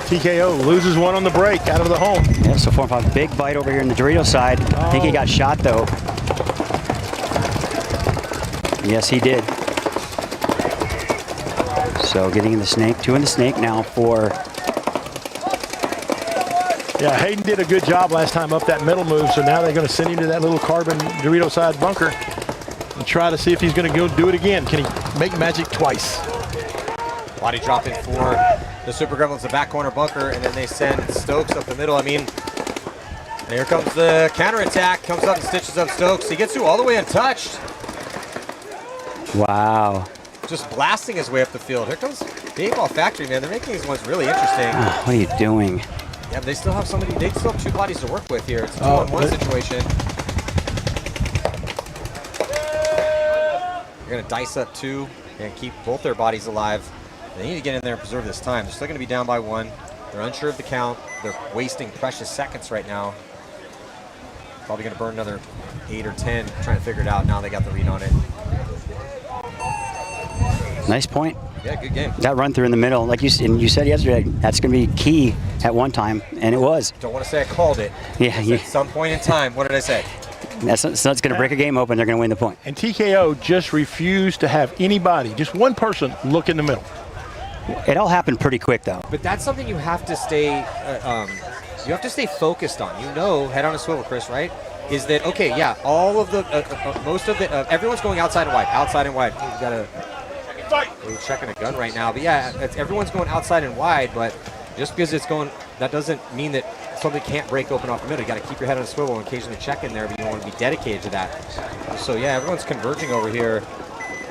TKO loses one on the break out of the home. Yeah, so 4-5, big bite over here in the Dorito side. I think he got shot though. Yes, he did. So getting in the Snake, 2 in the Snake now for... Yeah, Hayden did a good job last time up that middle move, so now they're going to send him to that little carbon Dorito side bunker and try to see if he's going to go do it again. Can he make magic twice? Body dropping for the Super Gremlins, the back corner bunker, and then they send Stokes up the middle. I mean, here comes the counterattack, comes up and stitches up Stokes. He gets through all the way untouched. Wow. Just blasting his way up the field. Here comes the 8-Ball Factory, man. They're making these ones really interesting. What are you doing? Yeah, but they still have they still have 2 bodies to work with here. It's a 2-on-1 situation. They're going to dice up 2 and keep both their bodies alive. They need to get in there and preserve this time. They're still going to be down by 1. They're unsure of the count. They're wasting precious seconds right now. Probably going to burn another 8 or 10 trying to figure it out. Now they got the read on it. Nice point. Yeah, good game. That run through in the middle, like you said yesterday, that's going to be key at one time, and it was. Don't want to say I called it. Yeah. At some point in time, what did I say? That's going to break a game open. They're going to win the point. And TKO just refused to have anybody, just one person, look in the middle. It all happened pretty quick, though. But that's something you have to stay focused on. You know, head on a swivel, Chris, right? Is that, okay, yeah, all of the, most of the, everyone's going outside and wide. You got to, we're checking a gun right now. But yeah, everyone's going outside and wide, but just because it's going, that doesn't mean that something can't break open off the middle. You got to keep your head on a swivel and occasionally check in there, but you don't want to be dedicated to that. So yeah, everyone's converging over here.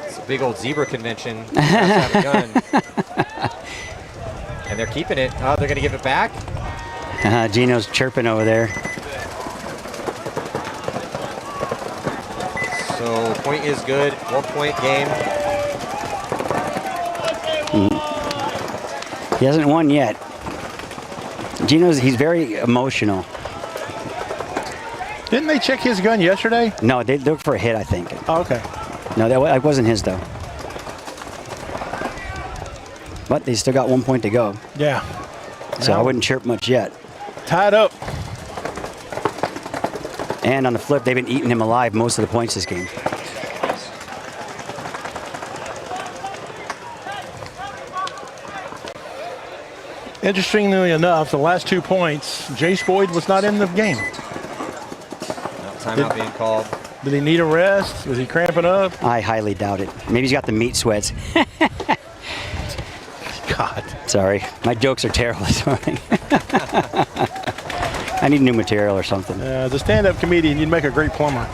It's a big old zebra convention. Have a gun. And they're keeping it. Oh, they're going to give it back. Gino's chirping over there. So point is good. 1-point game. He hasn't won yet. He's very emotional. Didn't they check his gun yesterday? No, they looked for a hit, I think. Oh, okay. No, that wasn't his, though. But they still got 1 point to go. Yeah. So I wouldn't chirp much yet. Tied up. And on the flip, they've been eating him alive most of the points this game. Interestingly enough, the last 2 points, Jace Boyd was not in the game. Timeout being called. Did he need a rest? Was he cramping up? I highly doubt it. Maybe he's got the meat sweats. God. Sorry, my jokes are terrible this morning. I need new material or something. As a stand-up comedian, you'd make a great plumber.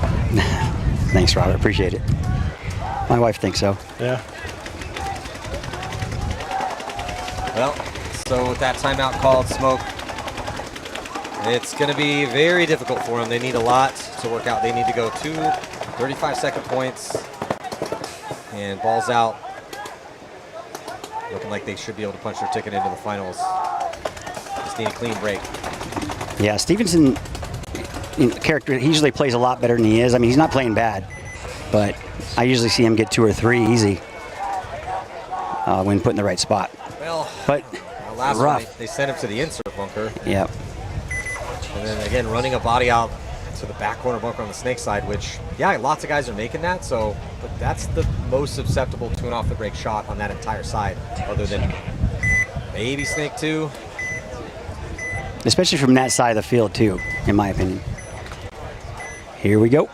Thanks, Robert. Appreciate it. My wife thinks so. Yeah. Well, so with that timeout called, Smoke, it's going to be very difficult for them. They need a lot to work out. They need to go 2 35-second points and balls out. Looking like they should be able to punch their ticket into the finals. Just need a clean break. Yeah, Stevenson, character, he usually plays a lot better than he is. I mean, he's not playing bad, but I usually see him get 2 or 3 easy when put in the right spot. Well, but last rough. one, they sent him to the insert bunker. Yep. And then again, running a body out to the back corner bunker on the snake side, which, yeah, lots of guys are making that. So, but that's the most susceptible to an off the break shot on that entire side, other than maybe snake 2. Especially from that side of the field too, in my opinion. Here we go.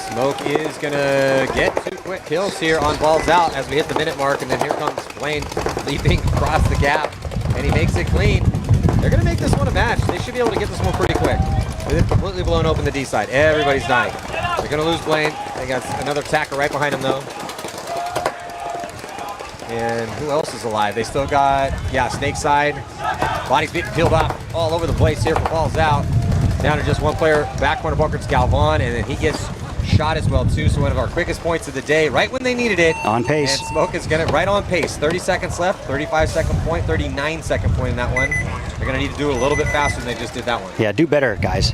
Smoke is gonna get 2 quick kills here on balls out as we hit the minute mark, and then here comes Blaine leaping across the gap, and he makes it clean. They're gonna make this one a match. They should be able to get this one pretty quick. They're completely blown open the D side. Everybody's dying. They're gonna lose Blaine. They got another attacker right behind him though. And who else is alive? They still got, yeah, snake side. Bodies being peeled off all over the place here for balls out. Down to just one player, back corner bunker, it's Galvan, and then he gets shot as well too. So one of our quickest points of the day, right when they needed it. On pace. And Smoke is gonna right on pace. 30 seconds left, 35-second point, 39-second point in that one. They're gonna need to do it a little bit faster than they just did that one. Yeah, do better, guys.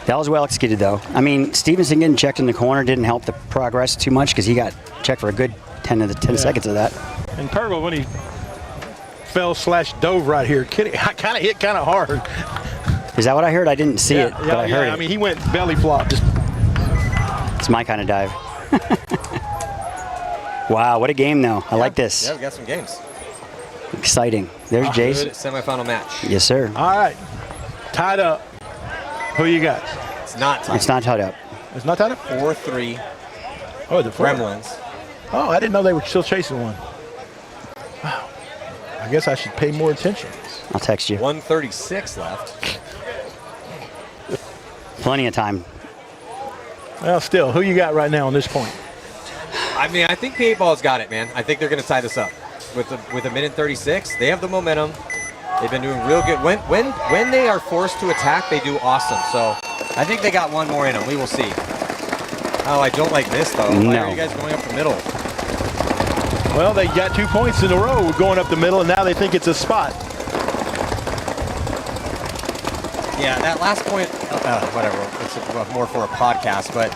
That was well executed, though. I mean, Stevenson getting checked in the corner didn't help the progress too much because he got checked for a good 10 seconds of that. And Turbo, when he fell/dove right here, kind of hit kind of hard. Is that what I heard? I didn't see it, but I heard it. I mean, he went belly flop. Just. It's my kind of dive. Wow, what a game, though. I like this. Yeah, we got some games. Exciting. There's Jace. Good semifinal match. Yes, sir. All right. Tied up. Who you got? It's not tied. It's not tied up. It's not tied up? 4-3. Oh, the Gremlins. Oh, I didn't know they were still chasing one. Wow. I guess I should pay more attention. I'll text you. 1:36 left. Plenty of time. Well, still, who you got right now on this point? I mean, I think P8ball's got it, man. I think they're going to tie this up with a minute 36. They have the momentum. They've been doing real good. When they are forced to attack, they do awesome. So I think they got one more in them. We will see. Oh, I don't like this, though. Why are you guys going up the middle? Well, they got 2 points in a row going up the middle, and now they think it's a spot. Yeah, that last point, whatever. It's more for a podcast. But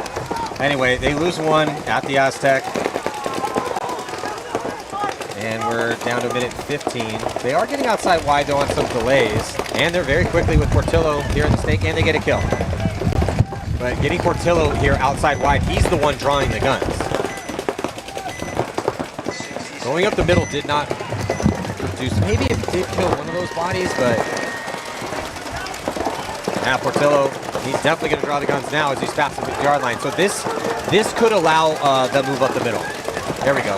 anyway, they lose one at the Aztec. And we're down to minute 15. They are getting outside wide, though, on some delays. And they're very quickly with Portillo here in the snake, and they get a kill. But getting Portillo here outside wide, he's the one drawing the guns. Going up the middle did not produce. Maybe it did kill one of those bodies, but now Portillo, he's definitely going to draw the guns now as he's past the 50-yard line. So this could allow the move up the middle. There we go.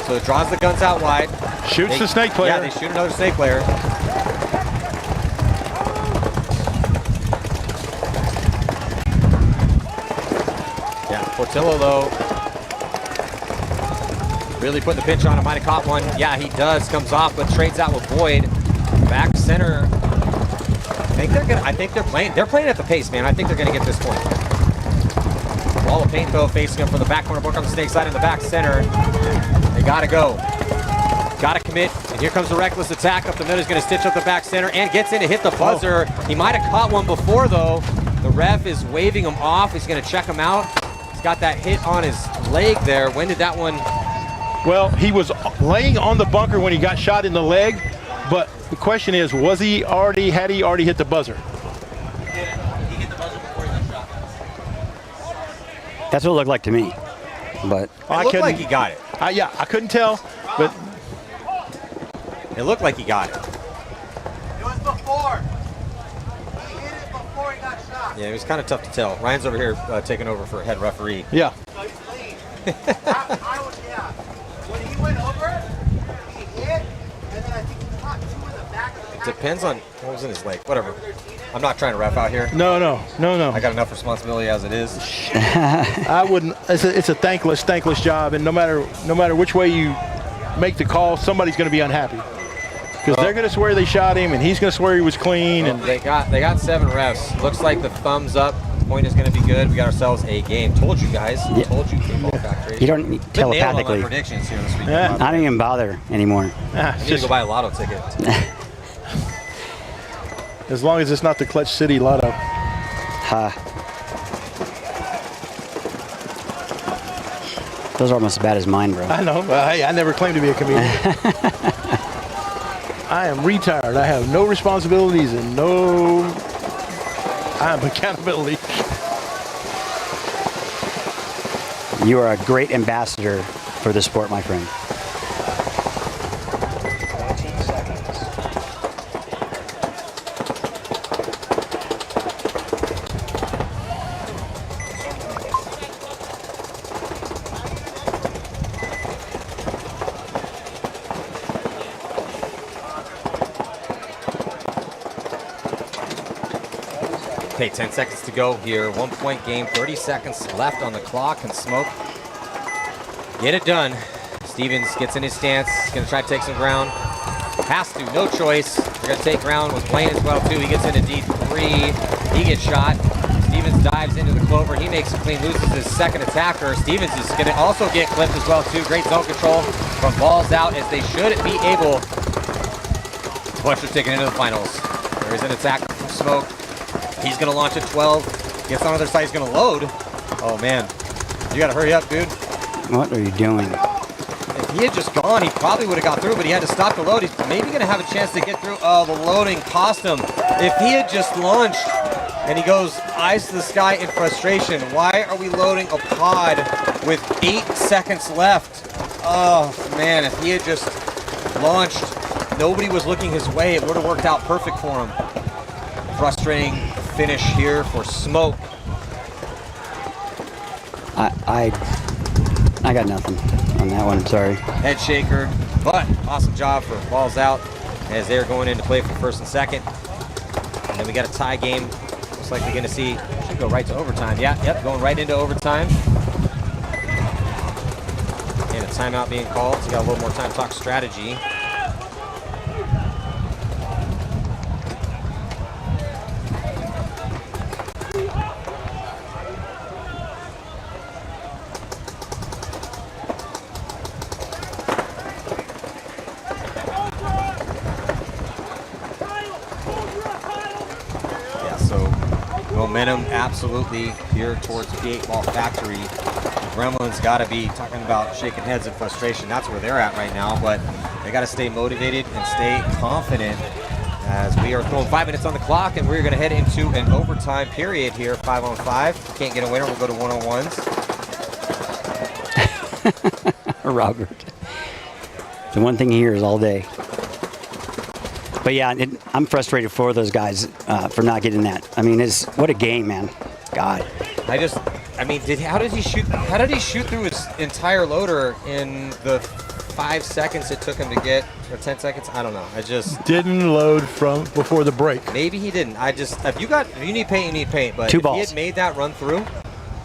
So it draws the guns out wide. Shoots the snake player. Yeah, they shoot another snake player. Yeah, Portillo, though, really putting the pinch on him. Might have caught one. Yeah, he does. Comes off, but trades out with Boyd. Back center. I think they're playing. They're playing at the pace, man. I think they're gonna get this point. Wall of paint, though, facing him from the back corner, book on the snake side in the back center. They gotta go. Gotta commit. And here comes the reckless attack up the middle. He's gonna stitch up the back center and gets in to hit the buzzer. He might have caught one before, though. The ref is waving him off. He's gonna check him out. He's got that hit on his leg there. When did that one Well, he was laying on the bunker when he got shot in the leg, but the question is, had he already hit the buzzer? He hit the buzzer before he got shot. That's what it looked like to me. But It looked like he got it. Yeah, I couldn't tell, but It looked like he got it. It was before. He hit it before he got shot. Yeah, it was kind of tough to tell. Ryan's over here taking over for head referee. yeah. So he's clean. Yeah. When he went over, he hit, and then I think he caught two in the back of the pack. Depends on what was in his leg. Whatever. I'm not trying to ref out here. No. I got enough responsibility as it is. I wouldn't. It's a thankless job, and no matter which way you make the call, somebody's going to be unhappy because they're going to swear they shot him, and he's going to swear he was clean. And They got 7 refs. Looks like the thumbs up point is going to be good. We got ourselves a game. Told you guys. Yeah. Told you, Paintball Factory. you don't telepathically. Nailed all my predictions here this week. Yeah. I don't even bother anymore. I need to go buy a lotto ticket. as long as it's not the Clutch City Lotto. Those are almost as bad as mine, bro. I know. Hey, I never claimed to be a comedian. I am retired. I have no responsibilities and I have accountability. You are a great ambassador for the sport, my friend. 19 seconds. Okay, 10 seconds to go here. 1-point game, 30 seconds left on the clock, and Smoke get it done. Stevens gets in his stance. He's going to try to take some ground. Has to, no choice. They're going to take ground with Blaine as well, too. He gets into D3. He gets shot. Stevens dives into the clover. He makes it clean, loses his second attacker. Stevens is going to also get clipped as well, too. Great zone control from balls out, as they should be able to push their ticket into the finals. There is an attack from Smoke. He's going to launch at 12. Gets on the other side. He's going to load. Oh, man. You got to hurry up, dude. What are you doing? If he had just gone, he probably would have got through, but he had to stop the load. He's maybe going to have a chance to get through. Oh, the loading cost him. If he had just launched and he goes eyes to the sky in frustration, why are we loading a pod with 8 seconds left? Oh, man, if he had just launched, nobody was looking his way. It would have worked out perfect for him. Frustrating finish here for Smoke. I got nothing on that one. Sorry. Head shaker, but awesome job for balls out as they're going into play for first and second. And then we got a tie game. Looks like we're going to see, should go right to overtime. Yeah, yep, going right into overtime. And a timeout being called, so we got a little more time to talk strategy. Momentum absolutely here towards Paintball Factory. The Gremlins got to be talking about shaking heads in frustration. That's where they're at right now, but they got to stay motivated and stay confident as we are throwing 5 minutes on the clock, and we're going to head into an overtime period here, 5-on-5. Can't get a winner, we'll go to 1-on-1s. Robert. The one thing he hears all day. But yeah, I'm frustrated for those guys for not getting that. I mean, what a game, man. God. How did he shoot through his entire loader in the 5 seconds it took him to get, or 10 seconds? I don't know. I just didn't load from before the break. Maybe he didn't. if you need paint, you need paint. But Two if balls. he had made that run through,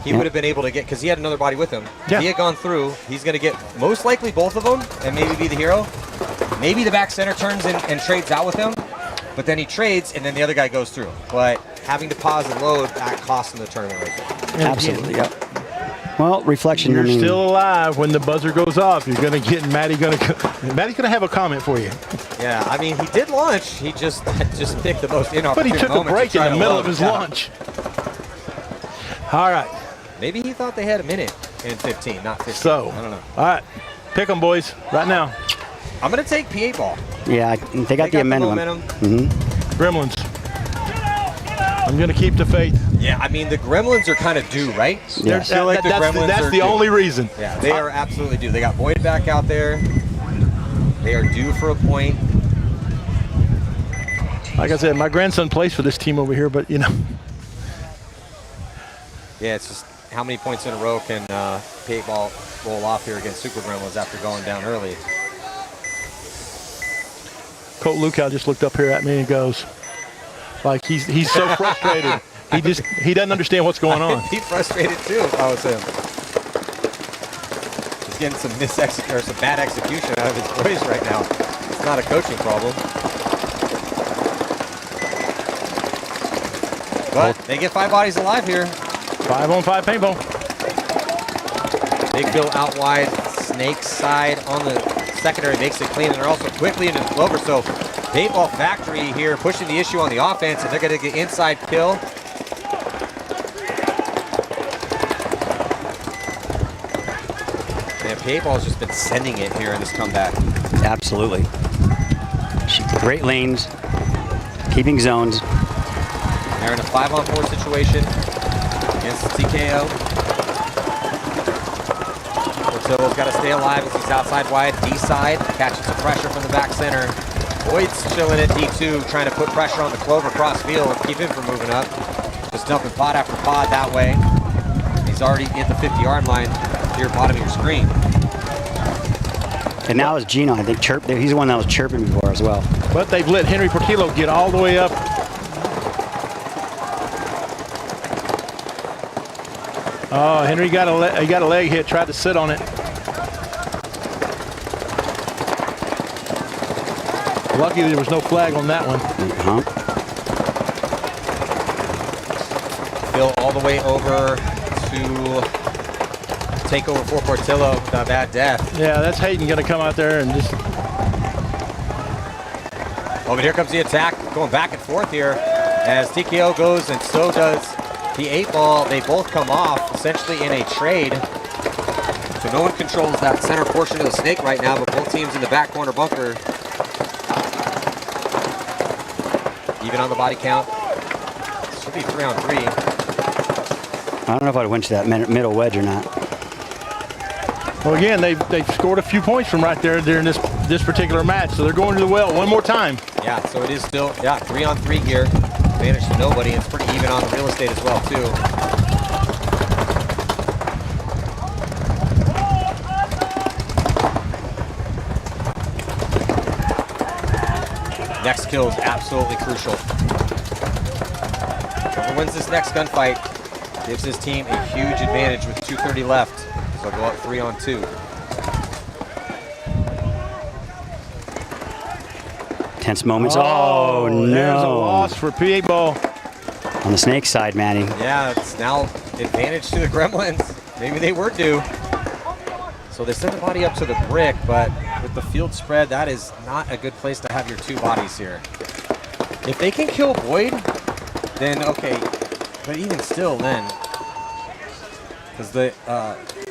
he would have been able to get, because he had another body with him. Yeah. If he had gone through, he's going to get most likely both of them and maybe be the hero. Maybe the back center turns and trades out with him, but then he trades and then the other guy goes through. But having to pause and load, that cost him the tournament right there. Absolutely, yep. Well, reflection. You're still alive when the buzzer goes off. You're going to get Maddie's going to have a comment for you. Yeah, I mean, he did launch. He just picked the most inopportune But he took a moment break to in try the to middle load. of his Yeah. launch. All right. Maybe he thought they had a minute in 15, not 15. So, I don't know. all right. Pick them, boys, right now. I'm going to take P8 ball. Yeah, they got the amendment. Gremlins. I'm going to keep the faith. Yeah, I mean, the Gremlins are kind of due, right? Yeah. I feel like the Gremlins that's are the due. only reason. Yeah, they are absolutely due. They got Boyd back out there. They are due for a point. Like I said, my grandson plays for this team over here, but, you know. Yeah, it's just how many points in a row can P8 ball roll off here against Super Gremlins after going down early. Colt Lukow just looked up here at me and goes, like he's so frustrated. He doesn't understand what's going on. He's frustrated too. Oh, it's him. He's getting some bad execution out of his boys right now. It's not a coaching problem. But they get 5 bodies alive here. 5-on-5 paintball. Big Bill out wide, Snake side on the secondary makes it clean, and they're also quickly into the clover. So Paintball Factory here pushing the issue on the offense, and they're going to get inside kill. And Paintball's just been sending it here in this comeback. Absolutely. Great lanes, keeping zones. They're in a 5-on-4 situation against TKO. Portillo's got to stay alive as he's outside wide. D side, catching some pressure from the back center. Boyd's chilling at D2, trying to put pressure on the Clover cross field, keep him from moving up. Just dumping pod after pod that way. He's already in the 50-yard line here, bottom of your screen. And now it's Gino, I think, he's the one that was chirping before as well. But they've let Henry Portillo get all the way up. Oh, Henry got a leg hit, tried to sit on it. Lucky there was no flag on that one. Bill all the way over to take over for Portillo with a bad death. Yeah, that's Hayden going to come out there and just... Oh, but here comes the attack, going back and forth here as TKO goes, and so does the 8-ball. They both come off essentially in a trade. So no one controls that center portion of the snake right now, but both teams in the back corner bunker. Even on the body count. Should be 3-on-3. I don't know if I'd winch that middle wedge or not. Well, again, they've scored a few points from right there during this particular match, so they're going to the well one more time. Yeah, so it is still 3-on-3 here. Advantage to nobody. It's pretty even on the real estate as well too. Next kill is absolutely crucial. Whoever wins this next gunfight gives his team a huge advantage with 2:30 left. So go up 3-on-2. Tense moments. Oh, no. There's a loss for P8 ball. On the snake side, Manny. Yeah, it's now advantage to the Gremlins. Maybe they were due. So they send the body up to the brick, but with the field spread, that is not a good place to have your 2 bodies here. If they can kill Boyd, then okay. But even still then, because the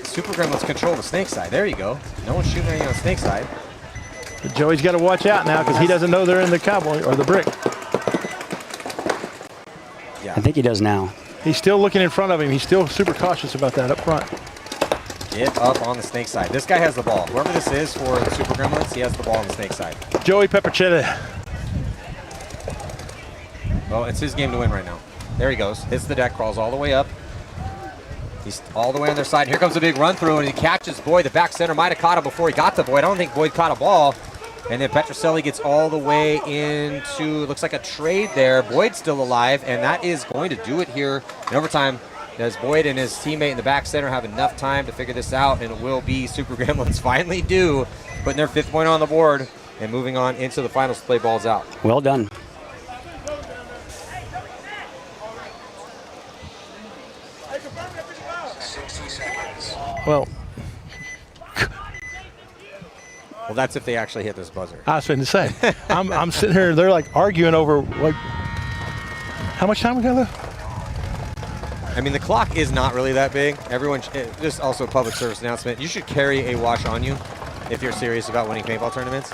Super Gremlins control the snake side. There you go. No one's shooting anything on the snake side. But Joey's got to watch out now because he doesn't know they're in the cowboy or the brick. Yeah. I think he does now. He's still looking in front of him. He's still super cautious about that up front. Get up on the snake side. This guy has the ball. Whoever this is for the Super Gremlins, he has the ball on the snake side. Joey Pepperchetta. Well, it's his game to win right now. There he goes. Hits the deck, crawls all the way up. He's all the way on their side. Here comes a big run through, and he catches Boyd. The back center might have caught him before he got to Boyd. I don't think Boyd caught a ball. And then Petroselli gets all the way into, looks like a trade there. Boyd's still alive, and that is going to do it here in overtime. As Boyd and his teammate in the back center have enough time to figure this out, and it will be Super Gremlins finally due, putting their 5th point on the board and moving on into the finals to play balls out. Well done. Well, that's if they actually hit this buzzer. I was going to say, I'm sitting here, they're like arguing over, like, how much time we got left? I mean, the clock is not really that big. Everyone, just also a public service announcement. You should carry a watch on you if you're serious about winning paintball tournaments.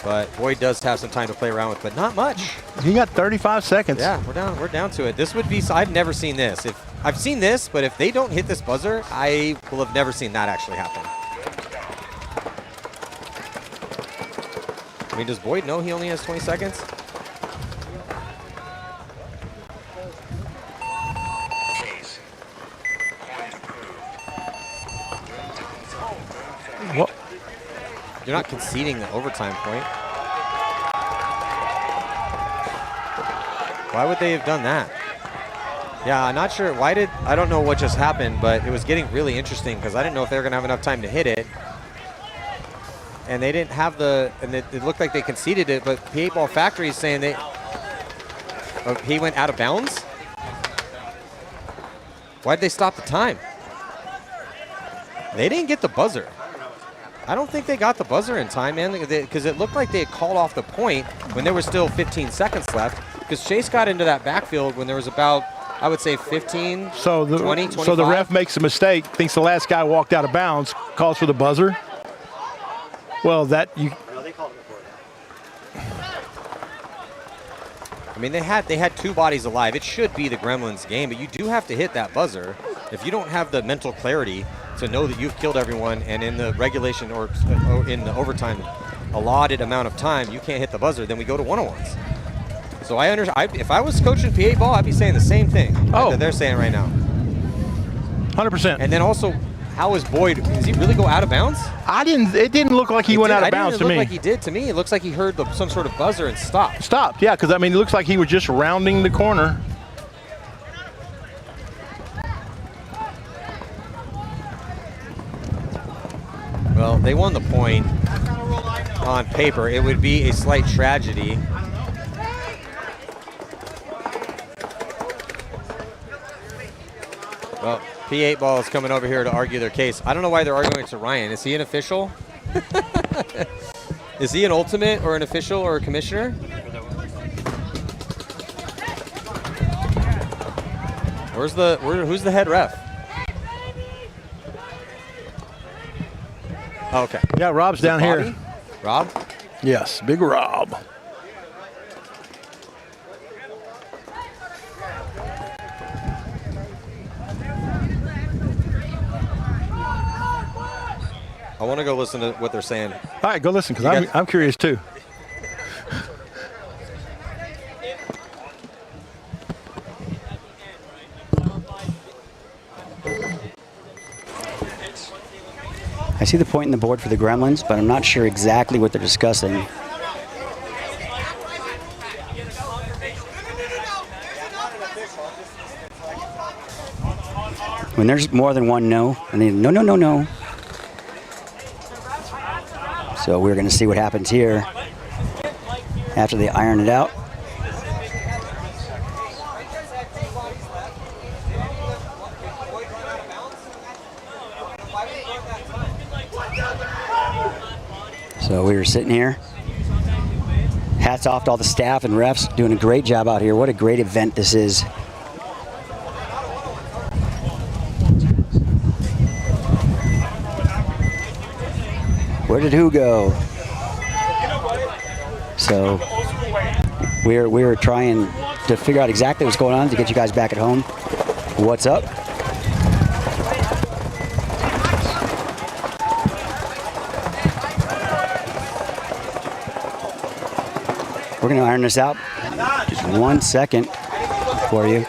But Boyd does have some time to play around with, but not much. He got 35 seconds. Yeah, we're down to it. This would be, I've never seen this. I've seen this, but if they don't hit this buzzer, I will have never seen that actually happen. I mean, does Boyd know he only has 20 seconds? What? You're not conceding the overtime point. Why would they have done that? Yeah, I'm not sure. I don't know what just happened, but it was getting really interesting because I didn't know if they were going to have enough time to hit it. And they didn't have and it looked like they conceded it, but P8 Ball Factory is saying he went out of bounds? Why'd they stop the time? They didn't get the buzzer. I don't think they got the buzzer in time, man, because it looked like they had called off the point when there was still 15 seconds left, because Chase got into that backfield when there was about, I would say, 15, 20, 25. So the ref makes a mistake, thinks the last guy walked out of bounds, calls for the buzzer. Well, I mean, they had two bodies alive. It should be the Gremlins game, but you do have to hit that buzzer. If you don't have the mental clarity to know that you've killed everyone, and in the regulation or in the overtime allotted amount of time, you can't hit the buzzer, then we go to one-on-ones. So I understand. If I was coaching P8 Ball, I'd be saying the same thing that they're saying right now. 100%. And then also, how is Boyd? Does he really go out of bounds? It didn't look like he went out of bounds to me. It looked like he did to me. It looks like he heard some sort of buzzer and stopped. Stopped, yeah, because I mean, it looks like he was just rounding the corner. Well, they won the point. On paper, it would be a slight tragedy. Well, P8 Ball is coming over here to argue their case. I don't know why they're arguing to Ryan. Is he an official? Is he an ultimate or an official or a commissioner? Who's the head ref? Oh, okay. Yeah, Rob's down here. Rob? Yes, Big Rob. I want to go listen to what they're saying. All right, go listen, because I'm curious too. I see the point in the board for the Gremlins, but I'm not sure exactly what they're discussing. When there's more than one no, and then no. So we're going to see what happens here after they iron it out. So we were sitting here. Hats off to all the staff and refs doing a great job out here. What a great event this is. Where did who go? So we're trying to figure out exactly what's going on to get you guys back at home. What's up? We're going to iron this out. Just 1 second for you.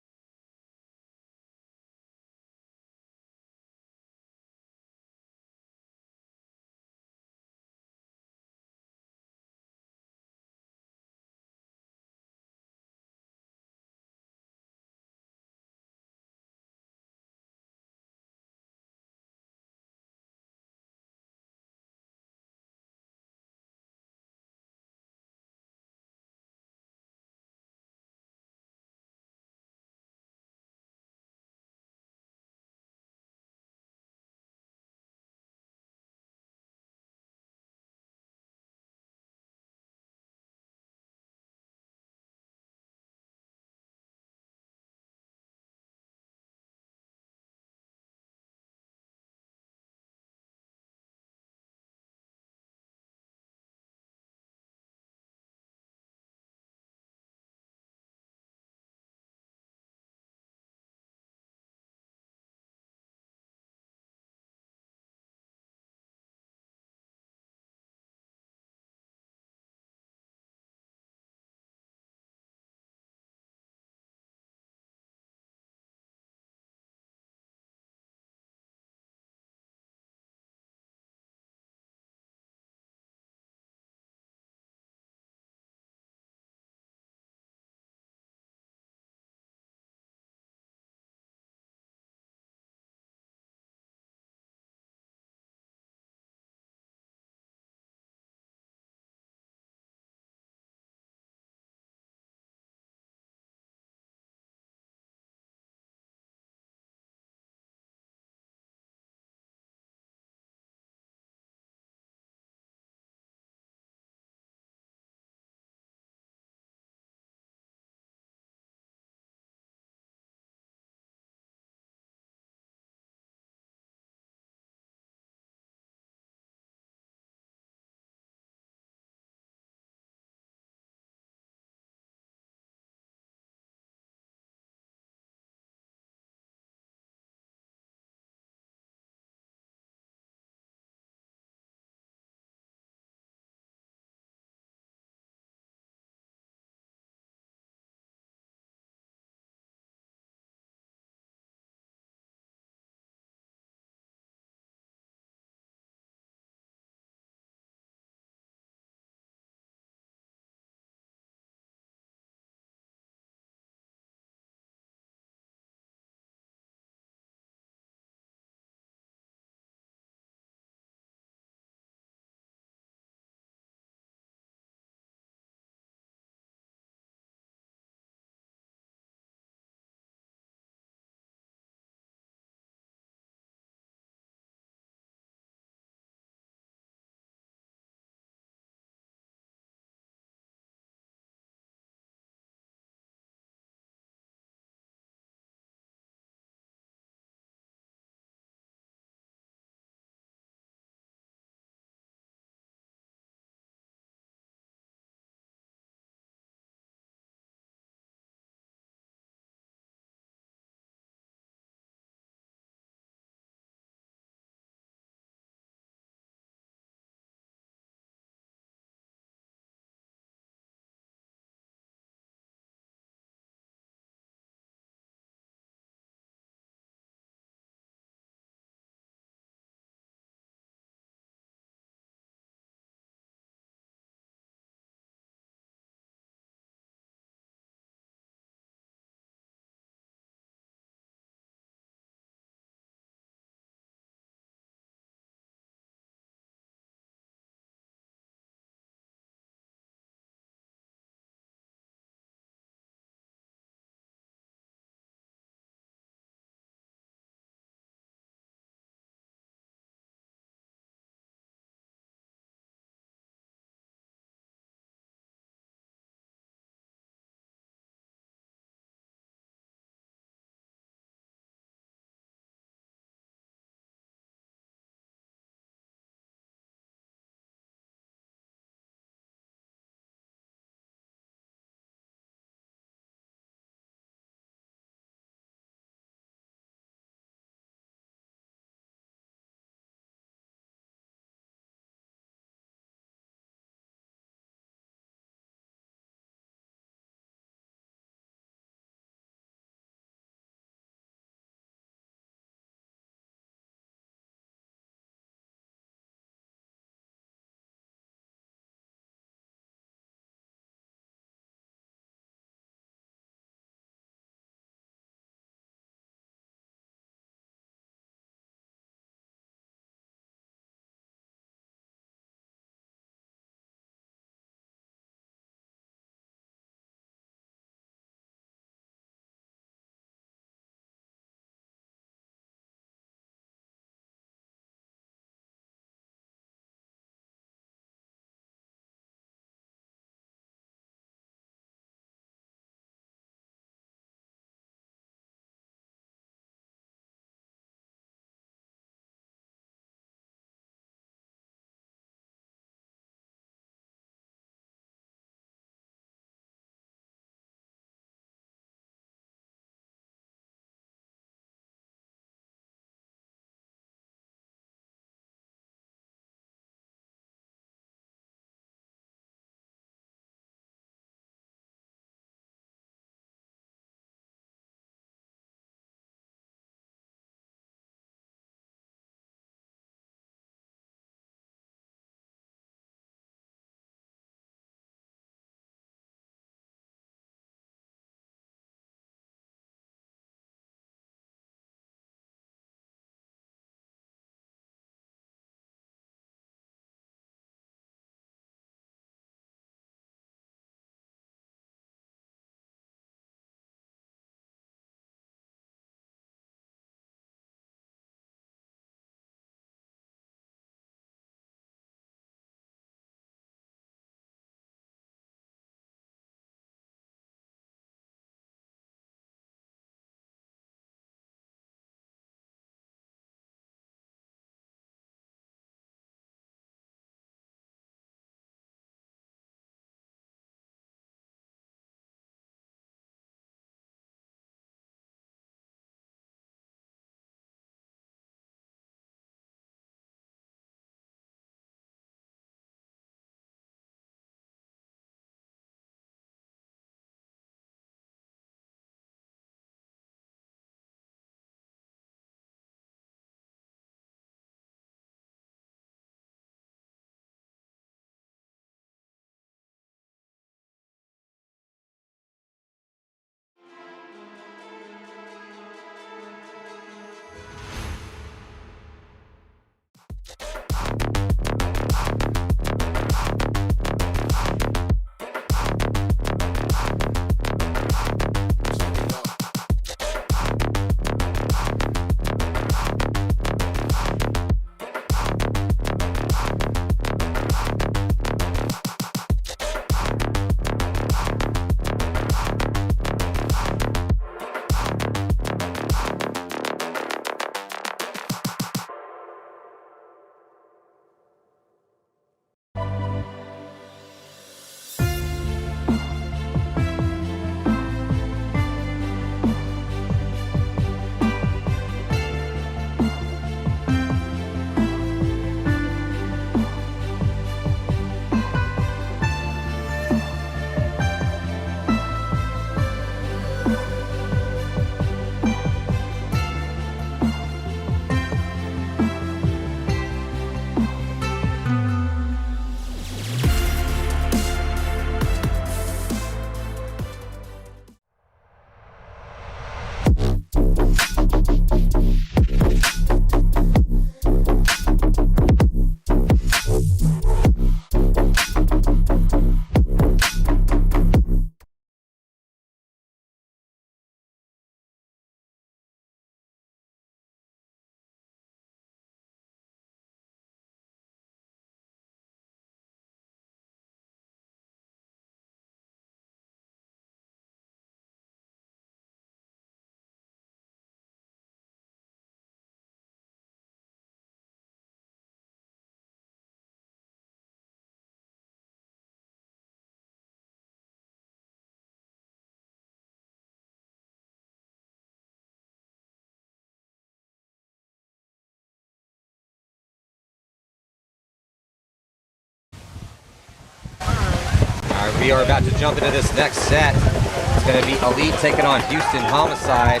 we are about to jump into this next set. It's going to be Elite taking on Houston Homicide.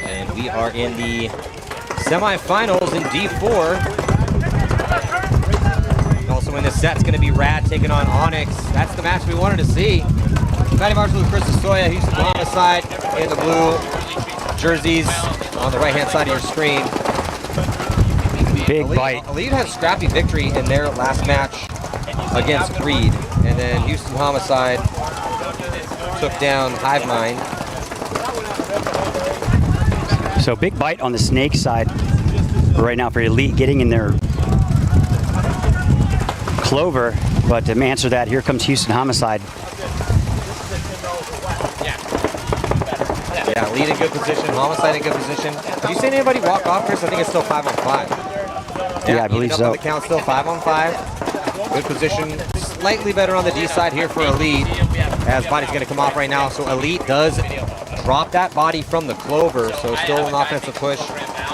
And we are in the semifinals in D4. Also in this set, it's going to be Rad taking on Onyx. That's the match we wanted to see. Matty Marshall with Chris Estoya, Houston Homicide in the blue jerseys on the right-hand side of your screen. Big bite. Elite has scrappy victory in their last match against Creed. And then Houston Homicide took down Hive Mind. So big bite on the Snake side right now for Elite, getting in their clover. But to answer that, here comes Houston Homicide. Yeah, Elite in good position, Homicide in good position. Did you see anybody walk off, Chris? I think it's still 5-on-5. Yeah, I believe so. On the count, still 5-on-5. Good position, slightly better on the D side here for Elite, as body's going to come off right now. So Elite does drop that body from the clover, so still an offensive push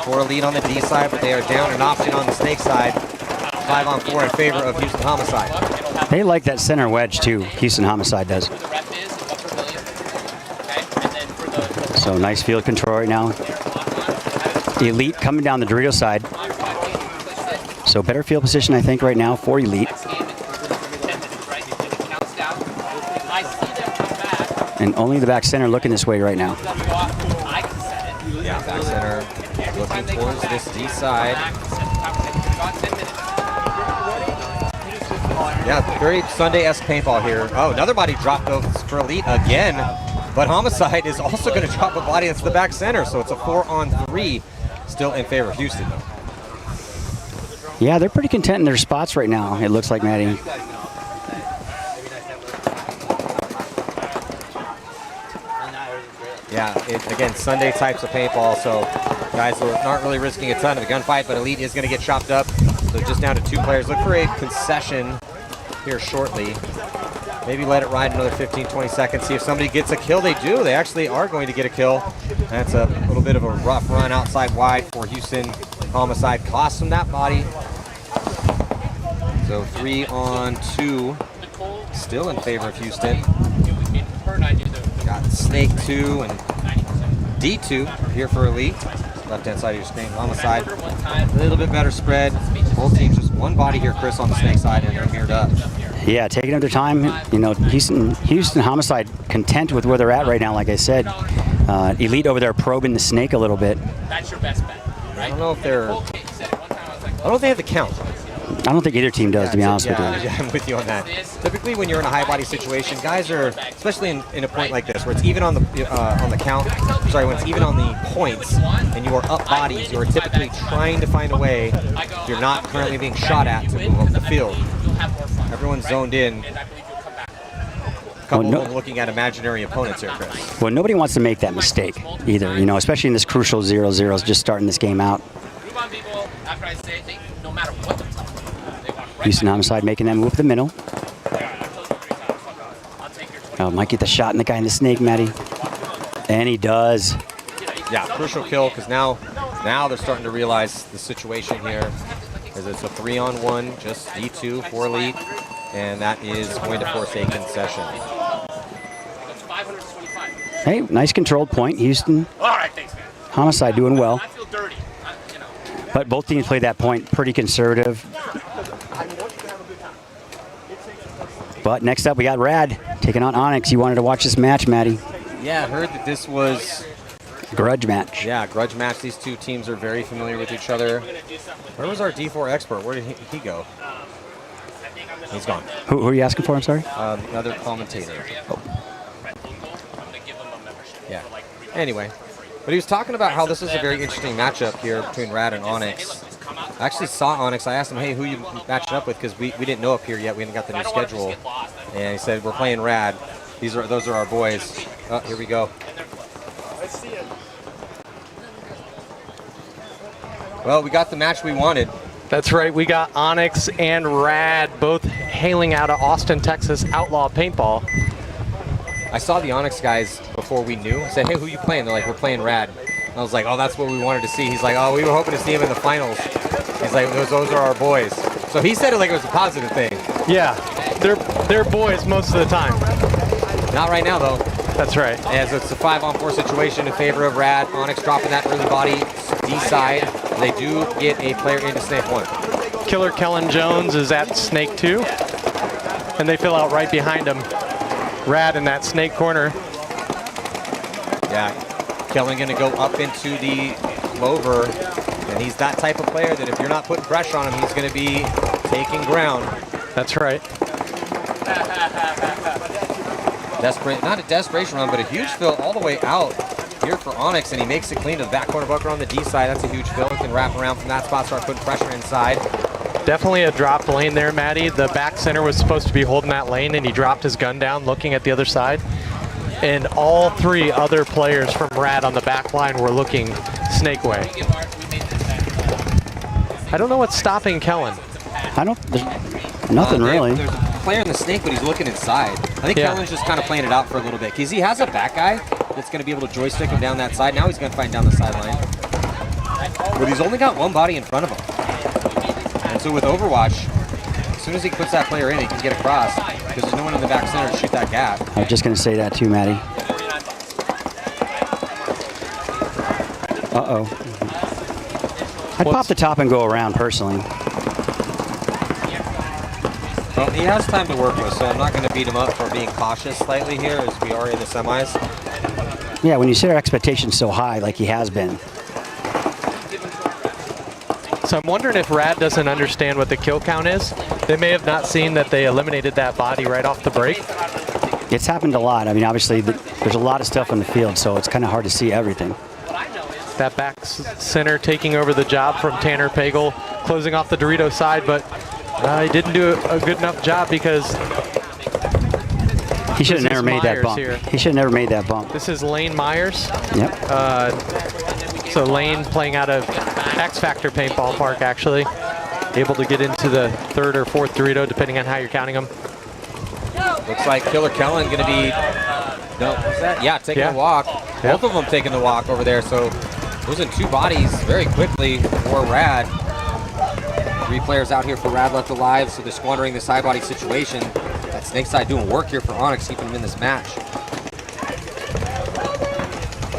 for Elite on the D side, but they are down an option on the Snake side. 5-on-4 in favor of Houston Homicide. They like that center wedge too, Houston Homicide does. So nice field control right now. Elite coming down the Dorito side. So better field position, I think, right now for Elite. And only the back center looking this way right now. Yeah, back center looking towards this D side. Yeah, very Sunday-esque paintball here. Oh, another body dropped for Elite again. But Homicide is also going to drop a body into the back center, so it's a 4-on-3 still in favor of Houston, though. Yeah, they're pretty content in their spots right now, it looks like, Maddie. Yeah, again, Sunday types of paintball, so guys are not really risking a ton of a gunfight, but Elite is going to get chopped up. So just down to 2 players. Look for a concession here shortly. Maybe let it ride another 15, 20 seconds, see if somebody gets a kill. They do. They actually are going to get a kill. That's a little bit of a rough run outside wide for Houston Homicide. Cost them that body. So 3-on-2 still in favor of Houston. Got Snake 2 and D2 here for Elite. Left-hand side of your screen, Homicide. A little bit better spread. Both teams just one body here, Chris, on the Snake side, and they're mirrored up. Yeah, taking up their time. You know, Houston Homicide content with where they're at right now, like I said. Elite over there probing the Snake a little bit. That's your best bet, right? I don't know if they're... I don't think they have the count. I don't think either team does, to be honest with you. Yeah, I'm with you on that. Typically, when you're in a high body situation, guys are, especially in a point like this, where it's even on the count. Sorry, when it's even on the points, and you are up bodies, you are typically trying to find a way. If you're not currently being shot at to move up the field. Everyone's zoned in. A couple of them looking at imaginary opponents here, Chris. Well, nobody wants to make that mistake either. You know, especially in this crucial 0-0s, just starting this game out. Houston Homicide making that move to the middle. Oh, might get the shot in the guy in the Snake, Matty. And he does. Yeah, crucial kill, because now they're starting to realize the situation here. As it's a 3-on-1, just D2 for Elite, and that is going to force a concession. Hey, nice controlled point, Houston. All right, thanks, man. Homicide doing well. I feel dirty. But both teams played that point pretty conservative. But next up, we got Rad taking on Onyx. You wanted to watch this match, Matty. Yeah, I heard that this was... grudge match. Yeah, grudge match. These two teams are very familiar with each other. Where was our D4 expert? Where did he go? He's gone. Who are you asking for? I'm sorry? Another commentator. Oh. Yeah. Anyway, but he was talking about how this is a very interesting matchup here between Rad and Onyx. I actually saw Onyx. I asked him, hey, who you matched up with? Because we didn't know up here yet. We hadn't got the new schedule. And he said, we're playing Rad. Those are our boys. Oh, here we go. Well, we got the match we wanted. That's right. We got Onyx and Rad both hailing out of Austin, Texas, Outlaw Paintball. I saw the Onyx guys before we knew. I said, hey, who you playing? They're like, we're playing Rad. And I was like, oh, that's what we wanted to see. He's like, oh, we were hoping to see him in the finals. He's like, those are our boys. So he said it like it was a positive thing. Yeah, they're boys most of the time. Not right now, though. That's right. As it's a 5-on-4 situation in favor of Rad. Onyx dropping that early body D side. They do get a player into Snake 1. Killer Kellen Jones is at Snake 2, and they fill out right behind him. Rad in that Snake corner. Yeah, Kellen going to go up into the Clover, and he's that type of player that if you're not putting pressure on him, he's going to be taking ground. That's right. Desperate, not a desperation run, but a huge fill all the way out here for Onyx, and he makes it clean to the back corner bunker on the D side. That's a huge fill. He can wrap around from that spot, start putting pressure inside. Definitely a dropped lane there, Maddie. The back center was supposed to be holding that lane, and he dropped his gun down looking at the other side. And all 3 other players from Rad on the back line were looking Snake way. I don't know what's stopping Kellen. There's nothing really. There's a player in the Snake, but he's looking inside. I think Kellen's just kind of playing it out for a little bit, because he has a back guy that's going to be able to joystick him down that side. Now he's going to find down the sideline. But he's only got 1 body in front of him. And so with Overwatch, as soon as he puts that player in, he can get across, because there's no one in the back center to shoot that gap. I was just going to say that too, Maddie. Uh-oh. I'd pop the top and go around, personally. Well, he has time to work with, so I'm not going to beat him up for being cautious slightly here, as we are in the semis. Yeah, when you set our expectations so high, like he has been. So I'm wondering if Rad doesn't understand what the kill count is. They may have not seen that they eliminated that body right off the break. It's happened a lot. I mean, obviously, there's a lot of stuff on the field, so it's kind of hard to see everything. That back center taking over the job from Tanner Pagel, closing off the Dorito side, but he didn't do a good enough job because he should have never made that bump. Here. He should have never made that bump. This is Lane Myers. Yep. So Lane playing out of X Factor Paintball Park, actually. Able to get into the 3rd or 4th Dorito, depending on how you're counting them. Looks like Killer Kellen going to be, taking a walk. Both of them taking the walk over there, so losing 2 bodies very quickly for Rad. 3 players out here for Rad left alive, so they're squandering this high body situation. That Snake side doing work here for Onyx, keeping him in this match.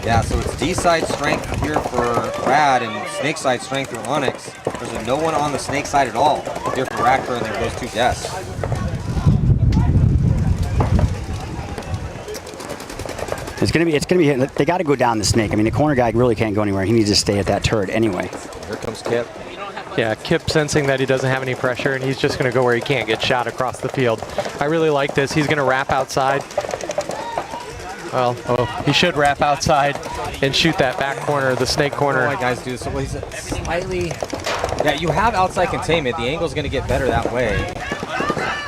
Yeah, so it's D side strength here for Rad and Snake side strength for Onyx. There's no one on the Snake side at all here for Rad for those 2 deaths. It's gonna be. They got to go down the Snake. I mean, the corner guy really can't go anywhere. He needs to stay at that turret anyway. Here comes Kip. Yeah, Kip sensing that he doesn't have any pressure, and he's just going to go where he can't get shot across the field. I really like this. He's going to wrap outside. Well, he should wrap outside and shoot that back corner, the Snake corner. Why guys do this? So he's slightly. Yeah, you have outside containment. The angle's going to get better that way.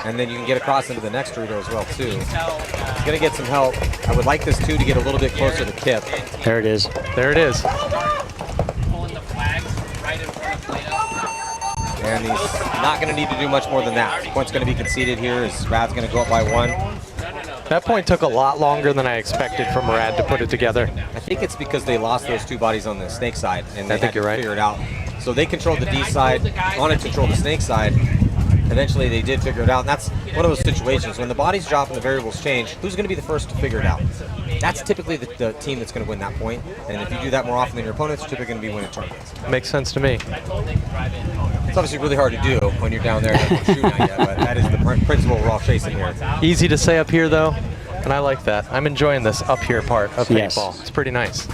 And then you can get across into the next Dorito as well, too. He's going to get some help. I would like this, too, to get a little bit closer to Kip. There it is. There it is. And he's not going to need to do much more than that. The point's going to be conceded here as Rad's going to go up by 1. That point took a lot longer than I expected from Rad to put it together. I think it's because they lost those 2 bodies on the Snake side, and they had to right. figure it out. So they controlled the D side, Onyx controlled the Snake side. Eventually they did figure it out, and that's one of those situations. When the bodies drop and the variables change, who's going to be the first to figure it out? That's typically the team that's going to win that point. And if you do that more often than your opponents, you're typically going to be winning tournaments. Makes sense to me. It's obviously really hard to do when you're down there and shooting at you, but that is the principle we're all chasing here. Easy to say up here, though, and I like that. I'm enjoying this up here part of paintball. Yes. It's pretty nice.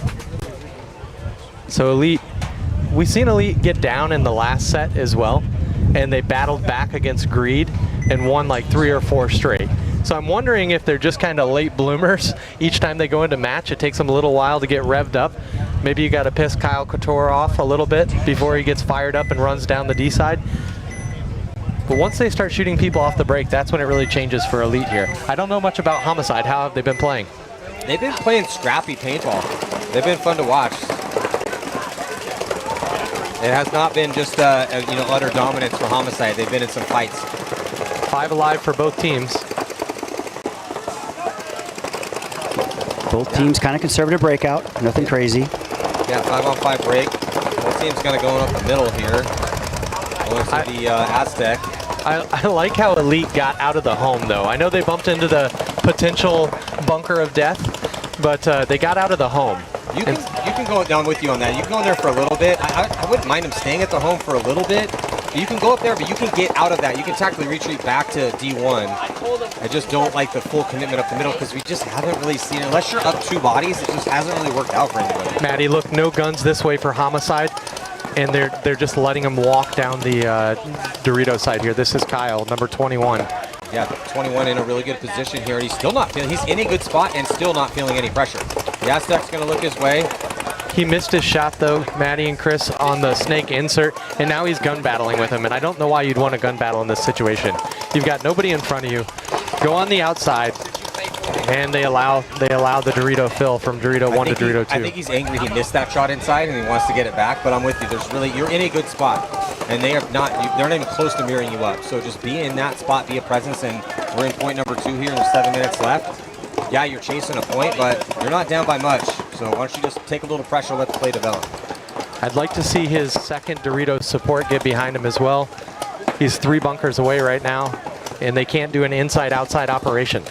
So Elite, we've seen Elite get down in the last set as well, and they battled back against Greed and won like 3 or 4 straight. So I'm wondering if they're just kind of late bloomers. Each time they go into match, it takes them a little while to get revved up. Maybe you got to piss Kyle Couture off a little bit before he gets fired up and runs down the D side. But once they start shooting people off the break, that's when it really changes for Elite here. I don't know much about Homicide. How have they been playing? They've been playing scrappy paintball. They've been fun to watch. It has not been just utter dominance for Homicide. They've been in some fights. 5 alive for both teams. Both teams kind of conservative breakout, nothing crazy. Yeah, 5-on-5 break. Both teams kind of going up the middle here. going to the Aztec. I like how Elite got out of the home, though. I know they bumped into the potential bunker of death, but they got out of the home. You can go down with you on that. You can go in there for a little bit. I wouldn't mind him staying at the home for a little bit. You can go up there, but you can get out of that. You can tactically retreat back to D1. I just don't like the full commitment up the middle because we just haven't really seen it. Unless you're up 2 bodies, it just hasn't really worked out for anybody. Maddie, look, no guns this way for Homicide, and they're just letting him walk down the Dorito side here. This is Kyle, number 21. Yeah, 21 in a really good position here, and he's still not feeling. He's in a good spot and still not feeling any pressure. The Aztec's going to look his way. He missed his shot, though, Maddie and Chris, on the snake insert, and now he's gun battling with him, and I don't know why you'd want to gun battle in this situation. You've got nobody in front of you. Go on the outside, and they allow the Dorito fill from Dorito 1 to Dorito 2. I think he's angry he missed that shot inside, and he wants to get it back, but I'm with you. You're in a good spot, and they're not even close to mirroring you up, so just be in that spot, be a presence, and we're in point number 2 here, and there's 7 minutes left. Yeah, you're chasing a point, but you're not down by much. So why don't you just take a little pressure, let the play develop. I'd like to see his second Dorito support get behind him as well. He's 3 bunkers away right now, and they can't do an inside-outside operation.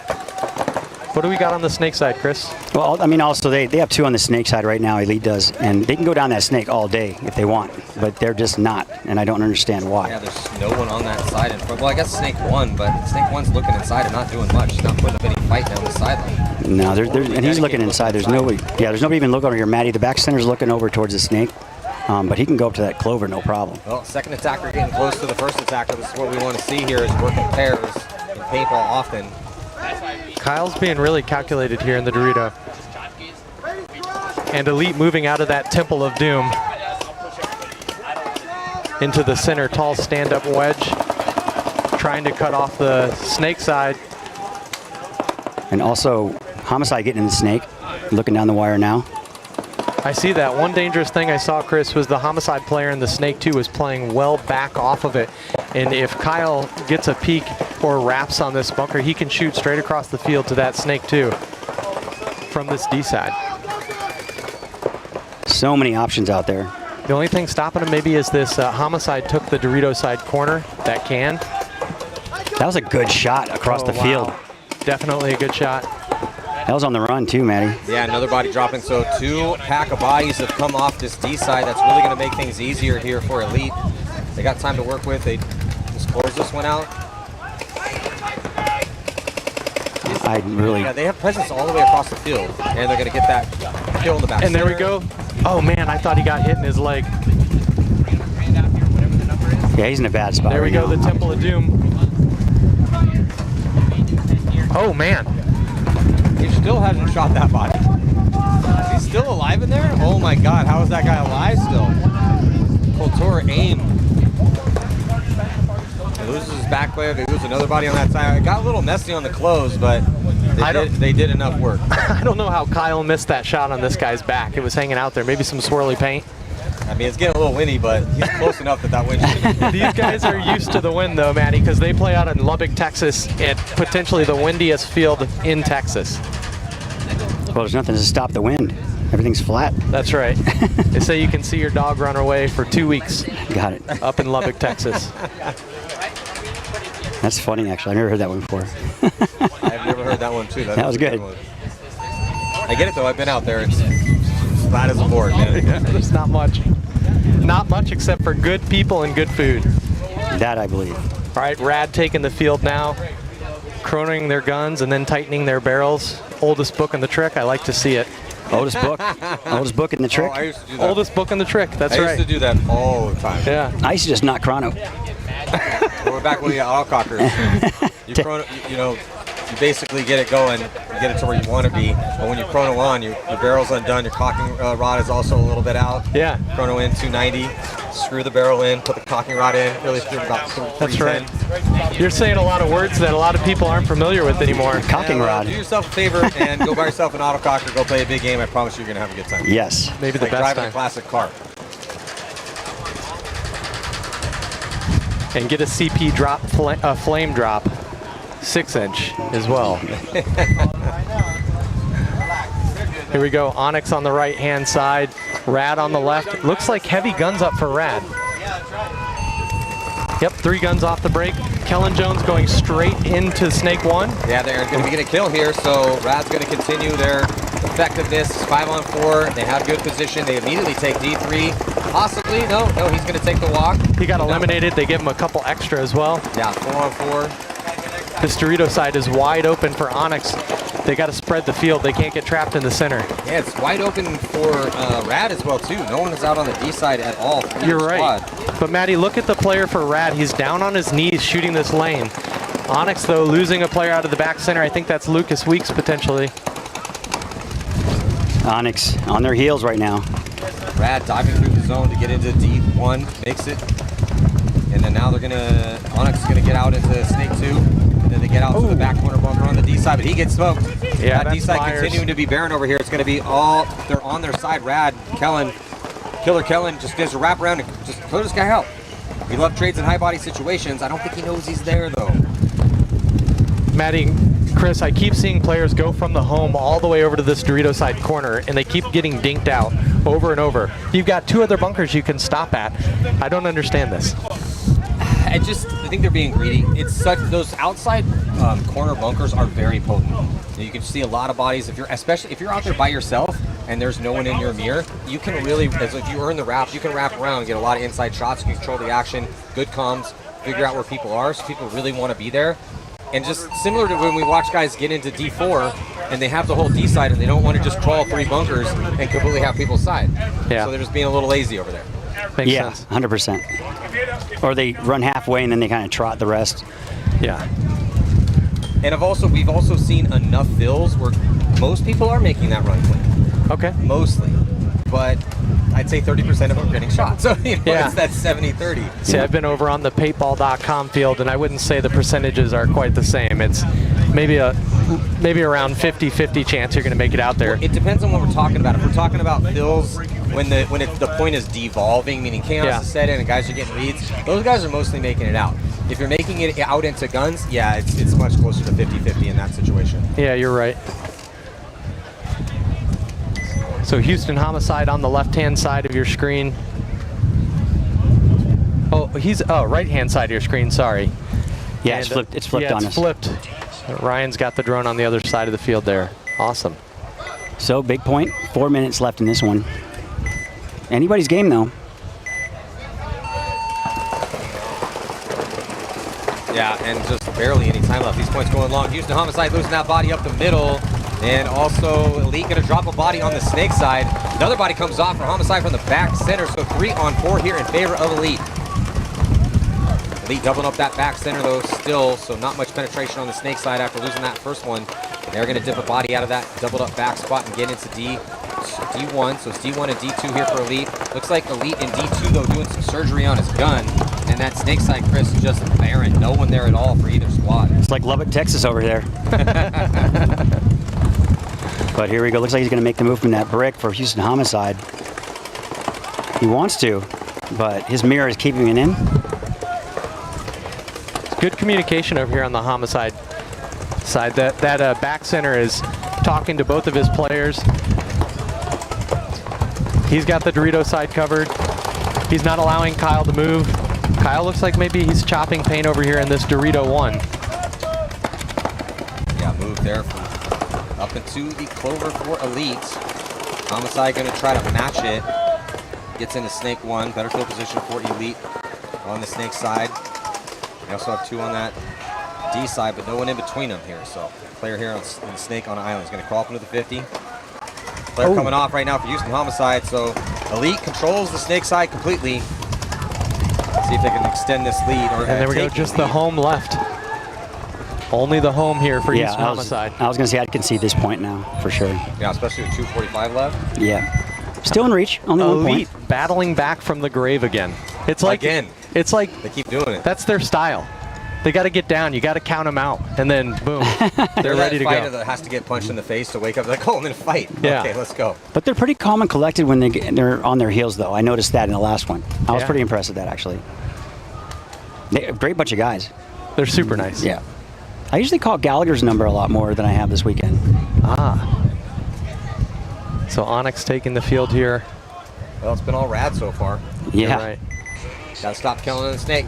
What do we got on the snake side, Chris? Well, I mean, also they have 2 on the snake side right now, Elite does, and they can go down that snake all day if they want, but they're just not, and I don't understand why. Yeah, there's no one on that side in front. Well, I guess Snake 1, but Snake 1's looking inside and not doing much. He's not putting up any fight down the sideline. No, and he's looking inside. There's nobody. Yeah, there's nobody even looking over here. Maddie, the back center's looking over towards the snake, but he can go up to that clover, no problem. Well, second attacker getting close to the first attacker. This is what we want to see here is working pairs and paintball often. Kyle's being really calculated here in the Dorito. And Elite moving out of that Temple of Doom into the center tall stand-up wedge, trying to cut off the snake side. And also Homicide getting in the snake, looking down the wire now. I see that. One dangerous thing I saw, Chris, was the Homicide player in the Snake 2 was playing well back off of it. And if Kyle gets a peek or wraps on this bunker, he can shoot straight across the field to that Snake 2 from this D side. So many options out there. The only thing stopping him maybe is this Homicide took the Dorito side corner. That can. That was a good shot across the field. Definitely a good shot. That was on the run too, Maddie. Yeah, another body dropping. So 2 pack of bodies have come off this D side. That's really going to make things easier here for Elite. They got time to work with. They just close this one out. Yeah, they have presence all the way across the field, and they're going to get that kill in the back. And there we go. Oh man, I thought he got hit in his leg. Yeah, he's in a bad spot. There we go, the Temple of Doom. Oh man. He still hasn't shot that body. Is he still alive in there? Oh my god, how is that guy alive still? Kultura aim. He loses his back player, they lose another body on that side. It got a little messy on the close, but they did enough work. I don't know how Kyle missed that shot on this guy's back. It was hanging out there, maybe some swirly paint. I mean, it's getting a little windy, but he's close enough that wind should. These guys are used to the wind, though, Maddie, because they play out in Lubbock, Texas, at potentially the windiest field in Texas. Well, there's nothing to stop the wind. Everything's flat. That's right. They say you can see your dog run away for 2 weeks. Got it. Up in Lubbock, Texas. That's funny, actually. I've never heard that one before. I've never heard that one, too. That was good. I get it, though. I've been out there. It's flat as a board, man. There's not much. Not much except for good people and good food. That I believe. All right, Rad taking the field now, chronoing their guns and then tightening their barrels. Oldest book in the trick. I like to see it. Oldest book. Oldest book in the trick. Oh, I used to do that. Oldest book in the trick. That's right. I used to do that all the time. Yeah. I used to just not chrono. We're back when you got autocockers. You basically get it going, you get it to where you want to be. But when you chrono on, your barrel's undone, your cocking rod is also a little bit out. Yeah. Chrono in 290, screw the barrel in, put the cocking rod in, really through about 310. That's right. You're saying a lot of words that a lot of people aren't familiar with anymore. Cocking rod. Do yourself a favor and go buy yourself an autococker, go play a big game. I promise you're going to have a good time. Yes. Maybe the like best driving time. a classic car. And get a CP drop, flame drop, 6-inch as well. Here we go, Onyx on the right-hand side, Rad on the left. Looks like heavy guns up for Rad. Yep, 3 guns off the break. Kellen Jones going straight into Snake 1. Yeah, they're going to get a kill here, so Rad's going to continue their effectiveness. 5-on-4. They have good position. They immediately take D3. Possibly, no, he's going to take the walk. He got eliminated. They give him a couple extra as well. Yeah, 4-on-4. This Dorito side is wide open for Onyx. They got to spread the field. They can't get trapped in the center. Yeah, it's wide open for Rad as well, too. No one is out on the D side at all. You're right. But, Maddie, look at the player for Rad. He's down on his knees shooting this lane. Onyx, though, losing a player out of the back center. I think that's Lucas Weeks, potentially. Onyx on their heels right now. Rad diving through the zone to get into D1. Makes it. And then now they're going to... Onyx is going to get out into Snake 2. And then they get out to the back corner bunker on the D side, but he gets smoked. Yeah, that D side Myers. continuing to be barren over here. It's going to be all... They're on their side. Rad, Kellen... Killer Kellen just does a wrap around and just clear this guy out. We love trades in high body situations. I don't think he knows he's there though. Maddie, Chris, I keep seeing players go from the home all the way over to this Dorito side corner, and they keep getting dinked out over and over. You've got 2 other bunkers you can stop at. I don't understand this. I think they're being greedy. It's such, those outside corner bunkers are very potent. You can see a lot of bodies. Especially if you're out there by yourself and there's no one in your mirror, you can really, as if you earn the wrap, you can wrap around and get a lot of inside shots. You can control the action, good comms, figure out where people are, so people really want to be there. And just similar to when we watch guys get into D4 and they have the whole D side and they don't want to just crawl 3 bunkers and completely have people's side. Yeah. So they're just being a little lazy over there. Makes Yeah, sense. 100%. Or they run halfway and then they kind of trot the rest. Yeah. And we've also seen enough fills where most people are making that run quick. Okay. Mostly. But I'd say 30% of them are getting shot. So Yeah. it's that 70-30. See, I've been over on the paintball.com field, and I wouldn't say the percentages are quite the same. It's maybe around 50-50 chance you're going to make it out there. It depends on what we're talking about. If we're talking about fills when the point is devolving, meaning chaos is set in and guys are getting leads, those guys are mostly making it out. If you're making it out into guns, yeah, it's much closer to 50-50 in that situation. Yeah, you're right. So Houston Homicide on the left-hand side of your screen. Oh, he's right-hand side of your screen. Sorry. Yeah, it's flipped. It's flipped yeah, on it's us. flipped. Ryan's got the drone on the other side of the field there. Awesome. So big point. 4 minutes left in this one. Anybody's game though. Yeah, and just barely any time left. These points going long. Houston Homicide losing that body up the middle. And also Elite going to drop a body on the Snake side. Another body comes off for Homicide from the back center. So 3-on-4 here in favor of Elite. Elite doubling up that back center though still. So not much penetration on the Snake side after losing that first one. They're going to dip a body out of that doubled up back spot and get into D1. So it's D1 and D2 here for Elite. Looks like Elite in D2 though doing some surgery on his gun. And that Snake side, Chris, is just barren. No one there at all for either squad. It's like Lubbock, Texas over there. But here we go. Looks like he's going to make the move from that brick for Houston Homicide. He wants to, but his mirror is keeping it in. Good communication over here on the Homicide side. That back center is talking to both of his players. He's got the Dorito side covered. He's not allowing Kyle to move. Kyle looks like maybe he's chopping paint over here in this Dorito 1. Yeah, move there from up into the clover for Elite. Homicide going to try to match it. Gets into Snake 1. Better field position for Elite on the Snake side. They also have 2 on that D side, but no one in between them here. So player here on Snake on Island is going to crawl up into the 50. Player coming off right now for Houston Homicide. So Elite controls the Snake side completely. See if they can extend this lead. And there we go, just the home left. Only the home here for Houston Homicide. I was going to say I can see this point now for sure. Yeah, especially with 2:45 left. Yeah. Still in reach. Only 1 point. Elite battling back from the grave again. It's like It's like they keep doing it. That's their style. They got to get down. You got to count them out, and then boom, they're ready to go. That has to get punched in the face to wake up like, oh, I'm in a fight. Yeah. Okay, let's go. But they're pretty calm and collected when they're on their heels, though. I noticed that in the last one. I was pretty impressed with that, actually. Great bunch of guys. They're super nice. Yeah. I usually call Gallagher's number a lot more than I have this weekend. So Onyx taking the field here. Well, it's been all rad so far. Yeah. You're right. Gotta stop killing the Snake.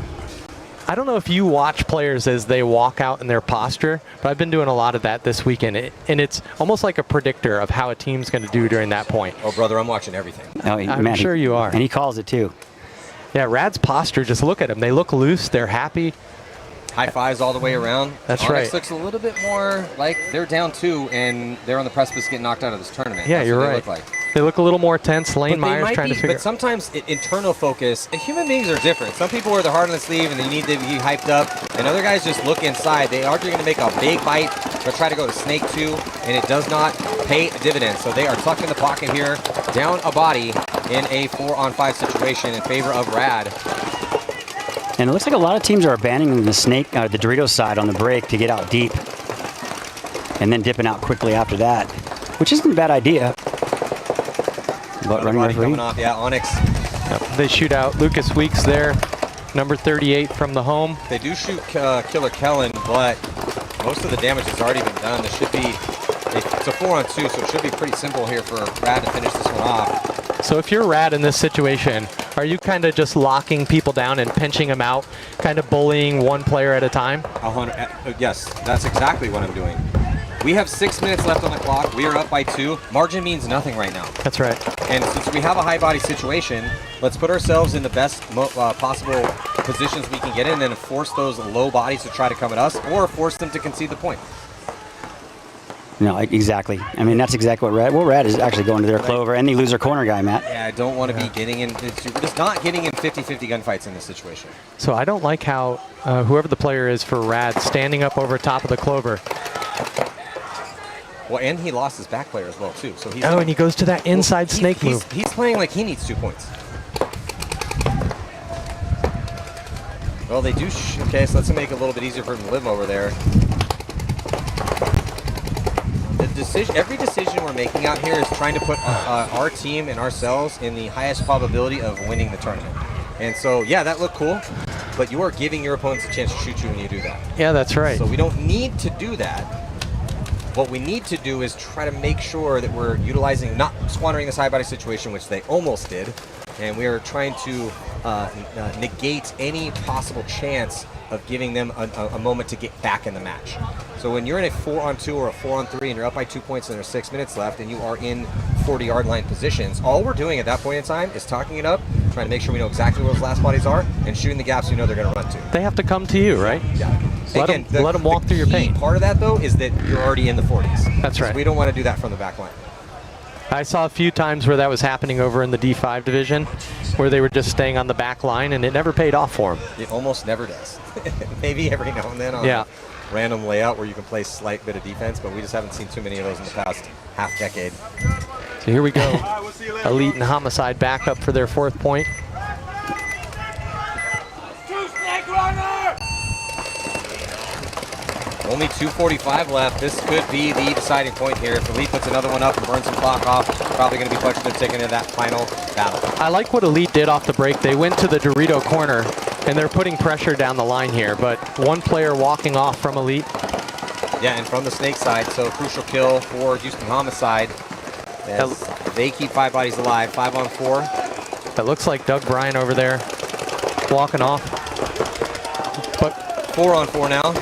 I don't know if you watch players as they walk out in their posture, but I've been doing a lot of that this weekend, and it's almost like a predictor of how a team's going to do during that point. Oh, brother, I'm watching everything. Oh, I'm sure you are. And he calls it too. Yeah, Rad's posture, just look at them. They look loose. They're happy. High fives all the way around. That's Onyx right. looks a little bit more like they're down 2 and they're on the precipice getting knocked out of this tournament. Yeah, That's you're what right. They look like. They look a little more tense. Lane Meyer's trying to figure. But sometimes internal focus, and human beings are different. Some people wear their heart on the sleeve and they need to be hyped up, and other guys just look inside. They are going to make a big bite, but try to go to snake 2, and it does not pay a dividend. So they are tucked in the pocket here, down a body in a 4-on-5 situation in favor of Rad. And it looks like a lot of teams are abandoning the snake, the Doritos side on the break to get out deep, and then dipping out quickly after that, which isn't a bad idea. But running referee. Coming off, yeah, Onyx. Yep, they shoot out Lucas Weeks there, number 38 from the home. They do shoot Killer Kellen, but most of the damage has already been done. This should be, it's a 4-on-2, so it should be pretty simple here for Rad to finish this one off. So if you're Rad in this situation, are you kind of just locking people down and pinching them out, kind of bullying one player at a time? Yes, that's exactly what I'm doing. We have 6 minutes left on the clock. We are up by 2. Margin means nothing right now. That's right. And since we have a high body situation, let's put ourselves in the best possible positions we can get in, and then force those low bodies to try to come at us, or force them to concede the point. No, exactly. I mean, that's exactly what Rad. Well, Rad is actually going to their clover, and they lose their corner guy, Matt. Yeah, I don't want to be getting in. We're just not getting in 50-50 gunfights in this situation. So I don't like how whoever the player is for Rad standing up over top of the clover. Well, and he lost his back player as well, too. So he's and he goes to that inside snake move. He's playing like he needs 2 points. Well, they do. Okay, so let's make it a little bit easier for him to live over there. Every decision we're making out here is trying to put our team and ourselves in the highest probability of winning the tournament. And so, yeah, that looked cool, but you are giving your opponents a chance to shoot you when you do that. Yeah, that's right. So we don't need to do that. What we need to do is try to make sure that we're utilizing, not squandering this high body situation, which they almost did, and we are trying to negate any possible chance of giving them a moment to get back in the match. So when you're in a 4-on-2 or a 4-on-3 and you're up by 2 points and there's 6 minutes left and you are in 40-yard line positions, all we're doing at that point in time is talking it up, trying to make sure we know exactly where those last bodies are, and shooting the gaps we know they're going to run to. They have to come to you, right? Yeah. Let them walk through your paint. Part of that, though, is that you're already in the 40s. That's right. So we don't want to do that from the back line. I saw a few times where that was happening over in the D5 division, where they were just staying on the back line, and it never paid off for them. It almost never does. Maybe every now and then on a random layout where you can play a slight bit of defense, but we just haven't seen too many of those in the past half decade. So here we go. Elite and Homicide back up for their 4th point. Only 2:45 left. This could be the deciding point here. If Elite puts another one up and burns some clock off, probably going to be clutching their ticket into that final battle. I like what Elite did off the break. They went to the Dorito corner, and they're putting pressure down the line here. But one player walking off from Elite. Yeah, and from the snake side, so crucial kill for Houston Homicide. As they keep 5 bodies alive, 5-on-4. That looks like Doug Bryan over there walking off. But 4-on-4 now.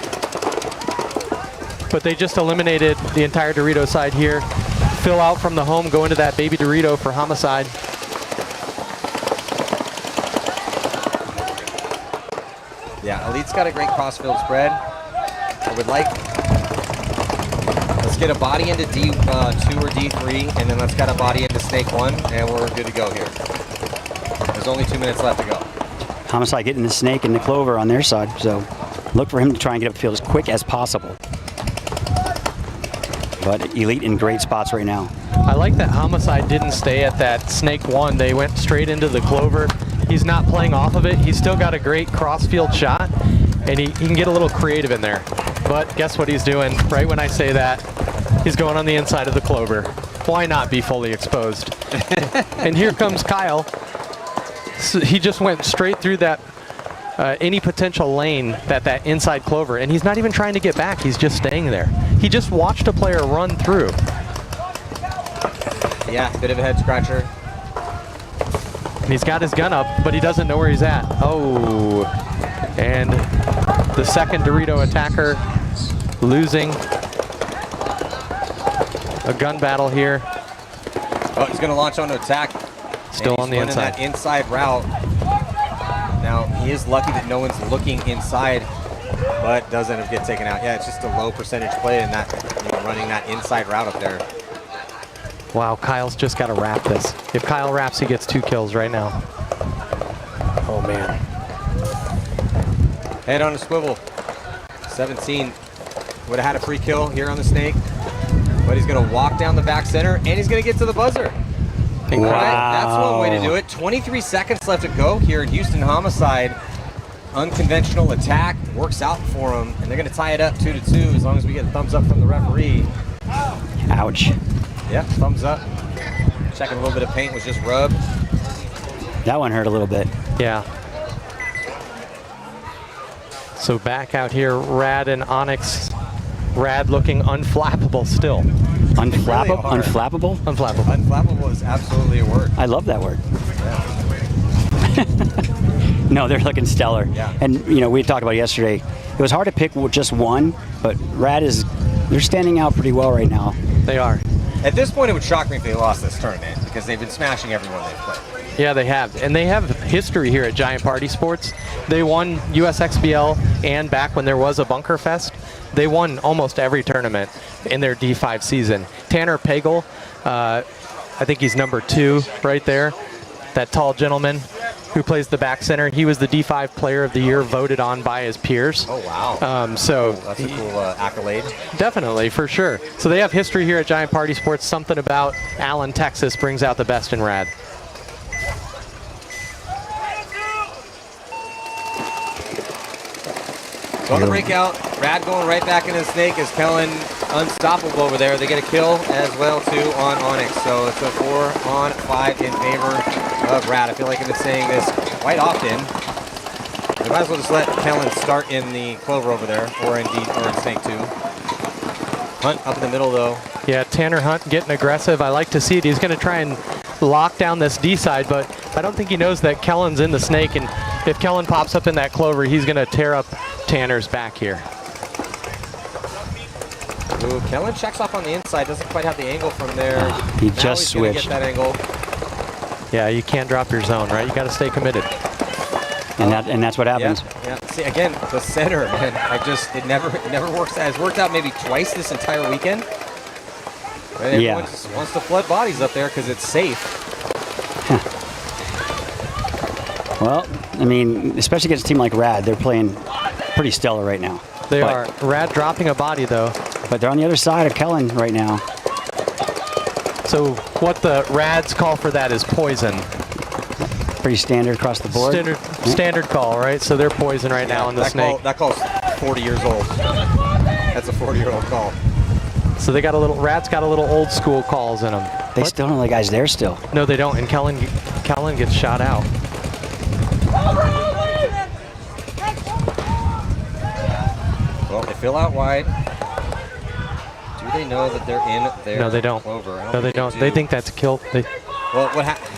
But they just eliminated the entire Dorito side here. Fill out from the home, go into that baby Dorito for Homicide. Yeah, Elite's got a great crossfield spread. I would like, let's get a body into D2 or D3, and then let's get a body into Snake 1, and we're good to go here. There's only 2 minutes left to go. Homicide getting the snake and the clover on their side, so look for him to try and get upfield as quick as possible. But Elite in great spots right now. I like that Homicide didn't stay at that Snake 1. They went straight into the clover. He's not playing off of it. He's still got a great crossfield shot, and he can get a little creative in there. But guess what he's doing? Right when I say that, he's going on the inside of the clover. Why not be fully exposed? And here comes Kyle. So he just went straight through that any potential lane that inside clover, and he's not even trying to get back. He's just staying there. He just watched a player run through. Yeah, bit of a head scratcher. And he's got his gun up, but he doesn't know where he's at. Oh. And the second Dorito attacker losing a gun battle here. Oh, he's going to launch on to attack. Still on the inside. That inside route. Now, he is lucky that no one's looking inside, but does end up get taken out. Yeah, it's just a low percentage play in that, running that inside route up there. Wow, Kyle's just got to wrap this. If Kyle wraps, he gets 2 kills right now. Oh, man. Head on a swivel. 17 would have had a free kill here on the snake, but he's going to walk down the back center, and he's going to get to the buzzer. Wow. That's one way to do it. 23 seconds left to go here in Houston Homicide. Unconventional attack works out for him, and they're going to tie it up 2-2 as long as we get a thumbs up from the referee. Ouch. Yeah, thumbs up. Checking a little bit of paint was just rubbed. That one hurt a little bit. Yeah. So back out here, Rad and Onyx. Rad looking unflappable still. Unflappable? Really Unflappable? Unflappable. Unflappable is absolutely a word. I love that word. Yeah. No, they're looking stellar. Yeah. And, we talked about it yesterday. It was hard to pick just one, but Rad they're standing out pretty well right now. They are. At this point, it would shock me if they lost this tournament because they've been smashing everyone they've played. Yeah, they have. And they have history here at Giant Party Sports. They won Usxbl, and back when there was a Bunker Fest, they won almost every tournament in their D5 season. Tanner Pagel, I think he's number 2 right there, that tall gentleman who plays the back center. He was the D5 Player of the Year, voted on by his peers. Oh, wow. So that's a cool accolade. Definitely, for sure. So they have history here at Giant Party Sports. Something about Allen, Texas brings out the best in Rad. So on the breakout, Rad going right back into the snake as Kellen unstoppable over there. They get a kill as well, too, on Onyx. So it's a 4-on-5 in favor of Rad. I feel like I've been saying this quite often. We might as well just let Kellen start in the clover over there, or in snake 2. Hunt up in the middle, though. Yeah, Tanner Hunt getting aggressive. I like to see it. He's going to try and lock down this D side, but I don't think he knows that Kellen's in the snake, and if Kellen pops up in that clover, he's going to tear up Tanner's back here. Ooh, Kellen checks off on the inside, doesn't quite have the angle from there. He now just switched. Get that angle. Yeah, you can't drop your zone, right? You got to stay committed. And that's what happens. Yeah. See, again, the center, man. It never works out. It's worked out maybe twice this entire weekend. Right? Everyone just wants to flood bodies up there because it's safe. Well, I mean, especially against a team like Rad, they're playing pretty stellar right now. They are. Rad dropping a body, though. But they're on the other side of Kellen right now. So what the Rads call for that is poison. Pretty standard across the board. Standard call, right? So they're poison right now in the snake. That call's 40 years old. That's a 40-year-old call. So they got a little, Rad's got a little old school calls in them. They still don't know the guy's there still. No, they don't. And Kellen gets shot out. Well, they fill out wide. Do they know that they're in their No, they don't. clover? No, they don't. They think that's a kill. Well,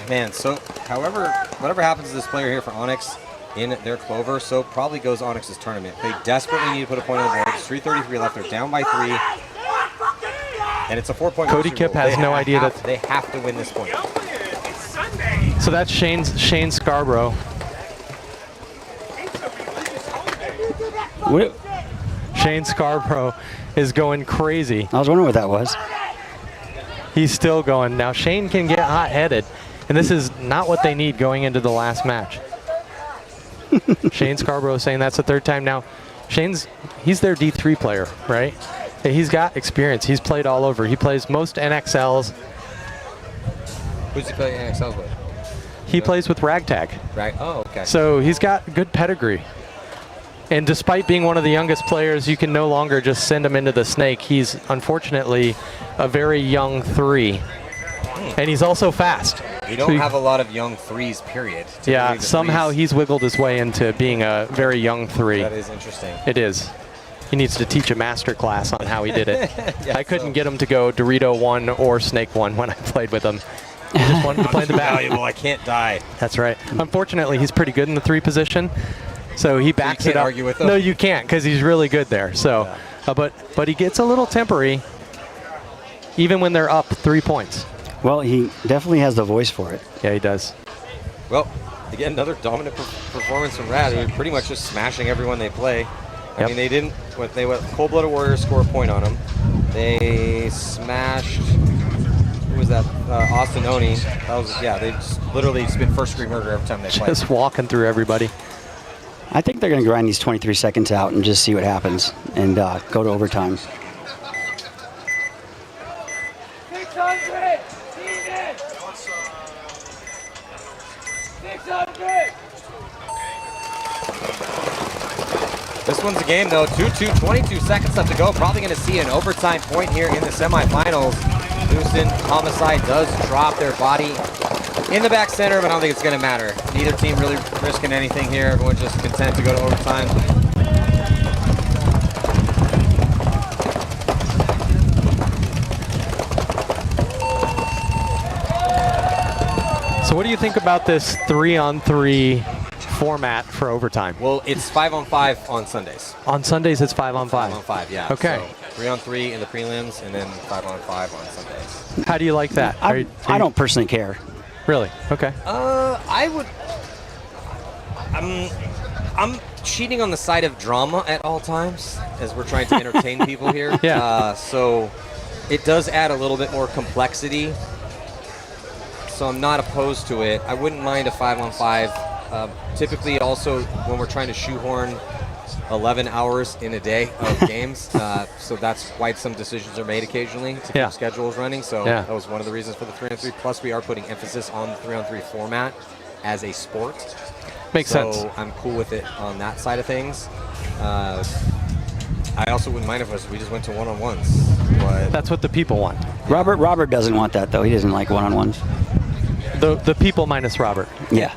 man, so whatever happens to this player here for Onyx in their clover, so probably goes Onyx's tournament. They desperately need to put a point on the board. There's 3:33 left. They're down by 3. And it's a 4-point Cody Kipp has no idea that they have to win this point. So that's Shane Scarborough. What? Shane Scarborough is going crazy. I was wondering what that was. He's still going. Now Shane can get hot-headed, and this is not what they need going into the last match. Shane Scarborough saying that's the 3rd time now. He's their D3 player, right? He's got experience. He's played all over. He plays most NXLs. Who's he playing NXLs with? He plays with Ragtag. Oh, okay. So he's got good pedigree. And despite being one of the youngest players, you can no longer just send him into the snake. He's unfortunately a very young 3. And he's also fast. You don't have a lot of young 3s, period. Yeah, somehow he's wiggled his way into being a very young 3. That is interesting. It is. He needs to teach a master class on how he did it. Yeah, I couldn't get him to go Dorito 1 or Snake 1 when I played with him. He just wanted to play the back. Valuable, I can't die. That's right. Unfortunately, he's pretty good in the 3 position. So he backs it up. Argue with him. No, you can't, because he's really good there. So, but he gets a little tempery, even when they're up 3 points. Well, he definitely has the voice for it. Yeah, he does. Well, again, another dominant performance from Rad, who pretty much just smashing everyone they play. I mean, they went Cold-Blooded Warriors score a point on them. They smashed, who was that? Austin Oni. That was, they just literally spin first degree murder every time they play. Just walking through everybody. I think they're going to grind these 23 seconds out and just see what happens and go to overtime. 600! 600! This one's a game, though. 2-2, 22 seconds left to go. Probably going to see an overtime point here in the semifinals. Houston Homicide does drop their body in the back center, but I don't think it's going to matter. Neither team really risking anything here. Everyone's just content to go to overtime. So what do you think about this 3-on-3 format for overtime? Well, it's 5-on-5 on Sundays. On Sundays, it's 5-on-5. 5-on-5, yeah. Okay. So 3-on-3 in the prelims, and then 5-on-5 on Sundays. How do you like that? I don't personally care. Really? Okay. I would. I'm cheating on the side of drama at all times, as we're trying to entertain people here. Yeah. So it does add a little bit more complexity. So I'm not opposed to it. I wouldn't mind a 5-on-5. Typically, also when we're trying to shoehorn 11 hours in a day of games, so that's why some decisions are made occasionally to keep schedules running. So that was one of the reasons for the 3-on-3. Plus, we are putting emphasis on the 3-on-3 format as a sport. Makes sense. So I'm cool with it on that side of things. I also wouldn't mind if we just went to one-on-ones. But that's what the people want. Robert doesn't want that, though. He doesn't like one-on-ones. The people minus Robert. Yeah.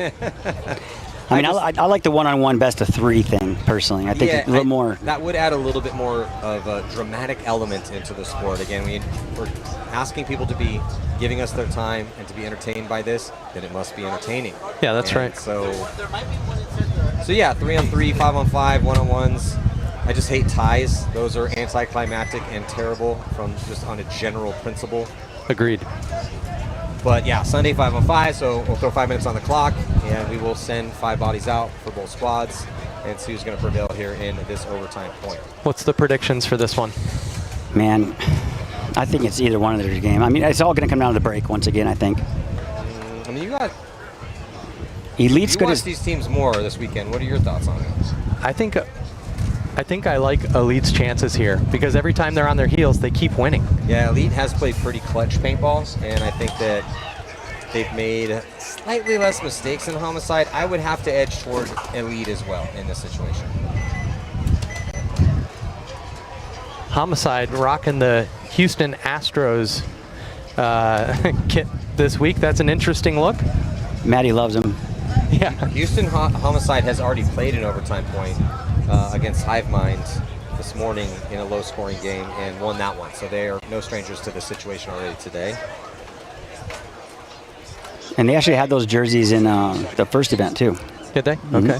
I mean, I like the one-on-one best-of-3 thing, personally. I think a little more. That would add a little bit more of a dramatic element into the sport. Again, we're asking people to be giving us their time and to be entertained by this, then it must be entertaining. Yeah, that's right. So yeah, 3-on-3, 5-on-5, one-on-ones. I just hate ties. Those are anticlimactic and terrible from just on a general principle. Agreed. But yeah, Sunday 5-on-5, so we'll throw 5 minutes on the clock, and we will send 5 bodies out for both squads and see who's going to prevail here in this overtime point. What's the predictions for this one? Man, I think it's either one of their game. I mean, it's all going to come down to the break once again, I think. I mean, you got Elite's you good watched as these teams more this weekend. What are your thoughts on it? I think I like Elite's chances here because every time they're on their heels, they keep winning. Yeah, Elite has played pretty clutch paintballs, and I think that they've made slightly less mistakes than Homicide. I would have to edge toward Elite as well in this situation. Homicide rocking the Houston Astros kit this week. That's an interesting look. Maddie loves him. Yeah. Houston Homicide has already played an overtime point against Hive Mind this morning in a low-scoring game and won that one. So they are no strangers to this situation already today. And they actually had those jerseys in the first event, too. Did they? Mm-hmm. Okay.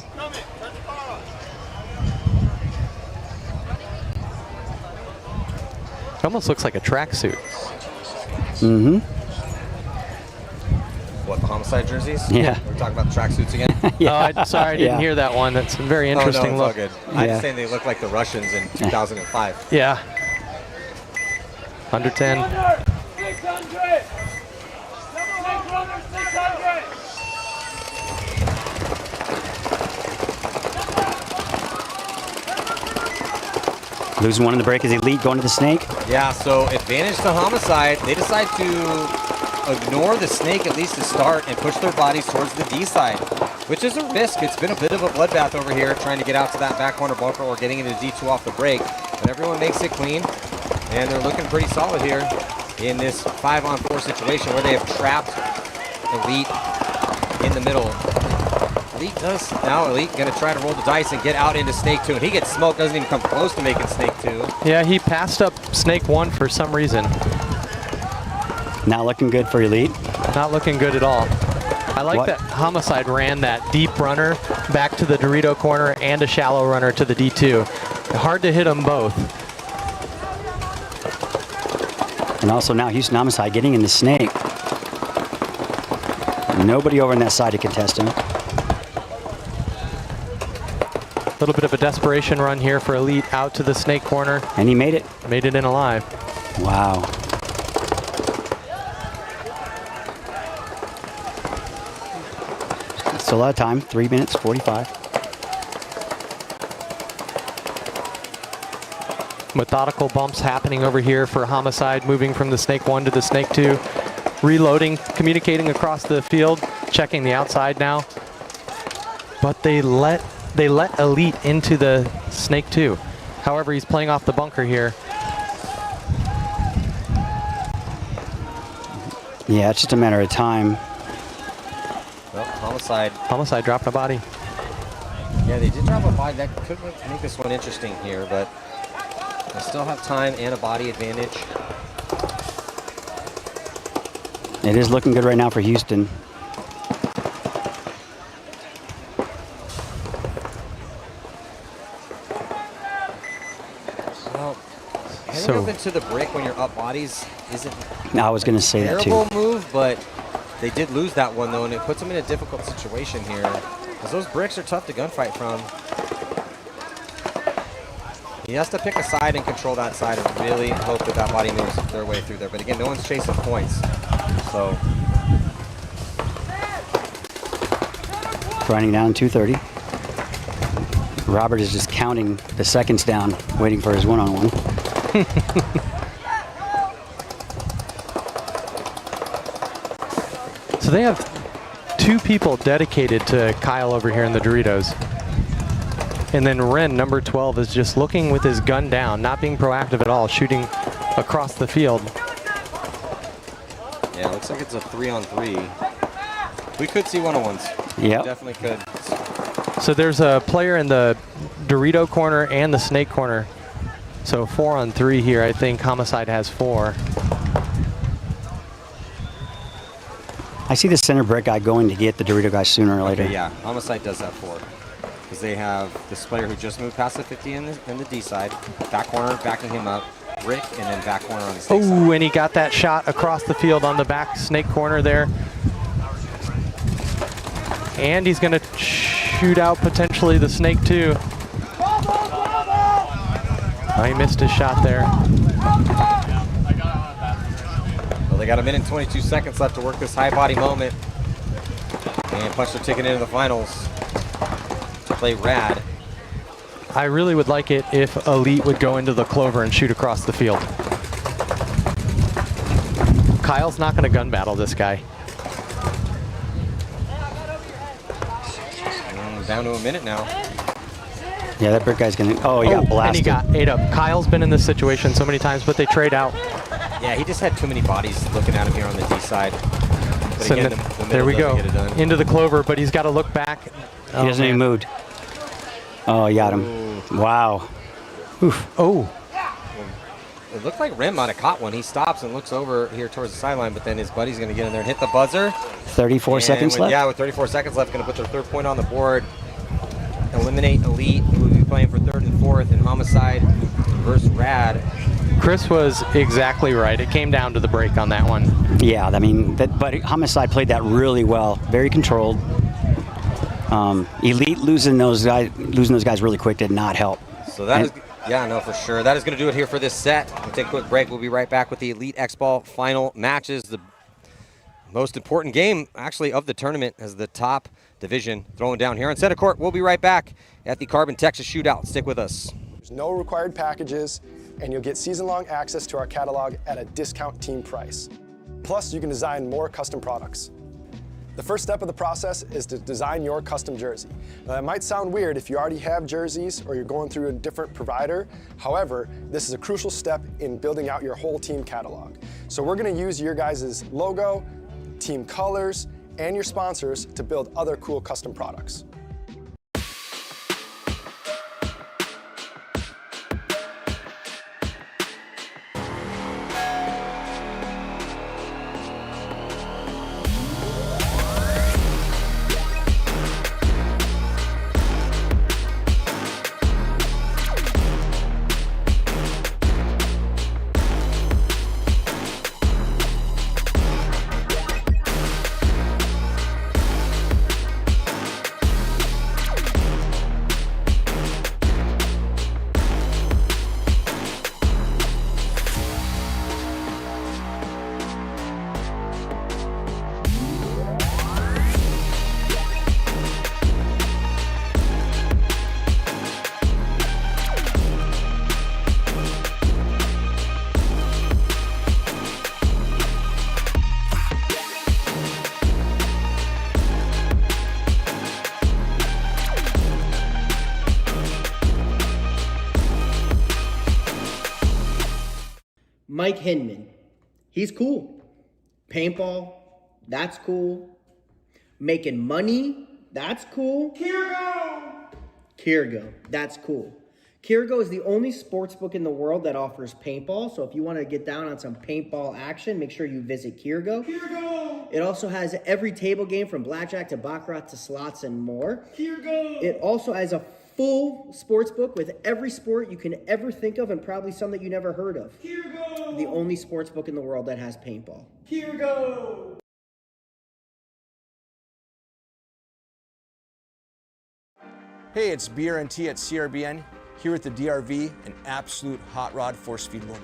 It almost looks like a tracksuit. Mm-hmm. What, the Homicide jerseys? Yeah. We're talking about the tracksuits again? Yeah. Oh, sorry, I didn't hear that one. That's a very interesting it's look. all good. I just saying they look like the Russians in 2005. Yeah. Under 10. 600! 600! Losing one in the break is Elite going to the snake. Yeah, so advantage to Homicide. They decide to ignore the snake at least to start and push their bodies towards the D side, which is a risk. It's been a bit of a bloodbath over here trying to get out to that back corner bunker or getting into D2 off the break. But everyone makes it clean, and they're looking pretty solid here in this 5-on-4 situation where they have trapped Elite in the middle. Elite does. Now Elite going to try to roll the dice and get out into Snake 2, and he gets smoked, doesn't even come close to making Snake 2. Yeah, he passed up Snake 1 for some reason. Not looking good for Elite. Not looking good at all. I like that Homicide ran that deep runner back to the Dorito corner and a shallow runner to the D2. Hard to hit them both. And also now Houston Homicide getting in the snake. Nobody over on that side to contest him. A little bit of a desperation run here for Elite out to the snake corner. And he made it. Made it in alive. Wow. Still a lot of time, 3 minutes, 45. Methodical bumps happening over here for Homicide, moving from the snake 1 to the snake 2. Reloading, communicating across the field, checking the outside now. But they let Elite into the snake 2. However, he's playing off the bunker here. Yeah, it's just a matter of time. Well, Homicide. Homicide dropped a body. Yeah, they did drop a body. That could make this one interesting here, but they still have time and a body advantage. It is looking good right now for Houston. Well, heading up into the brick when you're up bodies isn't I was going to say that too. terrible move, but they did lose that one though, and it puts them in a difficult situation here. Because those bricks are tough to gunfight from. He has to pick a side and control that side and really hope that that body moves their way through there. But again, no one's chasing points. So Grinding down 230. Robert is just counting the seconds down, waiting for his one-on-one. So they have 2 people dedicated to Kyle over here in the Doritos. And then Ren, number 12, is just looking with his gun down, not being proactive at all, shooting across the field. yeah, it looks like it's a 3-on-3. We could see one-on-ones. Yep. Definitely could. So there's a player in the Dorito corner and the snake corner. So 4-on-3 here. I think Homicide has 4. I see the center brick guy going to get the Dorito guy sooner or later. Okay, yeah, Homicide does that 4. Because they have this player who just moved past the 50 in the D side. Back corner, backing him up. Rick, and then back corner on the snake side. Oh, and he got that shot across the field on the back snake corner there. And he's going to shoot out potentially the snake too. Oh, he missed his shot there. Well, they got a minute and 22 seconds left to work this high body moment. And punch their ticket into the finals to play Rad. I really would like it if Elite would go into the clover and shoot across the field. Kyle's not going to gun battle this guy. Down to a minute now. Yeah, that brick guy's gonna. Oh, he got blasted. And he got ate up. Kyle's been in this situation so many times, but they trade out. Yeah, he just had too many bodies looking at him here on the D side. But So again, then- the there we middle go. doesn't get it done. Into the clover, but he's got to look back. He hasn't even moved. Oh, he got him. Wow. Oof. Oh. It looked like Rim might have caught one. He stops and looks over here towards the sideline, but then his buddy's going to get in there and hit the buzzer. 34 seconds left. Yeah, with 34 seconds left, going to put their 3rd point on the board. Eliminate Elite, who will be playing for 3rd and 4th, and Homicide versus Rad. Chris was exactly right. It came down to the break on that one. Yeah, I mean, but Homicide played that really well. Very controlled. Elite losing those guys really quick did not help. So that is, yeah, no, for sure. That is going to do it here for this set. We'll take a quick break. We'll be right back with the Elite X-Ball final matches. The most important game, actually, of the tournament as the top division throwing down here on center court. We'll be right back at the Crbn Texas Shootout. Stick with us. There's no required packages, and you'll get season-long access to our catalog at a discount team price. Plus, you can design more custom products. The first step of the process is to design your custom jersey. Now, that might sound weird if you already have jerseys or you're going through a different provider. However, this is a crucial step in building out your whole team catalog. So we're going to use your guys' logo, team colors, and your sponsors to build other cool custom products. Mike Hinman, he's cool. Paintball, that's cool. Making money, that's cool. Crbn, that's cool. Crbn is the only sports book in the world that offers paintball. So if you want to get down on some paintball action, make sure you visit Crbn. It also has every table game from blackjack to baccarat to slots and more. It also has a full sports book with every sport you can ever think of and probably some that you never heard of. The only sports book in the world that has paintball. Hey, it's BRNT at Crbn, here at the DRV, an absolute hot rod force feed limit.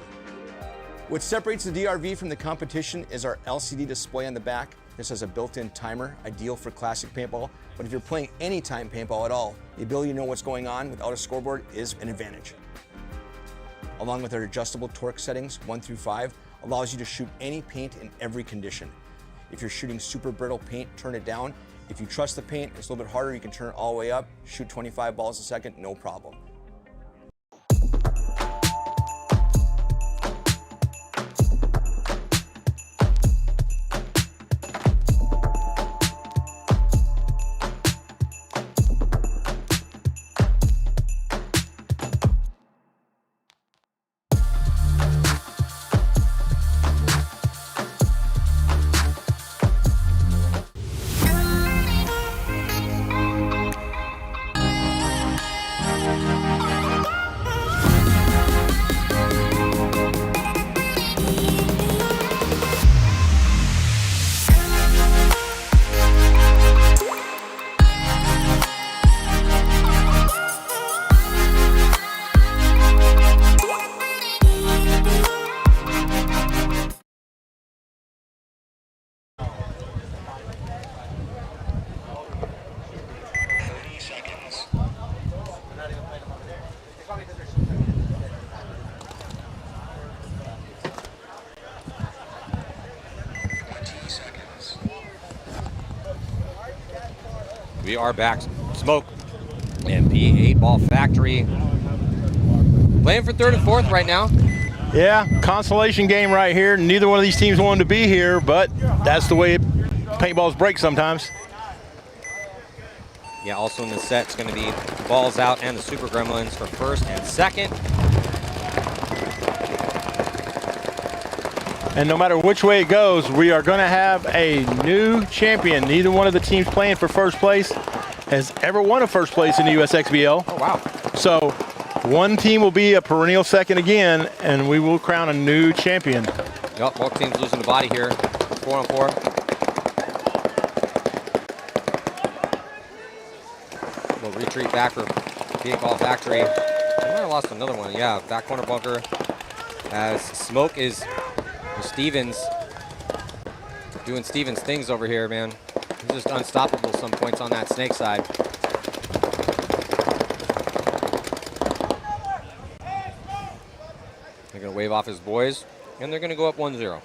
What separates the DRV from the competition is our LCD display on the back. This has a built-in timer, ideal for classic paintball, but if you're playing anytime paintball at all, the ability to know what's going on without a scoreboard is an advantage. Along with our adjustable torque settings, 1 through 5, allows you to shoot any paint in every condition. If you're shooting super brittle paint, turn it down. If you trust the paint, it's a little bit harder, you can turn it all the way up, shoot 25 balls a second, no problem. We are back. Smoke and P8 Ball Factory playing for third and fourth right now. Yeah, consolation game right here. Neither one of these teams wanted to be here, but that's the way paintballs break sometimes. Yeah, also in the set, it's going to be Balls Out and the Super Gremlins for first and second. And no matter which way it goes, we are going to have a new champion. Neither one of the teams playing for first place has ever won a first place in the USXBL. Oh, wow. So one team will be a perennial second again, and we will crown a new champion. Yep, both teams losing the body here. 4-on-4. We'll retreat back for Big Ball Factory. I might have lost another one. Yeah, back corner bunker as Smoke is Stevens doing Stevens things over here, man. He's just unstoppable some points on that snake side. They're going to wave off his boys, and they're going to go up 1-0.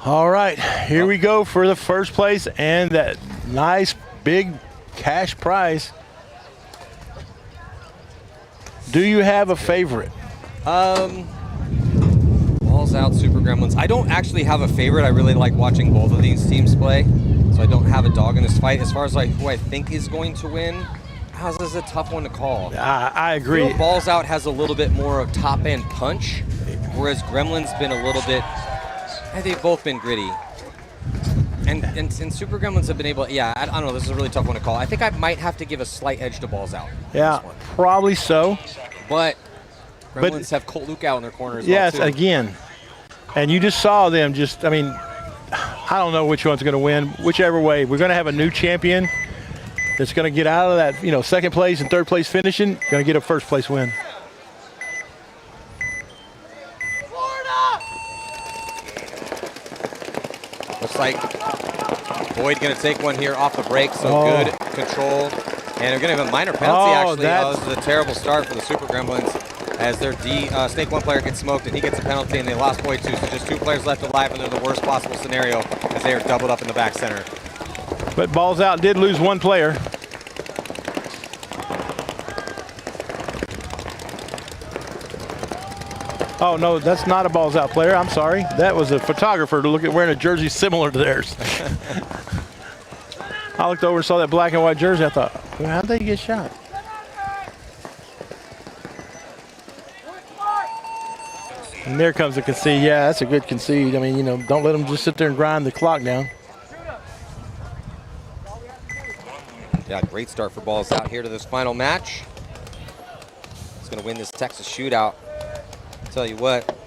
All right, here we go for the first place and that nice big cash prize. Do you have a favorite? Balls Out, Super Gremlins. I don't actually have a favorite. I really like watching both of these teams play, so I don't have a dog in this fight. As far as like who I think is going to win, this is a tough one to call. I agree. Balls Out has a little bit more of top-end punch, whereas Gremlin's been a little bit. I think they've both been gritty. And Super Gremlins have been able, I don't know, this is a really tough one to call. I think I might have to give a slight edge to Balls Out. Yeah, probably so. But Gremlins have Colt Luke out in their corner as yes, well, too. again. And you just saw them just, I mean, I don't know which one's going to win. Whichever way, we're going to have a new champion that's going to get out of that, second place and third place finishing, going to get a first place win. Looks like Boyd going to take one here off the break, so good control. And they're going to have a minor penalty, actually. This is a terrible start for the Super Gremlins. as their Snake 1 player gets smoked and he gets a penalty and they lost point 2. So just 2 players left alive and they're the worst possible scenario as they are doubled up in the back center. But Balls Out did lose 1 player. Oh, no, that's not a Balls Out player. I'm sorry. That was a photographer to look at wearing a jersey similar to theirs. I looked over and saw that black and white jersey. I thought, well, how'd they get shot? And there comes the concede. Yeah, that's a good concede. I mean, you know, don't let them just sit there and grind the clock down. Yeah, great start for Balls Out here to this final match. It's going to win this Texas shootout. Tell you what,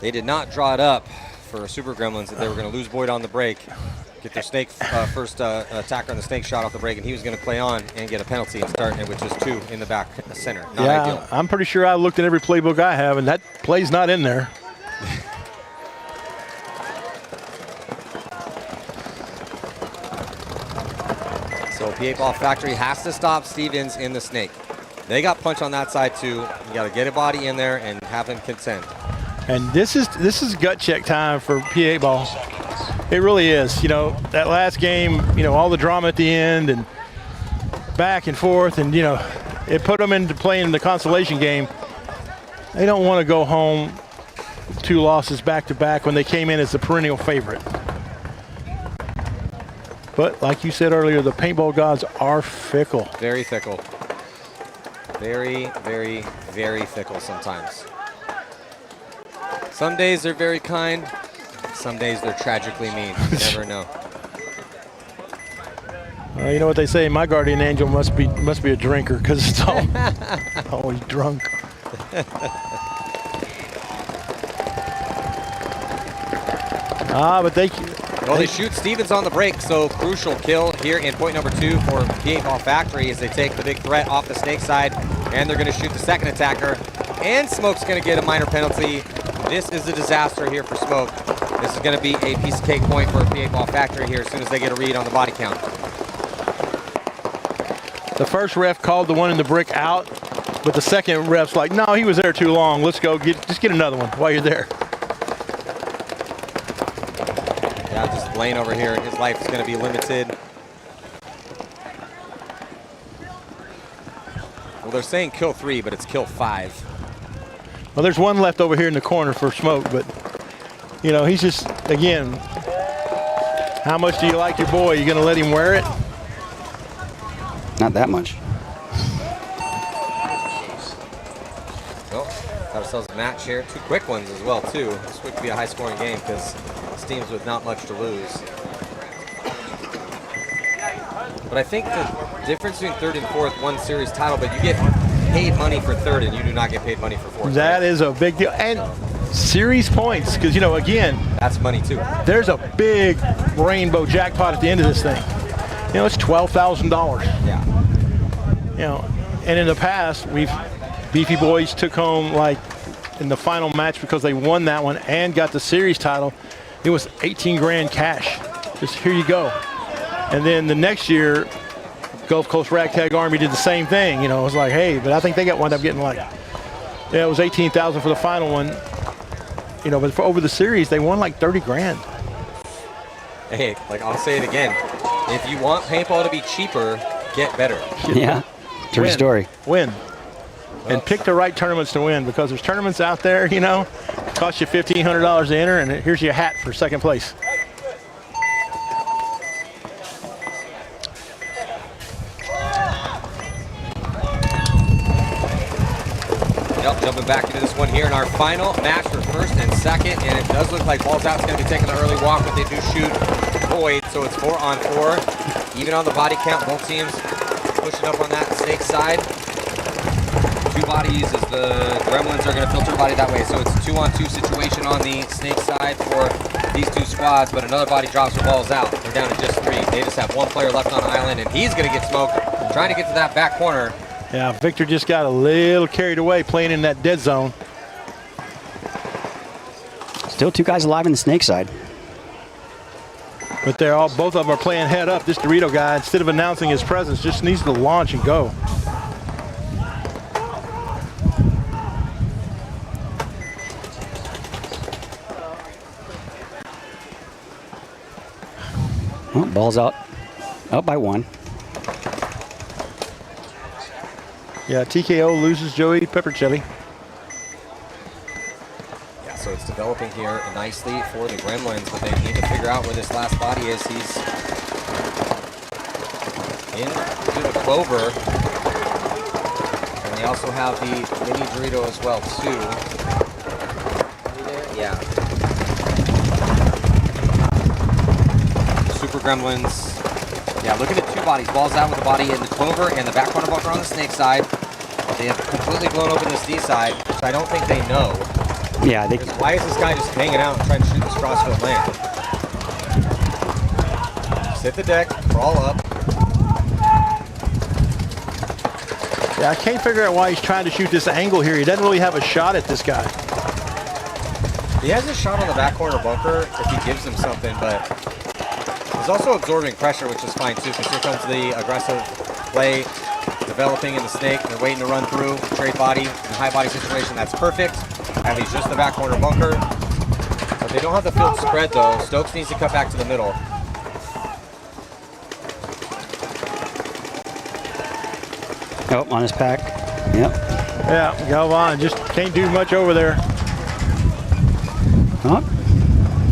they did not draw it up for Super Gremlins that they were going to lose Boyd on the break, get their Snake first attacker on the Snake shot off the break, and he was going to play on and get a penalty and start it with just 2 in the back center. Not ideal. I'm pretty sure I looked at every playbook I have, and that play's not in there. So P8 Ball Factory has to stop Stevens in the Snake. They got punched on that side too. You got to get a body in there and have him contend. And this is gut check time for P8 Ball. It really is. You know, that last game, you know, all the drama at the end and back and forth, and you know, it put them into playing the consolation game. They don't want to go home 2 losses back to back when they came in as the perennial favorite. But like you said earlier, the paintball gods are fickle. Very fickle. Very, very, very fickle sometimes. Some days they're very kind. Some days they're tragically mean. You never know. You know what they say? My guardian angel must be a drinker because it's always drunk. But they shoot Stevens on the break, so crucial kill here in point number 2 for P8 Ball Factory as they take the big threat off the Snake side, and they're going to shoot the second attacker, and Smoke's going to get a minor penalty. This is a disaster here for Smoke. This is going to be a piece of cake point for P8 Ball Factory here as soon as they get a read on the body count. The first ref called the one in the brick out, but the second ref's like, no, he was there too long. Let's go, just get another one while you're there. Yeah, just Blaine over here, his life is going to be limited. Well, they're saying kill 3, but it's kill 5. Well, there's one left over here in the corner for Smoke, but, you know, he's just, again, how much do you like your boy? You going to let him wear it? Not that much. Well, got ourselves a match here. 2 quick ones as well, too. This would be a high-scoring game because this team's with not much to lose. But I think the difference between 3rd and 4th, 1 series title, but you get paid money for 3rd and you do not get paid money for 4th. That is a big deal. And series points, because, you know, again, that's money too. There's a big rainbow jackpot at the end of this thing. You know, it's $12,000. Yeah. You know, and in the past, Beefy Boys took home, like, in the final match because they won that one and got the series title. It was 18 grand cash. Just here you go. And then the next year, Gulf Coast Ragtag Army did the same thing. You know, it was like, hey, but I think they wound up getting like, yeah, it was 18,000 for the final one. You know, but for over the series, they won like 30 grand. Hey, like I'll say it again. If you want paintball to be cheaper, get better. Yeah, true story. Win. And pick the right tournaments to win, because there's tournaments out there, you know, it costs you $1,500 to enter, and here's your hat for 2nd place. Yep, jumping back into this one here in our final match for 1st and 2nd, and it does look like Balls Out's going to be taking an early walk, but they do shoot Boyd, so it's 4 on 4. Even on the body count, both teams pushing up on that Snake side. 2 bodies as the Gremlins are going to filter body that way, so it's a 2-on-2 situation on the Snake side for these 2 squads, but another body drops for Balls Out. They're down to just 3. They just have 1 player left on island, and he's going to get smoked, trying to get to that back corner. Yeah, Victor just got a little carried away playing in that dead zone. Still 2 guys alive in the Snake side. But both of them are playing head up. This Dorito guy, instead of announcing his presence, just needs to launch and go. Well, ball's out by 1. Yeah, TKO loses Joey Peppercelli. Yeah, so it's developing here nicely for the Gremlins, but they need to figure out where this last body is. He's into the clover. And they also have the mini Dorito as well, too. Yeah. Super Gremlins. Yeah, looking at 2 bodies. Ball's out with the body in the clover and the back corner bunker on the snake side. They have completely blown open this D side, so I don't think they know. Yeah, why is this guy just hanging out and trying to shoot this crossfield land? Just hit the deck, crawl up. Yeah, I can't figure out why he's trying to shoot this angle here. He doesn't really have a shot at this guy. He has a shot on the back corner bunker if he gives him something, but he's also absorbing pressure, which is fine too, because here comes the aggressive play developing in the snake. They're waiting to run through, trade body, in high body situation. That's perfect. At least just the back corner bunker. But they don't have the field spread though. Stokes needs to cut back to the middle. Oh, on his pack. Yep. Yeah, Galvan just can't do much over there. Huh?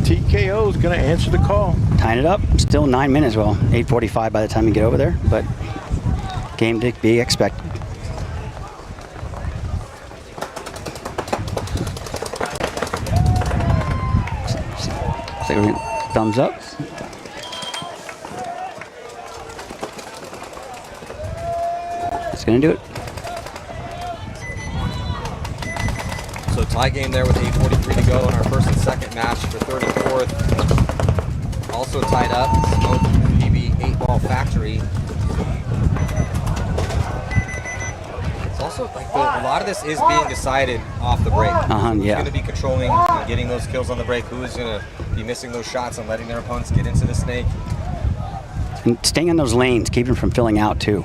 TKO's going to answer the call. Tying it up. Still 9 minutes. Well, 8:45 by the time you get over there, but game to be expected. So thumbs up. It's going to do it. So tie game there with 8:43 to go in our first and second match for 34th. Also tied up, Smoke PB 8-Ball Factory. It's also like a lot of this is being decided off the break. Who's Yeah. going to be controlling and getting those kills on the break? Who is going to be missing those shots and letting their opponents get into the snake? And staying on those lanes, keep them from filling out too.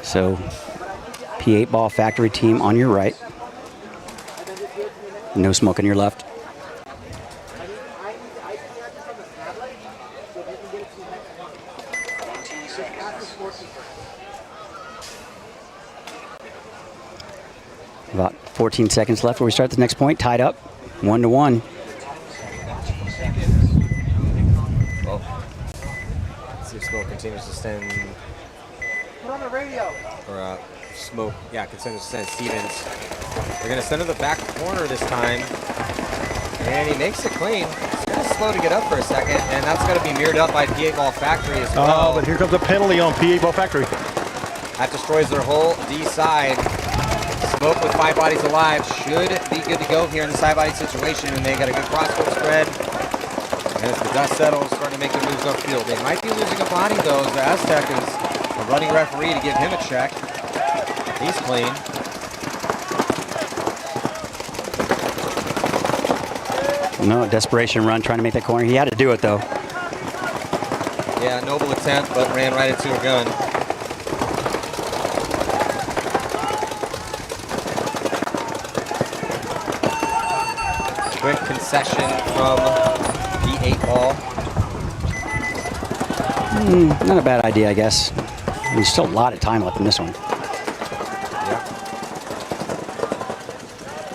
So, P8 Ball Factory team on your right. No Smoke on your left. About 14 seconds left before we start the next point. Tied up, 1-1. Well, let's see if Smoke continues to send. Put on the radio. Or Smoke, yeah, continues to send Stevens. They're going to send to the back corner this time. And he makes it clean. It's kind of slow to get up for a second, and that's going to be mirrored up by P8 Ball Factory as well. Oh, but here comes a penalty on P8 Ball Factory. That destroys their whole D side. Smoke with 5 bodies alive should be good to go here in the side body situation, and they got a good crossfield spread. And as the dust settles, starting to make their moves upfield. They might be losing a body though, as the Aztec is a running referee to give him a check. He's clean. No, desperation run trying to make that corner. He had to do it though. Yeah, noble attempt, but ran right into a gun. Quick concession from the 8-Ball. Not a bad idea, I guess. There's still a lot of time left in this one. Yeah.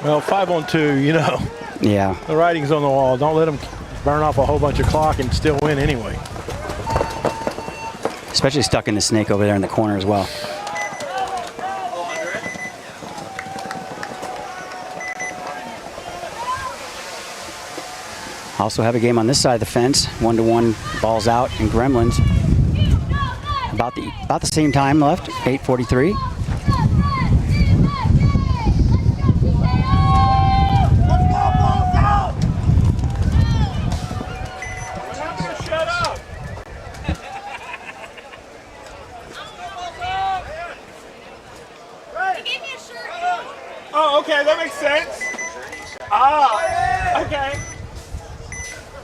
Well, 5-on-2, you know. Yeah. The writing's on the wall. Don't let them burn off a whole bunch of clock and still win anyway. Especially stuck in the snake over there in the corner as well. Also have a game on this side of the fence. 1-1, balls out, and Gremlins. About the same time left, 8:43. Oh, okay, that makes sense. Ah, okay.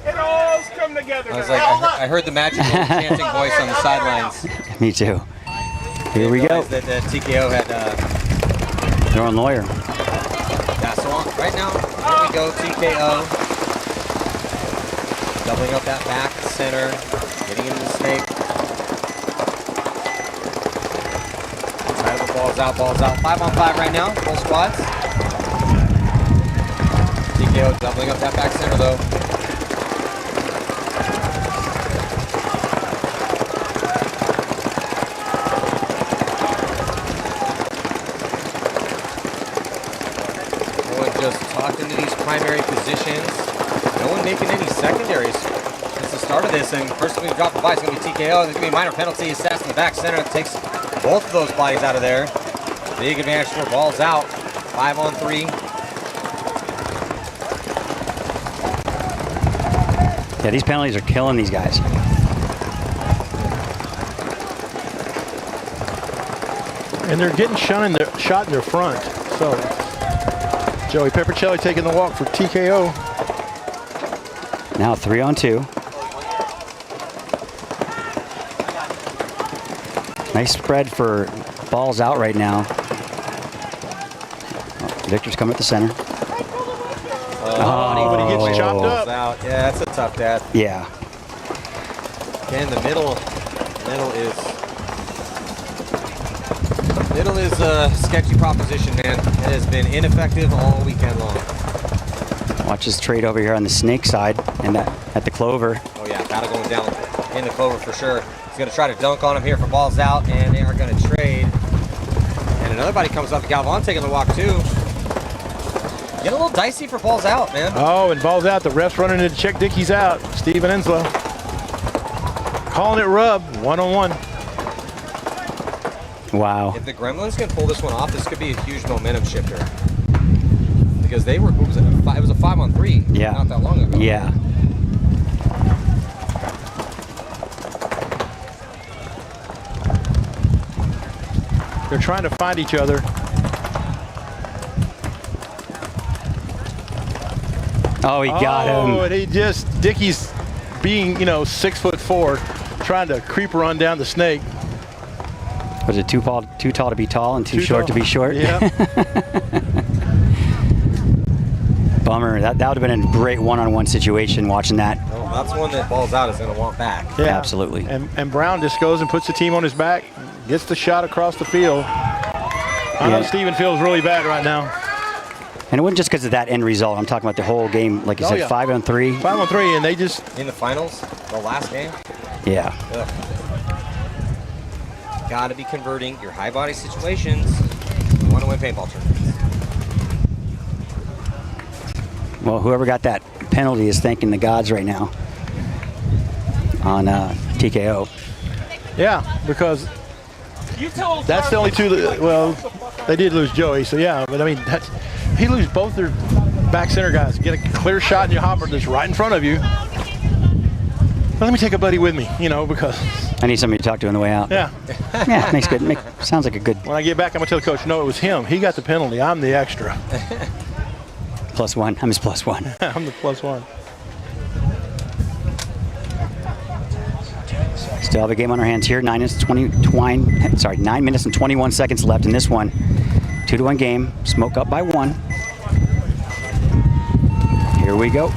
It all's come together. I was like, I heard the magical chanting voice on the sidelines. Me too. Here we go. That TKO had. Their own lawyer. Yeah, so right right now. Here we go, TKO. Doubling up that back center, getting into the snake. Side of the balls out, 5-on-5 right now, full squads. TKO doubling up that back center though. Just tucked into these primary positions. No one making any secondaries since the start of this. And first time we drop the body is going to be TKO. There's going to be a minor penalty assessed in the back center. It takes both of those bodies out of there. Big advantage for balls out. 5-on-3. Yeah, these penalties are killing these guys. And they're getting shot in their front. So Joey Peppercelli taking the walk for TKO. Now 3-on-2. Nice spread for balls out right now. Victor's coming at the center. But he gets chopped up. Out. Yeah, that's a tough death. Yeah. Again, the middle is a sketchy proposition, man. It has been ineffective all weekend long. Watch this trade over here on the snake side and at the clover. Oh yeah, battle going down in the clover for sure. He's going to try to dunk on him here for balls out, and they are going to trade. And another body comes up. Galvan taking the walk too. Get a little dicey for balls out, man. Oh, and balls out. The ref's running in to check Dickey's out. Steven Enslow calling it rub, 1-on-1. Wow. If the Gremlins can pull this one off, this could be a huge momentum shifter. Because they were, what was it? It was a 5-on-3 yeah. Not that long ago. Yeah. They're trying to find each other. Oh, he got him. Oh, and he just, Dickey's being, 6'4", trying to creep run down the snake. Was it too tall to be tall and too short to be short? Yeah. Bummer. That would have been a great one-on-one situation watching that. Well, that's one that balls out is going to want back. Yeah. Absolutely. And Brown just goes and puts the team on his back, gets the shot across the field. I know Steven feels really bad right now. And it wasn't just because of that end result. I'm talking about the whole game, like you said, 5-on-3. 5-on-3, and they just... In the finals, the last game? Yeah. Ugh. Got to be converting your high body situations. You want to win paintball tournaments. Well, whoever got that penalty is thanking the gods right now on TKO. Yeah, because that's the only two that, well, they did lose Joey, so yeah, but I mean, he lose both their back center guys. Get a clear shot in your hopper that's right in front of you. But let me take a buddy with me, because... I need somebody to talk to on the way out. Yeah. Yeah, makes good. Sounds like a good... When I get back, I'm going to tell the coach, no, it was him. He got the penalty. I'm the extra. +1. I'm his +1. I'm the +1. Still have a game on our hands here. 9 minutes and 21 seconds left in this one. 2-1 game. Smoke up by 1. Here we go.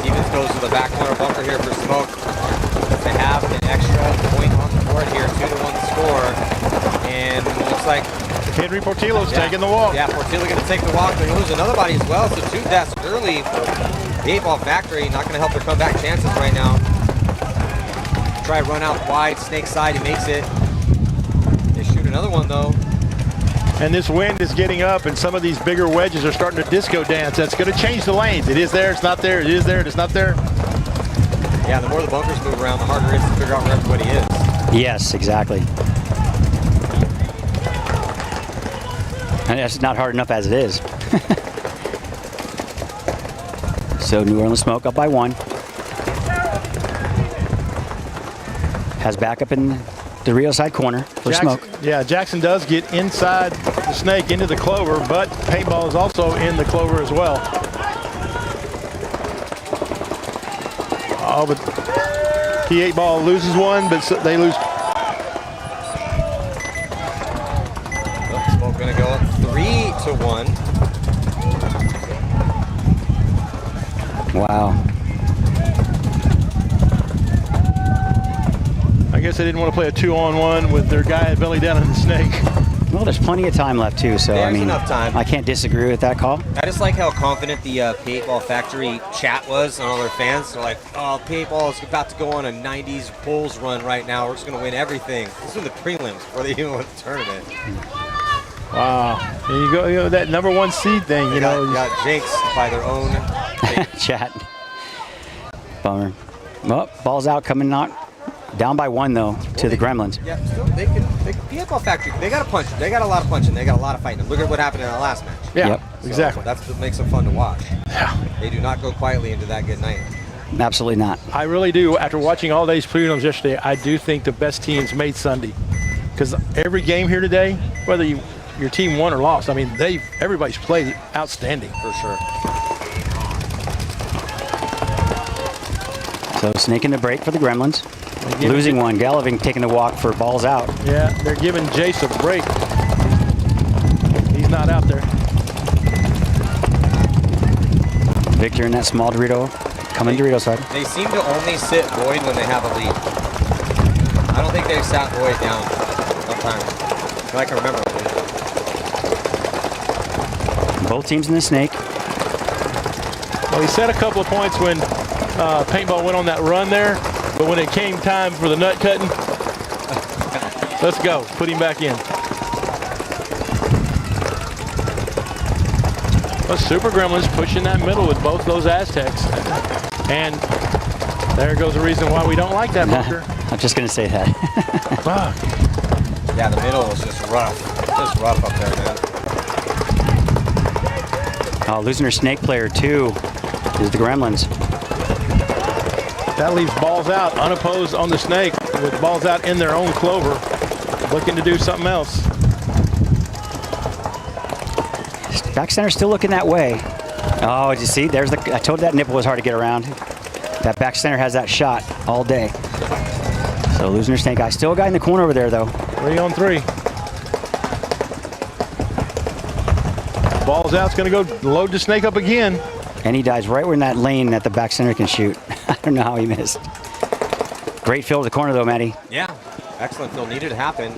Stevens goes to the back corner bunker here for smoke. They have an extra point on the board here, 2-1 score. And it looks like Henry Portillo's taking the walk. Yeah, Portillo going to take the walk. They're going to lose another body as well. So 2 deaths early for the 8-Ball Factory. Not going to help their comeback chances right now. Try run out wide, snake side. He makes it. They shoot another one though. And this wind is getting up, and some of these bigger wedges are starting to disco dance. That's going to change the lanes. It is there, it's not there. It is there, it's not there. Yeah, the more the bunkers move around, the harder it is to figure out where everybody is. Yes, exactly. And it's not hard enough as it is. So New Orleans Smoke up by 1. Has backup in the Rio side corner for Smoke. Yeah, Jackson does get inside the snake into the clover, but paintball is also in the clover as well. Oh, but P8 ball loses one, but they lose. Smoke going to go up 3-1. Wow. I guess they didn't want to play a 2-on-1 with their guy belly down in the snake. Well, there's plenty of time left too, so There's I mean, enough time. I can't disagree with that call. I just like how confident the Paintball Factory chat was on all their fans. They're like, oh, Paintball is about to go on a 90s Bulls run right now. We're just going to win everything. This is the prelims before they even went to the tournament. Wow. And you go that number 1 seed thing, you know. Got jinxed by their own Chat. Bummer. Well, ball's out, coming out. Down by 1 though to the Gremlins. Yeah, still, they Paintball Factory, they got a punch. They got a lot of punching. They got a lot of fighting. Look at what happened in the last match. Yeah, Yep. exactly. That's what makes them fun to watch. Yeah. They do not go quietly into that good night. Absolutely not. I really do. After watching all these prelims yesterday, I do think the best teams made Sunday. Because every game here today, whether your team won or lost, I mean, everybody's played outstanding. For sure. So snaking the break for the Gremlins. Losing one. Gallivan taking a walk for balls out. Yeah, they're giving Jace a break. He's not out there. Victor in that small Dorito. Coming Dorito side. They seem to only sit Void when they have a lead. I don't think they've sat Void down sometimes. I can remember. Both teams in the snake. Well, he set a couple of points when Paintball went on that run there, but when it came time for the nut cutting, let's go. Put him back in. But Super Gremlins pushing that middle with both those Aztecs. And there goes the reason why we don't like that bunker. I'm just going to say that. Fuck. Yeah, the middle is just rough. Just rough up there, man. Losing her snake player too is the Gremlins. That leaves balls out unopposed on the snake with balls out in their own clover, looking to do something else. Back center still looking that way. Oh, did you see? There's the. I told you that nipple was hard to get around. That back center has that shot all day. So losing her snake guy. Still a guy in the corner over there though. 3-on-3. Ball's out. It's going to go load the snake up again. And he dies right in that lane that the back center can shoot. I don't know how he missed. Great fill to the corner though, Matty. Yeah, excellent fill. Needed to happen.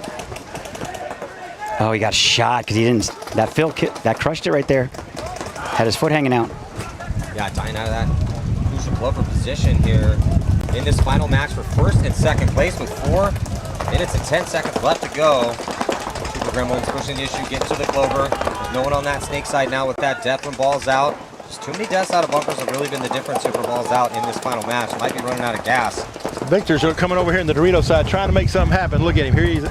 Oh, he got shot because he didn't. That fill that crushed it right there. Had his foot hanging out. Yeah, dying out of that Usxbl position here in this final match for first and second place with 4 minutes and 10 seconds left to go. Super Gremlins pushing the issue, getting to the clover. There's no one on that snake side now with that death when ball's out. Just too many deaths out of bunkers have really been the difference here for balls out in this final match. Might be running out of gas. Victor's coming over here in the Dorito side, trying to make something happen. Look at him. Here he is.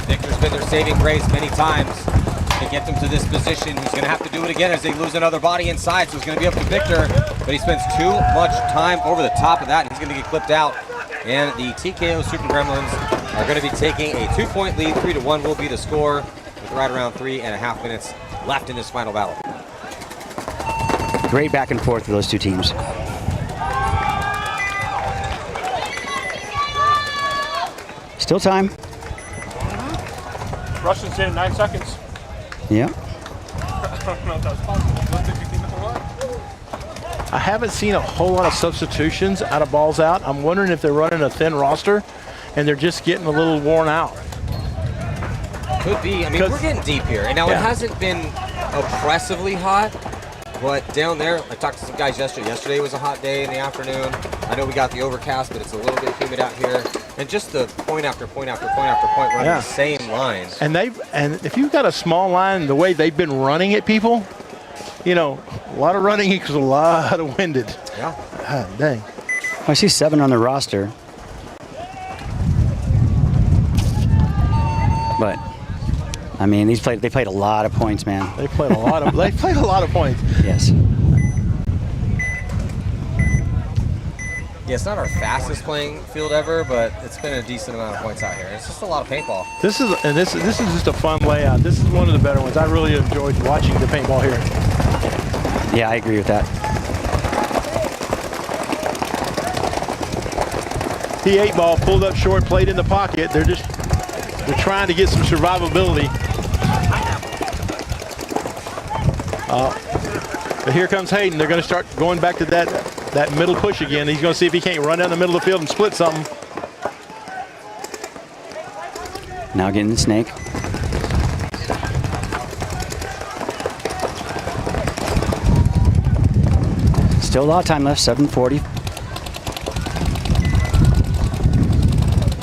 Victor's been their saving grace many times to get them to this position. He's going to have to do it again as they lose another body inside, so it's going to be up to Victor. But he spends too much time over the top of that, and he's going to get clipped out. And the TKO Super Gremlins are going to be taking a 2-point lead. 3-1 will be the score with right around 3.5 minutes left in this final battle. Great back and forth for those two teams. Still time. Russians in 9 seconds. Yeah. I don't know if that was possible. I haven't seen a whole lot of substitutions out of balls out. I'm wondering if they're running a thin roster and they're just getting a little worn out. Could be. I mean, we're getting deep here. And now it hasn't been oppressively hot, but down there, I talked to some guys yesterday. Yesterday was a hot day in the afternoon. I know we got the overcast, but it's a little bit humid out here. And just the point after point after point after point running the same lines. And if you've got a small line, the way they've been running at people, you know, a lot of running equals a lot of winded. Yeah. God, dang. I see 7 on the roster. But I mean, they played a lot of points, man. They played a lot of points. Yes. Yeah, it's not our fastest playing field ever, but it's been a decent amount of points out here. It's just a lot of paintball. This is just a fun layout. This is one of the better ones. I really enjoyed watching the paintball here. Yeah, I agree with that. The 8 ball pulled up short, played in the pocket. They're They're trying to get some survivability. But here comes Hayden. They're going to start going back to that middle push again. He's going to see if he can't run down the middle of the field and split something. Now getting the snake. Still a lot of time left, 7:40.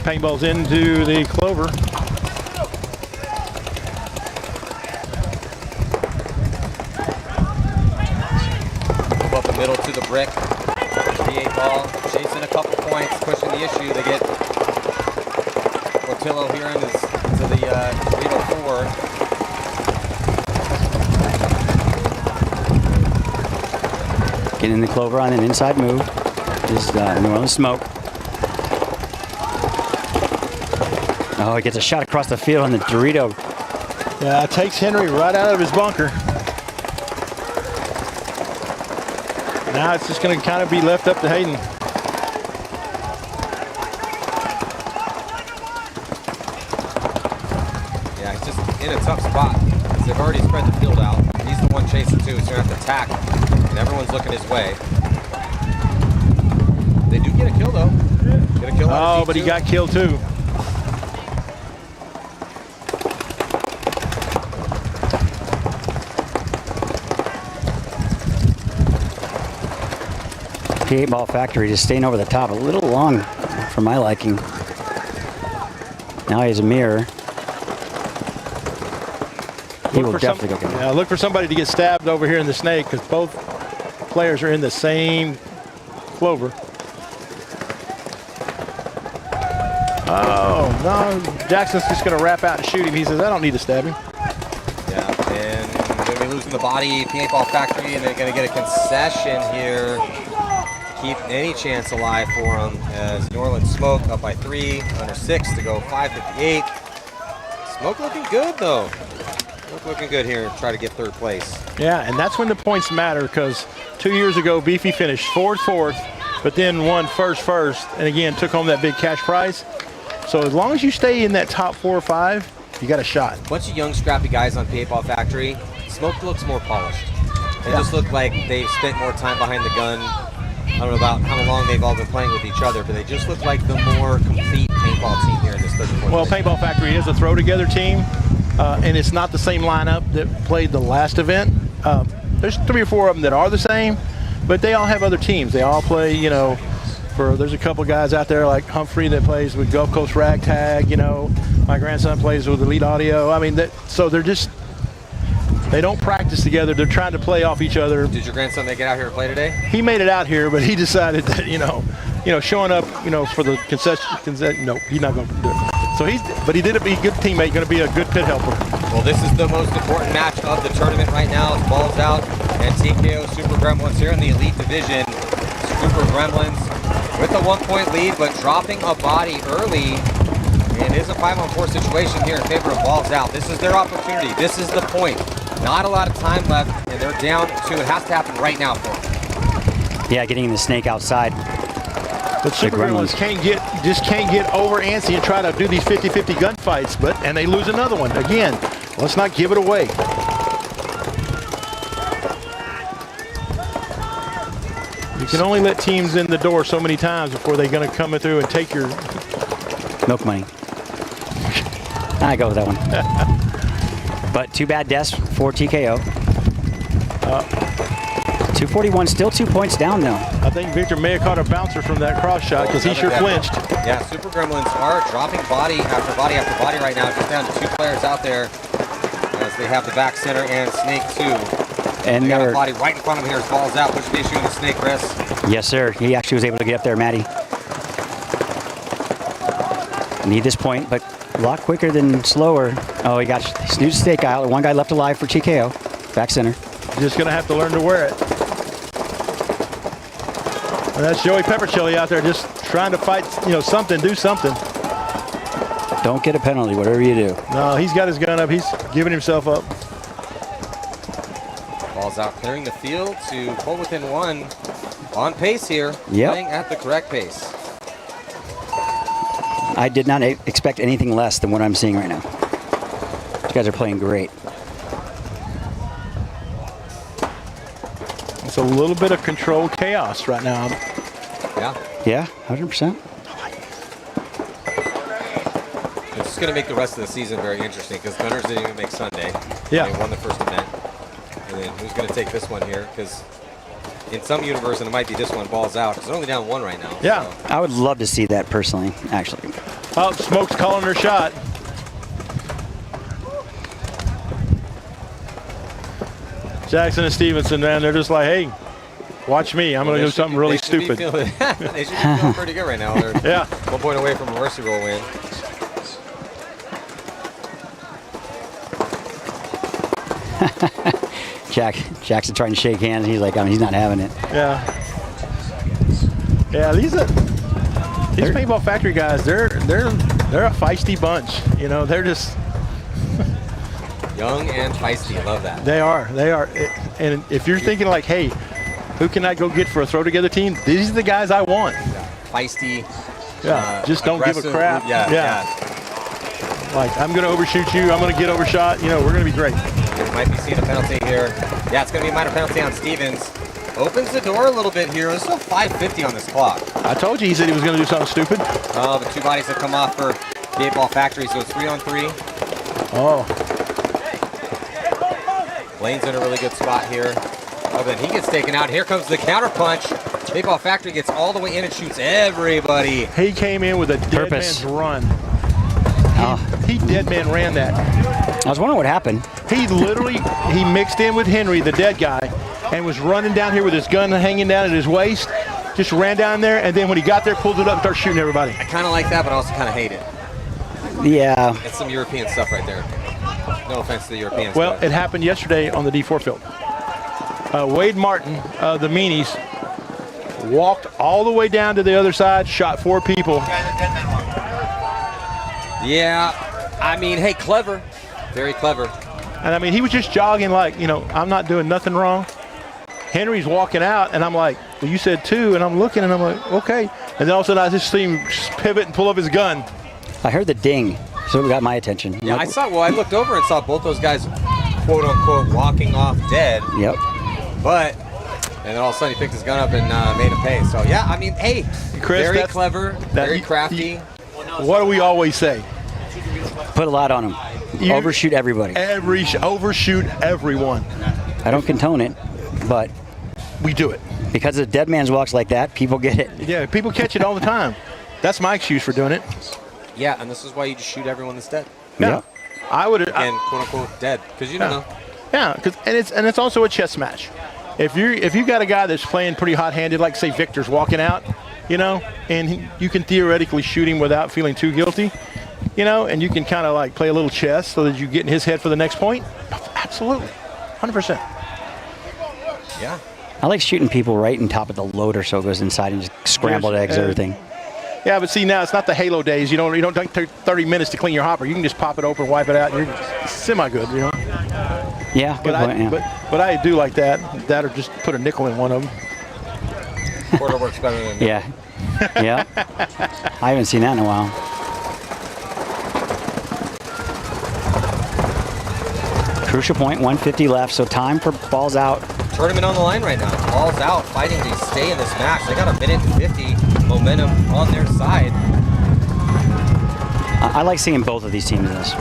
Paintball's into the clover. Move up the middle to the brick. The 8 ball, chasing a couple points, pushing the issue. They get Portillo here into the 304. Getting in the clover on an inside move. Is New Orleans Smoke. Oh, he gets a shot across the field on the Dorito. Yeah, it takes Henry right out of his bunker. Now it's just going to kind of be left up to Hayden. Yeah, he's just in a tough spot because they've already spread the field out. He's the one chasing too, so he's going to have to attack, and everyone's looking his way. They do get a kill though. Get a kill. Oh, but he got killed too. P8 Ball Factory just staying over the top a little long for my liking. Now he has a mirror. He will definitely go get it. Yeah, look for somebody to get stabbed over here in the snake because both players are in the same clover. Oh, no. Jackson's just going to wrap out and shoot him. He says, I don't need to stab him. Yeah, and they're going to be losing the body, P8 Ball Factory, and they're going to get a concession here. Keep any chance alive for them as New Orleans Smoke up by 3, under 6 to go 5:58. Smoke looking good though. Smoke looking good here. Try to get 3rd place. Yeah, and that's when the points matter because 2 years ago, Beefy finished 4th, but then won first, and again, took home that big cash prize. So as long as you stay in that top 4 or 5, you got a shot. Bunch of young, scrappy guys on P8 Ball Factory. Smoke looks more polished. They just look like they've spent more time behind the gun. I don't know about how long they've all been playing with each other, but they just look like the more complete paintball team here in this 34th. Well, Paintball Factory is a throw-together team, and it's not the same lineup that played the last event. There's 3 or 4 of them that are the same, but they all have other teams. They all play, you know, there's a couple guys out there like Humphrey that plays with Gulf Coast Ragtag, you know. My grandson plays with Elite Audio. I mean, so they're just, they don't practice together. They're trying to play off each other. Did your grandson make it out here to play today? He made it out here, but he decided that, you know, showing up, you know, for the concession, no, he's not going to do it. So but he did be a good teammate, going to be a good pit helper. Well, this is the most important match of the tournament right now. As Ball's out and TKO Super Gremlins here in the Elite Division. Super Gremlins with a 1-point lead, but dropping a body early. And it is a 5-on-4 situation here in favor of Balls Out. This is their opportunity. This is the point. Not a lot of time left, and they're down 2. It has to happen right now for them. Yeah, getting the snake outside. But Super Gremlins can't get over antsy and try to do these 50-50 gunfights, and they lose another one. Again, let's not give it away. You can only let teams in the door so many times before they're going to come through and take your milk money. I go with that one. But 2 bad deaths for TKO. 241, still 2 points down though. I think Victor may have caught a bouncer from that cross shot because he sure flinched. Yeah, Super Gremlins are dropping body after body after body right now. Just down to 2 players out there as they have the back center and Snake 2. And they got a body right in front of him here as Ball's out. Push the issue in the Snake, Chris. Yes, sir. He actually was able to get up there, Matty. Need this point, but a lot quicker than slower. Oh, he got snoozed stake out. 1 guy left alive for TKO. Back center. Just going to have to learn to wear it. And that's Joey Pepperchilli out there just trying to fight, you know, something, do something. Don't get a penalty, whatever you do. No, he's got his gun up. He's giving himself up. Ball's out, clearing the field to pull within 1. On pace here, yep. Playing at the correct pace. I did not expect anything less than what I'm seeing right now. These guys are playing great. It's a little bit of controlled chaos right now. Yeah. Yeah, 100%. It's going to make the rest of the season very interesting because Gunners didn't even make Sunday. Yeah. They won the first event. And then who's going to take this one here? Because in some universe, and it might be this one, balls out. Because they're only down 1 right now. Yeah. So. I would love to see that personally, actually. Oh, Smoke's calling her shot. Jackson and Stevenson, man, they're just like, hey, watch me. I'm going to do something really stupid. They should be feeling pretty good right now. They're Yeah. 1 point away from a mercy roll win. Jackson trying to shake hands. He's like, he's not having it. Yeah. Yeah, these paintball factory guys, they're a feisty bunch. You know, they're just Young and feisty. Love that. They are. And if you're thinking like, hey, who can I go get for a throw together team? These are the guys I want. Yeah. Feisty. Yeah. Just don't give a crap. Yeah. Like, I'm going to overshoot you. I'm going to get overshot. You know, we're going to be great. We might be seeing a penalty here. Yeah, it's going to be a minor penalty on Stevens. Opens the door a little bit here. There's still 5:50 on this clock. I told you he said he was going to do something stupid. Oh, the 2 bodies have come off for the 8-ball factory, so it's 3-on-3. Oh. Lane's in a really good spot here. Oh, then he gets taken out. Here comes the counter punch. 8-ball factory gets all the way in and shoots everybody. He came in with a dead man's run. He dead man ran that. I was wondering what happened. He literally, he mixed in with Henry, the dead guy, and was running down here with his gun hanging down at his waist. Just ran down there, and then when he got there, pulled it up and started shooting everybody. I kind of like that, but I also kind of hate it. Yeah. It's some European stuff right there. No offense to the Europeans. Well, but it happened yesterday on the D4 field. Wade Martin, the Meanies, walked all the way down to the other side, shot 4 people. Yeah, I mean, hey, clever. Very clever. And I mean, he was just jogging like, you know, I'm not doing nothing wrong. Henry's walking out, and I'm like, well, you said 2, and I'm looking, and I'm like, okay. And then all of a sudden, I just see him pivot and pull up his gun. I heard the ding, so it got my attention. Yeah, I looked over and saw both those guys, quote unquote, walking off dead. Yep. But, and then all of a sudden he picked his gun up and made him pay. So yeah, I mean, hey, Chris, very clever, very crafty. What do we always say? Put a lot on him. Overshoot everybody. Overshoot everyone. I don't condone it, but we do it. Because of dead man's walks like that, people get it. Yeah, people catch it all the time. That's my excuse for doing it. Yeah, and this is why you just shoot everyone that's dead. Yeah. I would. And quote unquote dead, because you don't know. Yeah, and it's also a chess match. If you got a guy that's playing pretty hot-handed, like say Victor's walking out, you know, and you can theoretically shoot him without feeling too guilty, you know, and you can kind of like play a little chess so that you get in his head for the next point. Absolutely, 100%. Yeah. I like shooting people right on top of the loader so it goes inside and just scrambled eggs everything. Yeah, but see, now it's not the Halo days. You don't take 30 minutes to clean your hopper. You can just pop it open, wipe it out, and you're semi-good, you know? Yeah, good point, yeah. But I do like that. That or just put a nickel in one of them. Quarter works better than Yeah. Yeah. I haven't seen that in a while. Crucial point, 150 left, so time for balls out. Tournament on the line right now. Balls out, fighting to stay in this match. They got a minute and 50 momentum on their side. I like seeing both of these teams in this.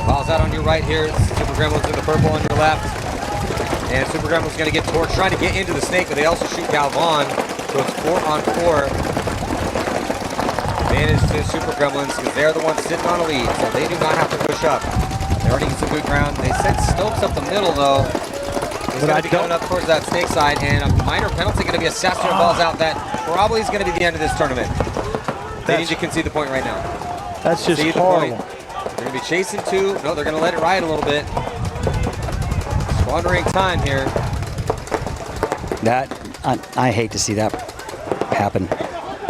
Balls out on your right here. Super Gremlin's in the purple on your left. And Super Gremlin's going to get torched, trying to get into the snake, but they also shoot Galvan. So it's 4-on-4. Advantage to Super Gremlins because they're the ones sitting on a lead, so they do not have to push up. They already get some good ground. They sent Stokes up the middle, though. He's going to be going up towards that snake side, and a minor penalty going to be assessed when balls out. That probably is going to be the end of this tournament. They need to concede the point right now. That's just horrible. They're going to be chasing 2. No, they're going to let it ride a little bit. Squandering time here. That I hate to see that happen.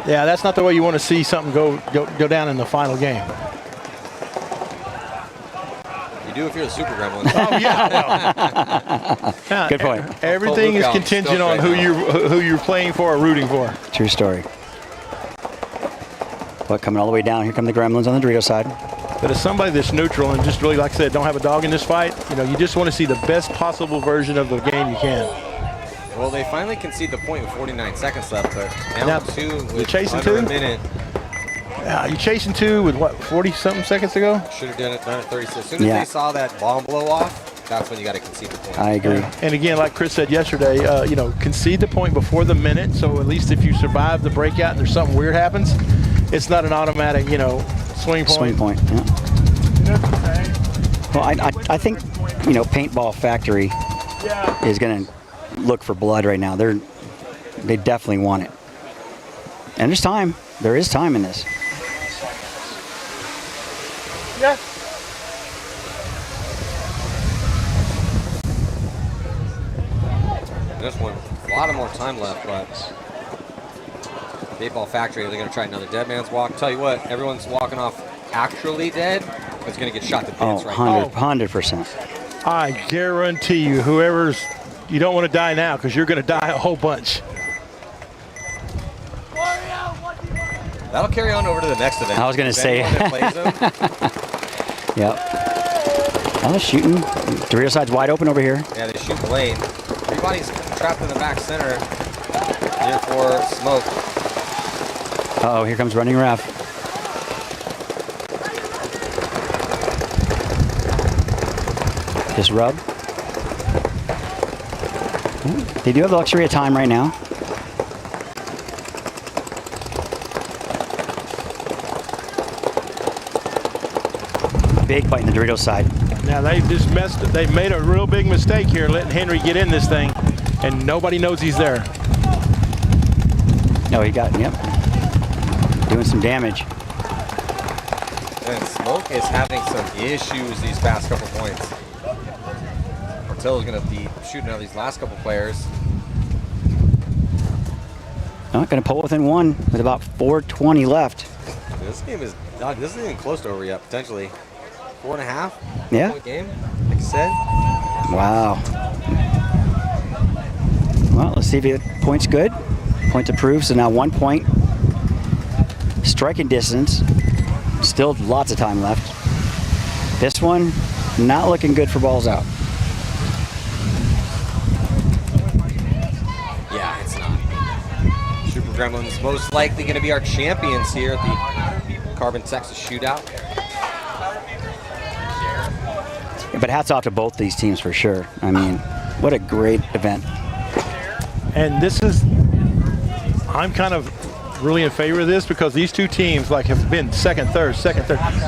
Yeah, that's not the way you want to see something go down in the final game. You do if you're the Super Gremlin. Oh yeah, well. Good point. Everything is contingent on who you're playing for or rooting for. True story. But coming all the way down, here come the Gremlins on the Dorito side. But as somebody that's neutral and just really, like I said, don't have a dog in this fight, you just want to see the best possible version of the game you can. Well, they finally concede the point with 49 seconds left, but now 2 with chasing under 2? a minute. Yeah, you chasing 2 with what, 40-something seconds ago? Should have done it 36. As soon as they saw that bomb blow off, that's when you got to concede the point. I agree. And again, like Chris said yesterday, concede the point before the minute, so at least if you survive the breakout and there's something weird happens, it's not an automatic, swing point. Swing point, yeah. Well, I think, Paintball Factory is going to look for blood right now. They definitely want it. And there's time. There is time in this. Yeah. This one, a lot of more time left, but Paintball Factory, they're going to try another dead man's walk. Tell you what, everyone's walking off actually dead is going to get shot to bits right now. 100%. I guarantee you, you don't want to die now because you're going to die a whole bunch. That'll carry on over to the next event. I was going to say. Yep. Oh, shooting. Dorito side's wide open over here. Yeah, they shoot Blaine. Everybody's trapped in the back center. Near for smoke. Uh-oh, here comes running ref. Just rub. They do have the luxury of time right now. Big bite in the Dorito side. Now they've just messed it. They've made a real big mistake here letting Henry get in this thing, and nobody knows he's there. No, he got, yep. Doing some damage. And Smoke is having some issues these past couple points. Portillo's going to be shooting out these last couple players. Not going to pull within 1 with about 4:20 left. This game is this isn't even close to over yet, potentially. 4.5 Yeah. point game, like I said. Wow. Well, let's see if the point's good. Point approved, so now 1 point. Striking distance. Still lots of time left. This one, not looking good for balls out. Yeah, it's not. Super Gremlins most likely going to be our champions here at the Carbon Texas Shootout. But hats off to both these teams for sure. I mean, what a great event. And I'm kind of really in favor of this because these two teams have been second, third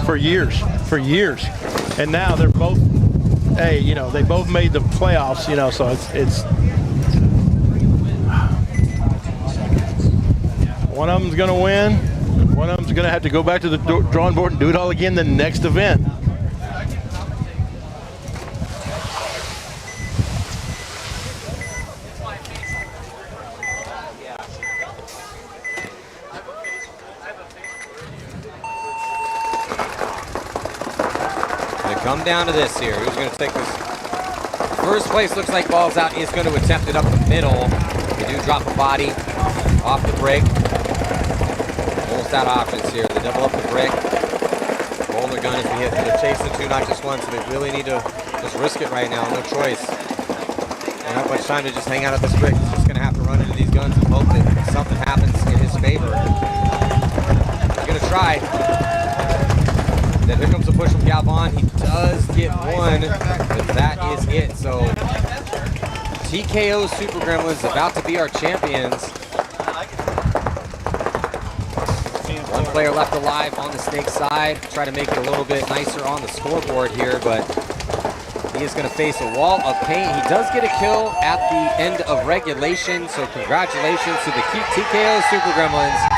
for years. And now they're both, they both made the playoffs, so it's one of them's going to win. One of them's going to have to go back to the drawing board and do it all again the next event. Come down to this here. Who's going to take this? First place looks like balls out. Is going to attempt it up the middle. They do drop a body off the break. Almost out of options here. They double up the break. Roll their gun as we hit. They're chasing 2, not just 1, so they really need to just risk it right now. No choice. They don't have much time to just hang out at this brick. He's just going to have to run into these guns and hope that something happens in his favor. He's going to try. Then here comes a push from Galvan. He does get 1, but that is it. So TKO Super Gremlins about to be our champions. 1 player left alive on the Snake side. Try to make it a little bit nicer on the scoreboard here, but he is going to face a wall of pain. He does get a kill at the end of regulation, so congratulations to the TKO Super Gremlins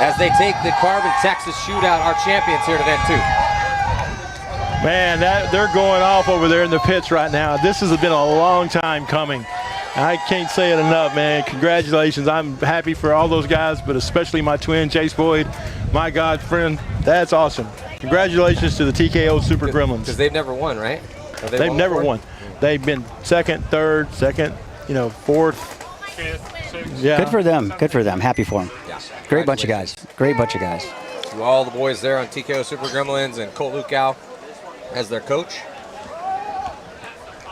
as they take the Carbon Texas Shootout, our champions here at event 2. Man, they're going off over there in the pits right now. This has been a long time coming. I can't say it enough, man. Congratulations. I'm happy for all those guys, but especially my twin, Chase Boyd, my God friend. That's awesome. Congratulations to the TKO Super Gremlins. Because they've never won, right? They've never won. They've been second, third, fourth. Fifth, sixth. Yeah. Good for them. Good for them. Happy for them. Yeah. Great bunch of guys. Great bunch of guys. to all the boys there on TKO Super Gremlins and Colt Lukow as their coach.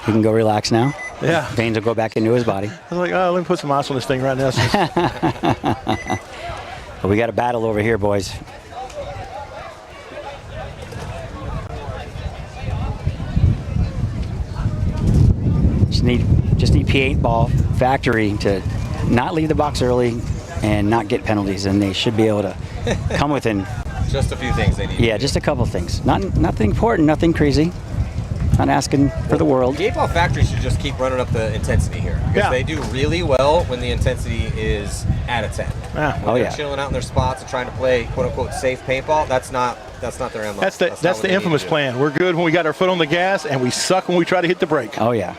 He can go relax now. Yeah. Veins will go back into his body. I was like, oh, let me put some ice on this thing right now. But we got a battle over here, boys. Just need Paintball Factory to not leave the box early and not get penalties, and they should be able to come within. Just a few things they need. Yeah, just a couple things. Nothing important, nothing crazy. Not asking for the world. The 8-Ball Factory should just keep running up the intensity here, because they do really well when the intensity is at a 10. Yeah. When they're chilling out in their spots and trying to play quote unquote safe paintball, that's not their MO. That's the infamous plan. We're good when we got our foot on the gas, and we suck when we try to hit the brake. Oh yeah.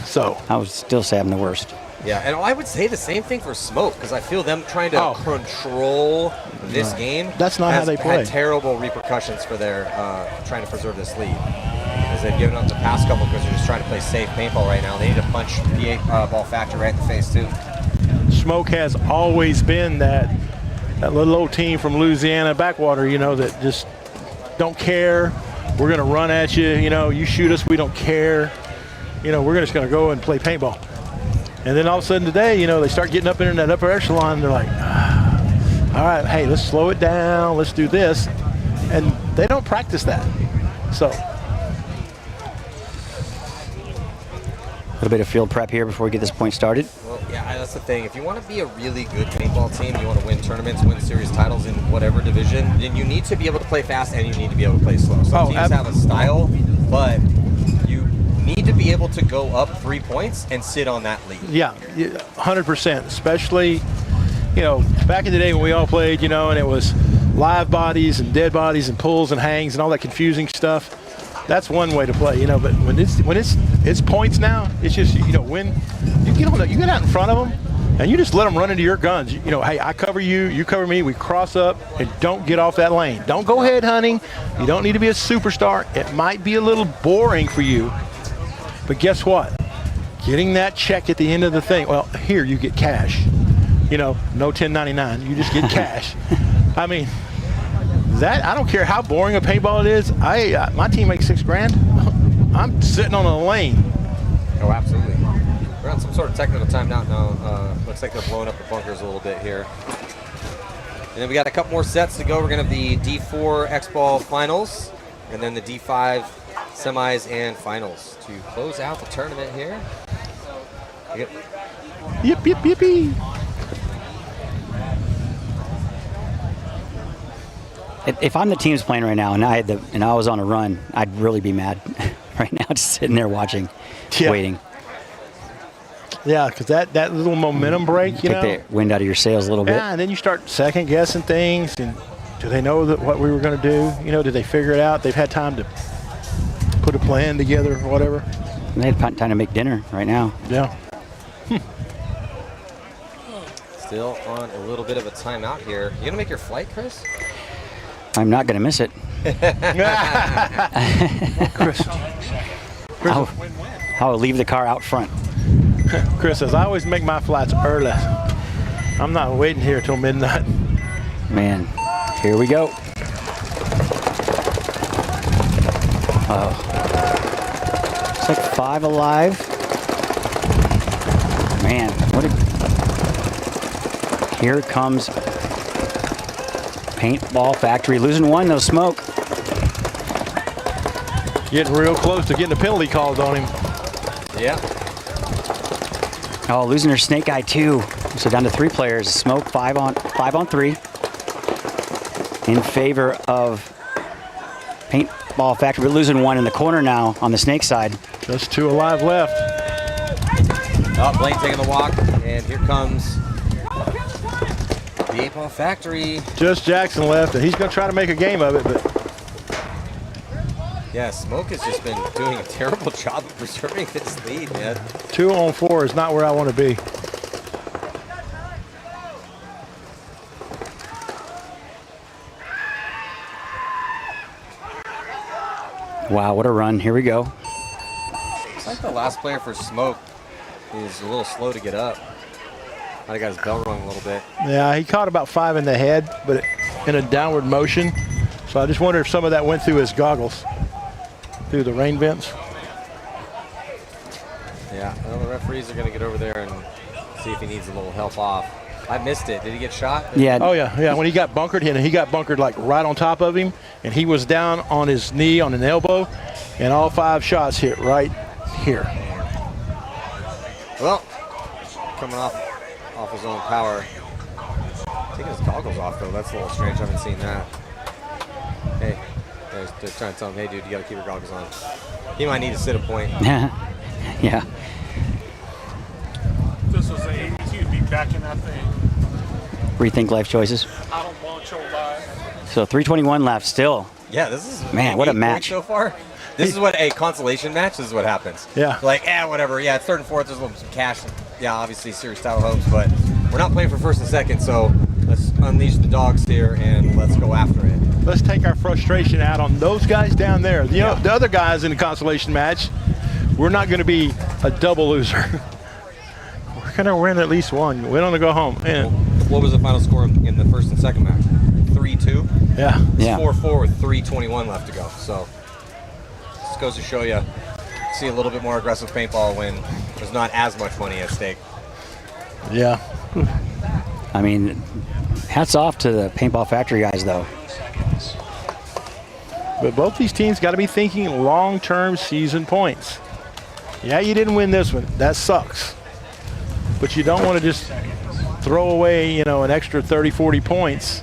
So I would still say I'm the worst. Yeah, and I would say the same thing for Smoke, because I feel them trying to control this game. That's not how they play. Had terrible repercussions for their trying to preserve this lead. As they've given up the past couple because they're just trying to play safe paintball right now. They need to punch the 8-Ball Factory right in the face too. Smoke has always been that little old team from Louisiana backwater, you know, that just don't care. We're going to run at you. You know, you shoot us, we don't care. You know, we're just going to go and play paintball. And then all of a sudden today, you know, they start getting up in that upper echelon. And they're like, all right, hey, let's slow it down. Let's do this. And they don't practice that. So a little bit of field prep here before we get this point started. Well, yeah, that's the thing. If you want to be a really good paintball team, you want to win tournaments, win series titles in whatever division, then you need to be able to play fast and you need to be able to play slow. Some teams have a style, but you need to be able to go up 3 points and sit on that lead. Yeah, 100%. Especially, you know, back in the day when we all played, you know, and it was live bodies and dead bodies and pulls and hangs and all that confusing stuff. That's one way to play, you know. But when it's points now, it's just, you know, when you get out in front of them and you just let them run into your guns. You know, hey, I cover you, you cover me. We cross up and don't get off that lane. Don't go head hunting. You don't need to be a superstar. It might be a little boring for you, but guess what? Getting that check at the end of the thing. Well, here you get cash. You know, no 1099. You just get cash. I mean, that, I don't care how boring a paintball it is. My team makes $6 grand. I'm sitting on a lane. Oh, absolutely. We're on some sort of technical timeout now. Looks like they're blowing up the bunkers a little bit here. And then we got a couple more sets to go. We're going to have the D4 X-Ball finals, and then the D5 semis and finals to close out the tournament here. Yip, yippee. If I'm the teams playing right now and I was on a run, I'd really be mad right now, just sitting there watching, waiting. Yeah, because that little momentum break, you know. Take the wind out of your sails a little bit. Yeah, and then you start second guessing things. And do they know what we were going to do? You know, did they figure it out? They've had time to put a plan together or whatever. And they had time to make dinner right now. Yeah. Still on a little bit of a timeout here. You gonna make your flight, Chris? I'm not going to miss it. Chris. I'll leave the car out front. Chris says, I always make my flights early. I'm not waiting here till midnight. Man, here we go. It's like 5 alive. Man, here it comes. Paintball Factory losing one, no smoke. Getting real close to getting a penalty called on him. Yeah. Oh, losing her snake eye too. So down to 3 players. Smoke 5 on 3 in favor of Paintball Factory. We're losing 1 in the corner now on the snake side. Just 2 alive left. Oh, Blaine taking the walk, and here comes the 8-Ball Factory. Just Jackson left, and he's going to try to make a game of it, but yeah, Smoke has just been doing a terrible job of preserving this lead, man. 2 on 4 is not where I want to be. Wow, what a run. Here we go. Looks like the last player for Smoke is a little slow to get up. Might have got his bell rung a little bit. Yeah, he caught about 5 in the head, but in a downward motion. So I just wonder if some of that went through his goggles, through the rain vents. Yeah, well, the referees are going to get over there and see if he needs a little help off. I missed it. Did he get shot? Yeah. Oh, yeah. When he got bunkered, he got bunkered like right on top of him, and he was down on his knee, on an elbow, and all 5 shots hit right here. Well, coming off his own power. Taking his goggles off, though. That's a little strange. I haven't seen that. Hey, they're trying to tell him, hey, dude, you got to keep your goggles on. He might need to sit a point. Yeah. This was an 82 to be back in that thing. Rethink life choices. I don't want your life. So 3:21 left still. Yeah, this is Man, what a 8 match. points so far. This is what a consolation match. This is what happens. Yeah. Like, whatever. Yeah, it's 3rd and 4th. There's a little some cash. Yeah, obviously series title hopes, but we're not playing for 1st and 2nd. So let's unleash the dogs here and let's go after it. Let's take our frustration out on those guys down there. You know, the other guys in the consolation match, we're not going to be a double loser. We're going to win at least one. We don't want to go home. Man. What was the final score in the 1st and 2nd match? 3-2? Yeah. It's 4-4 with 3:21 left to go. So this goes to show you, see a little bit more aggressive paintball when there's not as much money at stake. Yeah. I mean, hats off to the Paintball Factory guys, though. But both these teams got to be thinking long-term season points. Yeah, you didn't win this one. That sucks. But you don't want to just throw away, an extra 30, 40 points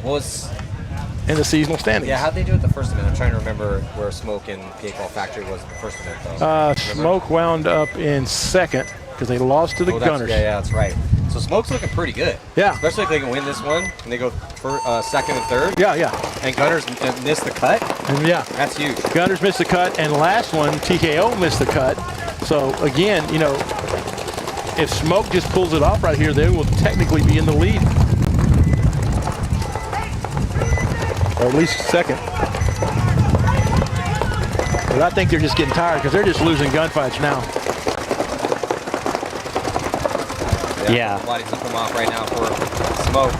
in the seasonal standings. Yeah, how'd they do it the first event? I'm trying to remember where Smoke and Paintball Factory was in the first event, though. Smoke wound up in 2nd because they lost to the Gunners. Yeah, that's right. So Smoke's looking pretty good. Yeah. Especially if they can win this one and they go for 2nd and 3rd. Yeah. And Gunners missed the cut. And yeah. That's huge. Gunners missed the cut, and last one, TKO missed the cut. So, again, if Smoke just pulls it off right here, they will technically be in the lead. Or at least 2nd. But I think they're just getting tired because they're just losing gunfights now. Yeah. Body took them off right now for Smoke.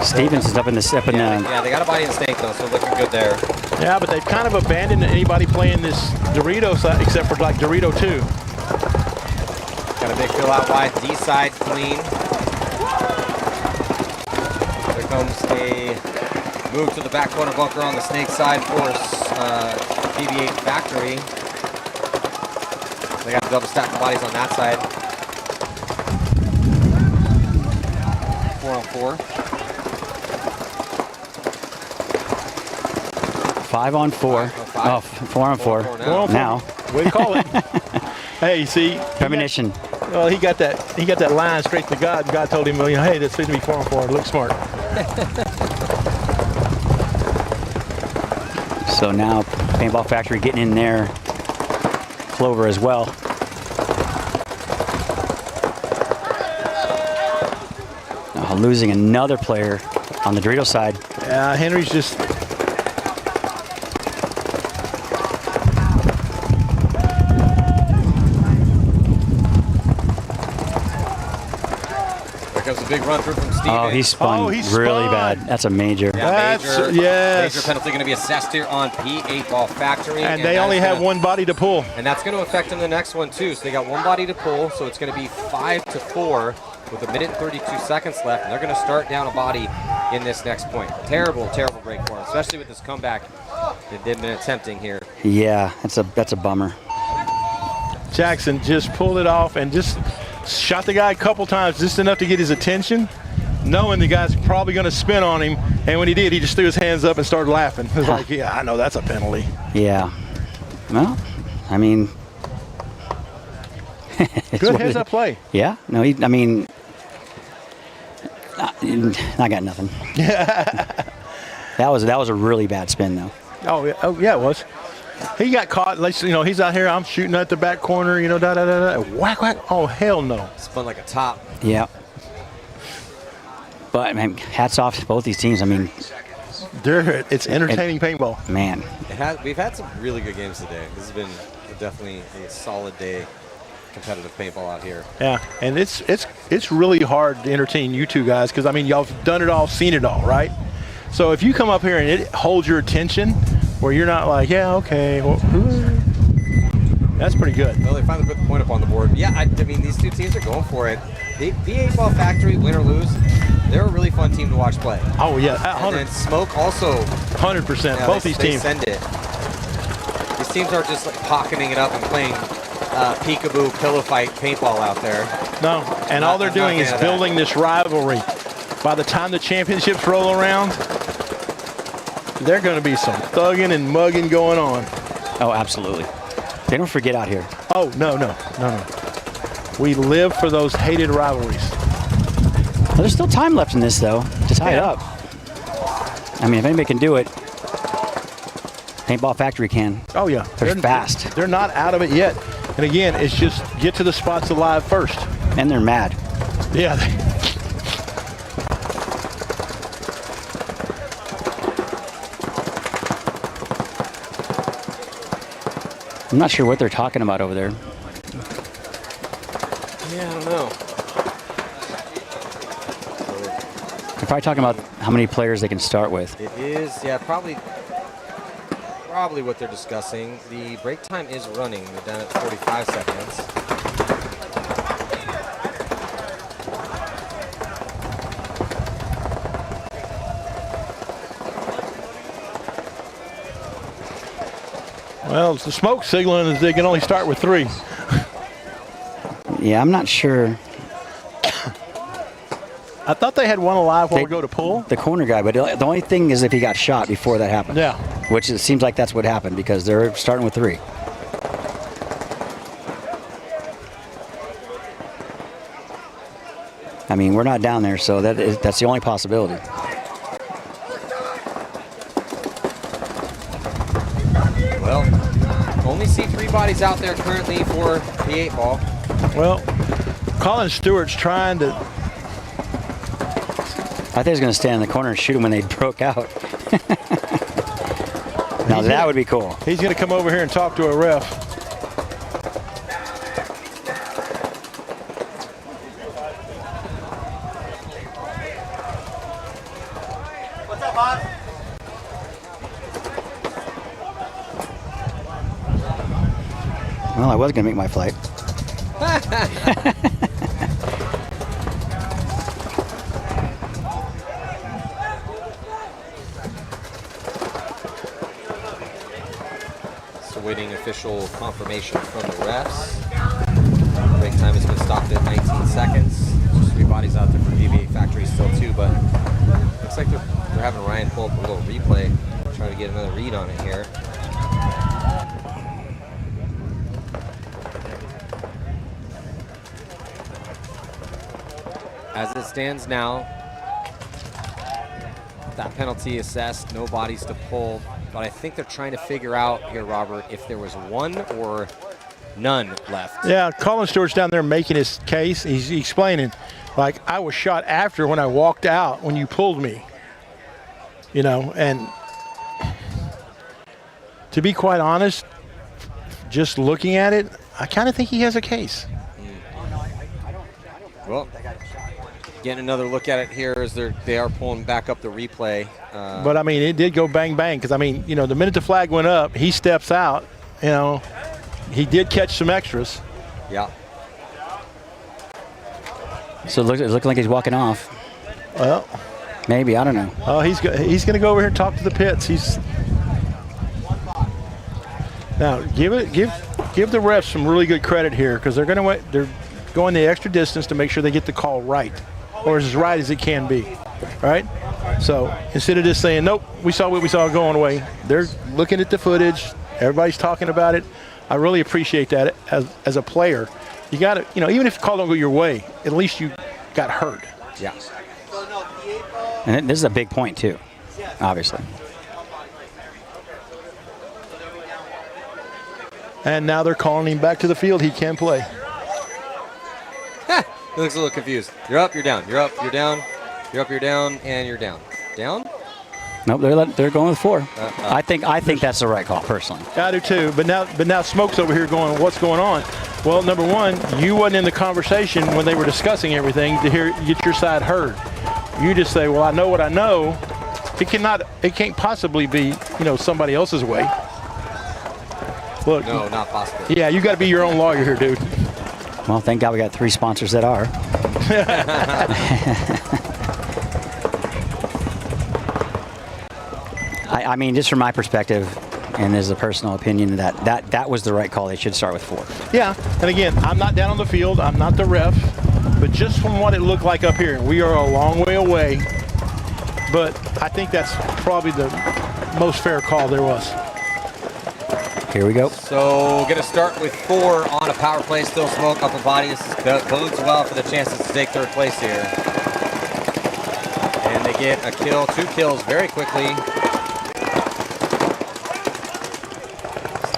Stevens is up in the Yeah, they got a body in stake though, so looking good there. Yeah, but they've kind of abandoned anybody playing this Dorito side except for like Dorito 2. Got a big fill out wide, D side clean. There comes a move to the back corner bunker on the snake side for BB8 Factory. They got double stack of bodies on that side. 4-on-4. 5-on-4. Oh, 4-on-4. Now. Way to call it. Hey, see. Premonition. Well, he got that line straight to God, and God told him, hey, that's supposed to be 4-on-4. Look smart. So now Paintball Factory getting in there. Clover as well. Losing another player on the Dorito side. Yeah, Henry's just... There comes a big run through from Stevens. Oh, he spun really bad. That's a major. Yeah, yes. Major penalty going to be assessed here on P8 Ball Factory. And they only have one body to pull. And that's going to affect them the next one, too. So they got one body to pull, so it's going to be 5-4 with 1 minute and 32 seconds left. And they're going to start down a body in this next point. Terrible, terrible break for them, especially with this comeback that they've been attempting here. Yeah, that's a bummer. Jackson just pulled it off and just shot the guy a couple times, just enough to get his attention, knowing the guy's probably going to spin on him. And when he did, he just threw his hands up and started laughing. It was like, yeah, I know that's a penalty. Yeah. Well, I mean, good heads-up play. Yeah. No, I mean, I got nothing. That was a really bad spin, though. Oh yeah, it was. He got caught. He's out here. I'm shooting at the back corner. Whack, whack. Oh, hell no. Spun like a top. Yeah. But man, hats off to both these teams. I mean, it's entertaining paintball. Man. We've had some really good games today. This has been definitely a solid day competitive paintball out here. Yeah, and it's it's really hard to entertain you two guys because, I mean, y'all have done it all, seen it all, right? So if you come up here and it holds your attention where you're not like, yeah, okay, well, that's pretty good. Well, they finally put the point up on the board. Yeah, I mean, these two teams are going for it. The 8-Ball Factory, win or lose, they're a really fun team to watch play. Oh, yeah. And then Smoke also. 100%. Yeah, Both these teams. Send it. These teams aren't just like pocketing it up and playing peekaboo pillow fight paintball out there. No, and all they're doing is building this rivalry. By the time the championships roll around, there are going to be some thugging and mugging going on. Oh, absolutely. They don't forget out here. Oh, no. We live for those hated rivalries. Well, there's still time left in this, though, to tie it up. I mean, if anybody can do it, Paintball Factory can. Oh, yeah. They're fast. They're not out of it yet. And again, it's just get to the spots alive first. And they're mad. Yeah. I'm not sure what they're talking about over there. Yeah, I don't know. They're probably talking about how many players they can start with. It is, yeah, probably what they're discussing. The break time is running. We're down at 45 seconds. Well, it's the Smoke signaling is they can only start with 3. Yeah, I'm not sure. I thought they had one alive while we go to pull. The corner guy, but the only thing is if he got shot before that happened. Yeah. Which it seems like that's what happened because they're starting with 3. I mean, we're not down there, so that's the only possibility. Well, only see 3 bodies out there currently for the 8-Ball. Well, Colin Stewart's trying to. I think he's going to stand in the corner and shoot him when they broke out. Now that would be cool. He's going to come over here and talk to a ref. What's up, boss? Well, I was going to make my flight. Awaiting official confirmation from the refs. Break time has been stopped at 19 seconds. There's 3 bodies out there for BB8 Factory, still 2, but looks like they're having Ryan pull up a little replay, trying to get another read on it here. As it stands now, that penalty assessed, no bodies to pull. But I think they're trying to figure out here, Robert, if there was 1 or none left. Yeah, Colin Stewart's down there making his case. He's explaining, like, I was shot after when I walked out when you pulled me. You know, and to be quite honest, just looking at it, I kind of think he has a case. Well, getting another look at it here as they are pulling back up the replay. But, I mean, it did go bang, bang. Because, I mean, you know, the minute the flag went up, he steps out. You know, he did catch some extras. Yeah. So it looks like he's walking off. Well. Maybe, I don't know. Oh, he's going to go over here and talk to the pits. Now, give the refs some really good credit here because they're going the extra distance to make sure they get the call right, or as right as it can be, right? So instead of just saying, nope, we saw what we saw going away, they're looking at the footage. Everybody's talking about it. I really appreciate that as a player. You got to, you know, even if the call don't go your way, at least you got heard. Yeah. And this is a big point, too, obviously. And now they're calling him back to the field. He can play. He looks a little confused. You're up, you're down. You're up, you're down. You're up, you're down, and you're down. Down? Nope, they're going with 4. I think that's the right call, personally. I do too. But now Smoke's over here going, what's going on? Well, number one, you wasn't in the conversation when they were discussing everything to get your side heard. You just say, well, I know what I know. It can't possibly be, somebody else's way. Look. No, not possible. Yeah, you got to be your own lawyer here, dude. Well, thank God we got 3 sponsors that are. I mean, just from my perspective, and as a personal opinion, that was the right call. They should start with 4. Yeah, and again, I'm not down on the field. I'm not the ref. But just from what it looked like up here, we are a long way away. But I think that's probably the most fair call there was. Here we go. So going to start with 4 on a power play. Still Smoke upper body. This bodes well for the chances to take 3rd place here. And they get a kill, 2 kills very quickly.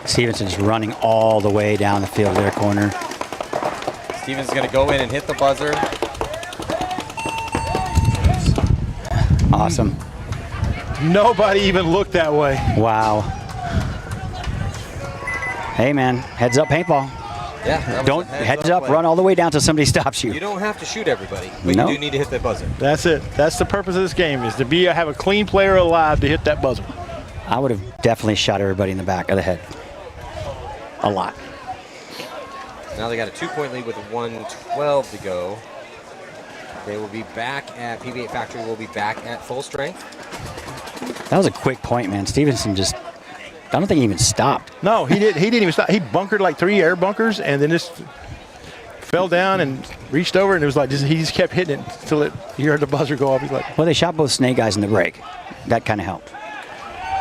Stevenson's running all the way down the field there, corner. Stevens is going to go in and hit the buzzer. Awesome. Nobody even looked that way. Wow. Hey, man, heads up paintball. Yeah. Don't heads up, run all the way down till somebody stops you. You don't have to shoot everybody, but No. you do need to hit that buzzer. That's it. That's the purpose of this game, is to have a clean player alive to hit that buzzer. I would have definitely shot everybody in the back of the head. A lot. Now they got a 2-point lead with 1:12 to go. They will be back at PB8 Factory. Will be back at full strength. That was a quick point, man. Stevenson just, I don't think he even stopped. No, he didn't even stop. He bunkered like 3 air bunkers and then just fell down and reached over, and it was like he just kept hitting it until you heard the buzzer go off. He's like, well, they shot both snake guys in the break. That kind of helped.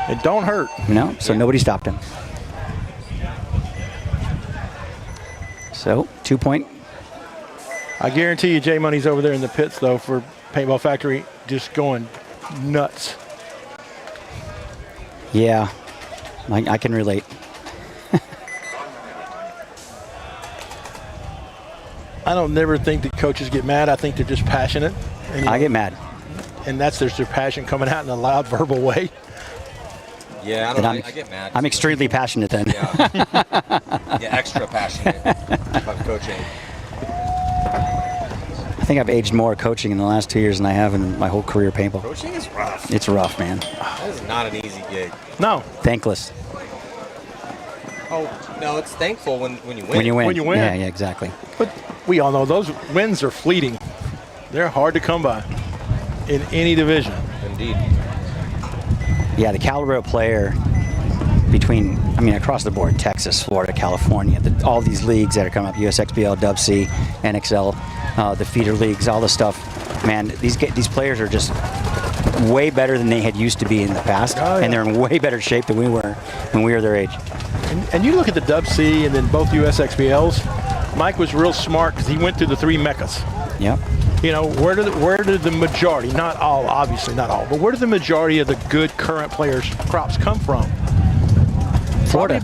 It don't hurt. No, so nobody stopped him. So, 2-point. I guarantee you J Money's over there in the pits, though, for Paintball Factory, just going nuts. Yeah, I can relate. I don't never think that coaches get mad. I think they're just passionate. And, I get mad. And that's their passion coming out in a loud verbal way. Yeah, I get mad. I'm extremely passionate then. Yeah, extra passionate about coaching. I think I've aged more coaching in the last 2 years than I have in my whole career paintball. Coaching is rough. It's rough, man. That is not an easy gig. No. Thankless. Oh, no, it's thankful when you win. When you win. When you win. Yeah, exactly. But we all know those wins are fleeting. They're hard to come by in any division. Indeed. Yeah, the caliber of player across the board, Texas, Florida, California, all these leagues that are coming up, Usxbl, WC, NXL, the feeder leagues, all this stuff. Man, these players are just way better than they had used to be in the past, and they're in way better shape than we were when we were their age. And you look at the WC and then both USXBLs, Mike was real smart because he went through the 3 meccas. Yep. Where did the majority, not all, obviously not all, but where did the majority of the good current players' crops come from? Florida.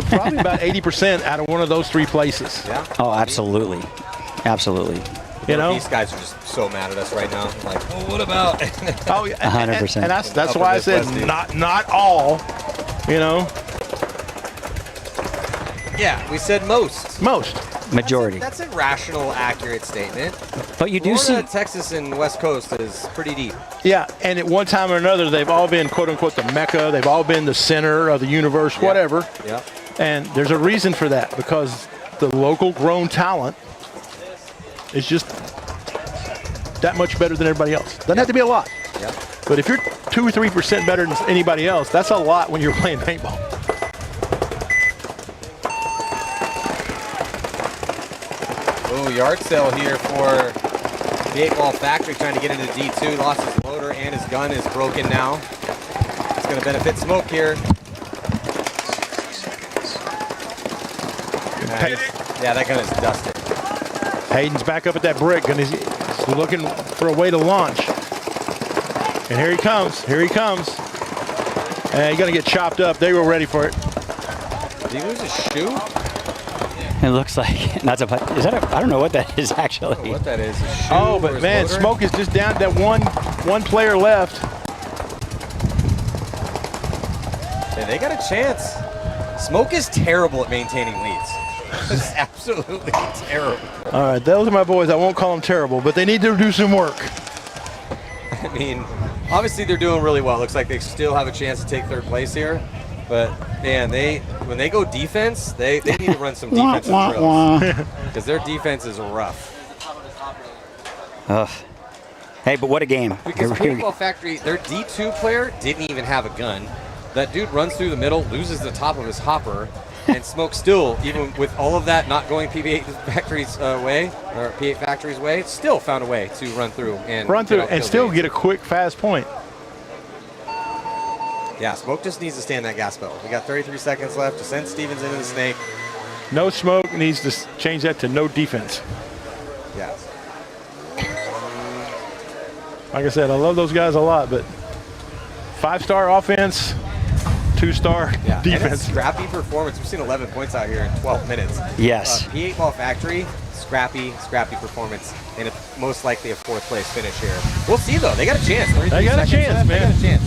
Probably about 80% out of one of those 3 places. Yeah. Oh, absolutely. Absolutely. These guys are just so mad at us right now. Like, what about? 100%. And that's why I said not all, Yeah, we said most. Majority. That's a rational, accurate statement. But you do Florida, see Texas, and West Coast is pretty deep. Yeah, and at one time or another, they've all been, quote unquote, the Mecca. They've all been the center of the universe, whatever. Yeah. And there's a reason for that, because the local grown talent is just that much better than everybody else. Doesn't have to be a lot. Yep. But if you're 2 or 3% better than anybody else, that's a lot when you're playing paintball. Oh, yard sale here for the 8-Ball Factory, trying to get into D2. Lost his loader and his gun is broken now. It's going to benefit Smoke here. Yeah, that gun is dusted. Hayden's back up at that brick, and he's looking for a way to launch. And here he comes. Here he comes. And he's going to get chopped up. They were ready for it. Did he lose his shoe? It looks like that's a. Is that a? I don't know what that is actually. I don't know what that is. Oh, but man, Smoke is just down to that one player left. Yeah, they got a chance. Smoke is terrible at maintaining leads. Just absolutely terrible. All right, those are my boys. I won't call them terrible, but they need to do some work. I mean, obviously they're doing really well. Looks like they still have a chance to take third place here. But, man, when they go defense, they need to run some defensive drills. Because their defense is rough. Hey, but what a game. Because Paintball Factory, their D2 player didn't even have a gun. That dude runs through the middle, loses the top of his hopper, and Smoke still, even with all of that not going PB8 Factory's way, or P8 Factory's way, still found a way to run through and still get a quick, fast point. Yeah, Smoke just needs to stay on that gas pedal. We got 33 seconds left to send Stevens into the snake. No Smoke needs to change that to no defense. Yeah. Like I said, I love those guys a lot, but 5-star offense, 2-star defense. And it's scrappy performance. We've seen 11 points out here in 12 minutes. Yes. P8 Ball Factory, scrappy performance, and it's most likely a 4th place finish here. We'll see though. They got a chance. They got a chance, man. They got a chance.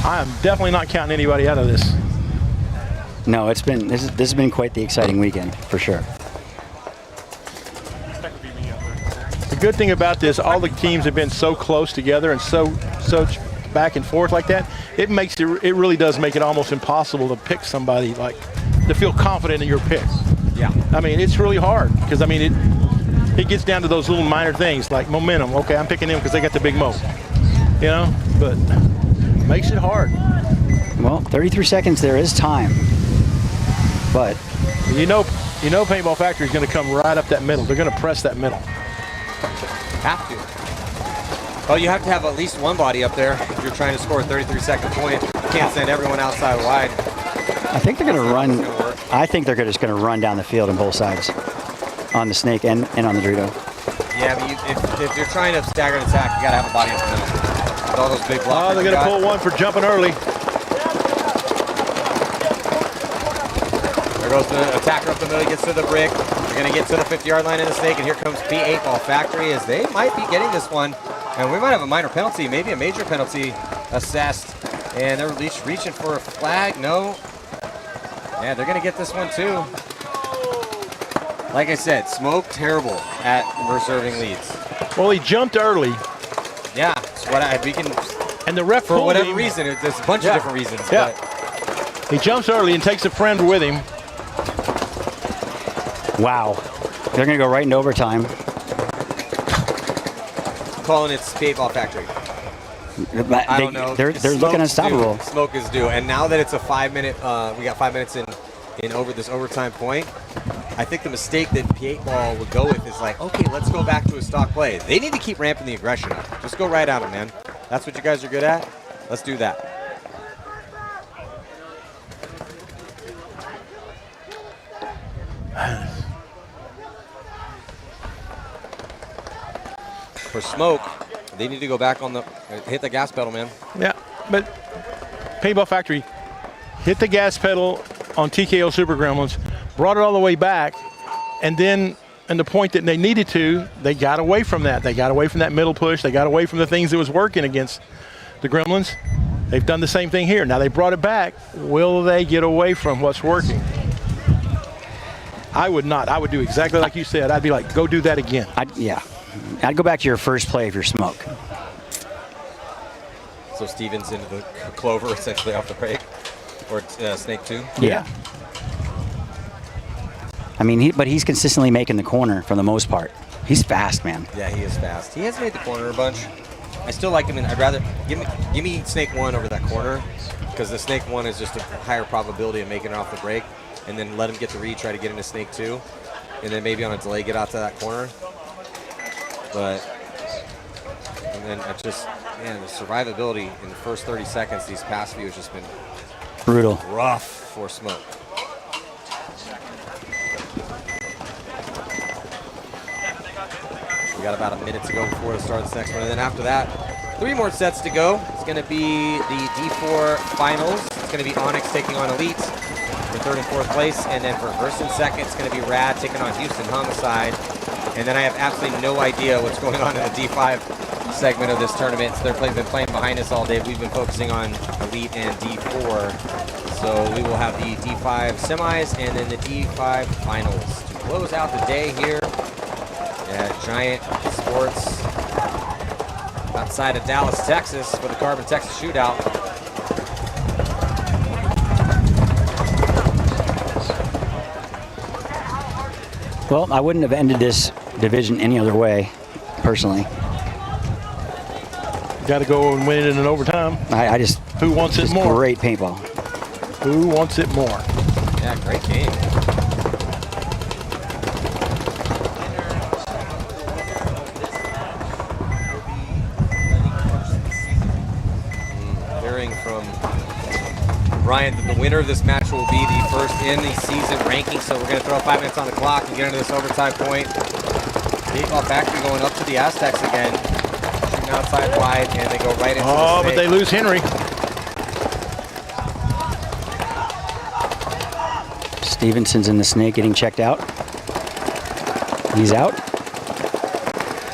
I am definitely not counting anybody out of this. No, this has been quite the exciting weekend for sure. The good thing about this, all the teams have been so close together and so back and forth like that. It really does make it almost impossible to pick somebody, like to feel confident in your pick. Yeah. I mean, it's really hard because I mean it gets down to those little minor things like momentum. Okay, I'm picking them because they got the big mo. You know, but makes it hard. Well, 33 seconds. There is time, but you know, Paintball Factory is going to come right up that middle. They're going to press that middle. Have to. Well, you have to have at least one body up there if you're trying to score a 33-second point. You can't send everyone outside wide. I think they're going to run. I think they're just going to run down the field on both sides, on the snake and on the Dorito. Yeah, but if you're trying to stagger and attack, you got to have a body up the middle. With all those big blockers. Oh, they're going to pull one for jumping early. There goes the attacker up the middle, gets to the brick. They're going to get to the 50-yard line in the snake, and here comes P8 Ball Factory as they might be getting this one. And we might have a minor penalty, maybe a major penalty assessed. And they're reaching for a flag. No. Yeah, they're going to get this one too. Like I said, Smoke terrible at reserving leads. Well, he jumped early. Yeah, it's what we can. And the ref for pulled whatever him. reason, there's a bunch of different reasons. Yeah. But He jumps early and takes a friend with him. Wow. They're going to go right into overtime. Calling it P8 Ball Factory. I don't know. They're looking unstoppable. Smoke is due. And now that it's a 5-minute, we got 5 minutes in over this overtime point, I think the mistake that P8 Ball would go with is like, okay, let's go back to a stock play. They need to keep ramping the aggression up. Just go right at them, man. That's what you guys are good at. Let's do that. For Smoke, they need to go back on hit the gas pedal, man. Yeah, but Paintball Factory hit the gas pedal on TKO Super Gremlins, brought it all the way back, and then at the point that they needed to, they got away from that. They got away from that middle push. They got away from the things that was working against the Gremlins. They've done the same thing here. Now they brought it back. Will they get away from what's working? I would not. I would do exactly like you said. I'd be like, go do that again. I'd go back to your first play if you're Smoke. So Stevens into the clover, essentially off the break, or snake 2. Yeah. I mean, but he's consistently making the corner for the most part. He's fast, man. Yeah, he is fast. He has made the corner a bunch. I still like him, and I'd rather give me snake 1 over that corner, because the snake 1 is just a higher probability of making it off the break, and then let him get the read, try to get into snake 2, and then maybe on a delay get out to that corner. But and then it just, man, the survivability in the first 30 seconds these past few has just been brutal, rough for Smoke. We got about a minute to go before the start of this next one, and then after that, 3 more sets to go. It's going to be the D4 finals. It's going to be Onyx taking on Elite for 3rd and 4th place, and then for 1st and 2nd, it's going to be Rad taking on Houston Homicide. And then I have absolutely no idea what's going on in the D5 segment of this tournament. So they've been playing behind us all day. We've been focusing on Elite and D4. So we will have the D5 semis and then the D5 finals to close out the day here at Giant Sports outside of Dallas, Texas for the Crbn Texas Shootout. Well, I wouldn't have ended this division any other way, personally. Got to go and win it in an overtime. I just. Who wants it more? Great paintball. Who wants it more? Yeah, great game. Hearing from Ryan that the winner of this match will be the first in the season ranking. So we're going to throw 5 minutes on the clock and get into this overtime point. Paintball Factory going up to the Aztecs again. Shooting outside wide, and they go right into the but they lose Henry. Stevenson's in the snake getting checked out. He's out.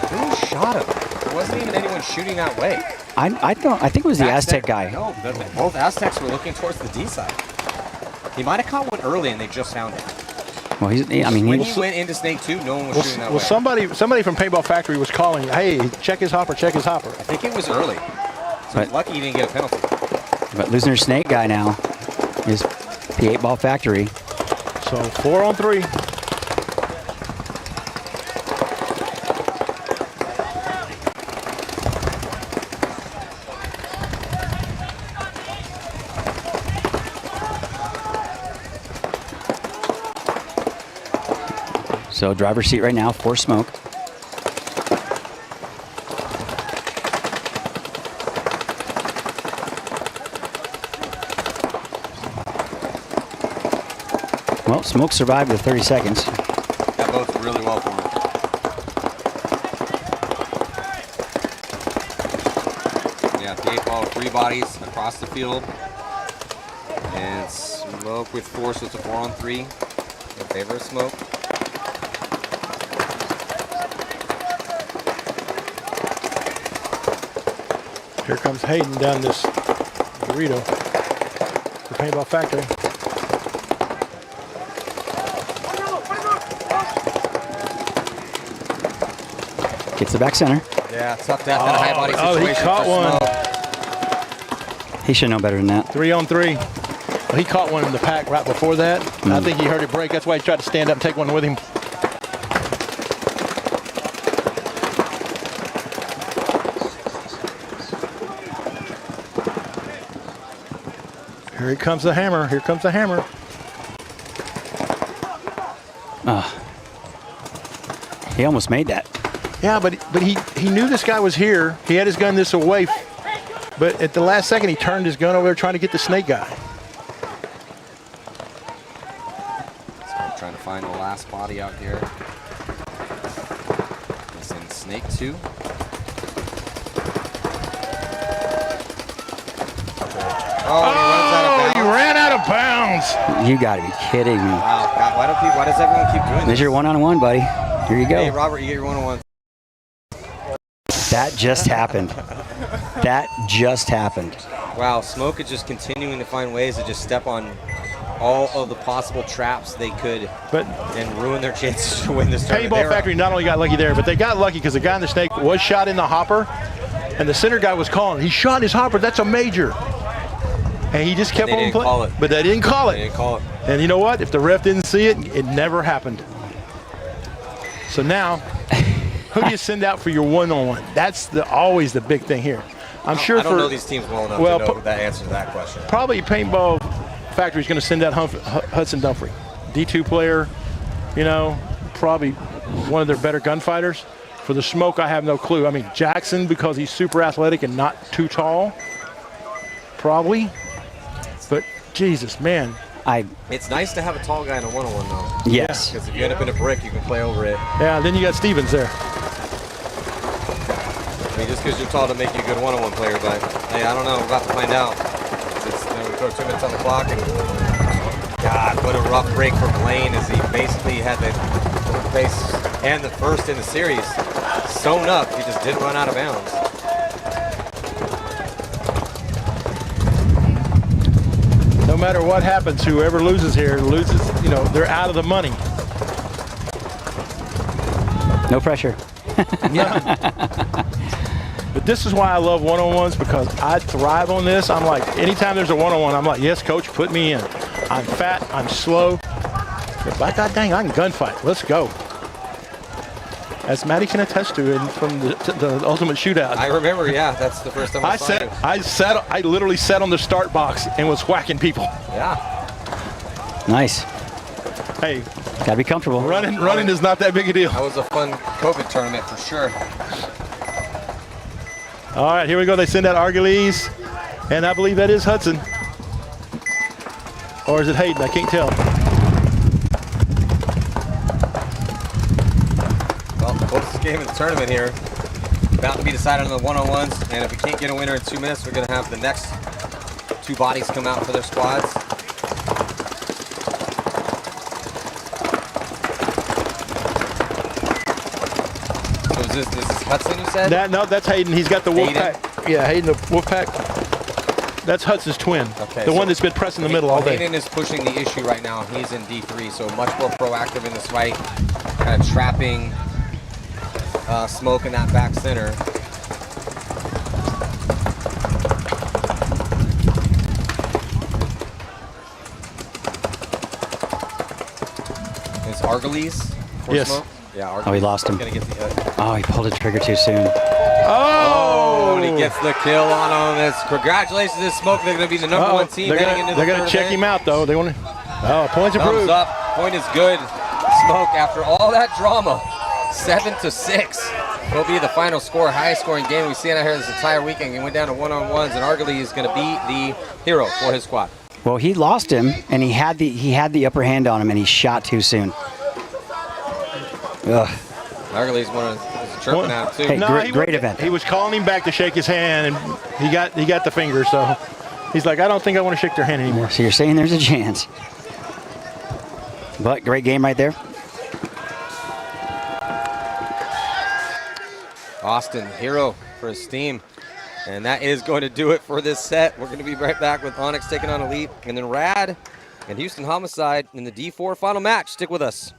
Who shot him? There wasn't even anyone shooting that way. I think it was the Aztec guy. No, both Aztecs were looking towards the D side. He might have caught one early and they just found it. Well, when he went into Snake 2, no one was shooting that way. Somebody from Paintball Factory was calling, hey, check his hopper, check his hopper. I think it was early. So he's lucky he didn't get a penalty. But losing their snake guy now is Paintball Factory. So 4 on 3. So driver's seat right now for Smoke. Well, Smoke survived the 30 seconds. That bodes really well for him. Yeah, the 8 ball, 3 bodies across the field. And Smoke with 4, so it's a 4 on 3 in favor of Smoke. Here comes Hayden down this burrito for Paintball Factory. Gets the back center. Yeah, tough to have that high body situation. Oh, he caught one. He should know better than that. 3 on 3. Well, he caught one in the pack right before that. I think he heard it break. That's why he tried to stand up and take one with him. Here comes the hammer. Here comes the hammer. He almost made that. Yeah, but he knew this guy was here. He had his gun this away. But at the last second, he turned his gun over there trying to get the snake guy. So I'm trying to find the last body out here. It's in Snake 2. Oh, he ran out of bounds. You got to be kidding me. Wow, God, why does everyone keep doing this? There's your one-on-one, buddy. Here you go. Hey, Robert, you get your one-on-one. That just happened. That just happened. Wow, Smoke is just continuing to find ways to just step on all of the possible traps they could and ruin their chances to win this tournament. Paintball Factory not only got lucky there, but they got lucky because the guy in the snake was shot in the hopper, and the center guy was calling, he shot in his hopper, that's a major. And he just kept on playing. But they didn't call it. They didn't call it. And you know what? If the ref didn't see it, it never happened. So now, who do you send out for your one-on-one? That's always the big thing here. I'm sure I don't know these teams well enough to know that answer to that question. Probably Paintball Factory is going to send out Hudson Dumfrey, D2 player, you know, probably one of their better gunfighters. For the Smoke, I have no clue. I mean, Jackson, because he's super athletic and not too tall, probably. But Jesus, man. It's nice to have a tall guy in a one-on-one, though. Yes. Because if you end up in a brick, you can play over it. Yeah, then you got Stevens there. I mean, just because you're tall to make you a good one-on-one player, but hey, I don't know. We're about to find out. We throw 2 minutes on the clock, and God, what a rough break for Blaine as he basically had the third base and the first in the series sewn up. He just didn't run out of bounds. matter what happens, whoever loses here loses, you know, they're out of the money. No pressure. But this is why I love one-on-ones, because I thrive on this. I'm like, anytime there's a one-on-one, I'm like, yes, coach, put me in. I'm fat, I'm slow, but by God dang, I can gunfight. Let's go. As Maddie can attest to it from the Ultimate Shootout. I remember, yeah, that's the first time I saw you. I literally sat on the start box and was whacking people. Yeah. Nice. Hey, gotta be comfortable. Running is not that big a deal. That was a fun COVID tournament for sure. All right, here we go. They send out Argeles, and I believe that is Hudson. Or is it Hayden? I can't tell. Well, the closest game of the tournament here. About to be decided on the one-on-ones, and if we can't get a winner in 2 minutes, we're going to have the next 2 bodies come out for their squads. So is this Hudson, you said? No, that's Hayden. He's got the wolf pack. Yeah, Hayden, the wolf pack. That's Hudson's twin. Okay, the one that's been pressing the middle all day. Hayden is pushing the issue right now. He's in D3, so much more proactive in this fight, kind of trapping Smoke in that back center. Is Argeles for yes. Smoke? Yeah, Argeles. Oh, he lost him. Gonna get the, oh, he pulled the trigger too soon. Oh, and he gets the kill on him. Congratulations to Smoke. They're going to be the number 1 team heading into the They're going to check him out, though. They want to. Oh, points approved. approved. Thumbs up. Point is good. Smoke, after all that drama, 7-6 will be the final score. Highest scoring game we've seen out here this entire weekend. He went down to one-on-ones, and Argeles is going to be the hero for his squad. Well, he lost him, and he had the upper hand on him, and he shot too soon. Ugh. Argeles was chirping at him too. Hey, great event. He was calling him back to shake his hand, and he got the finger. So he's like, I don't think I want to shake their hand anymore. So you're saying there's a chance? But great game right there. Austin, hero for his team. And that is going to do it for this set. We're going to be right back with Onyx taking on Elite, and then Rad and Houston Homicide in the D4 final match. Stick with us.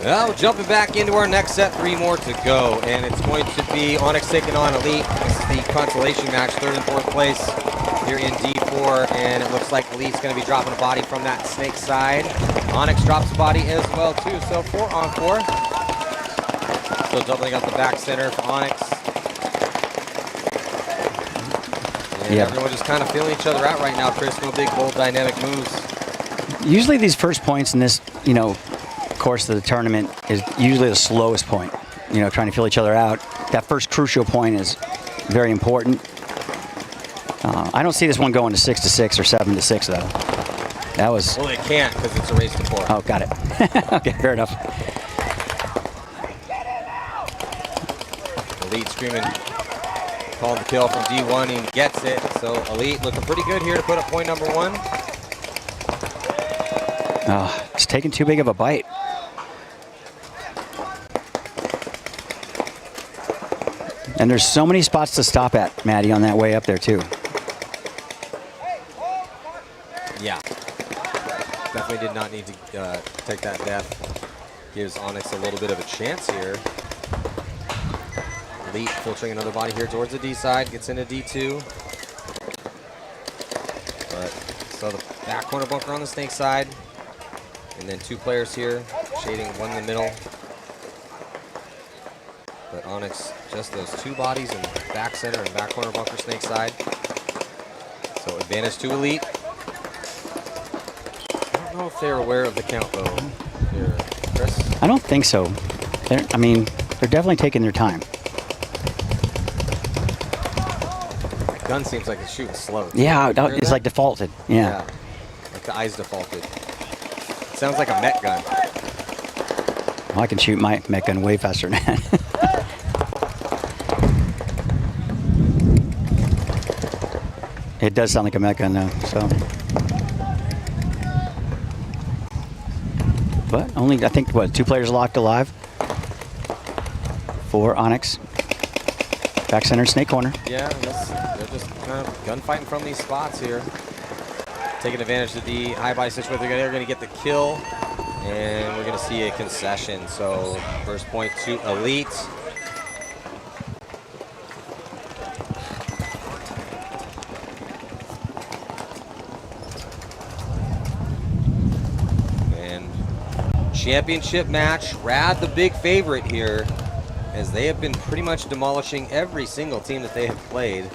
Well, jumping back into our next set, 3 more to go, and it's going to be Onyx taking on Elite. This is the consolation match, 3rd and 4th place here in D4, and it looks like Elite's going to be dropping a body from that snake side. Onyx drops a body as well too, so 4 on 4. So doubling up the back center for Onyx. And everyone just kind of feeling each other out right now, Chris. No big, bold, dynamic moves. Usually these first points in this, course of the tournament is usually the slowest point. Trying to feel each other out. That first crucial point is very important. I don't see this one going to 6-6 or 7-6 though. That was. Well, it can't because it's a race to 4. Oh, got it. Okay, fair enough. Elite screaming, calling the kill from D1, and he gets it. So Elite looking pretty good here to put up point number 1. Oh, it's taking too big of a bite. And there's so many spots to stop at, Maddie, on that way up there too. Yeah. Definitely did not need to take that death. Gives Onyx a little bit of a chance here. Elite filtering another body here towards the D side, gets into D2. But so the back corner bunker on the snake side. And then 2 players here, shading one in the middle. But Onyx, just those 2 bodies in back center and back corner bunker snake side. So advantage to Elite. I don't know if they're aware of the count though. Here, Chris? I don't think so. They're definitely taking their time. That gun seems like it's shooting slow. Yeah, it's like defaulted. Yeah. Like the eyes defaulted. Sounds like a Met gun. Well, I can shoot my mech gun way faster than that. It does sound like a mech gun though, so. But only, I think, 2 players locked alive for Onyx. Back center, snake corner. Yeah, they're just kind of gunfighting from these spots here. Taking advantage of the high body situation. They're going to get the kill, and we're going to see a concession. So first point to Elite. And championship match. Rad the big favorite here, as they have been pretty much demolishing every single team that they have played.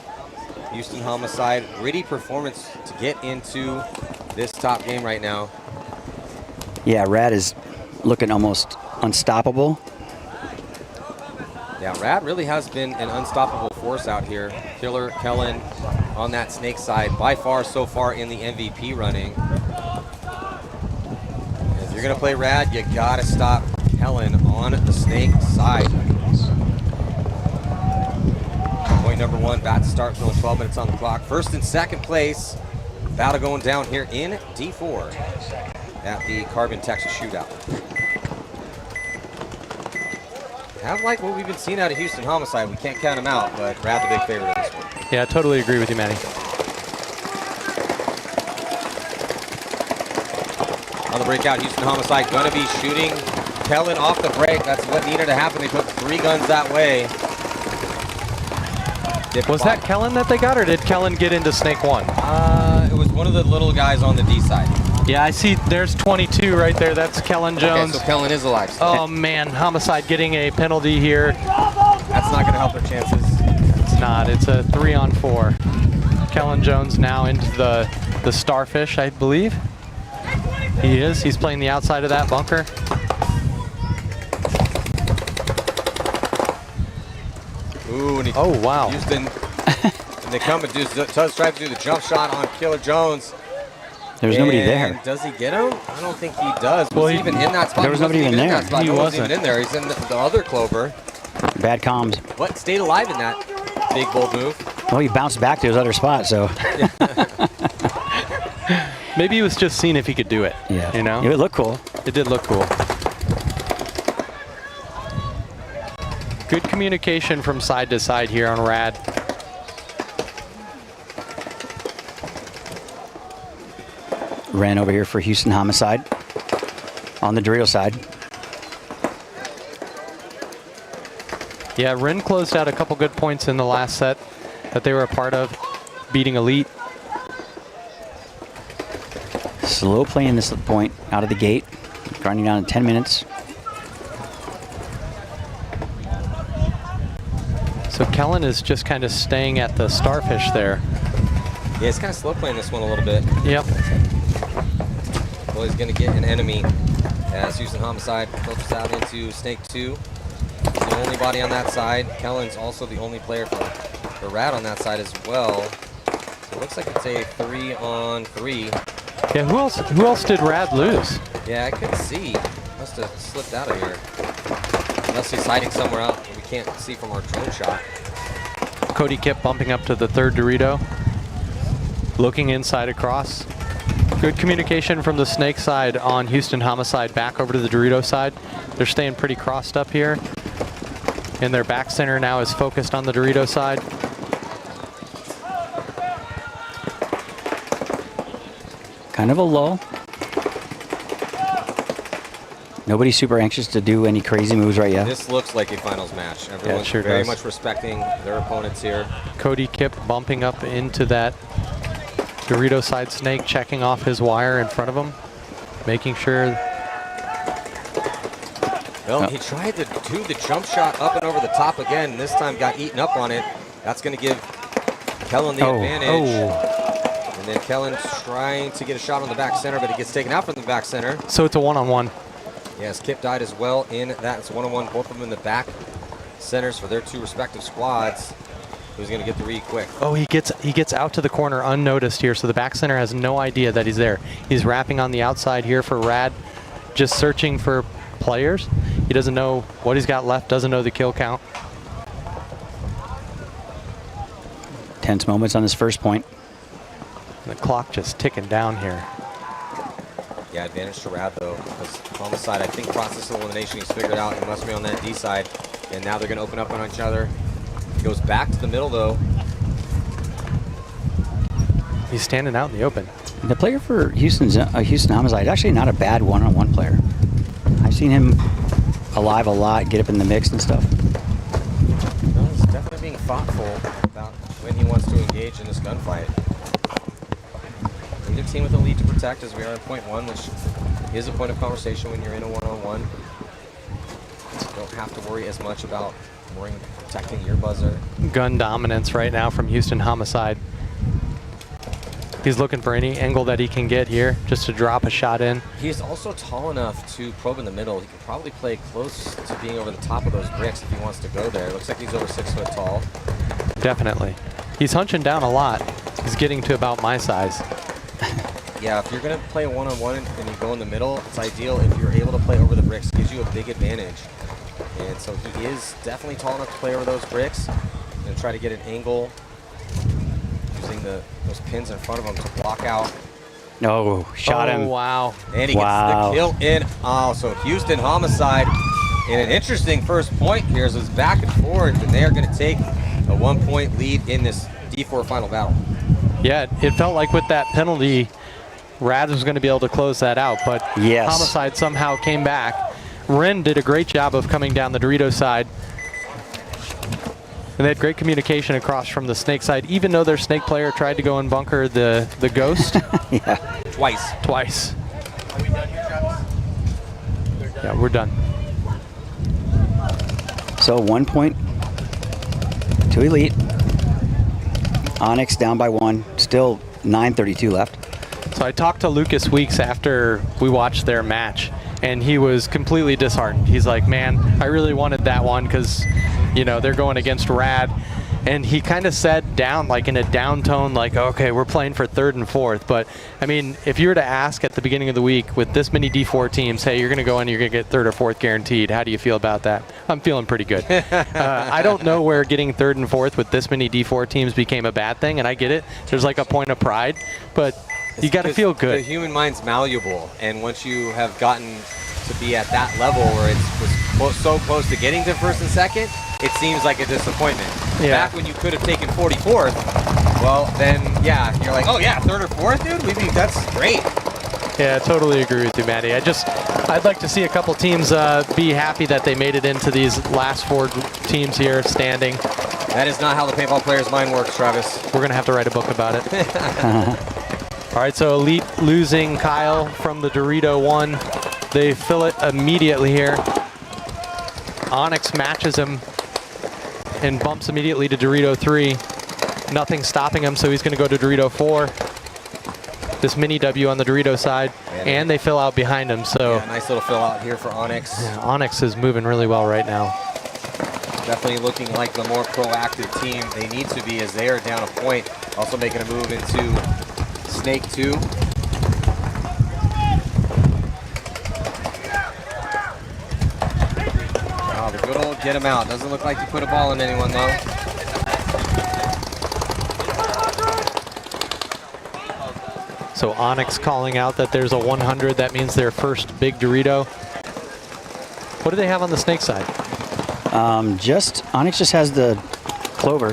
Houston Homicide, gritty performance to get into this top game right now. Yeah, Rad is looking almost unstoppable. Yeah, Rad really has been an unstoppable force out here. Killer, Kellen on that snake side, by far so far in the MVP running. If you're gonna play Rad, you gotta stop Kellen on the snake side. Point number 1, bat to start, with 12 minutes on the clock. First and second place, battle going down here in D4 at the Crbn Texas Shootout. Have like what we've been seeing out of Houston Homicide. We can't count them out, but Rad the big favorite in this one. Yeah, I totally agree with you, Manny. On the breakout, Houston Homicide gonna be shooting Kellen off the break. That's what needed to happen. They put 3 guns that way. Was that Kellen that they got, or did Kellen get into snake 1? It was one of the little guys on the D side. Yeah, I see there's 22 right there. That's Kellen Jones. Okay, so Kellen is alive still. Oh man, Homicide getting a penalty here. That's not gonna help their chances. It's not, it's a 3 on 4. Kellen Jones now into the Starfish, I believe. He is, he's playing the outside of that bunker. Ooh, and oh wow. Houston, and they come and does try to do the jump shot on Killer Jones. There's nobody there. Does he get him? I don't think he does. Well, he even in that spot. There was nobody even there. He wasn't even in there. He's in the other clover. Bad comms. What stayed alive in that big bold move? Well, he bounced back to his other spot, so. Maybe he was just seeing if he could do it. Yeah. You know? It looked cool. It did look cool. Good communication from side to side here on Rad. Ran over here for Houston Homicide on the Dorito side. Yeah, Ren closed out a couple good points in the last set that they were a part of, beating Elite. Slow playing this point out of the gate, grinding down in 10 minutes. So Kellen is just kind of staying at the starfish there. Yeah, he's kind of slow playing this one a little bit. Yep. Well, he's going to get an enemy as Houston Homicide filters out into Snake 2. He's the only body on that side. Kellen's also the only player for Rad on that side as well. So it looks like it's a 3-on-3. Yeah, who else did Rad lose? Yeah, I couldn't see. Must have slipped out of here. Unless he's hiding somewhere out that we can't see from our drone shot. Cody Kipp bumping up to the third Dorito. Looking inside across. Good communication from the Snake side on Houston Homicide back over to the Dorito side. They're staying pretty crossed up here. And their back center now is focused on the Dorito side. Kind of a lull. Nobody's super anxious to do any crazy moves right yet. This looks like a finals match. Everyone's sure very does. much respecting their opponents here. Cody Kipp bumping up into that Dorito side Snake, checking off his wire in front of him, making sure. Well, he tried to do the jump shot up and over the top again. This time got eaten up on it. That's going to give Kellen the advantage. And then Kellen's trying to get a shot on the back center, but he gets taken out from the back center. So it's a one-on-one. Yes, Kip died as well in that. It's one-on-one, both of them in the back centers for their two respective squads. Who's going to get the read quick? Oh, he gets out to the corner unnoticed here, so the back center has no idea that he's there. He's wrapping on the outside here for Rad, just searching for players. He doesn't know what he's got left, doesn't know the kill count. Tense moments on his first point. The clock just ticking down here. Yeah, advantage to Rad though, because Homicide, I think process of elimination, he's figured out he must be on that D side, and now they're going to open up on each other. He goes back to the middle though. He's standing out in the open. The player for Houston Homicide is actually not a bad one-on-one player. I've seen him alive a lot, get up in the mix and stuff. Well, he's definitely being thoughtful about when he wants to engage in this gunfight. Need a team with a lead to protect, as we are in point one, which is a point of conversation when you're in a one-on-one. You don't have to worry as much about protecting your buzzer. Gun dominance right now from Houston Homicide. He's looking for any angle that he can get here, just to drop a shot in. He's also tall enough to probe in the middle. He can probably play close to being over the top of those bricks if he wants to go there. Looks like he's over 6 foot tall. Definitely. He's hunching down a lot. He's getting to about my size. Yeah, if you're going to play a one-on-one and you go in the middle, it's ideal if you're able to play over the bricks. It gives you a big advantage. And so he is definitely tall enough to play over those bricks and try to get an angle using those pins in front of him to block out. No, shot him. Oh, wow. And he gets the kill in. Oh, so Houston Homicide in an interesting first point here as it's back and forth, and they are going to take a 1-point lead in this D4 final battle. Yeah, it felt like with that penalty, Rad was going to be able to close that out, but yes. Homicide somehow came back. Ren did a great job of coming down the Dorito side. And they had great communication across from the Snake side, even though their Snake player tried to go and bunker the Ghost. Yeah. Twice. Are we done here, Travis? Yeah, we're done. So 1 point to Elite. Onyx down by 1. Still 9:32 left. So I talked to Lucas Weeks after we watched their match, and he was completely disheartened. He's like, man, I really wanted that one because, you know, they're going against Rad. And he kind of said down, like in a down tone, like, okay, we're playing for 3rd and 4th. But, I mean, if you were to ask at the beginning of the week with this many D4 teams, hey, you're going to go in, you're going to get 3rd or 4th guaranteed. How do you feel about that? I'm feeling pretty good. I don't know where getting 3rd and 4th with this many D4 teams became a bad thing, and I get it. There's like a point of pride, but you got to feel good. The human mind's malleable, and once you have gotten to be at that level where it was so close to getting to 1st and 2nd, it seems like a disappointment. Yeah. Back when you could have taken 44th, well, then, yeah, you're like, oh, yeah, 3rd or 4th, dude? That's great. Yeah, I totally agree with you, Maddie. I'd like to see a couple teams be happy that they made it into these last 4 teams here standing. That is not how the paintball player's mind works, Travis. We're going to have to write a book about it. All right, so Elite losing Kyle from the Dorito 1. They fill it immediately here. Onyx matches him and bumps immediately to Dorito 3. Nothing stopping him, so he's going to go to Dorito 4. This mini W on the Dorito side, and they fill out behind him. So yeah, nice little fill out here for Onyx. Yeah, Onyx is moving really well right now. Definitely looking like the more proactive team they need to be as they are down a point. Also making a move into Snake 2. Oh, the good old get him out. Doesn't look like you put a ball in anyone though. So Onyx calling out that there's a 100. That means their first big Dorito. What do they have on the Snake side? Onyx just has the Clover.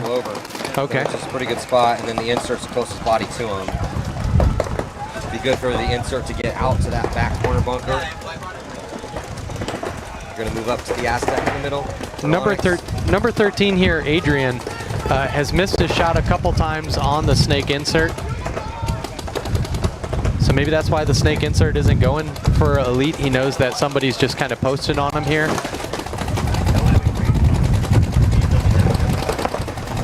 Okay. Which is a pretty good spot, and then the insert's the closest body to him. Be good for the insert to get out to that back corner bunker. You're gonna move up to the Aztec in the middle. Number 13 here, Adrian, has missed his shot a couple times on the Snake insert. So maybe that's why the Snake insert isn't going for Elite. He knows that somebody's just kind of posted on him here.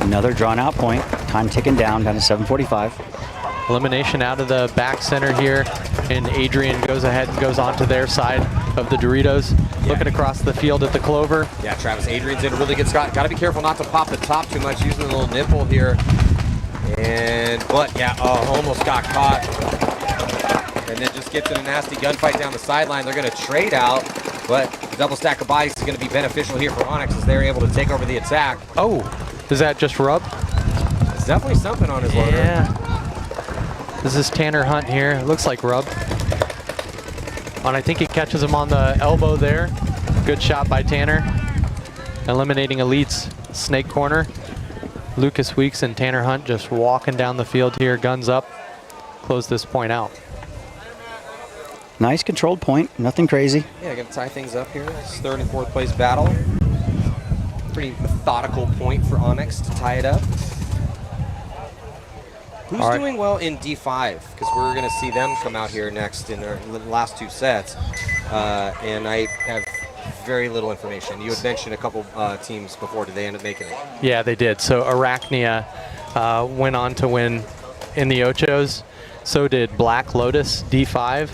Another drawn out point. Time ticking down to 7:45. Elimination out of the back center here, and Adrian goes ahead and goes onto their side of the Doritos. Yeah. Looking across the field at the Clover. Yeah, Travis, Adrian's in a really good spot. Got to be careful not to pop the top too much, using a little nipple here. But yeah, almost got caught. And then just gets in a nasty gunfight down the sideline. They're going to trade out, but the double stack of bodies is going to be beneficial here for Onyx as they're able to take over the attack. Oh, is that just rub? It's definitely something on his loader. Yeah. This is Tanner Hunt here. Looks like rub. And I think he catches him on the elbow there. Good shot by Tanner. Eliminating Elite's Snake corner. Lucas Weeks and Tanner Hunt just walking down the field here, guns up. Close this point out. Nice controlled point, nothing crazy. Yeah, gonna tie things up here. It's 3rd and 4th place battle. Pretty methodical point for Onyx to tie it up. Who's doing well in D5? Because we're gonna see them come out here next in their last 2 sets. And I have very little information. You had mentioned a couple teams before. Did they end up making it? Yeah, they did. So Arachnia went on to win in the Ochos. So did Black Lotus D5.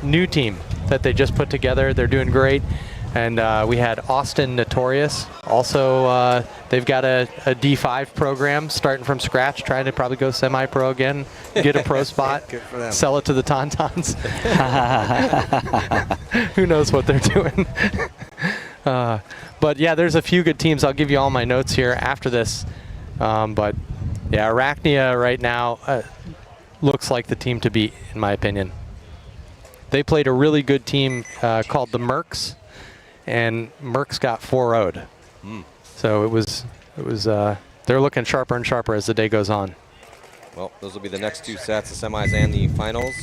New team that they just put together. They're doing great. And we had Austin Notorious. Also, they've got a D5 program starting from scratch, trying to probably go semi-pro again, get a pro spot, Good for them. sell it to the Tauntauns. Who knows what they're doing. But yeah, there's a few good teams. I'll give you all my notes here after this. But yeah, Arachnia right now looks like the team to beat, in my opinion. They played a really good team called the Mercs, and Mercs got 4-0'd. So it was they're looking sharper and sharper as the day goes on. Well, those will be the next 2 sets, the semis and the finals.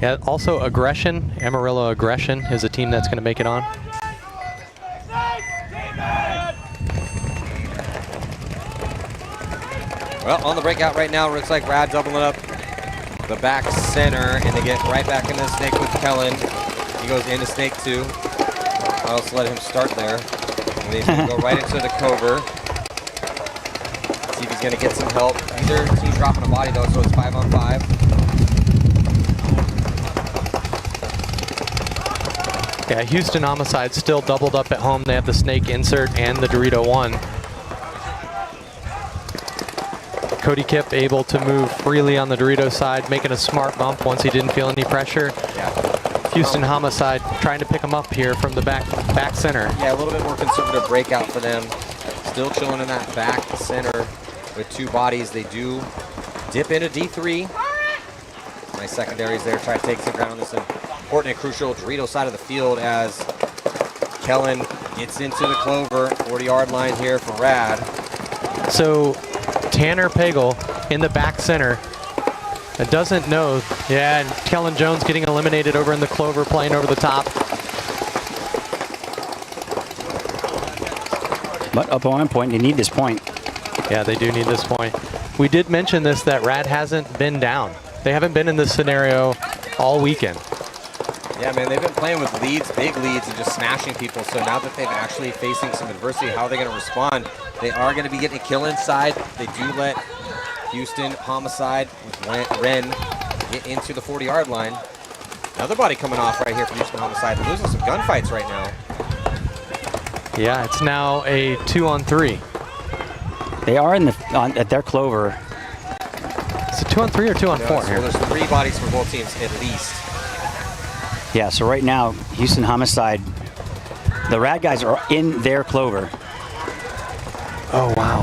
Yeah, also Aggression, Amarillo Aggression is a team that's going to make it on. Well, on the breakout right now, looks like Rad doubling up the back center, and they get right back into the Snake with Kellen. He goes into Snake 2. I'll just let him start there. And he's going to go right into the cover. See if he's going to get some help. Either team dropping a body, though, so it's 5-on-5. Yeah, Houston Homicide still doubled up at home. They have the Snake insert and the Dorito 1. Cody Kipp able to move freely on the Dorito side, making a smart bump once he didn't feel any pressure. Yeah. Houston Homicide trying to pick him up here from the back center. Yeah, a little bit more conservative breakout for them. Still chilling in that back center with 2 bodies. They do dip into D3. Nice secondaries there. Try to take some ground on this important and crucial Dorito side of the field as Kellen gets into the Clover. 40-yard line here for Rad. So Tanner Pagel in the back center It doesn't know. Yeah, and Kellen Jones getting eliminated over in the clover, playing over the top. But up on one point, you need this point. Yeah, they do need this point. We did mention this, that Rad hasn't been down. They haven't been in this scenario all weekend. Yeah, man, they've been playing with leads, big leads, and just smashing people. So now that they've actually facing some adversity, how are they going to respond? They are going to be getting a kill inside. They do let Houston Homicide with Ren get into the 40-yard line. Another body coming off right here for Houston Homicide. They're losing some gunfights right now. Yeah, it's now a 2-on-3. They are in at their clover. It's a 2-on-3 or 2-on-4 here? Well, there's 3 bodies for both teams at least. Yeah, so right now, Houston Homicide, the Rad guys are in their clover. Oh, wow.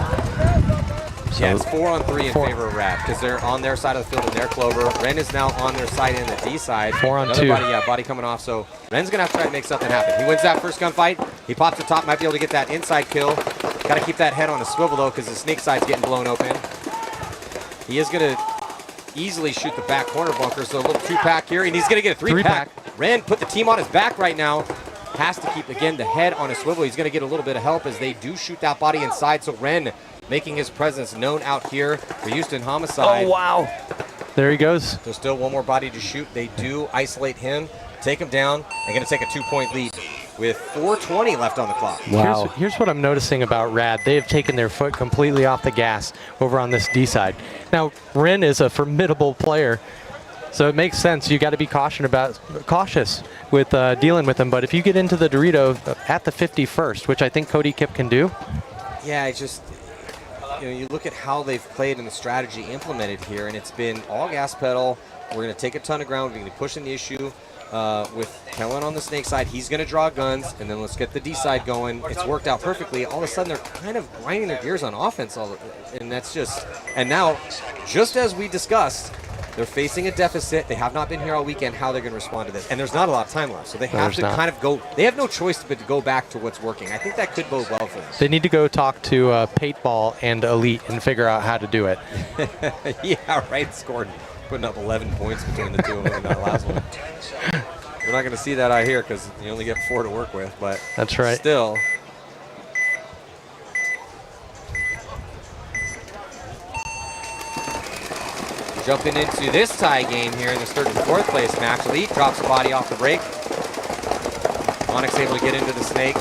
So yeah, it's 4-on-3 in favor of Rad because they're on their side of the field in their clover. Ren is now on their side in the D side. 4-on-2. Body coming off. So Ren's going to have to try to make something happen. He wins that first gunfight. He pops the top, might be able to get that inside kill. Got to keep that head on a swivel, though, because the snake side's getting blown open. He is going to easily shoot the back corner bunker, so a little 2-pack here, and he's going to get a 3-pack. Ren put the team on his back right now. Has to keep, again, the head on a swivel. He's going to get a little bit of help as they do shoot that body inside, so Ren making his presence known out here for Houston Homicide. Oh, wow. There he goes. There's still one more body to shoot. They do isolate him, take him down. They're going to take a 2-point lead with 4:20 left on the clock. Wow. Here's what I'm noticing about Rad. They have taken their foot completely off the gas over on this D side. Now, Ren is a formidable player, so it makes sense. You got to be cautious with dealing with him. But if you get into the Dorito at the 51st, which I think Cody Kipp can do. Yeah, it's just, you look at how they've played and the strategy implemented here, and it's been all gas pedal. We're going to take a ton of ground. We're going to be pushing the issue. With Kellen on the snake side, he's going to draw guns, and then let's get the D side going. It's worked out perfectly. All of a sudden, they're kind of grinding their gears on offense, and that's just. And now, just as we discussed, they're facing a deficit. They have not been here all weekend. How they're going to respond to this? And there's not a lot of time left, so they have to kind of go. They have no choice but to go back to what's working. I think that could bode well for them. They need to go talk to Paintball and Elite and figure out how to do it. Yeah, right. Scored. Putting up 11 points between the two of them in that last one. We're not going to see that out here because you only get 4 to work with, but that's right. Still. Jumping into this tie game here in this 3rd and 4th place match. Elite drops a body off the break. Onyx able to get into the snake.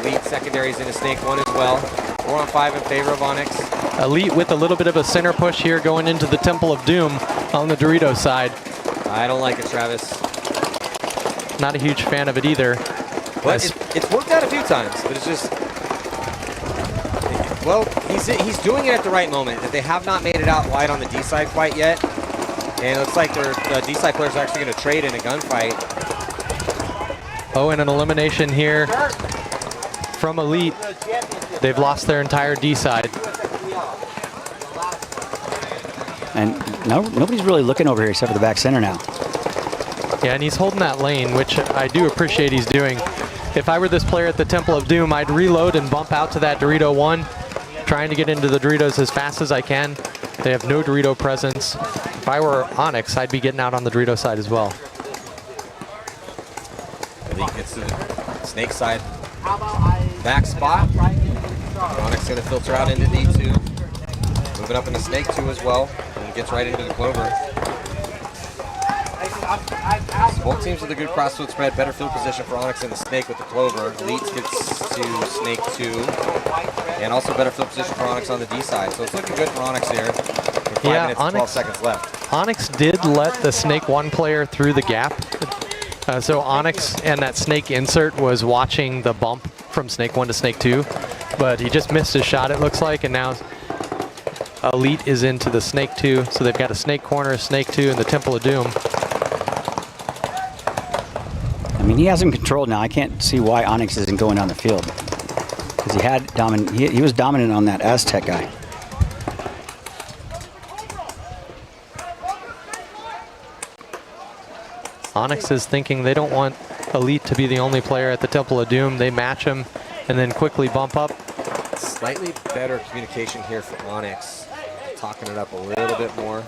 Elite secondaries into snake 1 as well. 4-on-5 in favor of Onyx. Elite with a little bit of a center push here going into the Temple of Doom on the Dorito side. I don't like it, Travis. Not a huge fan of it either. But it's worked out a few times, but it's just, well, he's doing it at the right moment. That they have not made it out wide on the D side quite yet, and it looks like the D side players are actually going to trade in a gunfight. Oh, and an elimination here from Elite. They've lost their entire D side. And nobody's really looking over here except for the back center now. Yeah, and he's holding that lane, which I do appreciate he's doing. If I were this player at the Temple of Doom, I'd reload and bump out to that Dorito 1, trying to get into the Doritos as fast as I can. They have no Dorito presence. If I were Onyx, I'd be getting out on the Dorito side as well. Elite gets to the snake side back spot. Onyx going to filter out into D2. Moving up in the snake 2 as well. And gets right into the clover. So both teams with a good crossfield spread. Better field position for Onyx in the snake with the clover. Elite gets to snake 2. And also better field position for Onyx on the D side. So it's looking good for Onyx here. 5 minutes and 12 seconds left. Onyx did let the snake 1 player through the gap. So Onyx and that snake insert was watching the bump from snake 1 to snake 2. But he just missed his shot, it looks like, and now Elite is into the snake 2. So they've got a snake corner, a snake 2, and the Temple of Doom. I mean, he has him controlled now. I can't see why Onyx isn't going down the field. Because he was dominant on that Aztec guy. Onyx is thinking they don't want Elite to be the only player at the Temple of Doom. They match him and then quickly bump up. Slightly better communication here for Onyx. Talking it up a little bit more.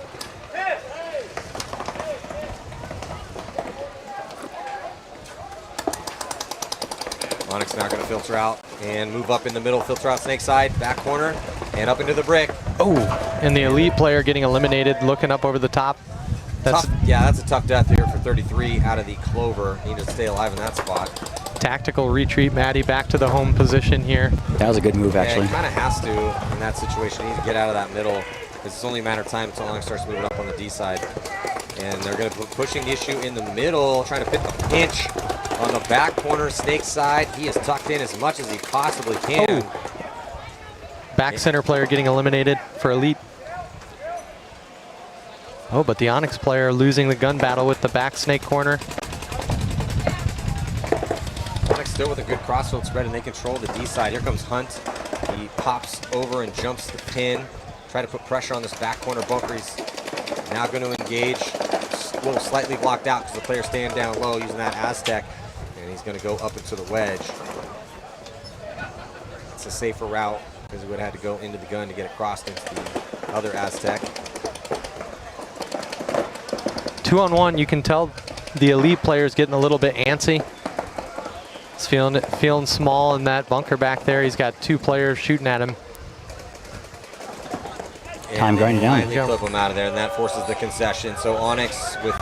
Onyx now going to filter out and move up in the middle, filter out snake side, back corner, and up into the brick. Oh, and the elite player getting eliminated, looking up over the top. Tough, yeah, that's a tough death here for 33 out of the clover. Need to stay alive in that spot. Tactical retreat, Maddie, back to the home position here. That was a good move, actually. Yeah, he kind of has to in that situation. He needs to get out of that middle, because it's only a matter of time until Onyx starts moving up on the D side. And they're going to be pushing the issue in the middle, trying to fit the pinch on the back corner, snake side. He is tucked in as much as he possibly can. Back center player getting eliminated for elite. Oh, but the Onyx player losing the gun battle with the back snake corner. Onyx still with a good crossfield spread, and they control the D side. Here comes Hunt. He pops over and jumps the pin. Try to put pressure on this back corner bunker. He's now going to engage. A little slightly blocked out because the player's staying down low using that Aztec. And he's going to go up into the wedge. It's a safer route because he would have had to go into the gun to get across into the other Aztec. 2-on-1, you can tell the elite player's getting a little bit antsy. He's feeling small in that bunker back there. He's got 2 players shooting at him. Time grinding down. Finally clip him out of there, and that forces the concession. So Onyx with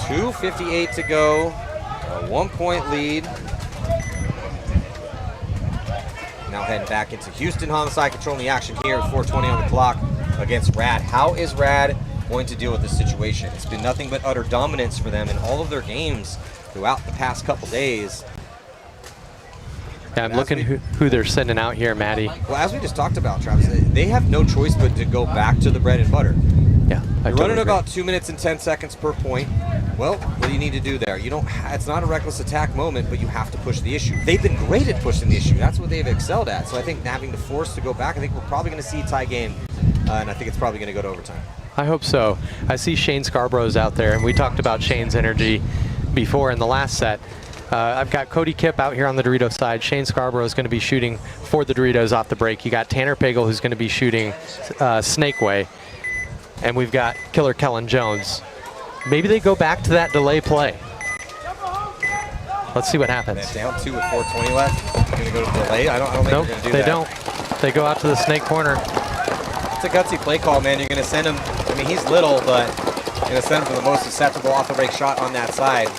2:58 to go, a 1-point lead. Now heading back into Houston Homicide, controlling the action here with 4:20 on the clock against Rad. How is Rad going to deal with this situation? It's been nothing but utter dominance for them in all of their games throughout the past couple days. Yeah, I'm looking who they're sending out here, Maddie. Well, as we just talked about, Travis, they have no choice but to go back to the bread and butter. Yeah, You're running about 2 minutes and 10 seconds per point. Well, what do you need to do there? You don't. It's not a reckless attack moment, but you have to push the issue. They've been great at pushing the issue. That's what they've excelled at. So I think having to force to go back, I think we're probably going to see a tie game, and I think it's probably going to go to overtime. I hope so. I see Shane Scarborough's out there, and we talked about Shane's energy before in the last set. I've got Cody Kipp out here on the Dorito side. Shane Scarborough is going to be shooting for the Doritos off the break. You got Tanner Pagel, who's going to be shooting Snake Way. And we've got Killer Kellen Jones. Maybe they go back to that delay play. Let's see what happens. They're down 2 with 4:20 left. Going to go to delay? I don't think they're going to do that. They don't. They go out to the snake corner. It's a gutsy play call, man. You're going to send him. I mean, he's little, but you're going to send him for the most susceptible off the break shot on that side.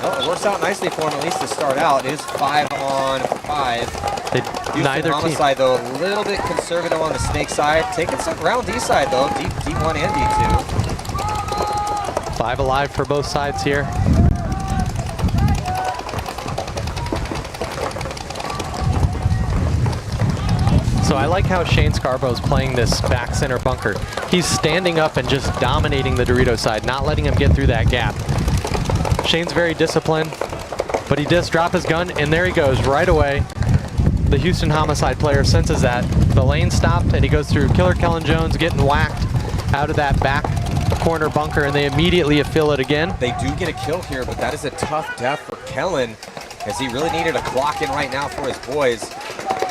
Well, it works out nicely for him, at least to start out. It is 5-on-5. Houston Homicide, though, a little bit conservative on the snake side. Taking some ground D side, though. D1 and D2. 5 alive for both sides here. So I like how Shane Scarborough's playing this back center bunker. He's standing up and just dominating the Dorito side, not letting him get through that gap. Shane's very disciplined, but he does drop his gun, and there he goes right away. The Houston Homicide player senses that. The lane stopped, and he goes through Killer Kellen Jones getting whacked out of that back corner bunker, and they immediately fill it again. They do get a kill here, but that is a tough death for Kellen, as he really needed a clock in right now for his boys,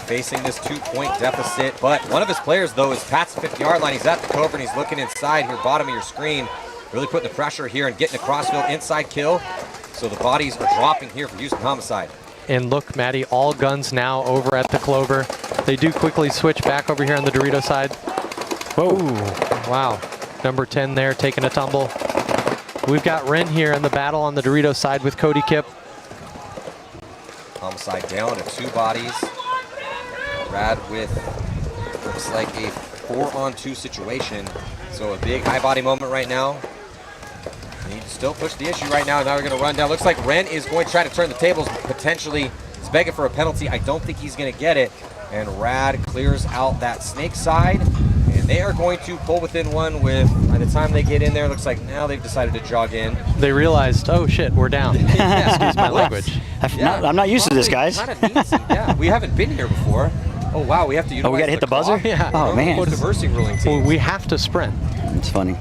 facing this 2-point deficit. But one of his players, though, is past the 50-yard line. He's at the covert, and he's looking inside here, bottom of your screen. Really putting the pressure here and getting a crossfield inside kill. So the bodies are dropping here for Houston Homicide. And look, Maddie, all guns now over at the Clover. They do quickly switch back over here on the Dorito side. Whoa, wow. Number 10 there taking a tumble. We've got Ren here in the battle on the Dorito side with Cody Kipp. Homicide down to 2 bodies. Rad with, looks like a 4-on-2 situation. So a big high body moment right now. Need to still push the issue right now. Now we're going to run down. Looks like Ren is going to try to turn the tables. Potentially, he's begging for a penalty. I don't think he's going to get it. And Rad clears out that snake side. And they are going to pull within 1 with, by the time they get in there, looks like now they've decided to jog in. They realized, oh shit, we're down. Excuse my language. I'm not used to this, guys. Yeah, we haven't been here before. Oh wow, we have to utilize we got to hit the buzzer? Yeah. Oh, man. Diversing ruling teams. Well, we have to sprint. It's funny.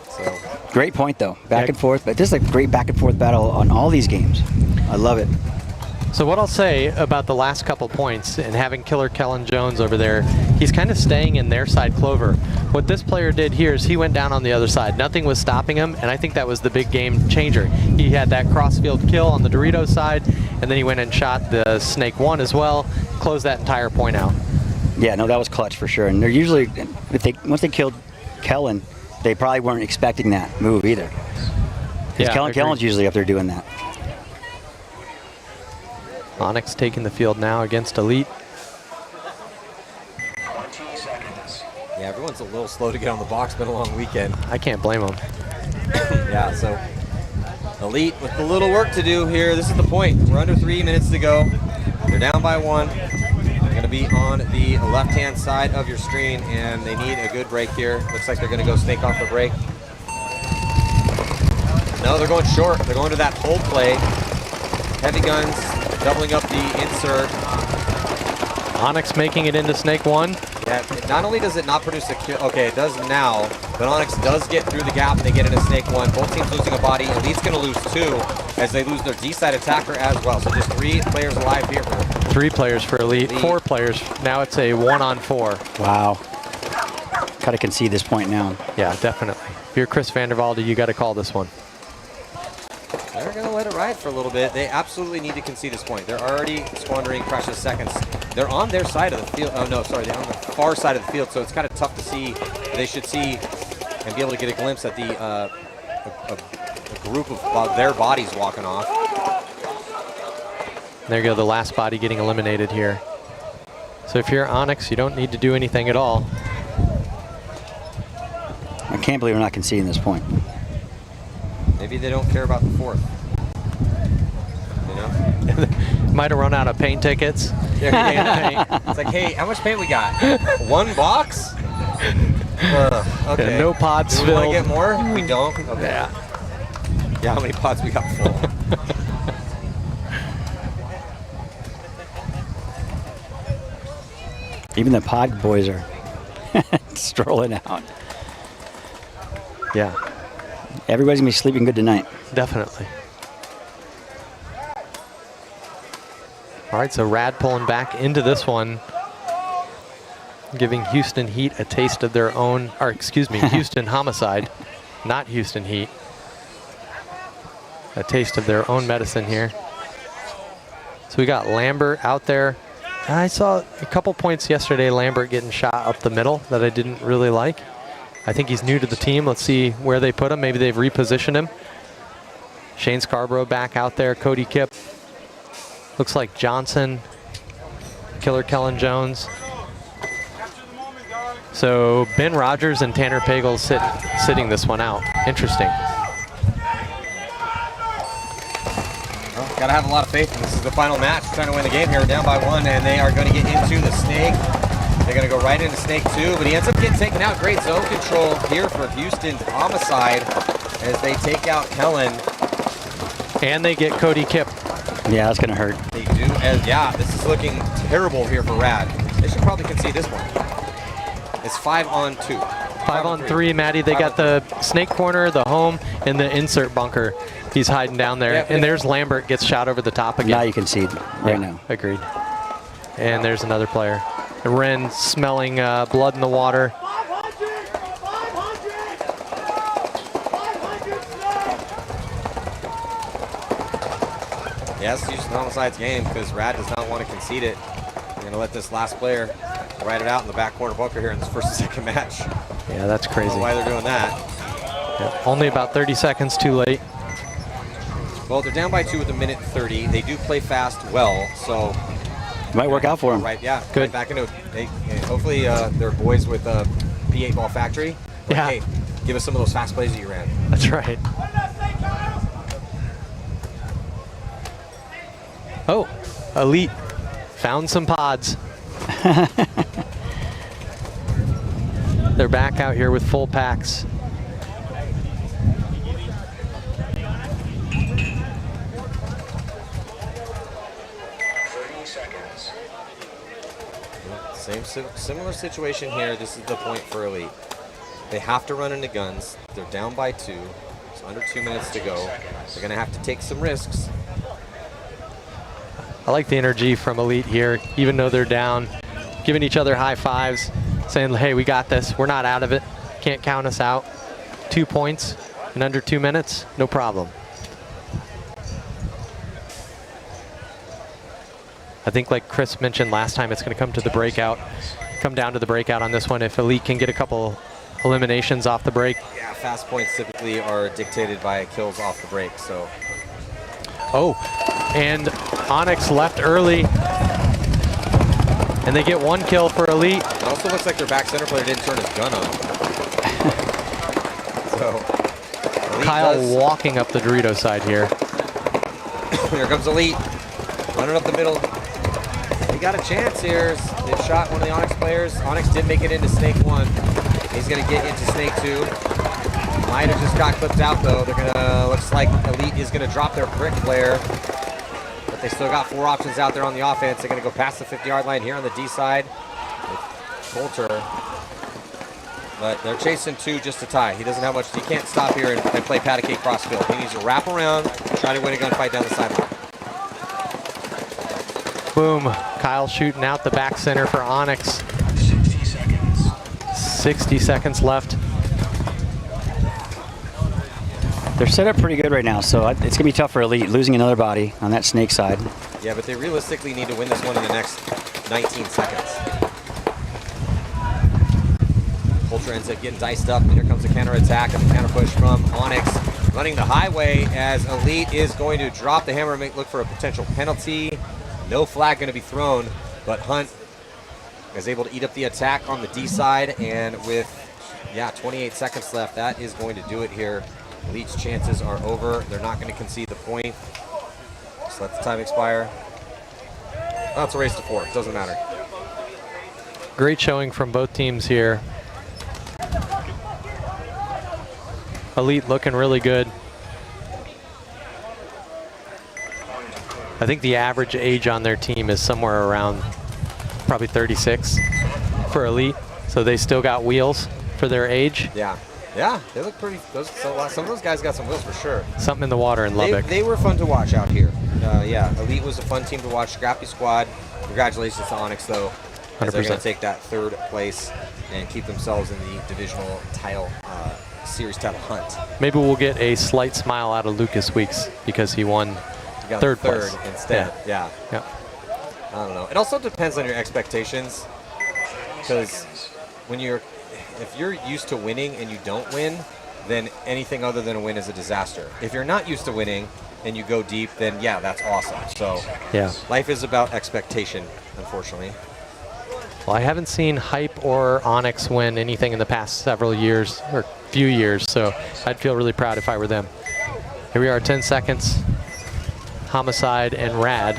So. Great point, though. Back and forth. But this is a great back and forth battle on all these games. I love it. So what I'll say about the last couple points and having Killer Kellen Jones over there, he's kind of staying in their side clover. What this player did here is he went down on the other side. Nothing was stopping him, and I think that was the big game changer. He had that crossfield kill on the Doritos side, and then he went and shot the Snake 1 as well, closed that entire point out. Yeah, no, that was clutch for sure. And they're usually, once they killed Kellen, they probably weren't expecting that move either. Because Kellen's usually up there doing that. Onyx taking the field now against Elite. 20 seconds. Yeah, everyone's a little slow to get on the box. Been a long weekend. I can't blame them. Yeah, so Elite with a little work to do here. This is the point. We're under 3 minutes to go. They're down by 1. They're going to be on the left-hand side of your screen, and they need a good break here. Looks like they're going to go snake off the break. No, they're going short. They're going to that hold play. Heavy guns. Doubling up the insert. Onyx making it into Snake 1. Yeah, not only does it not produce a kill, okay, it does now, but Onyx does get through the gap and they get into Snake 1. Both teams losing a body. Elite's going to lose 2 as they lose their D-side attacker as well. So just 3 players alive here. 3 players for Elite, 4 players. Now it's a 1-on-4. Wow. Got to concede this point now. Yeah, definitely. If you're Chris Vandervalde, you got to call this one. They're going to let it ride for a little bit. They absolutely need to concede this point. They're already squandering precious seconds. They're on their side of the field. Oh, no, sorry. They're on the far side of the field, so it's kind of tough to see. They should see and be able to get a glimpse at the a group of their bodies walking off. There you go, the last body getting eliminated here. So if you're Onyx, you don't need to do anything at all. I can't believe we're not conceding this point. Maybe they don't care about the 4th. You know? Might have run out of paint tickets. It's like, hey, how much paint we got? 1 box? Okay. Yeah, no pods Do we want to filled. get more? We don't? Okay. Yeah, how many pods we got full? Even the pod boys are strolling out. Yeah. Everybody's going to be sleeping good tonight. Definitely. All right, so Rad pulling back into this one, giving Houston Heat a taste of their own, or excuse me, Houston Homicide, not Houston Heat. A taste of their own medicine here. So we got Lambert out there. I saw a couple points yesterday, Lambert getting shot up the middle that I didn't really like. I think he's new to the team. Let's see where they put him. Maybe they've repositioned him. Shane Scarborough back out there. Cody Kipp. Looks like Johnson. Killer Kellen Jones. So Ben Rogers and Tanner Pagel sitting this one out. Interesting. Well, gotta have a lot of faith. This is the final match. Trying to win the game here. We're down by 1, and they are going to get into the snake. They're going to go right into Snake 2, but he ends up getting taken out. Great zone control here for Houston Homicide as they take out Kellen. And they get Cody Kipp. Yeah, that's going to hurt. They do, and yeah, this is looking terrible here for Rad. They should probably concede this one. It's 5-on-2. 5-on-3, Maddie. They got the snake corner, the home, and the insert bunker. He's hiding down there. Yep. And there's Lambert gets shot over the top again. Now you concede right now. Agreed. And there's another player. Ren smelling blood in the water. Yes, Houston Homicide's game because Rad does not want to concede it. They're going to let this last player ride it out in the back corner bunker here in this first and second match. Yeah, that's crazy. I don't know why they're doing that. Yeah, only about 30 seconds too late. Well, they're down by 2 with 1:30. They do play fast well, so might work out for them. Right, yeah. Good. Right back into it. Hopefully, they're boys with P8 Ball Factory. Like, Yeah. hey, give us some of those fast plays that you ran. That's right. Oh, Elite found some pods. They're back out here with full packs. Similar situation here. This is the point for Elite. They have to run into guns. They're down by 2. It's under 2 minutes to go. They're going to have to take some risks. I like the energy from Elite here, even though they're down, giving each other high fives, saying, hey, we got this. We're not out of it. Can't count us out. 2 points in under 2 minutes, no problem. I think like Chris mentioned last time, it's going to come down to the breakout on this one. If Elite can get a couple eliminations off the break. Yeah, fast points typically are dictated by kills off the break, so. Oh, and Onyx left early. And they get 1 kill for Elite. It also looks like their back center player didn't turn his gun on. So, Elite Kyle walking up the Dorito side here. Here comes Elite, running up the middle. They got a chance here. They've shot one of the Onyx players. Onyx did make it into Snake 1. He's gonna get into Snake 2. Might have just got clipped out though. They're gonna, looks like Elite is gonna drop their brick player. But they still got 4 options out there on the offense. They're gonna go past the 50-yard line here on the D side with Coulter. But they're chasing 2 just to tie. He doesn't have much, he can't stop here and play patty cake cross field. He needs to wrap around, try to win a gunfight down the sideline. Boom, Kyle shooting out the back center for Onyx. 60 seconds. 60 seconds left. They're set up pretty good right now, so it's going to be tough for Elite, losing another body on that Snake side. Yeah, but they realistically need to win this one in the next 19 seconds. Coulter ends up getting diced up, and here comes the counter attack and the counter push from Onyx. Running the highway as Elite is going to drop the hammer and look for a potential penalty. No flag going to be thrown, but Hunt is able to eat up the attack on the D side, and with 28 seconds left, that is going to do it here. Elite's chances are over. They're not going to concede the point. Just let the time expire. Oh, it's a race to 4. It doesn't matter. Great showing from both teams here. Elite looking really good. I think the average age on their team is somewhere around probably 36 for Elite. So they still got wheels for their age. Yeah, they look pretty. Some of those guys got some wheels for sure. Something in the water in Lubbock. They were fun to watch out here. Elite was a fun team to watch. Scrappy squad. Congratulations to Onyx though. 100%. They're going to take that 3rd place and keep themselves in the divisional title, series title hunt. Maybe we'll get a slight smile out of Lucas Weeks because he won third place instead. Yeah. I don't know. It also depends on your expectations, because if you're used to winning and you don't win, then anything other than a win is a disaster. If you're not used to winning and you go deep, then that's awesome. So life is about expectation, unfortunately. Well, I haven't seen Hype or Onyx win anything in the past several years or few years, so I'd feel really proud if I were them. Here we are, 10 seconds. Homicide and Rad.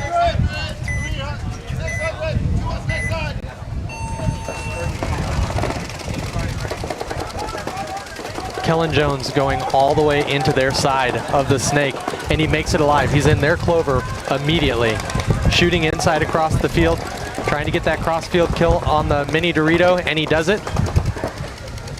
Kellen Jones going all the way into their side of the Snake, and he makes it alive. He's in their clover immediately. Shooting inside across the field, trying to get that cross-field kill on the mini Dorito, and he does it.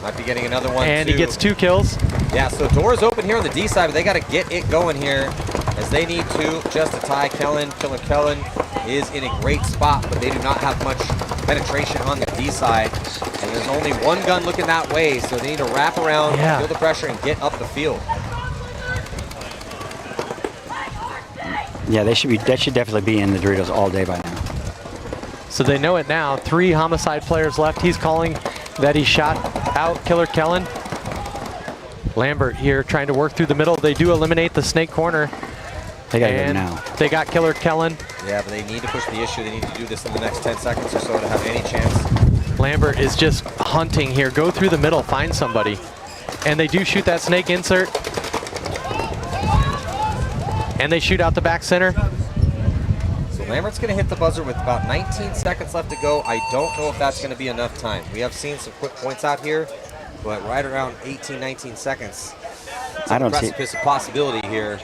Might be getting another one, and too. He gets 2 kills. Yeah, so doors open here on the D side, but they got to get it going here, as they need 2 just to tie Kellen. Kellen is in a great spot, but they do not have much penetration on the D side. And there's only 1 gun looking that way, so they need to wrap around, feel the pressure, and get up the field. Yeah, that should definitely be in the Doritos all day by now. So they know it now. 3 Homicide players left. He's calling that he shot out Killer Kellen. Lambert here trying to work through the middle. They do eliminate the Snake corner. They got it now. They got Killer Kellen. Yeah, but they need to push the issue. They need to do this in the next 10 seconds or so to have any chance. Lambert is just hunting here. Go through the middle, find somebody. And they do shoot that Snake insert. And they shoot out the back center. So Lambert's going to hit the buzzer with about 19 seconds left to go. I don't know if that's going to be enough time. We have seen some quick points out here, but right around 18, 19 seconds. It's I don't see precipice of possibility here.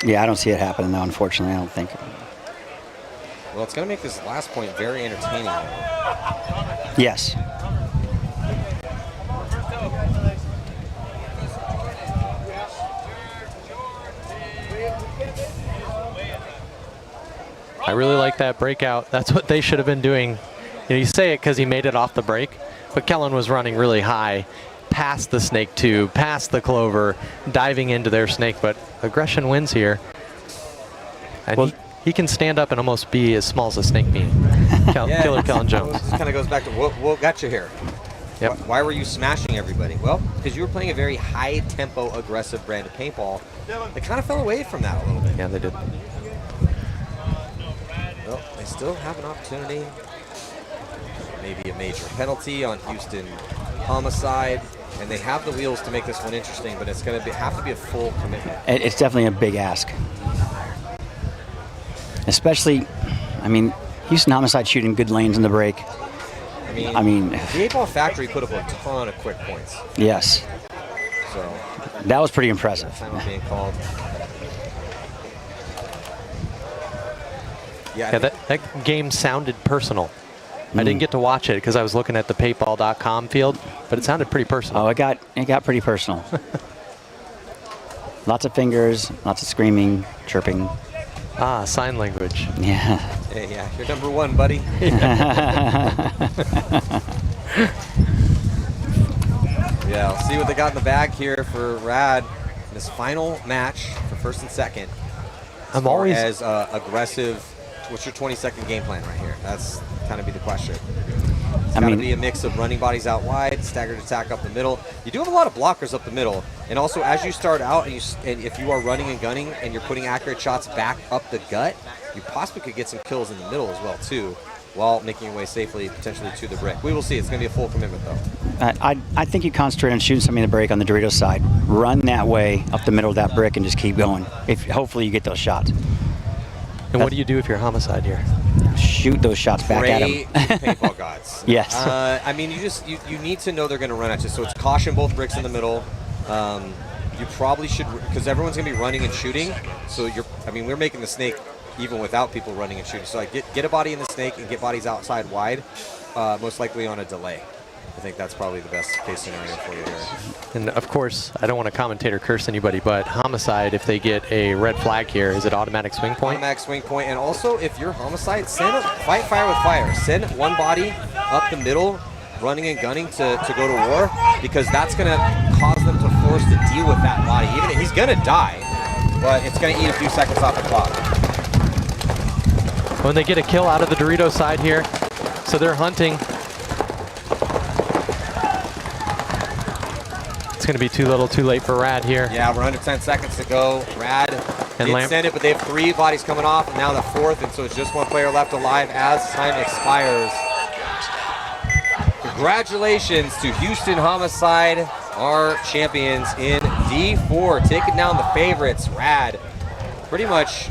Yeah, I don't see it happening though, unfortunately, I don't think. Well, it's going to make this last point very entertaining. Yes. I really like that breakout. That's what they should have been doing. You say it because he made it off the break, but Kellen was running really high, past the snake tube, past the clover, diving into their snake, but aggression wins here. And he can stand up and almost be as small as a snake bean. Killer Kellen Jones. This kind of goes back to what got you here. Yep. Why were you smashing everybody? Well, because you were playing a very high-tempo, aggressive brand of paintball. They kind of fell away from that a little bit. Yeah, they did. Well, they still have an opportunity. Maybe a major penalty on Houston Homicide. And they have the wheels to make this one interesting, but it's going to have to be a full commitment. It's definitely a big ask. Especially, I mean, Houston Homicide shooting good lanes in the break. I mean, the 8-Ball Factory put up a ton of quick points. Yes. So that was pretty impressive. Time being called. Yeah, that game sounded personal. I didn't get to watch it because I was looking at the paintball.com field, but it sounded pretty personal. Oh, it got pretty personal. Lots of fingers, lots of screaming, chirping. Ah, sign language. Yeah. Hey, yeah, you're number one, buddy. Yeah, let's see what they got in the bag here for Rad in this final match for first and second. I'm always as aggressive. What's your 20-second game plan right here? That's kind of be the question. It's got to be a mix of running bodies out wide, staggered attack up the middle. You do have a lot of blockers up the middle, and also as you start out, and if you are running and gunning and you're putting accurate shots back up the gut, you possibly could get some kills in the middle as well too, while making your way safely potentially to the brick. We will see. It's going to be a full commitment though. I think you concentrate on shooting something in the break on the Doritos side. Run that way up the middle of that brick and just keep going. Hopefully you get those shots. And what do you do if you're Homicide here? Shoot those shots back at them. Paintball gods. Yes. I mean, you need to know they're going to run at you. So it's caution both bricks in the middle. You probably should, because everyone's going to be running and shooting. So we're making the snake even without people running and shooting. So I get a body in the snake and get bodies outside wide, most likely on a delay. I think that's probably the best case scenario for you here. And of course, I don't want to commentate or curse anybody, but Homicide, if they get a red flag here, is it automatic swing point? Automatic swing point. And also, if you're Homicide, fight fire with fire. Send one body up the middle, running and gunning to go to war, because that's going to cause them to force to deal with that body. Even if he's going to die, but it's going to eat a few seconds off the clock. When they get a kill out of the Dorito side here, so they're hunting. It's going to be too little, too late for Rad here. Yeah, we're under 10 seconds to go. Rad did send it, but they have 3 bodies coming off, and now the 4th, and so it's just 1 player left alive as time expires. Congratulations to Houston Homicide, our champions in D4, taking down the favorites, Rad. Pretty much,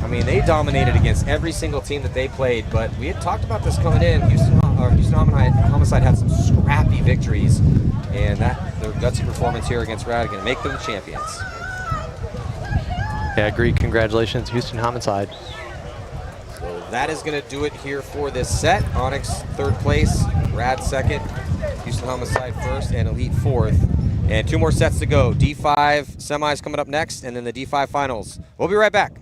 I mean, they dominated against every single team that they played, but we had talked about this coming in. Houston Homicide had some scrappy victories, and their gutsy performance here against Rad going to make them the champions. Yeah, I agree. Congratulations, Houston Homicide. So that is going to do it here for this set. Onyx 3rd place, Rad 2nd, Houston Homicide 1st, and Elite 4th. And 2 more sets to go. D5 semis coming up next, and then the D5 finals. We'll be right back.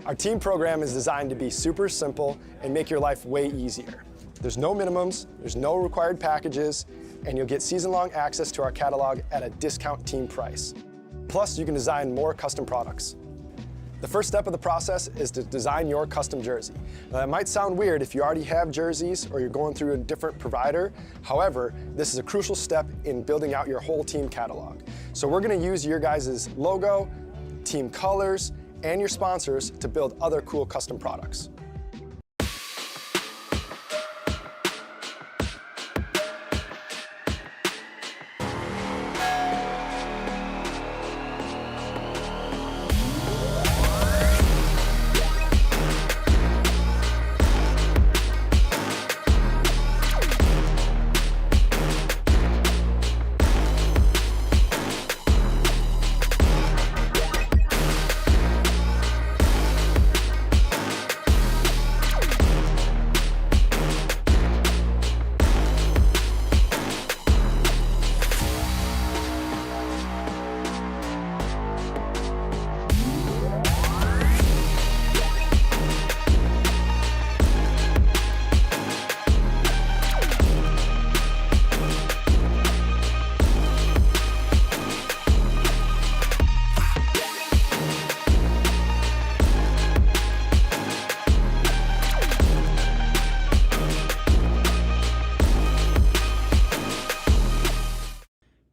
Our team program is designed to be super simple and make your life way easier. There's no minimums, there's no required packages, and you'll get season-long access to our catalog at a discount team price. Plus, you can design more custom products. The first step of the process is to design your custom jersey. Now that might sound weird if you already have jerseys or you're going through a different provider. However, this is a crucial step in building out your whole team catalog. So we're gonna use your guys' logo, team colors, and your sponsors to build other cool custom products.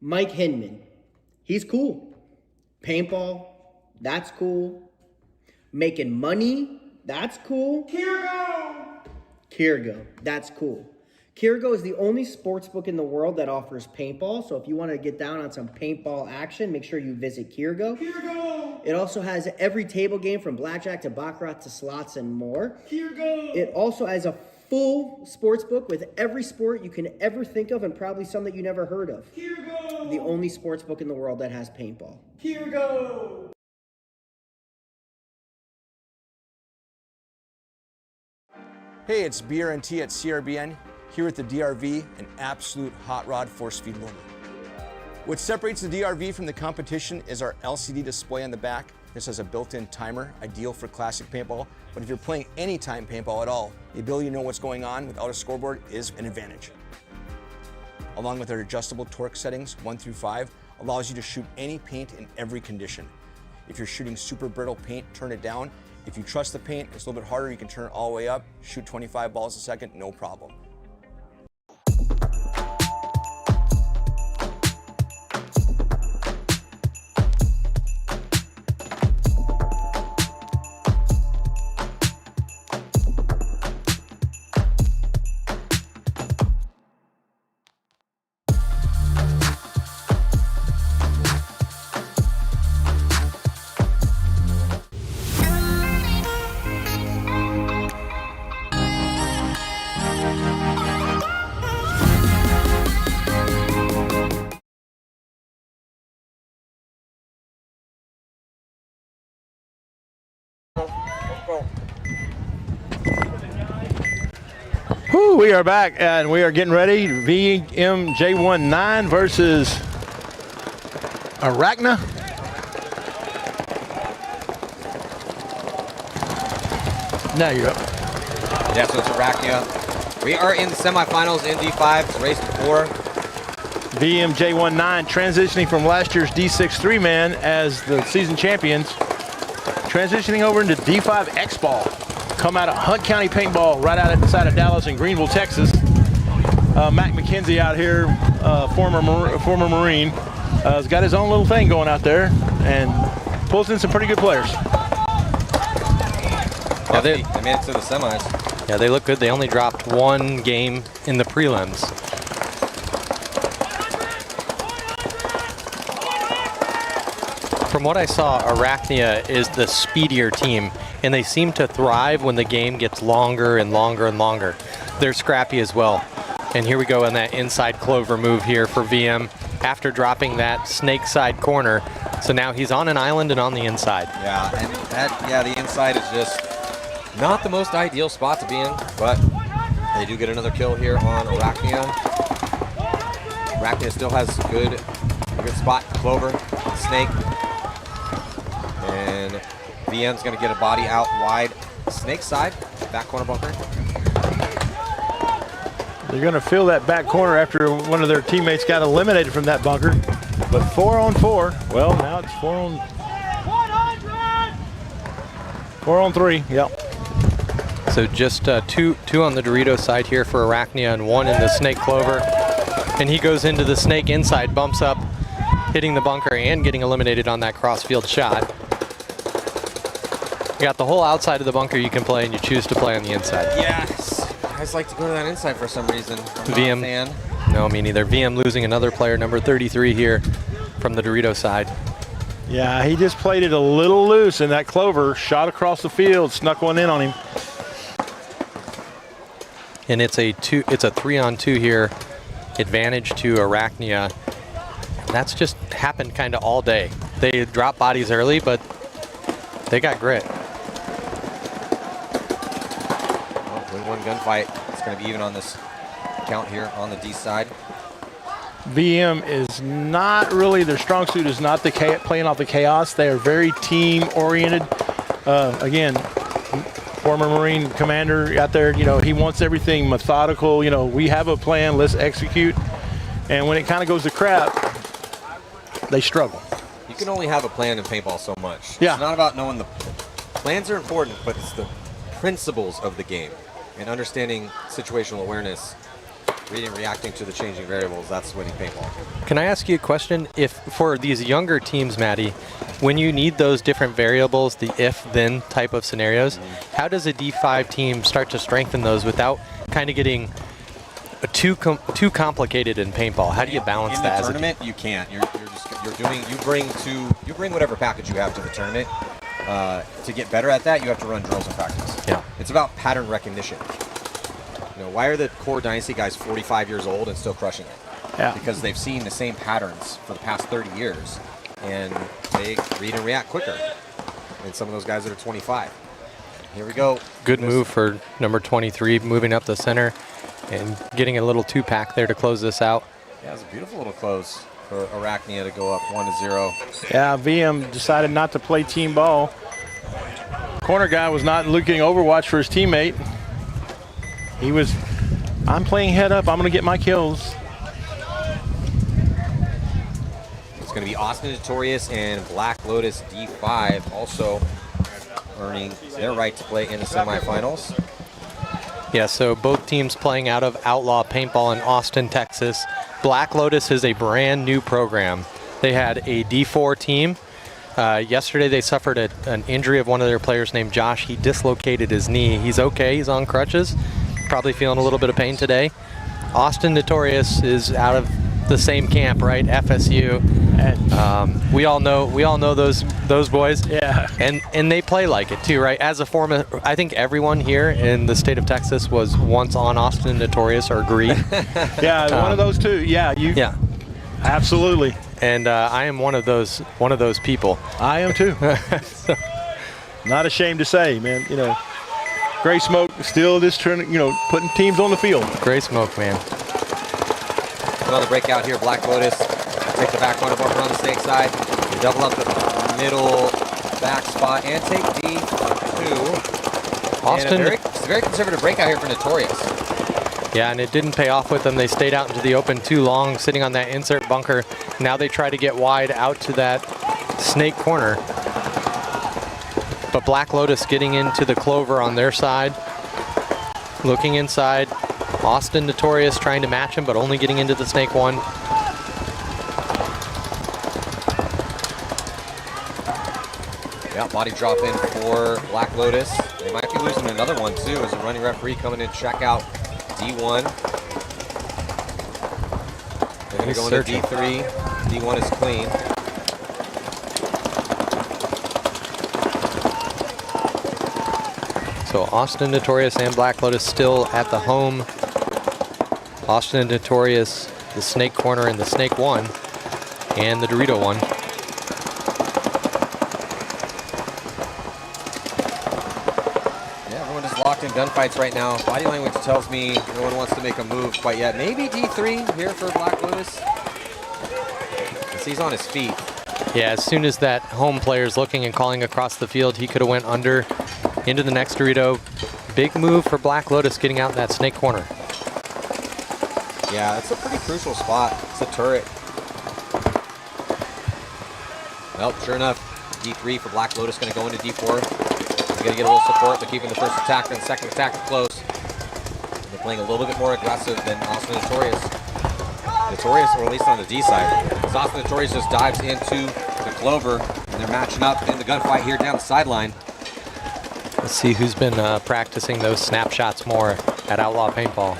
Mike Hinman, he's cool. Paintball, that's cool. Making money, that's cool. Crbn, that's cool. Crbn is the only sports book in the world that offers paintball. So if you want to get down on some paintball action, make sure you visit Crbn. It also has every table game from blackjack to baccarat to slots and more. It also has a full sports book with every sport you can ever think of and probably some that you never heard of. The only sports book in the world that has paintball. Hey, it's BRNT at Crbn, here with the DRV, an absolute hot rod force feed loader. What separates the DRV from the competition is our LCD display on the back. This has a built-in timer, ideal for classic paintball, but if you're playing anytime paintball at all, the ability to know what's going on without a scoreboard is an advantage. Along with our adjustable torque settings, 1 through 5, allows you to shoot any paint in every condition. If you're shooting super brittle paint, turn it down. If you trust the paint, it's a little bit harder, you can turn it all the way up, shoot 25 balls a second, no problem. Whew, we are back and we are getting ready. VMJ19 versus Arachnia. Now you're up. Yeah, so it's Arachnia. We are in the semifinals in D5. It's race 4. VMJ19 transitioning from last year's D6 3-man as the season champions, transitioning over into D5 Usxbl. Come out of Hunt County Paintball right out inside of Dallas in Greenville, Texas. Mac McKenzie out here, former Marine, has got his own little thing going out there and pulls in some pretty good players. Yeah, they made it to the semis. Yeah, they look good. They only dropped 1 game in the prelims. From what I saw, Arachnia is the speedier team, and they seem to thrive when the game gets longer and longer and longer. They're scrappy as well. And here we go in that inside clover move here for VM after dropping that snake side corner. So now he's on an island and on the inside. Yeah, and the inside is just not the most ideal spot to be in, but they do get another kill here on Arachnia. Arachnia still has a good spot, clover, snake. And VM's gonna get a body out wide. Snake side, back corner bunker. They're going to fill that back corner after one of their teammates got eliminated from that bunker. But 4 on 4. Well, now it's 4 on. 100! 4 on 3, yep. So just two on the Dorito side here for Arachnia and 1 in the snake clover. And he goes into the snake inside, bumps up, hitting the bunker and getting eliminated on that cross-field shot. You got the whole outside of the bunker you can play, and you choose to play on the inside. Yes. Guys like to go to that inside for some reason. I'm not a VM. fan. No, me neither. VM losing another player, number 33 here from the Dorito side. Yeah, he just played it a little loose, and that clover shot across the field, snuck one in on him. And it's a 3-on-2 here, advantage to Arachnia. That's just happened kind of all day. They drop bodies early, but they got grit. 1 gunfight. It's going to be even on this count here on the D side. VM is not really, their strong suit is not the playing off the chaos. They are very team oriented. Again, former Marine commander out there, you know, he wants everything methodical. You know, we have a plan, let's execute. And when it kind of goes to crap, they struggle. You can only have a plan in paintball so much. Yeah. It's not about knowing the plans are important, but it's the principles of the game and understanding situational awareness, reading and reacting to the changing variables. That's winning paintball. Can I ask you a question? If for these younger teams, Maddie, when you need those different variables, the if-then type of scenarios, how does a D5 team start to strengthen those without kind of getting too complicated in paintball? How do you balance that? In the tournament, you can't. You bring whatever package you have to the tournament. To get better at that, you have to run drills and practice. Yeah. It's about pattern recognition. You know, why are the core Dynasty guys 45 years old and still crushing it? Yeah. Because they've seen the same patterns for the past 30 years, and they read and react quicker than some of those guys that are 25. Here we go. Good move for number 23, moving up the center and getting a little 2-pack there to close this out. Yeah, it's a beautiful little close for Arachnia to go up 1-0. Yeah, VM decided not to play team ball. Corner guy was not looking Overwatch for his teammate. He was, I'm playing head up, I'm going to get my kills. It's going to be Austin Notorious and Black Lotus D5 also earning their right to play in the semifinals. Yeah, so both teams playing out of Outlaw Paintball in Austin, Texas. Black Lotus is a brand new program. They had a D4 team. Yesterday they suffered an injury of one of their players named Josh. He dislocated his knee. He's okay, he's on crutches. Probably feeling a little bit of pain today. Austin Notorious is out of the same camp, right? FSU. We all know those boys. Yeah. And they play like it too, right? As a former, I think everyone here in the state of Texas was once on Austin Notorious or Greed. Yeah, one of those two. Yeah, you. Yeah. Absolutely. And I am one of those people. I am too. So, not ashamed to say, man. You know, Gray Smoke still just turning, you know, putting teams on the field. Gray Smoke, man. Another breakout here. Black Lotus take the back corner bumper on the snake side. Double up the middle back spot and take D2. Austin. And it's a very conservative breakout here for Notorious. Yeah, and it didn't pay off with them. They stayed out into the open too long, sitting on that insert bunker. Now they try to get wide out to that snake corner. But Black Lotus getting into the clover on their side. Looking inside. Austin Notorious trying to match him, but only getting into the snake one. Yeah, body drop in for Black Lotus. They might be losing another one too as a running referee coming in to check out D1. They're going to go into D3. D1 is clean. So Austin Notorious and Black Lotus still at the home. Austin Notorious, the snake corner and the snake one, and the Dorito one. Yeah, everyone is locked in gunfights right now. Body language tells me no one wants to make a move quite yet. Maybe D3 here for Black Lotus. He's on his feet. Yeah, as soon as that home player's looking and calling across the field, he could have went under into the next Dorito. Big move for Black Lotus getting out in that snake corner. Yeah, it's a pretty crucial spot. It's a turret. Well, sure enough, D3 for Black Lotus going to go into D4. You gotta get a little support. They're keeping the first attacker and second attacker close. They're playing a little bit more aggressive than Austin Notorious. Notorious, or at least on the D side. So Austin Notorious just dives into the clover, and they're matching up in the gunfight here down the sideline. Let's see who's been practicing those snapshots more at Outlaw Paintball.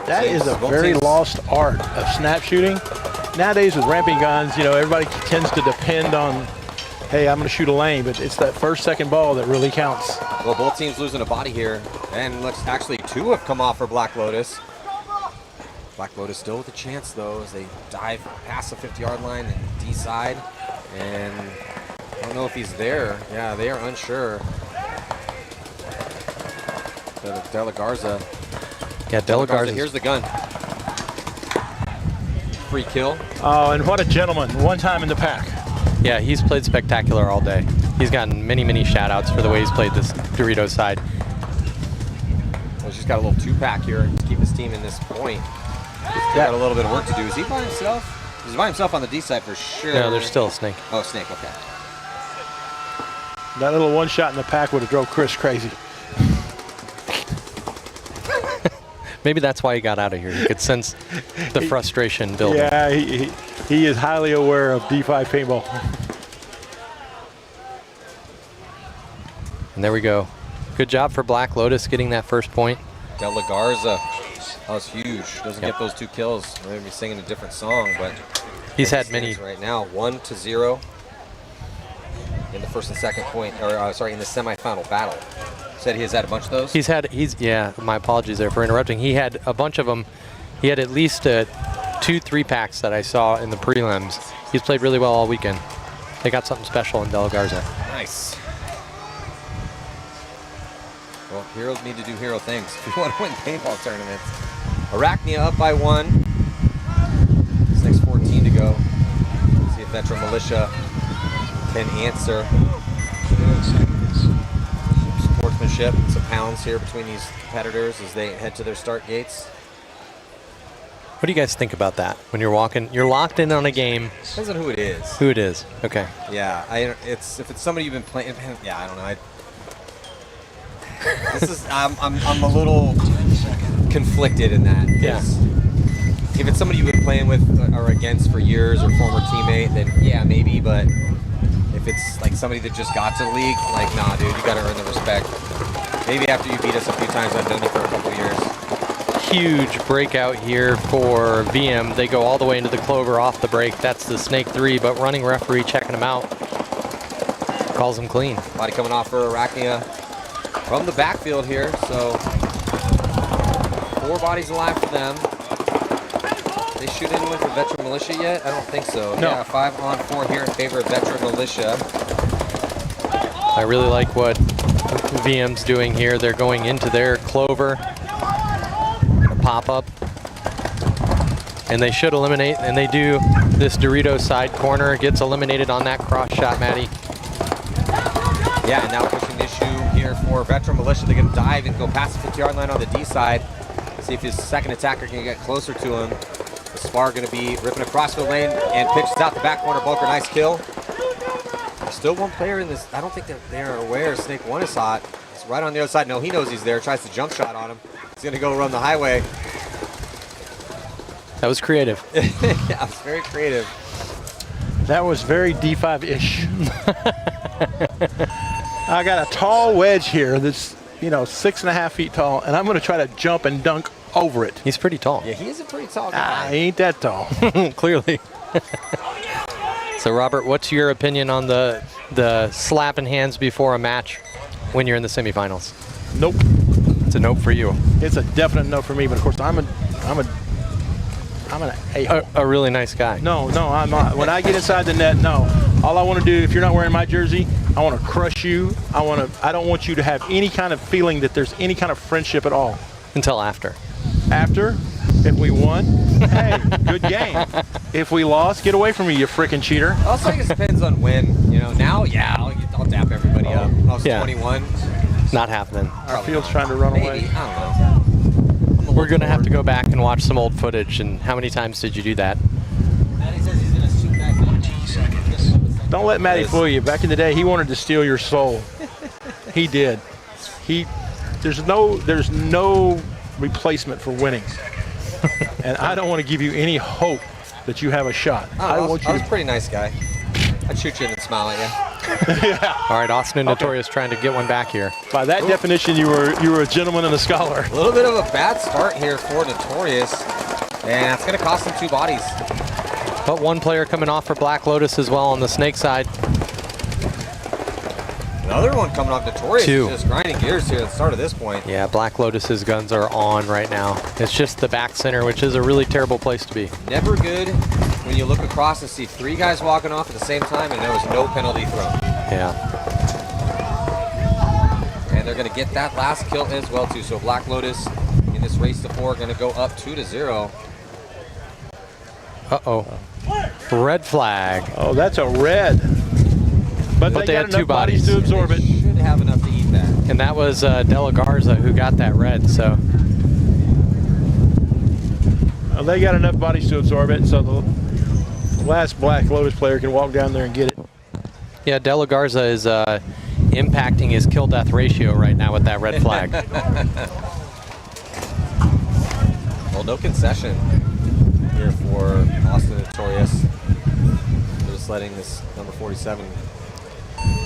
That is a very lost art of snap shooting. Nowadays with ramping guns, you know, everybody tends to depend on, hey, I'm going to shoot a lane, but it's that first, second ball that really counts. Well, both teams losing a body here, and looks actually 2 have come off for Black Lotus. Black Lotus still with a chance, though, as they dive past the 50-yard line and D side, and I don't know if he's there. Yeah, they are unsure. De La Garza. Yeah, De La Garza. Here's the gun. Free kill. Oh, and what a gentleman. One time in the pack. Yeah, he's played spectacular all day. He's gotten many, many shout-outs for the way he's played this Doritos side. Well, he's just got a little 2-pack here to keep his team in this point. He's got a little bit of work to do. Is he by himself? He's by himself on the D side for sure. No, there's still a Snake. Oh, Snake, okay. That little one shot in the pack would have drove Chris crazy. Maybe that's why he got out of here. He could sense the frustration building. Yeah, he is highly aware of D5 paintball. And there we go. Good job for Black Lotus getting that first point. De La Garza. That was huge. Doesn't get those 2 kills. We're going to be singing a different song, but he's had many right now. 1-0 in the first and second point, or sorry, in the semifinal battle. Said he has had a bunch of those. Yeah. My apologies there for interrupting. He had a bunch of them. He had at least 2 3-packs that I saw in the prelims. He's played really well all weekend. They got something special in De La Garza. Nice. Well, heroes need to do hero things if you want to win paintball tournaments. Arachnia up by 1. This next 14 to go. See if Veteran Militia can answer. Sportsmanship, some pounds here between these competitors as they head to their start gates. What do you guys think about that? When you're walking, you're locked in on a game. Depends on who it is. Who it is. Okay. Yeah, if it's somebody you've been playing. Yeah, I don't know. I'm a little conflicted in that. Yeah. If it's somebody you've been playing with or against for years or former teammate, then yeah, maybe. But if it's like somebody that just got to the league, like, nah, dude, you got to earn the respect. Maybe after you beat us a few times, I've done it for a couple of years. Huge breakout here for VM. They go all the way into the clover off the break. That's the Snake 3, but running referee checking him out. Calls him clean. Body coming off for Arachnia from the backfield here, so 4 bodies alive for them. They shoot anyone for Veteran Militia yet? I don't think so. No. Yeah, 5 on 4 here in favor of Veteran Militia. I really like what VM's doing here. They're going into their clover. Gonna pop up. And they should eliminate, and they do. This Dorito side corner gets eliminated on that cross shot, Maddie. Yeah, and now pushing the issue here for Veteran Militia. They're going to dive and go past the 50-yard line on the D side. See if his second attacker can get closer to him. The Spar going to be ripping across the lane and pitches out the back corner. Bunker, nice kill. There's still one player in this. I don't think they're aware Snake 1 is hot. It's right on the other side. No, he knows he's there. Tries to jump shot on him. He's going to go run the highway. That was creative. Yeah, it's very creative. That was very D5-ish. I got a tall wedge here that's, 6.5 feet tall, and I'm going to try to jump and dunk over it. He's pretty tall. Yeah, he is a pretty tall guy. He ain't that tall. Clearly. So, Robert, what's your opinion on the slapping hands before a match when you're in the semifinals? Nope. It's a nope for you. It's a definite no for me, but of course I'm an a-hole. A really nice guy. No, I'm not. When I get inside the net, no. All I want to do, if you're not wearing my jersey, I want to crush you. I don't want you to have any kind of feeling that there's any kind of friendship at all. Until after. After, if we won, hey, good game. If we lost, get away from me, you freaking cheater. Also, I guess it depends on when. Now, yeah, I'll dap everybody up. I was 21. Not happening. Our field's trying to run away. I don't know. We're going to have to go back and watch some old footage. And how many times did you do that? Maddie says he's going to shoot back in 20 seconds. Don't let Matty fool you. Back in the day, he wanted to steal your soul. He did. There's no replacement for winning. And I don't want to give you any hope that you have a shot. I was a pretty nice guy. I'd shoot you and then smile at you. Yeah. All right, Austin and Notorious trying to get one back here. By that definition, you were a gentleman and a scholar. A little bit of a bad start here for Notorious, and it's going to cost him 2 bodies. But one player coming off for Black Lotus as well on the Snake side. Another one coming off Notorious. 2. Just grinding gears here at the start of this point. Yeah, Black Lotus's guns are on right now. It's just the back center, which is a really terrible place to be. Never good when you look across and see 3 guys walking off at the same time and there was no penalty thrown. Yeah. And they're going to get that last kill as well too. So Black Lotus in this race to 4 going to go up 2-0. Uh-oh. Red flag. Oh, that's a red. But they got had 2 enough bodies to absorb it. Should have enough to eat that. And that was De La Garza who got that red, so. They got enough bodies to absorb it, so the last Black Lotus player can walk down there and get it. Yeah, De La Garza is impacting his kill-death ratio right now with that red flag. Well, no concession here for Austin Notorious. They're just letting this number 47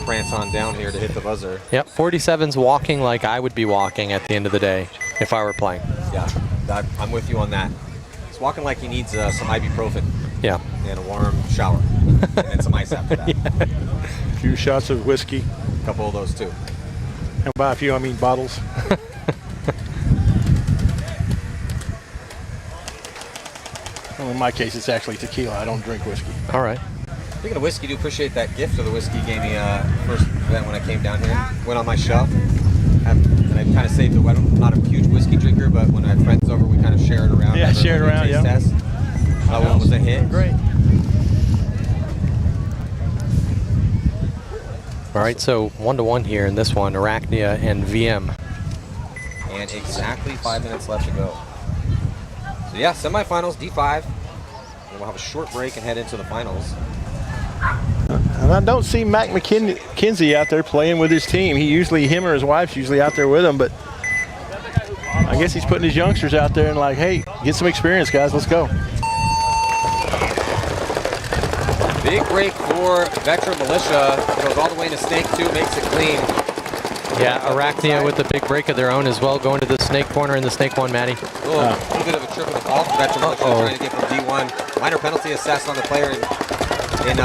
prance on down here to hit the buzzer. Yep, 47's walking like I would be walking at the end of the day if I were playing. Yeah, I'm with you on that. He's walking like he needs some ibuprofen. Yeah. And a warm shower. And some ice after that. Yeah. A few shots of whiskey. A couple of those too. And by a few, I mean bottles. Well, in my case, it's actually tequila. I don't drink whiskey. All right. Speaking of whiskey, do appreciate that gift of the whiskey gave me first event when I came down here. Went on my shelf. And I kind of saved the I'm not a huge whiskey drinker, but when I had friends over, we kind of share it around. Yeah, share it around, yeah. Test. That one was a hit. Great. All right, so 1-1 here in this one, Arachnia and VM. And exactly 5 minutes left to go. So yeah, semifinals, D5. And we'll have a short break and head into the finals. And I don't see Mac McKenzie out there playing with his team. Him or his wife's usually out there with him, but I guess he's putting his youngsters out there and like, hey, get some experience, guys. Let's go. Big break for Veteran Militia. Goes all the way into Snake 2, makes it clean. Yeah, Arachnia with the big break of their own as well, going to the Snake corner in the Snake 1, Matty. A little bit of a trip and a fall for Veteran Militia trying to get from D1. Minor penalty assessed on the player in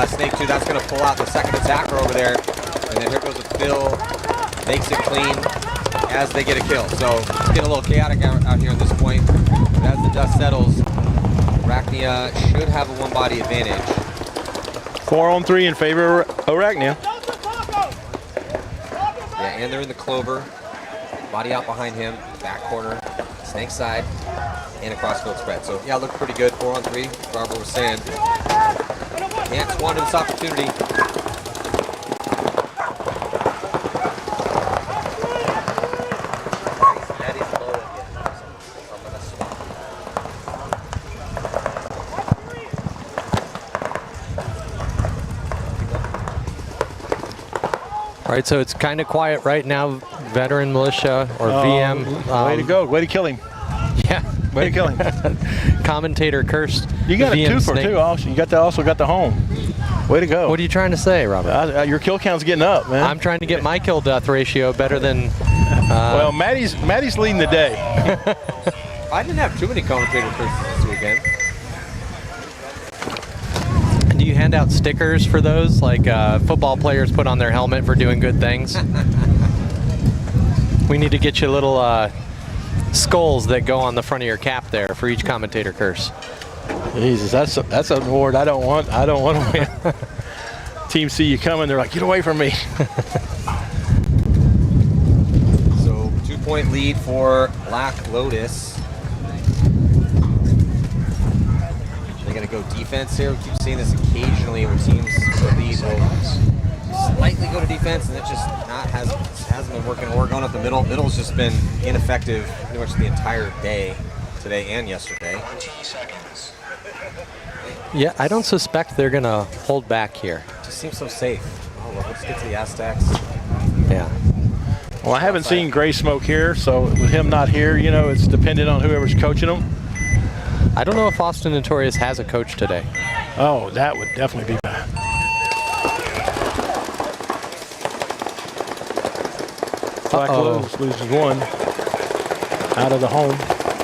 Snake 2. That's going to pull out the second attacker over there. And then here goes a Phil, makes it clean as they get a kill. So it's getting a little chaotic out here at this point. But as the dust settles, Arachnia should have a one-body advantage. 4-on-3 in favor of Arachnia. Yeah, and they're in the clover. Body out behind him, back corner, Snake side, and a crossfield spread. So yeah, looked pretty good, 4-on-3. Robert was saying, can't squander this opportunity. All right, so it's kind of quiet right now. Veteran Militia or VM. Way to go. Way to kill him. Yeah. Way to kill him. Commentator cursed. You got VM a 2 for 2 also. You also got the home. Way to go. What are you trying to say, Robert? Your kill count's getting up, man. I'm trying to get my kill death ratio better than. Well, Matty's leading the day. I didn't have too many commentator curses this weekend. Do you hand out stickers for those, like football players put on their helmet for doing good things? We need to get you little skulls that go on the front of your cap there for each commentator curse. Jesus, that's an award I don't want. I don't want to win. Team see you coming, they're like, get away from me. So 2-point lead for Black Lotus. They're going to go defense here. We keep seeing this occasionally where teams with lead will slightly go to defense, and it just hasn't been working. Or going up the middle. Middle's just been ineffective pretty much the entire day, today and yesterday. 20 seconds. Yeah, I don't suspect they're going to hold back here. Just seems so safe. Oh, well, let's get to the Aztecs. Yeah. Well, I haven't seen Gray Smoke here, so with him not here, you know, it's dependent on whoever's coaching him. I don't know if Austin Notorious has a coach today. Oh, that would definitely be bad. Black Lotus loses one out of the home.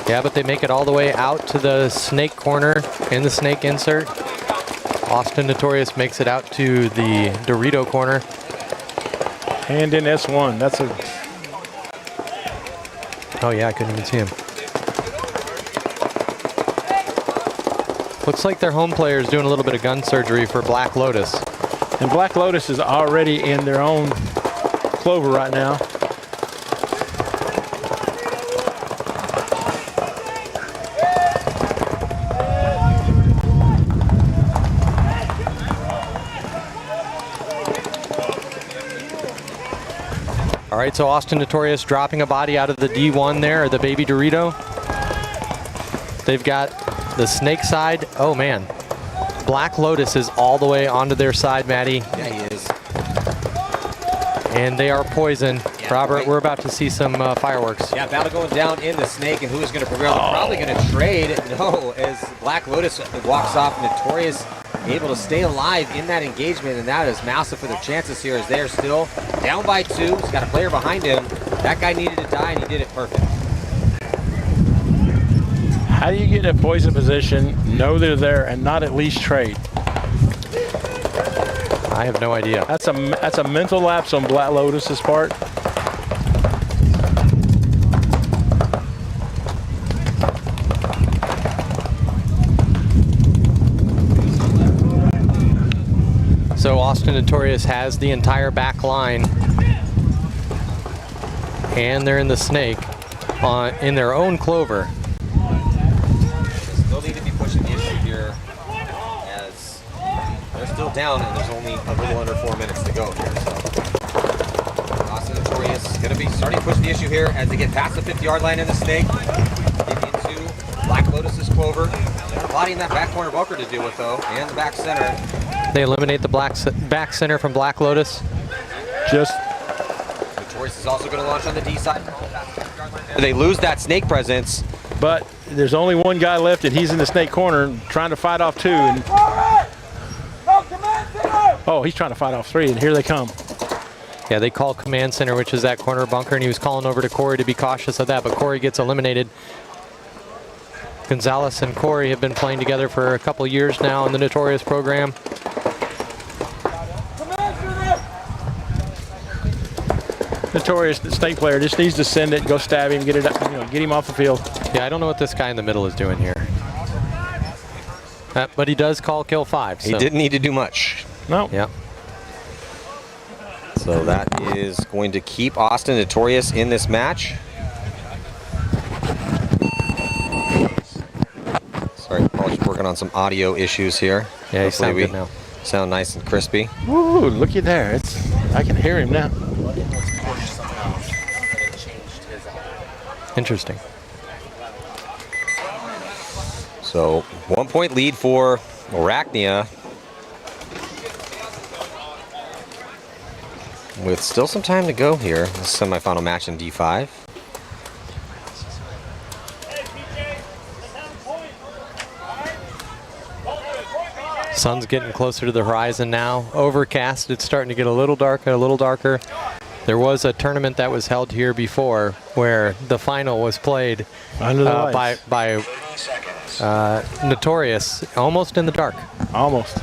Yeah, but they make it all the way out to the snake corner in the snake insert. Austin Notorious makes it out to the Dorito corner. And in S1, that's a... Oh yeah, I couldn't even see him. Looks like their home player is doing a little bit of gun surgery for Black Lotus. And Black Lotus is already in their own clover right now. All right, so Austin Notorious dropping a body out of the D1 there, or the baby Dorito. They've got the snake side. Oh man, Black Lotus is all the way onto their side, Maddie. Yeah, he is. And they are poison. Yeah, Robert, right. We're about to see some fireworks. Yeah, battle going down in the snake, and who's going to prevail? They're probably going to trade. No, as Black Lotus walks off, Notorious able to stay alive in that engagement, and that is massive for their chances here as they're still down by 2. He's got a player behind him. That guy needed to die, and he did it perfect. How do you get in a poison position, know they're there, and not at least trade? I have no idea. That's a mental lapse on Black Lotus's part. So Austin Notorious has the entire back line, and they're in the snake in their own clover. Still need to be pushing the issue here as they're still down, and there's only a little under 4 minutes to go here. So Austin Notorious going to be starting to push the issue here as they get past the 50-yard line in the snake, get into Black Lotus's clover. They're bodying that back corner Bunker to deal with though, and the back center. They eliminate the back center from Black Lotus. Just Notorious is also going to launch on the D side. They lose that snake presence. But there's only one guy left, and he's in the snake corner trying to fight off 2. And oh, he's trying to fight off 3, and here they come. Yeah, they call command center, which is that corner bunker, and he was calling over to Corey to be cautious of that, but Corey gets eliminated. Gonzalez and Corey have been playing together for a couple years now in the Notorious program. Notorious, the snake player, just needs to send it, go stab him, get it, get him off the field. Yeah, I don't know what this guy in the middle is doing here. But he does call kill 5. So. He didn't need to do much. No. Yeah. So that is going to keep Austin Notorious in this match. Sorry, Paul's working on some audio issues here. Yeah, he sounds good now. Sound nice and crispy. Woo, looky there. I can hear him now. Interesting. So 1-point lead for Arachnia. With still some time to go here, the semifinal match in D5. Sun's getting closer to the horizon now. Overcast, it's starting to get a little darker, a little darker. There was a tournament that was held here before where the final was played by Notorious, almost in the dark. Almost.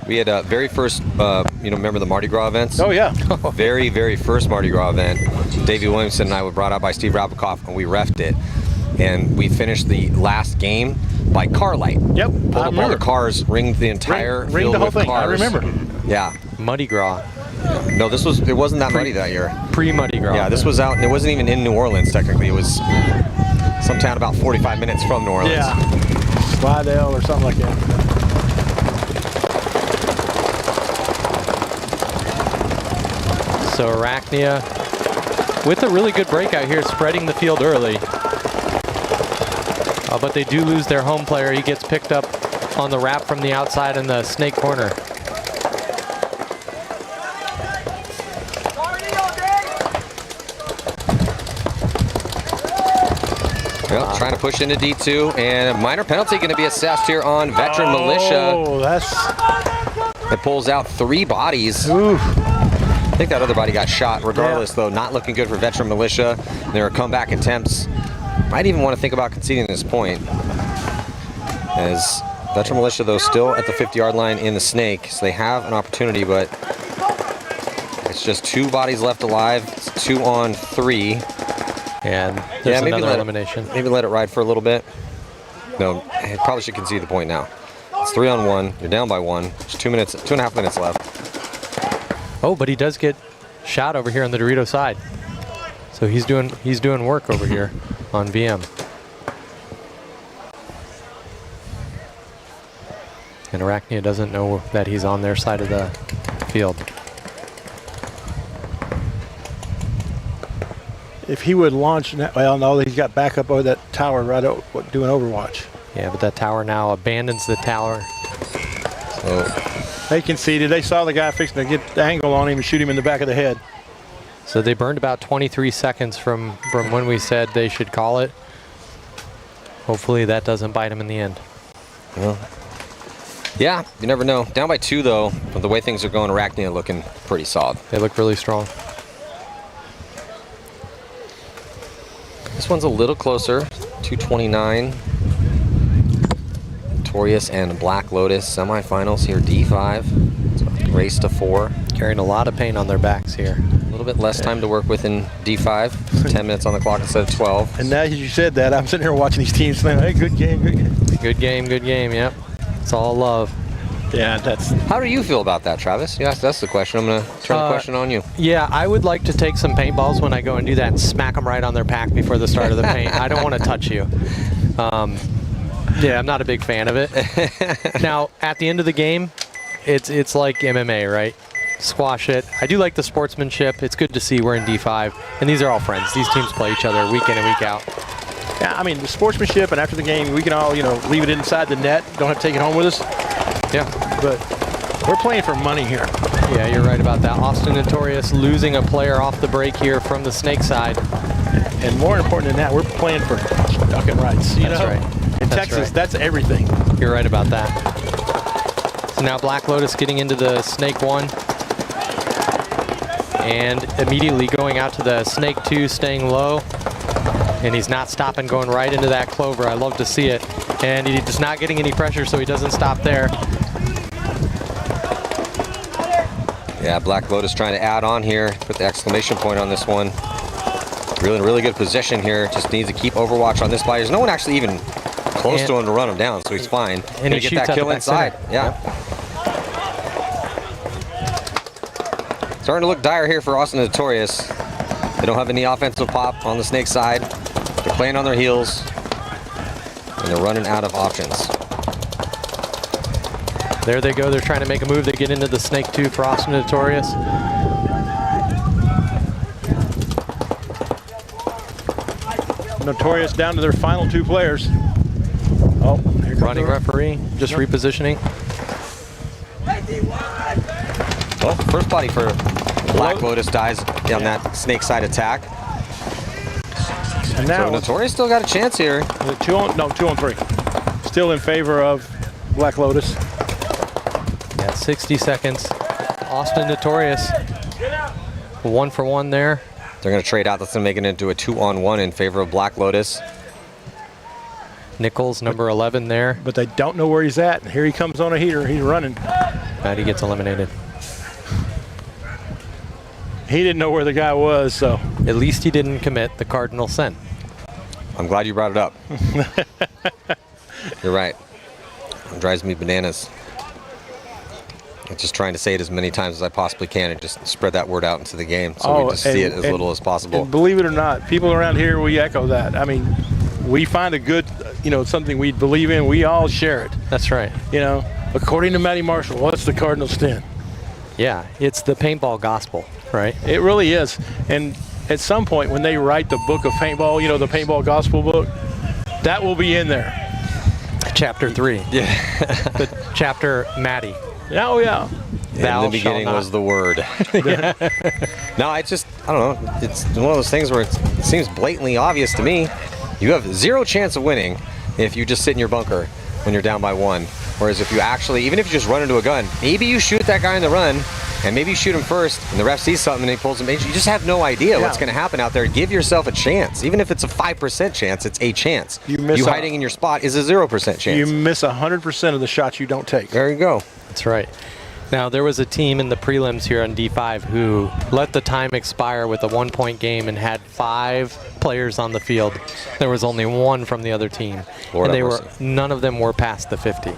We had very first, remember the Mardi Gras events? Oh, yeah. very, very first Mardi Gras event. Davey Williamson and I were brought out by Steve Rabakoff, and we reffed it. And we finished the last game by car light. Yep, pulled up all the cars, ringed the entire ringed field the whole with thing. cars. I remember. Yeah. Mardi Gras. No, it wasn't that muddy that year. Pre-Mardi Gras. Yeah, this was out, and it wasn't even in New Orleans technically. It was some town about 45 minutes from New Orleans. Yeah, Slidell or something like that. So Arachnia with a really good breakout here, spreading the field early. But they do lose their home player. He gets picked up on the wrap from the outside in the snake corner. Well, trying to push into D2, and a minor penalty going to be assessed here on Veteran Militia. Oh, that's... It pulls out 3 bodies. Oof. I think that other body got shot. Regardless, though, not looking good for Veteran Militia. There are comeback attempts. Might even want to think about conceding this point. As Veteran Militia, though, still at the 50-yard line in the snake, so they have an opportunity, but it's just 2 bodies left alive. It's 2 on 3. And there's another elimination. Maybe let it ride for a little bit. No, I probably should concede the point now. It's 3 on 1. You're down by 1. There's 2.5 minutes left. Oh, but he does get shot over here on the Dorito side. So he's doing work over here on VM. And Arachnia doesn't know that he's on their side of the field. If he would launch, well, no, he's got backup over that tower right doing Overwatch. Yeah, but that tower now abandons the tower. So they conceded. They saw the guy fixing to get the angle on him and shoot him in the back of the head. So they burned about 23 seconds from when we said they should call it. Hopefully that doesn't bite him in the end. Well, yeah, you never know. Down by 2, though, but the way things are going, Arachnia looking pretty solid. They look really strong. This one's a little closer, 229. Notorious and Black Lotus semifinals here, D5. So race to 4. Carrying a lot of pain on their backs here. A little bit less time to work with in D5. 10 minutes on the clock instead of 12. And now as you said that, I'm sitting here watching these teams saying, hey, good game, good game. Good game, good game, yep. It's all love. Yeah, that's... How do you feel about that, Travis? You asked us the question. I'm going to turn the question on you. Yeah, I would like to take some paintballs when I go and do that and smack them right on their pack before the start of the paint. I don't want to touch you. Yeah, I'm not a big fan of it. Now, at the end of the game, it's like MMA, right? Squash it. I do like the sportsmanship. It's good to see we're in D5. And these are all friends. These teams play each other week in and week out. Yeah, I mean, the sportsmanship, and after the game, we can all, leave it inside the net. Don't have to take it home with us. Yeah. But we're playing for money here. Yeah, you're right about that. Austin Notorious losing a player off the break here from the snake side. And more important than that, we're playing for ducking rights. That's right. In Texas, that's everything. You're right about that. So now Black Lotus getting into the snake 1. And immediately going out to the snake 2, staying low. And he's not stopping, going right into that clover. I love to see it. And he's not getting any pressure, so he doesn't stop there. Yeah, Black Lotus trying to add on here. Put the exclamation point on this one. Really, really good position here. Just needs to keep Overwatch on this body. There's no one actually even close to him to run him down, so he's fine. And he get shoots that kill back inside. center. Yeah. Yep. Starting to look dire here for Austin Notorious. They don't have any offensive pop on the snake side. They're playing on their heels. And they're running out of options. There they go. They're trying to make a move. They get into the snake 2 for Austin Notorious. Notorious down to their final 2 players. Oh, here comes running referee, just repositioning. Well, first body for Black Lotus dies on that snake side attack. And now so Notorious still got a chance here. 2 on 3. Still in favor of Black Lotus. Yeah, 60 seconds. Austin Notorious. 1 for 1 there. They're going to trade out. That's going to make it into a 2-on-1 in favor of Black Lotus. Nichols, number 11 there. But they don't know where he's at. And here he comes on a heater. He's running. And he gets eliminated. He didn't know where the guy was, so. At least he didn't commit the cardinal sin. I'm glad you brought it up. You're right. It drives me bananas. I'm just trying to say it as many times as I possibly can and just spread that word out into the game so we just see it as little as possible. And believe it or not, people around here, we echo that. I mean, we find a good, something we believe in, we all share it. That's right. According to Matty Marshall, what's the cardinal sin? Yeah, it's the paintball gospel, right? It really is. And at some point when they write the book of paintball, the paintball gospel book, that will be in there. Chapter 3. Yeah. The chapter Matty. Oh, yeah. In the beginning was the word. No, I don't know. It's one of those things where it seems blatantly obvious to me. you have zero chance of winning if you just sit in your bunker when you're down by 1. Whereas if you actually, even if you just run into a gun, maybe you shoot that guy in the run, and maybe you shoot him first, and the ref sees something and he pulls him in. You just have no idea what's going to happen out there. Give yourself a chance. Even if it's a 5% chance, it's a chance. You hiding in your spot is a 0% chance. You miss 100% of the shots you don't take. There you go. That's right. Now, there was a team in the prelims here on D5 who let the time expire with a 1-point game and had 5 players on the field. There was only 1 from the other team. Lord and none of them were past the 50.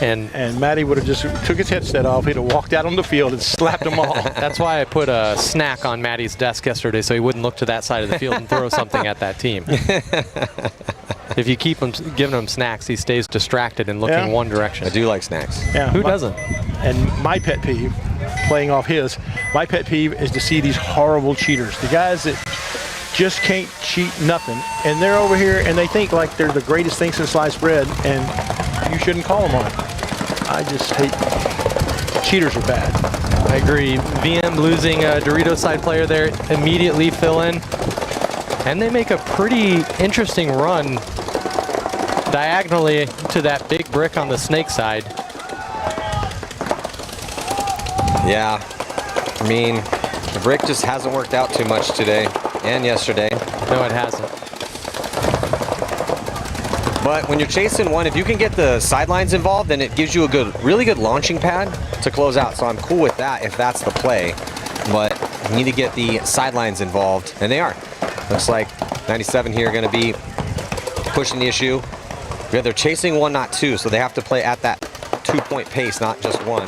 And Matty would have just took his headset off. He'd have walked out on the field and slapped them all. That's why I put a snack on Matty's desk yesterday so he wouldn't look to that side of the field and throw something at that team. If you keep him giving him snacks, he stays distracted and looking one direction. I do like snacks. Yeah, Who doesn't? And my pet peeve, playing off his, my pet peeve is to see these horrible cheaters. The guys that just can't cheat nothing. And they're over here and they think like they're the greatest thing since sliced bread, and you shouldn't call them on it. I just hate cheaters are bad. I agree. VM losing a Dorito side player there, immediately fill in. And they make a pretty interesting run diagonally to that big brick on the snake side. Yeah, I mean, the brick just hasn't worked out too much today and yesterday. No, it hasn't. But when you're chasing one, if you can get the sidelines involved, then it gives you a really good launching pad to close out. So I'm cool with that if that's the play. But you need to get the sidelines involved, and they are. Looks like 97 here going to be pushing the issue. Yeah, they're chasing 1, not 2, so they have to play at that 2-point pace, not just 1.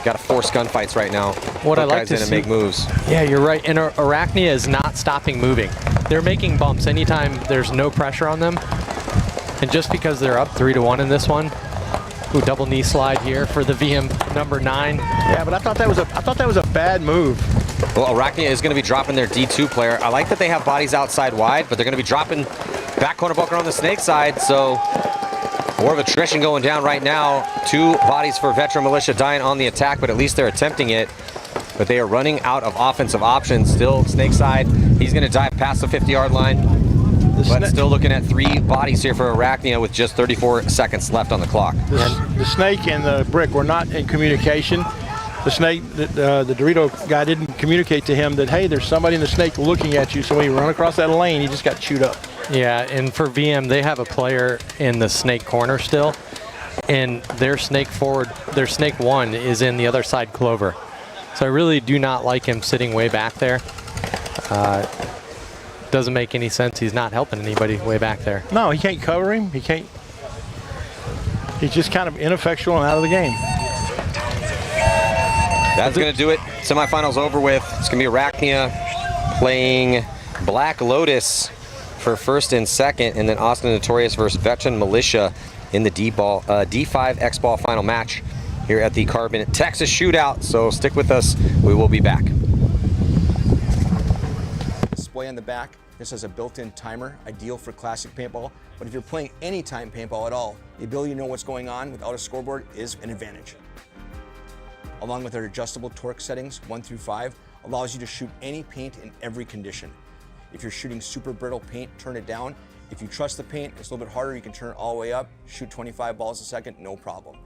Got to force gunfights right now. What I like to see. see, make moves. Yeah, you're right. And Arachnia is not stopping moving. They're making bumps anytime there's no pressure on them. And just because they're up 3-1 in this one, ooh, double knee slide here for the VM number 9. Yeah, but I thought that was a bad move. Well, Arachnia is going to be dropping their D2 player. I like that they have bodies outside wide, but they're going to be dropping back corner bunker on the snake side. So more of attrition going down right now. 2 bodies for Veteran Militia dying on the attack, but at least they're attempting it. But they are running out of offensive options. Still, snake side, he's going to dive past the 50-yard line. But still looking at 3 bodies here for Arachnia with just 34 seconds left on the clock. The snake and the brick were not in communication. The snake, the Dorito guy didn't communicate to him that, hey, there's somebody in the snake looking at you. So when he run across that lane, he just got chewed up. Yeah, and for VM, they have a player in the snake corner still. And their snake forward, their snake 1 is in the other side clover. So I really do not like him sitting way back there. Doesn't make any sense. He's not helping anybody way back there. No, he can't cover him. He can't. He's just kind of ineffectual and out of the game. That's going to do it. Semifinals over with. It's going to be Arachnia playing Black Lotus for first and second, and then Austin Notorious versus Veteran Militia in the D5 X-Ball final match here at the Crbn Texas Shootout. So stick with us. We will be back. Display on the back. This has a built-in timer, ideal for classic paintball. But if you're playing anytime paintball at all, the ability to know what's going on without a scoreboard is an advantage. Along with our adjustable torque settings, 1 through 5, allows you to shoot any paint in every condition. If you're shooting super brittle paint, turn it down. If you trust the paint, it's a little bit harder, you can turn it all the way up, shoot 25 balls a second, no problem.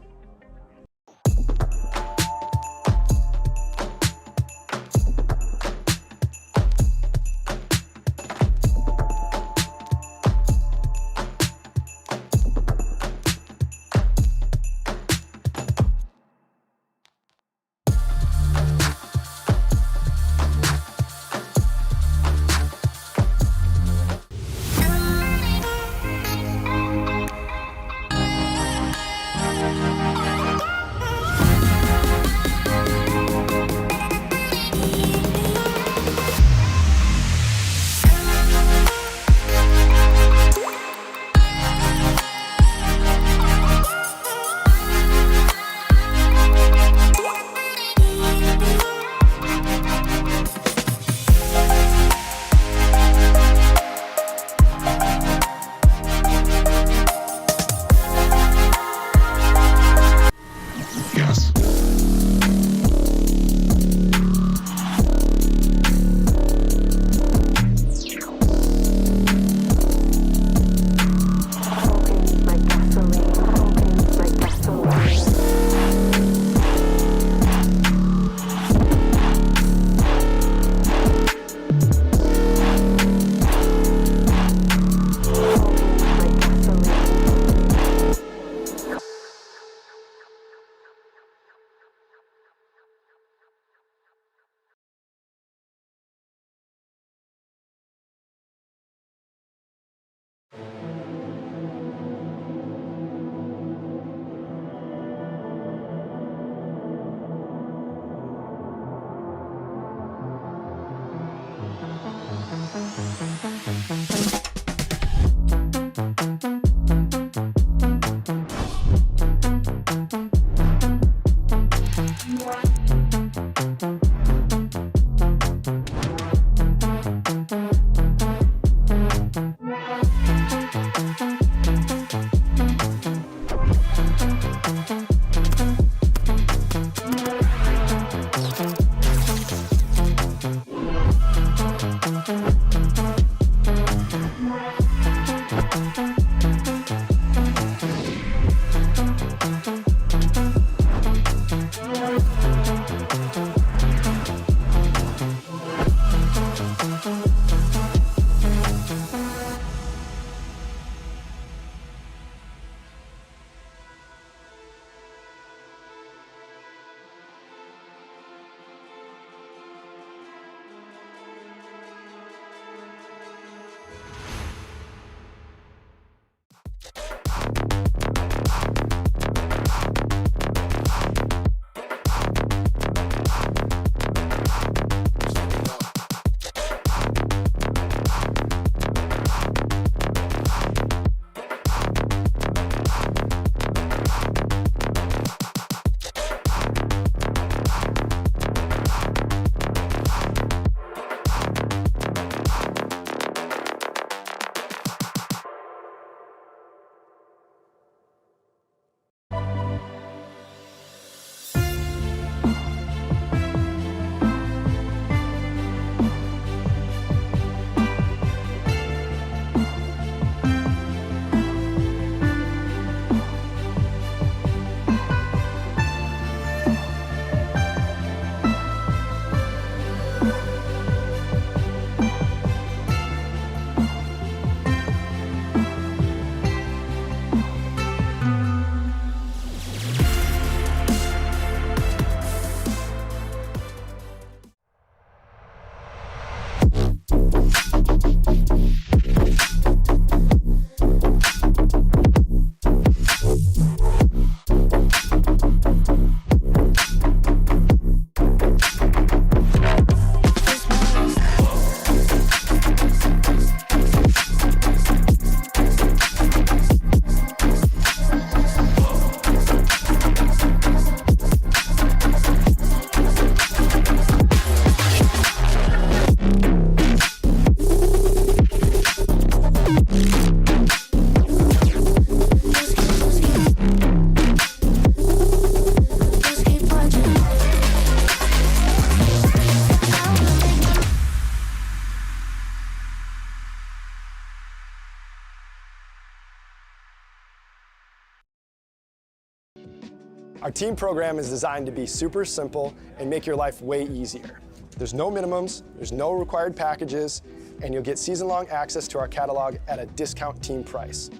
Our team program is designed to be super simple and make your life way easier. There's no minimums, there's no required packages, and you'll get season-long access to our catalog at a discount team price.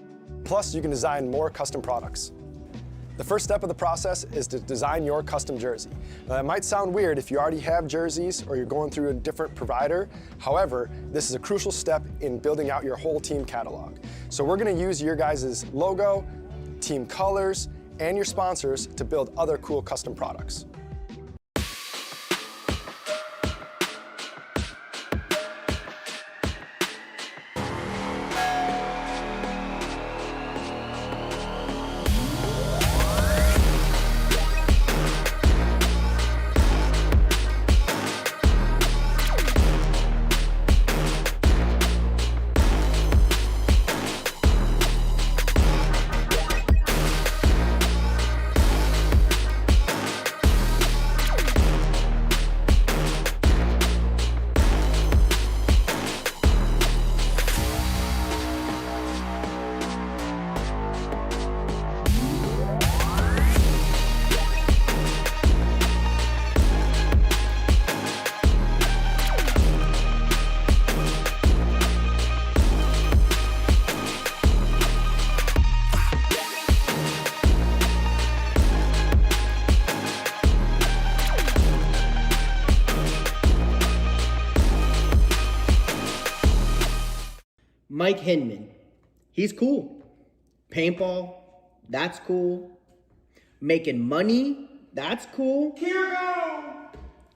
Plus, you can design more custom products. The first step of the process is to design your custom jersey. Now, that might sound weird if you already have jerseys or you're going through a different provider. However, this is a crucial step in building out your whole team catalog. So we're gonna use your guys' logo, team colors, and your sponsors to build other cool custom products. Mike Hinman, he's cool. Paintball, that's cool. Making money, that's cool.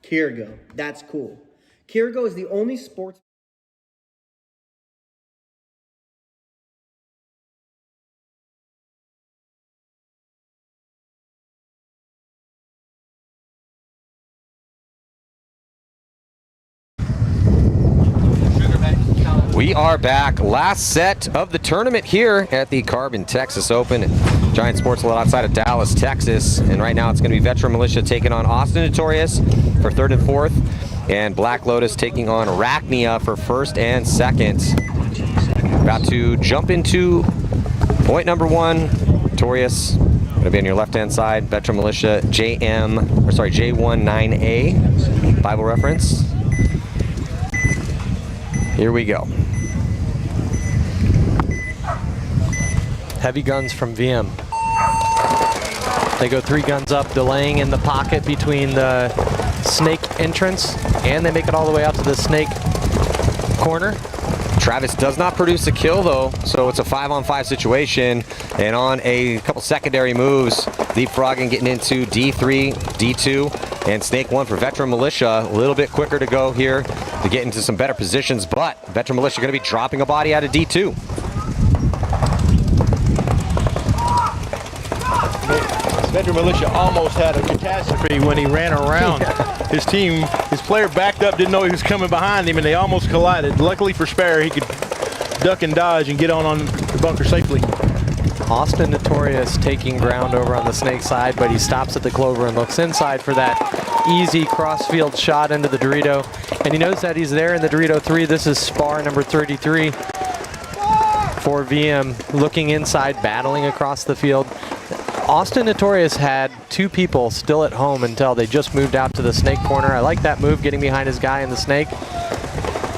Kyrgo, that's cool. Kyrgo is the only sports... We are back. Last set of the tournament here at the Crbn Texas Open. Giant Sports a little outside of Dallas, Texas. And right now it's going to be Veteran Militia taking on Austin Notorious for third and fourth. And Black Lotus taking on Arachnia for first and second. About to jump into point number one. Notorious going to be on your left-hand side. Veteran Militia J19A. Bible reference. Here we go. Heavy guns from VM. They go 3 guns up, delaying in the pocket between the snake entrance, and they make it all the way out to the snake corner. Travis does not produce a kill though, so it's a 5-on-5 situation. And on a couple secondary moves, leapfrogging, getting into D3, D2, and Snake 1 for Veteran Militia. A little bit quicker to go here to get into some better positions, but Veteran Militia going to be dropping a body out of D2. Veteran Militia almost had a catastrophe when he ran around. His team, his player backed up, didn't know he was coming behind him, and they almost collided. Luckily for Spare, he could duck and dodge and get on the bunker safely. Austin Notorious taking ground over on the snake side, but he stops at the clover and looks inside for that easy crossfield shot into the Dorito. And he knows that he's there in the Dorito 3. This is spar number 33 for VM, looking inside, battling across the field. Austin Notorious had 2 people still at home until they just moved out to the snake corner. I like that move, getting behind his guy in the snake.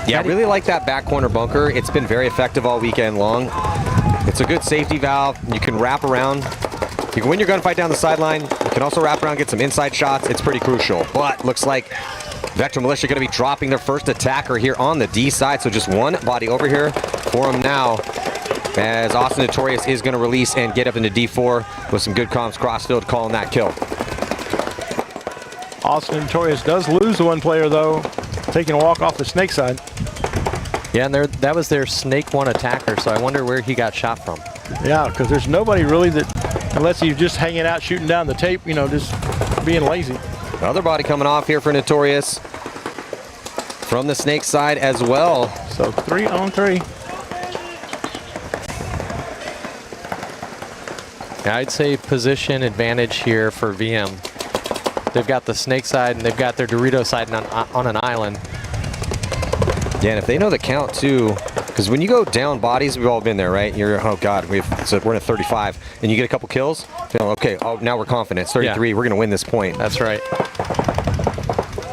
Yeah, I really like that back corner bunker. It's been very effective all weekend long. It's a good safety valve. You can wrap around. You can win your gunfight down the sideline. You can also wrap around, get some inside shots. It's pretty crucial. But looks like Veteran Militia going to be dropping their first attacker here on the D side. So just one body over here for him now, as Austin Notorious is going to release and get up into D4 with some good comms crossfield, calling that kill. Austin Notorious does lose the one player though, taking a walk off the snake side. Yeah, and that was their snake 1 attacker, so I wonder where he got shot from. Yeah, because there's nobody really that, unless he's just hanging out, shooting down the tape, you know, just being lazy. Another body coming off here for Notorious from the snake side as well. So 3 on 3. I'd say position advantage here for VM. They've got the snake side and they've got their Dorito side on an island. Yeah, and if they know the count too, Because when you go down bodies, we've all been there, right? You're, oh God, we're in a 35, and you get a couple kills. Feeling, okay, oh, now we're confident. It's 33. We're going to win this point. That's right.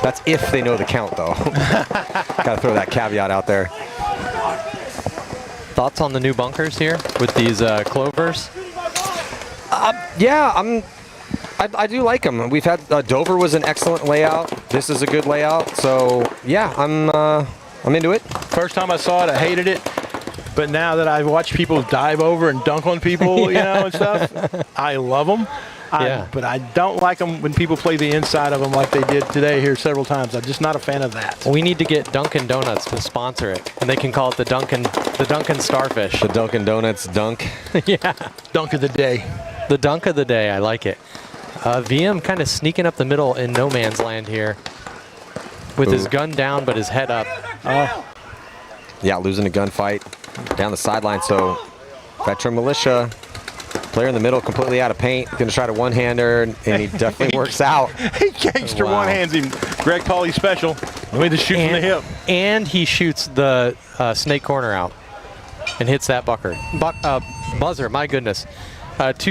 That's if they know the count, though. Got to throw that caveat out there. Thoughts on the new bunkers here with these clovers? Yeah, I do like them. We've had Dover was an excellent layout. This is a good layout. So yeah, I'm into it. First time I saw it, I hated it. But now that I've watched people dive over and dunk on people, you know, and stuff, I love them. But I don't like them when people play the inside of them like they did today here several times. I'm just not a fan of that. We need to get Dunkin' Donuts to sponsor it, and they can call it the Dunkin' Starfish. The Dunkin' Donuts dunk. Yeah. Dunk of the day. The dunk of the day. I like it. VM kind of sneaking up the middle in no man's land here with his gun down but his head up. Yeah, losing a gunfight down the sideline. So veteran militia. Player in the middle, completely out of paint. Going to try to one-hander, and he definitely works out. He gangster one-hands him. Greg Pauly special. Let me just shoot from the hip. And he shoots the snake corner out and hits that buzzer. My goodness. That's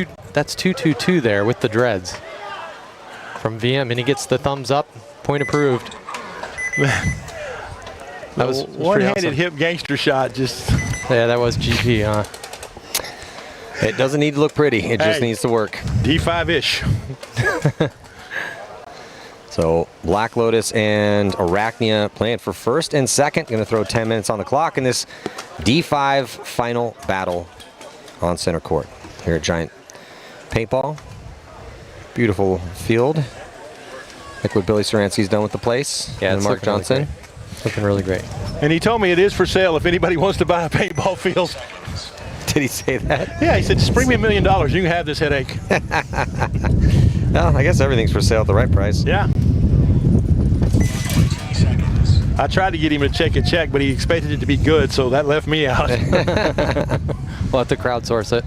2-2-2 there with the dreads from VM, and he gets the thumbs up. Point approved. That was one-handed awesome. Hip gangster shot. Just yeah, that was GP, huh? It doesn't need to look pretty. It just needs to work. D5-ish. So Black Lotus and Arachnia playing for first and second. Going to throw 10 minutes on the clock in this D5 final battle on center court here at Giant Paintball. Beautiful field. Like what Billy Saransky's done with the place. Yeah, and Mark Johnson. Looking really great. And he told me it is for sale if anybody wants to buy a paintball field. Did he say that? Yeah, he said, just bring me $1 million. You can have this headache. Well, I guess everything's for sale at the right price. Yeah. I tried to get him to check a check, but he expected it to be good, so that left me out. We'll have to crowdsource it.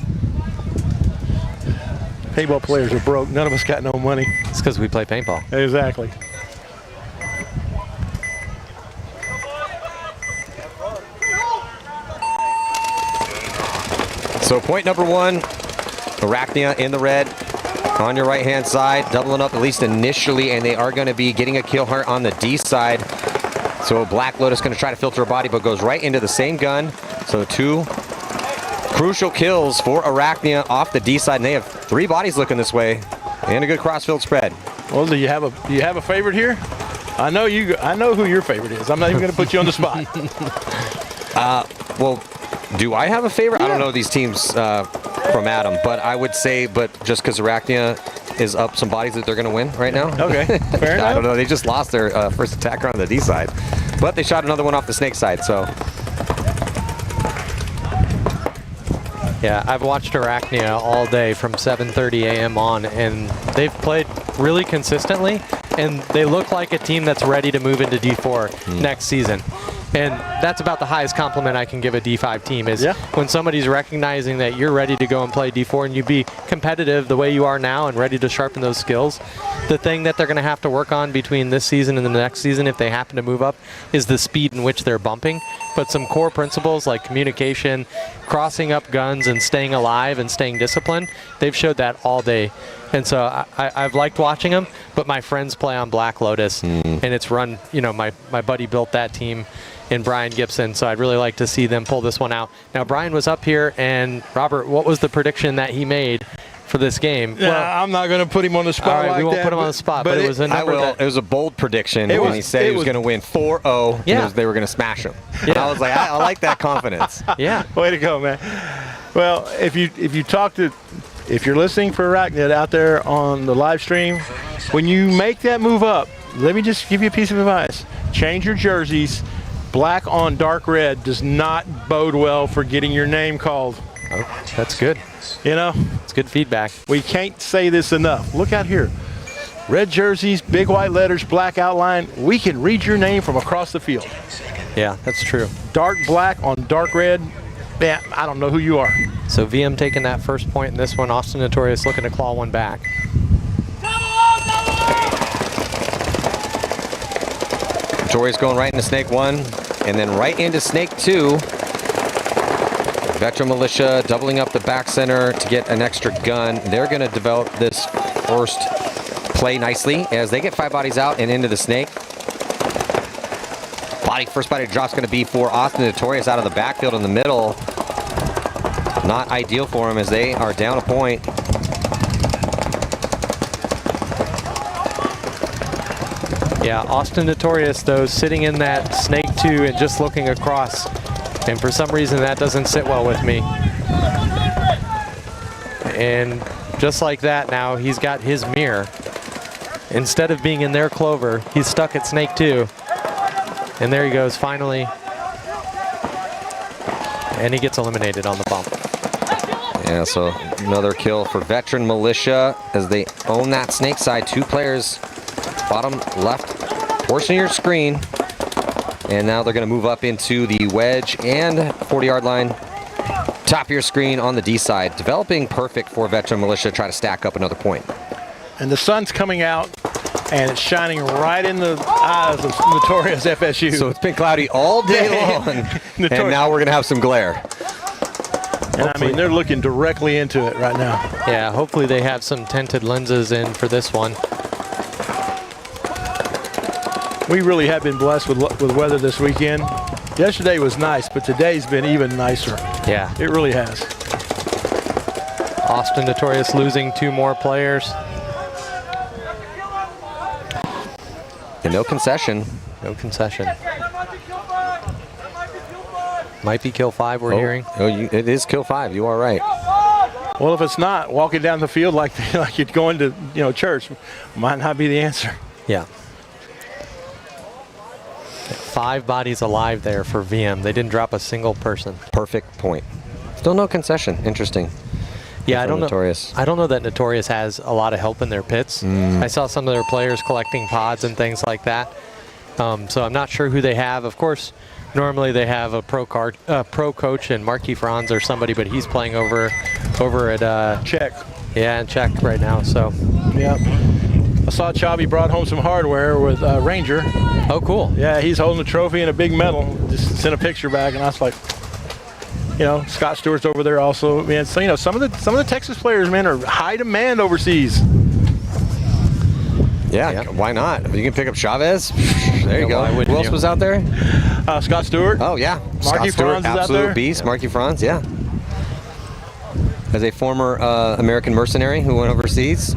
Paintball players are broke. None of us got no money. It's because we play paintball. Exactly. So point number one, Arachnia in the red on your right-hand side, doubling up at least initially, and they are going to be getting a kill hunt on the D side. So Black Lotus going to try to filter a body, but goes right into the same gun. So 2 crucial kills for Arachnia off the D side, and they have 3 bodies looking this way, and a good crossfield spread. Well, do you have a favorite here? I know who your favorite is. I'm not even going to put you on the spot. Well, do I have a favorite? Yeah. I don't know these teams from Adam, but I would say, just because Arachnia is up some bodies that they're going to win right now. Okay, fair enough. I don't know. They just lost their first attacker on the D side, but they shot another one off the snake side. So, yeah, I've watched Arachnia all day from 7:30 a.m. on, and they've played really consistently, and they look like a team that's ready to move into D4 next season. And that's about the highest compliment I can give a D5 team is when somebody's recognizing that you're ready to go and play D4 and you be competitive the way you are now and ready to sharpen those skills. The thing that they're going to have to work on between this season and the next season, if they happen to move up, is the speed in which they're bumping. But some core principles like communication, crossing up guns, and staying alive and staying disciplined, they've showed that all day. And so I've liked watching them, but my friends play on Black Lotus, and it's run, my buddy built that team in Brian Gibson, so I'd really like to see them pull this one out. Now, Brian was up here, and Robert, what was the prediction that he made for this game? Well, I'm not going to put him on the spot all right, like we won't that, put him on the spot, but it was a number that... It was a bold prediction when he said he was going to win 4-0, and they were going to smash him. Yeah. I was like, I like that confidence. Yeah. Way to go, man. Well, if you're listening for Arachnia out there on the live stream, when you make that move up, let me just give you a piece of advice. Change your jerseys. Black on dark red does not bode well for getting your name called. Oh, that's good. It's good feedback. We can't say this enough. Look out here. Red jerseys, big white letters, black outline. We can read your name from across the field. Yeah, that's true. Dark black on dark red. Man, I don't know who you are. So VM taking that first point in this one. Austin Notorious looking to claw one back. Notorious going right into snake 1, and then right into snake 2. Veteran Militia doubling up the back center to get an extra gun. They're going to develop this first play nicely as they get 5 bodies out and into the snake. First body drop's going to be for Austin Notorious out of the backfield in the middle. Not ideal for him as they are down a point. Yeah, Austin Notorious, though, sitting in that snake 2 and just looking across. And for some reason, that doesn't sit well with me. And just like that, now he's got his mirror. Instead of being in their clover, he's stuck at snake 2. And there he goes, finally. And he gets eliminated on the bump. Yeah, so another kill for Veteran Militia as they own that snake side. 2 players, bottom left portion of your screen. And now they're going to move up into the wedge and 40-yard line. Top of your screen on the D side. Developing perfect for Veteran Militia to try to stack up another point. And the sun's coming out, and it's shining right in the eyes of Notorious FSU. So it's been cloudy all day long, and now we're going to have some glare. And I mean, they're looking directly into it right now. Yeah, hopefully they have some tinted lenses in for this one. We really have been blessed with weather this weekend. Yesterday was nice, but today's been even nicer. Yeah. It really has. Austin Notorious losing 2 more players. And no concession. No concession. Might be kill 5 we're hearing. Oh, it is kill 5. You are right. Well, if it's not, walking down the field like you're going to church might not be the answer. Yeah. 5 bodies alive there for VM. They didn't drop a single person. Perfect point. Still no concession. Interesting. Yeah, I don't Notorious. know. I don't know that Notorious has a lot of help in their pits. I saw some of their players collecting pods and things like that. So I'm not sure who they have. Of course, normally they have a pro coach and Marquis Franz or somebody, but he's playing over at Czech. Yeah, in Czech right now. So yeah, I saw Chavi brought home some hardware with Ranger. Oh, cool. Yeah, he's holding a trophy and a big medal. Just sent a picture back, and I was like, Scott Stewart's over there also. Man, so some of the Texas players, man, are high demand overseas. Yeah, why not? You can pick up Chavez. There you go. Who else was out there? Scott Stewart. Oh yeah, Marquis Franz is out absolute there. beast. Marquis Franz, yeah. As a former American mercenary who went overseas,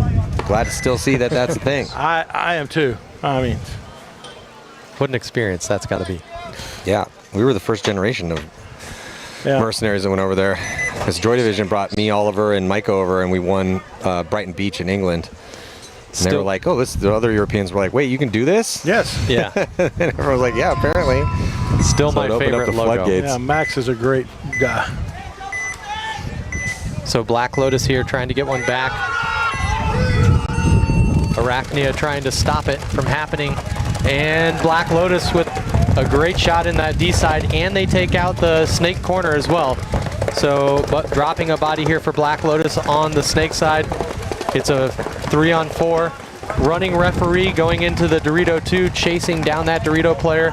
glad to still see that that's a thing. I am too. I mean, what an experience that's got to be. Yeah, we were the first generation of mercenaries that went over there. Because Joy Division brought me, Oliver, and Mike over, and we won Brighton Beach in England. And they were like, oh, the other Europeans were like, wait, you can do this? Yes. Yeah. And everyone was like, yeah, apparently. Still my favorite logo. Floodgates. Yeah, Max is a great guy. So Black Lotus here trying to get one back. Arachnia trying to stop it from happening. And Black Lotus with a great shot in that D side, and they take out the snake corner as well. So, but dropping a body here for Black Lotus on the snake side. It's a 3-on-4. Running referee going into the Dorito 2, chasing down that Dorito player.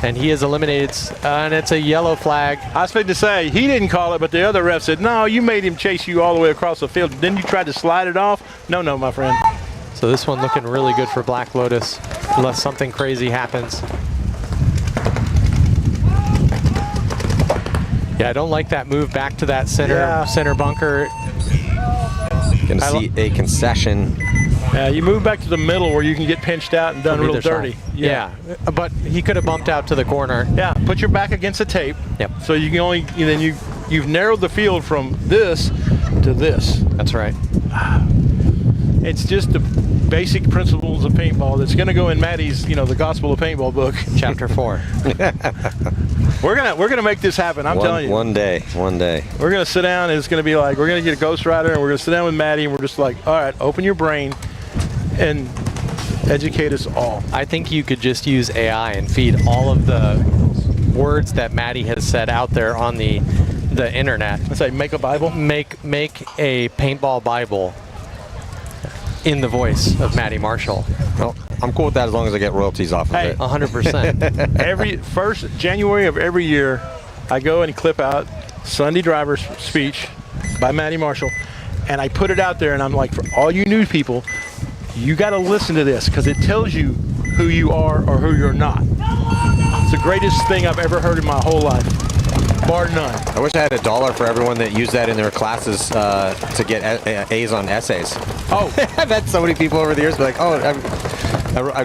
And he is eliminated, and it's a yellow flag. I was going to say, he didn't call it, but the other ref said, no, you made him chase you all the way across the field. Then you tried to slide it off? No, my friend. So this one looking really good for Black Lotus, unless something crazy happens. Yeah, I don't like that move back to that center bunker. Going to see a concession. Yeah, you move back to the middle where you can get pinched out and done real dirty. Yeah, but he could have bumped out to the corner. Yeah, put your back against the tape. Yep. So you can only, then you've narrowed the field from this to this. That's right. It's just the basic principles of paintball that's going to go in Maddie's, the Gospel of Paintball book. Chapter 4. We're gonna make this happen. I'm telling you. One day. We're gonna sit down, and it's gonna be like we're gonna get a ghostwriter, and we're gonna sit down with Maddie, and we're just like, all right, open your brain and educate us all. I think you could just use AI and feed all of the words that Maddie has said out there on the internet. Let's say make a Bible. Make a paintball Bible in the voice of Maddie Marshall. Well, I'm cool with that as long as I get royalties off of it. 100%. Every first January of every year, I go and clip out Sunday driver's speech by Matty Marshall, and I put it out there, and I'm like, for all you new people, you got to listen to this because it tells you who you are or who you're not. It's the greatest thing I've ever heard in my whole life, bar none. I wish I had $1 for everyone that used that in their classes to get A's on essays. Oh, I've had so many people over the years be like, oh,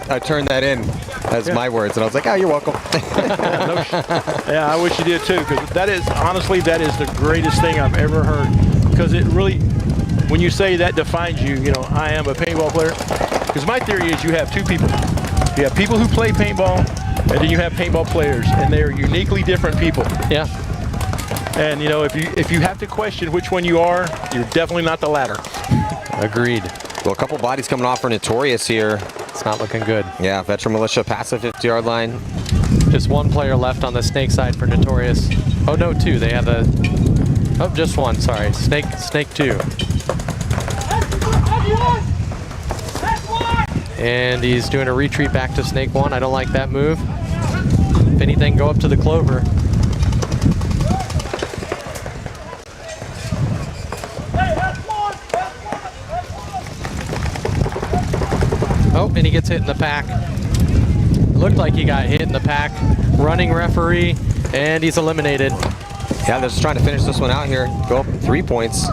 I turned that in as my words, and I was like, oh, you're welcome. Yeah, I wish you did too, because that is, honestly, that is the greatest thing I've ever heard. Because it really, when you say that defines you, you know, I am a paintball player. Because my theory is you have two people. You have people who play paintball, and then you have paintball players, and they are uniquely different people. Yeah. And you know, if you have to question which one you are, you're definitely not the latter. Agreed. Well, a couple bodies coming off for Notorious here. It's not looking good. Yeah, Veteran Militia past the 50-yard line. Just one player left on the Snake side for Notorious. Oh no, two. They have a. Oh, just one. Sorry, Snake 2. And he's doing a retreat back to Snake 1. I don't like that move. If anything, go up to the Clover. Oh, and he gets hit in the pack. Looked like he got hit in the pack. Running referee, and he's eliminated. Yeah, they're just trying to finish this one out here. Go up 3 points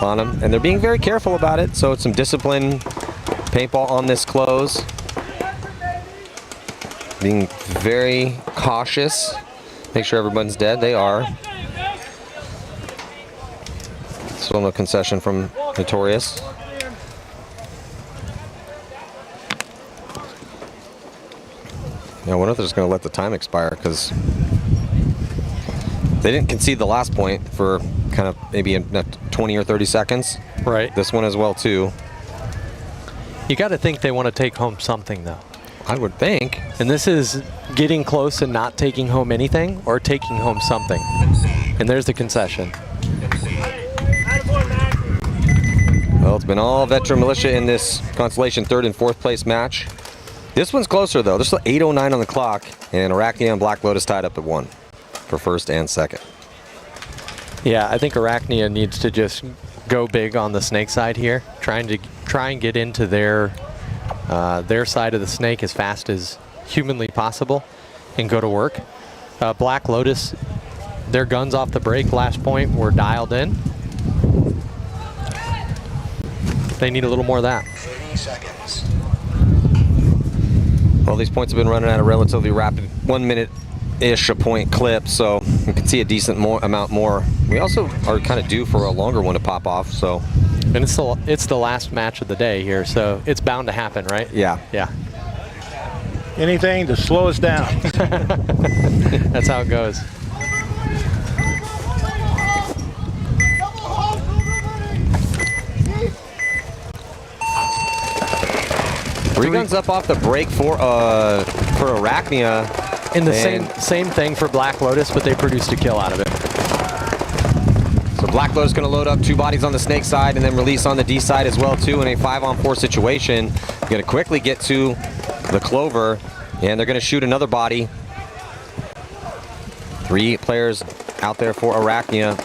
on him, and they're being very careful about it. So it's some discipline paintball on this close. Being very cautious. Make sure everyone's dead. They are. Still no concession from Notorious. I wonder if they're just going to let the time expire, because they didn't concede the last point for kind of maybe 20 or 30 seconds. Right. This one as well, too. You got to think they want to take home something, though. I would think. And this is getting close and not taking home anything, or taking home something. And there's the concession. Well, it's been all Veteran Militia in this Constellation 3rd and 4th place match. This one's closer, though. There's still 8:09 on the clock, and Arachnia and Black Lotus tied up at 1 for 1st and 2nd. Yeah, I think Arachnia needs to just go big on the Snake side here, try and get into their side of the Snake as fast as humanly possible, and go to work. Black Lotus, their guns off the break last point were dialed in. They need a little more of that. 30 seconds. Well, these points have been running at a relatively rapid 1 minute-ish a point clip, so you can see a decent amount more. We also are kind of due for a longer one to pop off, so. And it's the last match of the day here, so it's bound to happen, right? Yeah. Yeah. Anything to slow us down. That's how it goes. Three guns up off the break for Arachnia. And the same thing for Black Lotus, but they produced a kill out of it. So Black Lotus going to load up 2 bodies on the Snake side and then release on the D side as well, too, in a 5-on-4 situation. Going to quickly get to the Clover, and they're going to shoot another body. 3 players out there for Arachnia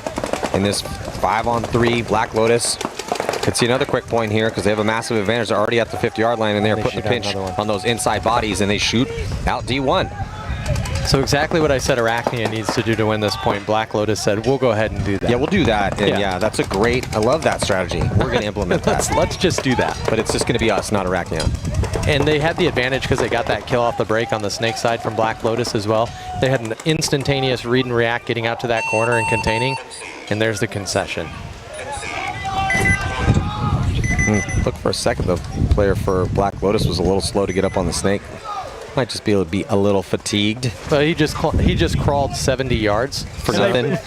in this 5-on-3. Black Lotus could see another quick point here because they have a massive advantage. They're already at the 50-yard line, and they're putting the pinch on those inside bodies, and they shoot out D1. So exactly what I said Arachnia needs to do to win this point. Black Lotus said, we'll go ahead and do that. Yeah, we'll do that. And yeah, that's a great, I love that strategy. We're going to implement that. Let's just do that. But it's just going to be us, not Arachnia. And they had the advantage because they got that kill off the break on the Snake side from Black Lotus as well. They had an instantaneous read and react getting out to that corner and containing. And there's the concession. Look, for a second, the player for Black Lotus was a little slow to get up on the Snake. Might just be able to be a little fatigued. But he just crawled 70 yards for nothing.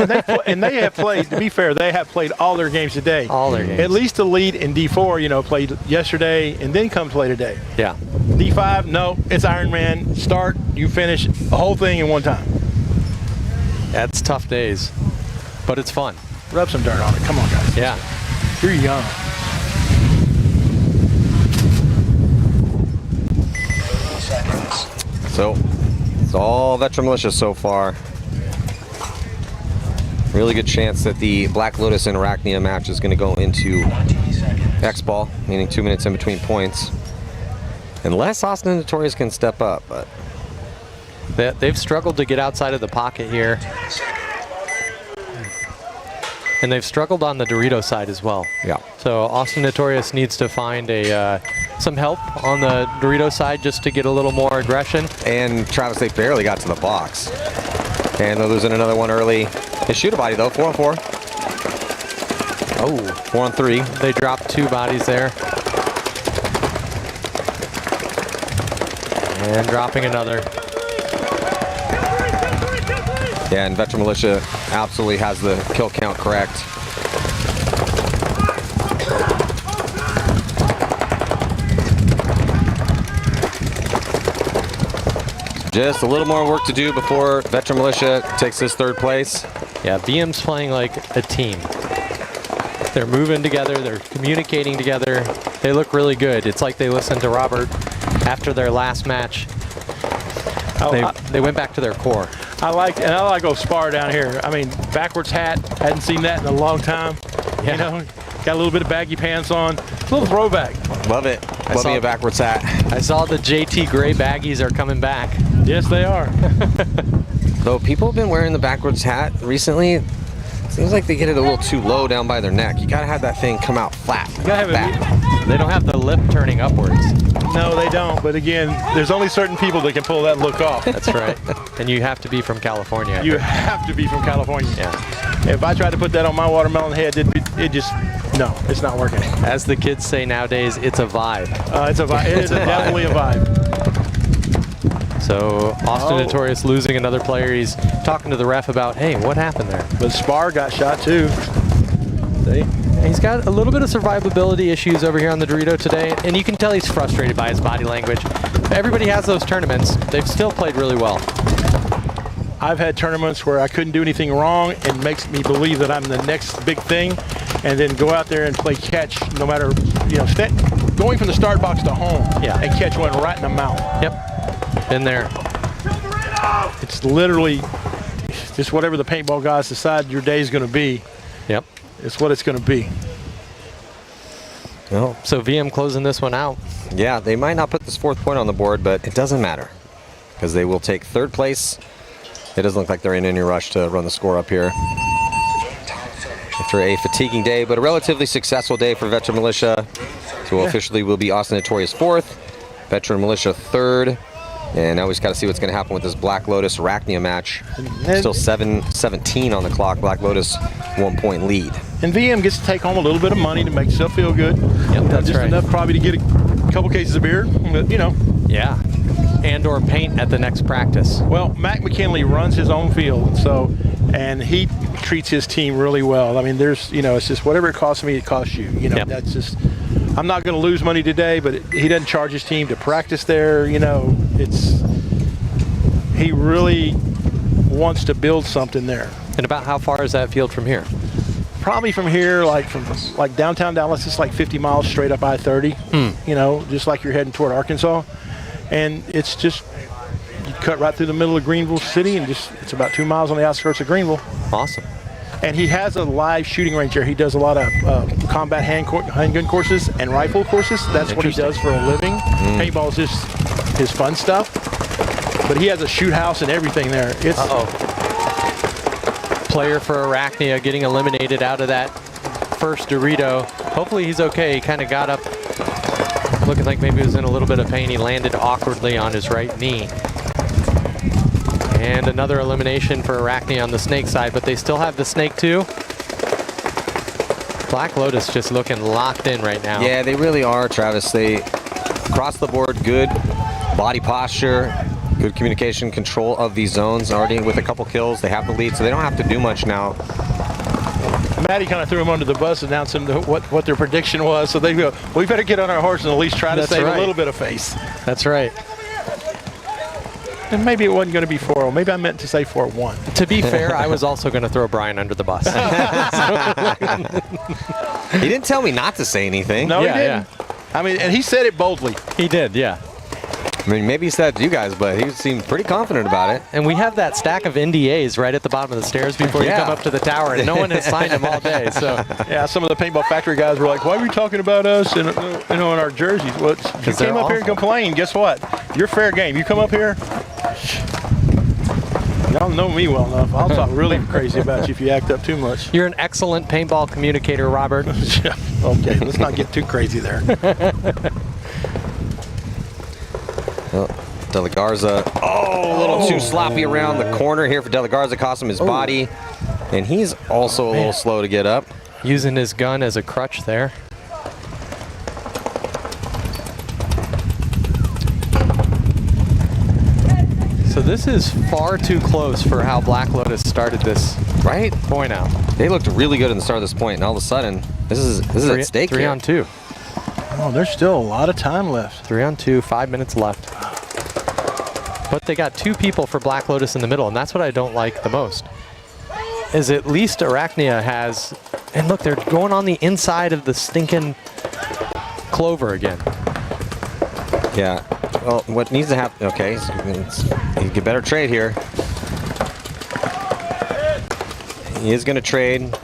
And they have played, to be fair, they have played all their games today. All their games. At least the lead in D4, you know, played yesterday and then come play today. Yeah. D5, no, it's Iron Man. Start, you finish the whole thing in one time. That's tough days, but it's fun. Rub some dirt on it. Come on, guys. Yeah. You're young. So, it's all Veteran Militia so far. Really good chance that the Black Lotus and Arachnia match is going to go into X-Ball, meaning 2 minutes in between points. Unless Austin and Notorious can step up, but they've struggled to get outside of the pocket here. And they've struggled on the Dorito side as well. Yeah. So Austin Notorious needs to find some help on the Dorito side just to get a little more aggression. And Travis, they barely got to the box. And they're losing another one early. They shoot a body though, 4 on 4. Oh, 4 on 3. They dropped 2 bodies there. And dropping another. Yeah, and Veteran Militia absolutely has the kill count correct. Just a little more work to do before Veteran Militia takes this 3rd place. Yeah, VM's playing like a team. They're moving together, they're communicating together. They look really good. It's like they listened to Robert after their last match. They went back to their core. I like Usxbl down here. I mean, backwards hat. Hadn't seen that in a long time. Yeah. You know, got a little bit of baggy pants on. A little throwback. Love it. Love me a backwards hat. I saw the JT gray baggies are coming back. Yes, they are. Though people have been wearing the backwards hat recently, seems like they get it a little too low down by their neck. You gotta have that thing come out flat. You gotta have They don't have the lip turning upwards. No, they don't. But again, there's only certain people that can pull that look off. That's right. And you have to be from California. You have to be from California. Yeah. If I tried to put that on my watermelon head, no, it's not working. As the kids say nowadays, it's a vibe. It's a vibe. It is definitely a vibe. So Austin Notorious losing another player. He's talking to the ref about, hey, what happened there? But Spar got shot too. See? He's got a little bit of survivability issues over here on the Dorito today, and you can tell he's frustrated by his body language. Everybody has those tournaments. They've still played really well. I've had tournaments where I couldn't do anything wrong and makes me believe that I'm the next big thing, and then go out there and play catch no matter, going from the start box to home and catch one right in the mouth. Yep, been there. It's literally just whatever the paintball guys decide your day is going to be. Yep. It's what it's going to be. No. So VM closing this one out. Yeah, they might not put this 4th point on the board, but it doesn't matter because they will take 3rd place. It doesn't look like they're in any rush to run the score up here. After a fatiguing day, but a relatively successful day for Veteran Militia. So officially will be Austin Notorious 4th, Veteran Militia 3rd. And now we just got to see what's going to happen with this Black Lotus Arachnia match. Still 7:17 on the clock. Black Lotus 1 point lead. And VM gets to take home a little bit of money to make itself feel good. Yep, that's just right. enough probably to get a couple cases of beer, but, Yeah, and or paint at the next practice. Well, Mac McKinley runs his own field, and he treats his team really well. I mean, it's just whatever it costs me, it costs you. That's just. I'm not going to lose money today, but he doesn't charge his team to practice there. He really wants to build something there. And about how far is that field from here? Probably from here, like downtown Dallas, it's like 50 miles straight up I-30. Just like you're heading toward Arkansas, and it's just you cut right through the middle of Greenville City, and it's about 2 miles on the outskirts of Greenville. Awesome. And he has a live shooting range there. He does a lot of combat handgun courses and rifle courses. That's what he does for a living. Paintball is just his fun stuff. But he has a shoot house and everything there. Player for Arachnia getting eliminated out of that first Dorito. Hopefully he's okay. He kind of got up looking like maybe he was in a little bit of pain. He landed awkwardly on his right knee. And another elimination for Arachnia on the snake side, but they still have the snake too. Black Lotus just looking locked in right now. Yeah, they really are, Travis. They, across the board, good body posture, good communication, control of these zones. Already with a couple kills, they have the lead, so they don't have to do much now. Maddie kind of threw him under the bus, announcing what their prediction was. So they go, we better get on our horse and at least try to save a little bit of face. That's right. And maybe it wasn't going to be 4-0. Maybe I meant to say 4-1. To be fair, I was also going to throw Brian under the bus. He didn't tell me not to say anything. No, he didn't. I mean, and he said it boldly. He did, yeah. I mean, maybe he said to you guys, but he seemed pretty confident about it. And we have that stack of NDAs right at the bottom of the stairs before you come up to the tower, and no one has signed them all day. So yeah, some of the paintball factory guys were like, "Why are we talking about us in our jerseys?" Well, you came up here and complained. Guess what? You're fair game. You come up here. Y'all know me well enough. I'll talk really crazy about you if you act up too much. You're an excellent paintball communicator, Robert. Yeah. Okay, let's not get too crazy there. De La Garza, a little too sloppy around the corner here for De La Garza, cost him his body. And he's also a little slow to get up. Using his gun as a crutch there. So this is far too close for how Black Lotus started this point out. They looked really good in the start of this point, and all of a sudden, this is at stake 3 here. on 2. Oh, there's still a lot of time left. 3 on 2, 5 minutes left. But they got 2 people for Black Lotus in the middle, and that's what I don't like the most. Is at least Arachnia has, and look, they're going on the inside of the stinking clover again. Yeah. Well, what needs to happen? Okay, he get better trade here. He is going to trade,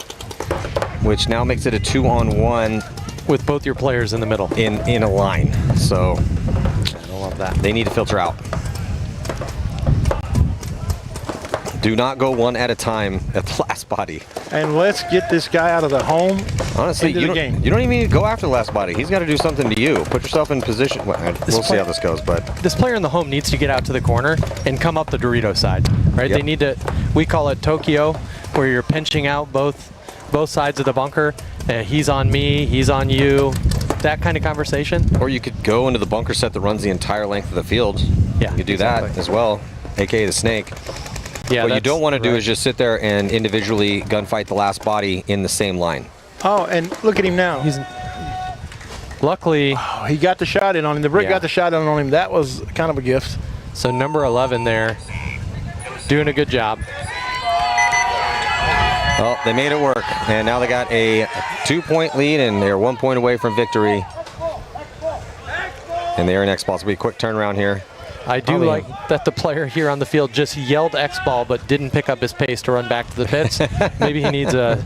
which now makes it a 2-on-1 with both your players in the middle in a line. So I don't love that. They need to filter out. Do not go one at a time at the last body. And let's get this guy out of the home. Honestly, you don't even need to go after the last body. He's got to do something to you. Put yourself in position. Well, we'll see how this goes, but this player in the home needs to get out to the corner and come up the Dorito side, right? Yep. They need to. We call it Tokyo, where you're pinching out both sides of the bunker. He's on me, he's on you. That kind of conversation. Or you could go into the bunker set that runs the entire length of the field. Yeah, you could do that as well, aka the snake. Yeah, what you don't want to do is just sit there and individually gunfight the last body in the same line. Oh, and look at him now. He's luckily he got the shot in on him. The brick got the shot in on him. That was kind of a gift. So number 11 there, doing a good job. Well, they made it work, and now they got a 2-point lead, and they're 1 point away from victory. And they're in X-Ball. It's going to be a quick turnaround here. I do like that the player here on the field just yelled X-Ball but didn't pick up his pace to run back to the pits. Maybe he needs to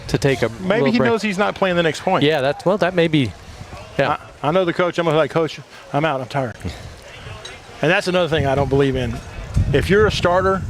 take a Maybe he break. knows he's not playing the next point. Yeah, that may be. Yeah. I know the coach. I'm like, Coach, I'm out. I'm tired. And that's another thing I don't believe in. If you're a starter,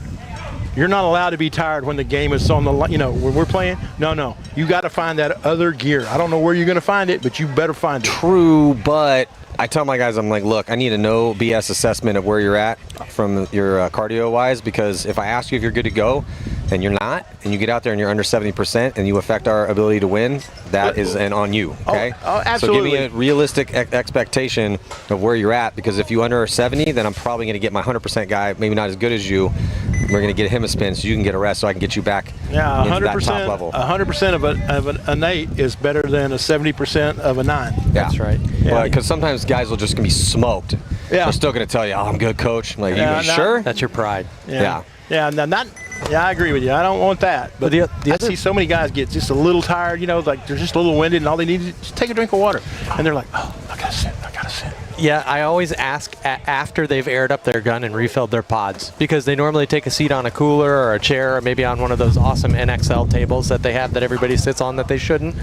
you're not allowed to be tired when the game is on the line. You know, when we're playing, no. You got to find that other gear. I don't know where you're going to find it, but you better find it. True, but I tell my guys, I'm like, look, I need a no BS assessment of where you're at from your cardio-wise, because if I ask you if you're good to go and you're not, and you get out there and you're under 70% and you affect our ability to win, that is on you, okay? Oh, absolutely. So give me a realistic expectation of where you're at, because if you under 70, then I'm probably going to get my 100% guy, maybe not as good as you. We're going to get him a spin so you can get a rest so I can get you back into that top level. 100% of an 8 is better than a 70% of a 9. Yeah. That's right. Yeah. Because sometimes guys will just going to be smoked. Yeah. They're still going to tell you, oh, I'm good, coach. I'm like, you sure? That's your pride. Yeah. Yeah, I agree with you. I don't want that. But I see so many guys get just a little tired, you know, like they're just a little winded, and all they need is just take a drink of water. And they're like, oh, I got to sit. Yeah, I always ask after they've aired up their gun and refilled their pods, because they normally take a seat on a cooler or a chair or maybe on one of those awesome NXL tables that they have that everybody sits on that they shouldn't.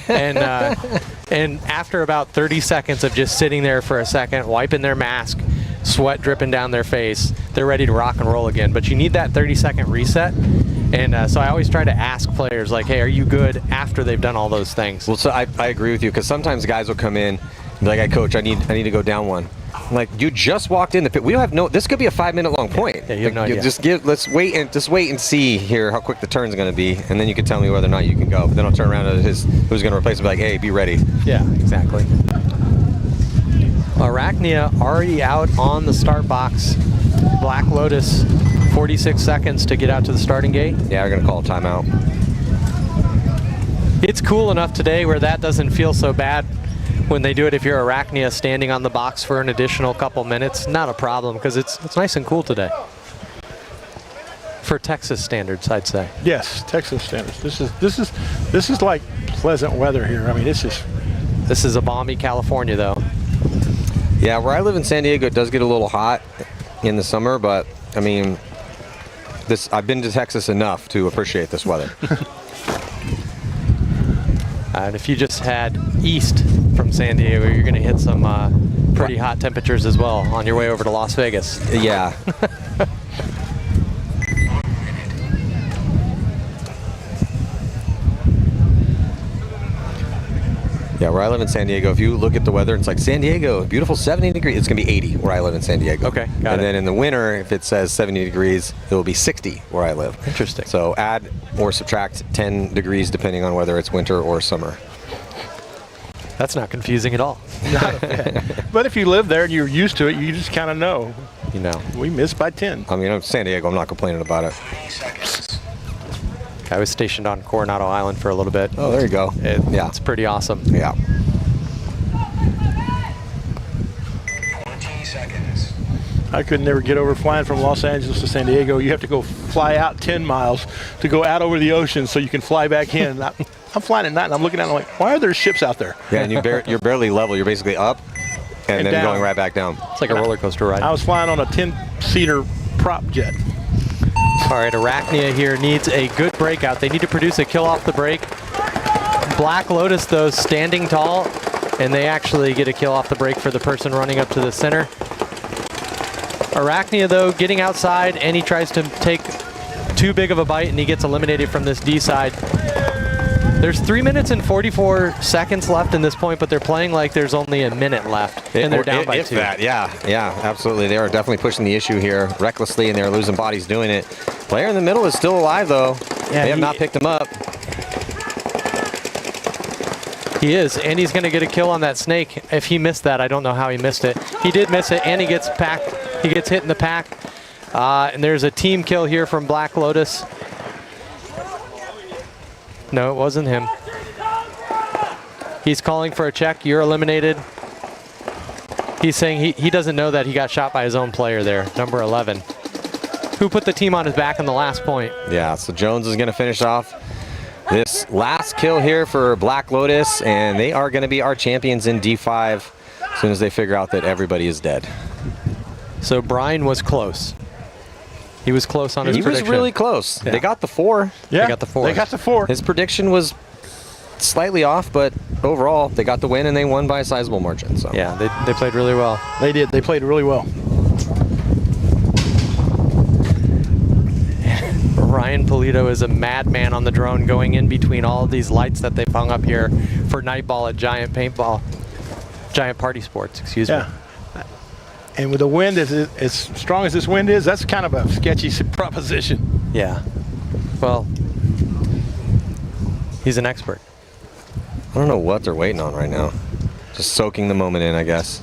And after about 30 seconds of just sitting there for a second, wiping their mask, sweat dripping down their face, they're ready to rock and roll again. But you need that 30-second reset. And so I always try to ask players, like, hey, are you good after they've done all those things? Well, so I agree with you, because sometimes guys will come in and be like, hey, coach, I need to go down one. I'm like, you just walked in the pit. We don't have this could be a 5-minute long point. Yeah, you have no idea. Let's wait and see here how quick the turn's going to be, and then you can tell me whether or not you can go. But then I'll turn around to who's going to replace him, be like, hey, be ready. Yeah, exactly. Arachnia already out on the start box. Black Lotus, 46 seconds to get out to the starting gate. Yeah, we're going to call a timeout. It's cool enough today where that doesn't feel so bad when they do it. If you're Arachnia standing on the box for an additional couple minutes, not a problem, because it's nice and cool today. For Texas standards, I'd say. Yes, Texas standards. This is like pleasant weather here. I mean, this is a balmy California, though. Yeah, where I live in San Diego, it does get a little hot in the summer, but I mean, I've been to Texas enough to appreciate this weather. And if you just had east from San Diego, you're going to hit some pretty hot temperatures as well on your way over to Las Vegas. Yeah. Yeah, where I live in San Diego, if you look at the weather, it's like San Diego, beautiful 70 degrees. It's going to be 80 where I live in San Diego. Okay, got And it. then in the winter, if it says 70 degrees, it will be 60 where I live. Interesting. So add or subtract 10 degrees depending on whether it's winter or summer. That's not confusing at all. But if you live there and you're used to it, you just kind of know. You know. We missed by 10. I mean, I'm San Diego, I'm not complaining about it. I was stationed on Coronado Island for a little bit. Oh, there you go. Yeah. It's pretty awesome. Yeah. 20 seconds. I could never get over flying from Los Angeles to San Diego. You have to go fly out 10 miles to go out over the ocean so you can fly back in. I'm flying at night and I'm looking at it and I'm like, why are there ships out there? Yeah, and you're barely level. You're basically up and then down. going right back down. It's like a roller coaster ride. I was flying on a 10-seater prop jet. All right, Arachnia here needs a good breakout. They need to produce a kill off the break. Black Lotus, though, standing tall, and they actually get a kill off the break for the person running up to the center. Arachnia, though, getting outside, and he tries to take too big of a bite, and he gets eliminated from this D side. There's 3 minutes and 44 seconds left in this point, but they're playing like there's only a minute left, and they're down by 2. Yeah, absolutely. They are definitely pushing the issue here recklessly, and they're losing bodies doing it. Player in the middle is still alive, though. Yeah, they have not picked him up. He is, and he's going to get a kill on that snake. If he missed that, I don't know how he missed it. He did miss it, and he gets packed. He gets hit in the pack. And there's a team kill here from Black Lotus. No, it wasn't him. He's calling for a check. You're eliminated. He's saying he doesn't know that he got shot by his own player there, number 11, who put the team on his back in the last point. Yeah, so Jones is going to finish off this last kill here for Black Lotus, and they are going to be our champions in D5 as soon as they figure out that everybody is dead. So Brian was close. He was close on his prediction. He was really close. Yeah. They got the 4. Yeah, they got the 4. They got the 4. His prediction was slightly off, but overall, they got the win, and they won by a sizable margin. So yeah, they played really well. They did. They played really well. Ryan Polito is a madman on the drone, going in between all of these lights that they've hung up here for Nightball at Giant Party Sports, excuse me. And with the wind as strong as this wind is, that's kind of a sketchy proposition. Yeah. Well, he's an expert. I don't know what they're waiting on right now. Just soaking the moment in, I guess.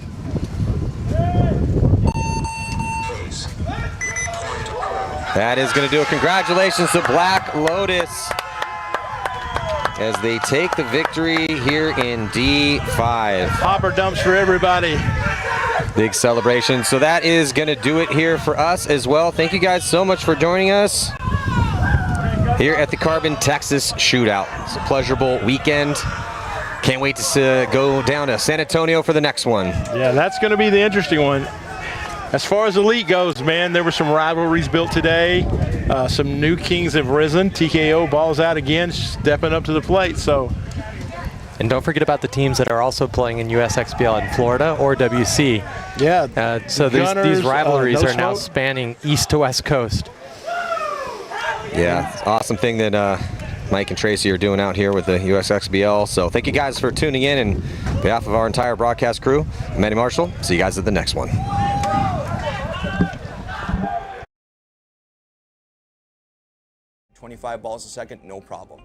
That is going to do it. Congratulations to Black Lotus as they take the victory here in D5. Hopper dumps for everybody. Big celebration. So that is going to do it here for us as well. Thank you guys so much for joining us here at the Crbn Texas Shootout. It's a pleasurable weekend. Can't wait to go down to San Antonio for the next one. Yeah, that's going to be the interesting one. As far as Elite goes, man, there were some rivalries built today. Some new kings have risen. TKO balls out again, stepping up to the plate. So, and don't forget about the teams that are also playing in Usxbl in Florida or WC. Yeah. So these rivalries are now spanning east to west coast. Yeah, it's an awesome thing that Mike and Tracy are doing out here with the Usxbl. So thank you guys for tuning in, and on behalf of our entire broadcast crew, I'm Eddie Marshall. See you guys at the next one. 25 balls a second, no problem.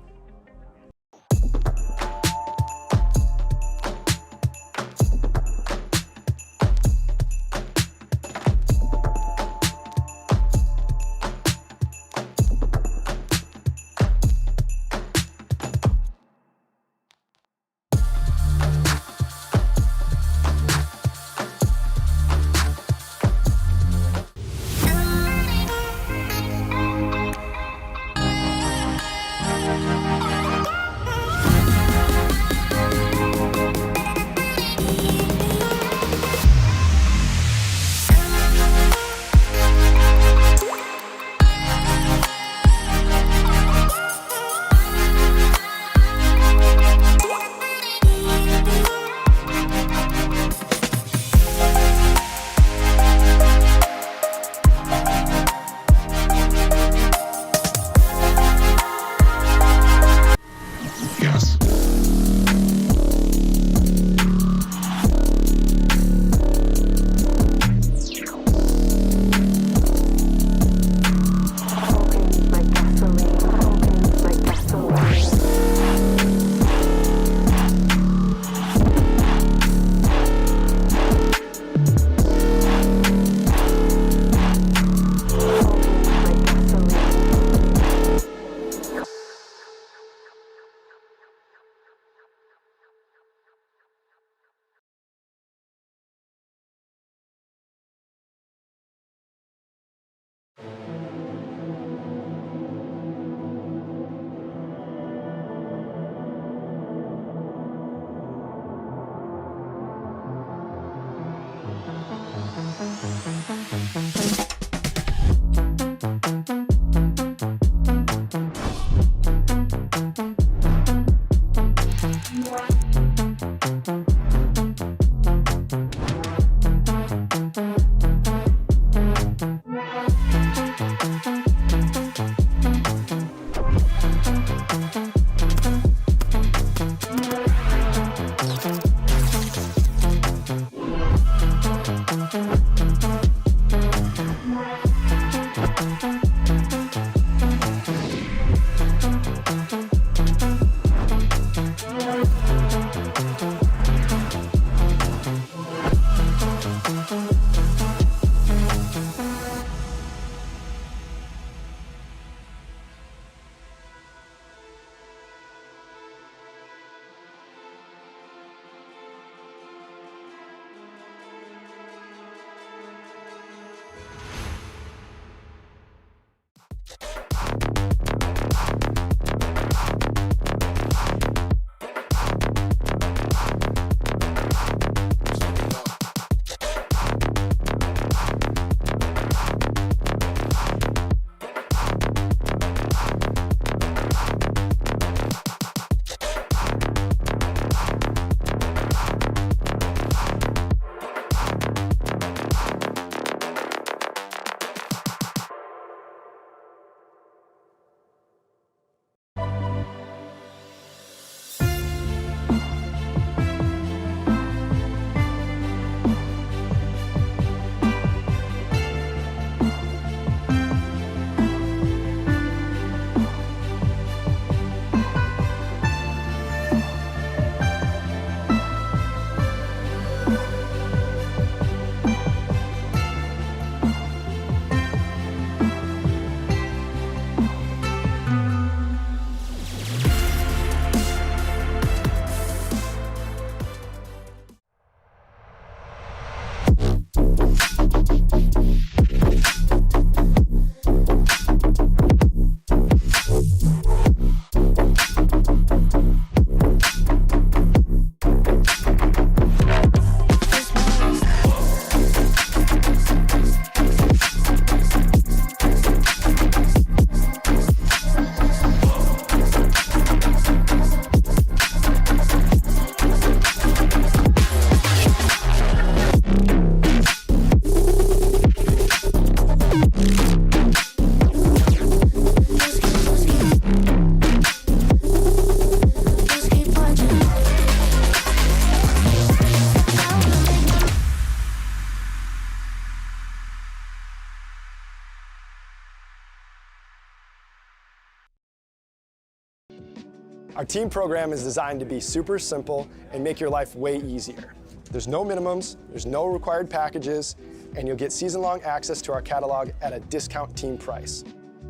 Our team program is designed to be super simple and make your life way easier. There's no minimums, there's no required packages, and you'll get season-long access to our catalog at a discount team price.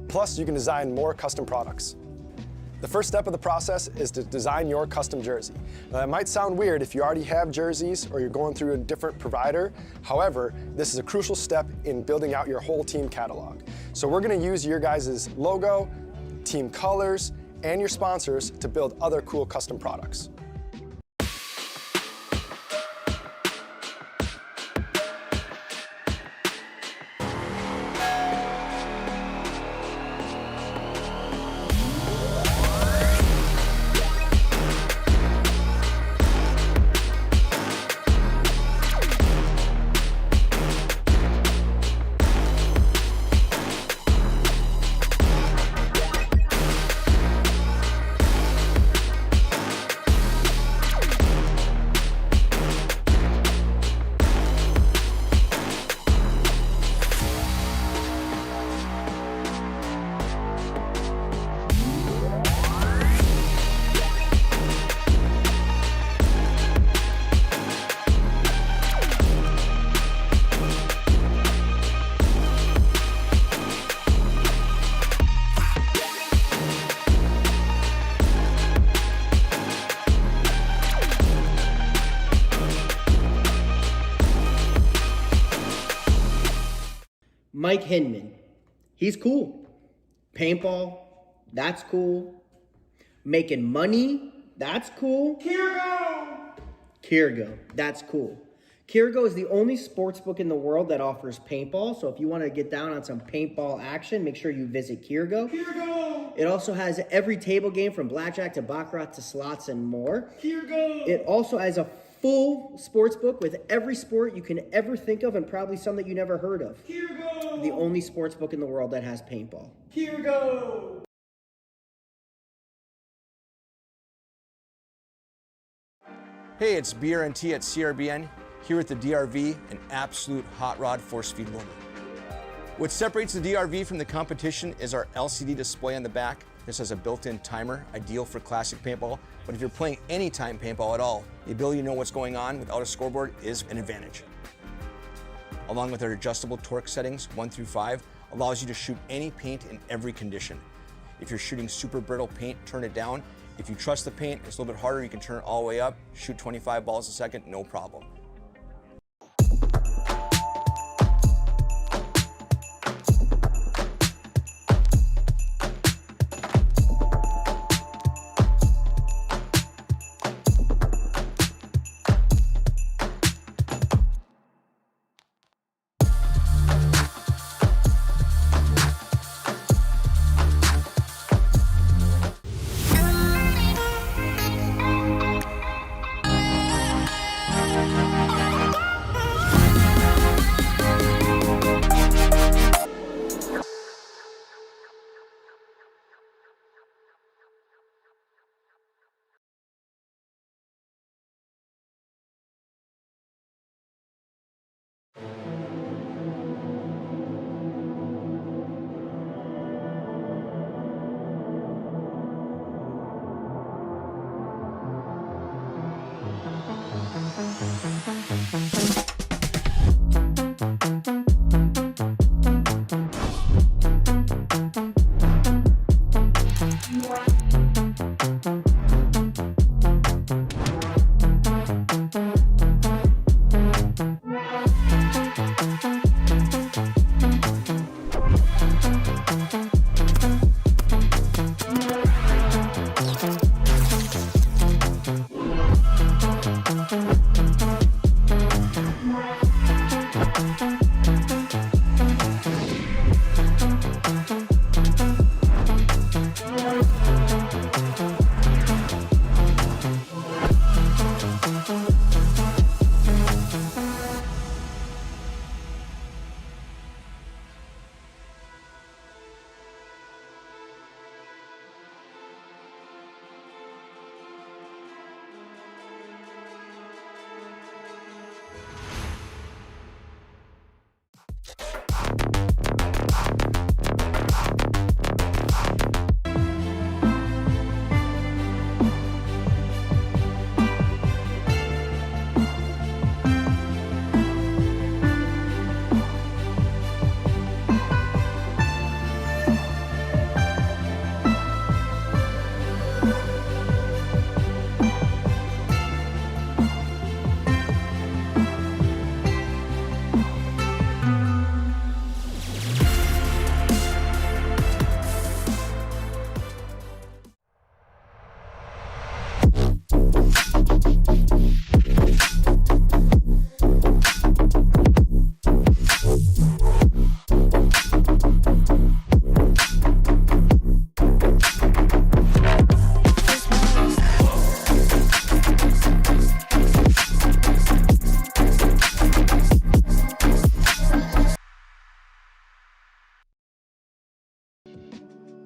Plus, you can design more custom products. The first step of the process is to design your custom jersey. Now, that might sound weird if you already have jerseys or you're going through a different provider. However, this is a crucial step in building out your whole team catalog. So we're going to use your guys' logo, team colors, and your sponsors to build other cool custom products. Mike Hinman, he's cool. Paintball, that's cool. Making money, that's cool. Crbn, that's cool. Crbn is the only sports book in the world that offers paintball. So if you want to get down on some paintball action, make sure you visit Crbn. It also has every table game from blackjack to baccarat to slots and more. It also has a full sports book with every sport you can ever think of and probably some that you never heard of. The only sports book in the world that has paintball. Hey, it's BRNT at Crbn, here at the DRV, an absolute hot rod force feed loader. What separates the DRV from the competition is our LCD display on the back. This has a built-in timer, ideal for classic paintball, but if you're playing anytime paintball at all, the ability to know what's going on without a scoreboard is an advantage. Along with our adjustable torque settings, 1 through 5, allows you to shoot any paint in every condition. If you're shooting super brittle paint, turn it down. If you trust the paint, it's a little bit harder, you can turn it all the way up, shoot 25 balls a second, no problem.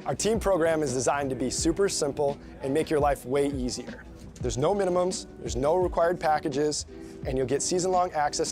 Our team program is designed to be super simple and make your life way easier. There's no minimums, there's no required packages, and you'll get season-long access to